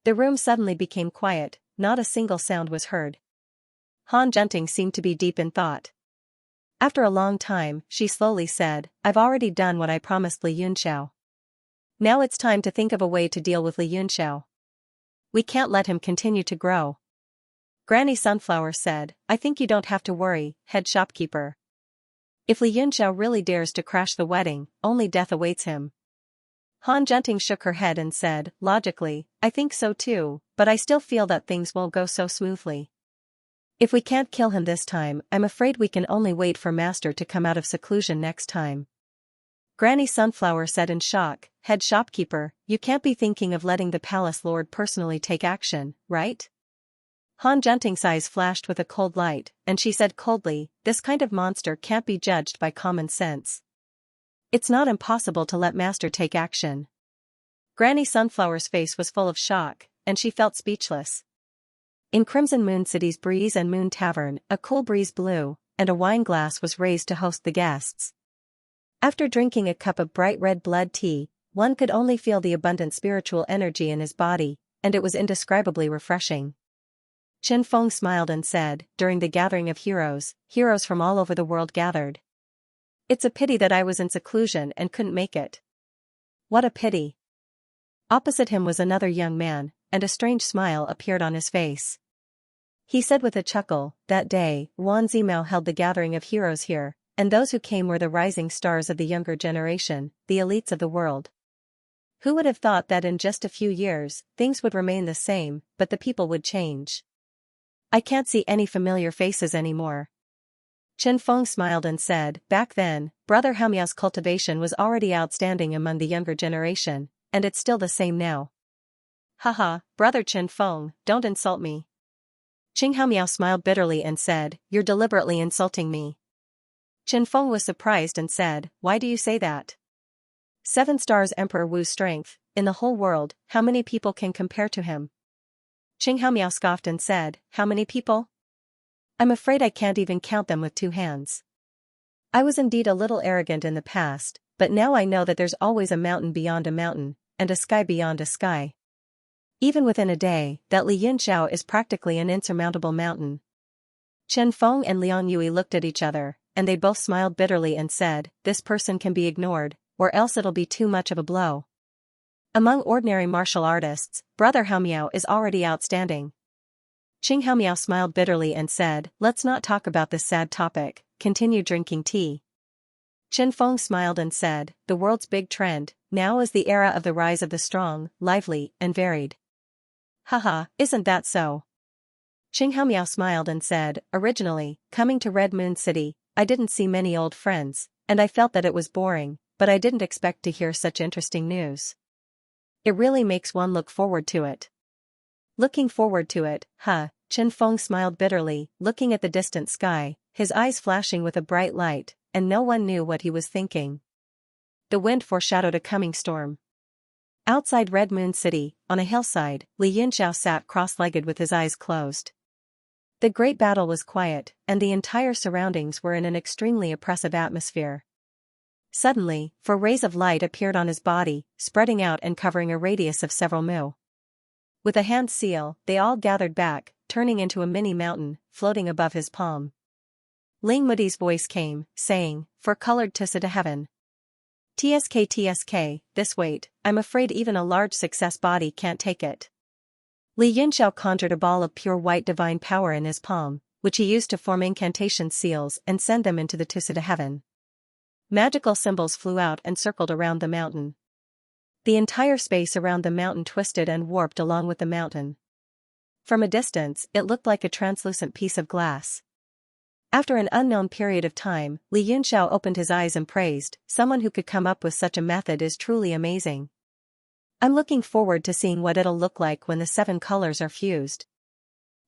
The room suddenly became quiet, not a single sound was heard. Han Zhenting seemed to be deep in thought. After a long time, she slowly said, "I've already done what I promised Li Yunxiao. Now it's time to think of a way to deal with Li Yunxiao. We can't let him continue to grow." Granny Sunflower said, "I think you don't have to worry, head shopkeeper. If Li Yunxiao really dares to crash the wedding, only death awaits him." Han Zhenting shook her head and said, "Logically, I think so too, but I still feel that things won't go so smoothly. If we can't kill him this time, I'm afraid we can only wait for Master to come out of seclusion next time." Granny Sunflower said in shock, "Head shopkeeper, you can't be thinking of letting the palace lord personally take action, right?" Han Zhenting's eyes flashed with a cold light, and she said coldly, "This kind of monster can't be judged by common sense. It's not impossible to let Master take action." Granny Sunflower's face was full of shock, and she felt speechless. In Crimson Moon City's Breeze and Moon Tavern, a cool breeze blew, and a wine glass was raised to host the guests. After drinking a cup of bright red blood tea, one could only feel the abundant spiritual energy in his body, and it was indescribably refreshing. Chen Feng smiled and said, "During the gathering of heroes, heroes from all over the world gathered. It's a pity that I was in seclusion and couldn't make it." "What a pity." Opposite him was another young man, and a strange smile appeared on his face. He said with a chuckle, "That day, Wan Zimao held the gathering of heroes here, and those who came were the rising stars of the younger generation, the elites of the world. Who would have thought that in just a few years, things would remain the same, but the people would change? I can't see any familiar faces anymore." Chen Feng smiled and said, "Back then, Brother Hamiao's cultivation was already outstanding among the younger generation, and it's still the same now." "Haha, Brother Chen Feng, don't insult me." Qing Hamiao smiled bitterly and said, "You're deliberately insulting me." Chen Feng was surprised and said, "Why do you say that?" "Seven Stars Emperor Wu's strength, in the whole world, how many people can compare to him?" Qing Hamiao scoffed and said, "How many people? I'm afraid I can't even count them with two hands. I was indeed a little arrogant in the past, but now I know that there's always a mountain beyond a mountain, and a sky beyond a sky. Even within a day, that Li Yunxiao is practically an insurmountable mountain." Chen Feng and Liang Yui looked at each other, and they both smiled bitterly and said, "This person can be ignored, or else it'll be too much of a blow. Among ordinary martial artists, Brother Hamiao is already outstanding." Qing Hamiao smiled bitterly and said, "Let's not talk about this sad topic, continue drinking tea." Chen Feng smiled and said, "The world's big trend, now is the era of the rise of the strong, lively, and varied." "Haha, isn't that so?" Qing Hamiao smiled and said, "Originally, coming to Red Moon City, I didn't see many old friends, and I felt that it was boring, but I didn't expect to hear such interesting news. It really makes one look forward to it." "Looking forward to it, huh?" Chen Feng smiled bitterly, looking at the distant sky, his eyes flashing with a bright light, and no one knew what he was thinking. The wind foreshadowed a coming storm. Outside Red Moon City, on a hillside, Li Yunxiao sat cross-legged with his eyes closed. The great battle was quiet, and the entire surroundings were in an extremely oppressive atmosphere. Suddenly, four rays of light appeared on his body, spreading out and covering a radius of several mu. With a hand seal, they all gathered back, turning into a mini mountain, floating above his palm. Ling Mudi's voice came, saying, "For colored to heaven. TSK, this weight, I'm afraid even a large success body can't take it." Li Yunxiao conjured a ball of pure white divine power in his palm, which he used to form incantation seals and send them into the to heaven. Magical symbols flew out and circled around the mountain. The entire space around the mountain twisted and warped along with the mountain. From a distance, it looked like a translucent piece of glass. After an unknown period of time, Li Yunxiao opened his eyes and praised, "Someone who could come up with such a method is truly amazing. I'm looking forward to seeing what it'll look like when the seven colors are fused."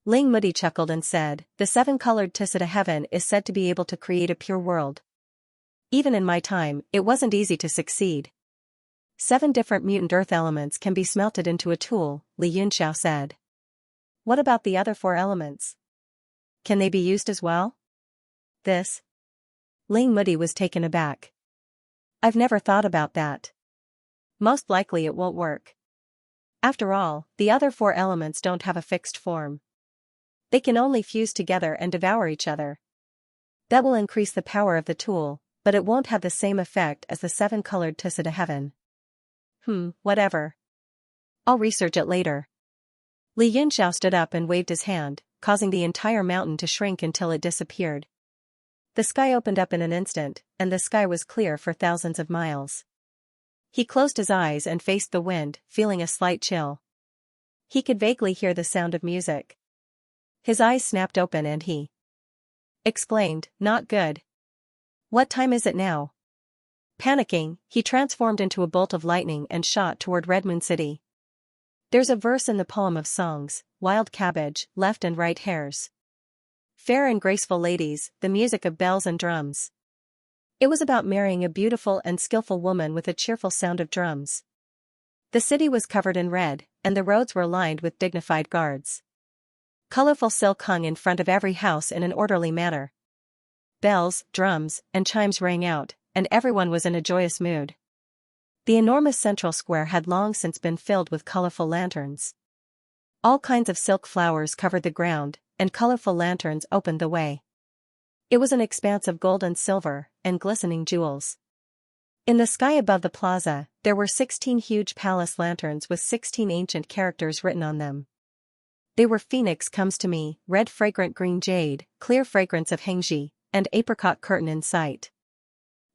Ling Mudi chuckled and said, "The seven-colored to heaven is said to be able to create a pure world. Even in my time, it wasn't easy to succeed." "7 different mutant earth elements can be smelted into a tool," Li Yunxiao said. "What about the other 4 elements? Can they be used as well?" Ling Mudi was taken aback. I've never thought about that. Most likely it won't work. After all, the other four elements don't have a fixed form. They can only fuse together and devour each other. That will increase the power of the tool, but it won't have the same effect as the seven-colored tussa to heaven. Whatever. I'll research it later. Li Yunxiao stood up and waved his hand, causing the entire mountain to shrink until it disappeared. The sky opened up in an instant, and the sky was clear for thousands of miles. He closed his eyes and faced the wind, feeling a slight chill. He could vaguely hear the sound of music. His eyes snapped open and he exclaimed, "Not good. What time is it now?" Panicking, he transformed into a bolt of lightning and shot toward Red Moon City. There's a verse in the poem of songs, wild cabbage, left and right hares. Fair and graceful ladies, the music of bells and drums. It was about marrying a beautiful and skillful woman with a cheerful sound of drums. The city was covered in red, and the roads were lined with dignified guards. Colorful silk hung in front of every house in an orderly manner. Bells, drums, and chimes rang out, and everyone was in a joyous mood. The enormous central square had long since been filled with colorful lanterns. All kinds of silk flowers covered the ground, and colorful lanterns opened the way. It was an expanse of gold and silver, and glistening jewels. In the sky above the plaza, there were 16 huge palace lanterns with 16 ancient characters written on them. They were Phoenix comes to me, red fragrant green jade, clear fragrance of Xianxia, and apricot curtain in sight.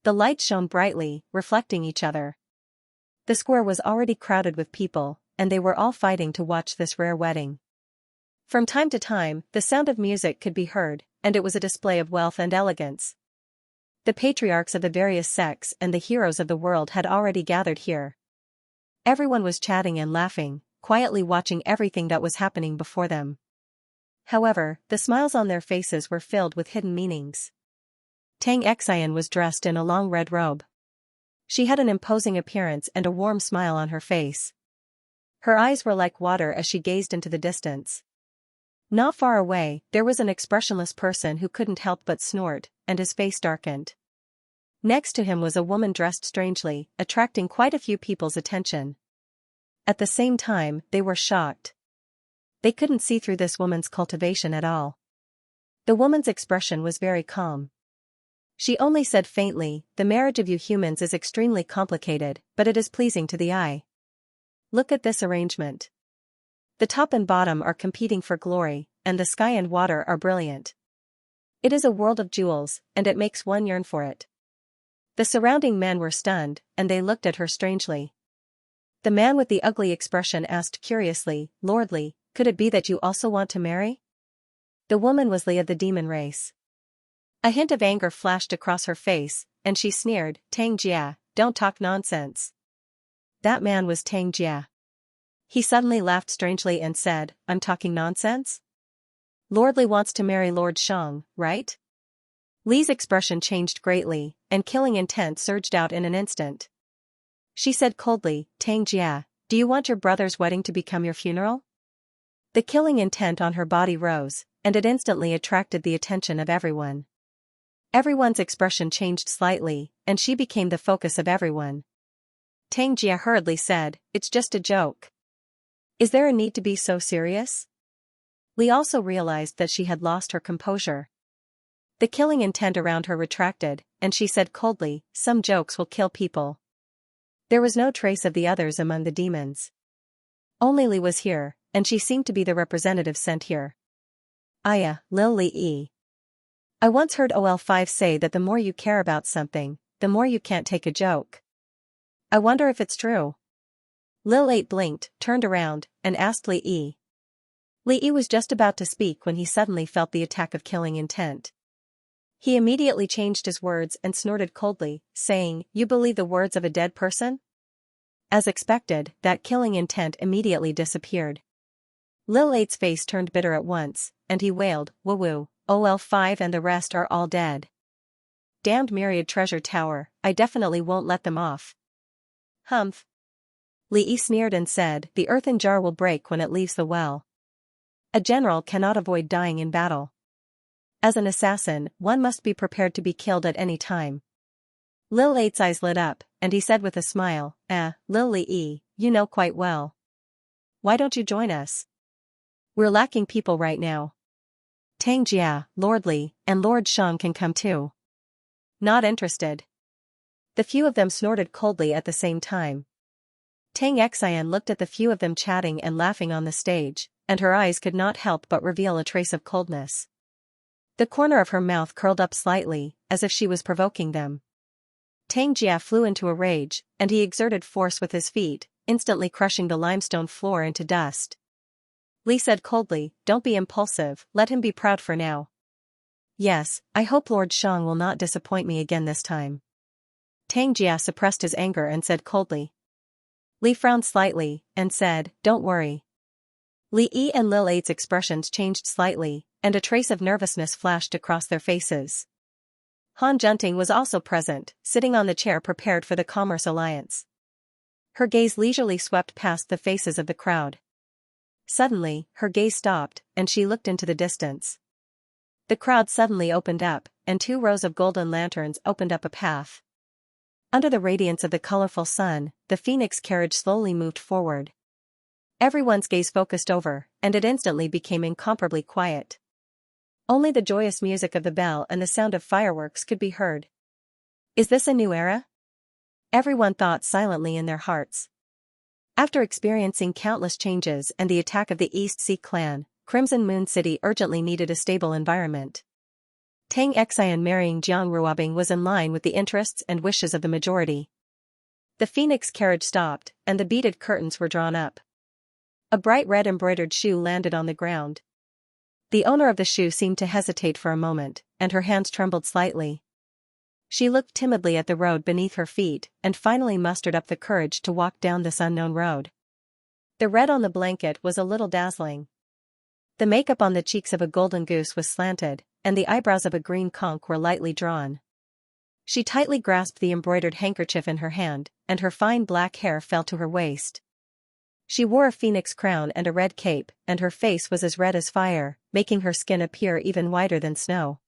The lights shone brightly, reflecting each other. The square was already crowded with people, and they were all fighting to watch this rare wedding. From time to time, the sound of music could be heard, and it was a display of wealth and elegance. The patriarchs of the various sects and the heroes of the world had already gathered here. Everyone was chatting and laughing, quietly watching everything that was happening before them. However, the smiles on their faces were filled with hidden meanings. Tang Xian was dressed in a long red robe. She had an imposing appearance and a warm smile on her face. Her eyes were like water as she gazed into the distance. Not far away, there was an expressionless person who couldn't help but snort, and his face darkened. Next to him was a woman dressed strangely, attracting quite a few people's attention. At the same time, they were shocked. They couldn't see through this woman's cultivation at all. The woman's expression was very calm. She only said faintly, "The marriage of you humans is extremely complicated, but it is pleasing to the eye. Look at this arrangement. The top and bottom are competing for glory, and the sky and water are brilliant. It is a world of jewels, and it makes one yearn for it." The surrounding men were stunned, and they looked at her strangely. The man with the ugly expression asked curiously, "Lordly, could it be that you also want to marry?" The woman was Li of the demon race. A hint of anger flashed across her face, and she sneered, "Tang Jia, don't talk nonsense." That man was Tang Jia. He suddenly laughed strangely and said, "I'm talking nonsense? Lord Li wants to marry Lord Shang, right?" Li's expression changed greatly, and killing intent surged out in an instant. She said coldly, "Tang Jia, do you want your brother's wedding to become your funeral?" The killing intent on her body rose, and it instantly attracted the attention of everyone. Everyone's expression changed slightly, and she became the focus of everyone. Tang Jia hurriedly said, "It's just a joke. Is there a need to be so serious?" Li also realized that she had lost her composure. The killing intent around her retracted, and she said coldly, "Some jokes will kill people." There was no trace of the others among the demons. Only Li was here, and she seemed to be the representative sent here. Aya, Lil Li. I once heard OL5 say that the more you care about something, the more you can't take a joke. I wonder if it's true. Lil 8 blinked, turned around, and asked Li E. Li E was just about to speak when he suddenly felt the attack of killing intent. He immediately changed his words and snorted coldly, saying, "You believe the words of a dead person?" As expected, that killing intent immediately disappeared. Lil 8's face turned bitter at once, and he wailed, "Woo-woo, OL5 and the rest are all dead. Damned Myriad Treasure Tower, I definitely won't let them off." Humph. Li E sneered and said, "The earthen jar will break when it leaves the well. A general cannot avoid dying in battle. As an assassin, one must be prepared to be killed at any time." Lil 8's eyes lit up, and he said with a smile, Lily E, you know quite well. Why don't you join us? We're lacking people right now. Tang Jia, Lord Li, and Lord Shang can come too. Not interested. The few of them snorted coldly at the same time. Tang Xian looked at the few of them chatting and laughing on the stage, and her eyes could not help but reveal a trace of coldness. The corner of her mouth curled up slightly, as if she was provoking them. Tang Jia flew into a rage, and he exerted force with his feet, instantly crushing the limestone floor into dust. Li said coldly, "Don't be impulsive, let him be proud for now." Yes, I hope Lord Shang will not disappoint me again this time. Tang Jia suppressed his anger and said coldly. Li frowned slightly, and said, "Don't worry." Li Yi and Lil 8's expressions changed slightly, and a trace of nervousness flashed across their faces. Han Junting was also present, sitting on the chair prepared for the Commerce Alliance. Her gaze leisurely swept past the faces of the crowd. Suddenly, her gaze stopped, and she looked into the distance. The crowd suddenly opened up, and 2 rows of golden lanterns opened up a path. Under the radiance of the colorful sun, the phoenix carriage slowly moved forward. Everyone's gaze focused over, and it instantly became incomparably quiet. Only the joyous music of the bell and the sound of fireworks could be heard. Is this a new era? Everyone thought silently in their hearts. After experiencing countless changes and the attack of the East Sea clan, Crimson Moon City urgently needed a stable environment. Tang Xian marrying Jiang Ruobing was in line with the interests and wishes of the majority. The phoenix carriage stopped, and the beaded curtains were drawn up. A bright red embroidered shoe landed on the ground. The owner of the shoe seemed to hesitate for a moment, and her hands trembled slightly. She looked timidly at the road beneath her feet, and finally mustered up the courage to walk down this unknown road. The red on the blanket was a little dazzling. The makeup on the cheeks of a golden goose was slanted, and the eyebrows of a green conch were lightly drawn. She tightly grasped the embroidered handkerchief in her hand, and her fine black hair fell to her waist. She wore a phoenix crown and a red cape, and her face was as red as fire, making her skin appear even whiter than snow.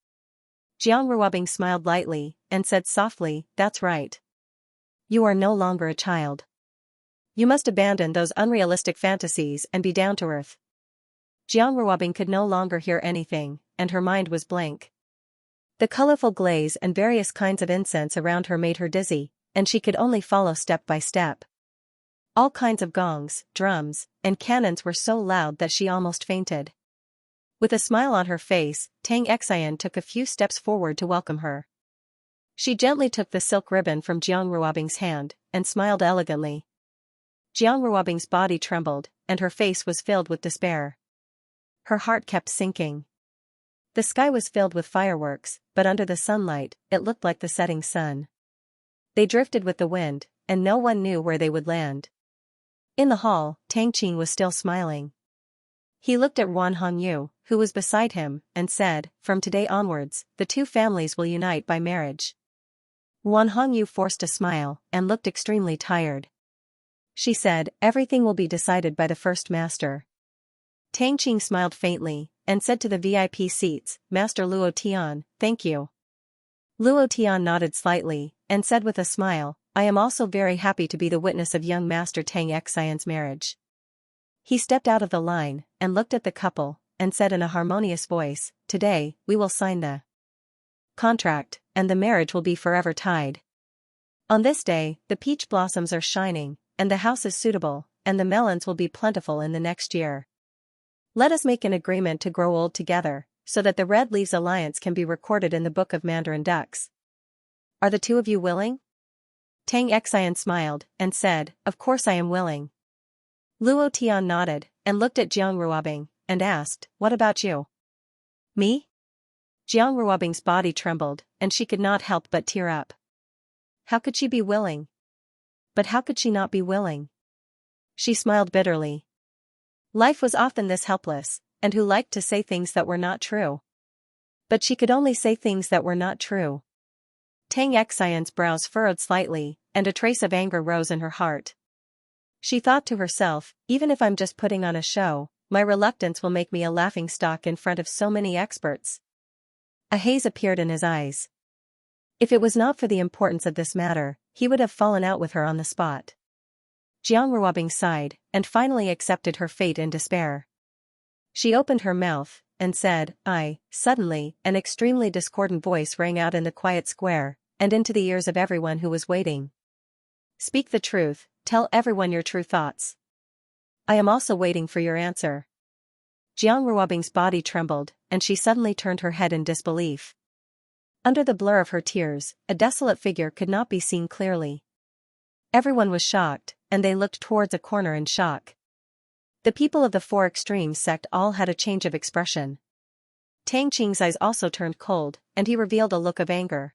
Jiang Ruobing smiled lightly, and said softly, "That's right. You are no longer a child. You must abandon those unrealistic fantasies and be down to earth." Jiang Ruobing could no longer hear anything, and her mind was blank. The colorful glaze and various kinds of incense around her made her dizzy, and she could only follow step by step. All kinds of gongs, drums, and cannons were so loud that she almost fainted. With a smile on her face, Tang Xian took a few steps forward to welcome her. She gently took the silk ribbon from Jiang Ruobing's hand, and smiled elegantly. Jiang Ruobing's body trembled, and her face was filled with despair. Her heart kept sinking. The sky was filled with fireworks, but under the sunlight, it looked like the setting sun. They drifted with the wind, and no one knew where they would land. In the hall, Tang Qing was still smiling. He looked at Wan Hongyu, who was beside him, and said, "From today onwards, the 2 families will unite by marriage." Wan Hongyu forced a smile, and looked extremely tired. She said, "Everything will be decided by the first master." Tang Qing smiled faintly, and said to the VIP seats, "Master Luo Tian, thank you." Luo Tian nodded slightly, and said with a smile, "I am also very happy to be the witness of young Master Tang Xian's marriage." He stepped out of the line, and looked at the couple, and said in a harmonious voice, "Today, we will sign the contract, and the marriage will be forever tied. On this day, the peach blossoms are shining, and the house is suitable, and the melons will be plentiful in the next year. Let us make an agreement to grow old together, so that the Red Leaves Alliance can be recorded in the Book of Mandarin Ducks. Are the 2 of you willing?" Tang Xian smiled, and said, "Of course I am willing." Luo Tian nodded, and looked at Jiang Ruobing, and asked, "What about you?" "Me?" Jiang Ruobing's body trembled, and she could not help but tear up. How could she be willing? But how could she not be willing? She smiled bitterly. Life was often this helpless, and who liked to say things that were not true. But she could only say things that were not true. Tang Xian's brows furrowed slightly, and a trace of anger rose in her heart. She thought to herself, even if I'm just putting on a show, my reluctance will make me a laughingstock in front of so many experts. A haze appeared in his eyes. If it was not for the importance of this matter, he would have fallen out with her on the spot. Jiang Ruobing sighed, and finally accepted her fate in despair. She opened her mouth, and said, "I." Suddenly, an extremely discordant voice rang out in the quiet square, and into the ears of everyone who was waiting. "Speak the truth, tell everyone your true thoughts. I am also waiting for your answer." Jiang Ruobing's body trembled, and she suddenly turned her head in disbelief. Under the blur of her tears, a desolate figure could not be seen clearly. Everyone was shocked, and they looked towards a corner in shock. The people of the Four Extremes sect all had a change of expression. Tang Qing's eyes also turned cold, and he revealed a look of anger.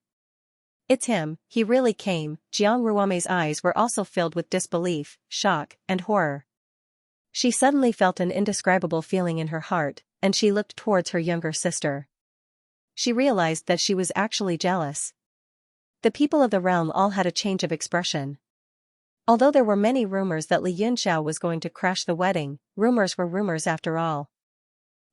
"It's him, he really came." Jiang Ruomei's eyes were also filled with disbelief, shock, and horror. She suddenly felt an indescribable feeling in her heart, and she looked towards her younger sister. She realized that she was actually jealous. The people of the realm all had a change of expression. Although there were many rumors that Li Yunxiao was going to crash the wedding, rumors were rumors after all.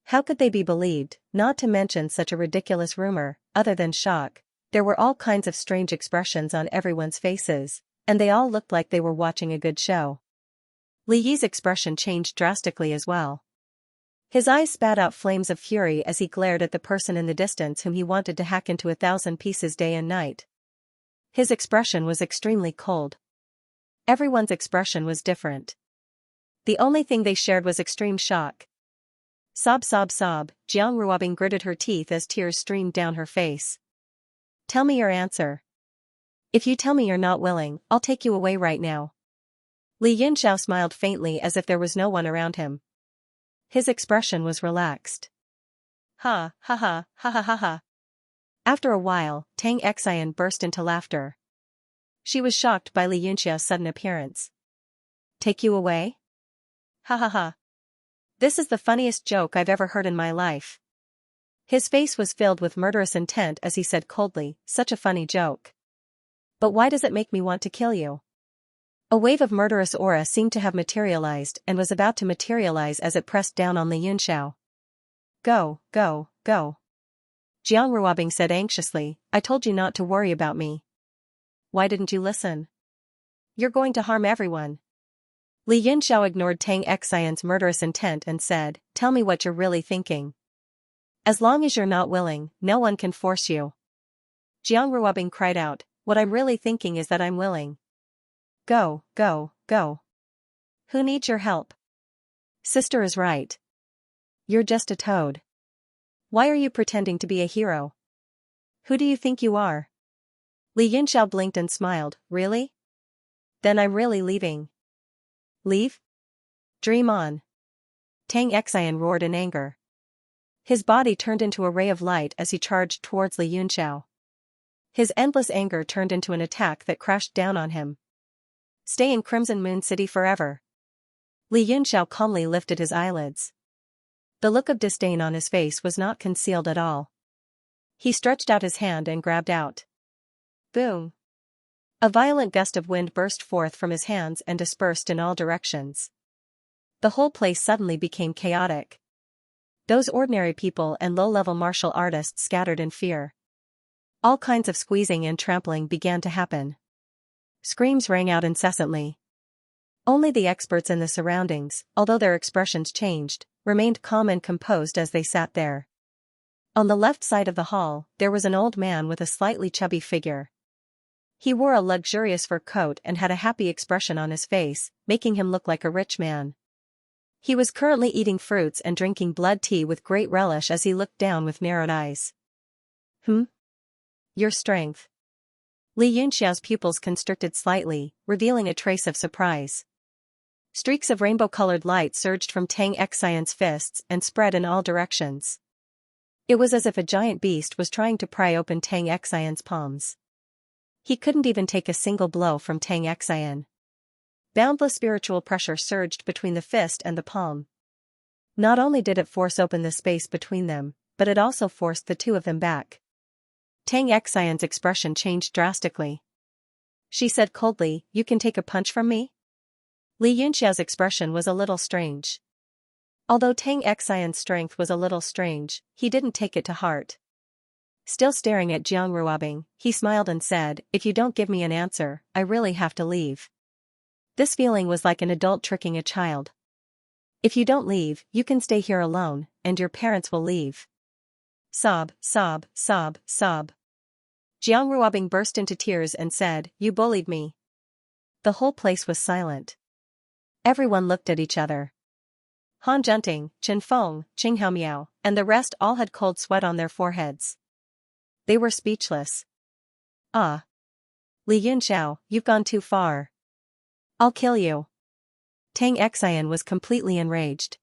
How could they be believed? Not to mention such a ridiculous rumor. Other than shock, there were all kinds of strange expressions on everyone's faces, and they all looked like they were watching a good show. Li Yi's expression changed drastically as well. His eyes spat out flames of fury as he glared at the person in the distance whom he wanted to hack into 1,000 pieces day and night. His expression was extremely cold. Everyone's expression was different. The only thing they shared was extreme shock. Sob, sob, sob. Jiang Ruobing gritted her teeth as tears streamed down her face. "Tell me your answer. If you tell me you're not willing, I'll take you away right now." Li Yunxiao smiled faintly as if there was no one around him. His expression was relaxed. Ha, ha ha, ha ha ha ha. After a while, Tang Xian burst into laughter. She was shocked by Li Yunxiao's sudden appearance. "Take you away? Ha ha ha. This is the funniest joke I've ever heard in my life." His face was filled with murderous intent as he said coldly, "Such a funny joke. But why does it make me want to kill you?" A wave of murderous aura seemed to have materialized and was about to materialize as it pressed down on Li Yunxiao. "Go, go, go." Jiang Ruobing said anxiously, "I told you not to worry about me. Why didn't you listen? You're going to harm everyone." Li Yunxiao ignored Tang Xian's murderous intent and said, "Tell me what you're really thinking. As long as you're not willing, no one can force you." Jiang Ruobing cried out, "What I'm really thinking is that I'm willing. Go, go, go. Who needs your help? Sister is right. You're just a toad. Why are you pretending to be a hero? Who do you think you are?" Li Yunxiao blinked and smiled, "Really? Then I'm really leaving." "Leave? Dream on." Tang Xian roared in anger. His body turned into a ray of light as he charged towards Li Yunxiao. His endless anger turned into an attack that crashed down on him. "Stay in Crimson Moon City forever." Li Yunxiao calmly lifted his eyelids. The look of disdain on his face was not concealed at all. He stretched out his hand and grabbed out. Boom! A violent gust of wind burst forth from his hands and dispersed in all directions. The whole place suddenly became chaotic. Those ordinary people and low-level martial artists scattered in fear. All kinds of squeezing and trampling began to happen. Screams rang out incessantly. Only the experts in the surroundings, although their expressions changed, remained calm and composed as they sat there. On the left side of the hall, there was an old man with a slightly chubby figure. He wore a luxurious fur coat and had a happy expression on his face, making him look like a rich man. He was currently eating fruits and drinking blood tea with great relish as he looked down with narrowed eyes. Your strength. Li Yunxiao's pupils constricted slightly, revealing a trace of surprise. Streaks of rainbow-colored light surged from Tang Xian's fists and spread in all directions. It was as if a giant beast was trying to pry open Tang Xian's palms. He couldn't even take a single blow from Tang Xian. Boundless spiritual pressure surged between the fist and the palm. Not only did it force open the space between them, but it also forced the two of them back. Tang Xian's expression changed drastically. She said coldly, "You can take a punch from me?" Li Yunxiao's expression was a little strange. Although Tang Xian's strength was a little strange, he didn't take it to heart. Still staring at Jiang Ruobing, he smiled and said, "If you don't give me an answer, I really have to leave." This feeling was like an adult tricking a child. "If you don't leave, you can stay here alone, and your parents will leave." Sob, sob, sob, sob. Jiang Ruobing burst into tears and said, "You bullied me." The whole place was silent. Everyone looked at each other. Han Junting, Chen Feng, Qing Haomiao, and the rest all had cold sweat on their foreheads. They were speechless. "Ah. Li Yunxiao, you've gone too far. I'll kill you." Tang Xian was completely enraged.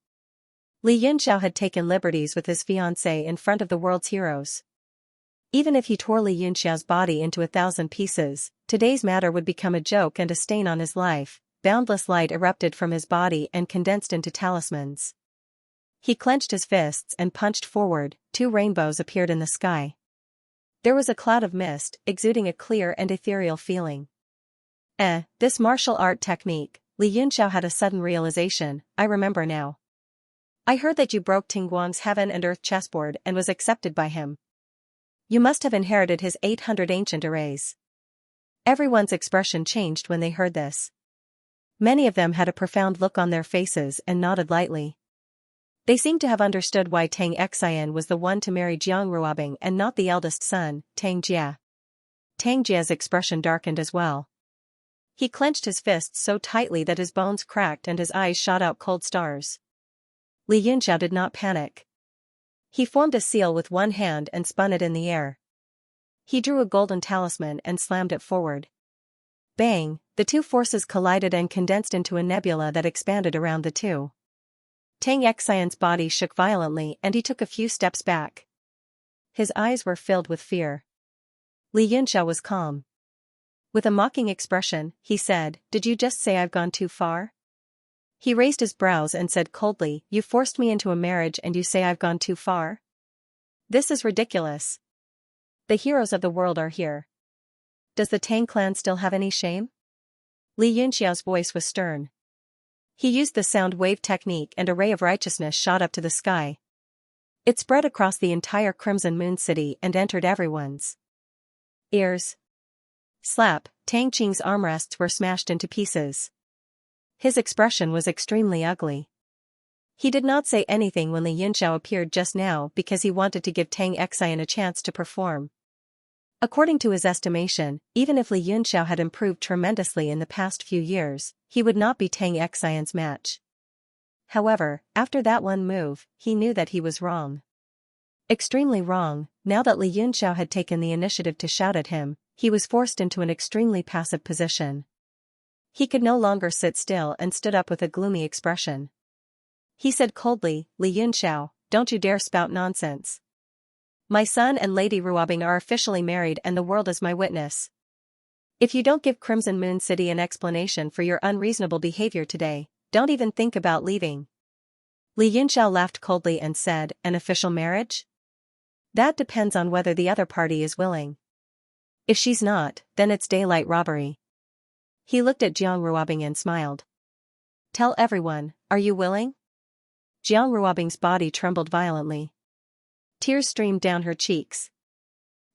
Li Yunxiao had taken liberties with his fiancée in front of the world's heroes. Even if he tore Li Yunxiao's body into 1,000 pieces, today's matter would become a joke and a stain on his life. Boundless light erupted from his body and condensed into talismans. He clenched his fists and punched forward. 2 rainbows appeared in the sky. There was a cloud of mist, exuding a clear and ethereal feeling. This martial art technique. Li Yunxiao had a sudden realization. "I remember now. I heard that you broke Tingguang's heaven and earth chessboard and was accepted by him. You must have inherited his 800 ancient arrays." Everyone's expression changed when they heard this. Many of them had a profound look on their faces and nodded lightly. They seemed to have understood why Tang Xian was the one to marry Jiang Ruobing and not the eldest son, Tang Jia. Tang Jia's expression darkened as well. He clenched his fists so tightly that his bones cracked and his eyes shot out cold stars. Li Yunxiao did not panic. He formed a seal with one hand and spun it in the air. He drew a golden talisman and slammed it forward. Bang, the 2 forces collided and condensed into a nebula that expanded around the 2. Tang Xian's body shook violently and he took a few steps back. His eyes were filled with fear. Li Yunxiao was calm. With a mocking expression, he said, "Did you just say I've gone too far?" He raised his brows and said coldly, "You forced me into a marriage and you say I've gone too far? This is ridiculous. The heroes of the world are here. Does the Tang clan still have any shame?" Li Yunxiao's voice was stern. He used the sound wave technique and a ray of righteousness shot up to the sky. It spread across the entire Crimson Moon City and entered everyone's ears. Slap, Tang Qing's armrests were smashed into pieces. His expression was extremely ugly. He did not say anything when Li Yunxiao appeared just now because he wanted to give Tang Xian a chance to perform. According to his estimation, even if Li Yunxiao had improved tremendously in the past few years, he would not be Tang Xian's match. However, after that one move, he knew that he was wrong. Extremely wrong. Now that Li Yunxiao had taken the initiative to shout at him, he was forced into an extremely passive position. He could no longer sit still and stood up with a gloomy expression. He said coldly, "Li Yunxiao, don't you dare spout nonsense. My son and Lady Ruobing are officially married and the world is my witness. If you don't give Crimson Moon City an explanation for your unreasonable behavior today, don't even think about leaving." Li Yunxiao laughed coldly and said, "An official marriage? That depends on whether the other party is willing. If she's not, then it's daylight robbery." He looked at Jiang Ruobing and smiled. "Tell everyone, are you willing?" Jiang Ruobing's body trembled violently. Tears streamed down her cheeks.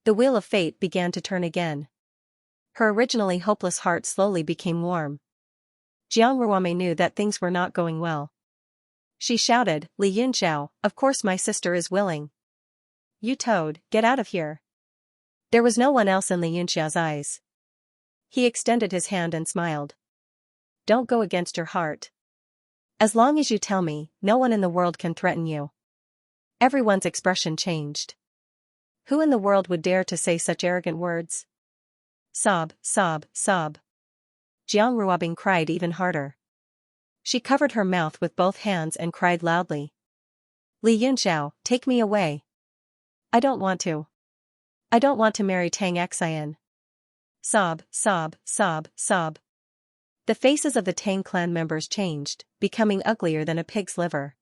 The wheel of fate began to turn again. Her originally hopeless heart slowly became warm. Jiang Ruobing knew that things were not going well. She shouted, "Li Yunxiao, of course my sister is willing. You toad, get out of here." There was no one else in Li Yunxiao's eyes. He extended his hand and smiled. "Don't go against your heart. As long as you tell me, no one in the world can threaten you." Everyone's expression changed. Who in the world would dare to say such arrogant words? Sob, sob, sob. Jiang Ruobing cried even harder. She covered her mouth with both hands and cried loudly. "Li Yunxiao, take me away. I don't want to. I don't want to marry Tang Xian." Sob, sob, sob, sob. The faces of the Tang clan members changed, becoming uglier than a pig's liver.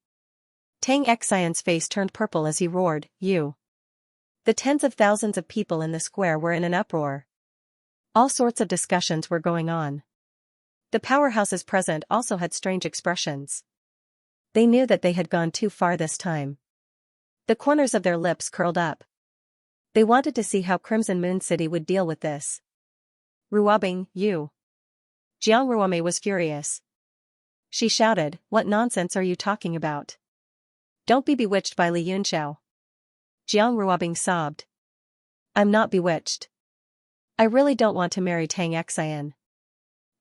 Tang Xian's face turned purple as he roared, "You!" The tens of thousands of people in the square were in an uproar. All sorts of discussions were going on. The powerhouses present also had strange expressions. They knew that they had gone too far this time. The corners of their lips curled up. They wanted to see how Crimson Moon City would deal with this. Ruobing, you. Jiang Ruome was furious. She shouted, "What nonsense are you talking about? Don't be bewitched by Li Yunxiao." Jiang Ruobing sobbed. "I'm not bewitched. I really don't want to marry Tang Xian.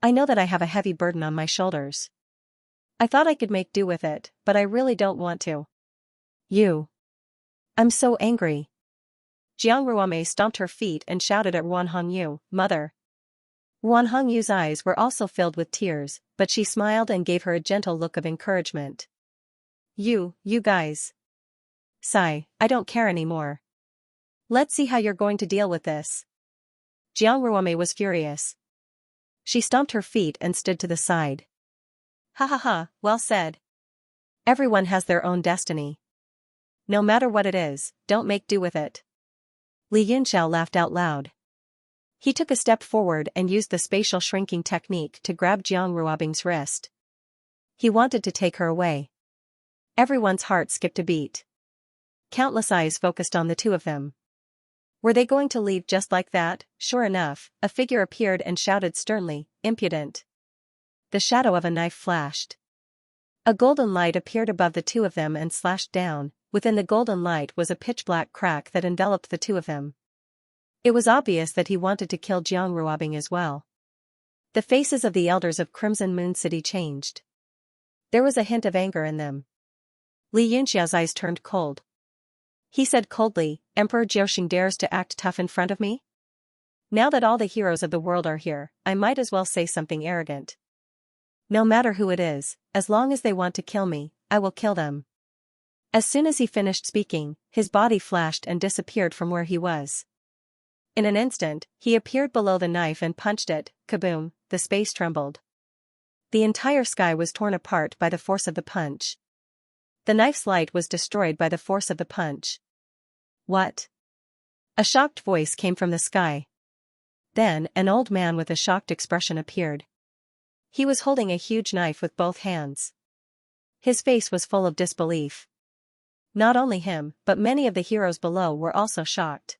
I know that I have a heavy burden on my shoulders. I thought I could make do with it, but I really don't want to." "You." "I'm so angry." Jiang Ruome stomped her feet and shouted at Ruan Hongyu, "Mother." Ruan Hongyu's eyes were also filled with tears, but she smiled and gave her a gentle look of encouragement. You guys. Sigh, I don't care anymore. Let's see how you're going to deal with this." Jiang Ruome was furious. She stomped her feet and stood to the side. "Ha ha ha, well said. Everyone has their own destiny. No matter what it is, don't make do with it." Li Yunxiao laughed out loud. He took a step forward and used the spatial shrinking technique to grab Jiang Ruobing's wrist. He wanted to take her away. Everyone's heart skipped a beat. Countless eyes focused on the two of them. Were they going to leave just like that? Sure enough, a figure appeared and shouted sternly, "Impudent." The shadow of a knife flashed. A golden light appeared above the two of them and slashed down. Within the golden light was a pitch-black crack that enveloped the two of them. It was obvious that he wanted to kill Jiang Ruobing as well. The faces of the elders of Crimson Moon City changed. There was a hint of anger in them. Li Yunxiao's eyes turned cold. He said coldly, "Emperor Jiuxing dares to act tough in front of me? Now that all the heroes of the world are here, I might as well say something arrogant. No matter who it is, as long as they want to kill me, I will kill them." As soon as he finished speaking, his body flashed and disappeared from where he was. In an instant, he appeared below the knife and punched it. Kaboom, the space trembled. The entire sky was torn apart by the force of the punch. The knife's light was destroyed by the force of the punch. "What?" A shocked voice came from the sky. Then, an old man with a shocked expression appeared. He was holding a huge knife with both hands. His face was full of disbelief. Not only him, but many of the heroes below were also shocked.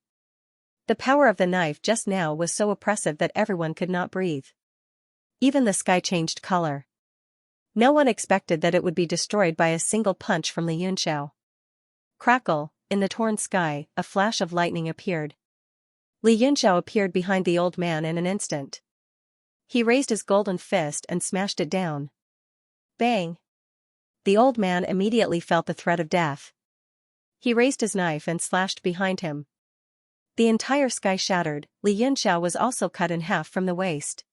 The power of the knife just now was so oppressive that everyone could not breathe. Even the sky changed color. No one expected that it would be destroyed by a single punch from Li Yunxiao. Crackle, in the torn sky, a flash of lightning appeared. Li Yunxiao appeared behind the old man in an instant. He raised his golden fist and smashed it down. Bang! The old man immediately felt the threat of death. He raised his knife and slashed behind him. The entire sky shattered. Li Yunxiao was also cut in half from the waist.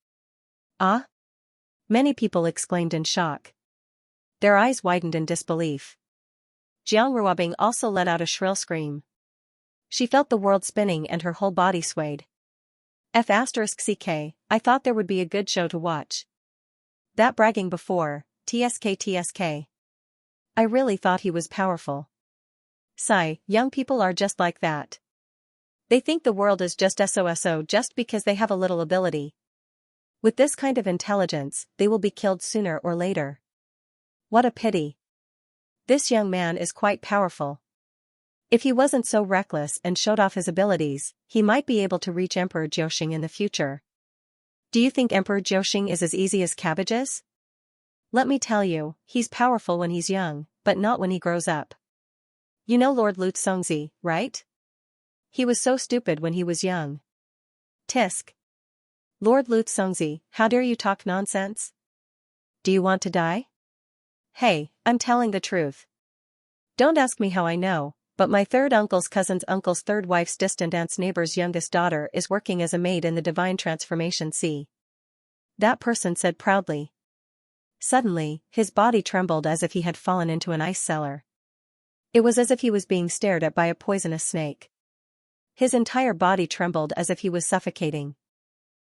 "Ah?" Many people exclaimed in shock. Their eyes widened in disbelief. Jiang Ruobing also let out a shrill scream. She felt the world spinning and her whole body swayed. F***ck, I thought there would be a good show to watch. That bragging before, tsk. I really thought he was powerful. Sigh, young people are just like that. They think the world is just so just because they have a little ability. With this kind of intelligence, they will be killed sooner or later. What a pity. This young man is quite powerful. If he wasn't so reckless and showed off his abilities, he might be able to reach Emperor Jiuxing in the future. Do you think Emperor Jiuxing is as easy as cabbages? Let me tell you, he's powerful when he's young, but not when he grows up. You know Lord Lu Tsongzi, right? He was so stupid when he was young. Tisk. Lord Lu Tsongzi, how dare you talk nonsense? Do you want to die? Hey, I'm telling the truth. Don't ask me how I know, but my third uncle's cousin's uncle's third wife's distant aunt's neighbor's youngest daughter is working as a maid in the Divine Transformation Sea. That person said proudly. Suddenly, his body trembled as if he had fallen into an ice cellar. It was as if he was being stared at by a poisonous snake. His entire body trembled as if he was suffocating.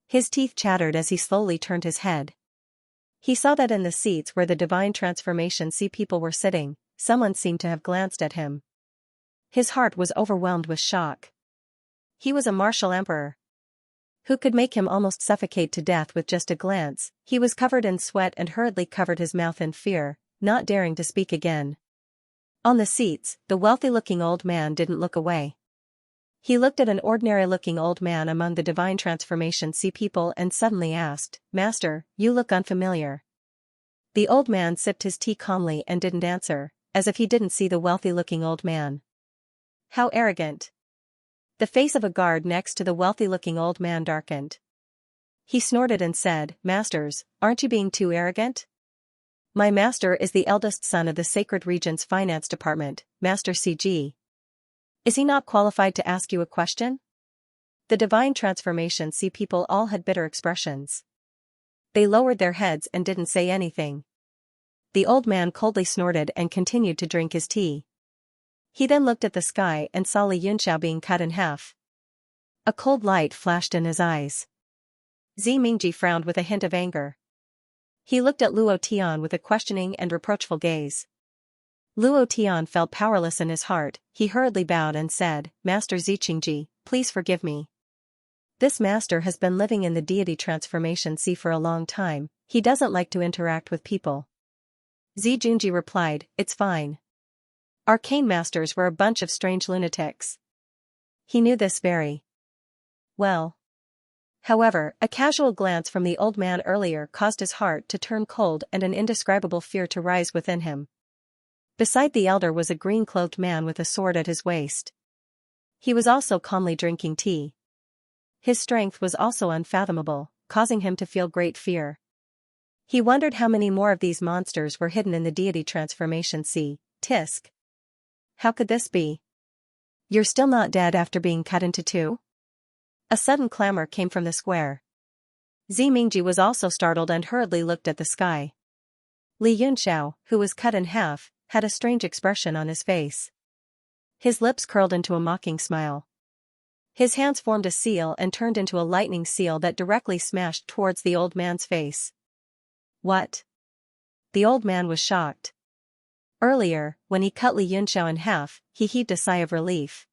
His teeth chattered as he slowly turned his head. He saw that in the seats where the Divine Transformation Sea people were sitting, someone seemed to have glanced at him. His heart was overwhelmed with shock. He was a martial emperor. Who could make him almost suffocate to death with just a glance? He was covered in sweat and hurriedly covered his mouth in fear, not daring to speak again. On the seats, the wealthy-looking old man didn't look away. He looked at an ordinary-looking old man among the divine transformation sea people and suddenly asked, "Master, you look unfamiliar." The old man sipped his tea calmly and didn't answer, as if he didn't see the wealthy-looking old man. How arrogant. The face of a guard next to the wealthy-looking old man darkened. He snorted and said, "Masters, aren't you being too arrogant? My master is the eldest son of the Sacred Regent's finance department, Master CG. Is he not qualified to ask you a question?" The divine transformation sea people all had bitter expressions. They lowered their heads and didn't say anything. The old man coldly snorted and continued to drink his tea. He then looked at the sky and saw Li Yunxiao being cut in half. A cold light flashed in his eyes. Zi Mingji frowned with a hint of anger. He looked at Luo Tian with a questioning and reproachful gaze. Luo Tian felt powerless in his heart. He hurriedly bowed and said, "Master Ziqingji, please forgive me. This master has been living in the deity transformation sea for a long time. He doesn't like to interact with people." Zi Junji replied, "It's fine. Arcane masters were a bunch of strange lunatics." He knew this very well. However, a casual glance from the old man earlier caused his heart to turn cold and an indescribable fear to rise within him. Beside the elder was a green-clothed man with a sword at his waist. He was also calmly drinking tea. His strength was also unfathomable, causing him to feel great fear. He wondered how many more of these monsters were hidden in the deity transformation sea. Tisk. How could this be? You're still not dead after being cut into two? A sudden clamor came from the square. Zi Mingji was also startled and hurriedly looked at the sky. Li Yunxiao, who was cut in half, had a strange expression on his face. His lips curled into a mocking smile. His hands formed a seal and turned into a lightning seal that directly smashed towards the old man's face. What? The old man was shocked. Earlier, when he cut Li Yunxiao in half, he heaved a sigh of relief.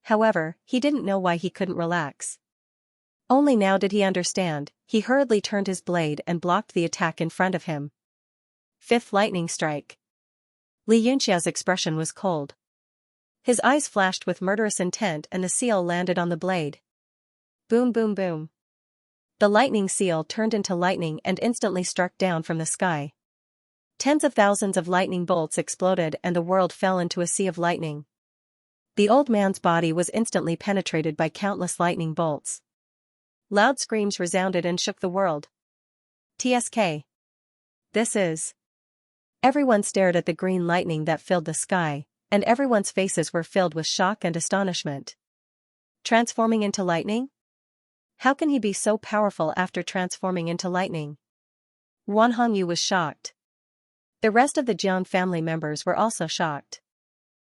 However, he didn't know why he couldn't relax. Only now did he understand. He hurriedly turned his blade and blocked the attack in front of him. Fifth lightning strike. Li Yunxiao's expression was cold. His eyes flashed with murderous intent and the seal landed on the blade. Boom boom boom. The lightning seal turned into lightning and instantly struck down from the sky. Tens of thousands of lightning bolts exploded and the world fell into a sea of lightning. The old man's body was instantly penetrated by countless lightning bolts. Loud screams resounded and shook the world. TSK. This is. Everyone stared at the green lightning that filled the sky, and everyone's faces were filled with shock and astonishment. Transforming into lightning? How can he be so powerful after transforming into lightning? Wan Hongyu was shocked. The rest of the Jiang family members were also shocked.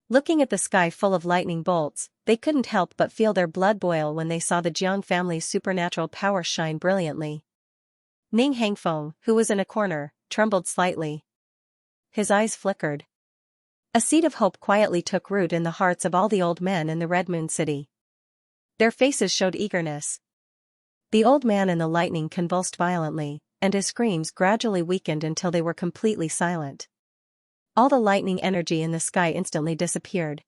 Looking at the sky full of lightning bolts, they couldn't help but feel their blood boil when they saw the Jiang family's supernatural power shine brilliantly. Ning Hangfeng, who was in a corner, trembled slightly. His eyes flickered. A seed of hope quietly took root in the hearts of all the old men in the Red Moon City. Their faces showed eagerness. The old man in the lightning convulsed violently, and his screams gradually weakened until they were completely silent. All the lightning energy in the sky instantly disappeared.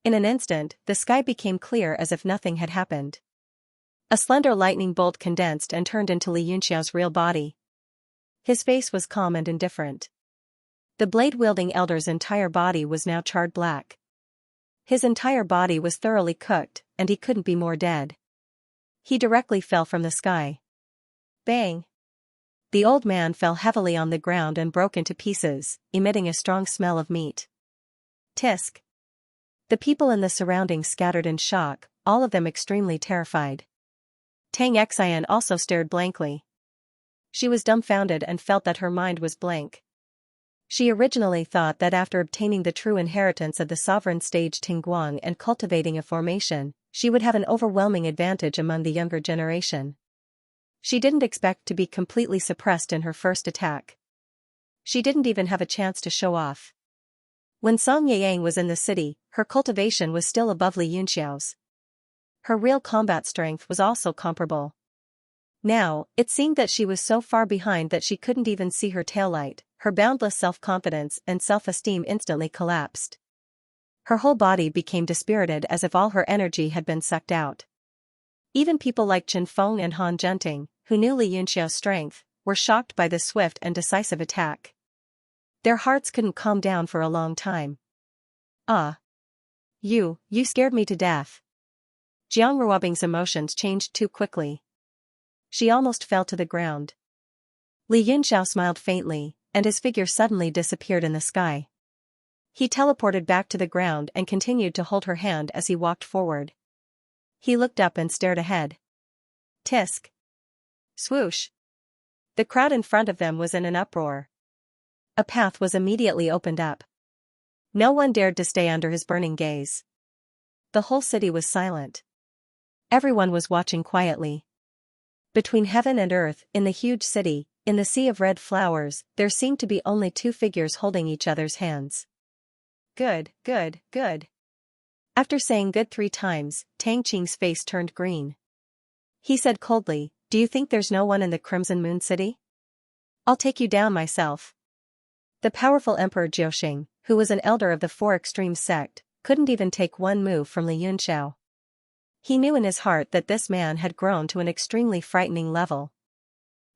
In an instant, the sky became clear as if nothing had happened. A slender lightning bolt condensed and turned into Li Yunxiao's real body. His face was calm and indifferent. The blade-wielding elder's entire body was now charred black. His entire body was thoroughly cooked, and he couldn't be more dead. He directly fell from the sky. Bang! The old man fell heavily on the ground and broke into pieces, emitting a strong smell of meat. Tisk! The people in the surroundings scattered in shock, all of them extremely terrified. Tang Xian also stared blankly. She was dumbfounded and felt that her mind was blank. She originally thought that after obtaining the true inheritance of the sovereign stage Tingguang and cultivating a formation, she would have an overwhelming advantage among the younger generation. She didn't expect to be completely suppressed in her first attack. She didn't even have a chance to show off. When Song Yang was in the city, her cultivation was still above Li Yunxiao's. Her real combat strength was also comparable. Now, it seemed that she was so far behind that she couldn't even see her taillight. Her boundless self-confidence and self-esteem instantly collapsed. Her whole body became dispirited as if all her energy had been sucked out. Even people like Chen Feng and Han Zhenting, who knew Li Yunxiao's strength, were shocked by this swift and decisive attack. Their hearts couldn't calm down for a long time. Ah! You scared me to death. Jiang Ruobing's emotions changed too quickly. She almost fell to the ground. Li Yunxiao smiled faintly, and his figure suddenly disappeared in the sky. He teleported back to the ground and continued to hold her hand as he walked forward. He looked up and stared ahead. Tisk! Swoosh! The crowd in front of them was in an uproar. A path was immediately opened up. No one dared to stay under his burning gaze. The whole city was silent. Everyone was watching quietly. Between heaven and earth, in the huge city, in the sea of red flowers, there seemed to be only two figures holding each other's hands. Good, good, good. After saying good 3 times, Tang Qing's face turned green. He said coldly, "Do you think there's no one in the Crimson Moon City? I'll take you down myself." The powerful Emperor Jiuxing, who was an elder of the Four Extremes sect, couldn't even take one move from Li Yunxiao. He knew in his heart that this man had grown to an extremely frightening level.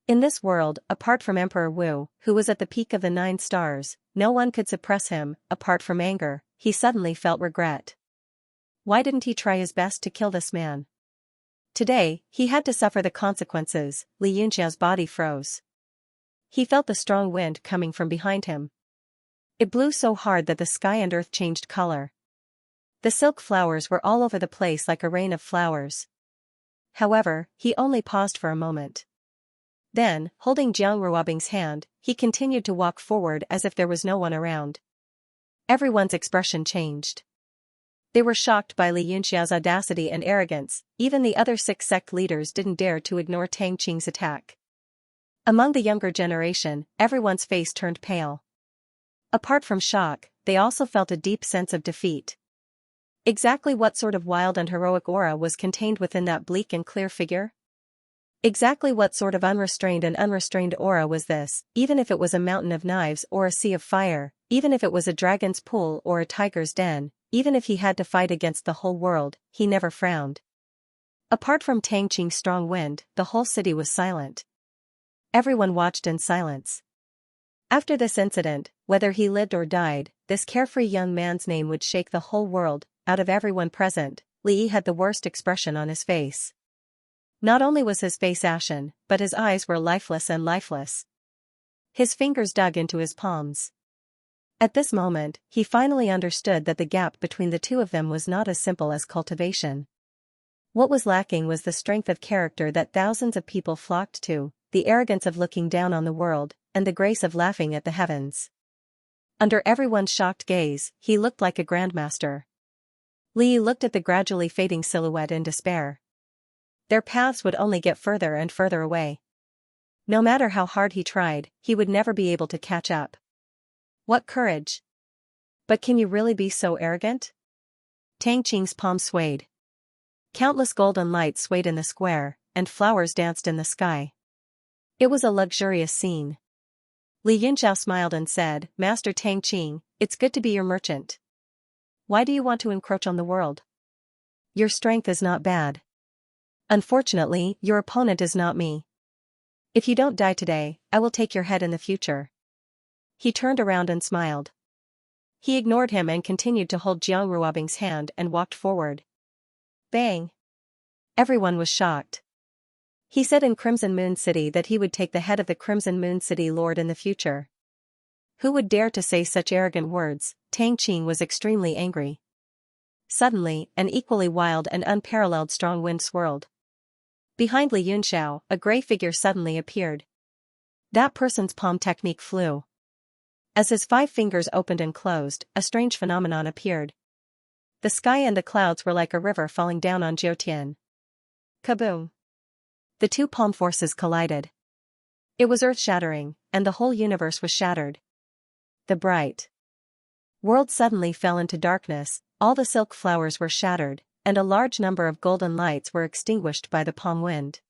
In this world, apart from Emperor Wu, who was at the peak of the 9 stars, no one could suppress him. Apart from anger, he suddenly felt regret. Why didn't he try his best to kill this man? Today, he had to suffer the consequences. Li Yunxiao's body froze. He felt the strong wind coming from behind him. It blew so hard that the sky and earth changed color. The silk flowers were all over the place like a rain of flowers. However, he only paused for a moment. Then, holding Jiang Ruobing's hand, he continued to walk forward as if there was no one around. Everyone's expression changed. They were shocked by Li Yunxiao's audacity and arrogance. Even the other 6 sect leaders didn't dare to ignore Tang Qing's attack. Among the younger generation, everyone's face turned pale. Apart from shock, they also felt a deep sense of defeat. Exactly what sort of wild and heroic aura was contained within that bleak and clear figure? Exactly what sort of unrestrained aura was this, even if it was a mountain of knives or a sea of fire, even if it was a dragon's pool or a tiger's den, even if he had to fight against the whole world, he never frowned. Apart from Tang Qing's strong wind, the whole city was silent. Everyone watched in silence. After this incident, whether he lived or died, this carefree young man's name would shake the whole world. Out of everyone present, Li Yi had the worst expression on his face. Not only was his face ashen, but his eyes were lifeless. His fingers dug into his palms. At this moment, he finally understood that the gap between the two of them was not as simple as cultivation. What was lacking was the strength of character that thousands of people flocked to, the arrogance of looking down on the world, and the grace of laughing at the heavens. Under everyone's shocked gaze, he looked like a grandmaster. Li Yi looked at the gradually fading silhouette in despair. Their paths would only get further and further away. No matter how hard he tried, he would never be able to catch up. What courage! But can you really be so arrogant? Tang Qing's palm swayed. Countless golden lights swayed in the square, and flowers danced in the sky. It was a luxurious scene. Li Yunxiao smiled and said, "Master Tang Qing, it's good to be your merchant. Why do you want to encroach on the world? Your strength is not bad. Unfortunately, your opponent is not me. If you don't die today, I will take your head in the future." He turned around and smiled. He ignored him and continued to hold Jiang Ruobing's hand and walked forward. Bang! Everyone was shocked. He said in Crimson Moon City that he would take the head of the Crimson Moon City Lord in the future. Who would dare to say such arrogant words? Tang Qing was extremely angry. Suddenly, an equally wild and unparalleled strong wind swirled. Behind Li Yunxiao, a gray figure suddenly appeared. That person's palm technique flew. As his 5 fingers opened and closed, a strange phenomenon appeared. The sky and the clouds were like a river falling down on Jiutian. Kaboom! The 2 palm forces collided. It was earth-shattering, and the whole universe was shattered. The bright world suddenly fell into darkness, all the silk flowers were shattered, and a large number of golden lights were extinguished by the palm wind.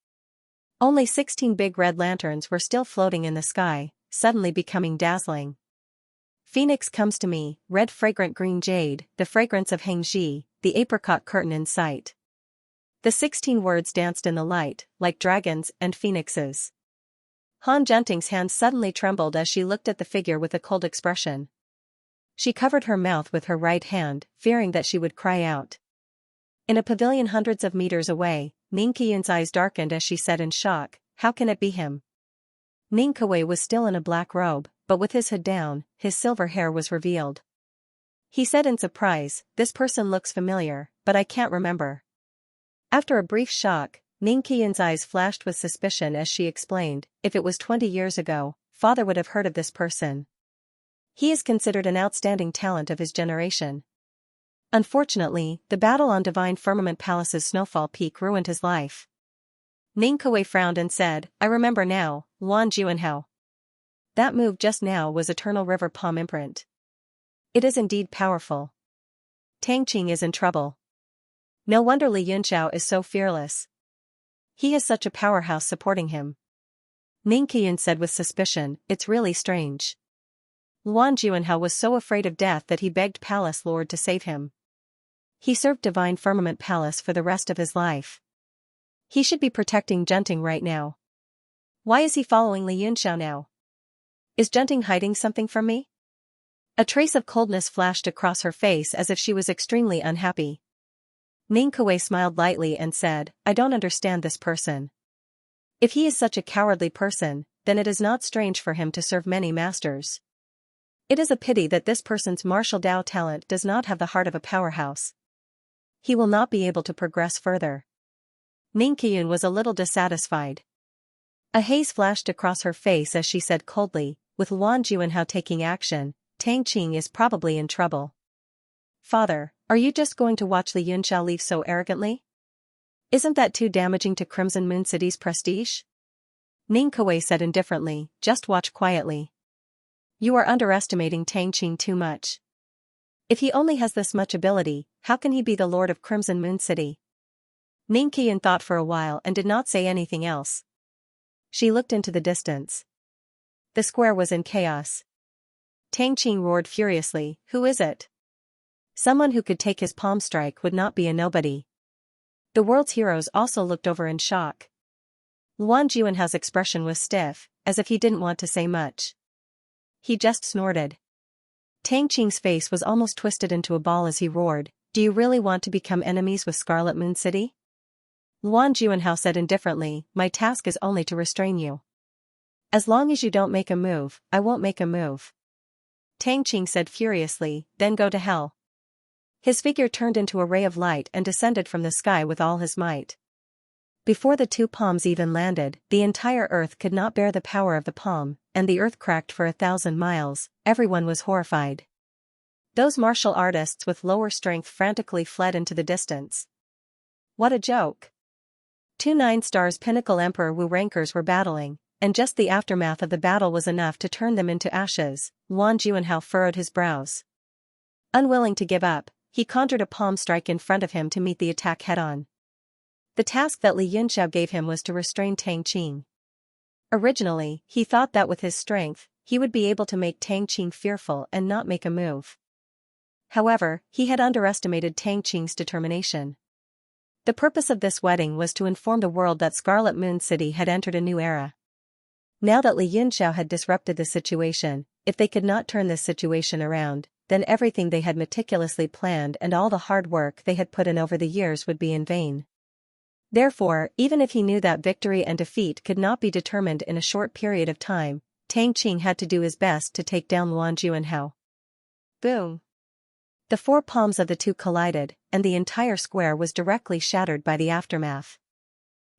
Only 16 big red lanterns were still floating in the sky, suddenly becoming dazzling. Phoenix comes to me, red fragrant green jade, the fragrance of Xianxia, the apricot curtain in sight. The 16 words danced in the light, like dragons and phoenixes. Han Junting's hands suddenly trembled as she looked at the figure with a cold expression. She covered her mouth with her right hand, fearing that she would cry out. In a pavilion hundreds of meters away, Ning Qian's eyes darkened as she said in shock, "How can it be him?" Ning Kuei was still in a black robe, but with his hood down, his silver hair was revealed. He said in surprise, "This person looks familiar, but I can't remember." After a brief shock, Ning Qian's eyes flashed with suspicion as she explained, "If it was 20 years ago, father would have heard of this person. He is considered an outstanding talent of his generation. Unfortunately, the battle on Divine Firmament Palace's Snowfall Peak ruined his life." Ning Kuei frowned and said, "I remember now, Luan Juanhao. That move just now was Eternal River Palm imprint. It is indeed powerful. Tang Qing is in trouble. No wonder Li Yunxiao is so fearless. He has such a powerhouse supporting him." Ning Qian said with suspicion, "It's really strange. Luan Juanhao was so afraid of death that he begged Palace Lord to save him. He served Divine Firmament Palace for the rest of his life. He should be protecting Junting right now. Why is he following Li Yunxiao now? Is Junting hiding something from me?" A trace of coldness flashed across her face as if she was extremely unhappy. Ning Kuei smiled lightly and said, "I don't understand this person. If he is such a cowardly person, then it is not strange for him to serve many masters. It is a pity that this person's martial Dao talent does not have the heart of a powerhouse. He will not be able to progress further." Ning Qian was a little dissatisfied. A haze flashed across her face as she said coldly, "With Luan Juanhao taking action, Tang Qing is probably in trouble. Father, are you just going to watch Li Yunxiao leave so arrogantly? Isn't that too damaging to Crimson Moon City's prestige?" Ning Kuei said indifferently, "Just watch quietly. You are underestimating Tang Qing too much. If he only has this much ability, how can he be the Lord of Crimson Moon City?" Ning Qian thought for a while and did not say anything else. She looked into the distance. The square was in chaos. Tang Qing roared furiously, "Who is it? Someone who could take his palm strike would not be a nobody." The world's heroes also looked over in shock. Luan Juanhao's expression was stiff, as if he didn't want to say much. He just snorted. Tang Qing's face was almost twisted into a ball as he roared, "Do you really want to become enemies with Scarlet Moon City?" Luan Juanhao said indifferently, "My task is only to restrain you. As long as you don't make a move, I won't make a move." Tang Qing said furiously, "Then go to hell." His figure turned into a ray of light and descended from the sky with all his might. Before the two palms even landed, the entire earth could not bear the power of the palm, and the earth cracked for 1,000 miles. Everyone was horrified. Those martial artists with lower strength frantically fled into the distance. What a joke! 2 9-stars Pinnacle Emperor Wu rankers were battling, and just the aftermath of the battle was enough to turn them into ashes. Luan Juanhao furrowed his brows. Unwilling to give up, he conjured a palm strike in front of him to meet the attack head-on. The task that Li Yunxiao gave him was to restrain Tang Qing. Originally, he thought that with his strength, he would be able to make Tang Qing fearful and not make a move. However, he had underestimated Tang Qing's determination. The purpose of this wedding was to inform the world that Scarlet Moon City had entered a new era. Now that Li Yunxiao had disrupted the situation, if they could not turn this situation around, then everything they had meticulously planned and all the hard work they had put in over the years would be in vain. Therefore, even if he knew that victory and defeat could not be determined in a short period of time, Tang Qing had to do his best to take down Luan Juanhao. Boom! The 4 palms of the two collided, and the entire square was directly shattered by the aftermath.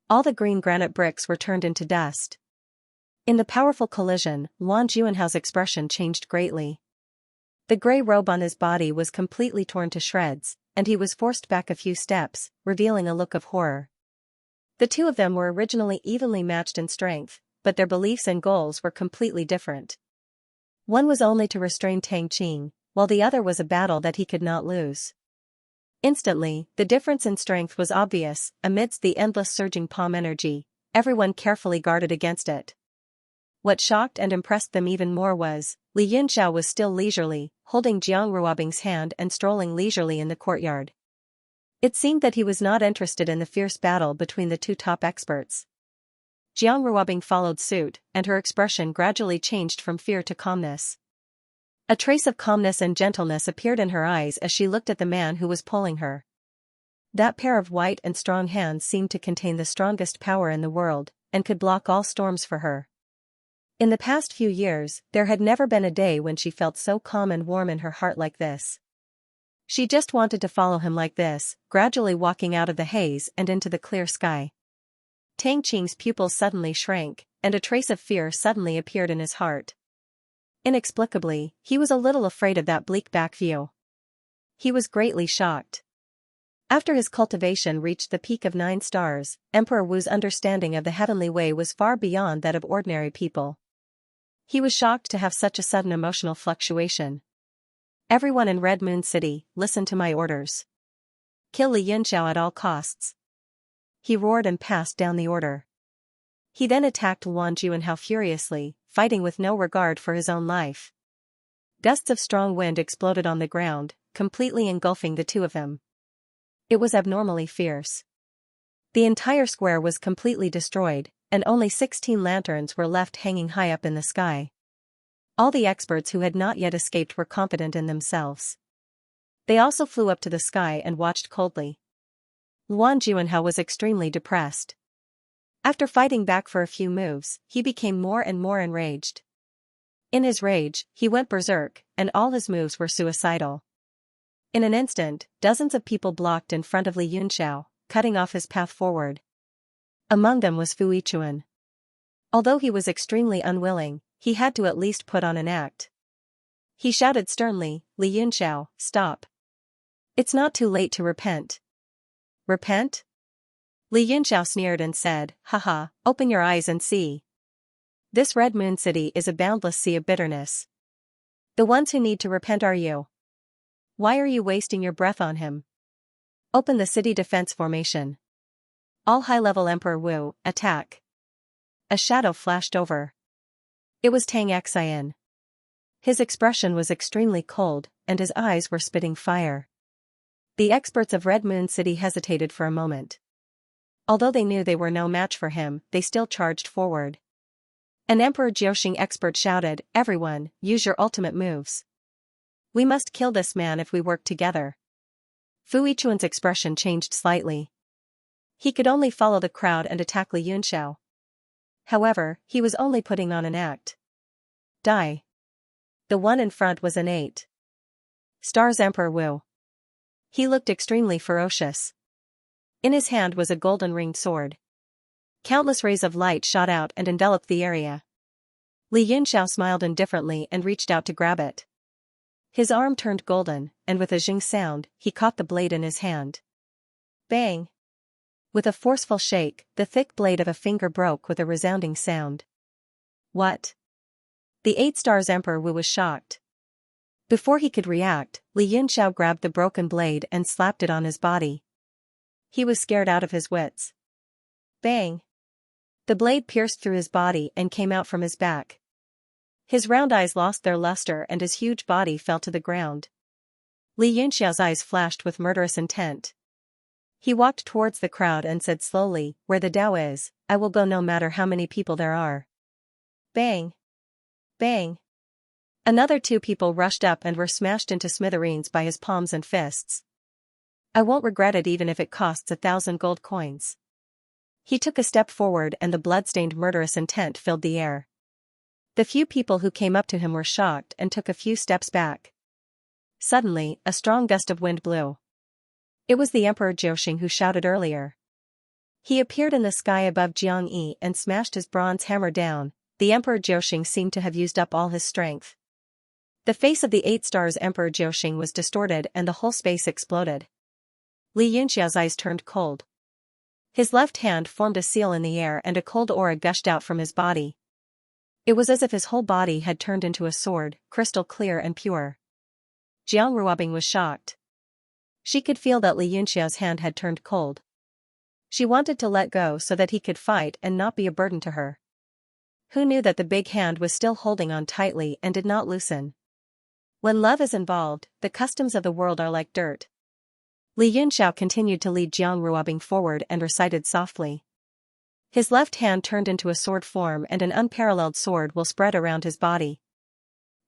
All the green granite bricks were turned into dust. In the powerful collision, Luan Juanhao's expression changed greatly. The gray robe on his body was completely torn to shreds, and he was forced back a few steps, revealing a look of horror. The two of them were originally evenly matched in strength, but their beliefs and goals were completely different. One was only to restrain Tang Qing, while the other was a battle that he could not lose. Instantly, the difference in strength was obvious. Amidst the endless surging palm energy, everyone carefully guarded against it. What shocked and impressed them even more was, Li Yunxiao was still leisurely, holding Jiang Ruobing's hand and strolling leisurely in the courtyard. It seemed that he was not interested in the fierce battle between the two top experts. Jiang Ruobing followed suit, and her expression gradually changed from fear to calmness. A trace of calmness and gentleness appeared in her eyes as she looked at the man who was pulling her. That pair of white and strong hands seemed to contain the strongest power in the world, and could block all storms for her. In the past few years, there had never been a day when she felt so calm and warm in her heart like this. She just wanted to follow him like this, gradually walking out of the haze and into the clear sky. Tang Qing's pupils suddenly shrank, and a trace of fear suddenly appeared in his heart. Inexplicably, he was a little afraid of that bleak back view. He was greatly shocked. After his cultivation reached the peak of 9 stars, Emperor Wu's understanding of the heavenly way was far beyond that of ordinary people. He was shocked to have such a sudden emotional fluctuation. Everyone in Red Moon City, listen to my orders. Kill Li Yunxiao at all costs. He roared and passed down the order. He then attacked Luan Juanhao furiously, fighting with no regard for his own life. Gusts of strong wind exploded on the ground, completely engulfing the two of them. It was abnormally fierce. The entire square was completely destroyed, and only 16 lanterns were left hanging high up in the sky. All the experts who had not yet escaped were confident in themselves. They also flew up to the sky and watched coldly. Luan Juanhao was extremely depressed. After fighting back for a few moves, he became more and more enraged. In his rage, he went berserk, and all his moves were suicidal. In an instant, dozens of people blocked in front of Li Yunxiao, cutting off his path forward. Among them was Fu Yichuan. Although he was extremely unwilling, he had to at least put on an act. He shouted sternly, Li Yunxiao, stop. It's not too late to repent. Repent? Li Yunxiao sneered and said, haha, open your eyes and see. This Red Moon City is a boundless sea of bitterness. The ones who need to repent are you. Why are you wasting your breath on him? Open the city defense formation. All high-level Emperor Wu, attack. A shadow flashed over. It was Tang Xian. His expression was extremely cold, and his eyes were spitting fire. The experts of Red Moon City hesitated for a moment. Although they knew they were no match for him, they still charged forward. An Emperor Jiuxing expert shouted, everyone, use your ultimate moves. We must kill this man if we work together. Fu Yichuan's expression changed slightly. He could only follow the crowd and attack Li Yunxiao. However, he was only putting on an act. Die. The one in front was an 8 stars Emperor Wu. He looked extremely ferocious. In his hand was a golden ringed sword. Countless rays of light shot out and enveloped the area. Li Yunxiao smiled indifferently and reached out to grab it. His arm turned golden, and with a zing sound, he caught the blade in his hand. Bang! With a forceful shake, the thick blade of a finger broke with a resounding sound. What? The 8 stars Emperor Wu was shocked. Before he could react, Li Yunxiao grabbed the broken blade and slapped it on his body. He was scared out of his wits. Bang! The blade pierced through his body and came out from his back. His round eyes lost their luster and his huge body fell to the ground. Li Yunxiao's eyes flashed with murderous intent. He walked towards the crowd and said slowly, where the Dao is, I will go no matter how many people there are. Bang! Bang! Another 2 people rushed up and were smashed into smithereens by his palms and fists. I won't regret it even if it costs 1,000 gold coins. He took a step forward and the blood-stained murderous intent filled the air. The few people who came up to him were shocked and took a few steps back. Suddenly, a strong gust of wind blew. It was the Emperor Jiuxing who shouted earlier. He appeared in the sky above Jiang Yi and smashed his bronze hammer down. The Emperor Jiuxing seemed to have used up all his strength. The face of the 8 stars Emperor Jiuxing was distorted and the whole space exploded. Li Yunxiao's eyes turned cold. His left hand formed a seal in the air and a cold aura gushed out from his body. It was as if his whole body had turned into a sword, crystal clear and pure. Jiang Ruobing was shocked. She could feel that Li Yunxiao's hand had turned cold. She wanted to let go so that he could fight and not be a burden to her. Who knew that the big hand was still holding on tightly and did not loosen? When love is involved, the customs of the world are like dirt. Li Yunxiao continued to lead Jiang Ruobing forward and recited softly. His left hand turned into a sword form and an unparalleled sword will spread around his body.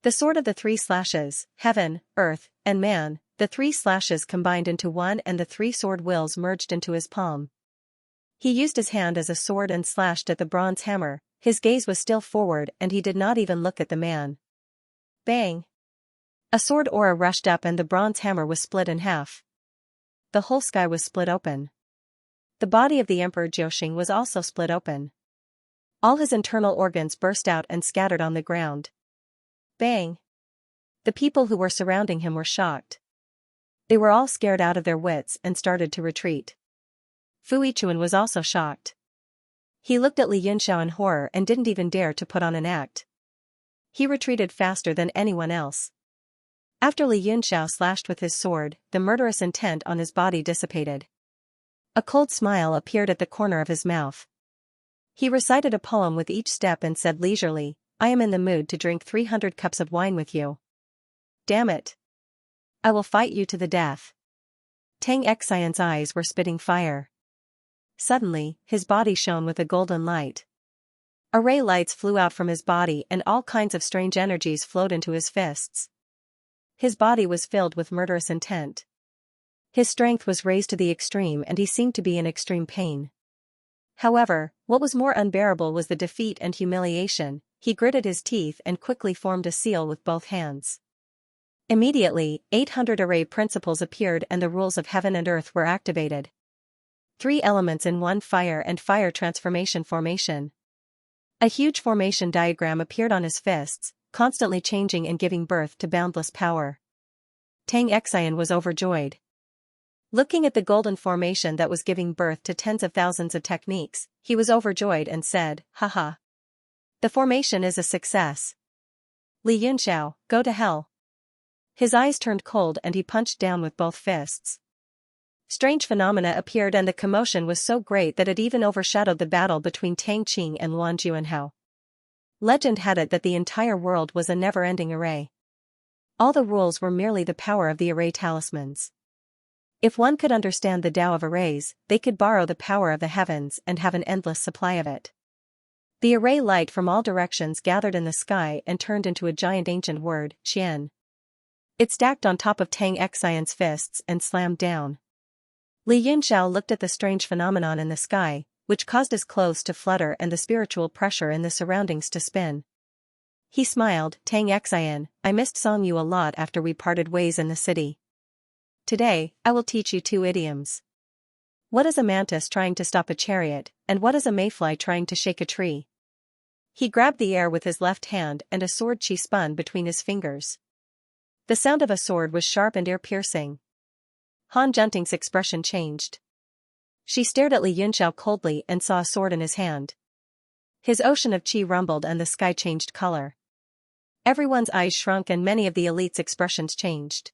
The sword of the three slashes, heaven, earth, and man, the three slashes combined into one and the three sword wills merged into his palm. He used his hand as a sword and slashed at the bronze hammer, his gaze was still forward and he did not even look at the man. Bang! A sword aura rushed up and the bronze hammer was split in half. The whole sky was split open. The body of the Emperor Jiuxing was also split open. All his internal organs burst out and scattered on the ground. Bang! The people who were surrounding him were shocked. They were all scared out of their wits and started to retreat. Fu Yichuan was also shocked. He looked at Li Yunxiao in horror and didn't even dare to put on an act. He retreated faster than anyone else. After Li Yunxiao slashed with his sword, the murderous intent on his body dissipated. A cold smile appeared at the corner of his mouth. He recited a poem with each step and said leisurely, I am in the mood to drink 300 cups of wine with you. Damn it! I will fight you to the death. Tang Xian's eyes were spitting fire. Suddenly, his body shone with a golden light. Array lights flew out from his body and all kinds of strange energies flowed into his fists. His body was filled with murderous intent. His strength was raised to the extreme and he seemed to be in extreme pain. However, what was more unbearable was the defeat and humiliation. He gritted his teeth and quickly formed a seal with both hands. Immediately, 800 array principles appeared and the rules of heaven and earth were activated. 3 elements in one fire and fire transformation formation. A huge formation diagram appeared on his fists, constantly changing and giving birth to boundless power. Tang Xian was overjoyed. Looking at the golden formation that was giving birth to tens of thousands of techniques, he was overjoyed and said, haha. The formation is a success. Li Yunxiao, go to hell. His eyes turned cold and he punched down with both fists. Strange phenomena appeared and the commotion was so great that it even overshadowed the battle between Tang Qing and Luan Juanhao. Legend had it that the entire world was a never-ending array. All the rules were merely the power of the array talismans. If one could understand the Tao of arrays, they could borrow the power of the heavens and have an endless supply of it. The array light from all directions gathered in the sky and turned into a giant ancient word, Xian. It stacked on top of Tang Xian's fists and slammed down. Li Yunxiao looked at the strange phenomenon in the sky, which caused his clothes to flutter and the spiritual pressure in the surroundings to spin. He smiled, Tang Xian, I missed Song you a lot after we parted ways in the city. Today, I will teach you 2 idioms. What is a mantis trying to stop a chariot, and what is a mayfly trying to shake a tree? He grabbed the air with his left hand and a sword chi spun between his fingers. The sound of a sword was sharp and ear-piercing. Han Junting's expression changed. She stared at Li Yunxiao coldly and saw a sword in his hand. His ocean of chi rumbled and the sky changed color. Everyone's eyes shrunk and many of the elite's expressions changed.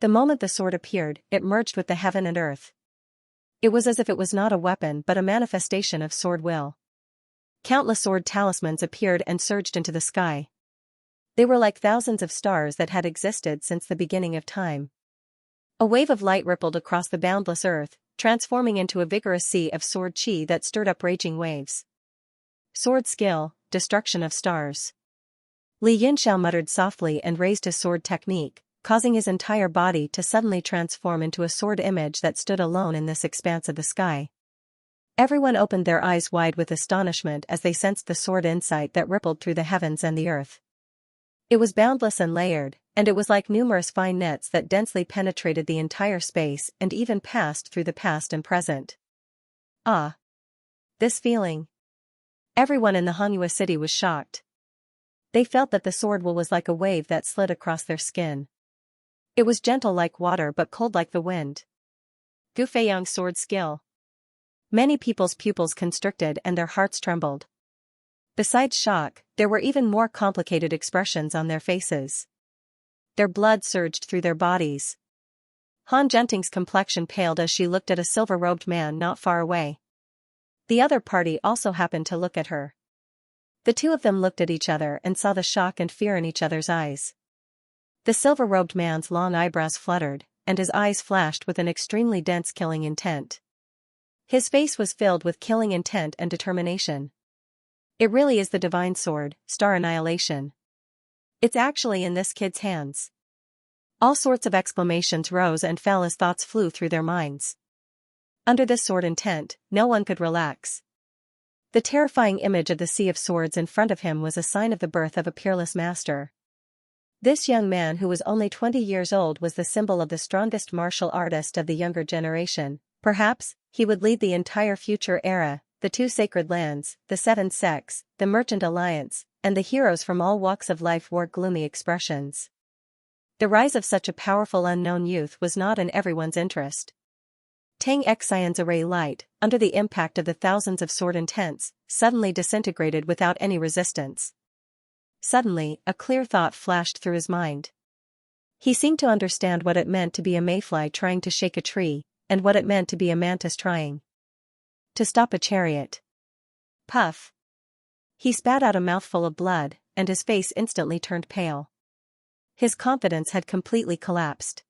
The moment the sword appeared, it merged with the heaven and earth. It was as if it was not a weapon but a manifestation of sword will. Countless sword talismans appeared and surged into the sky. They were like thousands of stars that had existed since the beginning of time. A wave of light rippled across the boundless earth, transforming into a vigorous sea of sword chi that stirred up raging waves. Sword skill, destruction of stars. Li Yunxiao muttered softly and raised his sword technique, causing his entire body to suddenly transform into a sword image that stood alone in this expanse of the sky. Everyone opened their eyes wide with astonishment as they sensed the sword insight that rippled through the heavens and the earth. It was boundless and layered, and it was like numerous fine nets that densely penetrated the entire space and even passed through the past and present. Ah! This feeling! Everyone in the Hanyu city was shocked. They felt that the sword will was like a wave that slid across their skin. It was gentle like water but cold like the wind. Gu Feiyang's sword skill. Many people's pupils constricted and their hearts trembled. Besides shock, there were even more complicated expressions on their faces. Their blood surged through their bodies. Han Junting's complexion paled as she looked at a silver-robed man not far away. The other party also happened to look at her. The two of them looked at each other and saw the shock and fear in each other's eyes. The silver-robed man's long eyebrows fluttered, and his eyes flashed with an extremely dense killing intent. His face was filled with killing intent and determination. It really is the divine sword, Star Annihilation. It's actually in this kid's hands. All sorts of exclamations rose and fell as thoughts flew through their minds. Under this sword intent, no one could relax. The terrifying image of the sea of swords in front of him was a sign of the birth of a peerless master. This young man who was only 20 years old was the symbol of the strongest martial artist of the younger generation. Perhaps, he would lead the entire future era, the two sacred lands, the seven sects, the merchant alliance, and the heroes from all walks of life wore gloomy expressions. The rise of such a powerful unknown youth was not in everyone's interest. Tang Xian's array light, under the impact of the thousands of sword intents, suddenly disintegrated without any resistance. Suddenly, a clear thought flashed through his mind. He seemed to understand what it meant to be a mayfly trying to shake a tree, and what it meant to be a mantis trying to stop a chariot. Puff! He spat out a mouthful of blood, and his face instantly turned pale. His confidence had completely collapsed.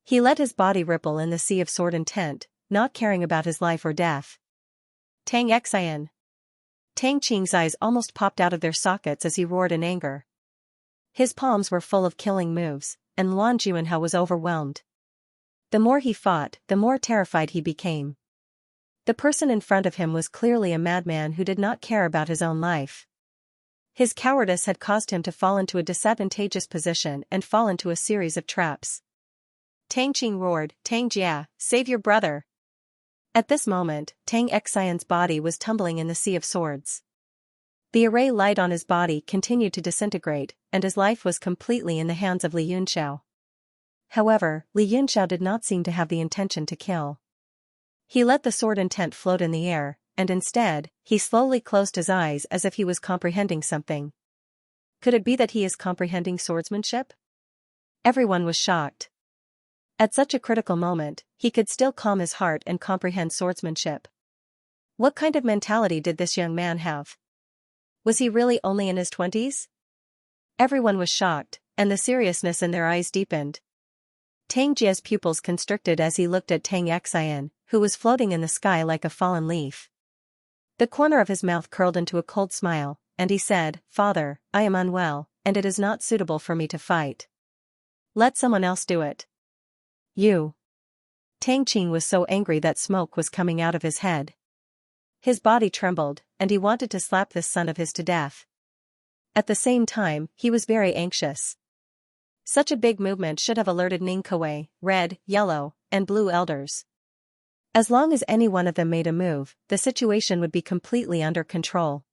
He let his body ripple in the sea of sword intent, not caring about his life or death. Tang Xian! Tang Qing's eyes almost popped out of their sockets as he roared in anger. His palms were full of killing moves, and Luan Juanhao was overwhelmed. The more he fought, the more terrified he became. The person in front of him was clearly a madman who did not care about his own life. His cowardice had caused him to fall into a disadvantageous position and fall into a series of traps. Tang Qing roared, "Tang Jia, save your brother!" At this moment, Tang Xian's body was tumbling in the sea of swords. The array light on his body continued to disintegrate, and his life was completely in the hands of Li Yunxiao. However, Li Yunxiao did not seem to have the intention to kill. He let the sword intent float in the air, and instead, he slowly closed his eyes as if he was comprehending something. Could it be that he is comprehending swordsmanship? Everyone was shocked. At such a critical moment, he could still calm his heart and comprehend swordsmanship. What kind of mentality did this young man have? Was he really only in his 20s? Everyone was shocked, and the seriousness in their eyes deepened. Tang Jia's pupils constricted as he looked at Tang Xian, who was floating in the sky like a fallen leaf. The corner of his mouth curled into a cold smile, and he said, "Father, I am unwell, and it is not suitable for me to fight. Let someone else do it." You. Tang Qing was so angry that smoke was coming out of his head. His body trembled, and he wanted to slap this son of his to death. At the same time, he was very anxious. Such a big movement should have alerted Ningke, red, yellow, and blue elders. As long as any one of them made a move, the situation would be completely under control.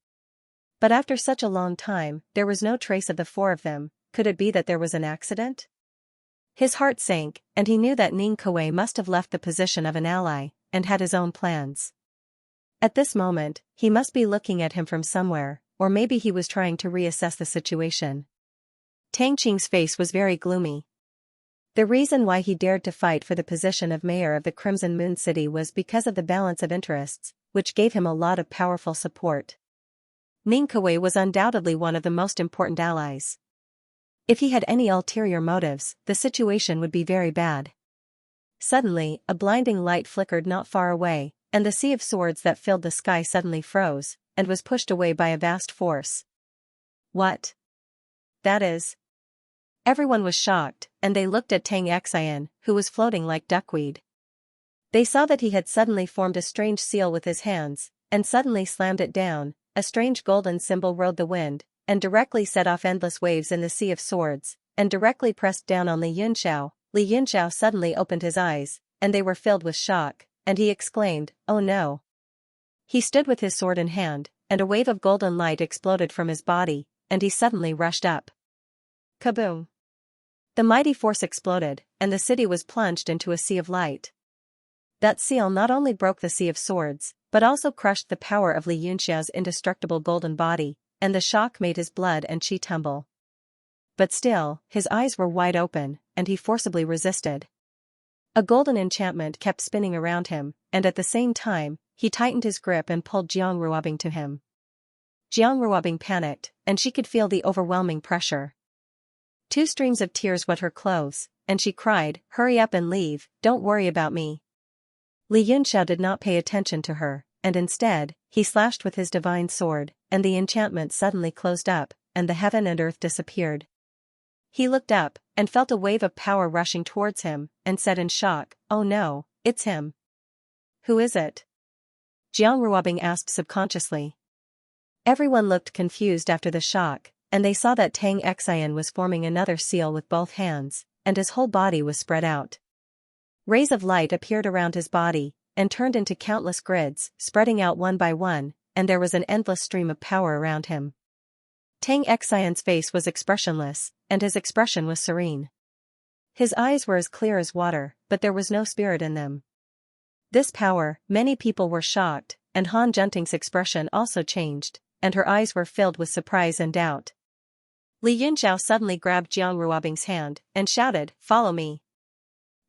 But after such a long time, there was no trace of the four of them. Could it be that there was an accident? His heart sank, and he knew that Ningke must have left the position of an ally, and had his own plans. At this moment, he must be looking at him from somewhere, or maybe he was trying to reassess the situation. Tang Qing's face was very gloomy. The reason why he dared to fight for the position of mayor of the Crimson Moon City was because of the balance of interests, which gave him a lot of powerful support. Ningke was undoubtedly one of the most important allies. If he had any ulterior motives, the situation would be very bad. Suddenly, a blinding light flickered not far away, and the sea of swords that filled the sky suddenly froze, and was pushed away by a vast force. What? That is. Everyone was shocked, and they looked at Tang Xian, who was floating like duckweed. They saw that he had suddenly formed a strange seal with his hands, and suddenly slammed it down. A strange golden symbol rode the wind, and directly set off endless waves in the sea of swords, and directly pressed down on Li Yunxiao. Li Yunxiao suddenly opened his eyes, and they were filled with shock, and he exclaimed, "Oh no!" He stood with his sword in hand, and a wave of golden light exploded from his body, and he suddenly rushed up. Kaboom! The mighty force exploded, and the city was plunged into a sea of light. That seal not only broke the sea of swords, but also crushed the power of Li Yunxiao's indestructible golden body, and the shock made his blood and qi tumble. But still, his eyes were wide open, and he forcibly resisted. A golden enchantment kept spinning around him, and at the same time, he tightened his grip and pulled Jiang Ruobing to him. Jiang Ruobing panicked, and she could feel the overwhelming pressure. Two streams of tears wet her clothes, and she cried, "Hurry up and leave, don't worry about me." Li Yunxiao did not pay attention to her, and instead, he slashed with his divine sword, and the enchantment suddenly closed up, and the heaven and earth disappeared. He looked up, and felt a wave of power rushing towards him, and said in shock, "Oh no, it's him." "Who is it?" Jiang Ruobing asked subconsciously. Everyone looked confused after the shock, and they saw that Tang Xian was forming another seal with both hands, and his whole body was spread out. Rays of light appeared around his body, and turned into countless grids, spreading out one by one, and there was an endless stream of power around him. Tang Xian's face was expressionless, and his expression was serene. His eyes were as clear as water, but there was no spirit in them. This power, many people were shocked, and Han Junting's expression also changed, and her eyes were filled with surprise and doubt. Li Yunxiao suddenly grabbed Jiang Ruobing's hand, and shouted, "Follow me."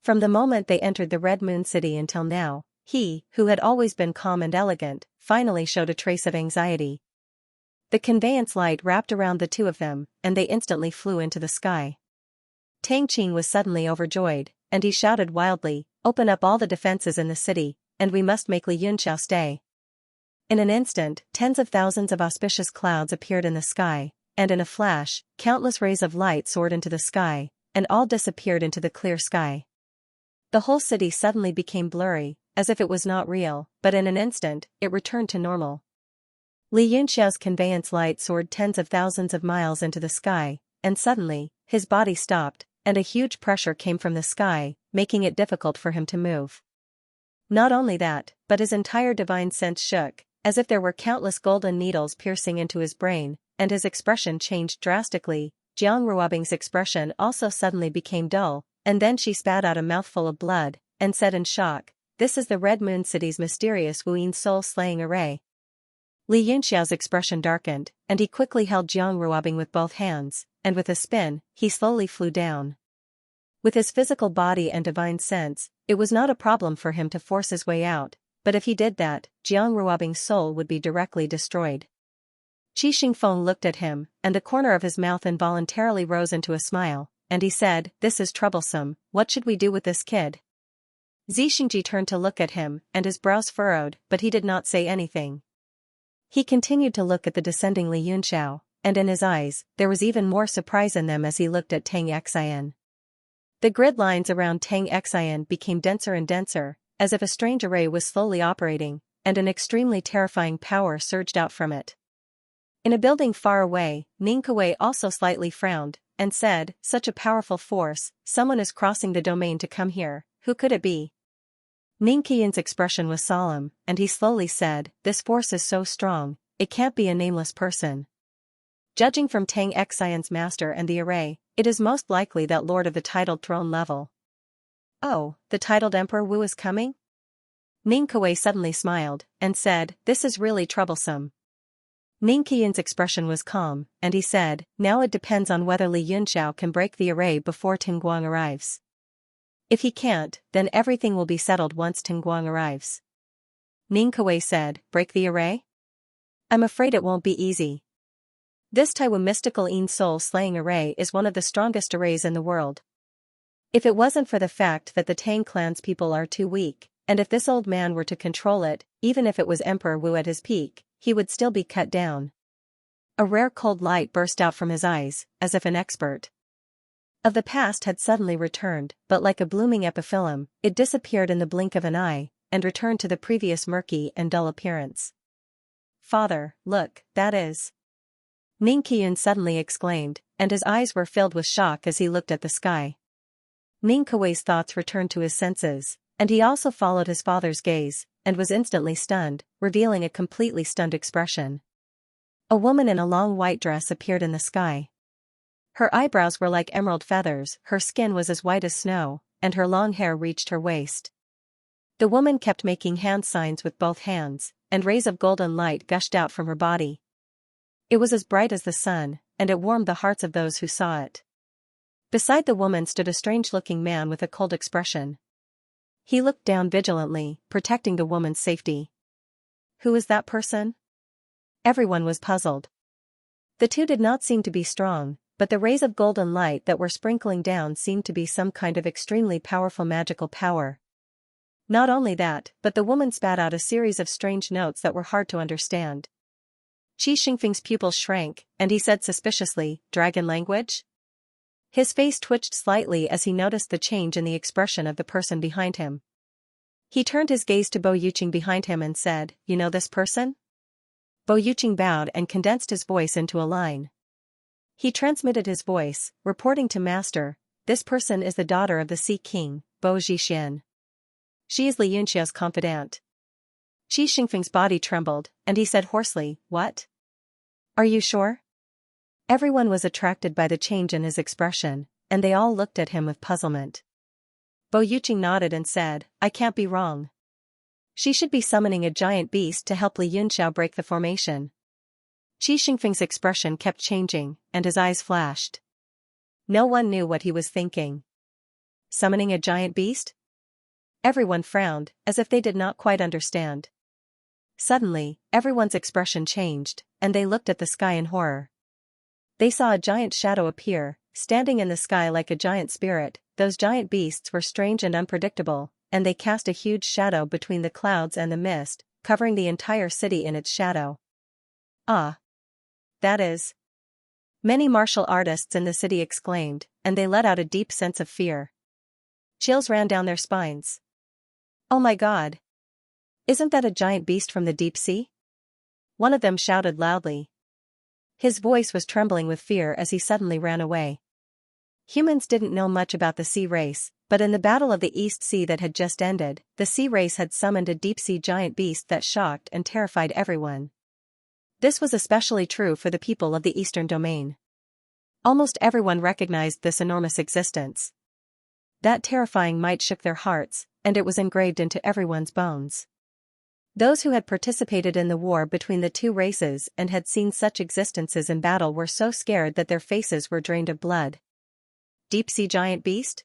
From the moment they entered the Red Moon City until now, he, who had always been calm and elegant, finally showed a trace of anxiety. The conveyance light wrapped around the two of them, and they instantly flew into the sky. Tang Qing was suddenly overjoyed, and he shouted wildly, "Open up all the defenses in the city, and we must make Li Yunxiao stay." In an instant, tens of thousands of auspicious clouds appeared in the sky, and in a flash, countless rays of light soared into the sky, and all disappeared into the clear sky. The whole city suddenly became blurry, as if it was not real, but in an instant, it returned to normal. Li Yunxiao's conveyance light soared tens of thousands of miles into the sky, and suddenly, his body stopped, and a huge pressure came from the sky, making it difficult for him to move. Not only that, but his entire divine sense shook, as if there were countless golden needles piercing into his brain, and his expression changed drastically. Jiang Ruobing's expression also suddenly became dull, and then she spat out a mouthful of blood, and said in shock, "This is the Red Moon City's mysterious Wuyin soul-slaying array." Li Yunxiao's expression darkened, and he quickly held Jiang Ruobing with both hands, and with a spin, he slowly flew down. With his physical body and divine sense, it was not a problem for him to force his way out, but if he did that, Jiang Ruobing's soul would be directly destroyed. Qi Xingfeng looked at him, and the corner of his mouth involuntarily rose into a smile, and he said, "This is troublesome, what should we do with this kid?" Zi Xingji turned to look at him, and his brows furrowed, but he did not say anything. He continued to look at the descending Li Yunxiao, and in his eyes, there was even more surprise in them as he looked at Tang Xian. The grid lines around Tang Xian became denser and denser, as if a strange array was slowly operating, and an extremely terrifying power surged out from it. In a building far away, Ning Kuei also slightly frowned, and said, "Such a powerful force, someone is crossing the domain to come here, who could it be?" Ning Qian's expression was solemn, and he slowly said, "This force is so strong, it can't be a nameless person. Judging from Tang Xian's master and the array, it is most likely that lord of the titled throne level." "Oh, the titled Emperor Wu is coming?" Ning Kuei suddenly smiled, and said, "This is really troublesome." Ning Qian's expression was calm, and he said, "Now it depends on whether Li Yunxiao can break the array before Tingguang arrives. If he can't, then everything will be settled once Tingguang arrives." Ning Kuei said, "Break the array? I'm afraid it won't be easy. This Taiwu mystical Yin soul-slaying array is one of the strongest arrays in the world. If it wasn't for the fact that the Tang clan's people are too weak, and if this old man were to control it, even if it was Emperor Wu at his peak, he would still be cut down." A rare cold light burst out from his eyes, as if an expert of the past had suddenly returned, but like a blooming epiphyllum, it disappeared in the blink of an eye, and returned to the previous murky and dull appearance. "Father, look, that is..." Ning Qian suddenly exclaimed, and his eyes were filled with shock as he looked at the sky. Ning Kuei's thoughts returned to his senses, and he also followed his father's gaze, and was instantly stunned, revealing a completely stunned expression. A woman in a long white dress appeared in the sky. Her eyebrows were like emerald feathers, her skin was as white as snow, and her long hair reached her waist. The woman kept making hand signs with both hands, and rays of golden light gushed out from her body. It was as bright as the sun, and it warmed the hearts of those who saw it. Beside the woman stood a strange-looking man with a cold expression. He looked down vigilantly, protecting the woman's safety. "Who is that person?" Everyone was puzzled. The two did not seem to be strong, but the rays of golden light that were sprinkling down seemed to be some kind of extremely powerful magical power. Not only that, but the woman spat out a series of strange notes that were hard to understand. Qi Xingfeng's pupils shrank, and he said suspiciously, "Dragon language?" His face twitched slightly as he noticed the change in the expression of the person behind him. He turned his gaze to Bo Yuqing behind him and said, "You know this person?" Bo Yuqing bowed and condensed his voice into a line. He transmitted his voice, reporting to Master, "This person is the daughter of the Sea King, Bo Zhixian. She is Li Yunxiao's confidant." Qi Xingfeng's body trembled, and he said hoarsely, "What? Are you sure?" Everyone was attracted by the change in his expression, and they all looked at him with puzzlement. Bo Yuqing nodded and said, "I can't be wrong. She should be summoning a giant beast to help Li Yunxiao break the formation." Qi Xingfeng's expression kept changing, and his eyes flashed. No one knew what he was thinking. Summoning a giant beast? Everyone frowned, as if they did not quite understand. Suddenly, everyone's expression changed, and they looked at the sky in horror. They saw a giant shadow appear, standing in the sky like a giant spirit. Those giant beasts were strange and unpredictable, and they cast a huge shadow between the clouds and the mist, covering the entire city in its shadow. "Ah! That is..." Many martial artists in the city exclaimed, and they let out a deep sense of fear. Chills ran down their spines. "Oh my God! Isn't that a giant beast from the deep sea?" One of them shouted loudly. His voice was trembling with fear as he suddenly ran away. Humans didn't know much about the sea race, but in the Battle of the East Sea that had just ended, the sea race had summoned a deep-sea giant beast that shocked and terrified everyone. This was especially true for the people of the Eastern Domain. Almost everyone recognized this enormous existence. That terrifying might shook their hearts, and it was engraved into everyone's bones. Those who had participated in the war between the two races and had seen such existences in battle were so scared that their faces were drained of blood. Deep-sea giant beast?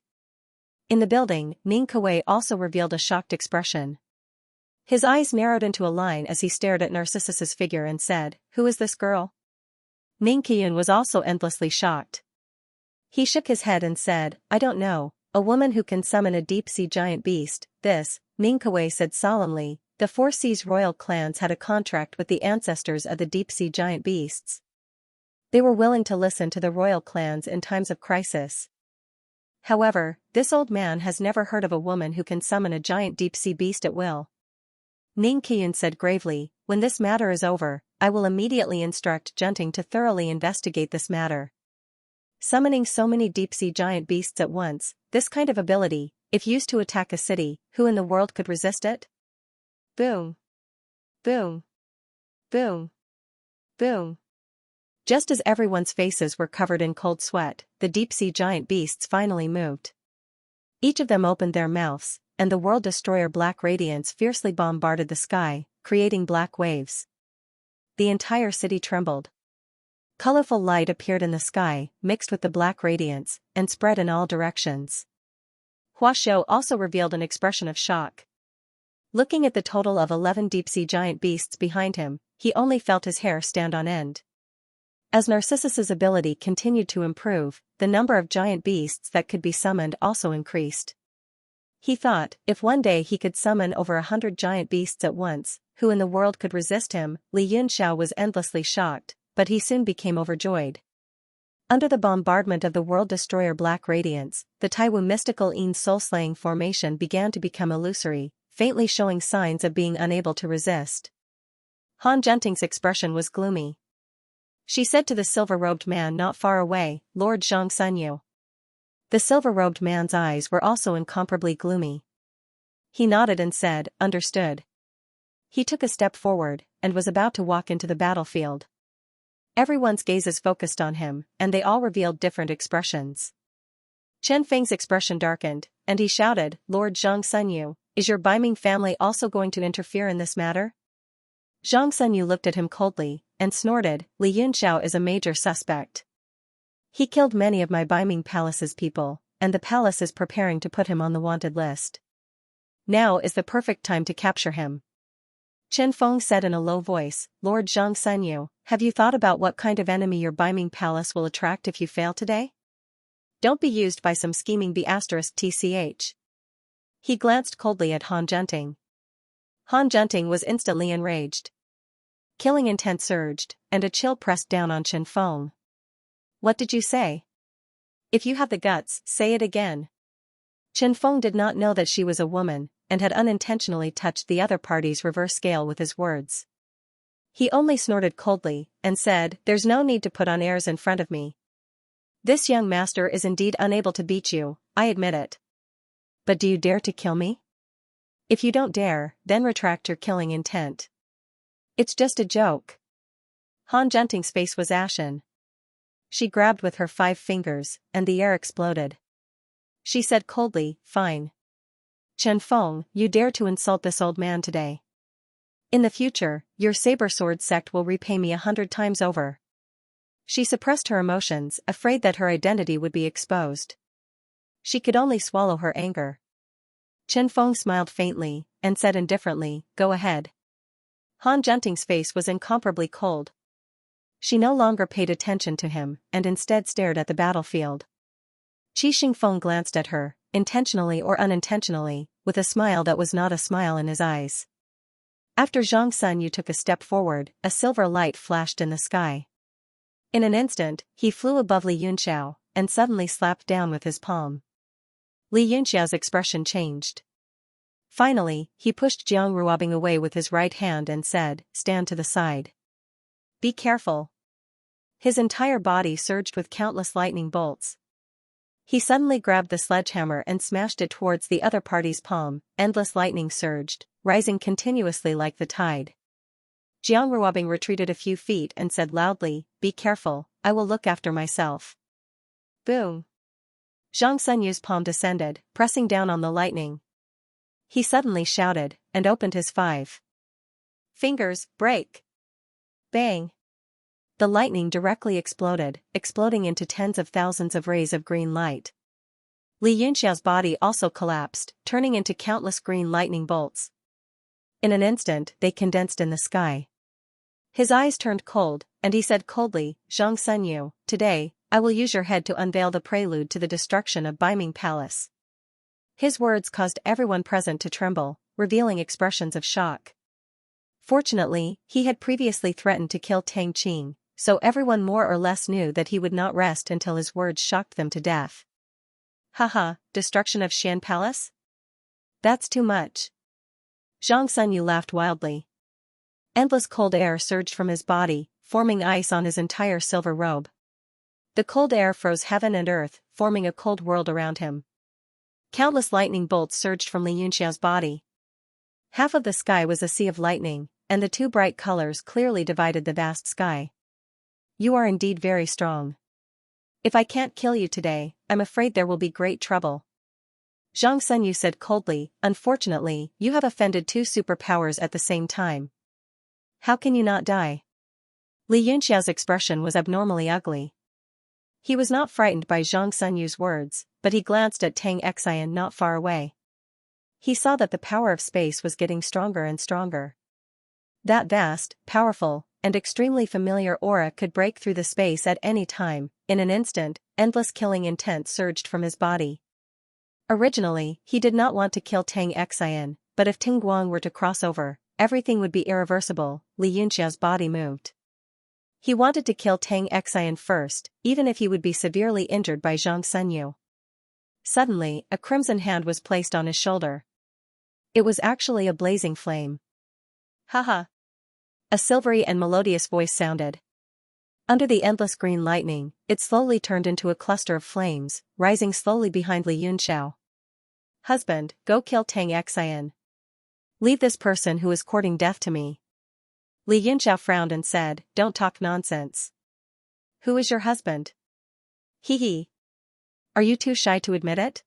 In the building, Ning Kuei also revealed a shocked expression. His eyes narrowed into a line as he stared at Narcissus's figure and said, "Who is this girl?" Ning Qian was also endlessly shocked. He shook his head and said, "I don't know, a woman who can summon a deep-sea giant beast." This, Ning Kuei said solemnly, the Four Seas royal clans had a contract with the ancestors of the deep-sea giant beasts. They were willing to listen to the royal clans in times of crisis. However, this old man has never heard of a woman who can summon a giant deep-sea beast at will. Ning Qian said gravely, "When this matter is over, I will immediately instruct Junting to thoroughly investigate this matter." Summoning so many deep-sea giant beasts at once, this kind of ability, if used to attack a city, who in the world could resist it? Boom. Boom. Boom. Boom. Just as everyone's faces were covered in cold sweat, the deep-sea giant beasts finally moved. Each of them opened their mouths, and the world destroyer black radiance fiercely bombarded the sky, creating black waves. The entire city trembled. Colorful light appeared in the sky, mixed with the black radiance, and spread in all directions. Hua Xiao also revealed an expression of shock. Looking at the total of 11 deep-sea giant beasts behind him, he only felt his hair stand on end. As Narcissus's ability continued to improve, the number of giant beasts that could be summoned also increased. He thought, if one day he could summon over 100 giant beasts at once, who in the world could resist him? Li Yunxiao was endlessly shocked, but he soon became overjoyed. Under the bombardment of the world destroyer black radiance, the Taiwu mystical Yin soul-slaying formation began to become illusory, faintly showing signs of being unable to resist. Han Junting's expression was gloomy. She said to the silver-robed man not far away, "Lord Zhang Sunyu." The silver-robed man's eyes were also incomparably gloomy. He nodded and said, "Understood." He took a step forward, and was about to walk into the battlefield. Everyone's gazes focused on him, and they all revealed different expressions. Chen Feng's expression darkened, and he shouted, "Lord Zhang Sunyu, is your Baiming family also going to interfere in this matter?" Zhang Sunyu looked at him coldly, and snorted, "Li Yunxiao is a major suspect. He killed many of my Baiming Palace's people, and the palace is preparing to put him on the wanted list. Now is the perfect time to capture him." Chen Feng said in a low voice, Lord Xianxia, have you thought about what kind of enemy your Beiming Palace will attract if you fail today? Don't be used by some scheming B*tch. He glanced coldly at Han Junting. Han Junting was instantly enraged. Killing intent surged, and a chill pressed down on Chen Feng. What did you say? If you have the guts, say it again. Chen Feng did not know that she was a woman, and had unintentionally touched the other party's reverse scale with his words. He only snorted coldly, and said, there's no need to put on airs in front of me. This young master is indeed unable to beat you, I admit it. But do you dare to kill me? If you don't dare, then retract your killing intent. It's just a joke. Han Junting's face was ashen. She grabbed with her 5 fingers, and the air exploded. She said coldly, fine. Chen Feng, you dare to insult this old man today. In the future, your saber sword sect will repay me 100 times over. She suppressed her emotions, afraid that her identity would be exposed. She could only swallow her anger. Chen Feng smiled faintly, and said indifferently, go ahead. Han Junting's face was incomparably cold. She no longer paid attention to him, and instead stared at the battlefield. Qi Xingfeng glanced at her, intentionally or unintentionally, with a smile that was not a smile in his eyes. After Zhang Sunyu took a step forward, a silver light flashed in the sky. In an instant, he flew above Li Yunxiao, and suddenly slapped down with his palm. Li Yunxiao's expression changed. Finally, he pushed Jiang Ruobing away with his right hand and said, stand to the side. Be careful. His entire body surged with countless lightning bolts. He suddenly grabbed the sledgehammer and smashed it towards the other party's palm. Endless lightning surged, rising continuously like the tide. Jiang Ruobing retreated a few feet and said loudly, be careful, I will look after myself. Boom. Zhang Sunyu's palm descended, pressing down on the lightning. He suddenly shouted, and opened his 5 fingers, break. Bang. The lightning directly exploded, exploding into tens of thousands of rays of green light. Li Yunxiao's body also collapsed, turning into countless green lightning bolts. In an instant, they condensed in the sky. His eyes turned cold, and he said coldly, Zhang Sunyu, today, I will use your head to unveil the prelude to the destruction of Beiming Palace. His words caused everyone present to tremble, revealing expressions of shock. Fortunately, he had previously threatened to kill Tang Qing, so everyone more or less knew that he would not rest until his words shocked them to death. Haha, destruction of Xian Palace? That's too much. Zhang Sunyu laughed wildly. Endless cold air surged from his body, forming ice on his entire silver robe. The cold air froze heaven and earth, forming a cold world around him. Countless lightning bolts surged from Li Yunxiao's body. Half of the sky was a sea of lightning, and the 2 bright colors clearly divided the vast sky. You are indeed very strong. If I can't kill you today, I'm afraid there will be great trouble. Zhang Sunyu said coldly, unfortunately, you have offended 2 superpowers at the same time. How can you not die? Li Yunxiao's expression was abnormally ugly. He was not frightened by Zhang Sunyu's words, but he glanced at Tang Xian not far away. He saw that the power of space was getting stronger and stronger. That vast, powerful, and extremely familiar aura could break through the space at any time. In an instant, endless killing intent surged from his body. Originally, he did not want to kill Tang Xian, but if Ting Guang were to cross over, everything would be irreversible. Li Yunxiao's body moved. He wanted to kill Tang Xian first, even if he would be severely injured by Zhang Sunyu. Suddenly, a crimson hand was placed on his shoulder. It was actually a blazing flame. Haha. A silvery and melodious voice sounded. Under the endless green lightning, it slowly turned into a cluster of flames, rising slowly behind Li Yunxiao. Husband, go kill Tang Xian. Leave this person who is courting death to me. Li Yunxiao frowned and said, don't talk nonsense. Who is your husband? Hee hee. Are you too shy to admit it?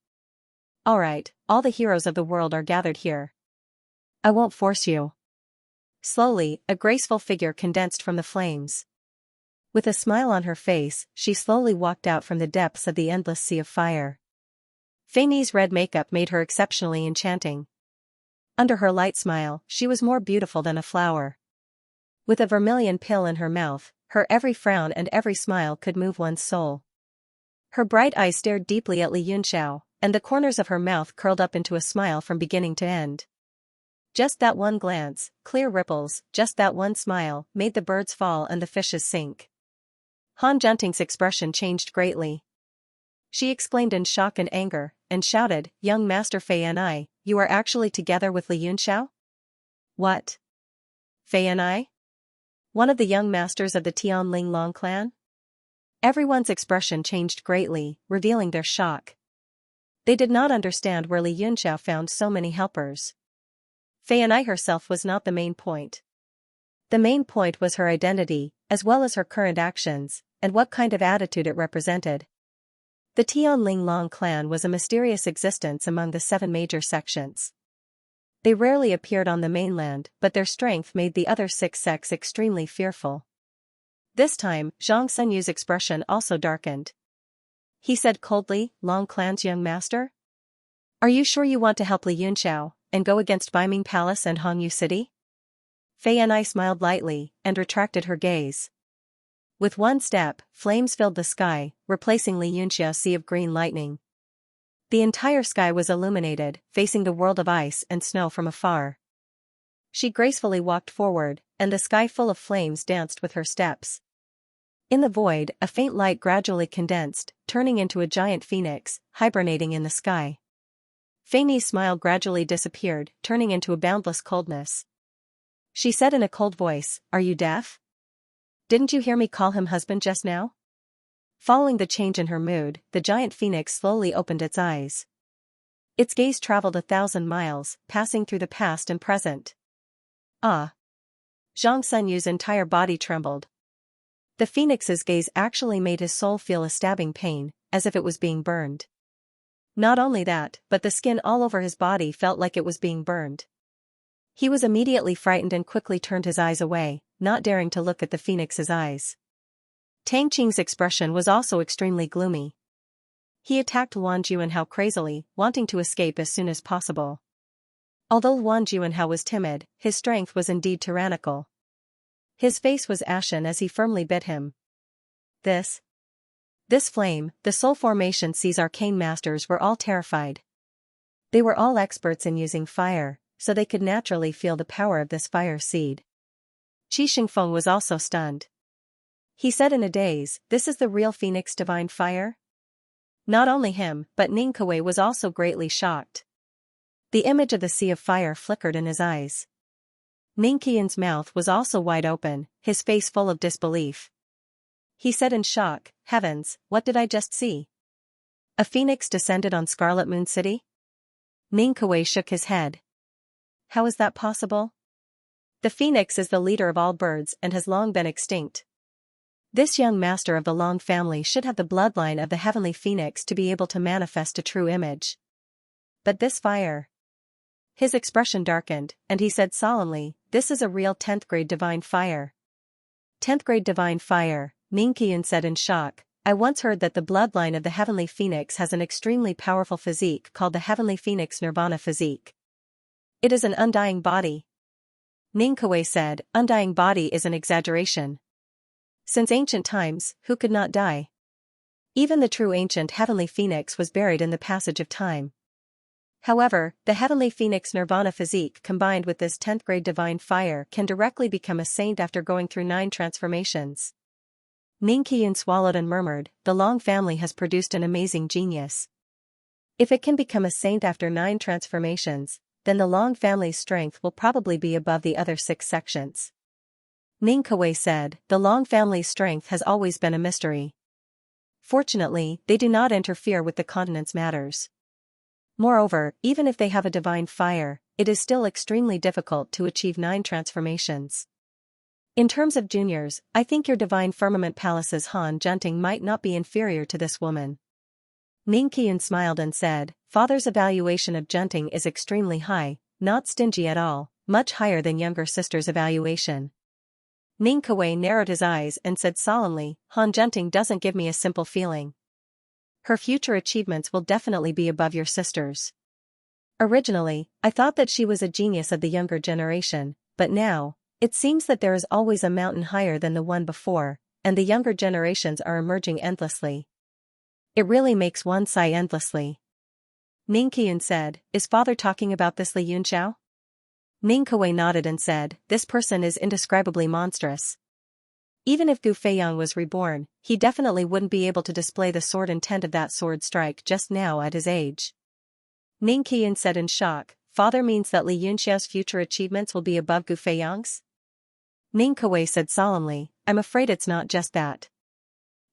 Alright, all the heroes of the world are gathered here. I won't force you. Slowly, a graceful figure condensed from the flames. With a smile on her face, she slowly walked out from the depths of the endless sea of fire. Fei Ni's red makeup made her exceptionally enchanting. Under her light smile, she was more beautiful than a flower. With a vermilion pill in her mouth, her every frown and every smile could move one's soul. Her bright eyes stared deeply at Li Yunxiao, and the corners of her mouth curled up into a smile from beginning to end. Just that one glance, clear ripples, just that one smile, made the birds fall and the fishes sink. Han Junting's expression changed greatly. She exclaimed in shock and anger, and shouted, "Young Master Fei and I, you are actually together with Li Yunxiao?" "What? Fei and I? One of the young masters of the Tianling Long clan?" Everyone's expression changed greatly, revealing their shock. They did not understand where Li Yunxiao found so many helpers. Fei and I herself was not the main point. The main point was her identity, as well as her current actions, and what kind of attitude it represented. The Tianling Long clan was a mysterious existence among the 7 major sections. They rarely appeared on the mainland, but their strength made the other 6 sects extremely fearful. This time, Zhang Senyu's expression also darkened. He said coldly, "Long clan's young master? Are you sure you want to help Li Yunxiao, and go against Baiming Palace and Hongyu City?" Fei and I smiled lightly, and retracted her gaze. With one step, flames filled the sky, replacing Li Yunxiao's sea of green lightning. The entire sky was illuminated, facing the world of ice and snow from afar. She gracefully walked forward, and the sky full of flames danced with her steps. In the void, a faint light gradually condensed, turning into a giant phoenix, hibernating in the sky. Fei Ni's smile gradually disappeared, turning into a boundless coldness. She said in a cold voice, "Are you deaf? Didn't you hear me call him husband just now?" Following the change in her mood, the giant phoenix slowly opened its eyes. Its gaze traveled 1,000 miles, passing through the past and present. Ah! Zhang Senyu's entire body trembled. The phoenix's gaze actually made his soul feel a stabbing pain, as if it was being burned. Not only that, but the skin all over his body felt like it was being burned. He was immediately frightened and quickly turned his eyes away, not daring to look at the phoenix's eyes. Tang Qing's expression was also extremely gloomy. He attacked Wang Juanhao crazily, wanting to escape as soon as possible. Although Wang Juanhao was timid, his strength was indeed tyrannical. His face was ashen as he firmly bit him. This flame, the soul formation C's arcane masters were all terrified. They were all experts in using fire, so they could naturally feel the power of this fire seed. Qi Xingfeng was also stunned. He said in a daze, "This is the real Phoenix Divine Fire?" Not only him, but Ning Kuei was also greatly shocked. The image of the sea of fire flickered in his eyes. Ning Qian's mouth was also wide open, his face full of disbelief. He said in shock, "Heavens, what did I just see? A phoenix descended on Scarlet Moon City?" Ning Kuei shook his head. "How is that possible? The phoenix is the leader of all birds and has long been extinct. This young master of the Long family should have the bloodline of the heavenly phoenix to be able to manifest a true image. But this fire..." His expression darkened, and he said solemnly, "This is a real 10th grade divine fire." 10th grade divine fire, Ning Qian said in shock. "I once heard that the bloodline of the heavenly phoenix has an extremely powerful physique called the heavenly phoenix nirvana physique. It is an undying body." Ning Kuei said, "Undying body is an exaggeration. Since ancient times, who could not die? Even the true ancient heavenly phoenix was buried in the passage of time. However, the heavenly phoenix nirvana physique combined with this 10th grade divine fire can directly become a saint after going through 9 transformations." Ning Qian swallowed and murmured, "The Long family has produced an amazing genius. If it can become a saint after 9 transformations, then the Long family's strength will probably be above the other 6 sections." Ning Kuei said, "The Long family's strength has always been a mystery. Fortunately, they do not interfere with the continent's matters. Moreover, even if they have a divine fire, it is still extremely difficult to achieve 9 transformations. In terms of juniors, I think your divine firmament palace's Han Junting might not be inferior to this woman." Ning Qian smiled and said, "Father's evaluation of Junting is extremely high, not stingy at all, much higher than younger sister's evaluation." Ning Kuei narrowed his eyes and said solemnly, "Han Junting doesn't give me a simple feeling. Her future achievements will definitely be above your sister's." Originally, I thought that she was a genius of the younger generation, but now, it seems that there is always a mountain higher than the one before, and the younger generations are emerging endlessly. It really makes one sigh endlessly. Ning Qian said, "Is father talking about this Li Yunxiao?" Ning Kuei nodded and said, "This person is indescribably monstrous. Even if Gu Feiyang was reborn, he definitely wouldn't be able to display the sword intent of that sword strike just now at his age." Ning Qian said in shock, "Father means that Li Yunxiao's future achievements will be above Gu Feiyang's?" Ning Kuei said solemnly, "I'm afraid it's not just that.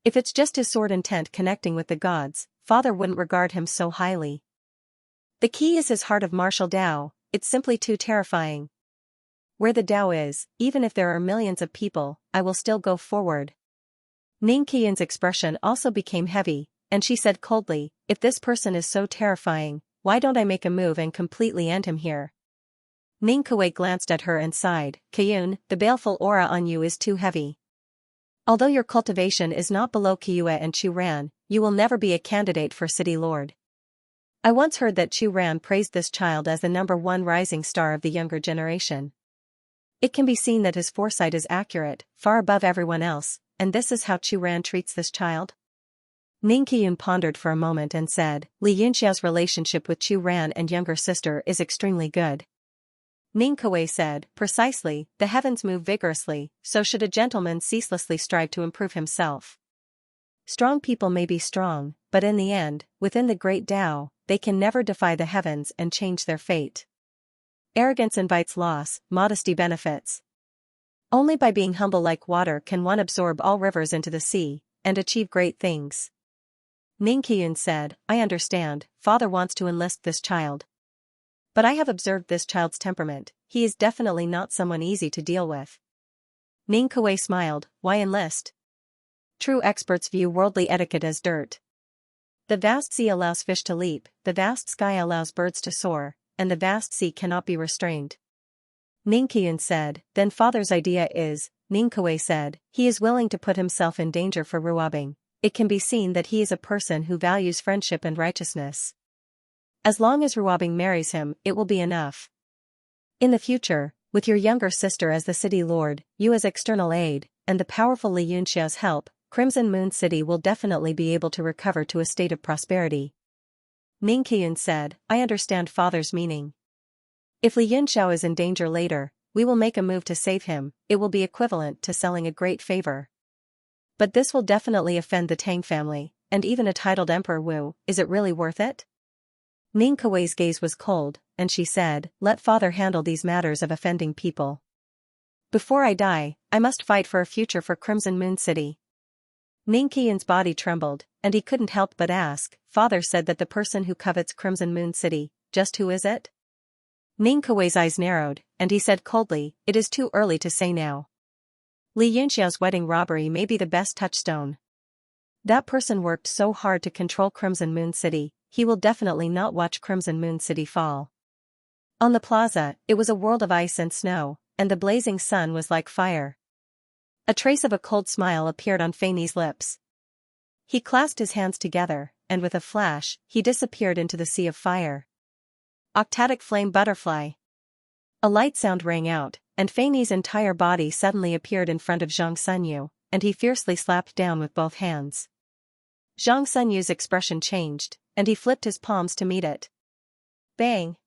If it's just his sword intent connecting with the gods, father wouldn't regard him so highly. The key is his heart of martial Tao. It's simply too terrifying. Where the Tao is, even if there are millions of people, I will still go forward." Ning Qian's expression also became heavy, and she said coldly, "If this person is so terrifying, why don't I make a move and completely end him here?" Ning Kuei glanced at her and sighed, "Qian, the baleful aura on you is too heavy. Although your cultivation is not below Qiue and Chu Ran, you will never be a candidate for city lord. I once heard that Chu Ran praised this child as the #1 rising star of the younger generation. It can be seen that his foresight is accurate, far above everyone else, and this is how Chu Ran treats this child?" Ning Qian pondered for a moment and said, "Li Yunxiao's relationship with Chu Ran and younger sister is extremely good." Ning Kuei said, "Precisely, the heavens move vigorously, so should a gentleman ceaselessly strive to improve himself. Strong people may be strong, but in the end, within the great Tao, they can never defy the heavens and change their fate. Arrogance invites loss, modesty benefits. Only by being humble like water can one absorb all rivers into the sea, and achieve great things." Ning Qian said, "I understand, father wants to enlist this child. But I have observed this child's temperament, he is definitely not someone easy to deal with." Ning Kuei smiled, "Why enlist? True experts view worldly etiquette as dirt. The vast sea allows fish to leap, the vast sky allows birds to soar, and the vast sea cannot be restrained." Ning Qian said, "Then father's idea is," Ning Kuei said, "he is willing to put himself in danger for Ruobing. It can be seen that he is a person who values friendship and righteousness. As long as Ruobing marries him, it will be enough. In the future, with your younger sister as the city lord, you as external aid, and the powerful Li Yunxiao's help, Crimson Moon City will definitely be able to recover to a state of prosperity." Ning Qian said, "I understand father's meaning. If Li Yunxiao is in danger later, we will make a move to save him. It will be equivalent to selling a great favor. But this will definitely offend the Tang family, and even a titled Emperor Wu. Is it really worth it?" Ning Kuei's gaze was cold, and she said, "Let father handle these matters of offending people. Before I die, I must fight for a future for Crimson Moon City." Ning Qian's body trembled, and he couldn't help but ask, "Father said that the person who covets Crimson Moon City, just who is it?" Ning Kuei's eyes narrowed, and he said coldly, "It is too early to say now. Li Yunxiao's wedding robbery may be the best touchstone. That person worked so hard to control Crimson Moon City, he will definitely not watch Crimson Moon City fall." On the plaza, it was a world of ice and snow, and the blazing sun was like fire. A trace of a cold smile appeared on Fei's lips. He clasped his hands together, and with a flash, he disappeared into the sea of fire. Octatic flame butterfly. A light sound rang out, and Fei's entire body suddenly appeared in front of Zhang Sunyu, and he fiercely slapped down with both hands. Zhang Sunyu's expression changed, and he flipped his palms to meet it. Bang!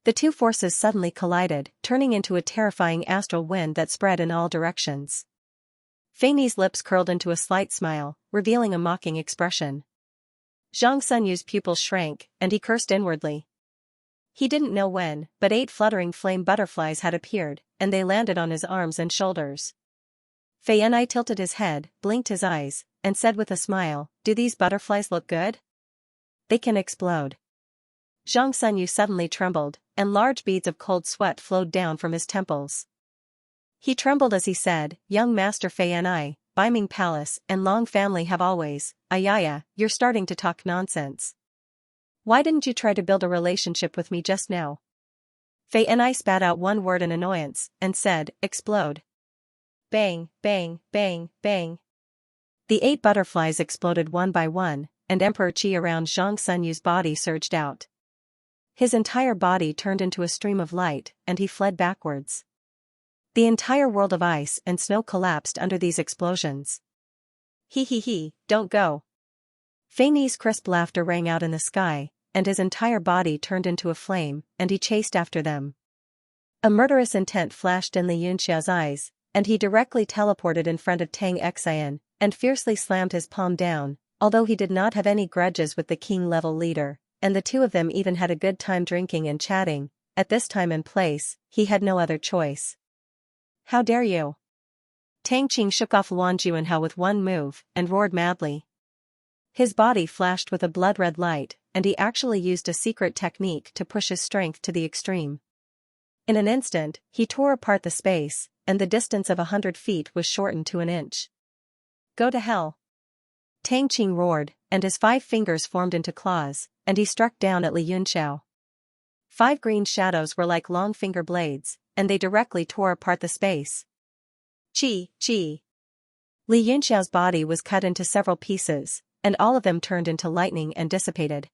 The two forces suddenly collided, turning into a terrifying astral wind that spread in all directions. Fei's lips curled into a slight smile, revealing a mocking expression. Zhang Sunyu's pupils shrank, and he cursed inwardly. He didn't know when, but 8 fluttering flame butterflies had appeared, and they landed on his arms and shoulders. Fei tilted his head, blinked his eyes, and said with a smile, "Do these butterflies look good? They can explode." Zhang Sunyu suddenly trembled, and large beads of cold sweat flowed down from his temples. He trembled as he said, "Young Master Fei, Beiming Palace and Long family have always, Ayaya, you're starting to talk nonsense. Why didn't you try to build a relationship with me just now?" Fei spat out one word in annoyance, and said, "Explode." Bang, bang, bang, bang. The 8 butterflies exploded one by one, and Emperor Qi around Zhang Sunyu's body surged out. His entire body turned into a stream of light, and he fled backwards. The entire world of ice and snow collapsed under these explosions. He, don't go. Fei Ni's crisp laughter rang out in the sky, and his entire body turned into a flame, and he chased after them. A murderous intent flashed in Li Yunxia's eyes, and he directly teleported in front of Tang Xian, and fiercely slammed his palm down, although he did not have any grudges with the king-level leader, and the two of them even had a good time drinking and chatting. At this time and place, he had no other choice. How dare you? Tang Qing shook off Luan Juanhao with one move, and roared madly. His body flashed with a blood-red light, and he actually used a secret technique to push his strength to the extreme. In an instant, he tore apart the space, and the distance of 100 feet was shortened to an inch. Go to hell! Tang Qing roared, and his 5 fingers formed into claws, and he struck down at Li Yunxiao. 5 green shadows were like long finger blades, and they directly tore apart the space. Chi! Li Yunxiao's body was cut into several pieces, and all of them turned into lightning and dissipated.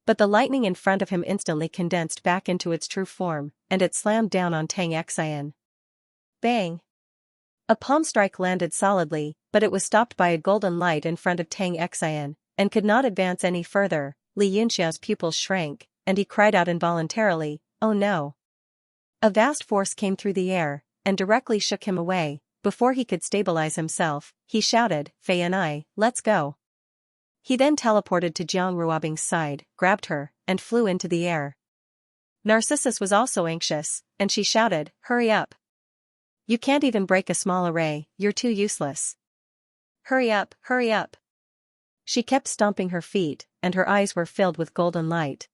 But the lightning in front of him instantly condensed back into its true form, and it slammed down on Tang Xian. Bang! A palm strike landed solidly, but it was stopped by a golden light in front of Tang Xian, and could not advance any further. Li Yunxiao's pupils shrank, and he cried out involuntarily, "Oh no!" A vast force came through the air, and directly shook him away. Before he could stabilize himself, he shouted, "Fei and I, let's go." He then teleported to Jiang Ruobing's side, grabbed her, and flew into the air. Narcissus was also anxious, and she shouted, "Hurry up! You can't even break a small array, you're too useless. Hurry up, hurry up!" She kept stomping her feet, and her eyes were filled with golden light.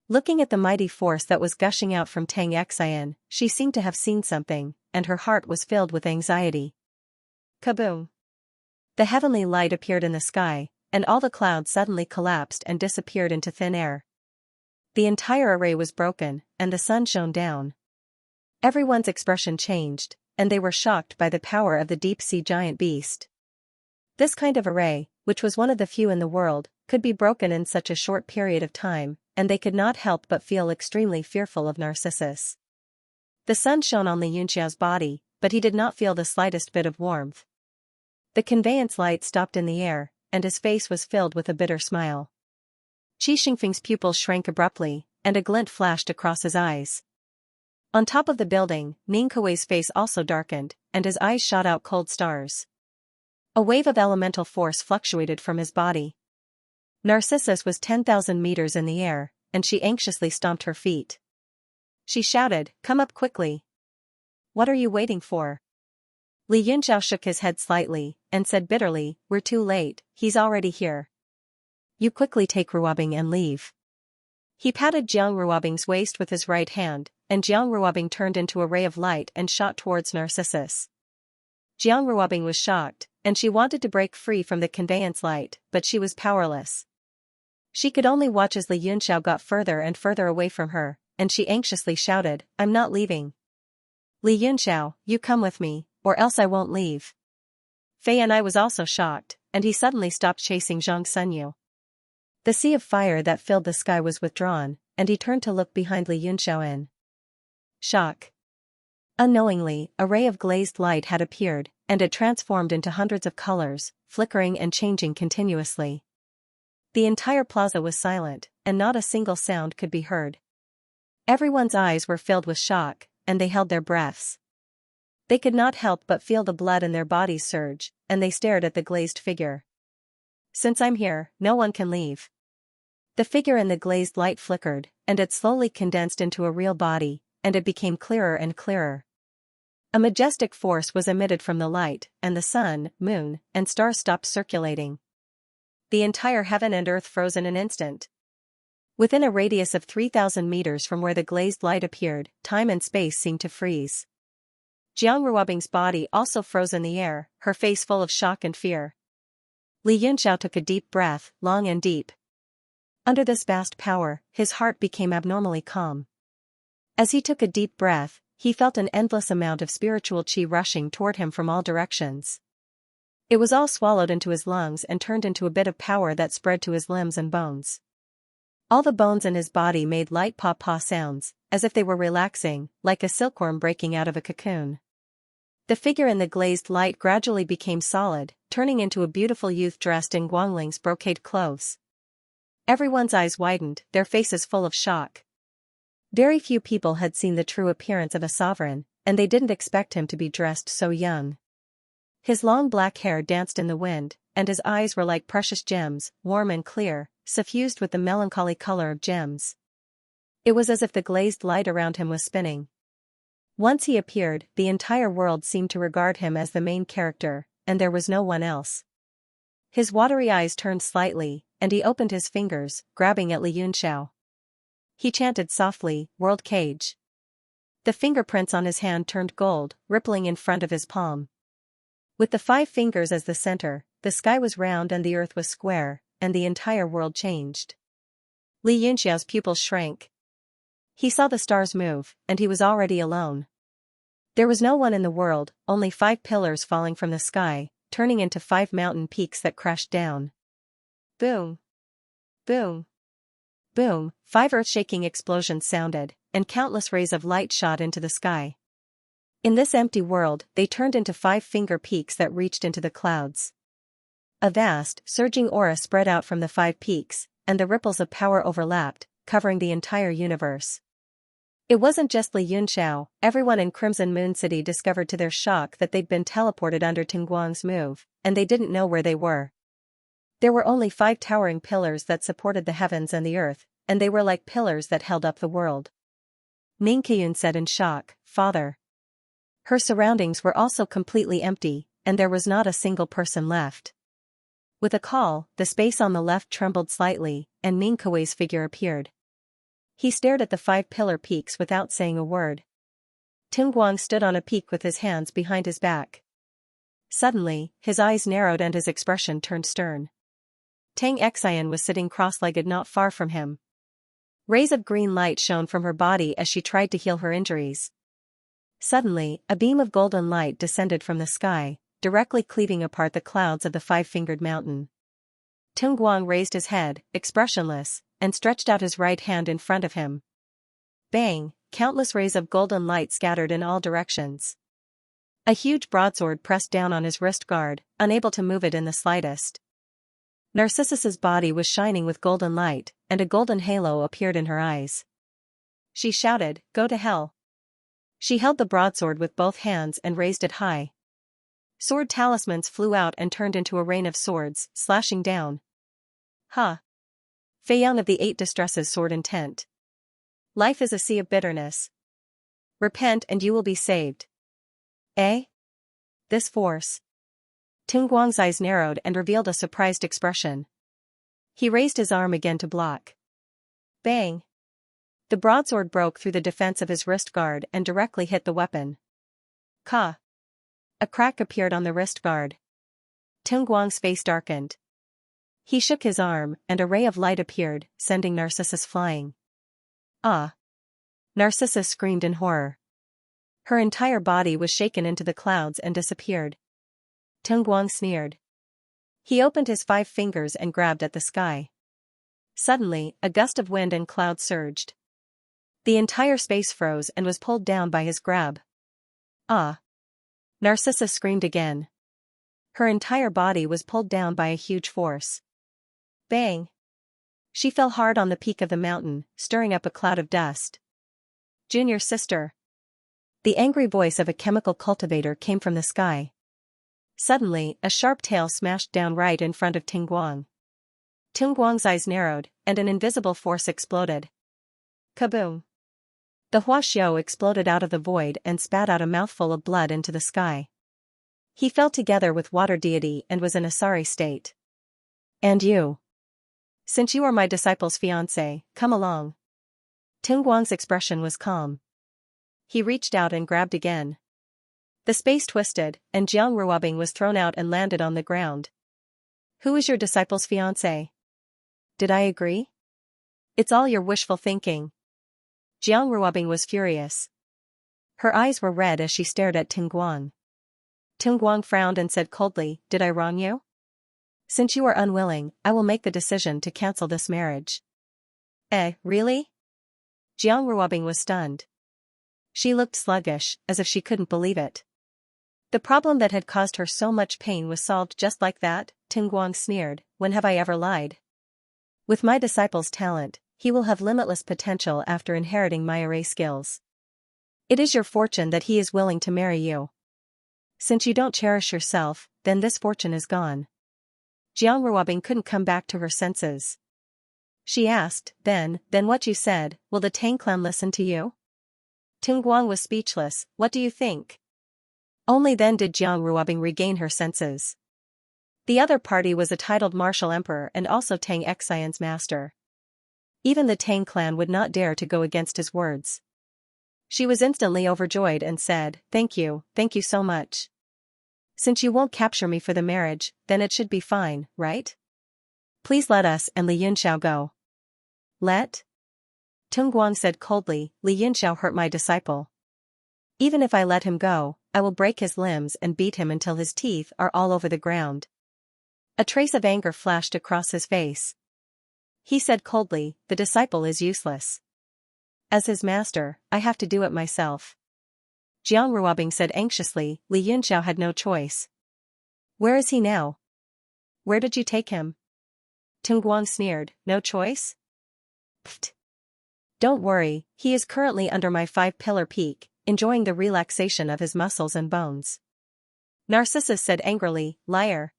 Looking at the mighty force that was gushing out from Tang Xian, she seemed to have seen something, and her heart was filled with anxiety. Kaboom! The heavenly light appeared in the sky, and all the clouds suddenly collapsed and disappeared into thin air. The entire array was broken, and the sun shone down. Everyone's expression changed, and they were shocked by the power of the deep-sea giant beast. This kind of array, which was one of the few in the world, could be broken in such a short period of time, and they could not help but feel extremely fearful of Narcissus. The sun shone on Li Yunxiao's body, but he did not feel the slightest bit of warmth. The conveyance light stopped in the air, and his face was filled with a bitter smile. Qi Xingfeng's pupils shrank abruptly, and a glint flashed across his eyes. On top of the building, Ning Kuei's face also darkened, and his eyes shot out cold stars. A wave of elemental force fluctuated from his body. Narcissus was 10,000 meters in the air, and she anxiously stomped her feet. She shouted, "Come up quickly! What are you waiting for?" Li Yunxiao shook his head slightly, and said bitterly, "We're too late, he's already here. You quickly take Ruobing and leave." He patted Jiang Ruobing's waist with his right hand, and Jiang Ruobing turned into a ray of light and shot towards Narcissus. Jiang Ruobing was shocked, and she wanted to break free from the conveyance light, but she was powerless. She could only watch as Li Yunxiao got further and further away from her, and she anxiously shouted, "I'm not leaving. Li Yunxiao, you come with me, or else I won't leave." Fei and I was also shocked, and he suddenly stopped chasing Zhang Sunyu. The sea of fire that filled the sky was withdrawn, and he turned to look behind Li Yunxiao in shock. Unknowingly, a ray of glazed light had appeared, and it transformed into hundreds of colors, flickering and changing continuously. The entire plaza was silent, and not a single sound could be heard. Everyone's eyes were filled with shock, and they held their breaths. They could not help but feel the blood in their bodies surge, and they stared at the glazed figure. "Since I'm here, no one can leave." The figure in the glazed light flickered, and it slowly condensed into a real body, and it became clearer and clearer. A majestic force was emitted from the light, and the sun, moon, and stars stopped circulating. The entire heaven and earth froze in an instant. Within a radius of 3,000 meters from where the glazed light appeared, time and space seemed to freeze. Jiang Ruobing's body also froze in the air, her face full of shock and fear. Li Yunxiao took a deep breath, long and deep. Under this vast power, his heart became abnormally calm. As he took a deep breath, he felt an endless amount of spiritual qi rushing toward him from all directions. It was all swallowed into his lungs and turned into a bit of power that spread to his limbs and bones. All the bones in his body made light paw-paw sounds, as if they were relaxing, like a silkworm breaking out of a cocoon. The figure in the glazed light gradually became solid, turning into a beautiful youth dressed in Guangling's brocade clothes. Everyone's eyes widened, their faces full of shock. Very few people had seen the true appearance of a sovereign, and they didn't expect him to be dressed so young. His long black hair danced in the wind, and his eyes were like precious gems, warm and clear, suffused with the melancholy color of gems. It was as if the glazed light around him was spinning. Once he appeared, the entire world seemed to regard him as the main character, and there was no one else. His watery eyes turned slightly, and he opened his fingers, grabbing at Xianxia. He chanted softly, "World Cage." The fingerprints on his hand turned gold, rippling in front of his palm. With the 5 fingers as the center, the sky was round and the earth was square, and the entire world changed. Xianxia's pupils shrank. He saw the stars move, and he was already alone. There was no one in the world, only 5 pillars falling from the sky, turning into 5 mountain peaks that crashed down. Boom! Boom! Boom! 5 earth-shaking explosions sounded, and countless rays of light shot into the sky. In this empty world, they turned into 5-finger peaks that reached into the clouds. A vast, surging aura spread out from the 5 peaks, and the ripples of power overlapped, covering the entire universe. It wasn't just Xianxia, everyone in Crimson Moon City discovered to their shock that they'd been teleported under Tinguang's move, and they didn't know where they were. There were only 5 towering pillars that supported the heavens and the earth, and they were like pillars that held up the world. Ning Qian said in shock, "Father." Her surroundings were also completely empty, and there was not a single person left. With a call, the space on the left trembled slightly, and Ning Kuei's figure appeared. He stared at the 5 pillar peaks without saying a word. Tinguang stood on a peak with his hands behind his back. Suddenly, his eyes narrowed and his expression turned stern. Tang Xian was sitting cross-legged not far from him. Rays of green light shone from her body as she tried to heal her injuries. Suddenly, a beam of golden light descended from the sky, directly cleaving apart the clouds of the 5-fingered mountain. Tinguang raised his head, expressionless, and stretched out his right hand in front of him. Bang! Countless rays of golden light scattered in all directions. A huge broadsword pressed down on his wrist guard, unable to move it in the slightest. Narcissus's body was shining with golden light, and a golden halo appeared in her eyes. She shouted, "Go to hell!" She held the broadsword with both hands and raised it high. Sword talismans flew out and turned into a rain of swords, slashing down. Ha! Feiyang of the 8 Distresses Sword Intent. Life is a sea of bitterness. Repent and you will be saved. Eh? This force. Tinguang's eyes narrowed and revealed a surprised expression. He raised his arm again to block. Bang! The broadsword broke through the defense of his wrist guard and directly hit the weapon. Ka! A crack appeared on the wrist guard. Tinguang's face darkened. He shook his arm, and a ray of light appeared, sending Narcissus flying. Ah! Narcissus screamed in horror. Her entire body was shaken into the clouds and disappeared. Tinguang sneered. He opened his 5 fingers and grabbed at the sky. Suddenly, a gust of wind and cloud surged. The entire space froze and was pulled down by his grab. Ah! Narcissus screamed again. Her entire body was pulled down by a huge force. Bang! She fell hard on the peak of the mountain, stirring up a cloud of dust. Junior sister. The angry voice of a chemical cultivator came from the sky. Suddenly, a sharp tail smashed down right in front of Tinguang. Tinguang's eyes narrowed, and an invisible force exploded. Kaboom! The huaxiao exploded out of the void and spat out a mouthful of blood into the sky. He fell together with water deity and was in a sorry state. And you? Since you are my disciple's fiancé, come along. Tinguang's expression was calm. He reached out and grabbed again. The space twisted, and Jiang Ruobing was thrown out and landed on the ground. Who is your disciple's fiancé? Did I agree? It's all your wishful thinking. Jiang Ruobing was furious. Her eyes were red as she stared at Tinguang. Tinguang frowned and said coldly, "Did I wrong you? Since you are unwilling, I will make the decision to cancel this marriage." Really? Jiang Ruobing was stunned. She looked sluggish, as if she couldn't believe it. The problem that had caused her so much pain was solved just like that, Ting Guang sneered. When have I ever lied? With my disciple's talent, he will have limitless potential after inheriting my array skills. It is your fortune that he is willing to marry you. Since you don't cherish yourself, then this fortune is gone. Jiang Ruobing couldn't come back to her senses. She asked, then what you said, will the Tang clan listen to you? Ting Guang was speechless. What do you think? Only then did Jiang Ruobing regain her senses. The other party was a titled martial emperor and also Tang Xian's master. Even the Tang clan would not dare to go against his words. She was instantly overjoyed and said, thank you so much. Since you won't capture me for the marriage, then it should be fine, right? Please let us and Li Yunxiao go. Let? Tung Guang said coldly, Li Yunxiao hurt my disciple. Even if I let him go, I will break his limbs and beat him until his teeth are all over the ground. A trace of anger flashed across his face. He said coldly, the disciple is useless. As his master, I have to do it myself. Jiang Ruobing said anxiously, Li Yunxiao had no choice. Where is he now? Where did you take him? Tung Guang sneered, no choice? Pfft. Don't worry, he is currently under my 5-pillar peak, enjoying the relaxation of his muscles and bones. Narcissus said angrily, liar.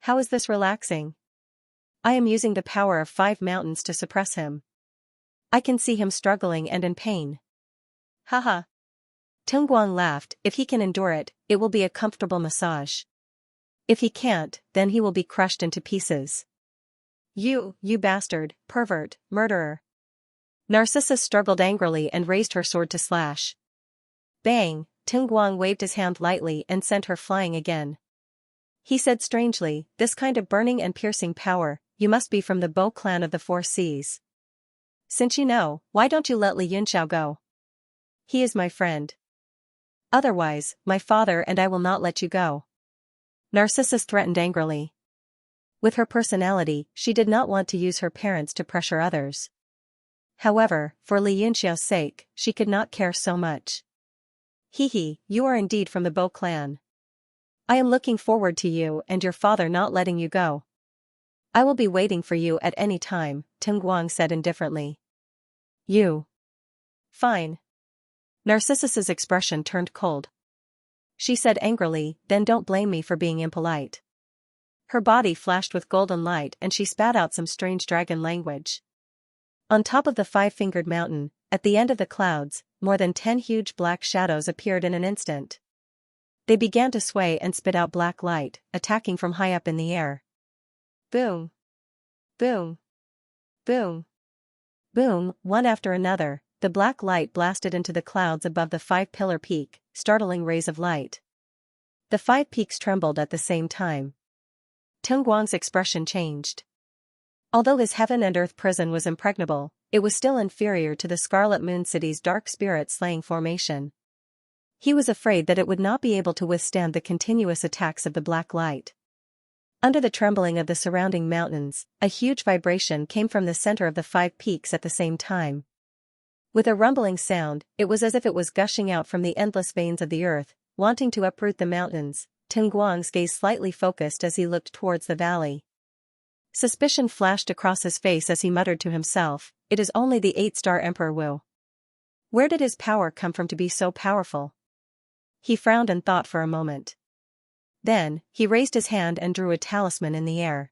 How is this relaxing? I am using the power of 5 mountains to suppress him. I can see him struggling and in pain. Haha. Tung Guang laughed, if he can endure it, it will be a comfortable massage. If he can't, then he will be crushed into pieces. You bastard, pervert, murderer. Narcissus struggled angrily and raised her sword to slash. Bang, Tung Guang waved his hand lightly and sent her flying again. He said strangely, this kind of burning and piercing power, you must be from the Bo clan of the 4 seas. Since you know, why don't you let Li Yunxiao go? He is my friend. Otherwise, my father and I will not let you go. Narcissus threatened angrily. With her personality, she did not want to use her parents to pressure others. However, for Li Yunxiao's sake, she could not care so much. Hee, you are indeed from the Bo clan. I am looking forward to you and your father not letting you go. I will be waiting for you at any time, Tung Guang said indifferently. You. Fine. Narcissus's expression turned cold. She said angrily, then don't blame me for being impolite. Her body flashed with golden light and she spat out some strange dragon language. On top of the 5-fingered mountain, at the end of the clouds, more than 10 huge black shadows appeared in an instant. They began to sway and spit out black light, attacking from high up in the air. Boom. Boom. Boom. Boom, one after another, the black light blasted into the clouds above the 5-pillar peak, startling rays of light. The 5 peaks trembled at the same time. Tung Guang's expression changed. Although his heaven and earth prison was impregnable, it was still inferior to the Scarlet Moon City's dark spirit slaying formation. He was afraid that it would not be able to withstand the continuous attacks of the black light. Under the trembling of the surrounding mountains, a huge vibration came from the center of the 5 peaks at the same time. With a rumbling sound, it was as if it was gushing out from the endless veins of the earth, wanting to uproot the mountains. Tung Guang's gaze slightly focused as he looked towards the valley. Suspicion flashed across his face as he muttered to himself, it is only the 8-star Emperor Wu. Where did his power come from to be so powerful? He frowned and thought for a moment. Then, he raised his hand and drew a talisman in the air.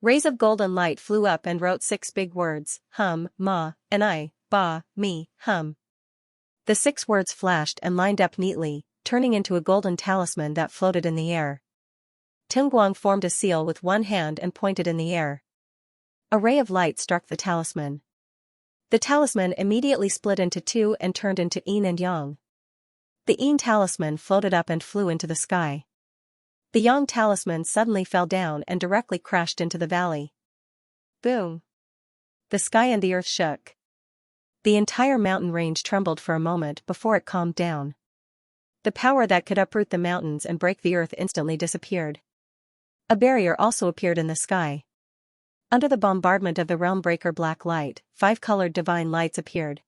Rays of golden light flew up and wrote 6 big words, hum, ma, and I, ba, me, hum. The 6 words flashed and lined up neatly, turning into a golden talisman that floated in the air. Tung Guang formed a seal with one hand and pointed in the air. A ray of light struck the talisman. The talisman immediately split into 2 and turned into yin and yang. The yin talisman floated up and flew into the sky. The yang talisman suddenly fell down and directly crashed into the valley. Boom! The sky and the earth shook. The entire mountain range trembled for a moment before it calmed down. The power that could uproot the mountains and break the earth instantly disappeared. A barrier also appeared in the sky. Under the bombardment of the realm-breaker black light, 5 colored divine lights appeared.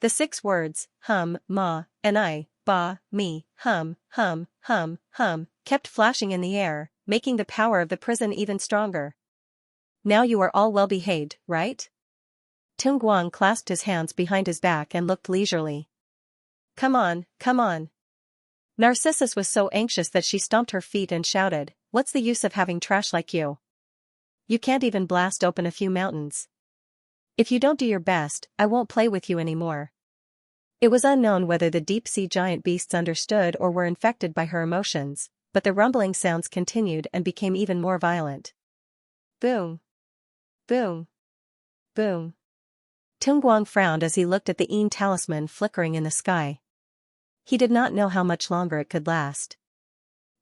The 6 words, hum, ma, and I, ba, me, hum, hum, hum, hum, kept flashing in the air, making the power of the prison even stronger. Now you are all well behaved, right? Tung Guang clasped his hands behind his back and looked leisurely. Come on, come on. Narcissus was so anxious that she stomped her feet and shouted, what's the use of having trash like you? You can't even blast open a few mountains. If you don't do your best, I won't play with you anymore. It was unknown whether the deep-sea giant beasts understood or were infected by her emotions, but the rumbling sounds continued and became even more violent. Boom. Boom. Boom. Tung Guang frowned as he looked at the Yin talisman flickering in the sky. He did not know how much longer it could last.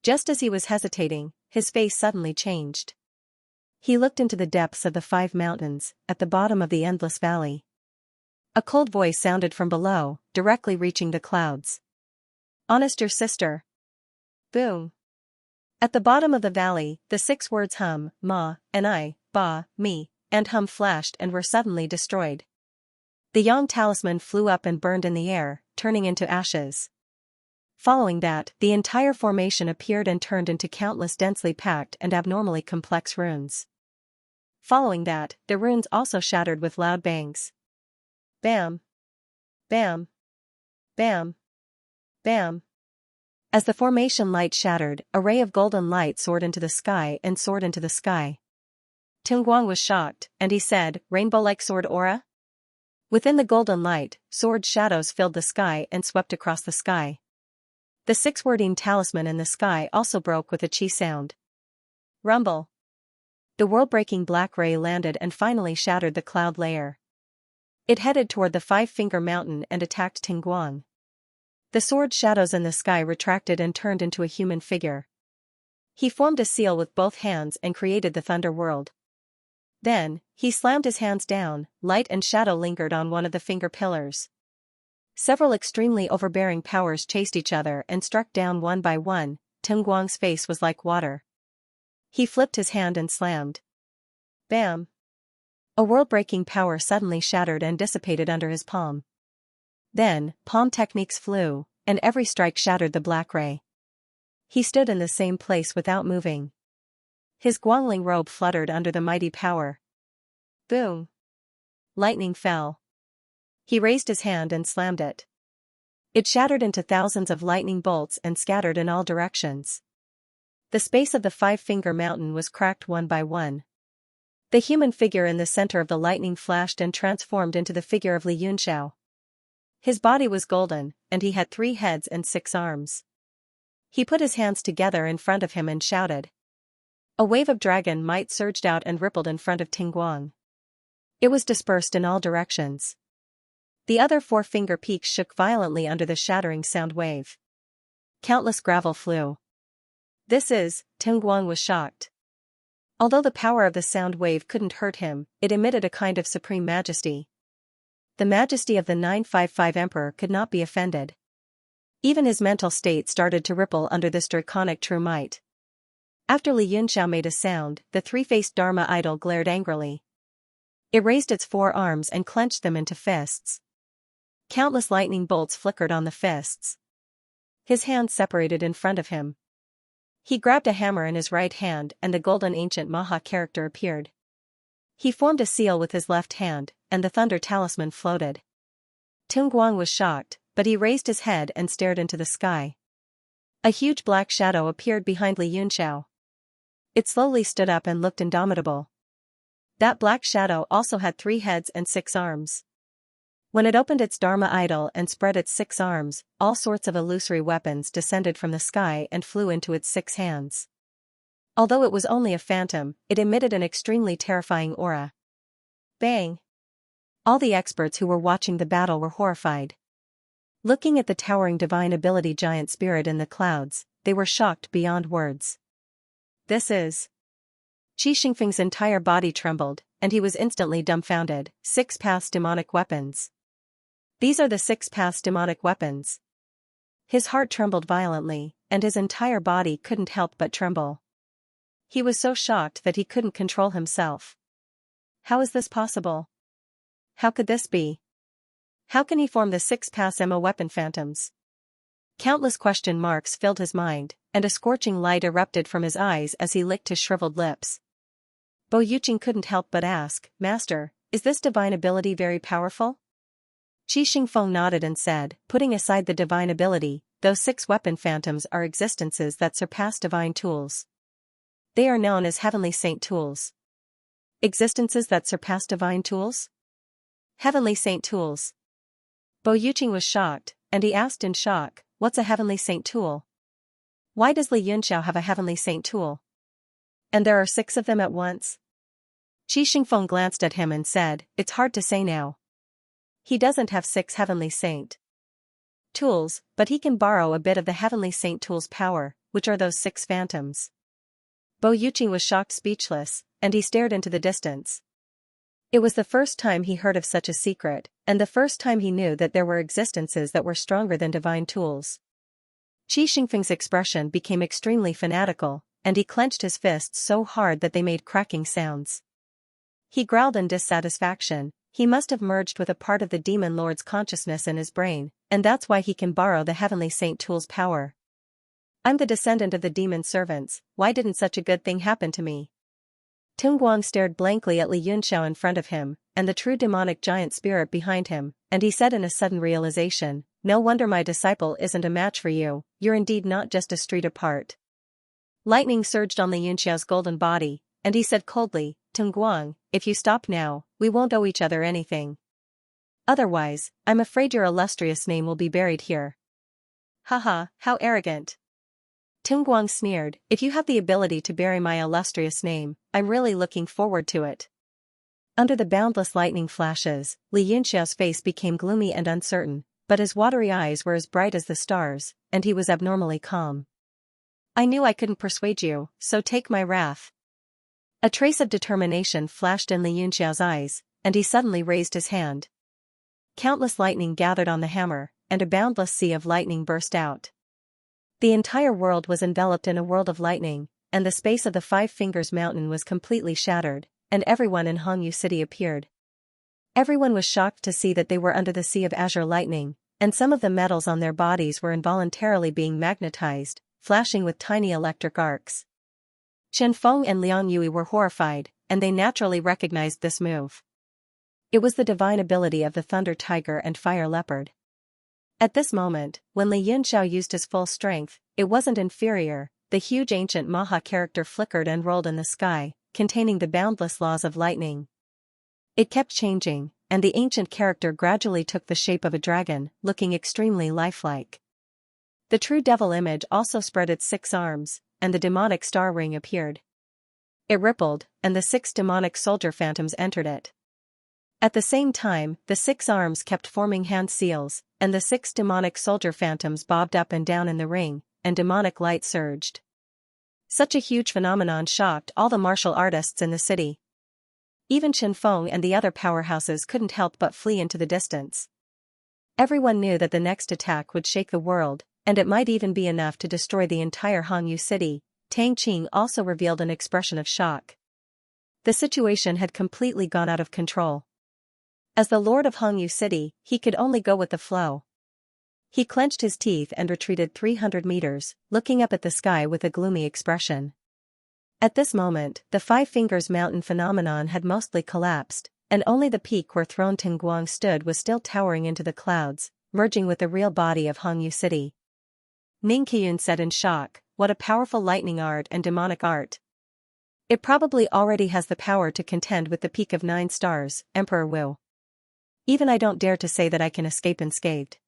Just as he was hesitating, his face suddenly changed. He looked into the depths of the 5 mountains, at the bottom of the endless valley. A cold voice sounded from below, directly reaching the clouds. Honest your sister. Boom. At the bottom of the valley, the 6 words hum, ma, and I, ba, me, and hum flashed and were suddenly destroyed. The Yang talisman flew up and burned in the air, turning into ashes. Following that, the entire formation appeared and turned into countless densely packed and abnormally complex runes. Following that, the runes also shattered with loud bangs. Bam. Bam. Bam. Bam. As the formation light shattered, a ray of golden light soared into the sky and soared into the sky. Tung Guang was shocked, and he said, rainbow-like sword aura? Within the golden light, sword shadows filled the sky and swept across the sky. The 6-word Yin talisman in the sky also broke with a chi sound. Rumble. The world-breaking black ray landed and finally shattered the cloud layer. It headed toward the 5-finger mountain and attacked Tung Guang. The sword shadows in the sky retracted and turned into a human figure. He formed a seal with both hands and created the Thunder World. Then, he slammed his hands down, light and shadow lingered on one of the finger pillars. Several extremely overbearing powers chased each other and struck down one by one. Tung Guang's face was like water. He flipped his hand and slammed. Bam! A world-breaking power suddenly shattered and dissipated under his palm. Then, palm techniques flew, and every strike shattered the black ray. He stood in the same place without moving. His Guangling robe fluttered under the mighty power. Boom! Lightning fell. He raised his hand and slammed it. It shattered into thousands of lightning bolts and scattered in all directions. The space of the 5-finger mountain was cracked one by one. The human figure in the center of the lightning flashed and transformed into the figure of Li Yunxiao. His body was golden, and he had 3 heads and 6 arms. He put his hands together in front of him and shouted. A wave of dragon might surged out and rippled in front of Tung Guang. It was dispersed in all directions. The other 4-finger peaks shook violently under the shattering sound wave. Countless gravel flew. Tung Guang was shocked. Although the power of the sound wave couldn't hurt him, it emitted a kind of supreme majesty. The majesty of the 955 Emperor could not be offended. Even his mental state started to ripple under this draconic true might. After Li Yunxiao made a sound, the 3-faced Dharma idol glared angrily. It raised its 4 arms and clenched them into fists. Countless lightning bolts flickered on the fists. His hands separated in front of him. He grabbed a hammer in his right hand and the golden ancient Maha character appeared. He formed a seal with his left hand, and the thunder talisman floated. Tung Guang was shocked, but he raised his head and stared into the sky. A huge black shadow appeared behind Li Yunxiao. It slowly stood up and looked indomitable. That black shadow also had 3 heads and 6 arms. When it opened its Dharma idol and spread its 6 arms, all sorts of illusory weapons descended from the sky and flew into its 6 hands. Although it was only a phantom, it emitted an extremely terrifying aura. Bang! All the experts who were watching the battle were horrified. Looking at the towering divine ability giant spirit in the clouds, they were shocked beyond words. Qi Xingfeng's entire body trembled, and he was instantly dumbfounded. 6 paths demonic weapons. These are the 6 paths demonic weapons. His heart trembled violently, and his entire body couldn't help but tremble. He was so shocked that he couldn't control himself. How is this possible? How could this be? How can he form the 6-PAS-MO weapon phantoms? Countless question marks filled his mind, and a scorching light erupted from his eyes as he licked his shriveled lips. Bo Yuqing couldn't help but ask, Master, is this divine ability very powerful? Qi Xingfeng nodded and said, putting aside the divine ability, those 6 weapon phantoms are existences that surpass divine tools. They are known as heavenly saint tools. Existences that surpass divine tools? Heavenly saint tools. Bo Yuqing was shocked, and he asked in shock, what's a heavenly saint tool? Why does Li Yunxiao have a heavenly saint tool? And there are 6 of them at once? Qi Xingfeng glanced at him and said, it's hard to say now. He doesn't have 6 heavenly saint tools, but he can borrow a bit of the heavenly saint tool's power, which are those 6 phantoms. Bo Yuqing was shocked speechless, and he stared into the distance. It was the first time he heard of such a secret, and the first time he knew that there were existences that were stronger than divine tools. Qi Xingfeng's expression became extremely fanatical, and he clenched his fists so hard that they made cracking sounds. He growled in dissatisfaction. He must have merged with a part of the demon lord's consciousness in his brain, and that's why he can borrow the heavenly saint tool's power. I'm the descendant of the demon servants, why didn't such a good thing happen to me? Teng Guang stared blankly at Li Yunxiao in front of him, and the true demonic giant spirit behind him, and he said in a sudden realization, no wonder my disciple isn't a match for you, you're indeed not just a street apart. Lightning surged on Li Yunxiao's golden body, and he said coldly, Teng Guang, if you stop now, we won't owe each other anything. Otherwise, I'm afraid your illustrious name will be buried here. Haha, how arrogant. Teng Guang sneered, if you have the ability to bury my illustrious name, I'm really looking forward to it. Under the boundless lightning flashes, Li Yunxiao's face became gloomy and uncertain, but his watery eyes were as bright as the stars, and he was abnormally calm. I knew I couldn't persuade you, so take my wrath. A trace of determination flashed in Li Yunxiao's eyes, and he suddenly raised his hand. Countless lightning gathered on the hammer, and a boundless sea of lightning burst out. The entire world was enveloped in a world of lightning, and the space of the 5 Fingers Mountain was completely shattered, and everyone in Hongyu City appeared. Everyone was shocked to see that they were under the sea of azure lightning, and some of the metals on their bodies were involuntarily being magnetized, flashing with tiny electric arcs. Chen Feng and Liang Yui were horrified, and they naturally recognized this move. It was the divine ability of the Thunder Tiger and Fire Leopard. At this moment, when Li Yunxiao used his full strength, it wasn't inferior, the huge ancient Maha character flickered and rolled in the sky, containing the boundless laws of lightning. It kept changing, and the ancient character gradually took the shape of a dragon, looking extremely lifelike. The true devil image also spread its 6 arms, and the demonic star ring appeared. It rippled, and the 6 demonic soldier phantoms entered it. At the same time, the 6 arms kept forming hand seals, and the 6 demonic soldier phantoms bobbed up and down in the ring, and demonic light surged. Such a huge phenomenon shocked all the martial artists in the city. Even Chen Feng and the other powerhouses couldn't help but flee into the distance. Everyone knew that the next attack would shake the world, and it might even be enough to destroy the entire Hongyu City. Tang Qing also revealed an expression of shock. The situation had completely gone out of control. As the Lord of Hongyu City, he could only go with the flow. He clenched his teeth and retreated 300 meters, looking up at the sky with a gloomy expression. At this moment, the 5 Fingers Mountain phenomenon had mostly collapsed, and only the peak where Throne Teng Guang stood was still towering into the clouds, merging with the real body of Hongyu City. Ning Qiyun said in shock, what a powerful lightning art and demonic art. It probably already has the power to contend with the peak of 9 stars, Emperor Wu. Even I don't dare to say that I can escape unscathed.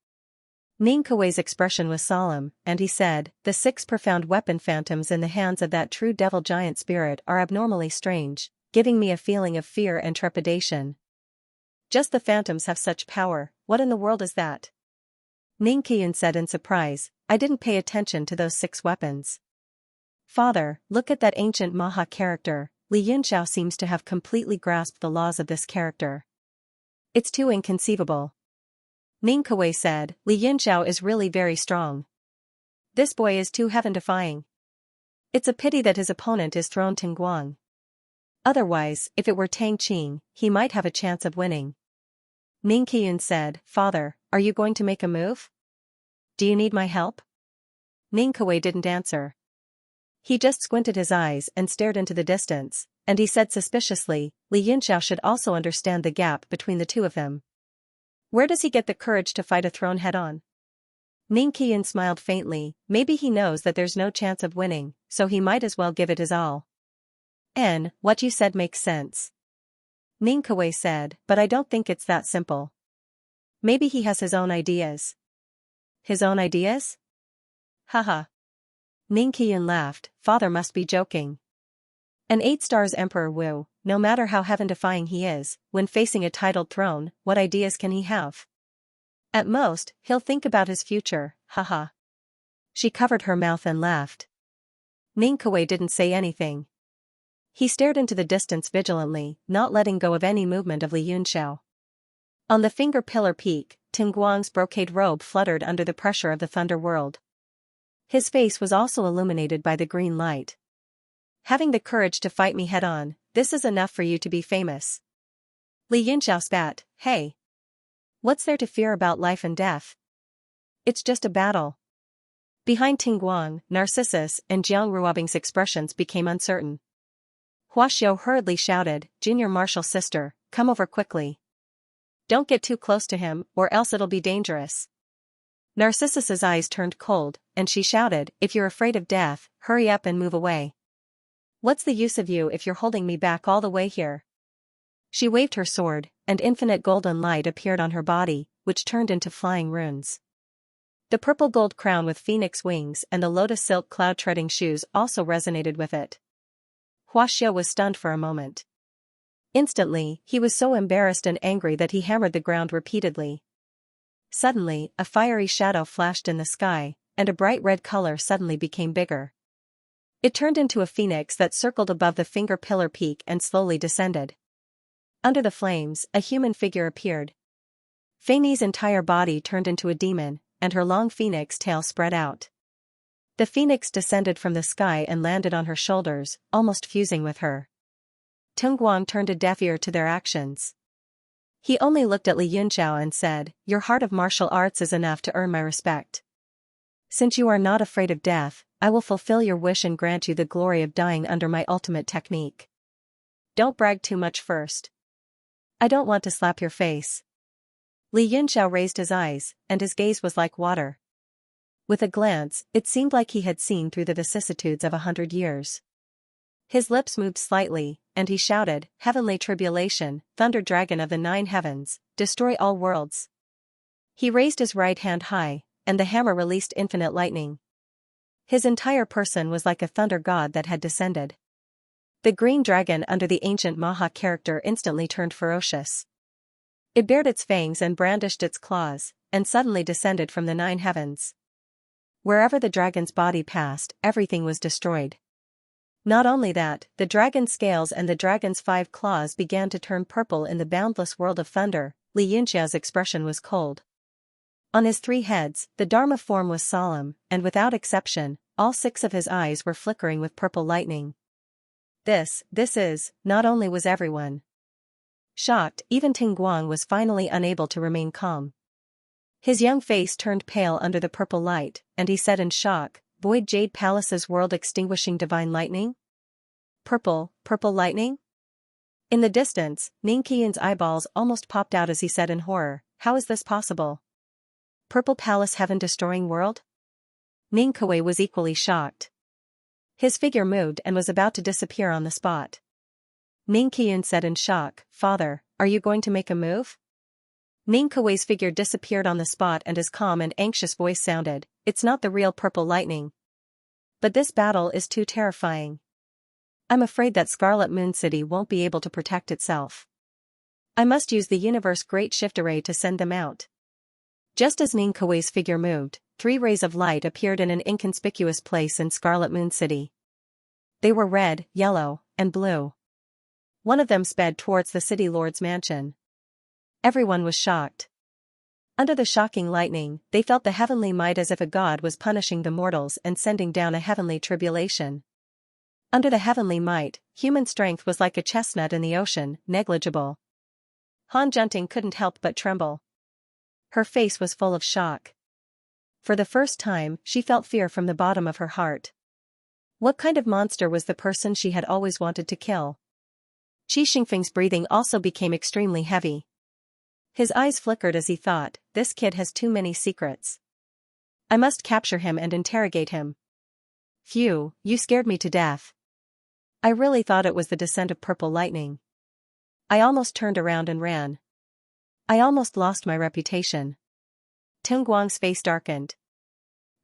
Ning Kuei's expression was solemn, and he said, the 6 profound weapon phantoms in the hands of that true devil giant spirit are abnormally strange, giving me a feeling of fear and trepidation. Just the phantoms have such power, what in the world is that? Ning Qiyun said in surprise, I didn't pay attention to those 6 weapons. Father, look at that ancient Maha character, Li Yunxiao seems to have completely grasped the laws of this character. It's too inconceivable. Ning Kuei said, Li Yunxiao is really very strong. This boy is too heaven-defying. It's a pity that his opponent is Throne Teng Guang. Otherwise, if it were Tang Qing, he might have a chance of winning. Ning Qian said, Father, are you going to make a move? Do you need my help? Ning Kuei didn't answer. He just squinted his eyes and stared into the distance, and he said suspiciously, Li Yunxiao should also understand the gap between the two of them. Where does he get the courage to fight a throne head-on? Ning Qian smiled faintly, maybe he knows that there's no chance of winning, so he might as well give it his all. What you said makes sense. Ning Kuei said, but I don't think it's that simple. Maybe he has his own ideas. His own ideas? Haha. Ning Qian laughed, Father must be joking. An 8-stars Emperor Wu, no matter how heaven-defying he is, when facing a titled throne, what ideas can he have? At most, he'll think about his future, haha. She covered her mouth and laughed. Ning Kuei didn't say anything. He stared into the distance vigilantly, not letting go of any movement of Li Yunxiao. On the finger pillar peak, Ting Guang's brocade robe fluttered under the pressure of the Thunder World. His face was also illuminated by the green light. Having the courage to fight me head-on, this is enough for you to be famous. Li Yunxiao spat, hey. What's there to fear about life and death? It's just a battle. Behind Ting Guang, Narcissus and Jiang Ruobing's expressions became uncertain. Hua Xiu hurriedly shouted, Junior Marshal Sister, come over quickly. Don't get too close to him, or else it'll be dangerous. Narcissus's eyes turned cold, and she shouted, if you're afraid of death, hurry up and move away. What's the use of you if you're holding me back all the way here? She waved her sword, and infinite golden light appeared on her body, which turned into flying runes. The purple gold crown with phoenix wings and the lotus silk cloud-treading shoes also resonated with it. Hua Xiu was stunned for a moment. Instantly, he was so embarrassed and angry that he hammered the ground repeatedly. Suddenly, a fiery shadow flashed in the sky, and a bright red color suddenly became bigger. It turned into a phoenix that circled above the finger pillar peak and slowly descended. Under the flames, a human figure appeared. Fei Ni's entire body turned into a demon, and her long phoenix tail spread out. The phoenix descended from the sky and landed on her shoulders, almost fusing with her. Tung Guang turned a deaf ear to their actions. He only looked at Li Yunxiao and said, Your heart of martial arts is enough to earn my respect. Since you are not afraid of death, I will fulfill your wish and grant you the glory of dying under my ultimate technique. Don't brag too much first. I don't want to slap your face. Li Yunxiao raised his eyes, and his gaze was like water. With a glance, it seemed like he had seen through the vicissitudes of 100 years. His lips moved slightly, and he shouted, Heavenly tribulation, thunder dragon of the 9 heavens, destroy all worlds. He raised his right hand high, and the hammer released infinite lightning. His entire person was like a thunder god that had descended. The green dragon under the ancient Maha character instantly turned ferocious. It bared its fangs and brandished its claws, and suddenly descended from the 9 heavens. Wherever the dragon's body passed, everything was destroyed. Not only that, the dragon's scales and the dragon's 5 claws began to turn purple in the boundless world of thunder. Li Yunxiao's expression was cold. On his 3 heads, the Dharma form was solemn, and without exception, all 6 of his eyes were flickering with purple lightning. This is, not only was everyone shocked, even Ting Guang was finally unable to remain calm. His young face turned pale under the purple light, and he said in shock, Void Jade Palace's world-extinguishing divine lightning? Purple lightning? In the distance, Ning Qian's eyeballs almost popped out as he said in horror, How is this possible? Purple Palace heaven-destroying world? Ning Kuei was equally shocked. His figure moved and was about to disappear on the spot. Ning Qian said in shock, Father, are you going to make a move? Ning Kuei's figure disappeared on the spot and his calm and anxious voice sounded, It's not the real purple lightning. But this battle is too terrifying. I'm afraid that Scarlet Moon City won't be able to protect itself. I must use the universe great shift array to send them out. Just as Ning Kuei's figure moved, 3 rays of light appeared in an inconspicuous place in Scarlet Moon City. They were red, yellow, and blue. One of them sped towards the city lord's mansion. Everyone was shocked. Under the shocking lightning, they felt the heavenly might as if a god was punishing the mortals and sending down a heavenly tribulation. Under the heavenly might, human strength was like a chestnut in the ocean, negligible. Han Junting couldn't help but tremble. Her face was full of shock. For the first time, she felt fear from the bottom of her heart. What kind of monster was the person she had always wanted to kill? Qi Xingfeng's breathing also became extremely heavy. His eyes flickered as he thought, this kid has too many secrets. I must capture him and interrogate him. Phew, you scared me to death. I really thought it was the descent of purple lightning. I almost turned around and ran. I almost lost my reputation. Ting Guang's face darkened.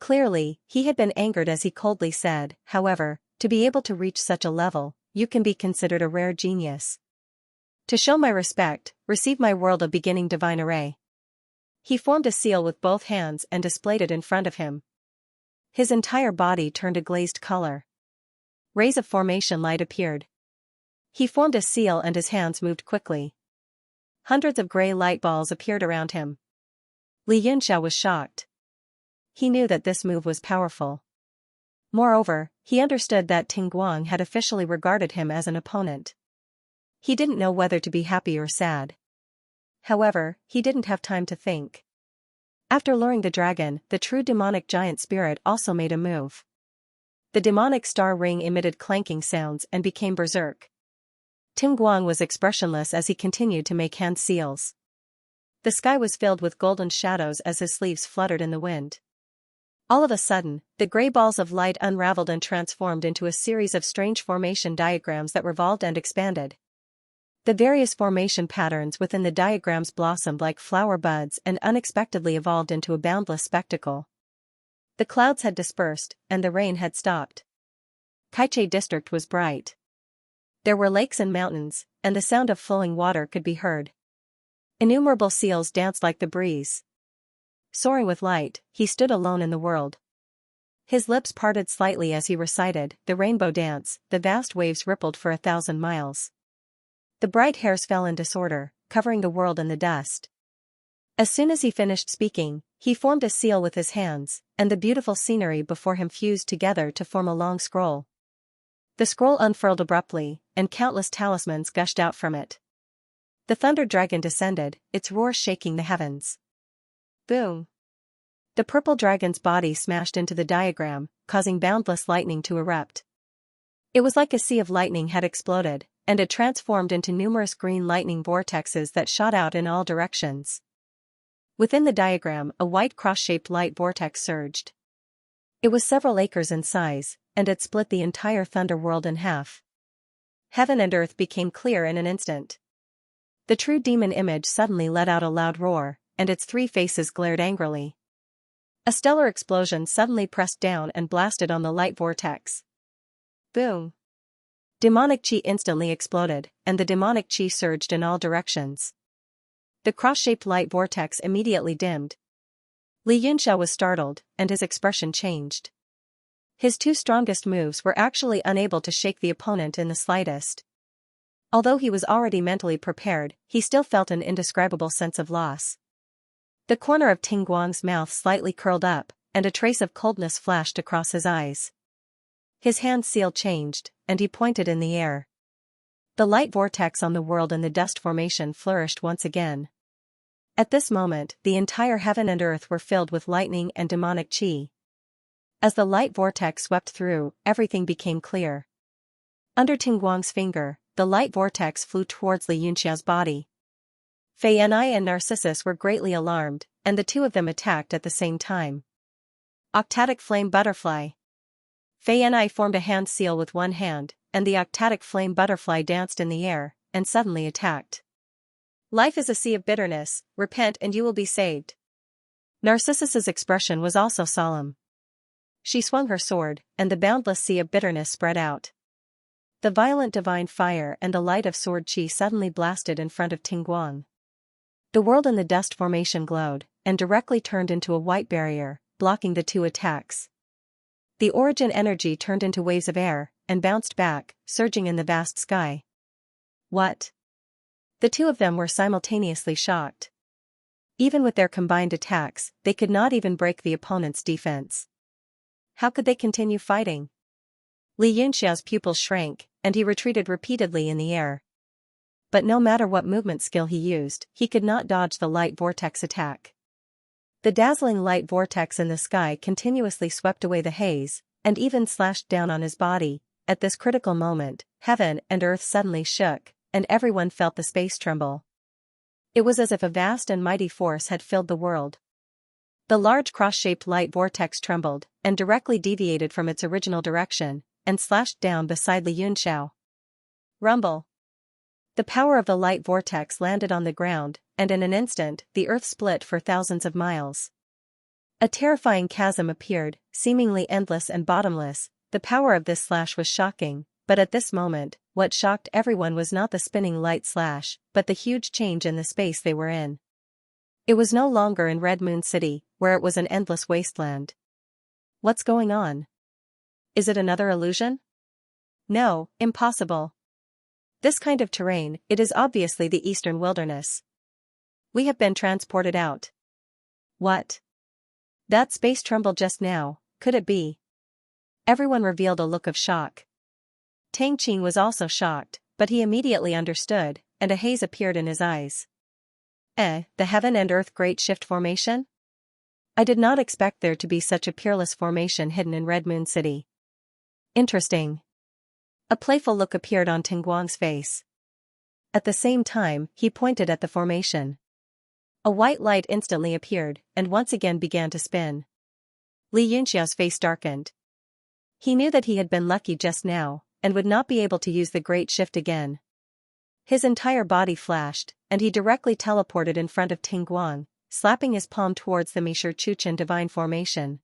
Clearly, he had been angered as he coldly said, however, to be able to reach such a level, you can be considered a rare genius. To show my respect, receive my world of beginning divine array. He formed a seal with both hands and displayed it in front of him. His entire body turned a glazed color. Rays of formation light appeared. He formed a seal and his hands moved quickly. Hundreds of gray light balls appeared around him. Li Yunxia was shocked. He knew that this move was powerful. Moreover, he understood that Ting Guang had officially regarded him as an opponent. He didn't know whether to be happy or sad. However, he didn't have time to think. After luring the dragon, the true demonic giant spirit also made a move. The demonic star ring emitted clanking sounds and became berserk. Ting Guang was expressionless as he continued to make hand seals. The sky was filled with golden shadows as his sleeves fluttered in the wind. All of a sudden, the gray balls of light unraveled and transformed into a series of strange formation diagrams that revolved and expanded. The various formation patterns within the diagrams blossomed like flower buds and unexpectedly evolved into a boundless spectacle. The clouds had dispersed, and the rain had stopped. Kaiche district was bright. There were lakes and mountains, and the sound of flowing water could be heard. Innumerable seals danced like the breeze. Soaring with light, he stood alone in the world. His lips parted slightly as he recited the rainbow dance, the vast waves rippled for 1,000 miles. The bright hairs fell in disorder, covering the world in the dust. As soon as he finished speaking, he formed a seal with his hands, and the beautiful scenery before him fused together to form a long scroll. The scroll unfurled abruptly, and countless talismans gushed out from it. The thunder dragon descended, its roar shaking the heavens. Boom! The purple dragon's body smashed into the diagram, causing boundless lightning to erupt. It was like a sea of lightning had exploded, and it transformed into numerous green lightning vortexes that shot out in all directions. Within the diagram, a white cross-shaped light vortex surged. It was several acres in size, and it split the entire thunder world in half. Heaven and earth became clear in an instant. The true demon image suddenly let out a loud roar, and its 3 faces glared angrily. A stellar explosion suddenly pressed down and blasted on the light vortex. Boom! Demonic chi instantly exploded, and the demonic chi surged in all directions. The cross-shaped light vortex immediately dimmed. Li Yunxia was startled, and his expression changed. His 2 strongest moves were actually unable to shake the opponent in the slightest. Although he was already mentally prepared, he still felt an indescribable sense of loss. The corner of Ting Guang's mouth slightly curled up, and a trace of coldness flashed across his eyes. His hand seal changed, and he pointed in the air. The light vortex on the world and the dust formation flourished once again. At this moment, the entire heaven and earth were filled with lightning and demonic chi. As the light vortex swept through, everything became clear. Under Ting Guang's finger, the light vortex flew towards Li Yunxia's body. Fei Yanai and Narcissus were greatly alarmed, and the 2 of them attacked at the same time. Octatic Flame Butterfly. Fei Yanai formed a hand seal with one hand, and the octatic flame butterfly danced in the air, and suddenly attacked. Life is a sea of bitterness, repent and you will be saved. Narcissus's expression was also solemn. She swung her sword, and the boundless sea of bitterness spread out. The violent divine fire and the light of sword chi suddenly blasted in front of Ting Guang. The world in the dust formation glowed, and directly turned into a white barrier, blocking the 2 attacks. The origin energy turned into waves of air, and bounced back, surging in the vast sky. What? The 2 of them were simultaneously shocked. Even with their combined attacks, they could not even break the opponent's defense. How could they continue fighting? Li Yunxiao's pupils shrank, and he retreated repeatedly in the air. But no matter what movement skill he used, he could not dodge the light vortex attack. The dazzling light vortex in the sky continuously swept away the haze, and even slashed down on his body. At this critical moment, heaven and earth suddenly shook, and everyone felt the space tremble. It was as if a vast and mighty force had filled the world. The large cross-shaped light vortex trembled, and directly deviated from its original direction, and slashed down beside Li Yunxiao. Rumble. The power of the light vortex landed on the ground, and in an instant, the earth split for thousands of miles. A terrifying chasm appeared, seemingly endless and bottomless. The power of this slash was shocking, but at this moment, what shocked everyone was not the spinning light slash, but the huge change in the space they were in. It was no longer in Red Moon City, where it was an endless wasteland. What's going on? Is it another illusion? No, impossible. This kind of terrain, it is obviously the eastern wilderness. We have been transported out. What? That space trembled just now, could it be? Everyone revealed a look of shock. Tang Qing was also shocked, but he immediately understood, and a haze appeared in his eyes. The heaven and earth great shift formation? I did not expect there to be such a peerless formation hidden in Red Moon City. Interesting. A playful look appeared on Tingguang's face. At the same time, he pointed at the formation. A white light instantly appeared, and once again began to spin. Li Yunxiao's face darkened. He knew that he had been lucky just now, and would not be able to use the great shift again. His entire body flashed, and he directly teleported in front of Tingguang, slapping his palm towards the Mishur Chuchen divine formation.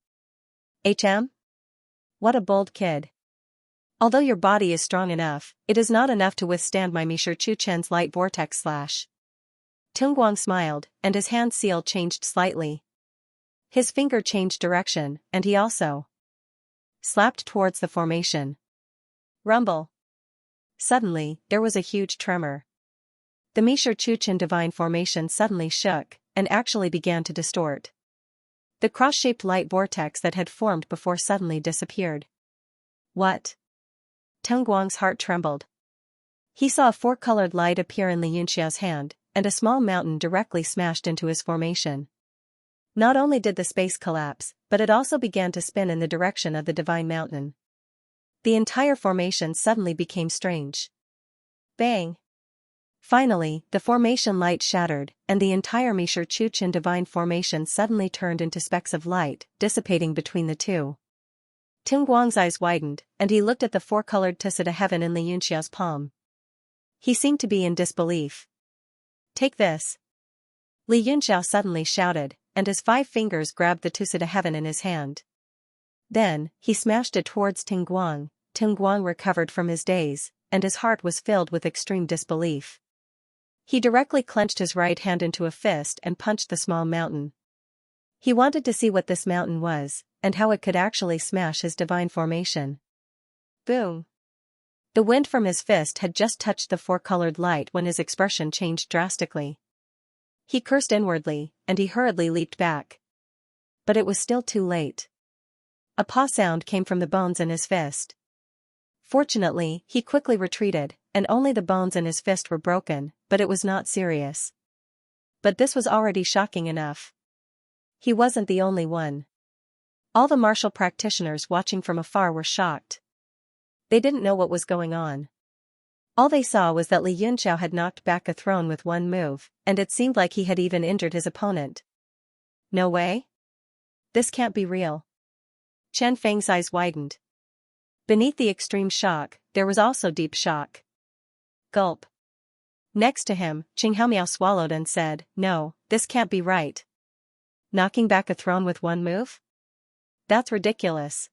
What a bold kid. Although your body is strong enough, it is not enough to withstand my Mishur Chuchen's light vortex slash. Tingguang smiled, and his hand seal changed slightly. His finger changed direction, and he also slapped towards the formation. Rumble. Suddenly, there was a huge tremor. The Mishur Chuchen divine formation suddenly shook, and actually began to distort. The cross-shaped light vortex that had formed before suddenly disappeared. What? Tingguang's heart trembled. He saw a four-colored light appear in Li Yunxiao's hand, and a small mountain directly smashed into his formation. Not only did the space collapse, but it also began to spin in the direction of the divine mountain. The entire formation suddenly became strange. Bang! Finally, the formation light shattered, and the entire Mishur Chuchen divine formation suddenly turned into specks of light, dissipating between the two. Tingguang's eyes widened, and he looked at the four-colored Tusita heaven in Li Yunxiao's palm. He seemed to be in disbelief. Take this. Li Yunxiao suddenly shouted, and his 5 fingers grabbed the Tusita heaven in his hand. Then, he smashed it towards Tingguang. Tingguang recovered from his daze, and his heart was filled with extreme disbelief. He directly clenched his right hand into a fist and punched the small mountain. He wanted to see what this mountain was, and how it could actually smash his divine formation. Boom! The wind from his fist had just touched the four-colored light when his expression changed drastically. He cursed inwardly, and he hurriedly leaped back. But it was still too late. A paw sound came from the bones in his fist. Fortunately, he quickly retreated, and only the bones in his fist were broken, but it was not serious. But this was already shocking enough. He wasn't the only one. All the martial practitioners watching from afar were shocked. They didn't know what was going on. All they saw was that Li Yunxiao had knocked back a throne with one move, and it seemed like he had even injured his opponent. No way? This can't be real. Chen Feng's eyes widened. Beneath the extreme shock, there was also deep shock. Gulp. Next to him, Qinghaomiao swallowed and said, "No, this can't be right. Knocking back a throne with one move? That's ridiculous.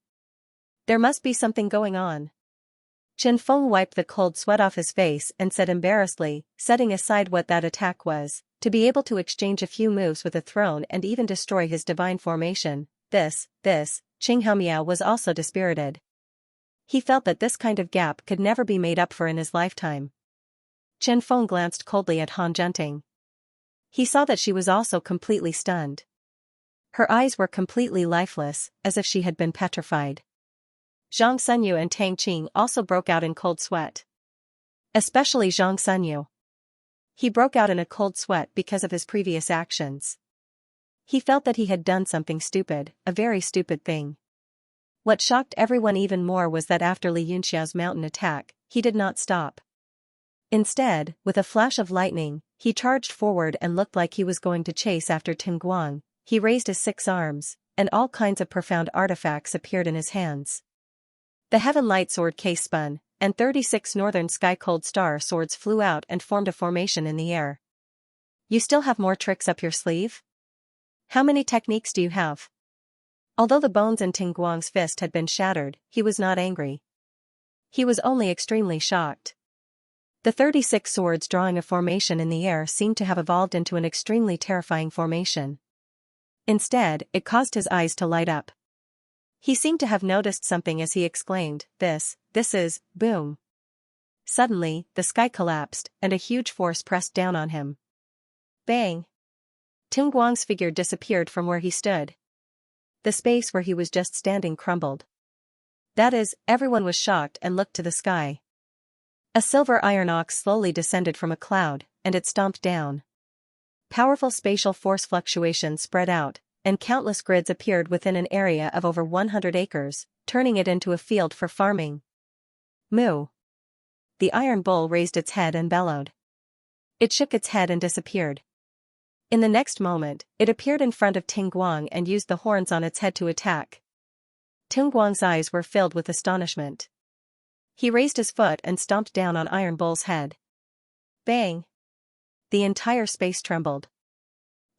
There must be something going on." Chen Feng wiped the cold sweat off his face and said embarrassedly, setting aside what that attack was, to be able to exchange a few moves with a throne and even destroy his divine formation, this, Qinghaomiao was also dispirited. He felt that this kind of gap could never be made up for in his lifetime. Chen Feng glanced coldly at Han Zhenting. He saw that she was also completely stunned. Her eyes were completely lifeless, as if she had been petrified. Zhang Sunyu and Tang Qing also broke out in cold sweat. Especially Zhang Sunyu. He broke out in a cold sweat because of his previous actions. He felt that he had done something stupid, a very stupid thing. What shocked everyone even more was that after Li Yunxiao's mountain attack, he did not stop. Instead, with a flash of lightning, he charged forward and looked like he was going to chase after Tin Guang. He raised his 6 arms, and all kinds of profound artifacts appeared in his hands. The Heaven Light Sword case spun, and 36 Northern Sky Cold Star swords flew out and formed a formation in the air. You still have more tricks up your sleeve? How many techniques do you have? Although the bones in Tin Guang's fist had been shattered, he was not angry. He was only extremely shocked. The 36 swords drawing a formation in the air seemed to have evolved into an extremely terrifying formation. Instead, it caused his eyes to light up. He seemed to have noticed something as he exclaimed, this is, boom. Suddenly, the sky collapsed, and a huge force pressed down on him. Bang! Tin Guang's figure disappeared from where he stood. The space where he was just standing crumbled. That is, everyone was shocked and looked to the sky. A silver iron ox slowly descended from a cloud, and it stomped down. Powerful spatial force fluctuations spread out, and countless grids appeared within an area of over 100 acres, turning it into a field for farming. Moo! The iron bull raised its head and bellowed. It shook its head and disappeared. In the next moment, it appeared in front of Tin Guang and used the horns on its head to attack. Tin Guang's eyes were filled with astonishment. He raised his foot and stomped down on Iron Bull's head. Bang! The entire space trembled.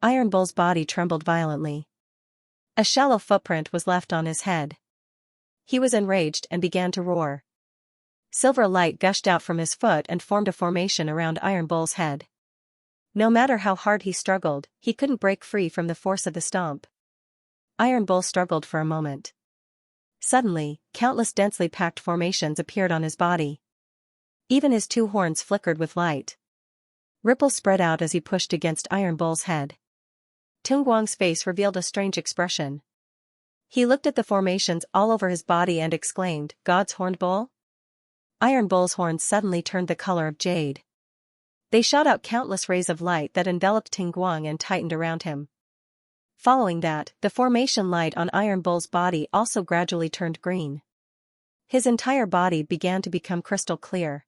Iron Bull's body trembled violently. A shallow footprint was left on his head. He was enraged and began to roar. Silver light gushed out from his foot and formed a formation around Iron Bull's head. No matter how hard he struggled, he couldn't break free from the force of the stomp. Iron Bull struggled for a moment. Suddenly, countless densely packed formations appeared on his body. Even his 2 horns flickered with light. Ripples spread out as he pushed against Iron Bull's head. Tin Guang's face revealed a strange expression. He looked at the formations all over his body and exclaimed, "God's horned bull?" Iron Bull's horns suddenly turned the color of jade. They shot out countless rays of light that enveloped Tin Guang and tightened around him. Following that, the formation light on Iron Bull's body also gradually turned green. His entire body began to become crystal clear.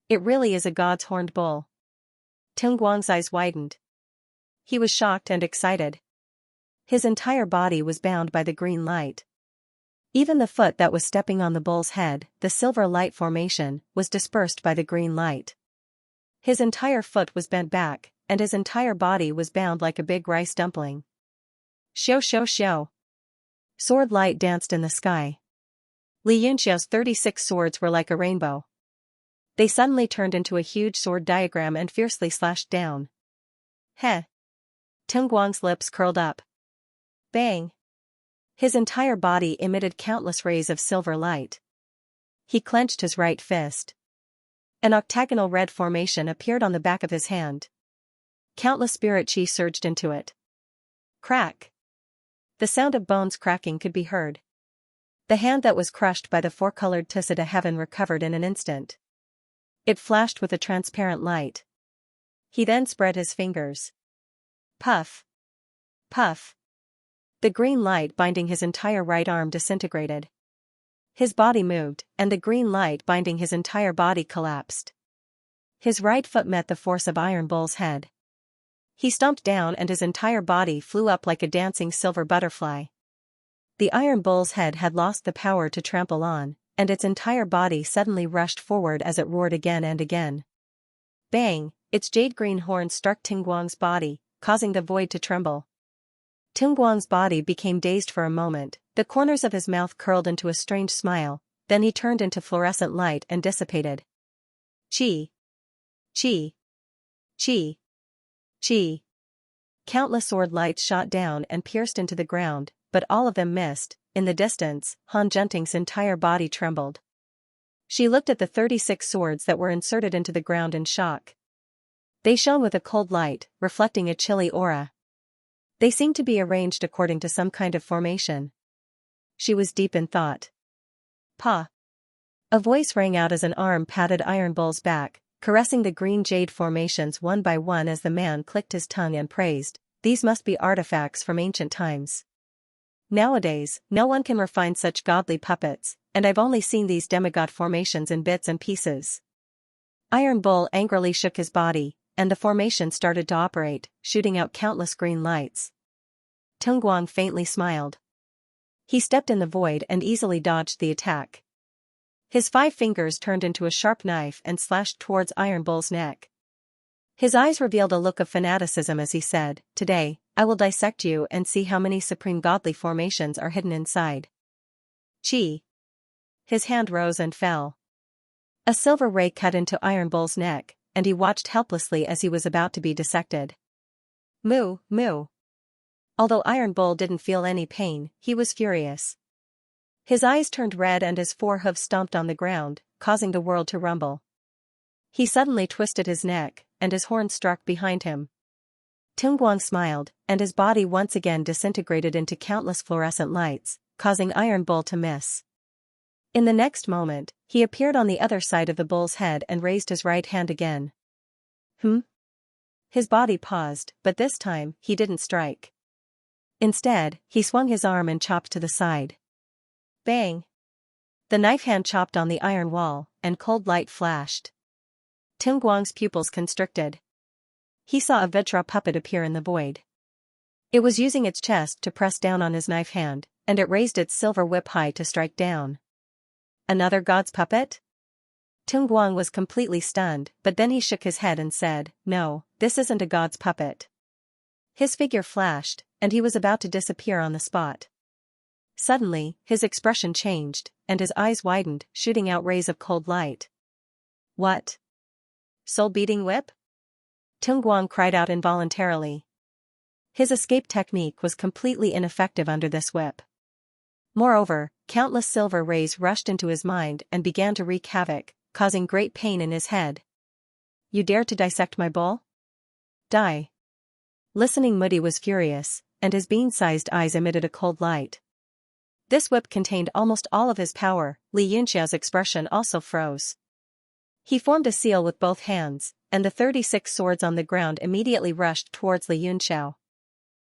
It really is a God's horned bull. Tin Guang's eyes widened. He was shocked and excited. His entire body was bound by the green light. Even the foot that was stepping on the bull's head, the silver light formation, was dispersed by the green light. His entire foot was bent back, and his entire body was bound like a big rice dumpling. Xiao xiao xiao. Sword light danced in the sky. Li Yunxiao's 36 swords were like a rainbow. They suddenly turned into a huge sword diagram and fiercely slashed down. Heh! Tin Guang's lips curled up. Bang! His entire body emitted countless rays of silver light. He clenched his right fist. An octagonal red formation appeared on the back of his hand. Countless spirit chi surged into it. Crack! The sound of bones cracking could be heard. The hand that was crushed by the 4-colored Tusita Heaven recovered in an instant. It flashed with a transparent light. He then spread his fingers. Puff! Puff! The green light binding his entire right arm disintegrated. His body moved, and the green light binding his entire body collapsed. His right foot met the force of Iron Bull's head. He stomped down and his entire body flew up like a dancing silver butterfly. The Iron Bull's head had lost the power to trample on, and its entire body suddenly rushed forward as it roared again and again. Bang! Its jade-green horns struck Tin Guang's body, causing the void to tremble. Tin Guang's body became dazed for a moment, the corners of his mouth curled into a strange smile, then he turned into fluorescent light and dissipated. Chi! Chi! Chi! Chi! Countless sword lights shot down and pierced into the ground, but all of them missed. In the distance, Han Junting's entire body trembled. She looked at the 36 swords that were inserted into the ground in shock. They shone with a cold light, reflecting a chilly aura. They seemed to be arranged according to some kind of formation. She was deep in thought. Pa! A voice rang out as an arm patted Iron Bull's back, caressing the green jade formations one by one as the man clicked his tongue and praised, "These must be artifacts from ancient times. Nowadays, no one can refine such godly puppets, and I've only seen these demigod formations in bits and pieces." Iron Bull angrily shook his body, and the formation started to operate, shooting out countless green lights. Tungguang faintly smiled. He stepped in the void and easily dodged the attack. His 5 fingers turned into a sharp knife and slashed towards Iron Bull's neck. His eyes revealed a look of fanaticism as he said, "Today, I will dissect you and see how many supreme godly formations are hidden inside." Chi! His hand rose and fell. A silver ray cut into Iron Bull's neck, and he watched helplessly as he was about to be dissected. Moo, moo. Although Iron Bull didn't feel any pain, he was furious. His eyes turned red and his 4 hooves stomped on the ground, causing the world to rumble. He suddenly twisted his neck, and his horns struck behind him. Tungguang smiled, and his body once again disintegrated into countless fluorescent lights, causing Iron Bull to miss. In the next moment, he appeared on the other side of the bull's head and raised his right hand again. His body paused, but this time, he didn't strike. Instead, he swung his arm and chopped to the side. Bang! The knife hand chopped on the iron wall, and cold light flashed. Tungguang's pupils constricted. He saw a Vajra puppet appear in the void. It was using its chest to press down on his knife hand, and it raised its silver whip high to strike down. Another god's puppet? Tungguang was completely stunned, but then he shook his head and said, "No, this isn't a god's puppet." His figure flashed, and he was about to disappear on the spot. Suddenly, his expression changed, and his eyes widened, shooting out rays of cold light. What? Soul-beating whip? Tungguang cried out involuntarily. His escape technique was completely ineffective under this whip. Moreover, countless silver rays rushed into his mind and began to wreak havoc, causing great pain in his head. "You dare to dissect my bull? Die!" Listening Moody was furious, and his bean-sized eyes emitted a cold light. This whip contained almost all of his power. Xianxia's expression also froze. He formed a seal with both hands, and the 36 swords on the ground immediately rushed towards Xianxia.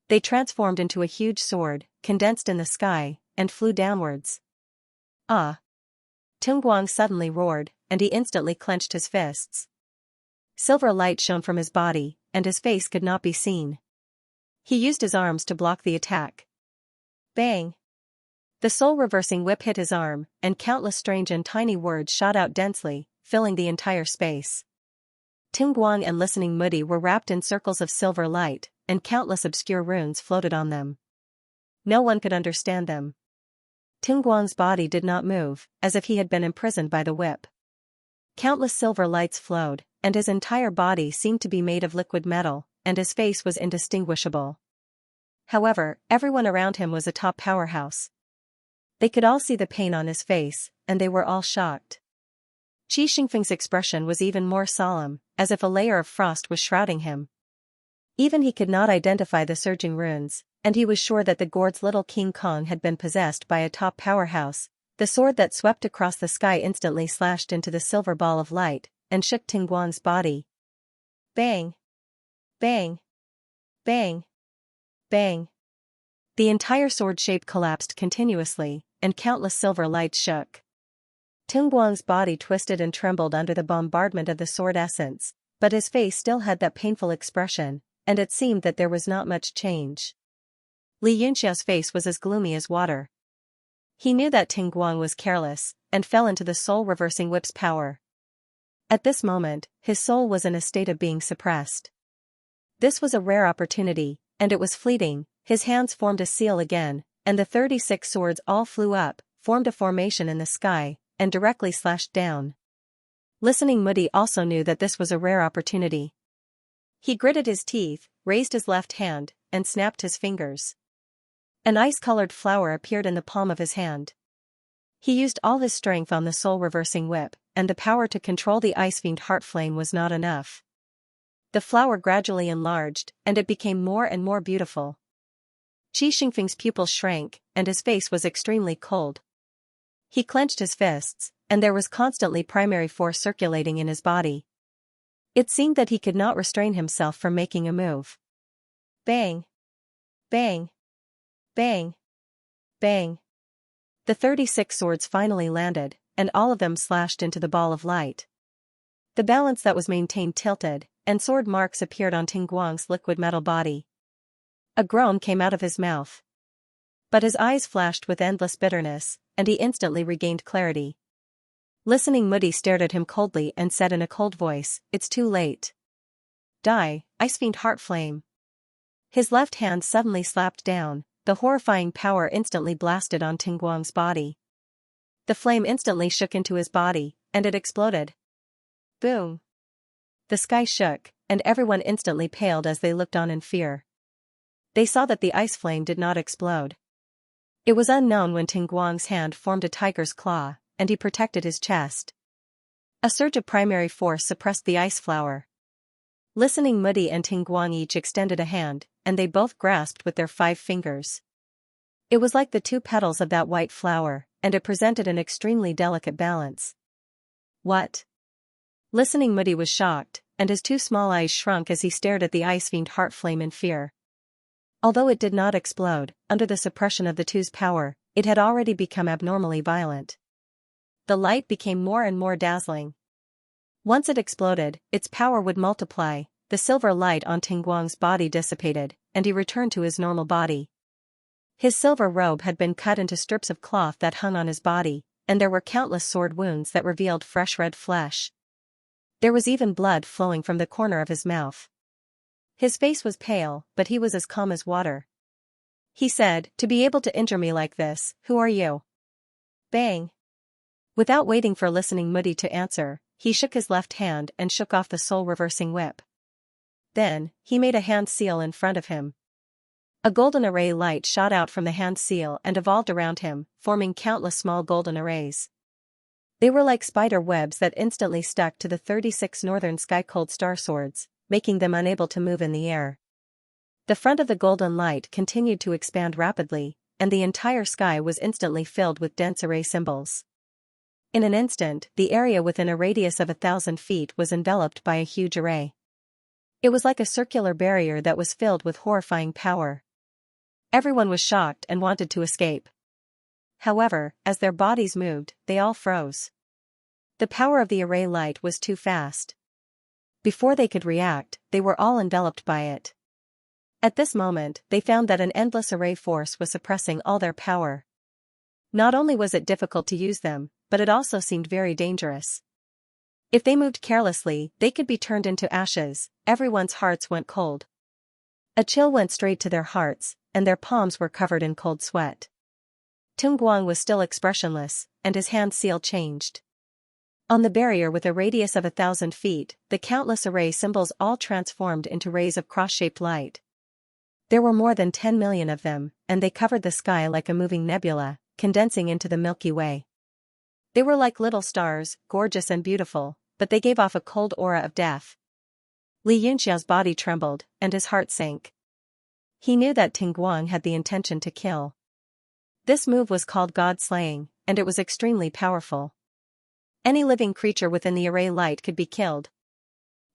They transformed into a huge sword, condensed in the sky, and flew downwards. Ah! Tungguang suddenly roared, and he instantly clenched his fists. Silver light shone from his body, and his face could not be seen. He used his arms to block the attack. Bang! The soul-reversing whip hit his arm, and countless strange and tiny words shot out densely, filling the entire space. Tungguang and listening Moody were wrapped in circles of silver light, and countless obscure runes floated on them. No one could understand them. Tungguang's body did not move, as if he had been imprisoned by the whip. Countless silver lights flowed, and his entire body seemed to be made of liquid metal, and his face was indistinguishable. However, everyone around him was a top powerhouse. They could all see the pain on his face, and they were all shocked. Qi Xingfeng's expression was even more solemn, as if a layer of frost was shrouding him. Even he could not identify the surging runes, and he was sure that the gourd's little King Kong had been possessed by a top powerhouse. The sword that swept across the sky instantly slashed into the silver ball of light, and shook Tungguang's body. Bang! Bang! Bang! Bang! The entire sword shape collapsed continuously, and countless silver lights shook. Tungguang's body twisted and trembled under the bombardment of the sword essence, but his face still had that painful expression, and it seemed that there was not much change. Xianxia's face was as gloomy as water. He knew that Tungguang was careless, and fell into the soul-reversing whip's power. At this moment, his soul was in a state of being suppressed. This was a rare opportunity, and it was fleeting. His hands formed a seal again, and the 36 swords all flew up, formed a formation in the sky, and directly slashed down. Listening Moody also knew that this was a rare opportunity. He gritted his teeth, raised his left hand, and snapped his fingers. An ice-colored flower appeared in the palm of his hand. He used all his strength on the soul-reversing whip, and the power to control the ice-fiend heart flame was not enough. The flower gradually enlarged, and it became more and more beautiful. Qi Xingfeng's pupils shrank, and his face was extremely cold. He clenched his fists, and there was constantly primary force circulating in his body. It seemed that he could not restrain himself from making a move. Bang! Bang! Bang! Bang! The 36 swords finally landed, and all of them slashed into the ball of light. The balance that was maintained tilted, and sword marks appeared on Tingguang's liquid metal body. A groan came out of his mouth. But his eyes flashed with endless bitterness, and he instantly regained clarity. Listening Moody stared at him coldly and said in a cold voice, "It's too late. Die, Ice Fiend Heart Flame." His left hand suddenly slapped down, the horrifying power instantly blasted on Tingguang's body. The flame instantly shook into his body, and it exploded. Boom! The sky shook, and everyone instantly paled as they looked on in fear. They saw that the ice flame did not explode. It was unknown when Tingguang's hand formed a tiger's claw, and he protected his chest. A surge of primary force suppressed the ice flower. Listening Moody and Tingguang each extended a hand, and they both grasped with their 5 fingers. It was like the 2 petals of that white flower, and it presented an extremely delicate balance. What? Listening Moody was shocked, and his 2 small eyes shrunk as he stared at the ice fiend heart flame in fear. Although it did not explode, under the suppression of the two's power, it had already become abnormally violent. The light became more and more dazzling. Once it exploded, its power would multiply, the silver light on Tingguang's body dissipated, and he returned to his normal body. His silver robe had been cut into strips of cloth that hung on his body, and there were countless sword wounds that revealed fresh red flesh. There was even blood flowing from the corner of his mouth. His face was pale, but he was as calm as water. He said, "To be able to injure me like this, who are you?" Bang! Without waiting for listening Moody to answer, he shook his left hand and shook off the soul-reversing whip. Then, he made a hand seal in front of him. A golden array light shot out from the hand seal and evolved around him, forming countless small golden arrays. They were like spider webs that instantly stuck to the 36 northern sky-cold star swords, making them unable to move in the air. The front of the golden light continued to expand rapidly, and the entire sky was instantly filled with dense array symbols. In an instant, the area within a radius of 1,000 feet was enveloped by a huge array. It was like a circular barrier that was filled with horrifying power. Everyone was shocked and wanted to escape. However, as their bodies moved, they all froze. The power of the array light was too fast. Before they could react, they were all enveloped by it. At this moment, they found that an endless array force was suppressing all their power. Not only was it difficult to use them, but it also seemed very dangerous. If they moved carelessly, they could be turned into ashes. Everyone's hearts went cold. A chill went straight to their hearts, and their palms were covered in cold sweat. Tingguang was still expressionless, and his hand seal changed. On the barrier with a radius of 1,000 feet, the countless array symbols all transformed into rays of cross-shaped light. There were more than 10 million of them, and they covered the sky like a moving nebula, condensing into the Milky Way. They were like little stars, gorgeous and beautiful, but they gave off a cold aura of death. Xianxia's body trembled, and his heart sank. He knew that Tingguang had the intention to kill. This move was called God-slaying, and it was extremely powerful. Any living creature within the array light could be killed.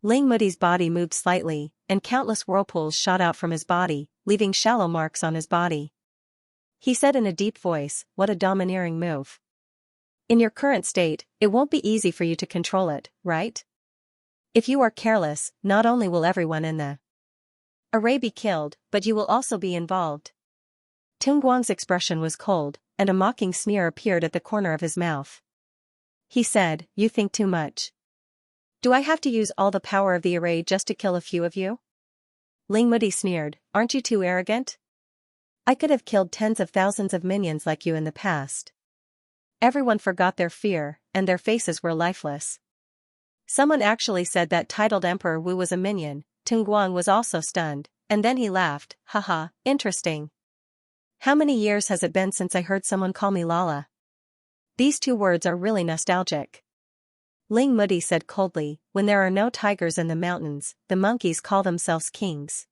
Ling Moody's body moved slightly, and countless whirlpools shot out from his body, leaving shallow marks on his body. He said in a deep voice, "What a domineering move. In your current state, it won't be easy for you to control it, right? If you are careless, not only will everyone in the array be killed, but you will also be involved." Tingguang's expression was cold, and a mocking sneer appeared at the corner of his mouth. He said, "You think too much. Do I have to use all the power of the array just to kill a few of you?" Ling Moody sneered, "Aren't you too arrogant? I could have killed tens of thousands of minions like you in the past." Everyone forgot their fear, and their faces were lifeless. Someone actually said that titled Emperor Wu was a minion. Tingguang was also stunned, and then he laughed, "Haha, interesting. How many years has it been since I heard someone call me Lala? These 2 words are really nostalgic." Ling Moody said coldly, "When there are no tigers in the mountains, the monkeys call themselves kings."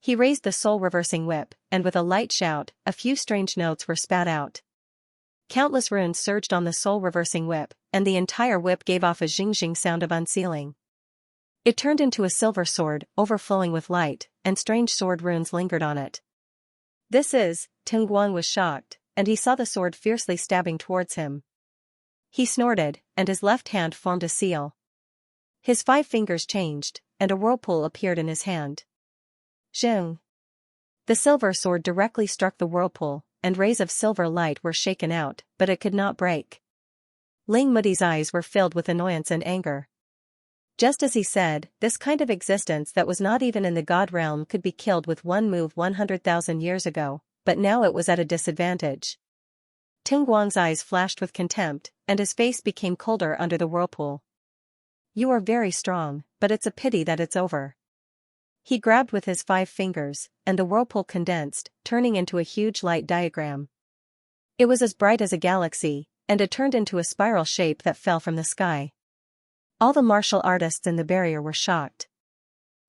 He raised the soul-reversing whip, and with a light shout, a few strange notes were spat out. Countless runes surged on the soul-reversing whip, and the entire whip gave off a zing-zing sound of unsealing. It turned into a silver sword, overflowing with light, and strange sword runes lingered on it. "This is," Ting Guang was shocked, and he saw the sword fiercely stabbing towards him. He snorted, and his left hand formed a seal. His 5 fingers changed, and a whirlpool appeared in his hand. Zheng. The silver sword directly struck the whirlpool, and rays of silver light were shaken out, but it could not break. Ling Mudi's eyes were filled with annoyance and anger. Just as he said, this kind of existence that was not even in the god realm could be killed with one move 100,000 years ago, but now it was at a disadvantage. Ting Guang's eyes flashed with contempt, and his face became colder under the whirlpool. "You are very strong, but it's a pity that it's over." He grabbed with his 5 fingers, and the whirlpool condensed, turning into a huge light diagram. It was as bright as a galaxy, and it turned into a spiral shape that fell from the sky. All the martial artists in the barrier were shocked.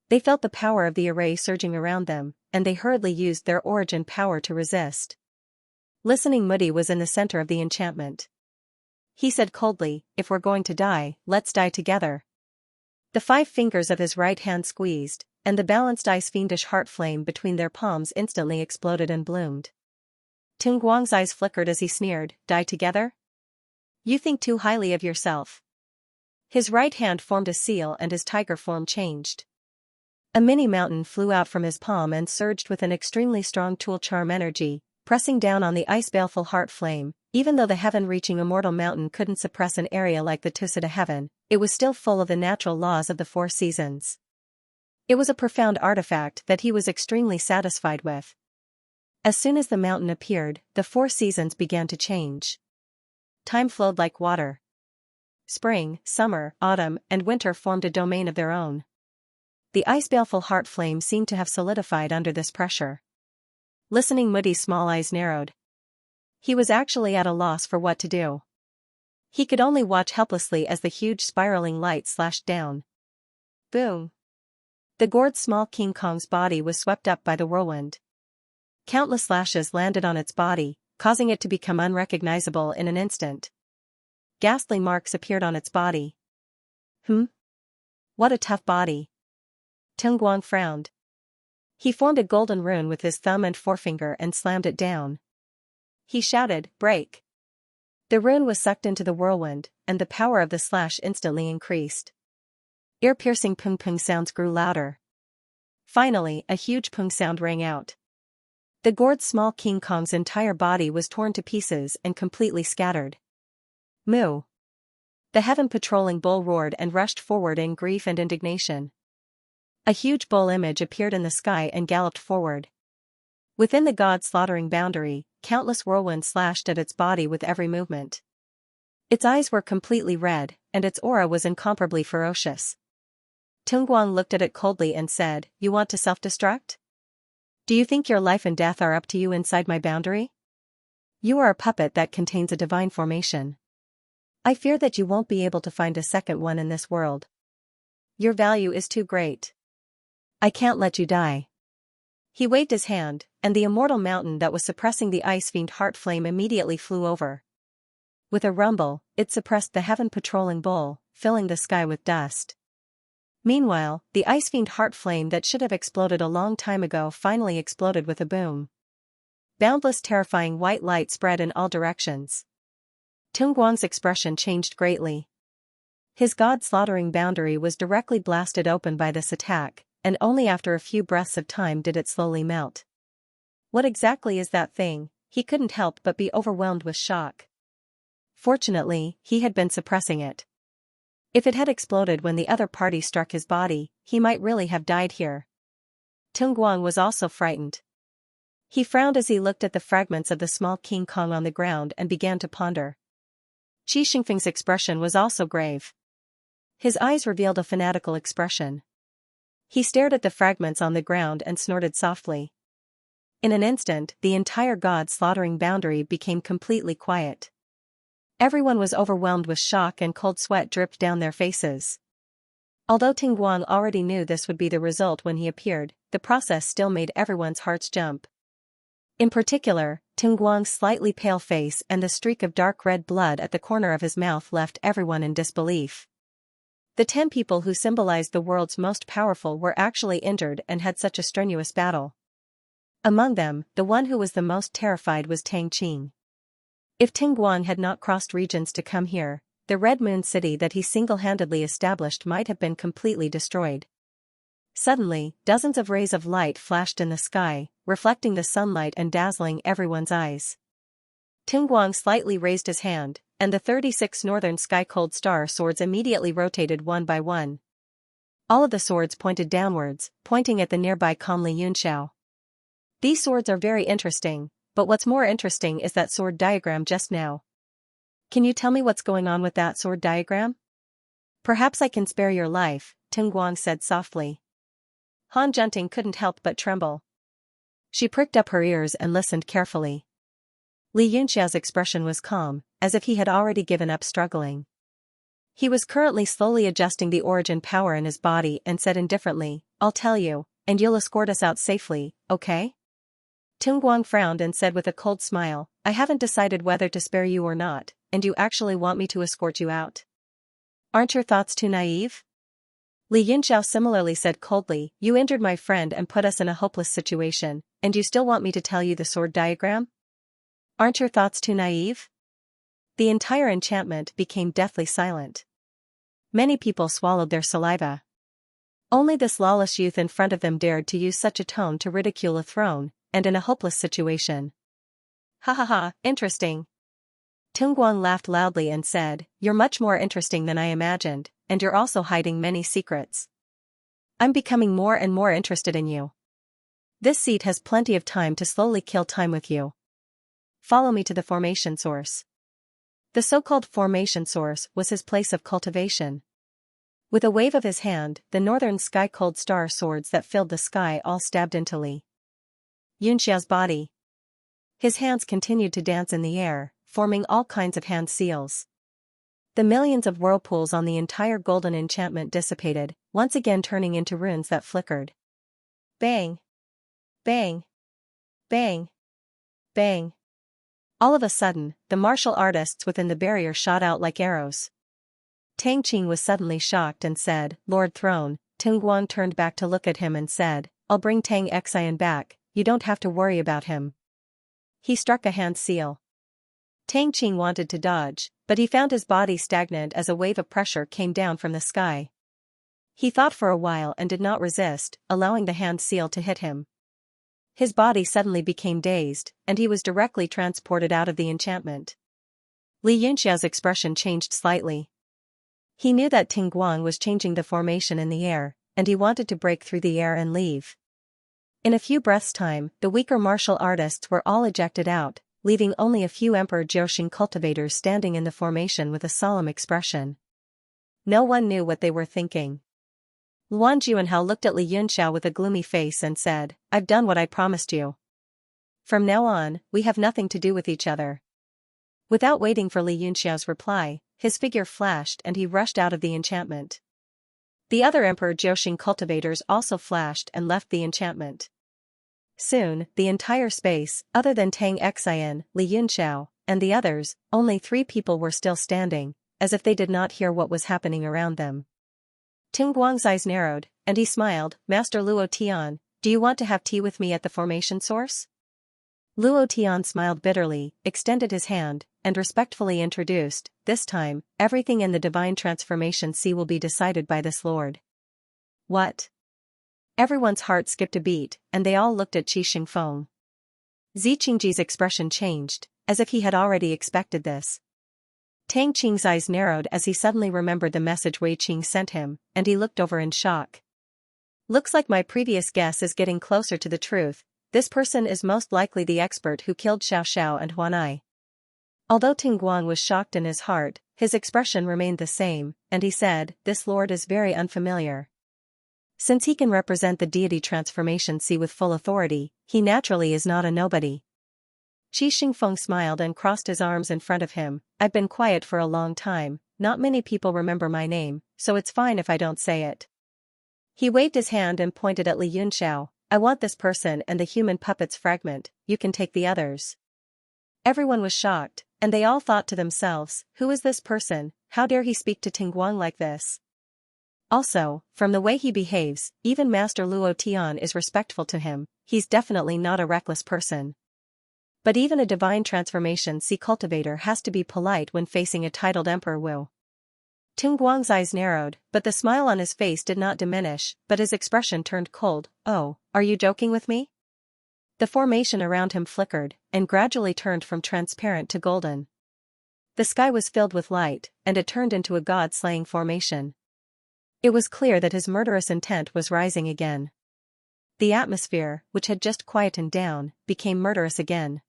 They felt the power of the array surging around them, and they hurriedly used their origin power to resist. Listening Mudi was in the center of the enchantment. He said coldly, "If we're going to die, let's die together." The 5 fingers of his right hand squeezed, and the balanced ice fiendish heart flame between their palms instantly exploded and bloomed. Ting Guang's eyes flickered as he sneered, "Die together? You think too highly of yourself." His right hand formed a seal and his tiger form changed. A mini mountain flew out from his palm and surged with an extremely strong tool charm energy, pressing down on the ice-baleful heart flame. Even though the heaven-reaching immortal mountain couldn't suppress an area like the Tusita heaven, it was still full of the natural laws of the 4 seasons. It was a profound artifact that he was extremely satisfied with. As soon as the mountain appeared, the 4 seasons began to change. Time flowed like water. Spring, summer, autumn, and winter formed a domain of their own. The ice-baleful heart flame seemed to have solidified under this pressure. Listening Mudi's small eyes narrowed. He was actually at a loss for what to do. He could only watch helplessly as the huge spiraling light slashed down. Boom! The gourd small King Kong's body was swept up by the whirlwind. Countless lashes landed on its body, causing it to become unrecognizable in an instant. Ghastly marks appeared on its body. What a tough body. Ting Guang frowned. He formed a golden rune with his thumb and forefinger and slammed it down. He shouted, "Break!" The rune was sucked into the whirlwind, and the power of the slash instantly increased. Ear-piercing pung-pung sounds grew louder. Finally, a huge pung sound rang out. The gourd small King Kong's entire body was torn to pieces and completely scattered. Moo! The heaven-patrolling bull roared and rushed forward in grief and indignation. A huge bull image appeared in the sky and galloped forward. Within the god-slaughtering boundary, countless whirlwinds slashed at its body with every movement. Its eyes were completely red, and its aura was incomparably ferocious. Ting Guang looked at it coldly and said, "You want to self-destruct? Do you think your life and death are up to you inside my boundary? You are a puppet that contains a divine formation. I fear that you won't be able to find a second one in this world. Your value is too great. I can't let you die." He waved his hand, and the immortal mountain that was suppressing the ice fiend heart flame immediately flew over. With a rumble, it suppressed the heaven-patrolling bull, filling the sky with dust. Meanwhile, the ice fiend heart flame that should have exploded a long time ago finally exploded with a boom. Boundless terrifying white light spread in all directions. Ting Guang's expression changed greatly. His god-slaughtering boundary was directly blasted open by this attack, and only after a few breaths of time did it slowly melt. What exactly is that thing? He couldn't help but be overwhelmed with shock. Fortunately, he had been suppressing it. If it had exploded when the other party struck his body, he might really have died here. Ting Guang was also frightened. He frowned as he looked at the fragments of the small King Kong on the ground and began to ponder. Qi Xingfeng's expression was also grave. His eyes revealed a fanatical expression. He stared at the fragments on the ground and snorted softly. In an instant, the entire god-slaughtering boundary became completely quiet. Everyone was overwhelmed with shock and cold sweat dripped down their faces. Although Ting Guang already knew this would be the result when he appeared, the process still made everyone's hearts jump. In particular, Guang's slightly pale face and the streak of dark red blood at the corner of his mouth left everyone in disbelief. The 10 people who symbolized the world's most powerful were actually injured and had such a strenuous battle. Among them, the one who was the most terrified was Tang Qing. If Guang had not crossed regions to come here, the Red Moon City that he single-handedly established might have been completely destroyed. Suddenly, dozens of rays of light flashed in the sky, reflecting the sunlight and dazzling everyone's eyes. Guang slightly raised his hand, and the 36 northern sky-cold star swords immediately rotated one by one. All of the swords pointed downwards, pointing at the nearby calmly Xianxia. These swords are very interesting, but what's more interesting is that sword diagram just now. Can you tell me what's going on with that sword diagram? Perhaps I can spare your life, Guang said softly. Han Junting couldn't help but tremble. She pricked up her ears and listened carefully. Li Yunxia's expression was calm, as if he had already given up struggling. He was currently slowly adjusting the origin power in his body and said indifferently, "I'll tell you, and you'll escort us out safely, okay?" Guang frowned and said with a cold smile, "I haven't decided whether to spare you or not, and you actually want me to escort you out? Aren't your thoughts too naive?" Li Yunxiao similarly said coldly, "You injured my friend and put us in a hopeless situation, and you still want me to tell you the sword diagram? Aren't your thoughts too naive?" The entire enchantment became deathly silent. Many people swallowed their saliva. Only this lawless youth in front of them dared to use such a tone to ridicule a throne, and in a hopeless situation. "Ha ha ha, interesting." Guang laughed loudly and said, "You're much more interesting than I imagined, and you're also hiding many secrets. I'm becoming more and more interested in you. This seat has plenty of time to slowly kill time with you. Follow me to the formation source." The so-called formation source was his place of cultivation. With a wave of his hand, the northern sky-cold star swords that filled the sky all stabbed into Li Yunxia's body. His hands continued to dance in the air, forming all kinds of hand seals. The millions of whirlpools on the entire golden enchantment dissipated, once again turning into runes that flickered. Bang! Bang! Bang! Bang! All of a sudden, the martial artists within the barrier shot out like arrows. Tang Qing was suddenly shocked and said, "Lord Throne." Guang turned back to look at him and said, "I'll bring Tang Xian back, you don't have to worry about him." He struck a hand seal. Tang Qing wanted to dodge, but he found his body stagnant as a wave of pressure came down from the sky. He thought for a while and did not resist, allowing the hand seal to hit him. His body suddenly became dazed, and he was directly transported out of the enchantment. Li Yunxia's expression changed slightly. He knew that Guang was changing the formation in the air, and he wanted to break through the air and leave. In a few breaths' time, the weaker martial artists were all ejected out, leaving only a few Emperor Jiuxing cultivators standing in the formation with a solemn expression. No one knew what they were thinking. Luan Juanhao looked at Li Yunxiao with a gloomy face and said, "I've done what I promised you. From now on, we have nothing to do with each other." Without waiting for Li Yunxiao's reply, his figure flashed and he rushed out of the enchantment. The other Emperor Jiuxing cultivators also flashed and left the enchantment. Soon, the entire space, other than Tang Xian, Li Yunxiao, and the others, only 3 people were still standing, as if they did not hear what was happening around them. Guang's eyes narrowed, and he smiled, "Master Luo Tian, do you want to have tea with me at the formation source?" Luo Tian smiled bitterly, extended his hand, and respectfully introduced, "This time, everything in the divine transformation sea will be decided by this lord." What? Everyone's heart skipped a beat, and they all looked at Qi Xingfeng. Zi Qingji's expression changed, as if he had already expected this. Tang Qing's eyes narrowed as he suddenly remembered the message Wei Qing sent him, and he looked over in shock. "Looks like my previous guess is getting closer to the truth. This person is most likely the expert who killed Xiao Xiao and Huanai." Although Guang was shocked in his heart, his expression remained the same, and he said, "This lord is very unfamiliar. Since he can represent the deity transformation sea with full authority, he naturally is not a nobody." Qi Xingfeng smiled and crossed his arms in front of him. "I've been quiet for a long time, not many people remember my name, so it's fine if I don't say it." He waved his hand and pointed at Li Yunxiao. "I want this person and the human puppet's fragment, you can take the others." Everyone was shocked, and they all thought to themselves, who is this person, how dare he speak to Tingguang like this? Also, from the way he behaves, even Master Luo Tian is respectful to him, he's definitely not a reckless person. But even a divine transformation cultivator has to be polite when facing a titled Emperor Wu. Tingguang's eyes narrowed, but the smile on his face did not diminish, but his expression turned cold. Oh, are you joking with me? The formation around him flickered, and gradually turned from transparent to golden. The sky was filled with light, and it turned into a god-slaying formation. It was clear that his murderous intent was rising again. The atmosphere, which had just quietened down, became murderous again.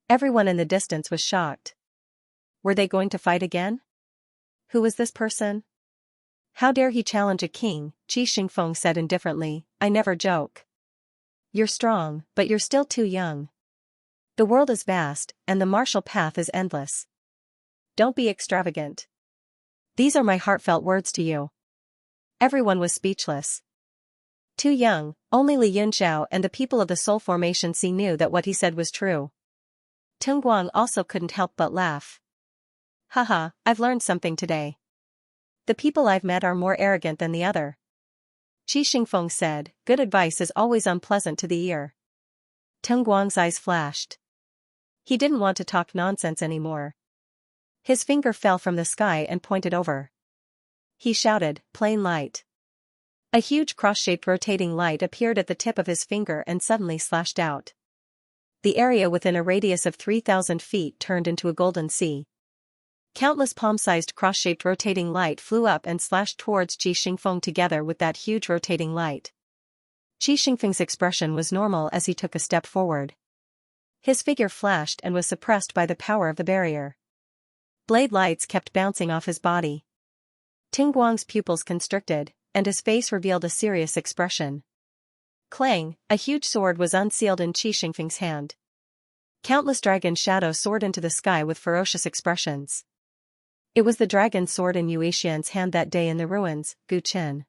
Everyone in the distance was shocked. Were they going to fight again? Who was this person? How dare he challenge a king? Qi Xingfeng said indifferently, I never joke. You're strong, but you're still too young. The world is vast, and the martial path is endless. Don't be extravagant. These are my heartfelt words to you. Everyone was speechless. Too young, only Li Yunxiao and the people of the Soul Formation knew that what he said was true. Tingguang also couldn't help but laugh. Haha, I've learned something today. The people I've met are more arrogant than the other. Qi Xingfeng said, good advice is always unpleasant to the ear. Tingguang's eyes flashed. He didn't want to talk nonsense anymore. His finger fell from the sky and pointed over. He shouted, plain light. A huge cross-shaped rotating light appeared at the tip of his finger and suddenly slashed out. The area within a radius of 3,000 feet turned into a golden sea. Countless palm-sized cross-shaped rotating light flew up and slashed towards Qi Xingfeng together with that huge rotating light. Qi Xingfeng's expression was normal as he took a step forward. His figure flashed and was suppressed by the power of the barrier. Blade lights kept bouncing off his body. Tingguang's pupils constricted, and his face revealed a serious expression. Clang, a huge sword was unsealed in Qi Xingfeng's hand. Countless dragon shadows soared into the sky with ferocious expressions. It was the dragon sword in Yu Yixian's hand that day in the ruins, Gu Chen.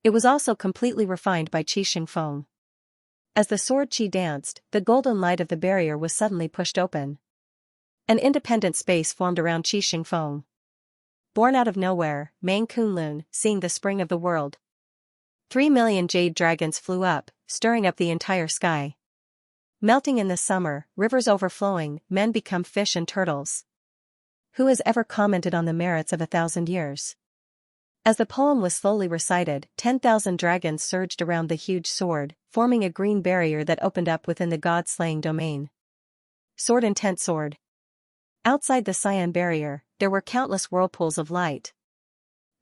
It was also completely refined by Qi Xingfeng. As the sword Qi danced, the golden light of the barrier was suddenly pushed open. An independent space formed around Qi Xingfeng. Born out of nowhere, Mang Kunlun, seeing the spring of the world. 3 million jade dragons flew up, stirring up the entire sky. Melting in the summer, rivers overflowing, men become fish and turtles. Who has ever commented on the merits of 1,000 years? As the poem was slowly recited, 10,000 dragons surged around the huge sword, forming a green barrier that opened up within the god-slaying domain. Sword intent sword. Outside the cyan barrier, there were countless whirlpools of light.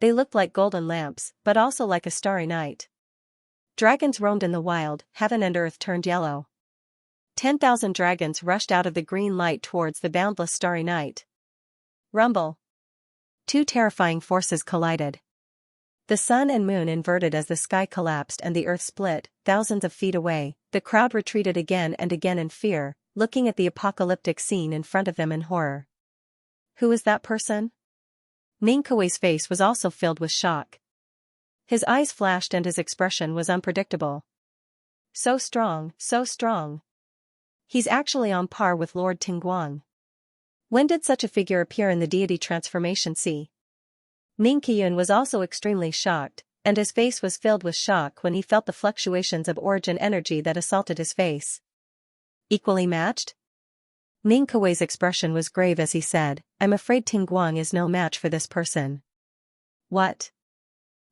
They looked like golden lamps, but also like a starry night. Dragons roamed in the wild, heaven and earth turned yellow. 10,000 dragons rushed out of the green light towards the boundless starry night. Rumble. Two terrifying forces collided. The sun and moon inverted as the sky collapsed and the earth split. Thousands of feet away, the crowd retreated again and again in fear, looking at the apocalyptic scene in front of them in horror. Who is that person? Ning Kuei's face was also filled with shock. His eyes flashed and his expression was unpredictable. So strong, so strong. He's actually on par with Lord Tingguang. When did such a figure appear in the deity transformation sea? Ning Qiyun was also extremely shocked, and his face was filled with shock when he felt the fluctuations of origin energy that assaulted his face. Equally matched? Ning Kuei's expression was grave as he said, I'm afraid Tingguang is no match for this person. What?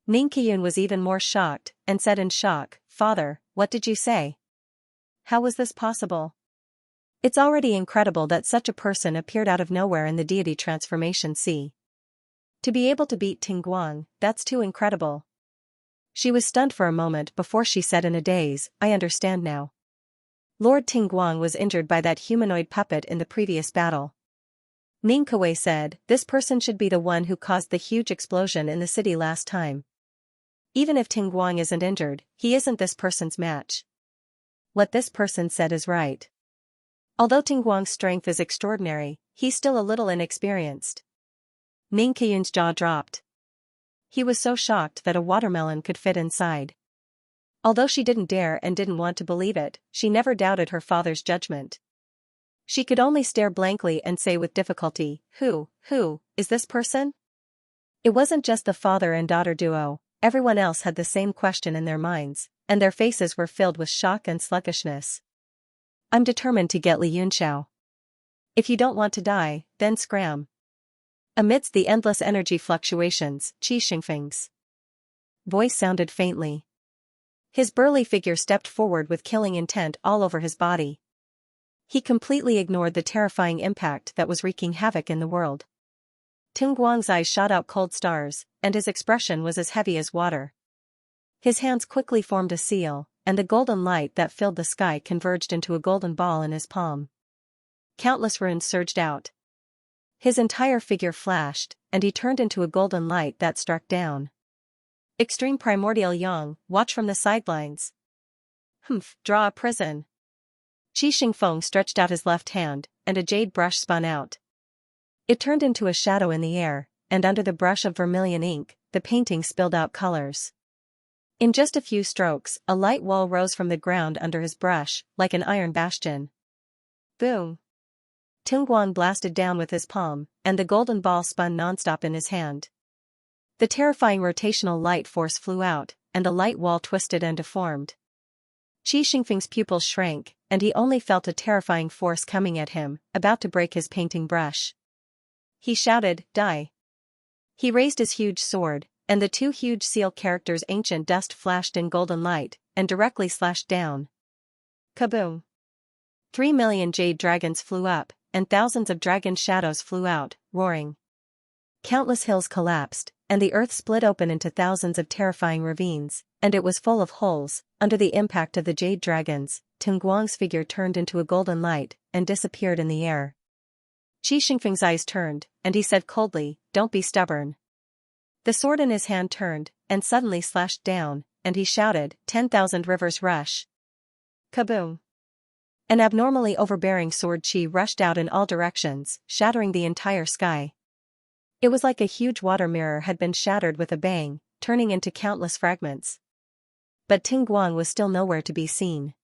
Ning Qiyun was even more shocked, and said in shock, Father, what did you say? How was this possible? It's already incredible that such a person appeared out of nowhere in the deity transformation sea. To be able to beat Tingguang, that's too incredible. She was stunned for a moment before she said in a daze, I understand now. Lord Tingguang was injured by that humanoid puppet in the previous battle. Ning Kuei said, this person should be the one who caused the huge explosion in the city last time. Even if Tingguang isn't injured, he isn't this person's match. What this person said is right. Although Tingguang's strength is extraordinary, he's still a little inexperienced. Ning Qiyun's jaw dropped. He was so shocked that a watermelon could fit inside. Although she didn't dare and didn't want to believe it, she never doubted her father's judgment. She could only stare blankly and say with difficulty, who is this person? It wasn't just the father and daughter duo, everyone else had the same question in their minds, and their faces were filled with shock and sluggishness. I'm determined to get Li Yunxiao. If you don't want to die, then scram. Amidst the endless energy fluctuations, Qi Xingfeng's voice sounded faintly. His burly figure stepped forward with killing intent all over his body. He completely ignored the terrifying impact that was wreaking havoc in the world. Ting Guang's eyes shot out cold stars, and his expression was as heavy as water. His hands quickly formed a seal, and the golden light that filled the sky converged into a golden ball in his palm. Countless runes surged out. His entire figure flashed, and he turned into a golden light that struck down. Extreme Primordial Yang, watch from the sidelines. Draw a prison. Qi Xingfeng stretched out his left hand, and a jade brush spun out. It turned into a shadow in the air, and under the brush of vermilion ink, the painting spilled out colors. In just a few strokes, a light wall rose from the ground under his brush, like an iron bastion. Boom! Ting Guang blasted down with his palm, and the golden ball spun nonstop in his hand. The terrifying rotational light force flew out, and the light wall twisted and deformed. Qi Xingfeng's pupils shrank, and he only felt a terrifying force coming at him, about to break his painting brush. He shouted, "Die!" He raised his huge sword, and the two huge seal characters' ancient dust flashed in golden light, and directly slashed down. Kaboom! 3,000,000 jade dragons flew up, and thousands of dragon shadows flew out, roaring. Countless hills collapsed, and the earth split open into thousands of terrifying ravines, and it was full of holes. Under the impact of the jade dragons, Ting Guang's figure turned into a golden light, and disappeared in the air. Qi Xingfeng's eyes turned, and he said coldly, "Don't be stubborn." The sword in his hand turned, and suddenly slashed down, and he shouted, 10,000 rivers rush. Kaboom! An abnormally overbearing sword chi rushed out in all directions, shattering the entire sky. It was like a huge water mirror had been shattered with a bang, turning into countless fragments. But Ting Guang was still nowhere to be seen.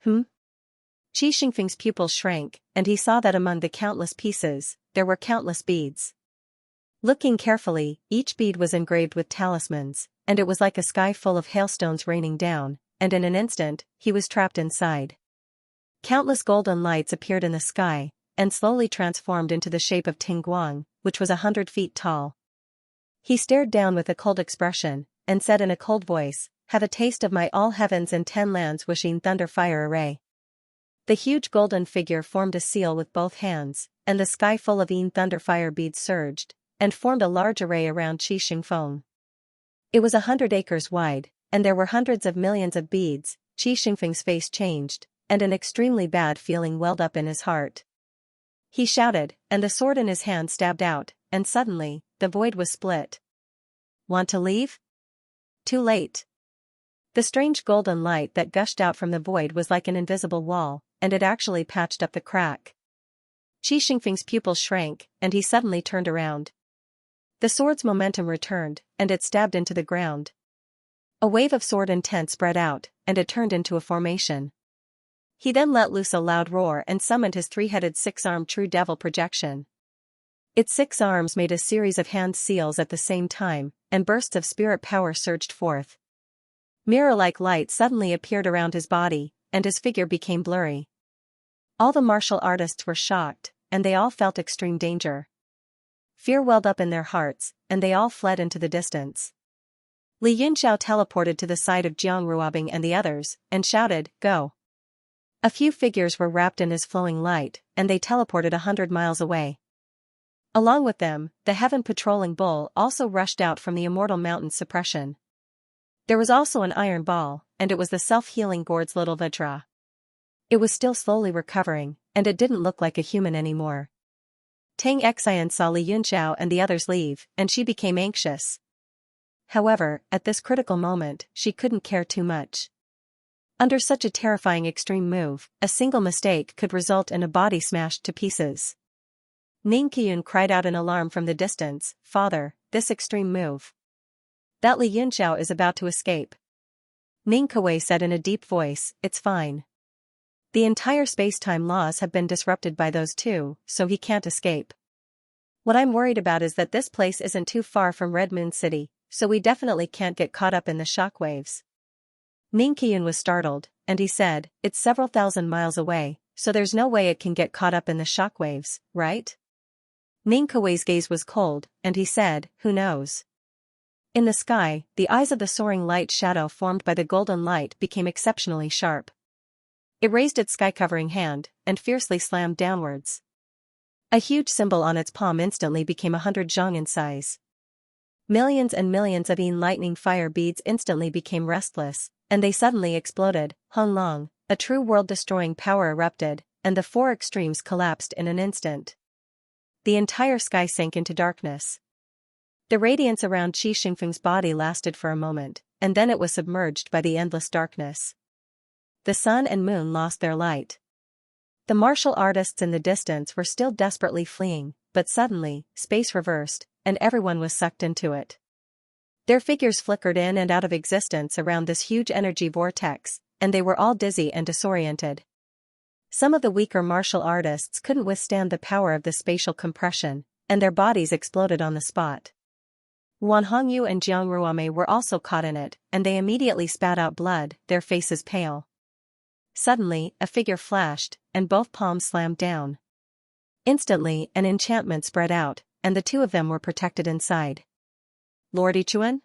Qi Xingfeng's pupils shrank, and he saw that among the countless pieces, there were countless beads. Looking carefully, each bead was engraved with talismans, and it was like a sky full of hailstones raining down, and in an instant, he was trapped inside. Countless golden lights appeared in the sky, and slowly transformed into the shape of Ting Guang, which was 100 feet tall. He stared down with a cold expression, and said in a cold voice, "Have a taste of my all heavens and 10 lands wishing thunder fire array." The huge golden figure formed a seal with both hands, and the sky full of thunder fire beads surged, and formed a large array around Qi Xingfeng. It was 100 acres wide, and there were hundreds of millions of beads. Qi Xingfeng's face changed, and an extremely bad feeling welled up in his heart. He shouted, and the sword in his hand stabbed out, and suddenly, the void was split. Want to leave? Too late. The strange golden light that gushed out from the void was like an invisible wall, and it actually patched up the crack. Qi Xingfeng's pupils shrank, and he suddenly turned around. The sword's momentum returned, and it stabbed into the ground. A wave of sword intent spread out, and it turned into a formation. He then let loose a loud roar and summoned his three-headed six-armed true devil projection. Its 6 arms made a series of hand seals at the same time, and bursts of spirit power surged forth. Mirror-like light suddenly appeared around his body, and his figure became blurry. All the martial artists were shocked, and they all felt extreme danger. Fear welled up in their hearts, and they all fled into the distance. Li Yunxiao teleported to the side of Jiang Ruobing and the others, and shouted, "Go!" A few figures were wrapped in his flowing light, and they teleported 100 miles away. Along with them, the heaven patrolling bull also rushed out from the immortal mountain's suppression. There was also an iron ball, and it was the self-healing gourd's little Vajra. It was still slowly recovering, and it didn't look like a human anymore. Tang Xian saw Li Yunxiao and the others leave, and she became anxious. However, at this critical moment, she couldn't care too much. Under such a terrifying extreme move, a single mistake could result in a body smashed to pieces. Ning Qiyun cried out in alarm from the distance, "Father, this extreme move. That Li Yunxiao is about to escape." Ning Kuwei said in a deep voice, "It's fine. The entire space-time laws have been disrupted by those two, so he can't escape. What I'm worried about is that this place isn't too far from Red Moon City, so we definitely can't get caught up in the shockwaves. Ning Qian was startled, and he said, it's several thousand miles away, so there's no way it can get caught up in the shockwaves, right? Ning Kuei's gaze was cold, and he said, who knows? In the sky, the eyes of the soaring light shadow formed by the golden light became exceptionally sharp. It raised its sky-covering hand, and fiercely slammed downwards. A huge symbol on its palm instantly became 100 zhang in size. Millions and millions of lightning fire beads instantly became restless, and they suddenly exploded. Hung Long, a true world-destroying power erupted, and the four extremes collapsed in an instant. The entire sky sank into darkness. The radiance around Qi Xingfeng's body lasted for a moment, and then it was submerged by the endless darkness. The sun and moon lost their light. The martial artists in the distance were still desperately fleeing, but suddenly, space reversed, and everyone was sucked into it. Their figures flickered in and out of existence around this huge energy vortex, and they were all dizzy and disoriented. Some of the weaker martial artists couldn't withstand the power of the spatial compression, and their bodies exploded on the spot. Wan Hongyu and Jiang Ruame were also caught in it, and they immediately spat out blood, their faces pale. Suddenly, a figure flashed, and both palms slammed down. Instantly, an enchantment spread out, and the two of them were protected inside. Lord Yichuan?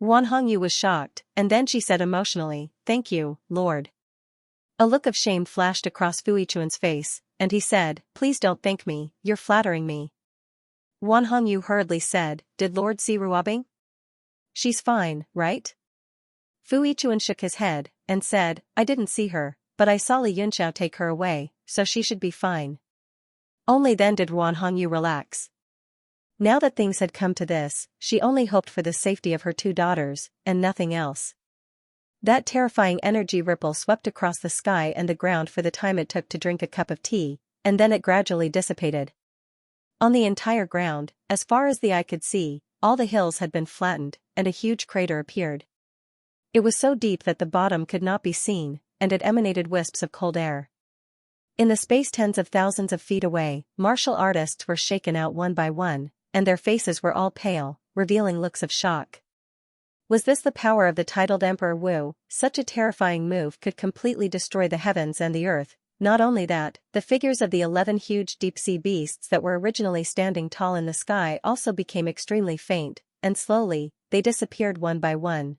Wan Hongyu was shocked, and then she said emotionally, thank you, Lord. A look of shame flashed across Fu Yichuan's face, and he said, please don't thank me, you're flattering me. Wan Hongyu hurriedly said, did Lord see Ruabing? She's fine, right? Fu Yichuan shook his head, and said, I didn't see her, but I saw Li Yunxiao take her away, so she should be fine. Only then did Wan Hongyu relax. Now that things had come to this, she only hoped for the safety of her two daughters, and nothing else. That terrifying energy ripple swept across the sky and the ground for the time it took to drink a cup of tea, and then it gradually dissipated. On the entire ground, as far as the eye could see, all the hills had been flattened, and a huge crater appeared. It was so deep that the bottom could not be seen, and it emanated wisps of cold air. In the space tens of thousands of feet away, martial artists were shaken out one by one, and their faces were all pale, revealing looks of shock. Was this the power of the titled Emperor Wu? Such a terrifying move could completely destroy the heavens and the earth. Not only that, the figures of the 11 huge deep-sea beasts that were originally standing tall in the sky also became extremely faint, and slowly, they disappeared one by one.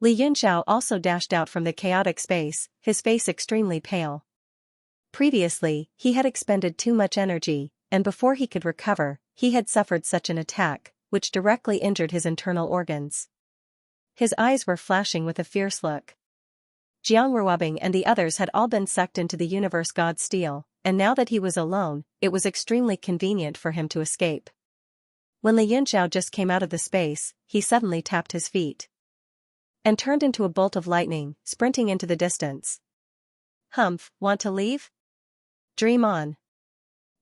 Li Yunxiao also dashed out from the chaotic space, his face extremely pale. Previously, he had expended too much energy, and before he could recover, he had suffered such an attack, which directly injured his internal organs. His eyes were flashing with a fierce look. Jiang Ruabing and the others had all been sucked into the universe god steel, and now that he was alone, it was extremely convenient for him to escape. When Li Yunxiao just came out of the space, he suddenly tapped his feet and turned into a bolt of lightning, sprinting into the distance. Humph, want to leave? Dream on.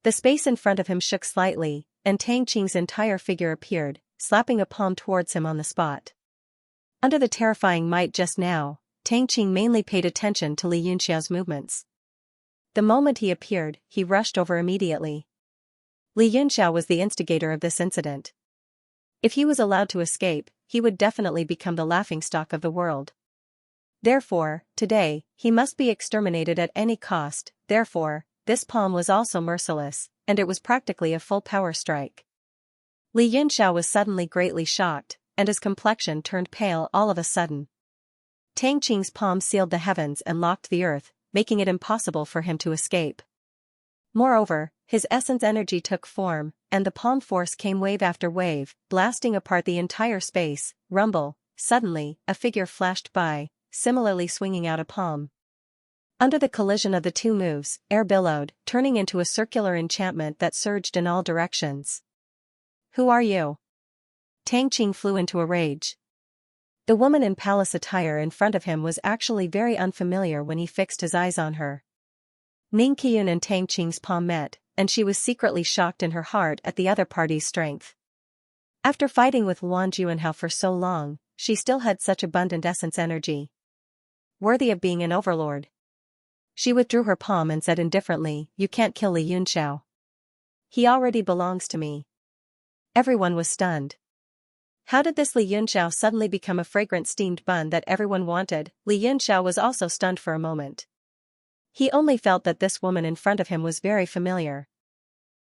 The space in front of him shook slightly, and Tang Qing's entire figure appeared, slapping a palm towards him on the spot. Under the terrifying might just now, Tang Qing mainly paid attention to Li Yunxiao's movements. The moment he appeared, he rushed over immediately. Li Yunxiao was the instigator of this incident. If he was allowed to escape, he would definitely become the laughingstock of the world. Therefore, today, he must be exterminated at any cost. Therefore, this palm was also merciless, and it was practically a full power strike. Li Yunxiao was suddenly greatly shocked, and his complexion turned pale all of a sudden. Tang Qing's palm sealed the heavens and locked the earth, making it impossible for him to escape. Moreover, his essence energy took form, and the palm force came wave after wave, blasting apart the entire space. Rumble, suddenly, a figure flashed by, similarly swinging out a palm. Under the collision of the two moves, air billowed, turning into a circular enchantment that surged in all directions. Who are you? Tang Qing flew into a rage. The woman in palace attire in front of him was actually very unfamiliar when he fixed his eyes on her. Ning Qian and Tang Qing's palm met, and she was secretly shocked in her heart at the other party's strength. After fighting with Luan Juanhao for so long, she still had such abundant essence energy. Worthy of being an overlord. She withdrew her palm and said indifferently, "You can't kill Li Yunxiao. He already belongs to me." Everyone was stunned. How did this Li Yunxiao suddenly become a fragrant steamed bun that everyone wanted? Li Yunxiao was also stunned for a moment. He only felt that this woman in front of him was very familiar.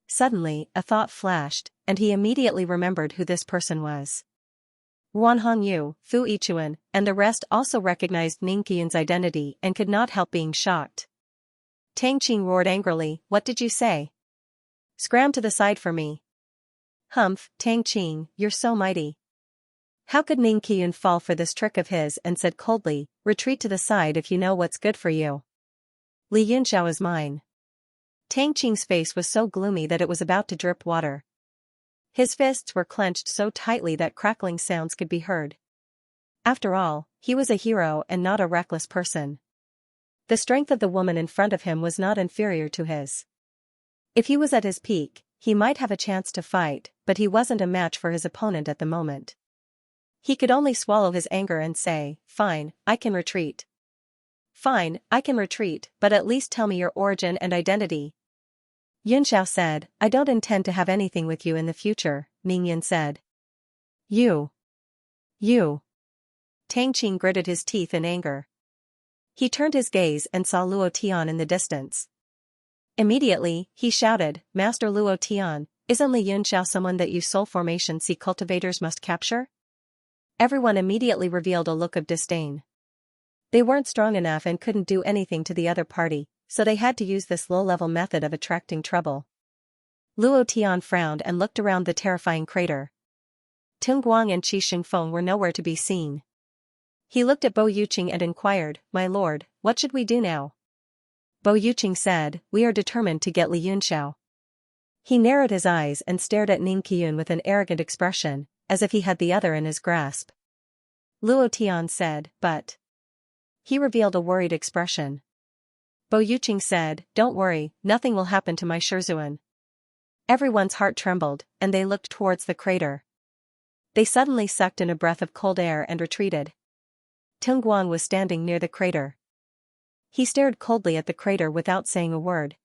Suddenly, a thought flashed, and he immediately remembered who this person was. Ruan Hongyu, Fu Yichuan, and the rest also recognized Ning Qiyun's identity and could not help being shocked. Tang Qing roared angrily, "What did you say? Scram to the side for me." "Humph, Tang Qing, you're so mighty." How could Ning Qiyun fall for this trick of his, and said coldly, "Retreat to the side if you know what's good for you. Li Yunxiao is mine." Tang Qing's face was so gloomy that it was about to drip water. His fists were clenched so tightly that crackling sounds could be heard. After all, he was a hero and not a reckless person. The strength of the woman in front of him was not inferior to his. If he was at his peak, he might have a chance to fight, but he wasn't a match for his opponent at the moment. He could only swallow his anger and say, "Fine, I can retreat. Fine, I can retreat, but at least tell me your origin and identity." Yunxiao said, "I don't intend to have anything with you in the future," Mingyan said. You. Tang Qing gritted his teeth in anger. He turned his gaze and saw Luo Tian in the distance. Immediately, he shouted, "Master Luo Tian, isn't Li Yunxiao someone that you Soul Formation Sea cultivators must capture?" Everyone immediately revealed a look of disdain. They weren't strong enough and couldn't do anything to the other party, so they had to use this low-level method of attracting trouble. Luo Tian frowned and looked around the terrifying crater. Tung Guang and Qi Shengfeng were nowhere to be seen. He looked at Bo Yuqing and inquired, "My lord, what should we do now?" Bo Yuqing said, "We are determined to get Li Yunxiao." He narrowed his eyes and stared at Ning Qiyun with an arrogant expression, as if he had the other in his grasp. Luo Tian said, "But..." He revealed a worried expression. Bo Yuqing said, "Don't worry, nothing will happen to my Shizhuan." Everyone's heart trembled, and they looked towards the crater. They suddenly sucked in a breath of cold air and retreated. Tung Guang was standing near the crater. He stared coldly at the crater without saying a word.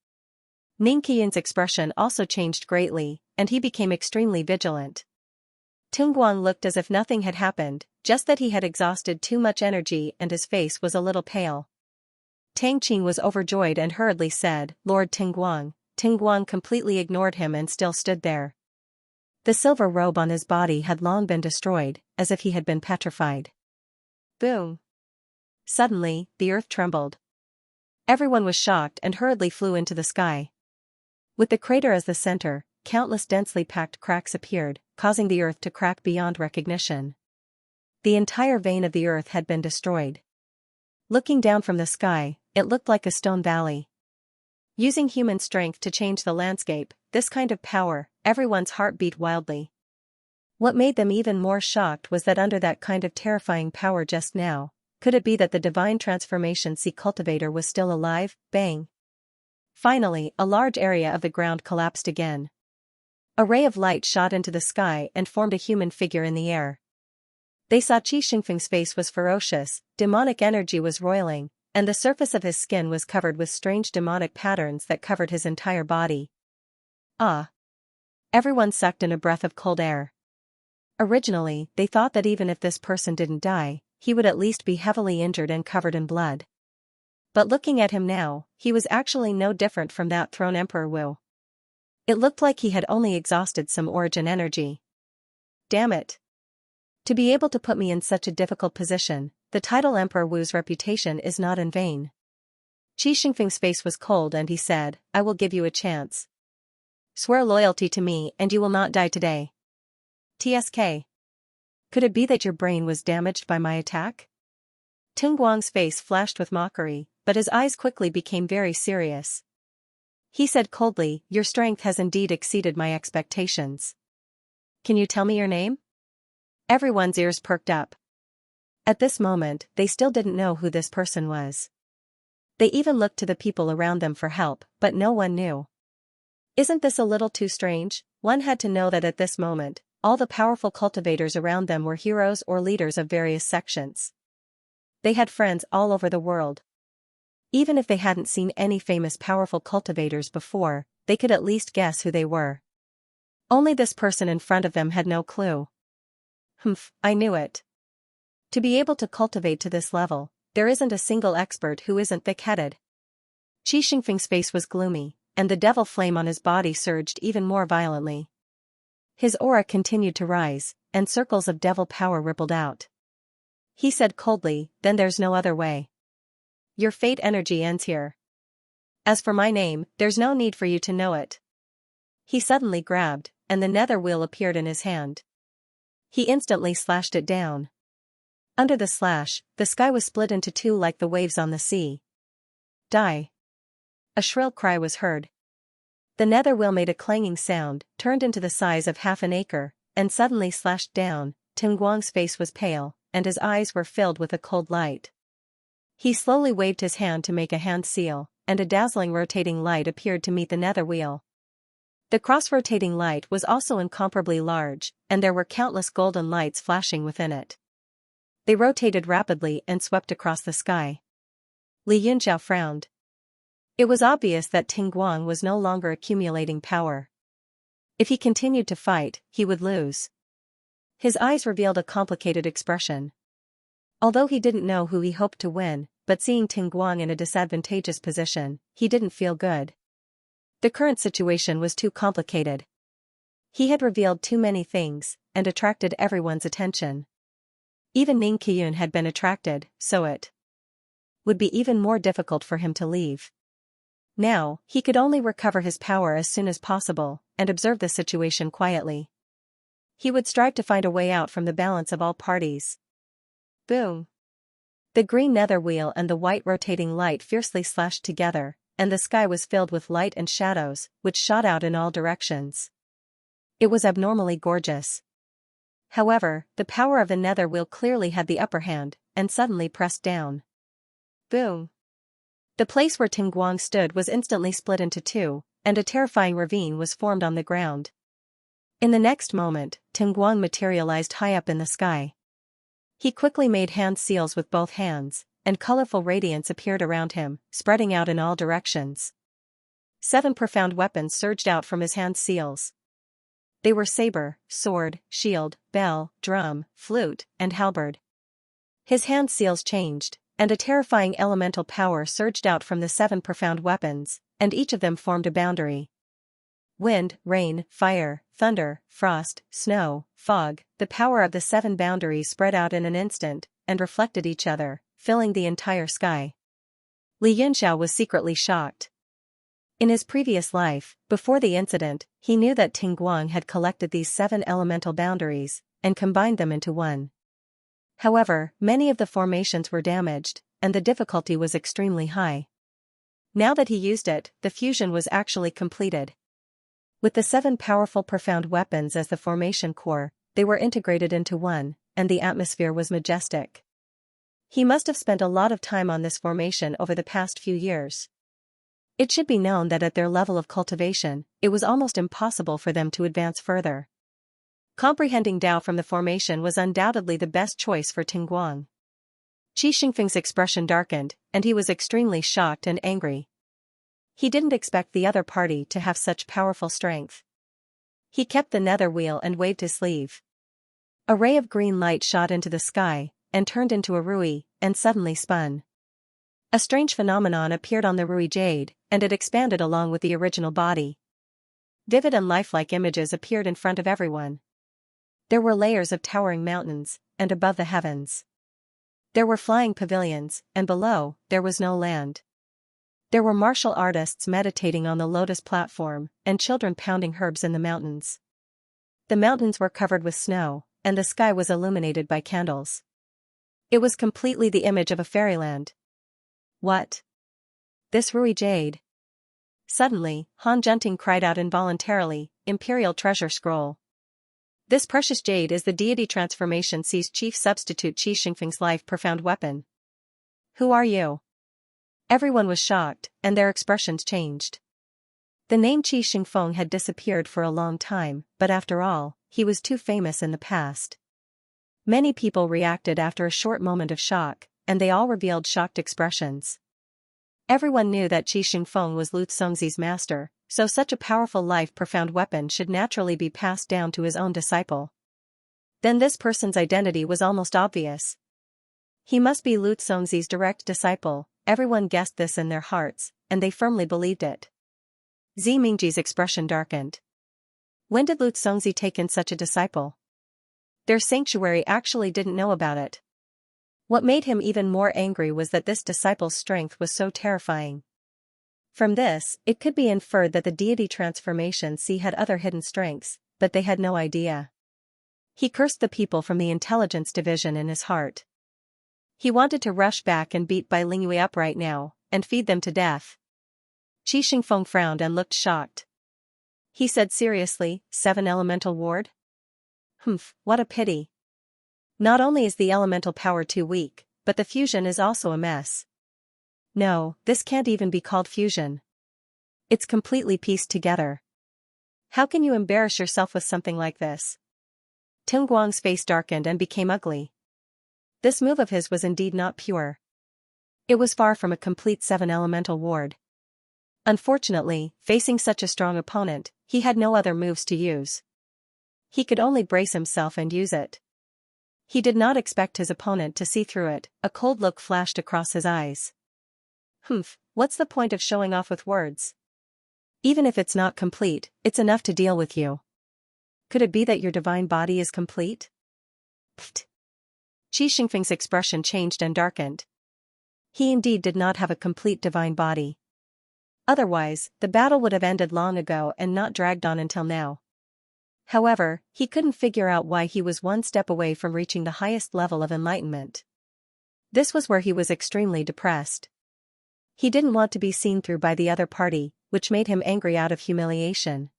Ning Qiyun's expression also changed greatly, and he became extremely vigilant. Tung Guang looked as if nothing had happened, just that he had exhausted too much energy and his face was a little pale. Tang Qing was overjoyed and hurriedly said, "Lord Tung Guang." Tung Guang completely ignored him and still stood there. The silver robe on his body had long been destroyed, as if he had been petrified. Boom! Suddenly, the earth trembled. Everyone was shocked and hurriedly flew into the sky. With the crater as the center, countless densely packed cracks appeared, causing the earth to crack beyond recognition. The entire vein of the earth had been destroyed. Looking down from the sky, it looked like a stone valley. Using human strength to change the landscape, this kind of power, everyone's heart beat wildly. What made them even more shocked was that under that kind of terrifying power just now, could it be that the divine transformation sea cultivator was still alive? Bang! Finally, a large area of the ground collapsed again. A ray of light shot into the sky and formed a human figure in the air. They saw Qi Shengfeng's face was ferocious, demonic energy was roiling, and the surface of his skin was covered with strange demonic patterns that covered his entire body. Ah! Everyone sucked in a breath of cold air. Originally, they thought that even if this person didn't die, he would at least be heavily injured and covered in blood. But looking at him now, he was actually no different from that Throne Emperor Wu. It looked like he had only exhausted some origin energy. Damn it! To be able to put me in such a difficult position, the title Emperor Wu's reputation is not in vain. Qi Shengfeng's face was cold and he said, "I will give you a chance. Swear loyalty to me and you will not die today." TSK. Could it be that your brain was damaged by my attack? Tung Guang's face flashed with mockery, but his eyes quickly became very serious. He said coldly, "Your strength has indeed exceeded my expectations. Can you tell me your name?" Everyone's ears perked up. At this moment, they still didn't know who this person was. They even looked to the people around them for help, but no one knew. Isn't this a little too strange? One had to know that at this moment, all the powerful cultivators around them were heroes or leaders of various sections. They had friends all over the world. Even if they hadn't seen any famous powerful cultivators before, they could at least guess who they were. Only this person in front of them had no clue. Humph, I knew it. To be able to cultivate to this level, there isn't a single expert who isn't thick-headed. Qi Xingfeng's face was gloomy, and the devil flame on his body surged even more violently. His aura continued to rise, and circles of devil power rippled out. He said coldly, "Then there's no other way. Your fate energy ends here. As for my name, there's no need for you to know it." He suddenly grabbed, and the nether wheel appeared in his hand. He instantly slashed it down. Under the slash, the sky was split into two like the waves on the sea. Die! A shrill cry was heard. The nether wheel made a clanging sound, turned into the size of half an acre, and suddenly slashed down. Ting Guang's face was pale, and his eyes were filled with a cold light. He slowly waved his hand to make a hand seal, and a dazzling rotating light appeared to meet the nether wheel. The cross-rotating light was also incomparably large, and there were countless golden lights flashing within it. They rotated rapidly and swept across the sky. Li Yunxiao frowned. It was obvious that Ting Guang was no longer accumulating power. If he continued to fight, he would lose. His eyes revealed a complicated expression. Although he didn't know who he hoped to win, but seeing Ting Guang in a disadvantageous position, he didn't feel good. The current situation was too complicated. He had revealed too many things, and attracted everyone's attention. Even Ning Qiyun had been attracted, so it would be even more difficult for him to leave. Now, he could only recover his power as soon as possible, and observe the situation quietly. He would strive to find a way out from the balance of all parties. Boom! The green nether wheel and the white rotating light fiercely slashed together, and the sky was filled with light and shadows, which shot out in all directions. It was abnormally gorgeous. However, the power of the nether wheel clearly had the upper hand, and suddenly pressed down. Boom! The place where Ting Guang stood was instantly split into two, and a terrifying ravine was formed on the ground. In the next moment, Ting Guang materialized high up in the sky. He quickly made hand seals with both hands, and colorful radiance appeared around him, spreading out in all directions. 7 profound weapons surged out from his hand seals. They were saber, sword, shield, bell, drum, flute, and halberd. His hand seals changed, and a terrifying elemental power surged out from the 7 profound weapons, and each of them formed a boundary. Wind, rain, fire, thunder, frost, snow, fog, the power of the 7 boundaries spread out in an instant, and reflected each other, filling the entire sky. Li Yunxiao was secretly shocked. In his previous life, before the incident, he knew that Ting Guang had collected these 7 elemental boundaries, and combined them into one. However, many of the formations were damaged, and the difficulty was extremely high. Now that he used it, the fusion was actually completed. With the 7 powerful profound weapons as the formation core, they were integrated into one, and the atmosphere was majestic. He must have spent a lot of time on this formation over the past few years. It should be known that at their level of cultivation, it was almost impossible for them to advance further. Comprehending Tao from the formation was undoubtedly the best choice for Ting Guang. Qi Xingfeng's expression darkened, and he was extremely shocked and angry. He didn't expect the other party to have such powerful strength. He kept the nether wheel and waved his sleeve. A ray of green light shot into the sky, and turned into a rui, and suddenly spun. A strange phenomenon appeared on the rui jade, and it expanded along with the original body. Vivid and lifelike images appeared in front of everyone. There were layers of towering mountains, and above the heavens. There were flying pavilions, and below, there was no land. There were martial artists meditating on the lotus platform, and children pounding herbs in the mountains. The mountains were covered with snow, and the sky was illuminated by candles. It was completely the image of a fairyland. What? This Rui Jade? Suddenly, Han Junting cried out involuntarily, "Imperial Treasure Scroll. This precious jade is the deity transformation C's chief substitute Qi Xingfeng's life profound weapon. Who are you?" Everyone was shocked, and their expressions changed. The name Qi Xingfeng had disappeared for a long time, but after all, he was too famous in the past. Many people reacted after a short moment of shock, and they all revealed shocked expressions. Everyone knew that Qi Xingfeng was Lu Congzi's master, so such a powerful life-profound weapon should naturally be passed down to his own disciple. Then this person's identity was almost obvious. He must be Lu Congzi's direct disciple. Everyone guessed this in their hearts, and they firmly believed it. Xi Mingji's expression darkened. When did Lu Congzi take in such a disciple? Their sanctuary actually didn't know about it. What made him even more angry was that this disciple's strength was so terrifying. From this, it could be inferred that the deity transformation Xi had other hidden strengths, but they had no idea. He cursed the people from the intelligence division in his heart. He wanted to rush back and beat Bai Lingyue up right now, and feed them to death. Qi Xingfeng frowned and looked shocked. He said seriously, 7 elemental ward? What a pity. Not only is the elemental power too weak, but the fusion is also a mess. No, this can't even be called fusion. It's completely pieced together. How can you embarrass yourself with something like this? Ting Guang's face darkened and became ugly. This move of his was indeed not pure. It was far from a complete 7 elemental ward. Unfortunately, facing such a strong opponent, he had no other moves to use. He could only brace himself and use it. He did not expect his opponent to see through it. A cold look flashed across his eyes. What's the point of showing off with words? Even if it's not complete, it's enough to deal with you. Could it be that your divine body is complete? Qi Xingfeng's expression changed and darkened. He indeed did not have a complete divine body. Otherwise, the battle would have ended long ago and not dragged on until now. However, he couldn't figure out why he was one step away from reaching the highest level of enlightenment. This was where he was extremely depressed. He didn't want to be seen through by the other party, which made him angry out of humiliation.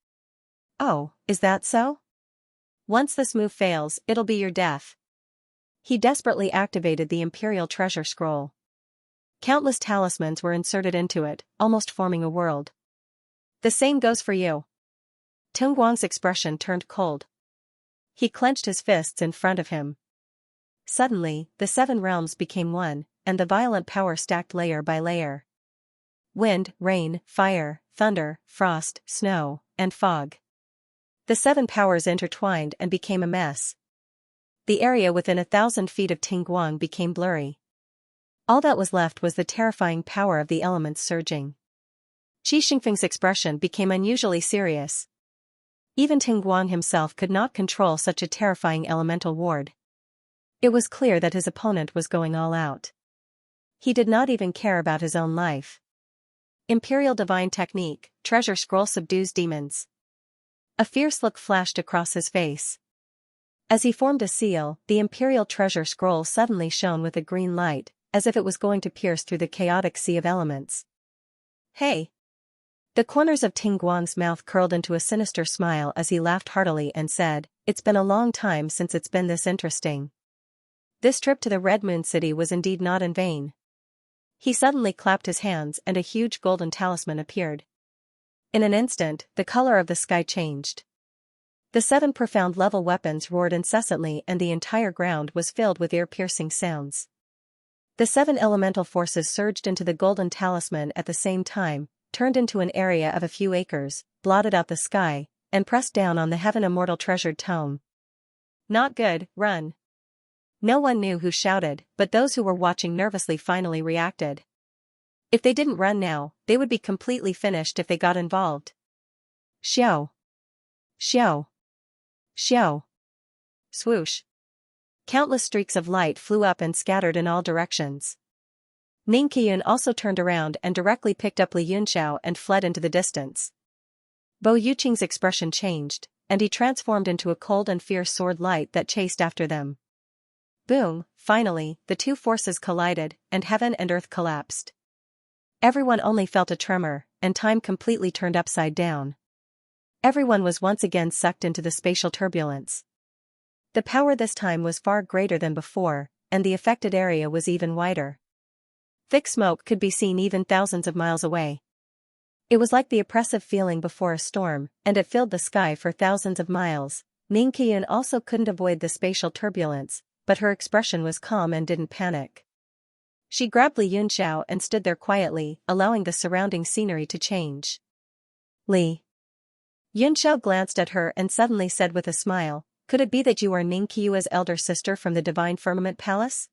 Oh, is that so? Once this move fails, it'll be your death. He desperately activated the Imperial Treasure Scroll. Countless talismans were inserted into it, almost forming a world. The same goes for you. Ting Guang's expression turned cold. He clenched his fists in front of him. Suddenly, the 7 realms became one, and the violent power stacked layer by layer. Wind, rain, fire, thunder, frost, snow, and fog. The 7 powers intertwined and became a mess. The area within 1,000 feet of Ting Guang became blurry. All that was left was the terrifying power of the elements surging. Qi Xingfeng's expression became unusually serious. Even Ting Guang himself could not control such a terrifying elemental ward. It was clear that his opponent was going all out. He did not even care about his own life. Imperial Divine Technique, Treasure Scroll subdues demons. A fierce look flashed across his face. As he formed a seal, the Imperial Treasure Scroll suddenly shone with a green light, as if it was going to pierce through the chaotic sea of elements. Hey! The corners of Ting Guang's mouth curled into a sinister smile as he laughed heartily and said, "It's been a long time since it's been this interesting." This trip to the Red Moon City was indeed not in vain. He suddenly clapped his hands and a huge golden talisman appeared. In an instant, the color of the sky changed. The 7 profound level weapons roared incessantly and the entire ground was filled with ear-piercing sounds. The 7 elemental forces surged into the golden talisman at the same time, turned into an area of a few acres, blotted out the sky, and pressed down on the heaven immortal treasured tome. Not good, run. No one knew who shouted, but those who were watching nervously finally reacted. If they didn't run now, they would be completely finished if they got involved. Xiao! Xiao! Xiao! Swoosh! Countless streaks of light flew up and scattered in all directions. Ning Qian also turned around and directly picked up Li Yunxiao and fled into the distance. Bo Yuqing's expression changed, and he transformed into a cold and fierce sword light that chased after them. Boom! Finally, the 2 forces collided, and heaven and earth collapsed. Everyone only felt a tremor, and time completely turned upside down. Everyone was once again sucked into the spatial turbulence. The power this time was far greater than before, and the affected area was even wider. Thick smoke could be seen even thousands of miles away. It was like the oppressive feeling before a storm, and it filled the sky for thousands of miles. Ning Qian also couldn't avoid the spatial turbulence, but her expression was calm and didn't panic. She grabbed Li Yunxiao and stood there quietly, allowing the surrounding scenery to change. Li Yunxiao glanced at her and suddenly said with a smile, "Could it be that you are Ning Qiue's elder sister from the Divine Firmament Palace?"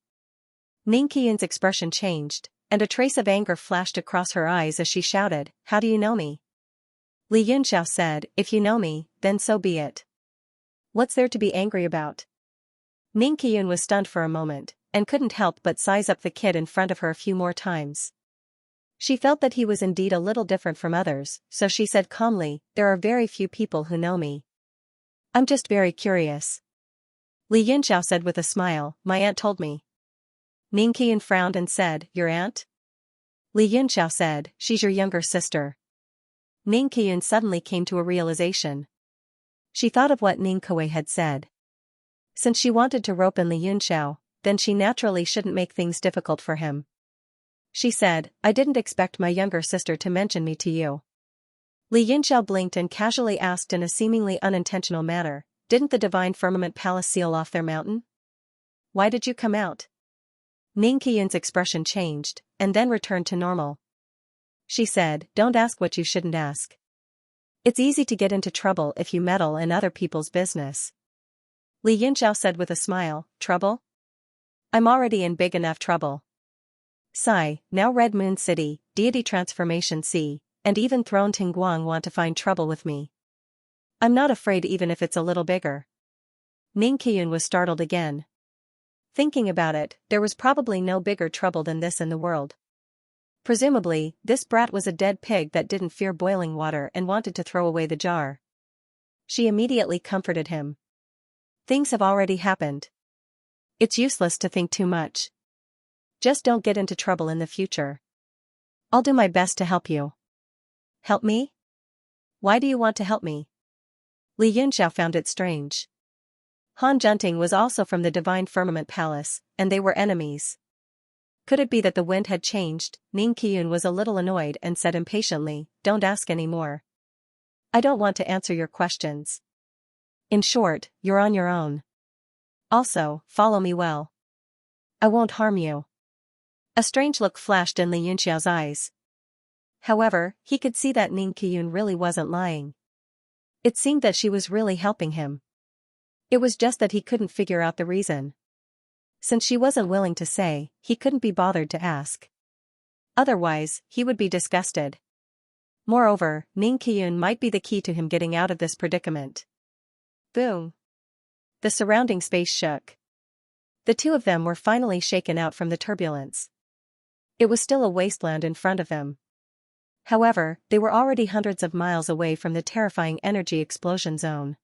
Ning Qiue's expression changed, and a trace of anger flashed across her eyes as she shouted, "How do you know me?" Li Yunxiao said, "If you know me, then so be it. What's there to be angry about?" Ning Qiu was stunned for a moment, and couldn't help but size up the kid in front of her a few more times. She felt that he was indeed a little different from others, so she said calmly, "There are very few people who know me. I'm just very curious." Li Yunxiao said with a smile, "My aunt told me." Ning Qiu frowned and said, "Your aunt?" Li Yunxiao said, "She's your younger sister." Ning Qiu suddenly came to a realization. She thought of what Ning Qiu had said. Since she wanted to rope in Li Yunxiao, then she naturally shouldn't make things difficult for him. She said, "I didn't expect my younger sister to mention me to you." Li Yunxiao blinked and casually asked in a seemingly unintentional manner, "Didn't the Divine Firmament Palace seal off their mountain? Why did you come out?" Ning Qiu's expression changed, and then returned to normal. She said, "Don't ask what you shouldn't ask. It's easy to get into trouble if you meddle in other people's business." Li Yunxiao said with a smile, "Trouble? I'm already in big enough trouble. Sigh, now Red Moon City, Deity Transformation C, and even Throne Tingguang want to find trouble with me. I'm not afraid even if it's a little bigger." Ning Qiu was startled again. Thinking about it, there was probably no bigger trouble than this in the world. Presumably, this brat was a dead pig that didn't fear boiling water and wanted to throw away the jar. She immediately comforted him. "Things have already happened. It's useless to think too much. Just don't get into trouble in the future. I'll do my best to help you." "Help me? Why do you want to help me?" Li Yunxiao found it strange. Han Junting was also from the Divine Firmament Palace, and they were enemies. Could it be that the wind had changed? Ning Qiu was a little annoyed and said impatiently, "Don't ask any more. I don't want to answer your questions. In short, you're on your own. Also, follow me well. I won't harm you." A strange look flashed in Li Yunxiao's eyes. However, he could see that Ning Qiu really wasn't lying. It seemed that she was really helping him. It was just that he couldn't figure out the reason. Since she wasn't willing to say, he couldn't be bothered to ask. Otherwise, he would be disgusted. Moreover, Ning Qiu might be the key to him getting out of this predicament. Boom! The surrounding space shook. The two of them were finally shaken out from the turbulence. It was still a wasteland in front of them. However, they were already hundreds of miles away from the terrifying energy explosion zone.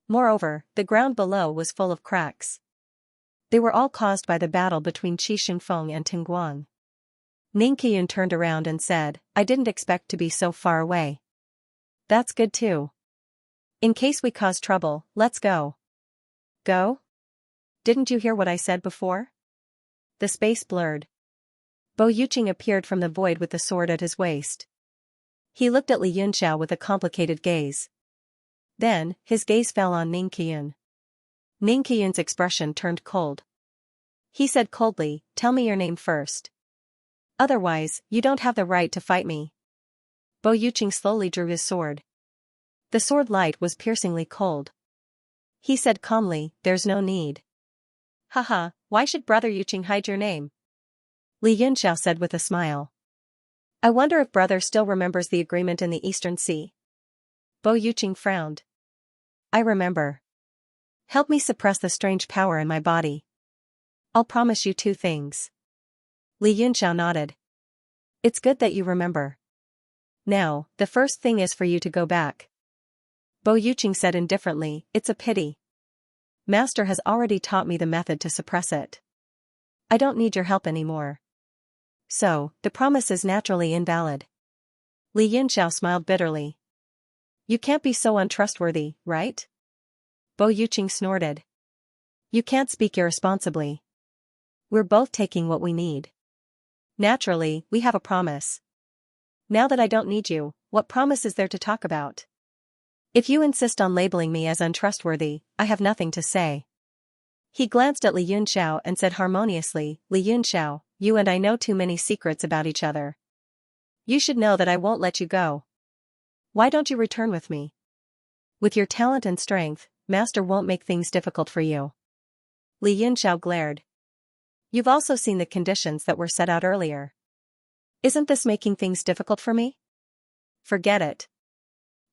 Moreover, the ground below was full of cracks. They were all caused by the battle between Qi Xingfeng and Tingguang. Ning Qiu turned around and said, "I didn't expect to be so far away." "That's good too. In case we cause trouble, let's go." "Go? Didn't you hear what I said before?" The space blurred. Bo Yuqing appeared from the void with the sword at his waist. He looked at Li Yunxiao with a complicated gaze. Then, his gaze fell on Ning Qiu. Ning Qiu's expression turned cold. He said coldly, "Tell me your name first. Otherwise, you don't have the right to fight me." Bo Yuqing slowly drew his sword. The sword light was piercingly cold. He said calmly, "There's no need." "Haha, why should Brother Yuqing hide your name?" Li Yunxiao said with a smile. "I wonder if brother still remembers the agreement in the Eastern Sea." Bo Yuqing frowned. "I remember. Help me suppress the strange power in my body. I'll promise you two things." Li Yunxiao nodded. "It's good that you remember. Now, the first thing is for you to go back." Bo Yuqing said indifferently, "It's a pity. Master has already taught me the method to suppress it. I don't need your help anymore. So, the promise is naturally invalid." Li Yunxiao smiled bitterly. "You can't be so untrustworthy, right?" Bo Yuqing snorted. "You can't speak irresponsibly. We're both taking what we need. Naturally, we have a promise. Now that I don't need you, what promise is there to talk about? If you insist on labeling me as untrustworthy, I have nothing to say." He glanced at Li Yunxiao and said harmoniously, "Li Yunxiao, you and I know too many secrets about each other. You should know that I won't let you go. Why don't you return with me? With your talent and strength, Master won't make things difficult for you. Li Yunxiao glared. You've also seen the conditions that were set out earlier. Isn't this making things difficult for me? Forget it.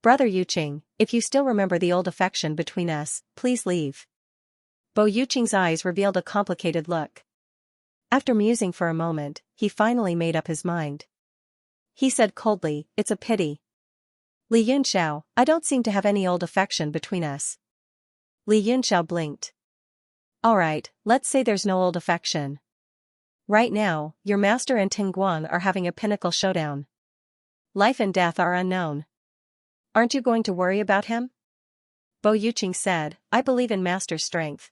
Brother Yuqing, if you still remember the old affection between us, please leave. Bo Yuqing's eyes revealed a complicated look. After musing for a moment, he finally made up his mind. He said coldly, it's a pity. Li Yunxiao, I don't seem to have any old affection between us. Li Yunxiao blinked. Alright, let's say there's no old affection. Right now, your master and Tingguan are having a pinnacle showdown. Life and death are unknown. Aren't you going to worry about him? Bo Yuqing said, I believe in master's strength.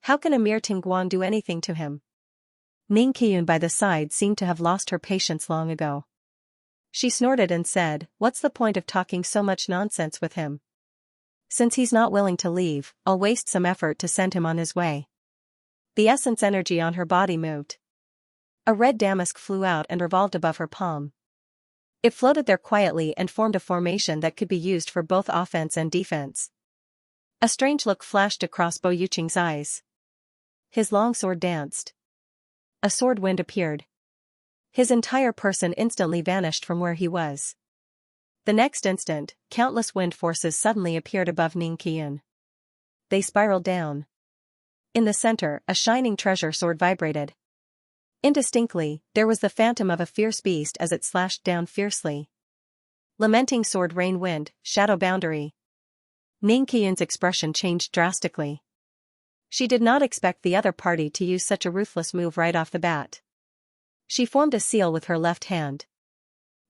How can a mere Tingguan do anything to him? Ning Qiyun by the side seemed to have lost her patience long ago. She snorted and said, what's the point of talking so much nonsense with him? Since he's not willing to leave, I'll waste some effort to send him on his way. The essence energy on her body moved. A red damask flew out and revolved above her palm. It floated there quietly and formed a formation that could be used for both offense and defense. A strange look flashed across Bo Yuqing's eyes. His long sword danced. A sword wind appeared. His entire person instantly vanished from where he was. The next instant, countless wind forces suddenly appeared above Ning Qiyun. They spiraled down. In the center, a shining treasure sword vibrated. Indistinctly, there was the phantom of a fierce beast as it slashed down fiercely. Lamenting sword rain wind, shadow boundary. Ning Qiyun's expression changed drastically. She did not expect the other party to use such a ruthless move right off the bat. She formed a seal with her left hand.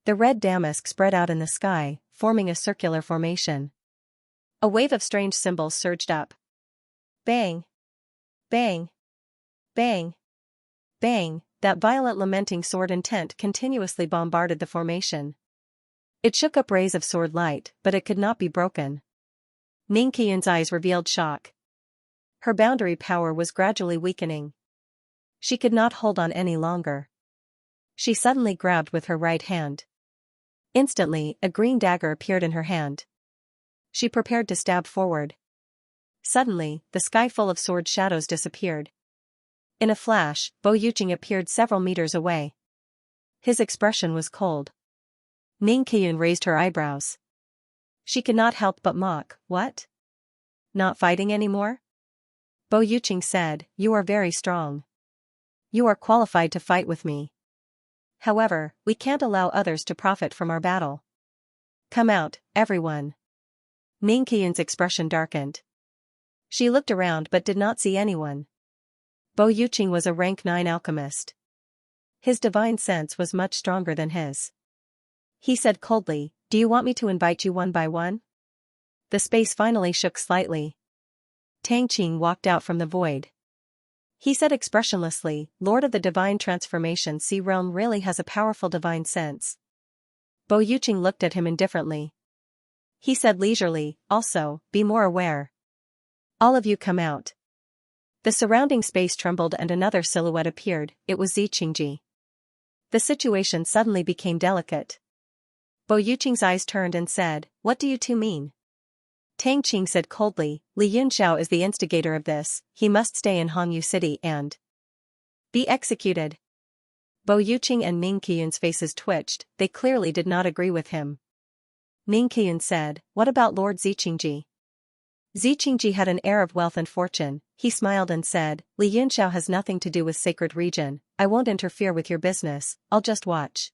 The red damask spread out in the sky, forming a circular formation. A wave of strange symbols surged up. Bang! Bang! Bang! Bang! That violent lamenting sword intent continuously bombarded the formation. It shook up rays of sword light, but it could not be broken. Ning Qiyun's eyes revealed shock. Her boundary power was gradually weakening. She could not hold on any longer. She suddenly grabbed with her right hand. Instantly, a green dagger appeared in her hand. She prepared to stab forward. Suddenly, the sky full of sword shadows disappeared. In a flash, Bo Yuqing appeared several meters away. His expression was cold. Ning Qiyun raised her eyebrows. She could not help but mock, what? Not fighting anymore? Bo Yuqing said, you are very strong. You are qualified to fight with me. However, we can't allow others to profit from our battle. Come out, everyone. Ning Qiyun's expression darkened. She looked around but did not see anyone. Bo Yuqing was a rank 9 alchemist. His divine sense was much stronger than his. He said coldly, do you want me to invite you one by one? The space finally shook slightly. Tang Qing walked out from the void. He said expressionlessly, Lord of the Divine Transformation Sea Realm really has a powerful divine sense. Bo Yuqing looked at him indifferently. He said leisurely, also, be more aware. All of you come out. The surrounding space trembled and another silhouette appeared, it was Xianxia. The situation suddenly became delicate. Bo Yuqing's eyes turned and said, what do you two mean? Tang Qing said coldly, Li Yunxiao is the instigator of this, he must stay in Hongyu City and be executed. Bo Yuqing and Ning Qiyun's faces twitched, they clearly did not agree with him. Ning Qiyun said, what about Lord Xianxia? Xianxia had an air of wealth and fortune, he smiled and said, Li Yunxiao has nothing to do with sacred region, I won't interfere with your business, I'll just watch.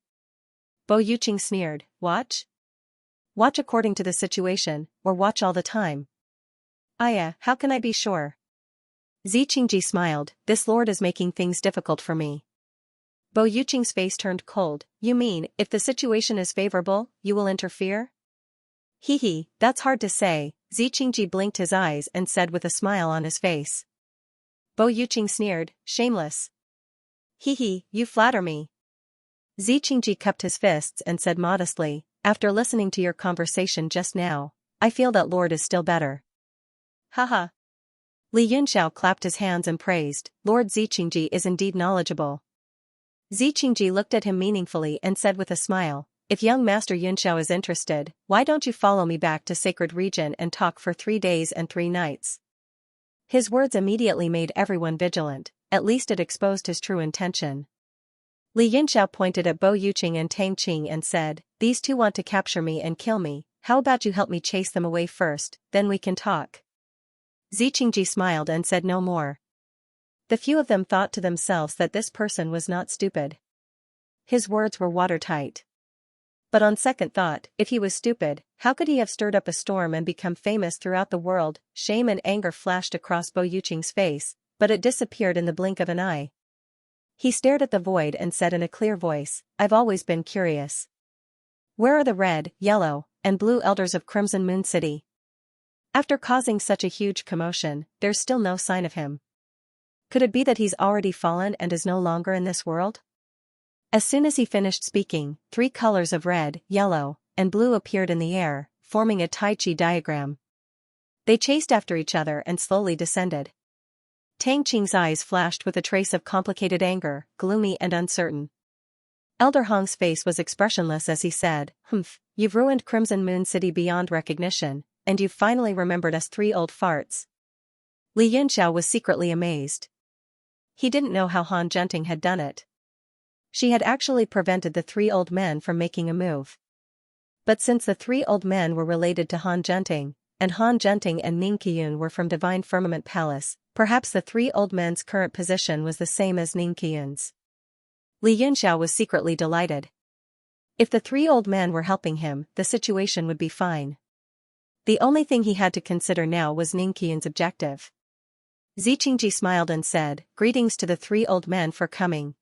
Bo Yuqing sneered, watch? Watch according to the situation, or watch all the time. How can I be sure? Xianxia smiled, this lord is making things difficult for me. Bo Yuqing's face turned cold, you mean, if the situation is favorable, you will interfere? Hee, that's hard to say, Xianxia blinked his eyes and said with a smile on his face. Bo Yuqing sneered, shameless. Hee, you flatter me. Xianxia cupped his fists and said modestly, after listening to your conversation just now, I feel that Lord is still better. Haha. Li Yunxiao clapped his hands and praised, Lord Xianxia is indeed knowledgeable. Xianxia looked at him meaningfully and said with a smile, if young Master Yunxiao is interested, why don't you follow me back to Sacred Region and talk for 3 days and 3 nights? His words immediately made everyone vigilant, at least it exposed his true intention. Li Yunxiao pointed at Bo Yuqing and Tang Qing and said, these two want to capture me and kill me, how about you help me chase them away first, then we can talk. Xianxia smiled and said no more. The few of them thought to themselves that this person was not stupid. His words were watertight. But on second thought, if he was stupid, how could he have stirred up a storm and become famous throughout the world? Shame and anger flashed across Bo Yuqing's face, but it disappeared in the blink of an eye. He stared at the void and said in a clear voice, I've always been curious. Where are the red, yellow, and blue elders of Crimson Moon City? After causing such a huge commotion, there's still no sign of him. Could it be that he's already fallen and is no longer in this world? As soon as he finished speaking, 3 colors of red, yellow, and blue appeared in the air, forming a Tai Chi diagram. They chased after each other and slowly descended. Tang Qing's eyes flashed with a trace of complicated anger, gloomy and uncertain. Elder Hong's face was expressionless as he said, you've ruined Crimson Moon City beyond recognition, and you've finally remembered us 3 old farts. Li Yunxiao was secretly amazed. He didn't know how Han Zhenting had done it. She had actually prevented the 3 old men from making a move. But since the 3 old men were related to Han Zhenting, and Han Zhenting and Ning Qiyun were from Divine Firmament Palace, perhaps the 3 old men's current position was the same as Ning Qiyun's. Li Yunxiao was secretly delighted. If the 3 old men were helping him, the situation would be fine. The only thing he had to consider now was Ning Qiyun's objective. Xianxia smiled and said, greetings to the 3 old men for coming.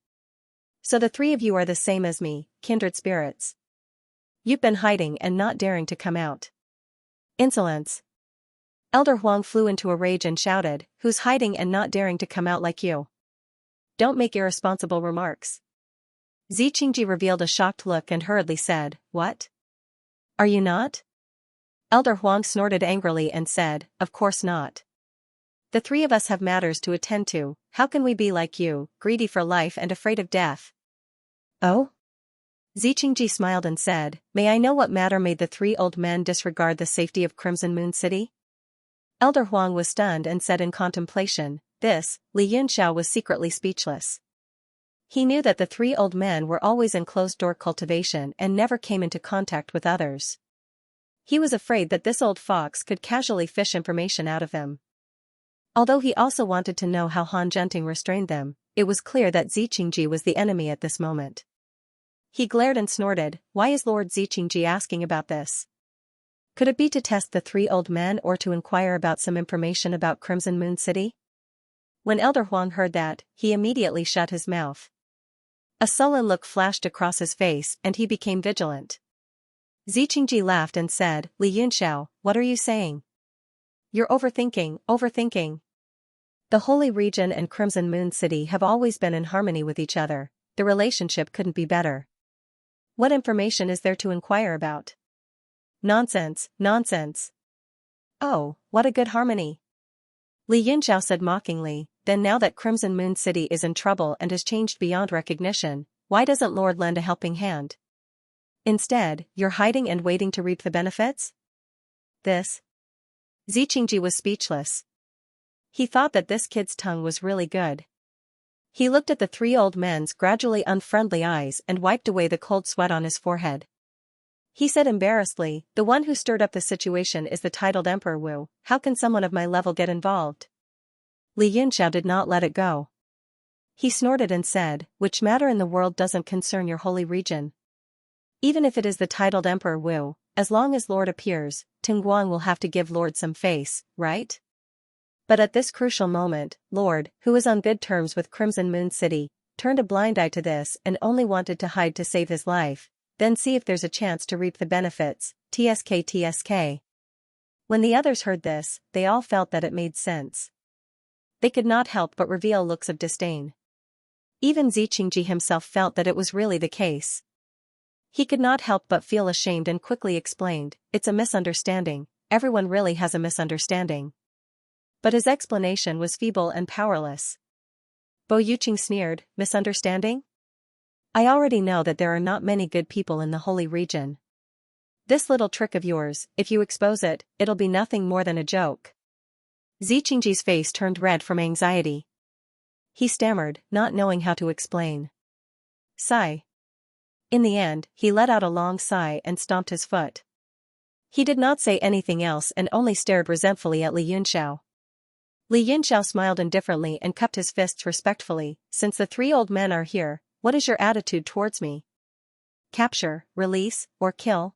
So the 3 of you are the same as me, kindred spirits. You've been hiding and not daring to come out. Insolence. Elder Huang flew into a rage and shouted, who's hiding and not daring to come out like you? Don't make irresponsible remarks. Xianxia revealed a shocked look and hurriedly said, what? Are you not? Elder Huang snorted angrily and said, of course not. The 3 of us have matters to attend to, how can we be like you, greedy for life and afraid of death? Oh? Xianxia smiled and said, may I know what matter made the 3 old men disregard the safety of Crimson Moon City? Elder Huang was stunned and said in contemplation, Li Yunxiao was secretly speechless. He knew that the 3 old men were always in closed-door cultivation and never came into contact with others. He was afraid that this old fox could casually fish information out of them. Although he also wanted to know how Han Zhenting restrained them, it was clear that Xianxia was the enemy at this moment. He glared and snorted, why is Lord Xianxia asking about this? Could it be to test the 3 old men or to inquire about some information about Crimson Moon City? When Elder Huang heard that, he immediately shut his mouth. A sullen look flashed across his face and he became vigilant. Xianxia laughed and said, Li Yunxiao, what are you saying? You're overthinking. The Holy Region and Crimson Moon City have always been in harmony with each other, the relationship couldn't be better. What information is there to inquire about? Nonsense. Oh, what a good harmony. Li Yunxiao said mockingly, then now that Crimson Moon City is in trouble and has changed beyond recognition, why doesn't Lord lend a helping hand? Instead, you're hiding and waiting to reap the benefits? Xianxia was speechless. He thought that this kid's tongue was really good. He looked at the 3 old men's gradually unfriendly eyes and wiped away the cold sweat on his forehead. He said embarrassedly, the one who stirred up the situation is the titled Emperor Wu, how can someone of my level get involved? Li Yunxiao did not let it go. He snorted and said, which matter in the world doesn't concern your holy region. Even if it is the titled Emperor Wu, as long as Lord appears, Tingguang will have to give Lord some face, right? But at this crucial moment, Lord, who is on good terms with Crimson Moon City, turned a blind eye to this and only wanted to hide to save his life, then see if there's a chance to reap the benefits, tsk. When the others heard this, they all felt that it made sense. They could not help but reveal looks of disdain. Even Xianxia himself felt that it was really the case. He could not help but feel ashamed and quickly explained, it's a misunderstanding, everyone really has a misunderstanding. But his explanation was feeble and powerless. Bo Yuqing sneered, misunderstanding? I already know that there are not many good people in the holy region. This little trick of yours, if you expose it, it'll be nothing more than a joke. Xianxia's face turned red from anxiety. He stammered, not knowing how to explain. Sigh. In the end, he let out a long sigh and stomped his foot. He did not say anything else and only stared resentfully at Li Yunxiao. Li Yunxiao smiled indifferently and cupped his fists respectfully. Since the three old men are here, what is your attitude towards me? Capture, release, or kill?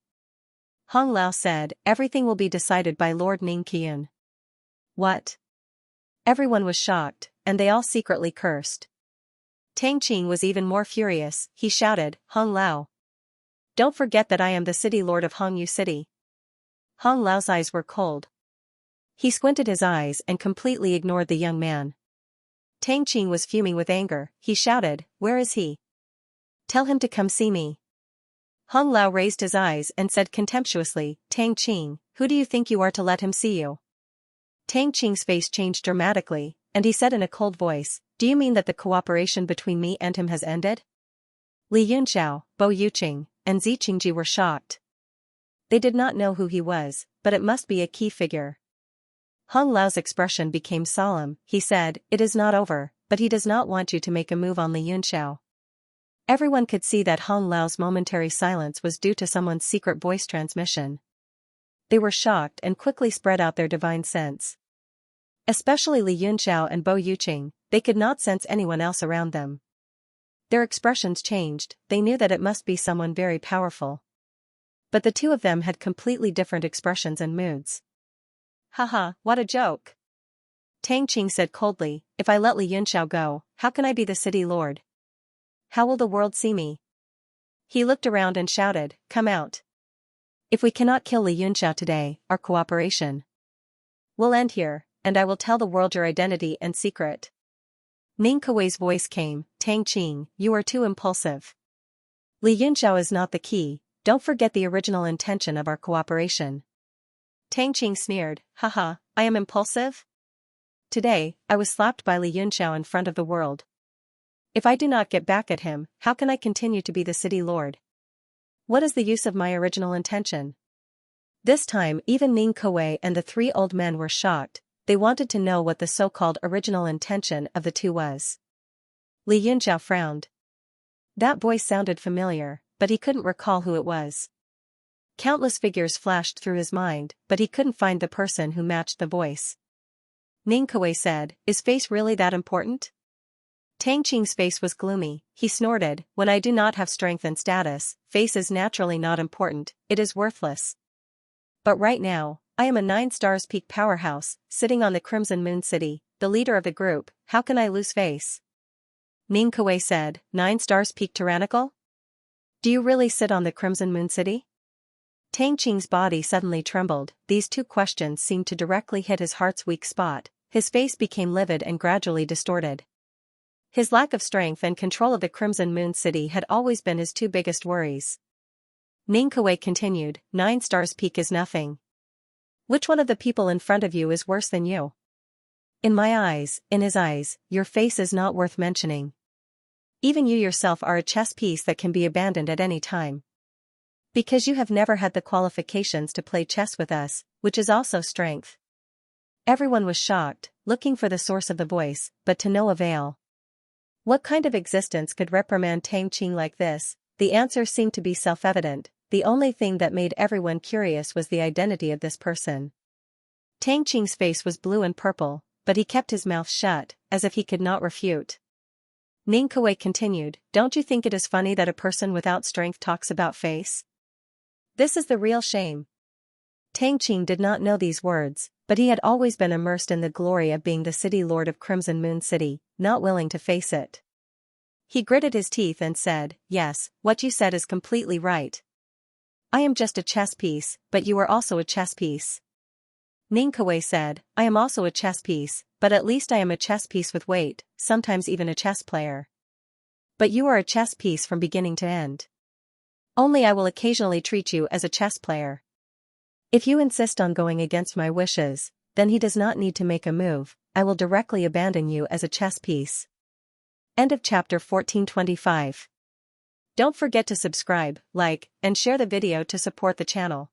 Hong Lao said, everything will be decided by Lord Ning Qian. What? Everyone was shocked, and they all secretly cursed. Tang Qing was even more furious. He shouted, Hong Lao. Don't forget that I am the city lord of Hongyu City. Hong Lao's eyes were cold. He squinted his eyes and completely ignored the young man. Tang Qing was fuming with anger. He shouted, where is he? Tell him to come see me. Hong Lao raised his eyes and said contemptuously, Tang Qing, who do you think you are to let him see you? Tang Qing's face changed dramatically, and he said in a cold voice, do you mean that the cooperation between me and him has ended? Li Yunxiao, Bo Yuqing, and Xianxia were shocked. They did not know who he was, but it must be a key figure. Hong Lao's expression became solemn. He said, it is not over, but he does not want you to make a move on Li Yunxiao. Everyone could see that Hong Lao's momentary silence was due to someone's secret voice transmission. They were shocked and quickly spread out their divine sense. Especially Li Yunxiao and Bo Yuqing, they could not sense anyone else around them. Their expressions changed. They knew that it must be someone very powerful. But the two of them had completely different expressions and moods. Haha, what a joke. Tang Qing said coldly, if I let Li Yunxiao go, how can I be the city lord? How will the world see me? He looked around and shouted, come out. If we cannot kill Li Yunxiao today, our cooperation will end here, and I will tell the world your identity and secret. Ning Kuei's voice came, Tang Qing, you are too impulsive. Li Yunxiao is not the key, don't forget the original intention of our cooperation. Tang Qing sneered, haha, I am impulsive? Today, I was slapped by Li Yunxiao in front of the world. If I do not get back at him, how can I continue to be the city lord? What is the use of my original intention? This time even Ning Kuei and the three old men were shocked. They wanted to know what the so-called original intention of the two was. Li Yunxiao frowned. That voice sounded familiar, but he couldn't recall who it was. Countless figures flashed through his mind, but he couldn't find the person who matched the voice. Ning Kuei said, is face really that important? Tang Qing's face was gloomy. He snorted, when I do not have strength and status, face is naturally not important, it is worthless. But right now, I am a 9 stars peak powerhouse, sitting on the Crimson Moon City, the leader of the group, how can I lose face? Ning Kuei said, 9 stars peak tyrannical? Do you really sit on the Crimson Moon City? Tang Qing's body suddenly trembled. These two questions seemed to directly hit his heart's weak spot. His face became livid and gradually distorted. His lack of strength and control of the Crimson Moon City had always been his two biggest worries. Ning Kuei continued, 9 stars peak is nothing. Which one of the people in front of you is worse than you? In my eyes, in his eyes, your face is not worth mentioning. Even you yourself are a chess piece that can be abandoned at any time. Because you have never had the qualifications to play chess with us, which is also strength. Everyone was shocked, looking for the source of the voice, but to no avail. What kind of existence could reprimand Tang Qing like this? The answer seemed to be self-evident. The only thing that made everyone curious was the identity of this person. Tang Qing's face was blue and purple, but he kept his mouth shut, as if he could not refute. Ning Kuei continued, don't you think it is funny that a person without strength talks about face? This is the real shame. Tang Qing did not know these words, but he had always been immersed in the glory of being the city lord of Crimson Moon City, not willing to face it. He gritted his teeth and said, yes, what you said is completely right. I am just a chess piece, but you are also a chess piece. Ning Kuei said, I am also a chess piece, but at least I am a chess piece with weight, sometimes even a chess player. But you are a chess piece from beginning to end. Only I will occasionally treat you as a chess player. If you insist on going against my wishes, then he does not need to make a move, I will directly abandon you as a chess piece. End of chapter 1425. Don't forget to subscribe, like, and share the video to support the channel.